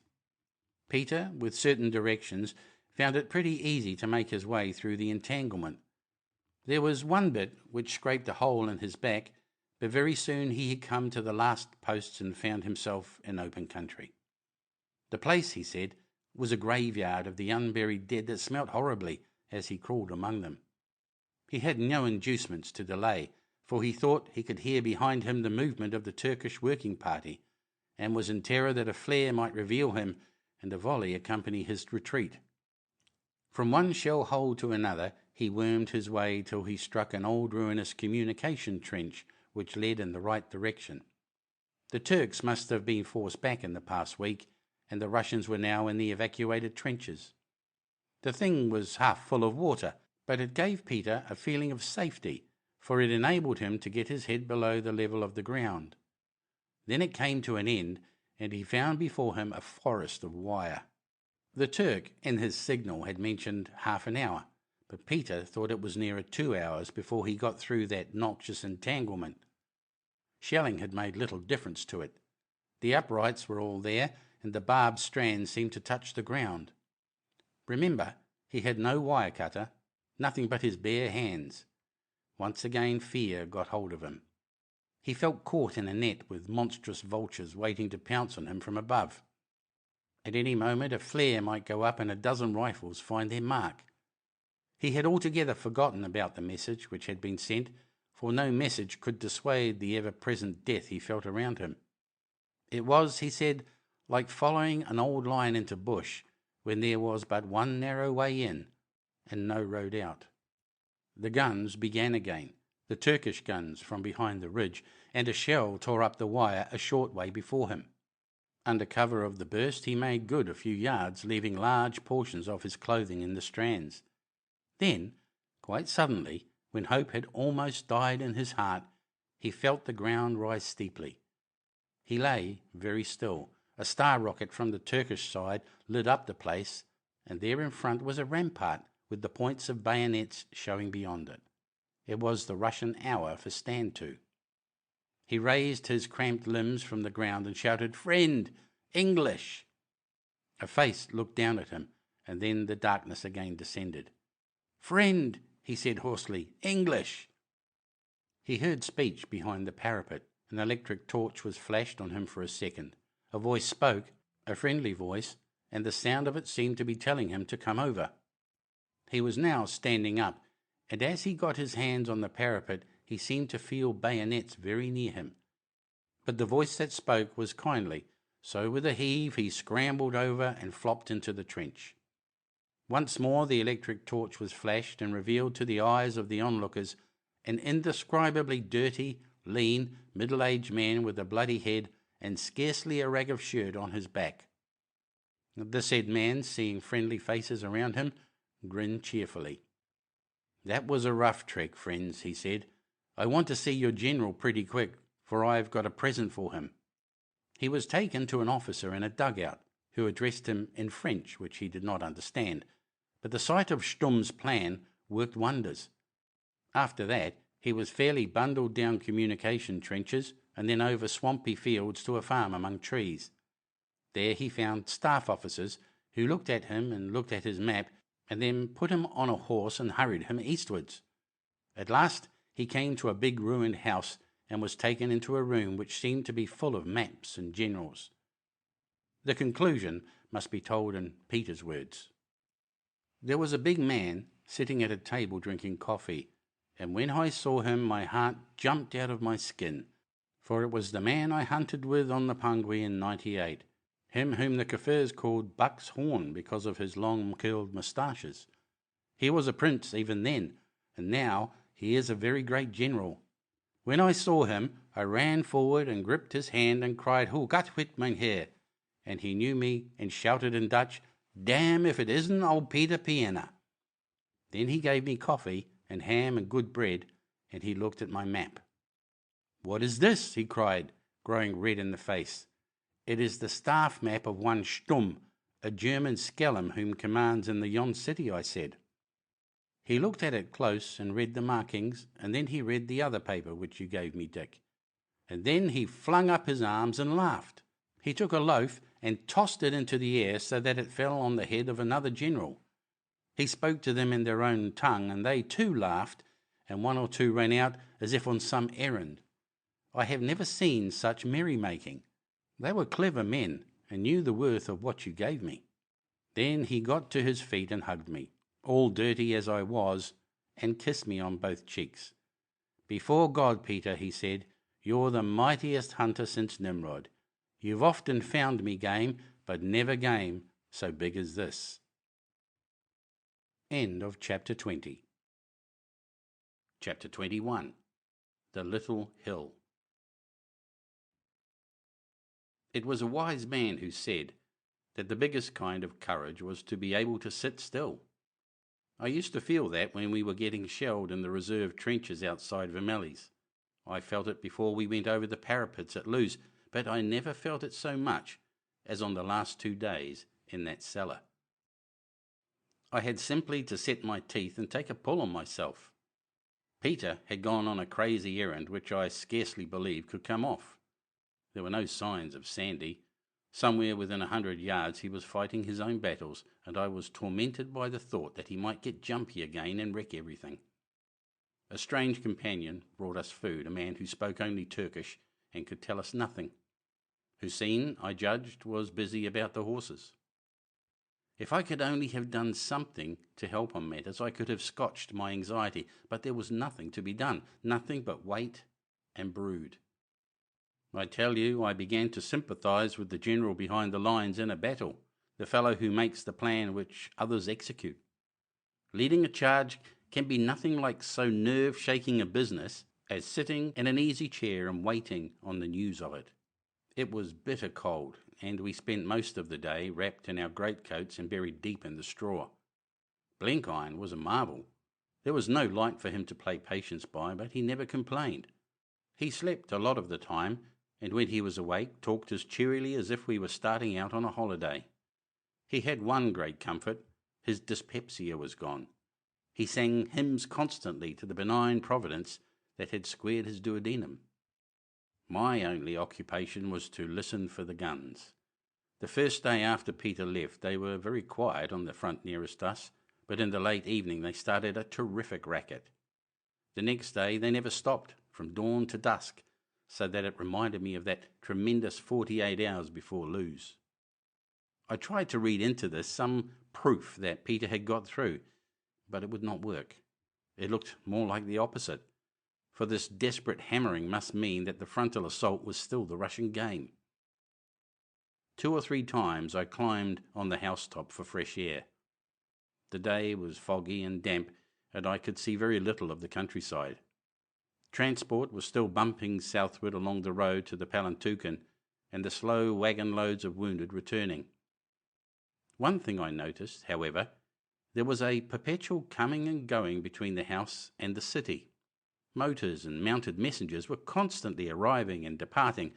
S1: Peter, with certain directions,
S2: found it pretty easy to make his way through the entanglement. There was one bit which scraped a hole in his back, but very soon he had come to the last posts and found himself in open country. The place, he said, was a graveyard of the unburied dead that smelt horribly as he crawled among them. He had no inducements to delay, for he thought he could hear behind him the movement of the Turkish working party, and was in terror that a flare might reveal him and a volley accompany his retreat. From one shell hole to another he wormed his way till he struck an old ruinous communication trench which led in the right direction. The Turks must have been forced back in the past week, and the Russians were now in the evacuated trenches. The thing was half full of water, but it gave Peter a feeling of safety, for it enabled him to get his head below the level of the ground. Then it came to an end, and he found before him a forest of wire. The Turk in his signal had mentioned half an hour, but Peter thought it was nearer 2 hours before he got through that noxious entanglement. Shelling had made little difference to it. The uprights were all there, and the barbed strands seemed to touch the ground. Remember, he had no wire cutter, nothing but his bare hands. Once again fear got hold of him. He felt caught in a net with monstrous vultures waiting to pounce on him from above. At any moment a flare might go up and a dozen rifles find their mark. He had altogether forgotten about the message which had been sent, for no message could dissuade the ever-present death he felt around him. It was, he said, like following an old line into bush, when there was but one narrow way in, and no road out. The guns began again, the Turkish guns from behind the ridge, and a shell tore up the wire a short way before him. Under cover of the burst he made good a few yards, leaving large portions of his clothing in the strands. Then, quite suddenly, when hope had almost died in his heart, he felt the ground rise steeply. He lay very still. A star rocket from the Turkish side lit up the place, and there in front was a rampart with the points of bayonets showing beyond it. It was the Russian hour for stand to. He raised his cramped limbs from the ground and shouted, "Friend! English!" A face looked down at him, and then the darkness again descended. "Friend!" he said hoarsely, "English!" He heard speech behind the parapet. An electric torch was flashed on him for a second. A voice spoke, a friendly voice, and the sound of it seemed to be telling him to come over. He was now standing up, and as he got his hands on the parapet, he seemed to feel bayonets very near him. But the voice that spoke was kindly, so with a heave he scrambled over and flopped into the trench. Once more the electric torch was flashed and revealed to the eyes of the onlookers an indescribably dirty, lean, middle-aged man with a bloody head and scarcely a rag of shirt on his back. The said man, seeing friendly faces around him, grinned cheerfully. "That was a rough trick, friends," he said. "I want to see your general pretty quick, for I have got a present for him." He was taken to an officer in a dugout, who addressed him in French, which he did not understand, but the sight of Stumm's plan worked wonders. After that, he was fairly bundled down communication trenches and then over swampy fields to a farm among trees. There he found staff officers who looked at him and looked at his map and then put him on a horse and hurried him eastwards. At last he came to a big ruined house and was taken into a room which seemed to be full of maps and generals. The conclusion must be told in Peter's words. There was a big man sitting at a table drinking coffee, and when I saw him my heart jumped out of my skin, for it was the man I hunted with on the Pungwe in '98, him whom the Kaffirs called Buck's Horn because of his long curled moustaches. He was a prince even then, and now he is a very great general. When I saw him, I ran forward and gripped his hand and cried, "Hoe gaat het, mynheer?" And he knew me and shouted in Dutch, "Damn if it isn't old Peter Pienaar." Then he gave me coffee and ham and good bread, and he looked at my map. "What is this?" he cried, growing red in the face. "It is the staff map of one Stumm, a German skellum whom commands in the yon city," I said. He looked at it close and read the markings, and then he read the other paper which you gave me, Dick. And then he flung up his arms and laughed. He took a loaf and tossed it into the air so that it fell on the head of another general. He spoke to them in their own tongue, and they too laughed, and one or two ran out as if on some errand. I have never seen such merrymaking. They were clever men, and knew the worth of what you gave me. Then he got to his feet and hugged me, all dirty as I was, and kissed me on both cheeks. Before God, Peter, he said, you're the mightiest hunter since Nimrod. You've often found me game, but never game so big as this. End of chapter 20.
S1: Chapter 21. The Little Hill. It was a wise man who said that the biggest kind of courage was to be able to sit still. I used to feel that when we were getting shelled in the reserve trenches outside Vermelli's. I felt it before we went over the parapets at Luz, but I never felt it so much as on the last 2 days in that cellar. I had simply to set my teeth and take a pull on myself. Peter had gone on a crazy errand which I scarcely believed could come off. There were no signs of Sandy. Somewhere within 100 yards he was fighting his own battles, and I was tormented by the thought that he might get jumpy again and wreck everything. A strange companion brought us food, a man who spoke only Turkish and could tell us nothing. Hussein, I judged, was busy about the horses. If I could only have done something to help on matters, I could have scotched my anxiety, but there was nothing to be done, nothing but wait and brood. I tell you, I began to sympathize with the general behind the lines in a battle, the fellow who makes the plan which others execute. Leading a charge can be nothing like so nerve-shaking a business as sitting in an easy chair and waiting on the news of it. It was bitter cold, and we spent most of the day wrapped in our greatcoats and buried deep in the straw. Blenkiron was a marvel. There was no light for him to play patience by, but he never complained. He slept a lot of the time, and when he was awake, talked as cheerily as if we were starting out on a holiday. He had one great comfort: his dyspepsia was gone. He sang hymns constantly to the benign providence that had squared his duodenum. My only occupation was to listen for the guns. The first day after Peter left, they were very quiet on the front nearest us, but in the late evening they started a terrific racket. The next day they never stopped, from dawn to dusk, so that it reminded me of that tremendous 48 hours before Luz. I tried to read into this some proof that Peter had got through, but it would not work. It looked more like the opposite, for this desperate hammering must mean that the frontal assault was still the Russian game. 2 or 3 times I climbed on the housetop for fresh air. The day was foggy and damp, and I could see very little of the countryside. Transport was still bumping southward along the road to the Palantuken, and the slow wagon loads of wounded returning. One thing I noticed, however: there was a perpetual coming and going between the house and the city. Motors and mounted messengers were constantly arriving and departing,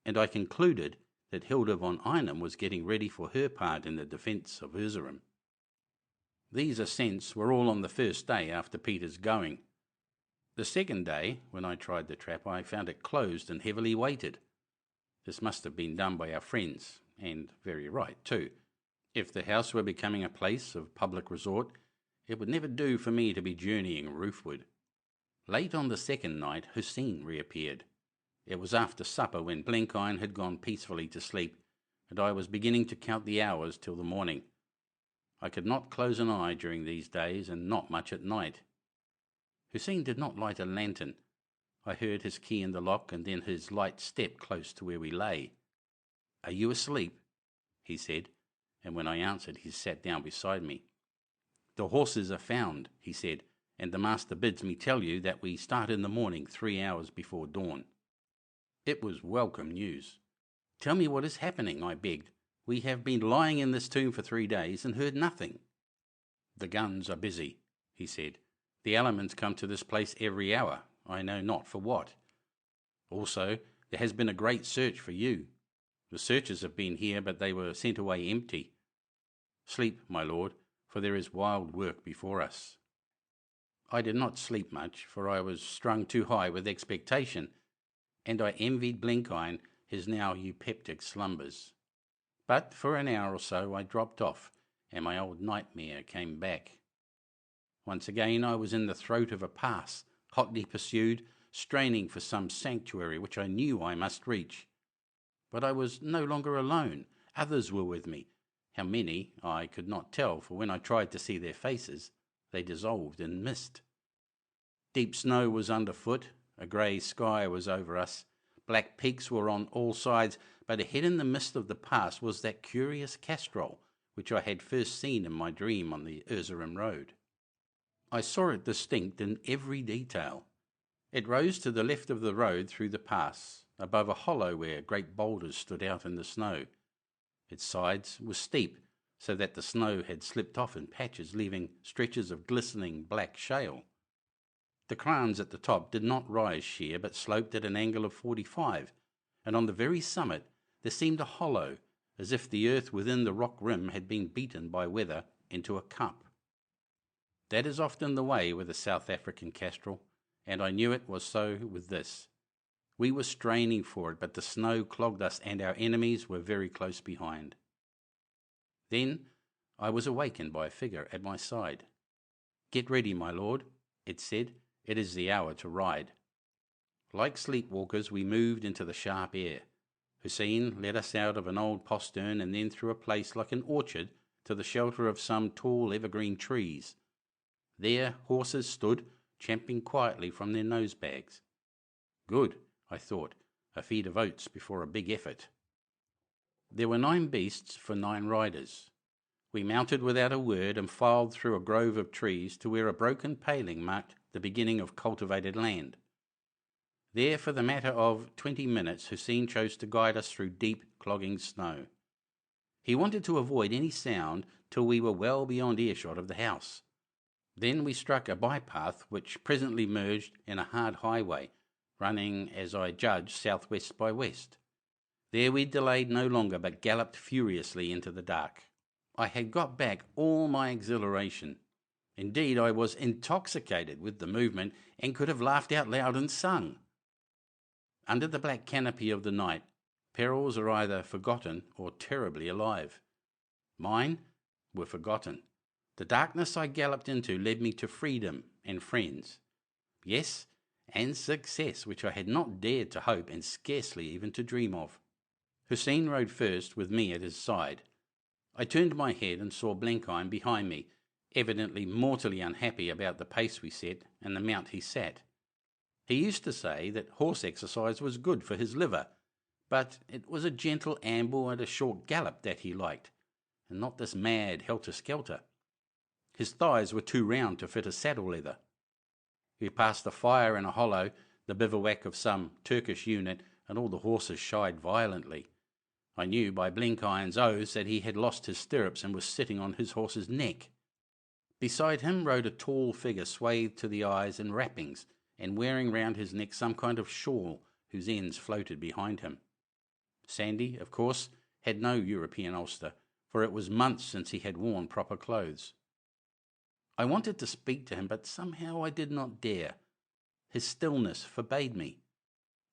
S1: and I concluded that Hilda von Einem was getting ready for her part in the defence of Erzurum. These ascents were all on the first day after Peter's going. The second day, when I tried the trap, I found it closed and heavily weighted. This must have been done by our friends, and very right too. If the house were becoming a place of public resort, it would never do for me to be journeying roofward. Late on the second night, Hussein reappeared. It was after supper, when Blenkiron had gone peacefully to sleep, and I was beginning to count the hours till the morning. I could not close an eye during these days, and not much at night. Hussein did not light a lantern. I heard his key in the lock, and then his light step close to where we lay. "Are you asleep?" he said, and when I answered, he sat down beside me. "The horses are found," he said, "and the master bids me tell you that we start in the morning 3 hours before dawn." It was welcome news. "Tell me what is happening," I begged. "We have been lying in this tomb for 3 days and heard nothing." "The guns are busy," he said. "The elements come to this place every hour, I know not for what. Also, there has been a great search for you. The searchers have been here, but they were sent away empty. Sleep, my lord, for there is wild work before us." I did not sleep much, for I was strung too high with expectation, and I envied Blenkiron his now eupeptic slumbers. But for an hour or so I dropped off, and my old nightmare came back. Once again I was in the throat of a pass, hotly pursued, straining for some sanctuary which I knew I must reach. But I was no longer alone. Others were with me. How many, I could not tell, for when I tried to see their faces, they dissolved in mist. Deep snow was underfoot, a grey sky was over us, black peaks were on all sides, but ahead in the mist of the pass was that curious castrol which I had first seen in my dream on the Erzurum road. I saw it distinct in every detail. It rose to the left of the road through the pass, above a hollow where great boulders stood out in the snow. Its sides were steep, so that the snow had slipped off in patches, leaving stretches of glistening black shale. The crans at the top did not rise sheer, but sloped at an angle of 45, and on the very summit there seemed a hollow, as if the earth within the rock rim had been beaten by weather into a cup. That is often the way with a South African castrol, and I knew it was so with this. We were straining for it, but the snow clogged us, and our enemies were very close behind. Then I was awakened by a figure at my side. "Get ready, my lord," it said. "It is the hour to ride." Like sleepwalkers, we moved into the sharp air. Hussein led us out of an old postern and then through a place like an orchard to the shelter of some tall evergreen trees. There horses stood, champing quietly from their nose bags. Good, I thought, a feed of oats before a big effort. There were 9 beasts for 9 riders. We mounted without a word and filed through a grove of trees to where a broken paling marked the beginning of cultivated land. There, for the matter of 20 minutes, Hussein chose to guide us through deep, clogging snow. He wanted to avoid any sound till we were well beyond earshot of the house. Then we struck a bypath which presently merged in a hard highway, running, as I judged, southwest by west. There we delayed no longer, but galloped furiously into the dark. I had got back all my exhilaration. Indeed, I was intoxicated with the movement and could have laughed out loud and sung. Under the black canopy of the night, perils are either forgotten or terribly alive. Mine were forgotten. The darkness I galloped into led me to freedom and friends. Yes, and success, which I had not dared to hope and scarcely even to dream of. Hussein rode first with me at his side. I turned my head and saw Blenkiron behind me, evidently mortally unhappy about the pace we set and the mount he sat. He used to say that horse exercise was good for his liver, but it was a gentle amble and a short gallop that he liked, and not this mad helter-skelter. His thighs were too round to fit a saddle leather. We passed a fire in a hollow, the bivouac of some Turkish unit, and all the horses shied violently. I knew by Blenkiron's oaths that he had lost his stirrups and was sitting on his horse's neck. Beside him rode a tall figure swathed to the eyes in wrappings, and wearing round his neck some kind of shawl whose ends floated behind him. Sandy, of course, had no European ulster, for it was months since he had worn proper clothes. I wanted to speak to him, but somehow I did not dare. His stillness forbade me.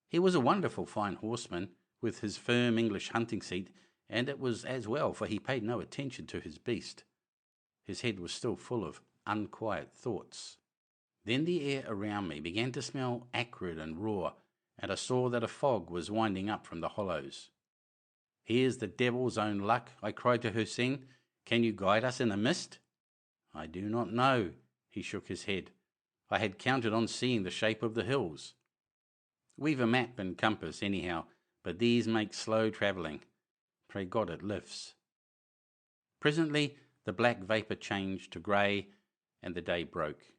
S1: He was a wonderful fine horseman, with his firm English hunting seat, and it was as well, for he paid no attention to his beast. His head was still full of unquiet thoughts. Then the air around me began to smell acrid and raw, and I saw that a fog was winding up from the hollows. "Here's the devil's own luck," I cried to Hussein. "Can you guide us in a mist?" "I do not know," he shook his head. "I had counted on seeing the shape of the hills." "We've a map and compass, anyhow, but these make slow travelling. Pray God it lifts." Presently the black vapour changed to grey, and the day broke.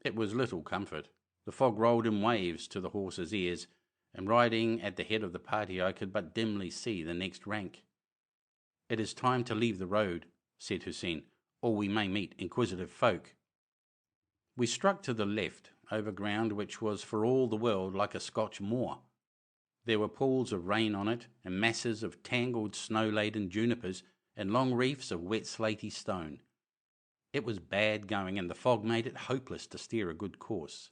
S1: It was little comfort. The fog rolled in waves to the horses' ears, and riding at the head of the party I could but dimly see the next rank. "It is time to leave the road," said Hussein, "or we may meet inquisitive folk." We struck to the left, over ground which was for all the world like a Scotch moor. There were pools of rain on it, and masses of tangled snow-laden junipers, and long reefs of wet slaty stone. It was bad going, and the fog made it hopeless to steer a good course.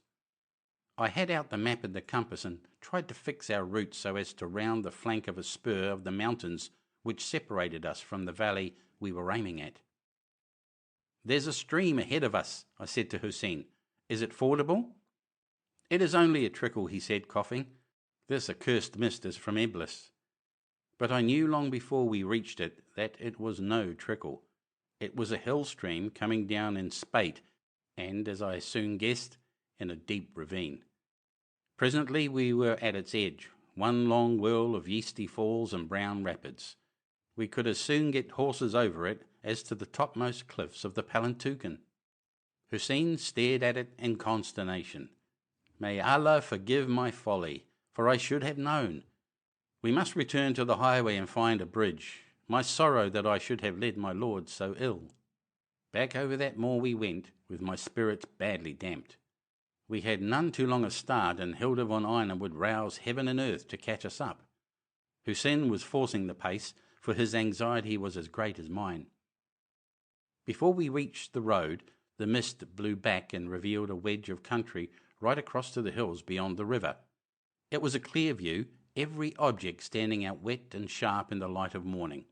S1: I had out the map and the compass and tried to fix our route so as to round the flank of a spur of the mountains which separated us from the valley we were aiming at. "There's a stream ahead of us," I said to Hussein. "Is it fordable?" "It is only a trickle," he said, coughing. "This accursed mist is from Eblis." But I knew long before we reached it that it was no trickle. It was a hill stream coming down in spate, and, as I soon guessed, in a deep ravine. Presently we were at its edge, one long whirl of yeasty falls and brown rapids. We could as soon get horses over it as to the topmost cliffs of the Palantuken. Hussein stared at it in consternation. "May Allah forgive my folly, for I should have known. We must return to the highway and find a bridge. My sorrow that I should have led my lord so ill." Back over that moor we went, with my spirits badly damped. We had none too long a start, and Hilda von Einer would rouse heaven and earth to catch us up. Hussein was forcing the pace, for his anxiety was as great as mine. Before we reached the road, the mist blew back and revealed a wedge of country right across to the hills beyond the river. It was a clear view, every object standing out wet and sharp in the light of morning.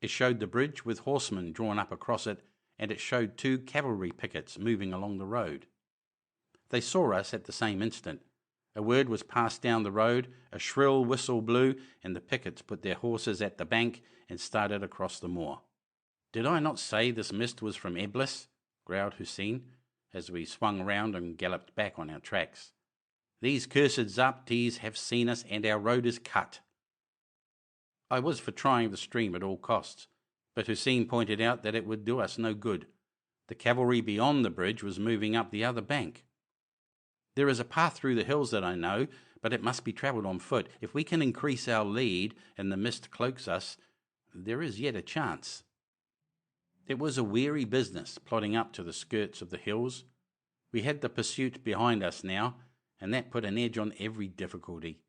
S1: It showed the bridge with horsemen drawn up across it, and it showed 2 cavalry pickets moving along the road. They saw us at the same instant. A word was passed down the road, a shrill whistle blew, and the pickets put their horses at the bank and started across the moor. "Did I not say this mist was from Eblis?" growled Hussein, as we swung round and galloped back on our tracks. "These cursed Zaptis have seen us, and our road is cut." I was for trying the stream at all costs, but Hussein pointed out that it would do us no good. The cavalry beyond the bridge was moving up the other bank. "There is a path through the hills that I know, but it must be travelled on foot. If we can increase our lead and the mist cloaks us, there is yet a chance." It was a weary business plodding up to the skirts of the hills. We had the pursuit behind us now, and that put an edge on every difficulty.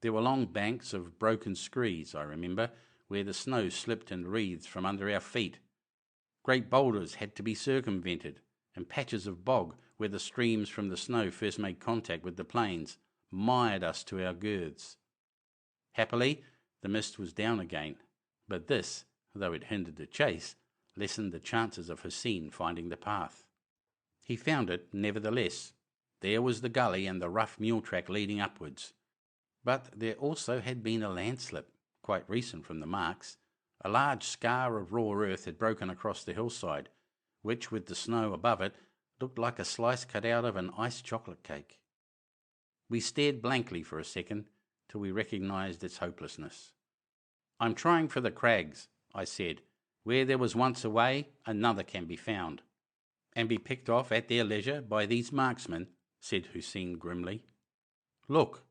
S1: There were long banks of broken screes, I remember, where the snow slipped in wreaths from under our feet. Great boulders had to be circumvented, and patches of bog, where the streams from the snow first made contact with the plains, mired us to our girths. Happily, the mist was down again, but this, though it hindered the chase, lessened the chances of Hussein finding the path. He found it, nevertheless. There was the gully and the rough mule track leading upwards. But there also had been a landslip, quite recent from the marks. A large scar of raw earth had broken across the hillside, which, with the snow above it, looked like a slice cut out of an iced chocolate cake. We stared blankly for a second, till we recognised its hopelessness. "I'm trying for the crags," I said. "Where there was once a way, another can be found." "And be picked off at their leisure by these marksmen," said Hussein grimly. "Look!"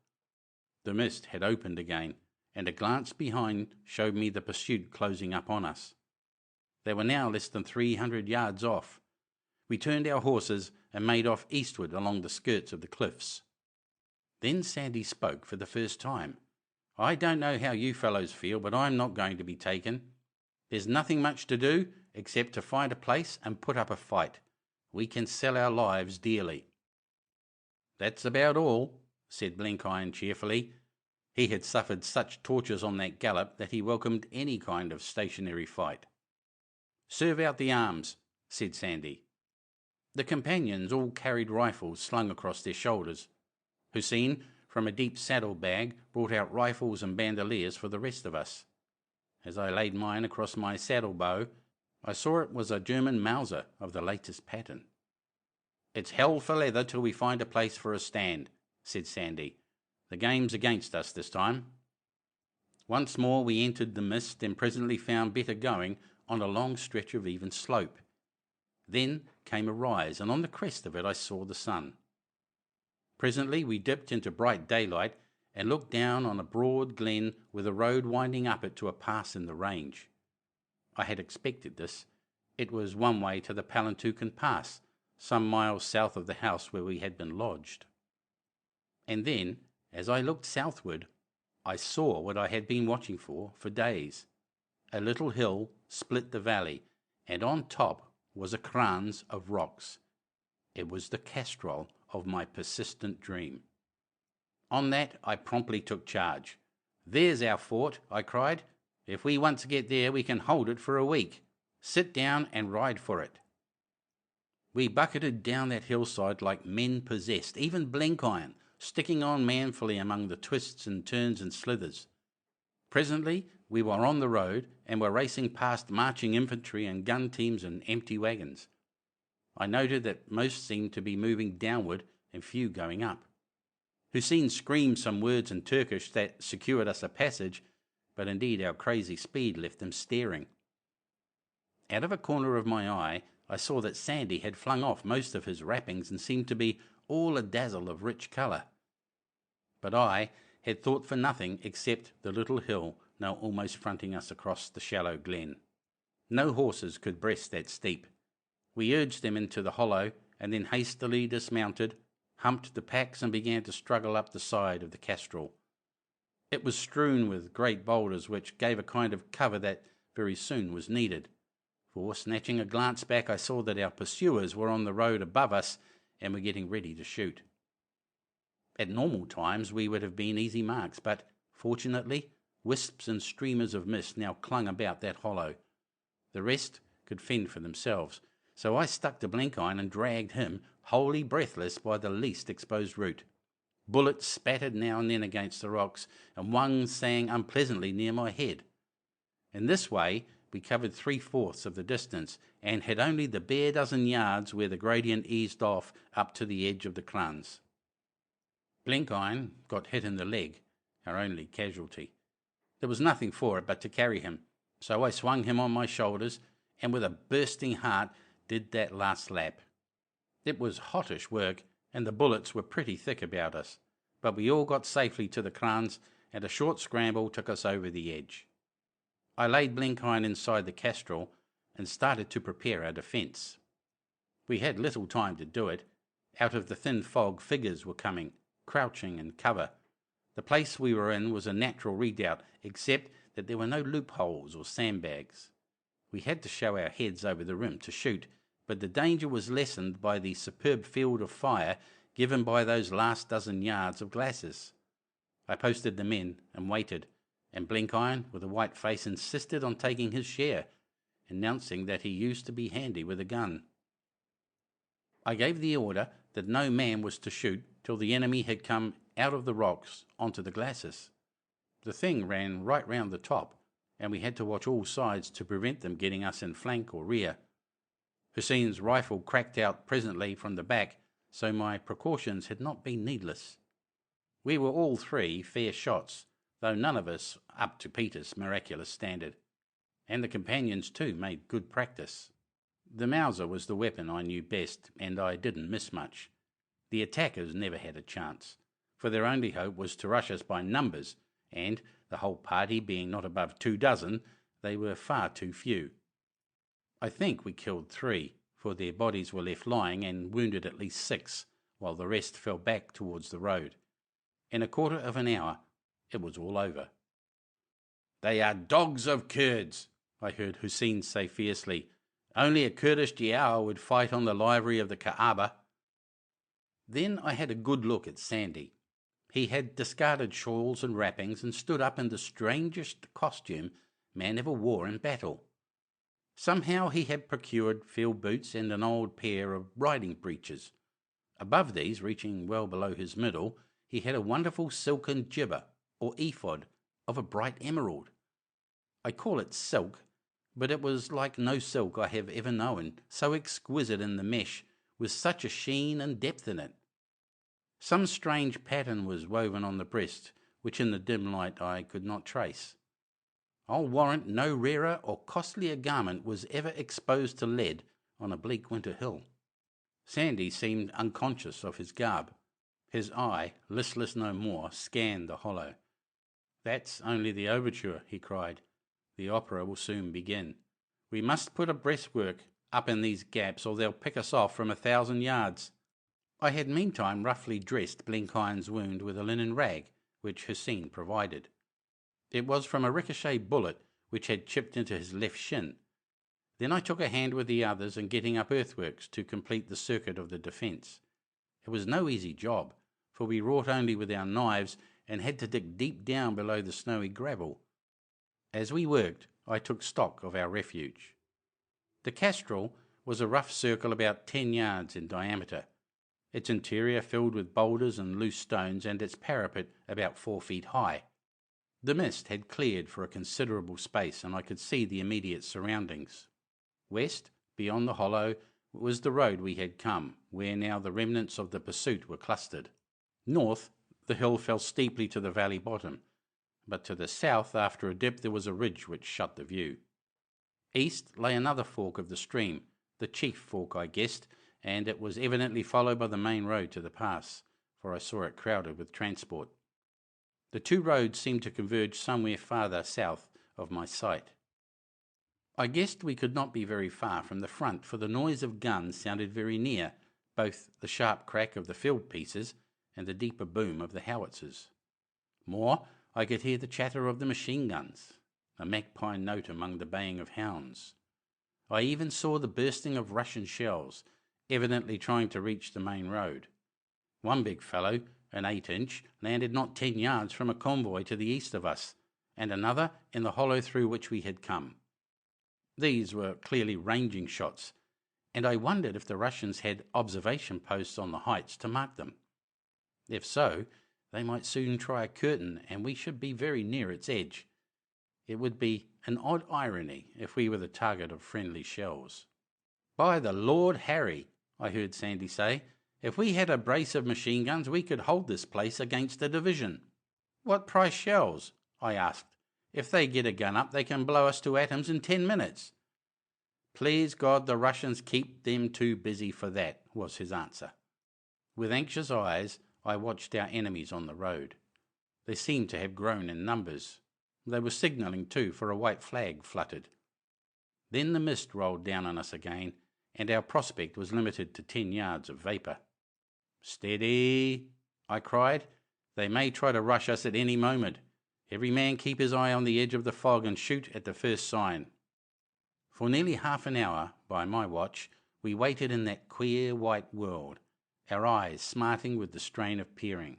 S1: The mist had opened again, and a glance behind showed me the pursuit closing up on us. They were now less than 300 yards off. We turned our horses and made off eastward along the skirts of the cliffs. Then Sandy spoke for the first time. "I don't know how you fellows feel, but I'm not going to be taken. There's nothing much to do except to find a place and put up a fight. We can sell our lives dearly." "That's about all," said Blenkiron cheerfully. He had suffered such tortures on that gallop that he welcomed any kind of stationary fight. "Serve out the arms," said Sandy. The companions all carried rifles slung across their shoulders. Hussein, from a deep saddle bag, brought out rifles and bandoliers for the rest of us. As I laid mine across my saddle bow, I saw it was a German Mauser of the latest pattern. "It's hell for leather till we find a place for a stand," said Sandy. "The game's against us this time." Once more we entered the mist and presently found better going on a long stretch of even slope. Then came a rise, and on the crest of it I saw the sun. Presently we dipped into bright daylight and looked down on a broad glen with a road winding up it to a pass in the range. I had expected this. It was one way to the Palantuken Pass, some miles south of the house where we had been lodged. And then, as I looked southward, I saw what I had been watching for days. A little hill split the valley, and on top was a kranz of rocks. It was the castrol of my persistent dream. On that I promptly took charge. "There's our fort," I cried. "If we once get there, we can hold it for a week. Sit down and ride for it." We bucketed down that hillside like men possessed, even Blenkiron sticking on manfully among the twists and turns and slithers. Presently we were on the road and were racing past marching infantry and gun teams and empty wagons. I noted that most seemed to be moving downward and few going up. Hussein screamed some words in Turkish that secured us a passage, but indeed our crazy speed left them staring. Out of a corner of my eye I saw that Sandy had flung off most of his wrappings and seemed to be all a dazzle of rich colour. But I had thought for nothing except the little hill now almost fronting us across the shallow glen. No horses could breast that steep. We urged them into the hollow and then hastily dismounted, humped the packs and began to struggle up the side of the castrol. It was strewn with great boulders which gave a kind of cover that very soon was needed, for snatching a glance back I saw that our pursuers were on the road above us and were getting ready to shoot. At normal times we would have been easy marks, but fortunately wisps and streamers of mist now clung about that hollow. The rest could fend for themselves, so I stuck to Blenkiron and dragged him, wholly breathless, by the least exposed route. Bullets spattered now and then against the rocks, and one sang unpleasantly near my head. In this way we covered 3/4 of the distance, and had only the bare dozen yards where the gradient eased off up to the edge of the Crans. Blenkiron got hit in the leg, our only casualty. There was nothing for it but to carry him, so I swung him on my shoulders, and with a bursting heart did that last lap. It was hottish work, and the bullets were pretty thick about us, but we all got safely to the Crans, and a short scramble took us over the edge. I laid Blenkiron inside the castrol and started to prepare our defence. We had little time to do it. Out of the thin fog figures were coming, crouching in cover. The place we were in was a natural redoubt, except that there were no loopholes or sandbags. We had to show our heads over the rim to shoot, but the danger was lessened by the superb field of fire given by those last dozen yards of glasses. I posted the men and waited, and Blenkiron, with a white face, insisted on taking his share, announcing that he used to be handy with a gun. I gave the order that no man was to shoot till the enemy had come out of the rocks onto the glacis. The thing ran right round the top, and we had to watch all sides to prevent them getting us in flank or rear. Hussein's rifle cracked out presently from the back, so my precautions had not been needless. We were all three fair shots, though none of us up to Peter's miraculous standard, and the companions too made good practice. The Mauser was the weapon I knew best, and I didn't miss much. The attackers never had a chance, for their only hope was to rush us by numbers, and, the whole party being not above 24, they were far too few. I think we killed 3, for their bodies were left lying, and wounded at least 6, while the rest fell back towards the road. In a quarter of an hour it was all over. "They are dogs of Kurds," I heard Hussein say fiercely. "Only a Kurdish Jiao would fight on the livery of the Kaaba." Then I had a good look at Sandy. He had discarded shawls and wrappings and stood up in the strangest costume man ever wore in battle. Somehow he had procured field boots and an old pair of riding breeches. Above these, reaching well below his middle, he had a wonderful silken jibber, or ephod, of a bright emerald. I call it silk, but it was like no silk I have ever known, so exquisite in the mesh, with such a sheen and depth in it. Some strange pattern was woven on the breast, which in the dim light I could not trace. I'll warrant no rarer or costlier garment was ever exposed to lead on a bleak winter hill. Sandy seemed unconscious of his garb. His eye, listless no more, scanned the hollow. "That's only the overture," he cried. "The opera will soon begin. We must put a breastwork up in these gaps, or they'll pick us off from 1,000 yards. I had meantime roughly dressed Blenkiron's wound with a linen rag, which Hussein provided. It was from a ricochet bullet which had chipped into his left shin. Then I took a hand with the others in getting up earthworks to complete the circuit of the defence. It was no easy job, for we wrought only with our knives and had to dig deep down below the snowy gravel. As we worked, I took stock of our refuge. The castrol was a rough circle about 10 yards in diameter, its interior filled with boulders and loose stones and its parapet about 4 feet high. The mist had cleared for a considerable space and I could see the immediate surroundings. West, beyond the hollow, was the road we had come, where now the remnants of the pursuit were clustered. North, the hill fell steeply to the valley bottom, but to the south, after a dip, there was a ridge which shut the view. East lay another fork of the stream, the chief fork, I guessed, and it was evidently followed by the main road to the pass, for I saw it crowded with transport. The two roads seemed to converge somewhere farther south of my sight. I guessed we could not be very far from the front, for the noise of guns sounded very near, both the sharp crack of the field pieces and the deeper boom of the howitzers. More, I could hear the chatter of the machine guns, a magpie note among the baying of hounds. I even saw the bursting of Russian shells, evidently trying to reach the main road. One big fellow, an 8-inch, landed not 10 yards from a convoy to the east of us, and another in the hollow through which we had come. These were clearly ranging shots, and I wondered if the Russians had observation posts on the heights to mark them. If so, they might soon try a curtain, and we should be very near its edge. It would be an odd irony if we were the target of friendly shells. "By the Lord Harry," I heard Sandy say, "if we had a brace of machine guns we could hold this place against a division." "What price shells?" I asked. "If they get a gun up they can blow us to atoms in 10 minutes. "Please God the Russians keep them too busy for that," was his answer. With anxious eyes I watched our enemies on the road. They seemed to have grown in numbers. They were signalling too, for a white flag fluttered. Then the mist rolled down on us again, and our prospect was limited to 10 yards of vapour. "Steady," I cried. "They may try to rush us at any moment. Every man keep his eye on the edge of the fog and shoot at the first sign." For nearly half an hour, by my watch, we waited in that queer white world, our eyes smarting with the strain of peering.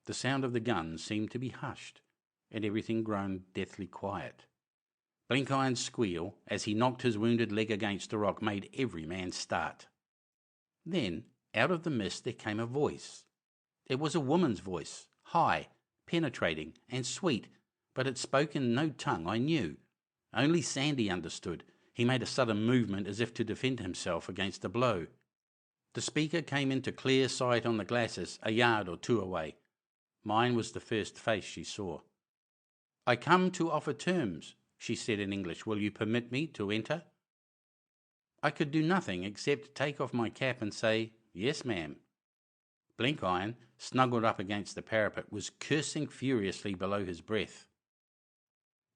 S1: The sound of the guns seemed to be hushed, and everything grown deathly quiet. Blenkiron's squeal, as he knocked his wounded leg against a rock, made every man start. Then, out of the mist there came a voice. It was a woman's voice, high, penetrating, and sweet, but it spoke in no tongue I knew. Only Sandy understood. He made a sudden movement as if to defend himself against a blow. The speaker came into clear sight on the glasses, a yard or two away. Mine was the first face she saw. "I come to offer terms," she said in English. "Will you permit me to enter?" I could do nothing except take off my cap and say, "Yes, ma'am." Blenkiron, snuggled up against the parapet, was cursing furiously below his breath.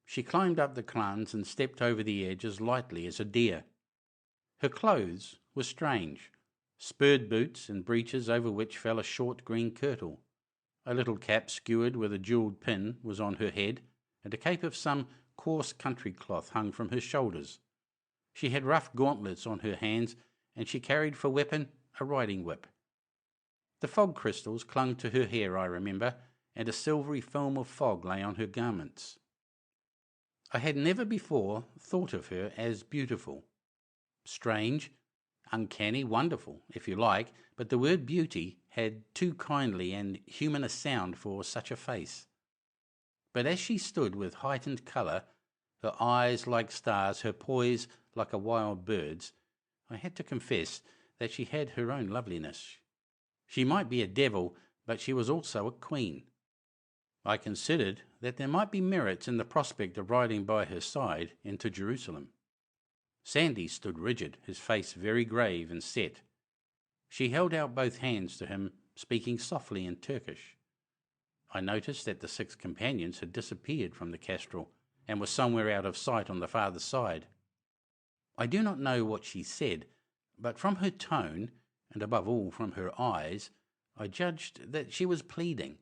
S1: She climbed up the clans and stepped over the edge as lightly as a deer. Her clothes were strange, spurred boots and breeches over which fell a short green kirtle. A little cap skewered with a jewelled pin was on her head, and a cape of some coarse country cloth hung from her shoulders. She had rough gauntlets on her hands, and she carried for weapon a riding whip. The fog crystals clung to her hair, I remember, and a silvery film of fog lay on her garments. I had never before thought of her as beautiful. Strange, uncanny, wonderful, if you like, but the word beauty had too kindly and human a sound for such a face. But as she stood with heightened colour, her eyes like stars, her poise like a wild bird's, I had to confess that she had her own loveliness. She might be a devil, but she was also a queen. I considered that there might be merits in the prospect of riding by her side into Jerusalem. Sandy stood rigid, his face very grave and set. She held out both hands to him, speaking softly in Turkish. I noticed that the 6 companions had disappeared from the castrol and were somewhere out of sight on the farther side. I do not know what she said, but from her tone, and above all from her eyes, I judged that she was pleading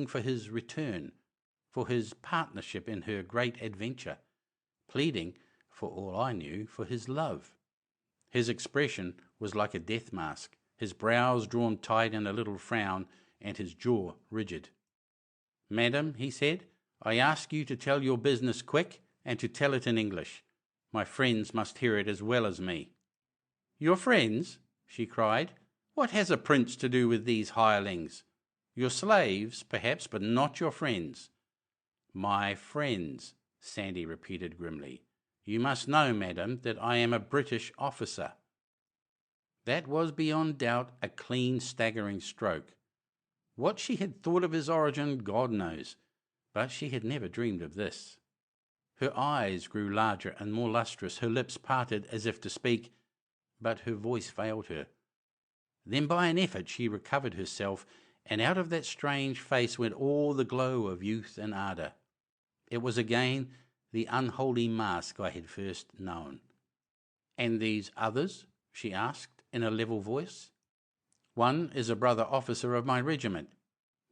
S1: for his return, for his partnership in her great adventure, pleading, for all I knew, for his love. His expression was like a death mask, his brows drawn tight in a little frown, and his jaw rigid. "Madam," he said, "I ask you to tell your business quick, and to tell it in English. My friends must hear it as well as me."
S2: "Your friends?" she cried. "What has a prince to do with these hirelings? Your slaves, perhaps, but not your friends." "My friends," Sandy repeated grimly. "You must know, madam, that I am a British officer." That was beyond doubt a clean, staggering stroke. What she had thought of his origin, God knows, but she had never dreamed of this. Her eyes grew larger and more lustrous, her lips parted as if to speak, but her voice failed her. Then by an effort she recovered herself, and out of that strange face went all the glow of youth and ardour. It was again the unholy mask I had first known. "And these others?" she asked in a level voice. "One is a brother officer of my regiment.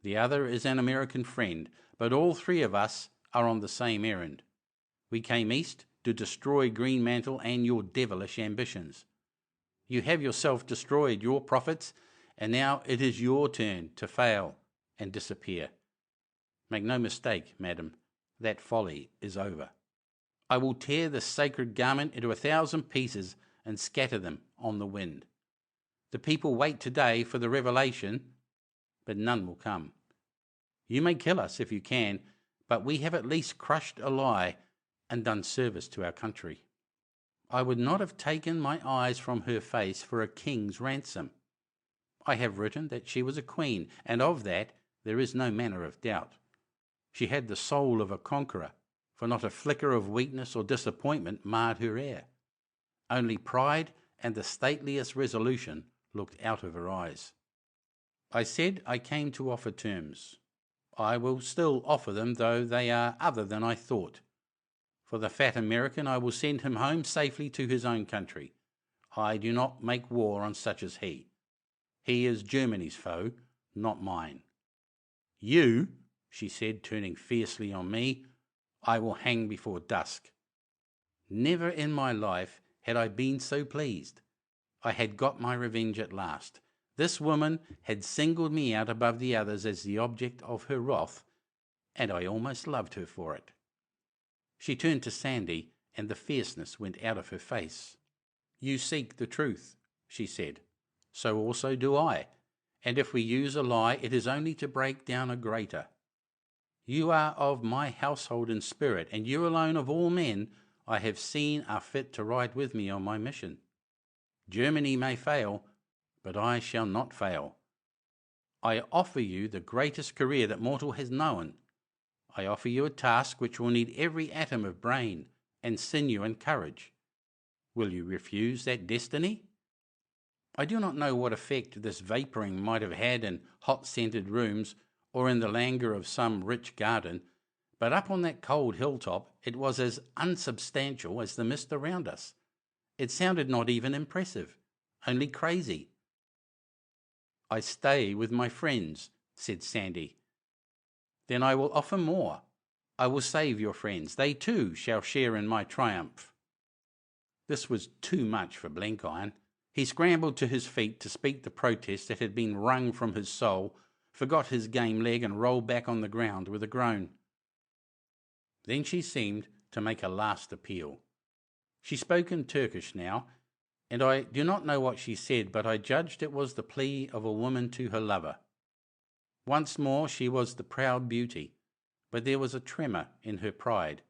S2: The other is an American friend, but all three of us are on the same errand. We came east to destroy Greenmantle and your devilish ambitions. You have yourself destroyed your prophets, and now it is your turn to fail and disappear. Make no mistake, madam, that folly is over. I will tear this sacred garment into 1,000 pieces and scatter them on the wind. The people wait today for the revelation, but none will come. You may kill us if you can, but we have at least crushed a lie and done service to our country." I would not have taken my eyes from her face for a king's ransom. I have written that she was a queen, and of that there is no manner of doubt. She had the soul of a conqueror, for not a flicker of weakness or disappointment marred her air. Only pride and the stateliest resolution looked out of her eyes. I said I came to offer terms. I will still offer them, though they are other than I thought. For the fat American, I will send him home safely to his own country. I do not make war on such as he. He is Germany's foe, not mine. You, she said, turning fiercely on me, I will hang before dusk. Never in my life had I been so pleased. I had got my revenge at last. This woman had singled me out above the others as the object of her wrath, and I almost loved her for it. She turned to Sandy, and the fierceness went out of her face. "You seek the truth," she said. "So also do I, and if we use a lie, it is only to break down a greater. You are of my household and spirit, and you alone of all men I have seen are fit to ride with me on my mission. Germany may fail, but I shall not fail. I offer you the greatest career that mortal has known. I offer you a task which will need every atom of brain and sinew and courage. Will you refuse that destiny?" I do not know what effect this vapouring might have had in hot-scented rooms or in the languor of some rich garden, but up on that cold hilltop it was as unsubstantial as the mist around us. It sounded not even impressive, only crazy. "I stay with my friends," said Sandy. "Then I will offer more. I will save your friends. They too shall share in my triumph." This was too much for Blenkiron. He scrambled to his feet to speak the protest that had been wrung from his soul, forgot his game leg and rolled back on the ground with a groan. Then she seemed to make a last appeal. She spoke in Turkish now, and I do not know what she said, but I judged it was the plea of a woman to her lover. Once more she was the proud beauty, but there was a tremor in her pride.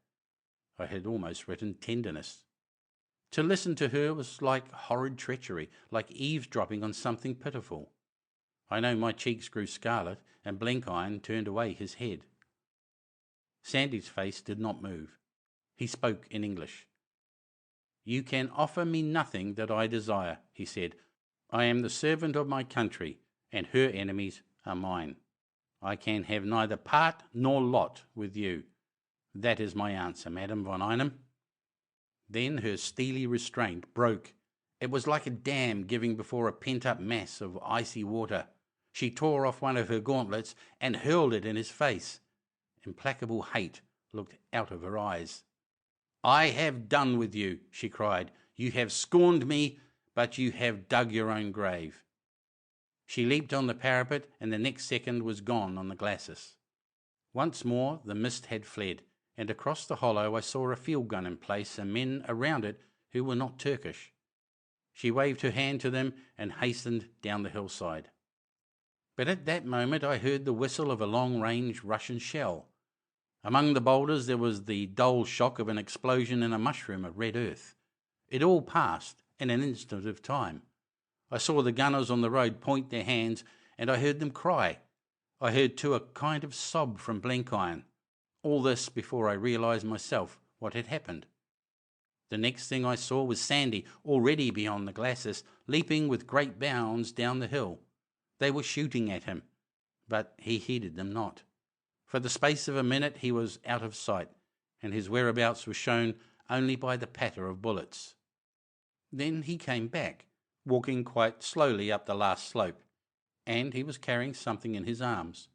S2: I had almost written tenderness. To listen to her was like horrid treachery, like eavesdropping on something pitiful. I know my cheeks grew scarlet, and Blenkiron turned away his head. Sandy's face did not move. He spoke in English. "You can offer me nothing that I desire," he said. "I am the servant of my country, and her enemies are mine. I can have neither part nor lot with you. That is my answer, Madame von Einem." Then her steely restraint broke. It was like a dam giving before a pent-up mass of icy water. She tore off one of her gauntlets and hurled it in his face. Implacable hate looked out of her eyes. "I have done with you," she cried. "You have scorned me, but you have dug your own grave." She leaped on the parapet, and the next second was gone on the glacis. Once more the mist had fled, and across the hollow I saw a field gun in place and men around it who were not Turkish. She waved her hand to them and hastened down the hillside. But at that moment I heard the whistle of a long-range Russian shell. Among the boulders there was the dull shock of an explosion in a mushroom of red earth. It all passed in an instant of time. I saw the gunners on the road point their hands, and I heard them cry. I heard too a kind of sob from Blenkiron. All this before I realised myself what had happened. The next thing I saw was Sandy, already beyond the glacis, leaping with great bounds down the hill. They were shooting at him, but he heeded them not. For the space of a minute he was out of sight, and his whereabouts was shown only by the patter of bullets. Then he came back, walking quite slowly up the last slope, and he was carrying something in his arms.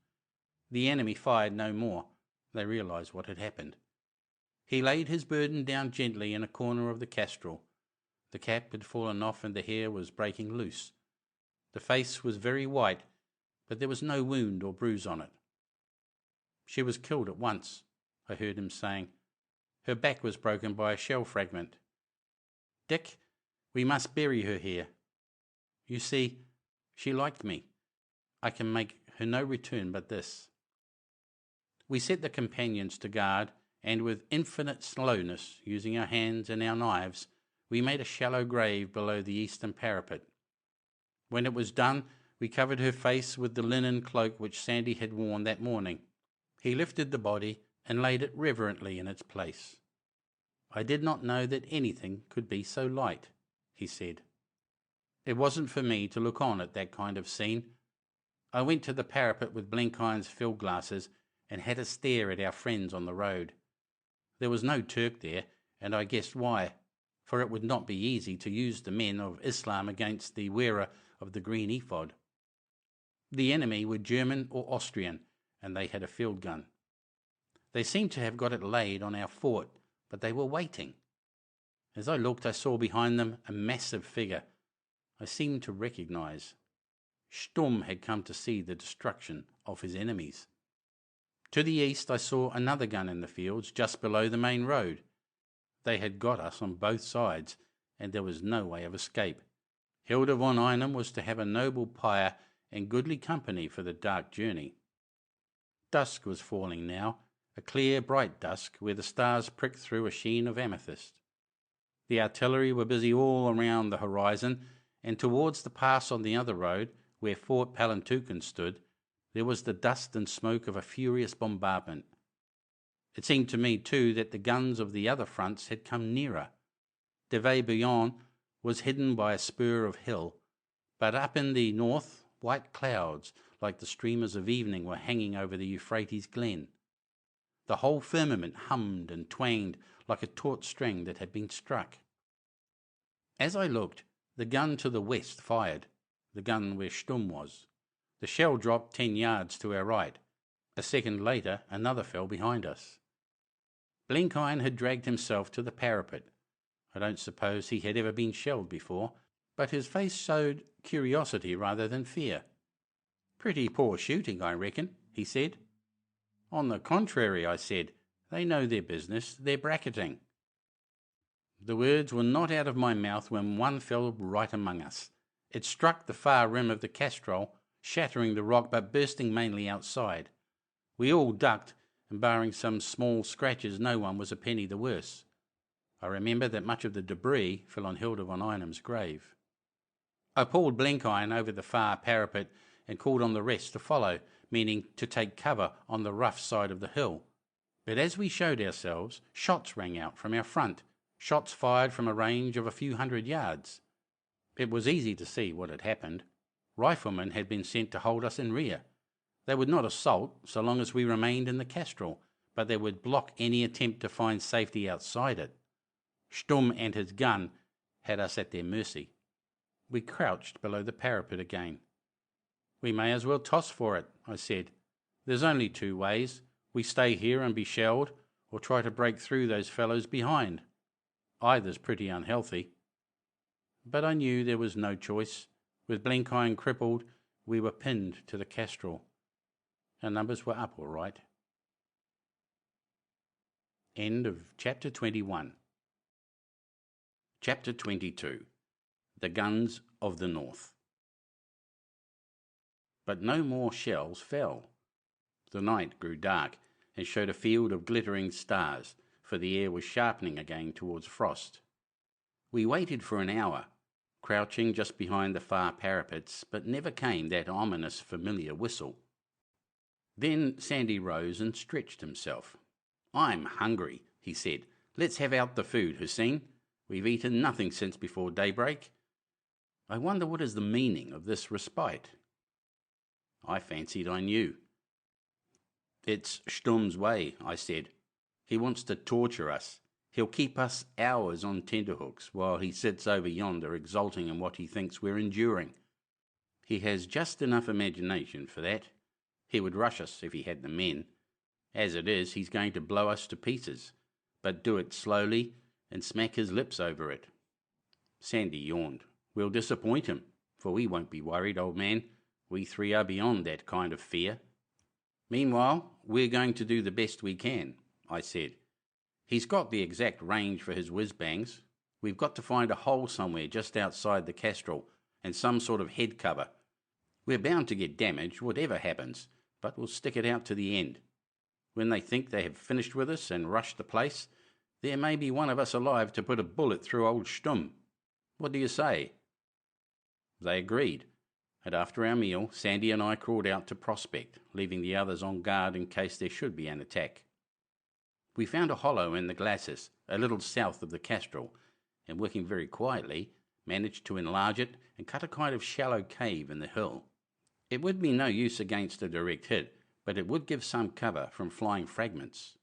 S2: The enemy fired no more. They realised what had happened. He laid his burden down gently in a corner of the castrol. The cap had fallen off and the hair was breaking loose. The face was very white, but there was no wound or bruise on it. She was killed at once, I heard him saying. Her back was broken by a shell fragment. Dick, we must bury her here. You see, she liked me. I can make her no return but this. We set the companions to guard, and with infinite slowness, using our hands and our knives, we made a shallow grave below the eastern parapet. When it was done, we covered her face with the linen cloak which Sandy had worn that morning. He lifted the body and laid it reverently in its place. I did not know that anything could be so light, he said. It wasn't for me to look on at that kind of scene. I went to the parapet with Blenkiron's field glasses and had a stare at our friends on the road. There was no Turk there, and I guessed why, for it would not be easy to use the men of Islam against the wearer of the green ephod. The enemy were German or Austrian, and they had a field gun. They seemed to have got it laid on our fort, but they were waiting. As I looked, I saw behind them a massive figure I seemed to recognise. Sturm had come to see the destruction of his enemies. To the east I saw another gun in the fields just below the main road. They had got us on both sides, and there was no way of escape. Hilda von Einem was to have a noble pyre and goodly company for the dark journey. Dusk was falling now, a clear, bright dusk where the stars pricked through a sheen of amethyst. The artillery were busy all around the horizon, and towards the pass on the other road, where Fort Palantuken stood, there was the dust and smoke of a furious bombardment. It seemed to me, too, that the guns of the other fronts had come nearer. De Buchan was hidden by a spur of hill, but up in the north, white clouds, like the streamers of evening, were hanging over the Euphrates glen. The whole firmament hummed and twanged like a taut string that had been struck. As I looked, the gun to the west fired, the gun where Sturm was. The shell dropped 10 yards to our right. A second later, another fell behind us. Blenkiron had dragged himself to the parapet. I don't suppose he had ever been shelled before, but his face showed curiosity rather than fear. Pretty poor shooting, I reckon, he said. On the contrary, I said, they know their business, they're bracketing. The words were not out of my mouth when one fell right among us. It struck the far rim of the castrol, shattering the rock but bursting mainly outside. We all ducked, and barring some small scratches, no one was a penny the worse. I remember that much of the debris fell on Hilda von Einem's grave. I pulled Blenkiron over the far parapet and called on the rest to follow, meaning to take cover on the rough side of the hill. But as we showed ourselves, shots rang out from our front, shots fired from a range of a few hundred yards. It was easy to see what had happened. Riflemen had been sent to hold us in rear. They would not assault so long as we remained in the castrol, but they would block any attempt to find safety outside it. Sturm and his gun had us at their mercy. We crouched below the parapet again. We may as well toss for it, I said. There's only 2 ways. We stay here and be shelled, or try to break through those fellows behind. Either's pretty unhealthy. But I knew there was no choice. With Blenkiron crippled, we were pinned to the castrol. Our numbers were up all right. End of Chapter 21. Chapter 22.
S1: The Guns of the North. But no more shells fell. The night grew dark and showed a field of glittering stars, for the air was sharpening again towards frost. We waited for an hour, crouching just behind the far parapets, but never came that ominous familiar whistle. Then Sandy rose and stretched himself. "I'm hungry," he said. "Let's have out the food, Hussein. We've eaten nothing since before daybreak. I wonder what is the meaning of this respite." I fancied I knew. "It's Stumm's way," I said. "He wants to torture us. He'll keep us hours on tenterhooks while he sits over yonder exulting in what he thinks we're enduring. He has just enough imagination for that. He would rush us if he had the men. As it is, he's going to blow us to pieces, but do it slowly and smack his lips over it." Sandy yawned. "We'll disappoint him, for we won't be worried, old man. We three are beyond that kind of fear. Meanwhile, we're going to do the best we can," I said. "He's got the exact range for his whiz-bangs. We've got to find a hole somewhere just outside the castrol and some sort of head cover. We're bound to get damaged, whatever happens, but we'll stick it out to the end. When they think they have finished with us and rushed the place, there may be one of us alive to put a bullet through old Stumm. What do you say?" They agreed, and after our meal, Sandy and I crawled out to prospect, leaving the others on guard in case there should be an attack. We found a hollow in the glacis, a little south of the castrol, and working very quietly, managed to enlarge it and cut a kind of shallow cave in the hill. It would be no use against a direct hit, but it would give some cover from flying fragments.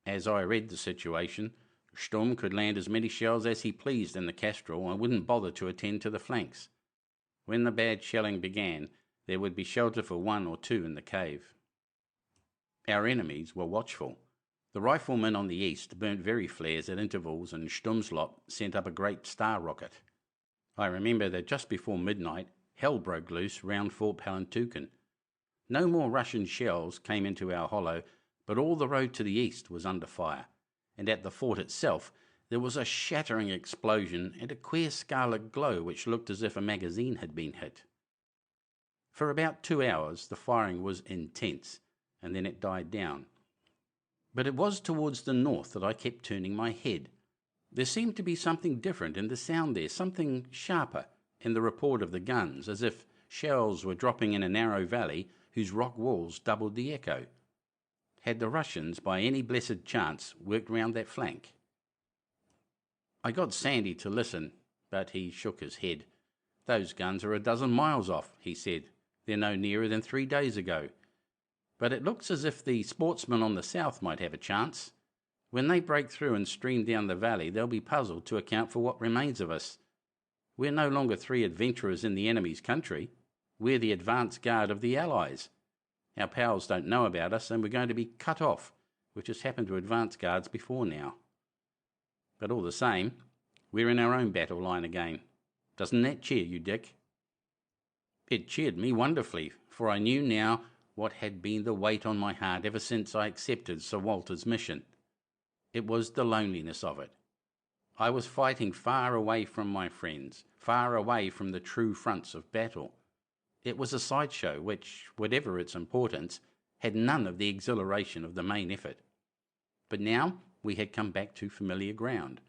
S1: As I read the situation, Stumm could land as many shells as he pleased in the castrol and wouldn't bother to attend to the flanks. When the bad shelling began, there would be shelter for one or two in the cave. Our enemies were watchful. The riflemen on the east burnt very flares at intervals, and Stumm's lot sent up a great star rocket. I remember that just before midnight, hell broke loose round Fort Palantuken. No more Russian shells came into our hollow, but all the road to the east was under fire, and at the fort itself there was a shattering explosion and a queer scarlet glow which looked as if a magazine had been hit. For about 2 hours the firing was intense, and then it died down. But it was towards the north that I kept turning my head. There seemed to be something different in the sound there, something sharper in the report of the guns, as if shells were dropping in a narrow valley whose rock walls doubled the echo. Had the Russians, by any blessed chance, worked round that flank? I got Sandy to listen, but he shook his head. "Those guns are a dozen miles off," he said. "They're no nearer than 3 days ago. But it looks as if the sportsmen on the south might have a chance. When they break through and stream down the valley, they'll be puzzled to account for what remains of us. We're no longer 3 adventurers in the enemy's country. We're the advance guard of the Allies. Our pals don't know about us, and we're going to be cut off, which has happened to advance guards before now. But all the same, we're in our own battle line again. Doesn't that cheer you, Dick?" It cheered me wonderfully, for I knew now what had been the weight on my heart ever since I accepted Sir Walter's mission. It was the loneliness of it. I was fighting far away from my friends, far away from the true fronts of battle. It was a sideshow which, whatever its importance, had none of the exhilaration of the main effort. But now we had come back to familiar ground.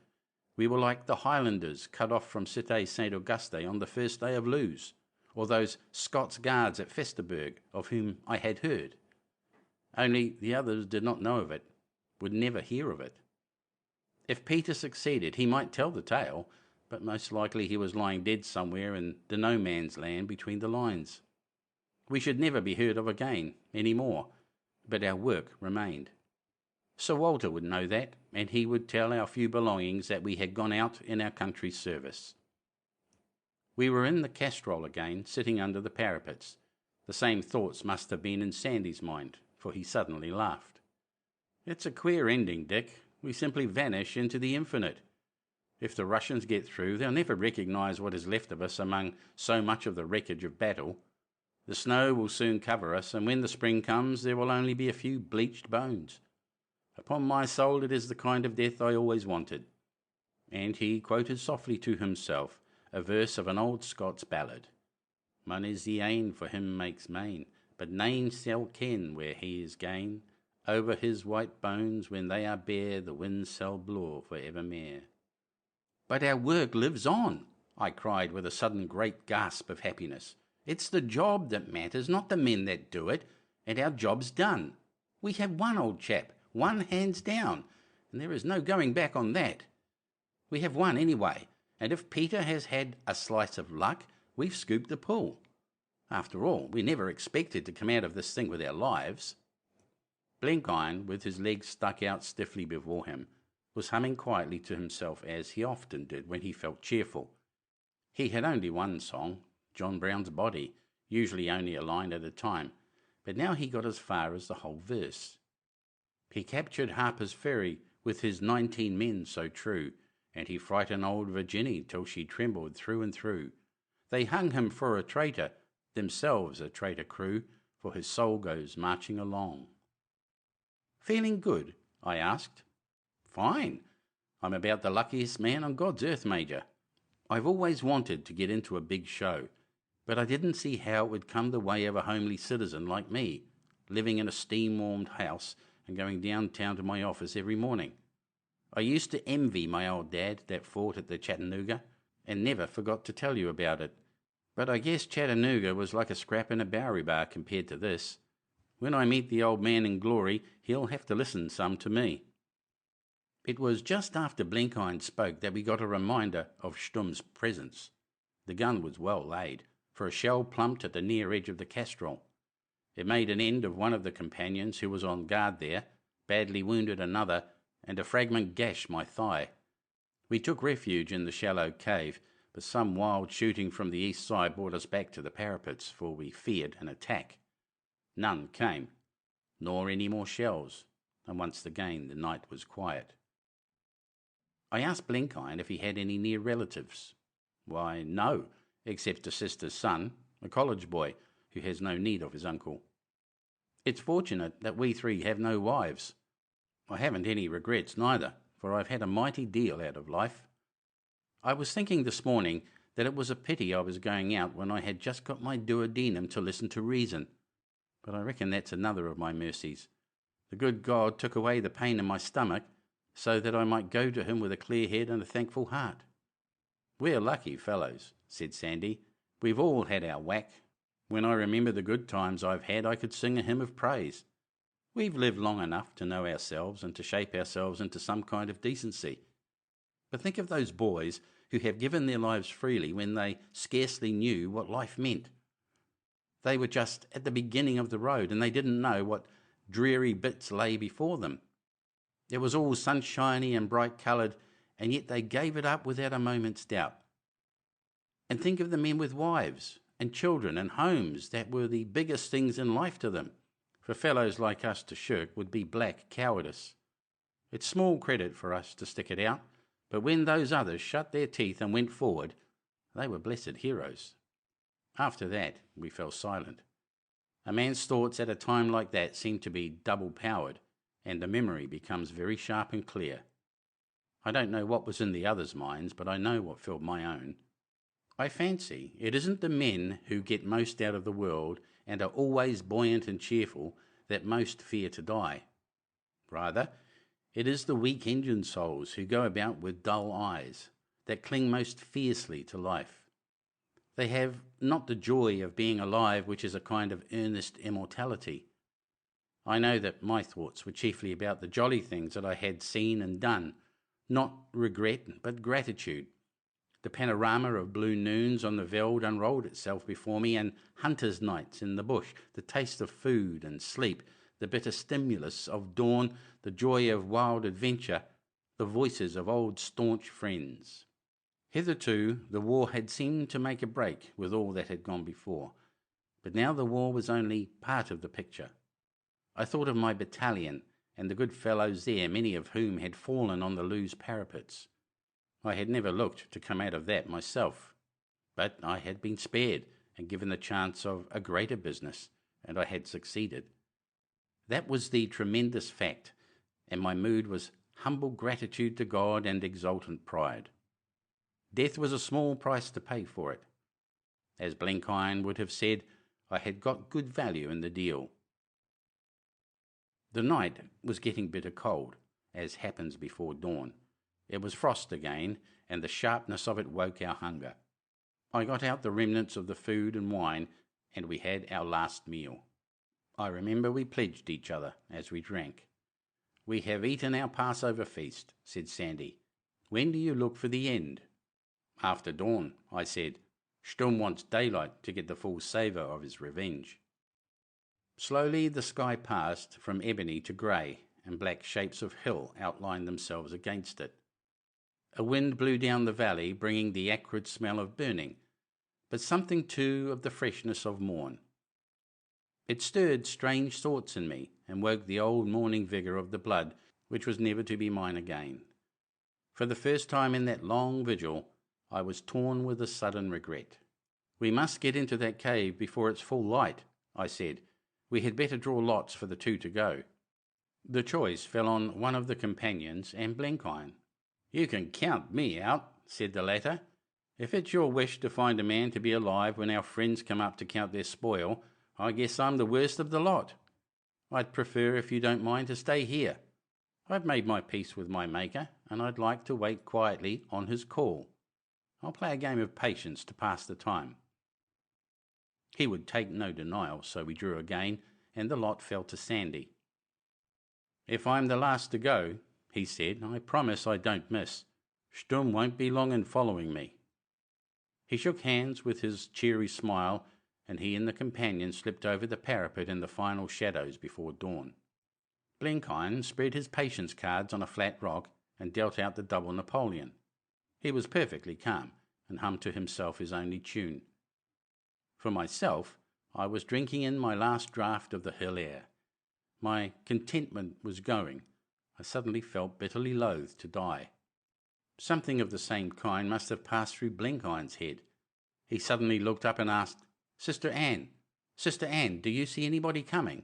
S1: We were like the Highlanders cut off from Cité Saint Auguste on the first day of Lewes, or those Scots guards at Festerburg of whom I had heard. Only the others did not know of it, would never hear of it. If Peter succeeded, he might tell the tale, but most likely he was lying dead somewhere in the no-man's land between the lines. We should never be heard of again, any more, but our work remained. Sir Walter would know that, and he would tell our few belongings that we had gone out in our country's service. We were in the castrol again, sitting under the parapets. The same thoughts must have been in Sandy's mind, for he suddenly laughed. "It's a queer ending, Dick. We simply vanish into the infinite. If the Russians get through, they'll never recognise what is left of us among so much of the wreckage of battle. The snow will soon cover us, and when the spring comes there will only be a few bleached bones. Upon my soul, it is the kind of death I always wanted." And he quoted softly to himself a verse of an old Scots ballad. One is the ane for him makes main, but nane shall ken where he is gane. Over his white bones when they are bare, the winds shall blow for evermore. But our work lives on, I cried with a sudden great gasp of happiness. It's the job that matters, not the men that do it, and our job's done. We have won, old chap, won hands down, and there is no going back on that. We have won anyway, and if Peter has had a slice of luck, we've scooped the pool. After all, we never expected to come out of this thing with our lives. Blenkiron, with his legs stuck out stiffly before him, was humming quietly to himself as he often did when he felt cheerful. He had only one song, John Brown's Body, usually only a line at a time, but now he got as far as the whole verse. He captured Harper's Ferry with his 19 men so true, and he frightened old Virginie till she trembled through and through. They hung him for a traitor, themselves a traitor crew, for his soul goes marching along. Feeling good? I asked. Fine. I'm about the luckiest man on God's earth, Major. I've always wanted to get into a big show, but I didn't see how it would come the way of a homely citizen like me, living in a steam-warmed house and going downtown to my office every morning. I used to envy my old dad that fought at the Chattanooga and never forgot to tell you about it. But I guess Chattanooga was like a scrap in a Bowery bar compared to this. When I meet the old man in glory, he'll have to listen some to me. It was just after Blenkiron spoke that we got a reminder of Stumm's presence. The gun was well laid, for a shell plumped at the near edge of the castrol. It made an end of one of the companions who was on guard there, badly wounded another, and a fragment gashed my thigh. We took refuge in the shallow cave, but some wild shooting from the east side brought us back to the parapets, for we feared an attack. None came, nor any more shells, and once again the night was quiet. I asked Blenkiron if he had any near relatives. Why, no, except a sister's son, a college boy, who has no need of his uncle. It's fortunate that we three have no wives. I haven't any regrets neither, for I've had a mighty deal out of life. I was thinking this morning that it was a pity I was going out when I had just got my duodenum to listen to reason. But I reckon that's another of my mercies. The good God took away the pain in my stomach so that I might go to him with a clear head and a thankful heart. We're lucky fellows, said Sandy. We've all had our whack. When I remember the good times I've had, I could sing a hymn of praise. We've lived long enough to know ourselves and to shape ourselves into some kind of decency. But think of those boys who have given their lives freely when they scarcely knew what life meant. They were just at the beginning of the road and they didn't know what dreary bits lay before them. It was all sunshiny and bright-coloured, and yet they gave it up without a moment's doubt. And think of the men with wives and children and homes that were the biggest things in life to them. For fellows like us to shirk would be black cowardice. It's small credit for us to stick it out, but when those others shut their teeth and went forward, they were blessed heroes. After that, we fell silent. A man's thoughts at a time like that seem to be double-powered, and the memory becomes very sharp and clear. I don't know what was in the others' minds, but I know what filled my own. I fancy it isn't the men who get most out of the world and are always buoyant and cheerful that most fear to die. Rather, it is the weak engine souls who go about with dull eyes, that cling most fiercely to life. They have not the joy of being alive, which is a kind of earnest immortality. I know that my thoughts were chiefly about the jolly things that I had seen and done, not regret, but gratitude. The panorama of blue noons on the veld unrolled itself before me, and hunters' nights in the bush, the taste of food and sleep, the bitter stimulus of dawn, the joy of wild adventure, the voices of old staunch friends. Hitherto the war had seemed to make a break with all that had gone before, but now the war was only part of the picture. I thought of my battalion and the good fellows there, many of whom had fallen on the Lewes parapets. I had never looked to come out of that myself, but I had been spared and given the chance of a greater business, and I had succeeded. That was the tremendous fact, and my mood was humble gratitude to God and exultant pride. Death was a small price to pay for it. As Blenkiron would have said, I had got good value in the deal. The night was getting bitter cold, as happens before dawn. It was frost again, and the sharpness of it woke our hunger. I got out the remnants of the food and wine, and we had our last meal. I remember we pledged each other as we drank. "We have eaten our Passover feast," said Sandy. "When do you look for the end?" "After dawn," I said. "Sturm wants daylight to get the full savour of his revenge." Slowly the sky passed from ebony to grey, and black shapes of hill outlined themselves against it. A wind blew down the valley, bringing the acrid smell of burning, but something too of the freshness of morn. It stirred strange thoughts in me, and woke the old morning vigour of the blood, which was never to be mine again. For the first time in that long vigil, I was torn with a sudden regret. "We must get into that cave before it's full light," I said. "We had better draw lots for the two to go." The choice fell on one of the companions and Blenkiron. "You can count me out," said the latter. "If it's your wish to find a man to be alive when our friends come up to count their spoil, I guess I'm the worst of the lot. I'd prefer, if you don't mind, to stay here. I've made my peace with my Maker, and I'd like to wait quietly on his call. I'll play a game of patience to pass the time." He would take no denial, so we drew again, and the lot fell to Sandy. "If I'm the last to go," he said, "I promise I don't miss. Sturm won't be long in following me." He shook hands with his cheery smile, and he and the companion slipped over the parapet in the final shadows before dawn. Blenkiron spread his patience cards on a flat rock and dealt out the double Napoleon. He was perfectly calm, and hummed to himself his only tune. For myself, I was drinking in my last draught of the hill air. My contentment was going. I suddenly felt bitterly loath to die. Something of the same kind must have passed through Blenkiron's head. He suddenly looked up and asked, Sister Anne, do you see anybody coming?"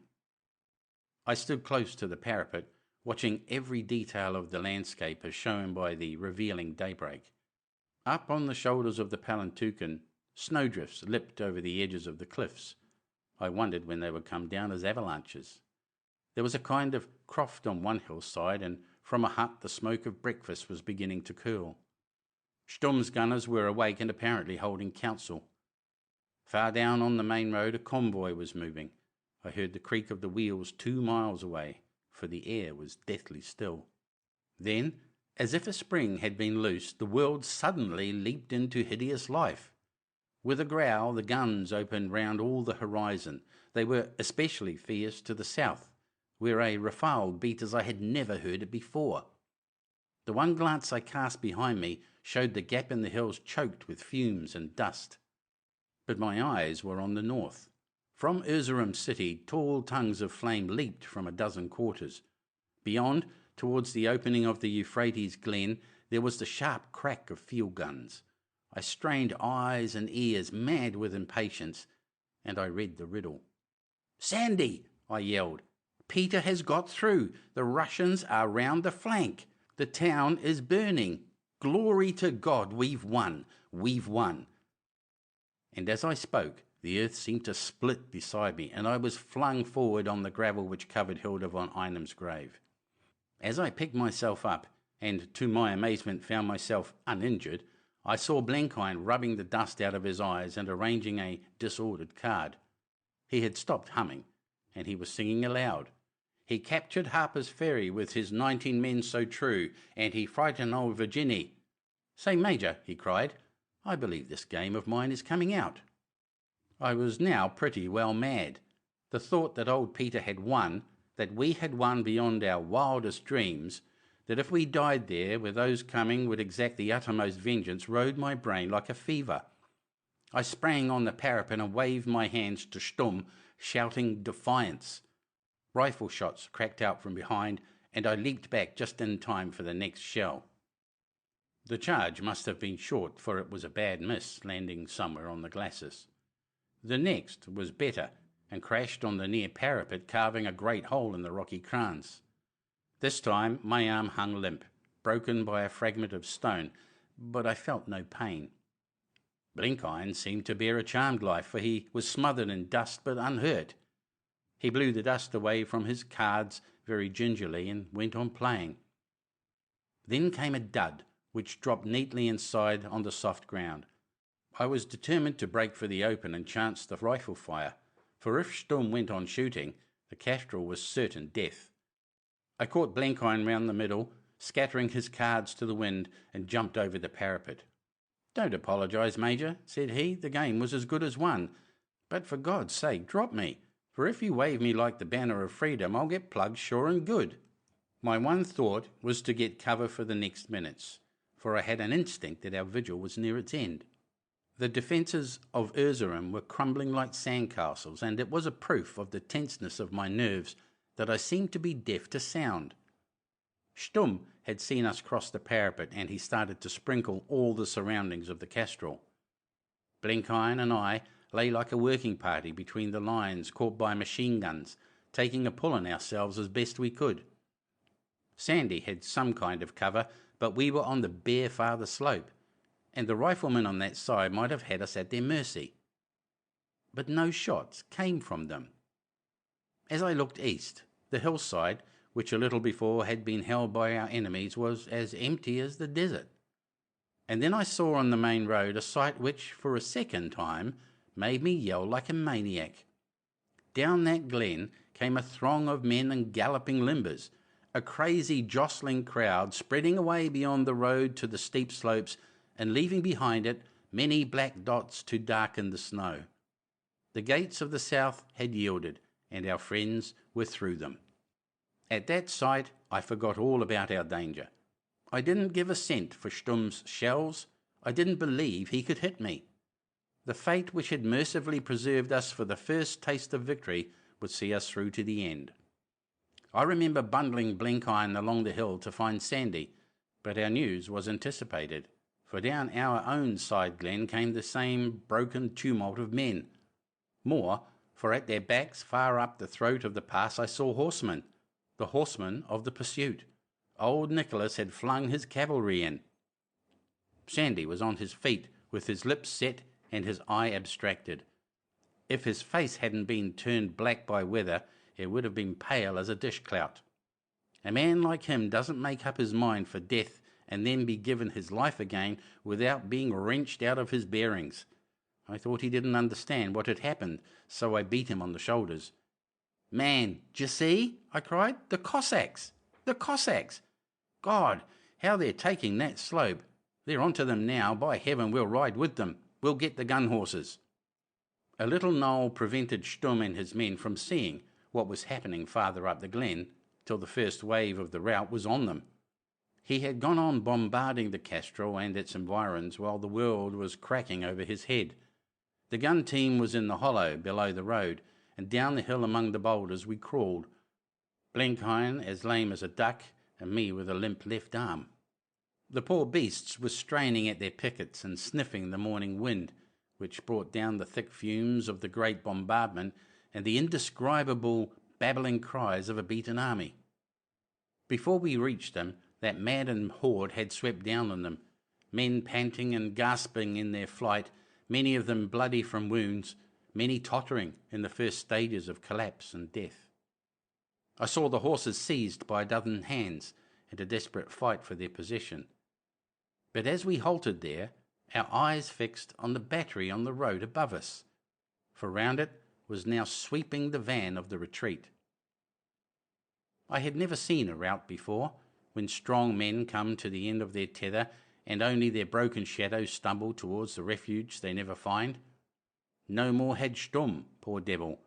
S1: I stood close to the parapet, watching every detail of the landscape as shown by the revealing daybreak. Up on the shoulders of the Palantuken, snowdrifts lipped over the edges of the cliffs. I wondered when they would come down as avalanches. There was a kind of croft on one hillside, and from a hut the smoke of breakfast was beginning to curl. Sturm's gunners were awake and apparently holding council. Far down on the main road a convoy was moving. I heard the creak of the wheels 2 miles away, for the air was deathly still. Then, as if a spring had been loosed, the world suddenly leaped into hideous life. With a growl, the guns opened round all the horizon. They were especially fierce to the south, where a rafale beat as I had never heard it before. The one glance I cast behind me showed the gap in the hills choked with fumes and dust. But my eyes were on the north. From Erzurum city, tall tongues of flame leaped from a dozen quarters. Beyond, towards the opening of the Euphrates glen, there was the sharp crack of field guns. I strained eyes and ears, mad with impatience, and I read the riddle. "Sandy," I yelled, "Peter has got through. The Russians are round the flank. The town is burning. Glory to God, we've won. We've won." And as I spoke, the earth seemed to split beside me, and I was flung forward on the gravel which covered Hilda von Einem's grave. As I picked myself up, and to my amazement found myself uninjured, I saw Blenkiron rubbing the dust out of his eyes and arranging a disordered card. He had stopped humming, and he was singing aloud. "He captured Harper's Ferry with his 19 men so true, and he frightened old Virginie. Say, Major," he cried, "I believe this game of mine is coming out." I was now pretty well mad. The thought that old Peter had won, that we had won beyond our wildest dreams, that if we died there where those coming would exact the uttermost vengeance, rode my brain like a fever. I sprang on the parapet and waved my hands to Sturm, shouting defiance. Rifle shots cracked out from behind, and I leaped back just in time for the next shell. The charge must have been short, for it was a bad miss, landing somewhere on the glacis. The next was better, and crashed on the near parapet, carving a great hole in the rocky kranz. This time my arm hung limp, broken by a fragment of stone, but I felt no pain. Blenkiron seemed to bear a charmed life, for he was smothered in dust but unhurt. He blew the dust away from his cards very gingerly and went on playing. Then came a dud, which dropped neatly inside on the soft ground. I was determined to break for the open and chance the rifle fire, for if Sturm went on shooting, the Castrol was certain death. I caught Blenkiron round the middle, scattering his cards to the wind, and jumped over the parapet. "Don't apologise, Major," said he. "The game was as good as won. But for God's sake, drop me, for if you wave me like the banner of freedom, I'll get plugged sure and good." My one thought was to get cover for the next minutes, for I had an instinct that our vigil was near its end. The defences of Erzerum were crumbling like sandcastles, and it was a proof of the tenseness of my nerves that I seemed to be deaf to sound. Sturm had seen us cross the parapet, and he started to sprinkle all the surroundings of the Castrol. Blenkiron and I lay like a working party between the lines, caught by machine guns, taking a pull on ourselves as best we could. Sandy had some kind of cover, but we were on the bare farther slope, and the riflemen on that side might have had us at their mercy. But no shots came from them. As I looked east, the hillside, which a little before had been held by our enemies, was as empty as the desert. And then I saw on the main road a sight which, for a second time, made me yell like a maniac. Down that glen came a throng of men and galloping limbers, a crazy jostling crowd spreading away beyond the road to the steep slopes and leaving behind it many black dots to darken the snow. The gates of the south had yielded, and our friends were through them. At that sight I forgot all about our danger. I didn't give a cent for Sturm's shells. I didn't believe he could hit me. The fate which had mercifully preserved us for the first taste of victory would see us through to the end. I remember bundling Blenkiron along the hill to find Sandy, but our news was anticipated, for down our own side glen came the same broken tumult of men. More, for at their backs, far up the throat of the pass, I saw horsemen, the horsemen of the pursuit. Old Nicholas had flung his cavalry in. Sandy was on his feet, with his lips set and his eye abstracted. If his face hadn't been turned black by weather, it would have been pale as a dishclout. A man like him doesn't make up his mind for death and then be given his life again without being wrenched out of his bearings. I thought he didn't understand what had happened, so I beat him on the shoulders. "Man, d'ye see?" I cried. "The Cossacks! The Cossacks! God, how they're taking that slope! They're onto them now. By heaven, we'll ride with them. We'll get the gun horses." A little knoll prevented Sturm and his men from seeing what was happening farther up the glen till the first wave of the rout was on them. He had gone on bombarding the Castrol and its environs while the world was cracking over his head. The gun team was in the hollow below the road, and down the hill among the boulders we crawled, Blenkiron as lame as a duck, and me with a limp left arm. The poor beasts were straining at their pickets and sniffing the morning wind, which brought down the thick fumes of the great bombardment and the indescribable babbling cries of a beaten army. Before we reached them, that maddened horde had swept down on them, men panting and gasping in their flight, many of them bloody from wounds, many tottering in the first stages of collapse and death. I saw the horses seized by a dozen hands and a desperate fight for their possession. But as we halted there, our eyes fixed on the battery on the road above us, for round it was now sweeping the van of the retreat. I had never seen a rout before, when strong men come to the end of their tether and only their broken shadows stumble towards the refuge they never find. No more had Sturm, poor devil.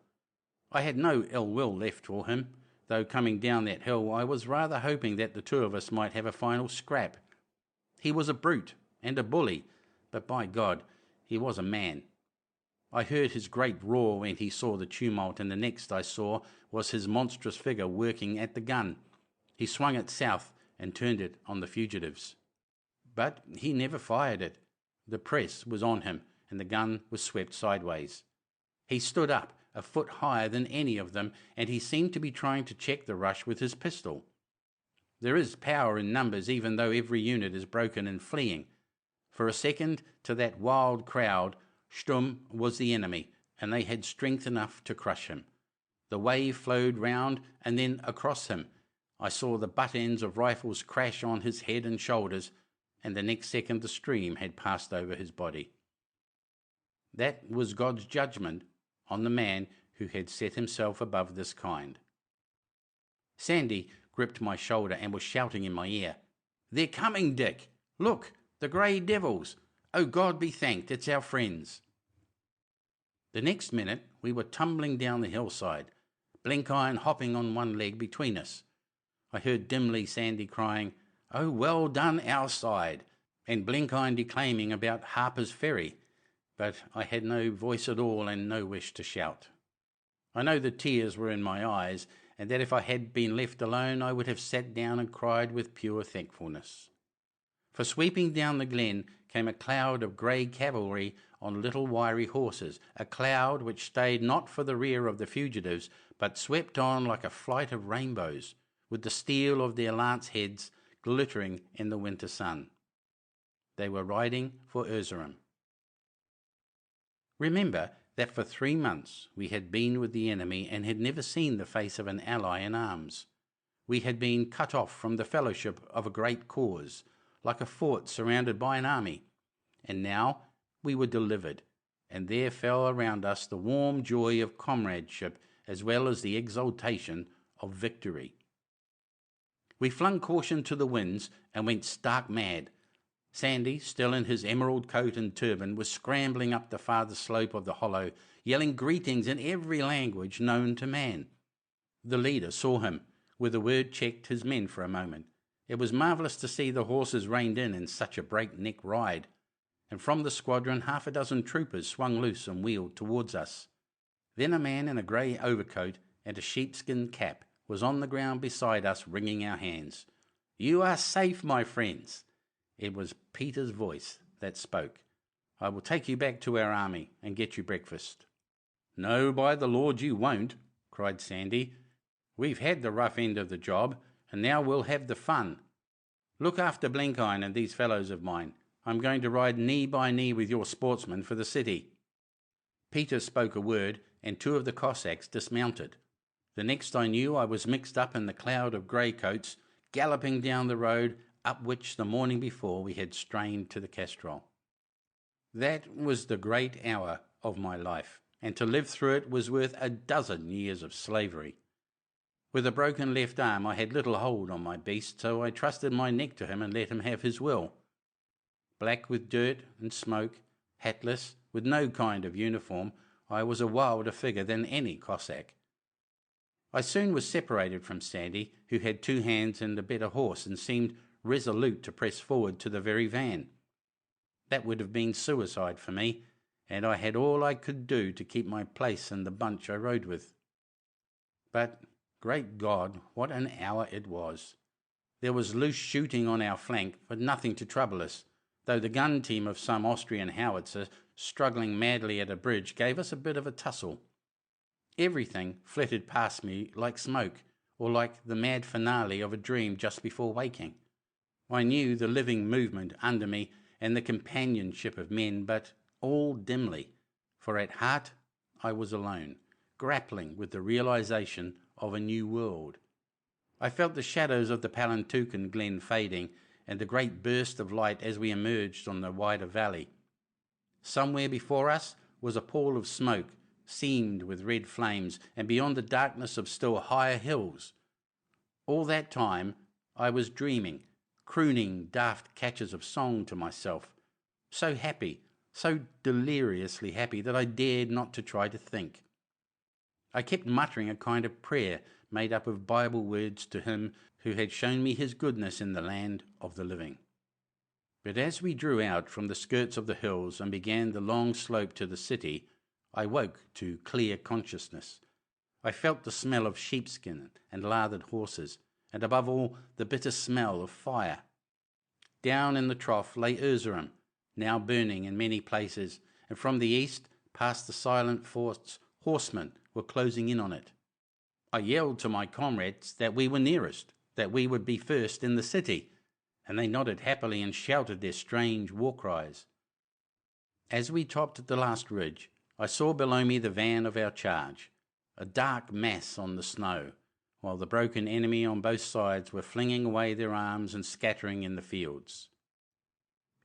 S1: I had no ill will left for him, though coming down that hill I was rather hoping that the two of us might have a final scrap. He was a brute and a bully, but by God, he was a man. I heard his great roar when he saw the tumult, and the next I saw was his monstrous figure working at the gun. He swung it south and turned it on the fugitives. But he never fired it. The press was on him, and the gun was swept sideways. He stood up, a foot higher than any of them, and he seemed to be trying to check the rush with his pistol. There is power in numbers, even though every unit is broken and fleeing. For a second, to that wild crowd, Sturm was the enemy, and they had strength enough to crush him. The wave flowed round and then across him. I saw the butt ends of rifles crash on his head and shoulders, and the next second the stream had passed over his body. That was God's judgment on the man who had set himself above this kind. Sandy gripped my shoulder and was shouting in my ear, "They're coming, Dick! Look, the grey devils! Oh, God be thanked, it's our friends!" The next minute we were tumbling down the hillside, Blenkiron hopping on one leg between us. I heard dimly Sandy crying, "Oh, well done our side," and Blenkiron declaiming about Harper's Ferry, but I had no voice at all and no wish to shout. I know the tears were in my eyes, and that if I had been left alone I would have sat down and cried with pure thankfulness. For sweeping down the glen came a cloud of grey cavalry on little wiry horses, a cloud which stayed not for the rear of the fugitives, but swept on like a flight of rainbows, with the steel of their lance heads glittering in the winter sun. They were riding for Erzerum. Remember that for 3 months we had been with the enemy and had never seen the face of an ally in arms. We had been cut off from the fellowship of a great cause, like a fort surrounded by an army, and now we were delivered, and there fell around us the warm joy of comradeship as well as the exultation of victory. We flung caution to the winds and went stark mad. Sandy, still in his emerald coat and turban, was scrambling up the farther slope of the hollow, yelling greetings in every language known to man. The leader saw him, with a word checked his men for a moment. It was marvellous to see the horses reined in such a breakneck ride, and from the squadron 6 troopers swung loose and wheeled towards us. Then a man in a grey overcoat and a sheepskin cap was on the ground beside us, wringing our hands. "You are safe, my friends." It was Peter's voice that spoke. "I will take you back to our army and get you breakfast." "No, by the Lord you won't," cried Sandy. "We've had the rough end of the job, and now we'll have the fun. Look after Blenkiron and these fellows of mine. I'm going to ride knee by knee with your sportsmen for the city." Peter spoke a word, and 2 of the Cossacks dismounted. The next I knew I was mixed up in the cloud of grey coats, galloping down the road up which the morning before we had strained to the Castrol. That was the great hour of my life, and to live through it was worth a dozen years of slavery. With a broken left arm I had little hold on my beast, so I trusted my neck to him and let him have his will. Black with dirt and smoke, hatless, with no kind of uniform, I was a wilder figure than any Cossack. I soon was separated from Sandy, who had 2 hands and a better horse and seemed resolute to press forward to the very van. That would have been suicide for me, and I had all I could do to keep my place in the bunch I rode with. But, great God, what an hour it was! There was loose shooting on our flank, but nothing to trouble us, though the gun team of some Austrian howitzer, struggling madly at a bridge, gave us a bit of a tussle. Everything flitted past me like smoke, or like the mad finale of a dream just before waking. I knew the living movement under me and the companionship of men, but all dimly, for at heart I was alone, grappling with the realization of a new world. I felt the shadows of the Palantuken glen fading, and the great burst of light as we emerged on the wider valley. Somewhere before us was a pall of smoke, seamed with red flames, and beyond the darkness of still higher hills. All that time I was dreaming, crooning daft catches of song to myself, so happy, so deliriously happy that I dared not to try to think. I kept muttering a kind of prayer made up of Bible words to him who had shown me his goodness in the land of the living. But as we drew out from the skirts of the hills and began the long slope to the city, I woke to clear consciousness. I felt the smell of sheepskin and lathered horses, and above all the bitter smell of fire. Down in the trough lay Erzerum, now burning in many places, and from the east, past the silent forts, horsemen were closing in on it. I yelled to my comrades that we were nearest, that we would be first in the city, and they nodded happily and shouted their strange war cries. As we topped the last ridge, I saw below me the van of our charge, a dark mass on the snow, while the broken enemy on both sides were flinging away their arms and scattering in the fields.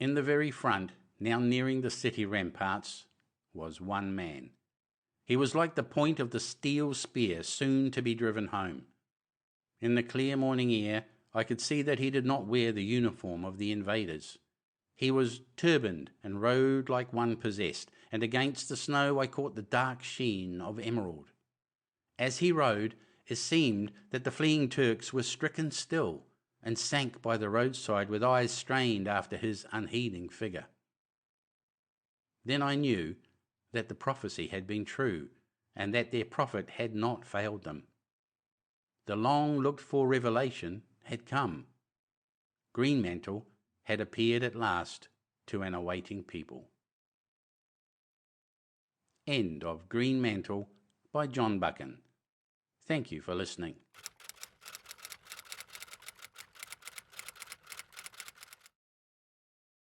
S1: In the very front, now nearing the city ramparts, was one man. He was like the point of the steel spear soon to be driven home. In the clear morning air, I could see that he did not wear the uniform of the invaders. He was turbaned and rode like one possessed, and against the snow I caught the dark sheen of emerald. As he rode, it seemed that the fleeing Turks were stricken still, and sank by the roadside with eyes strained after his unheeding figure. Then I knew that the prophecy had been true, and that their prophet had not failed them. The long-looked-for revelation had come. Greenmantle had appeared at last to an awaiting people. End of Greenmantle by John Buchan. Thank you for listening.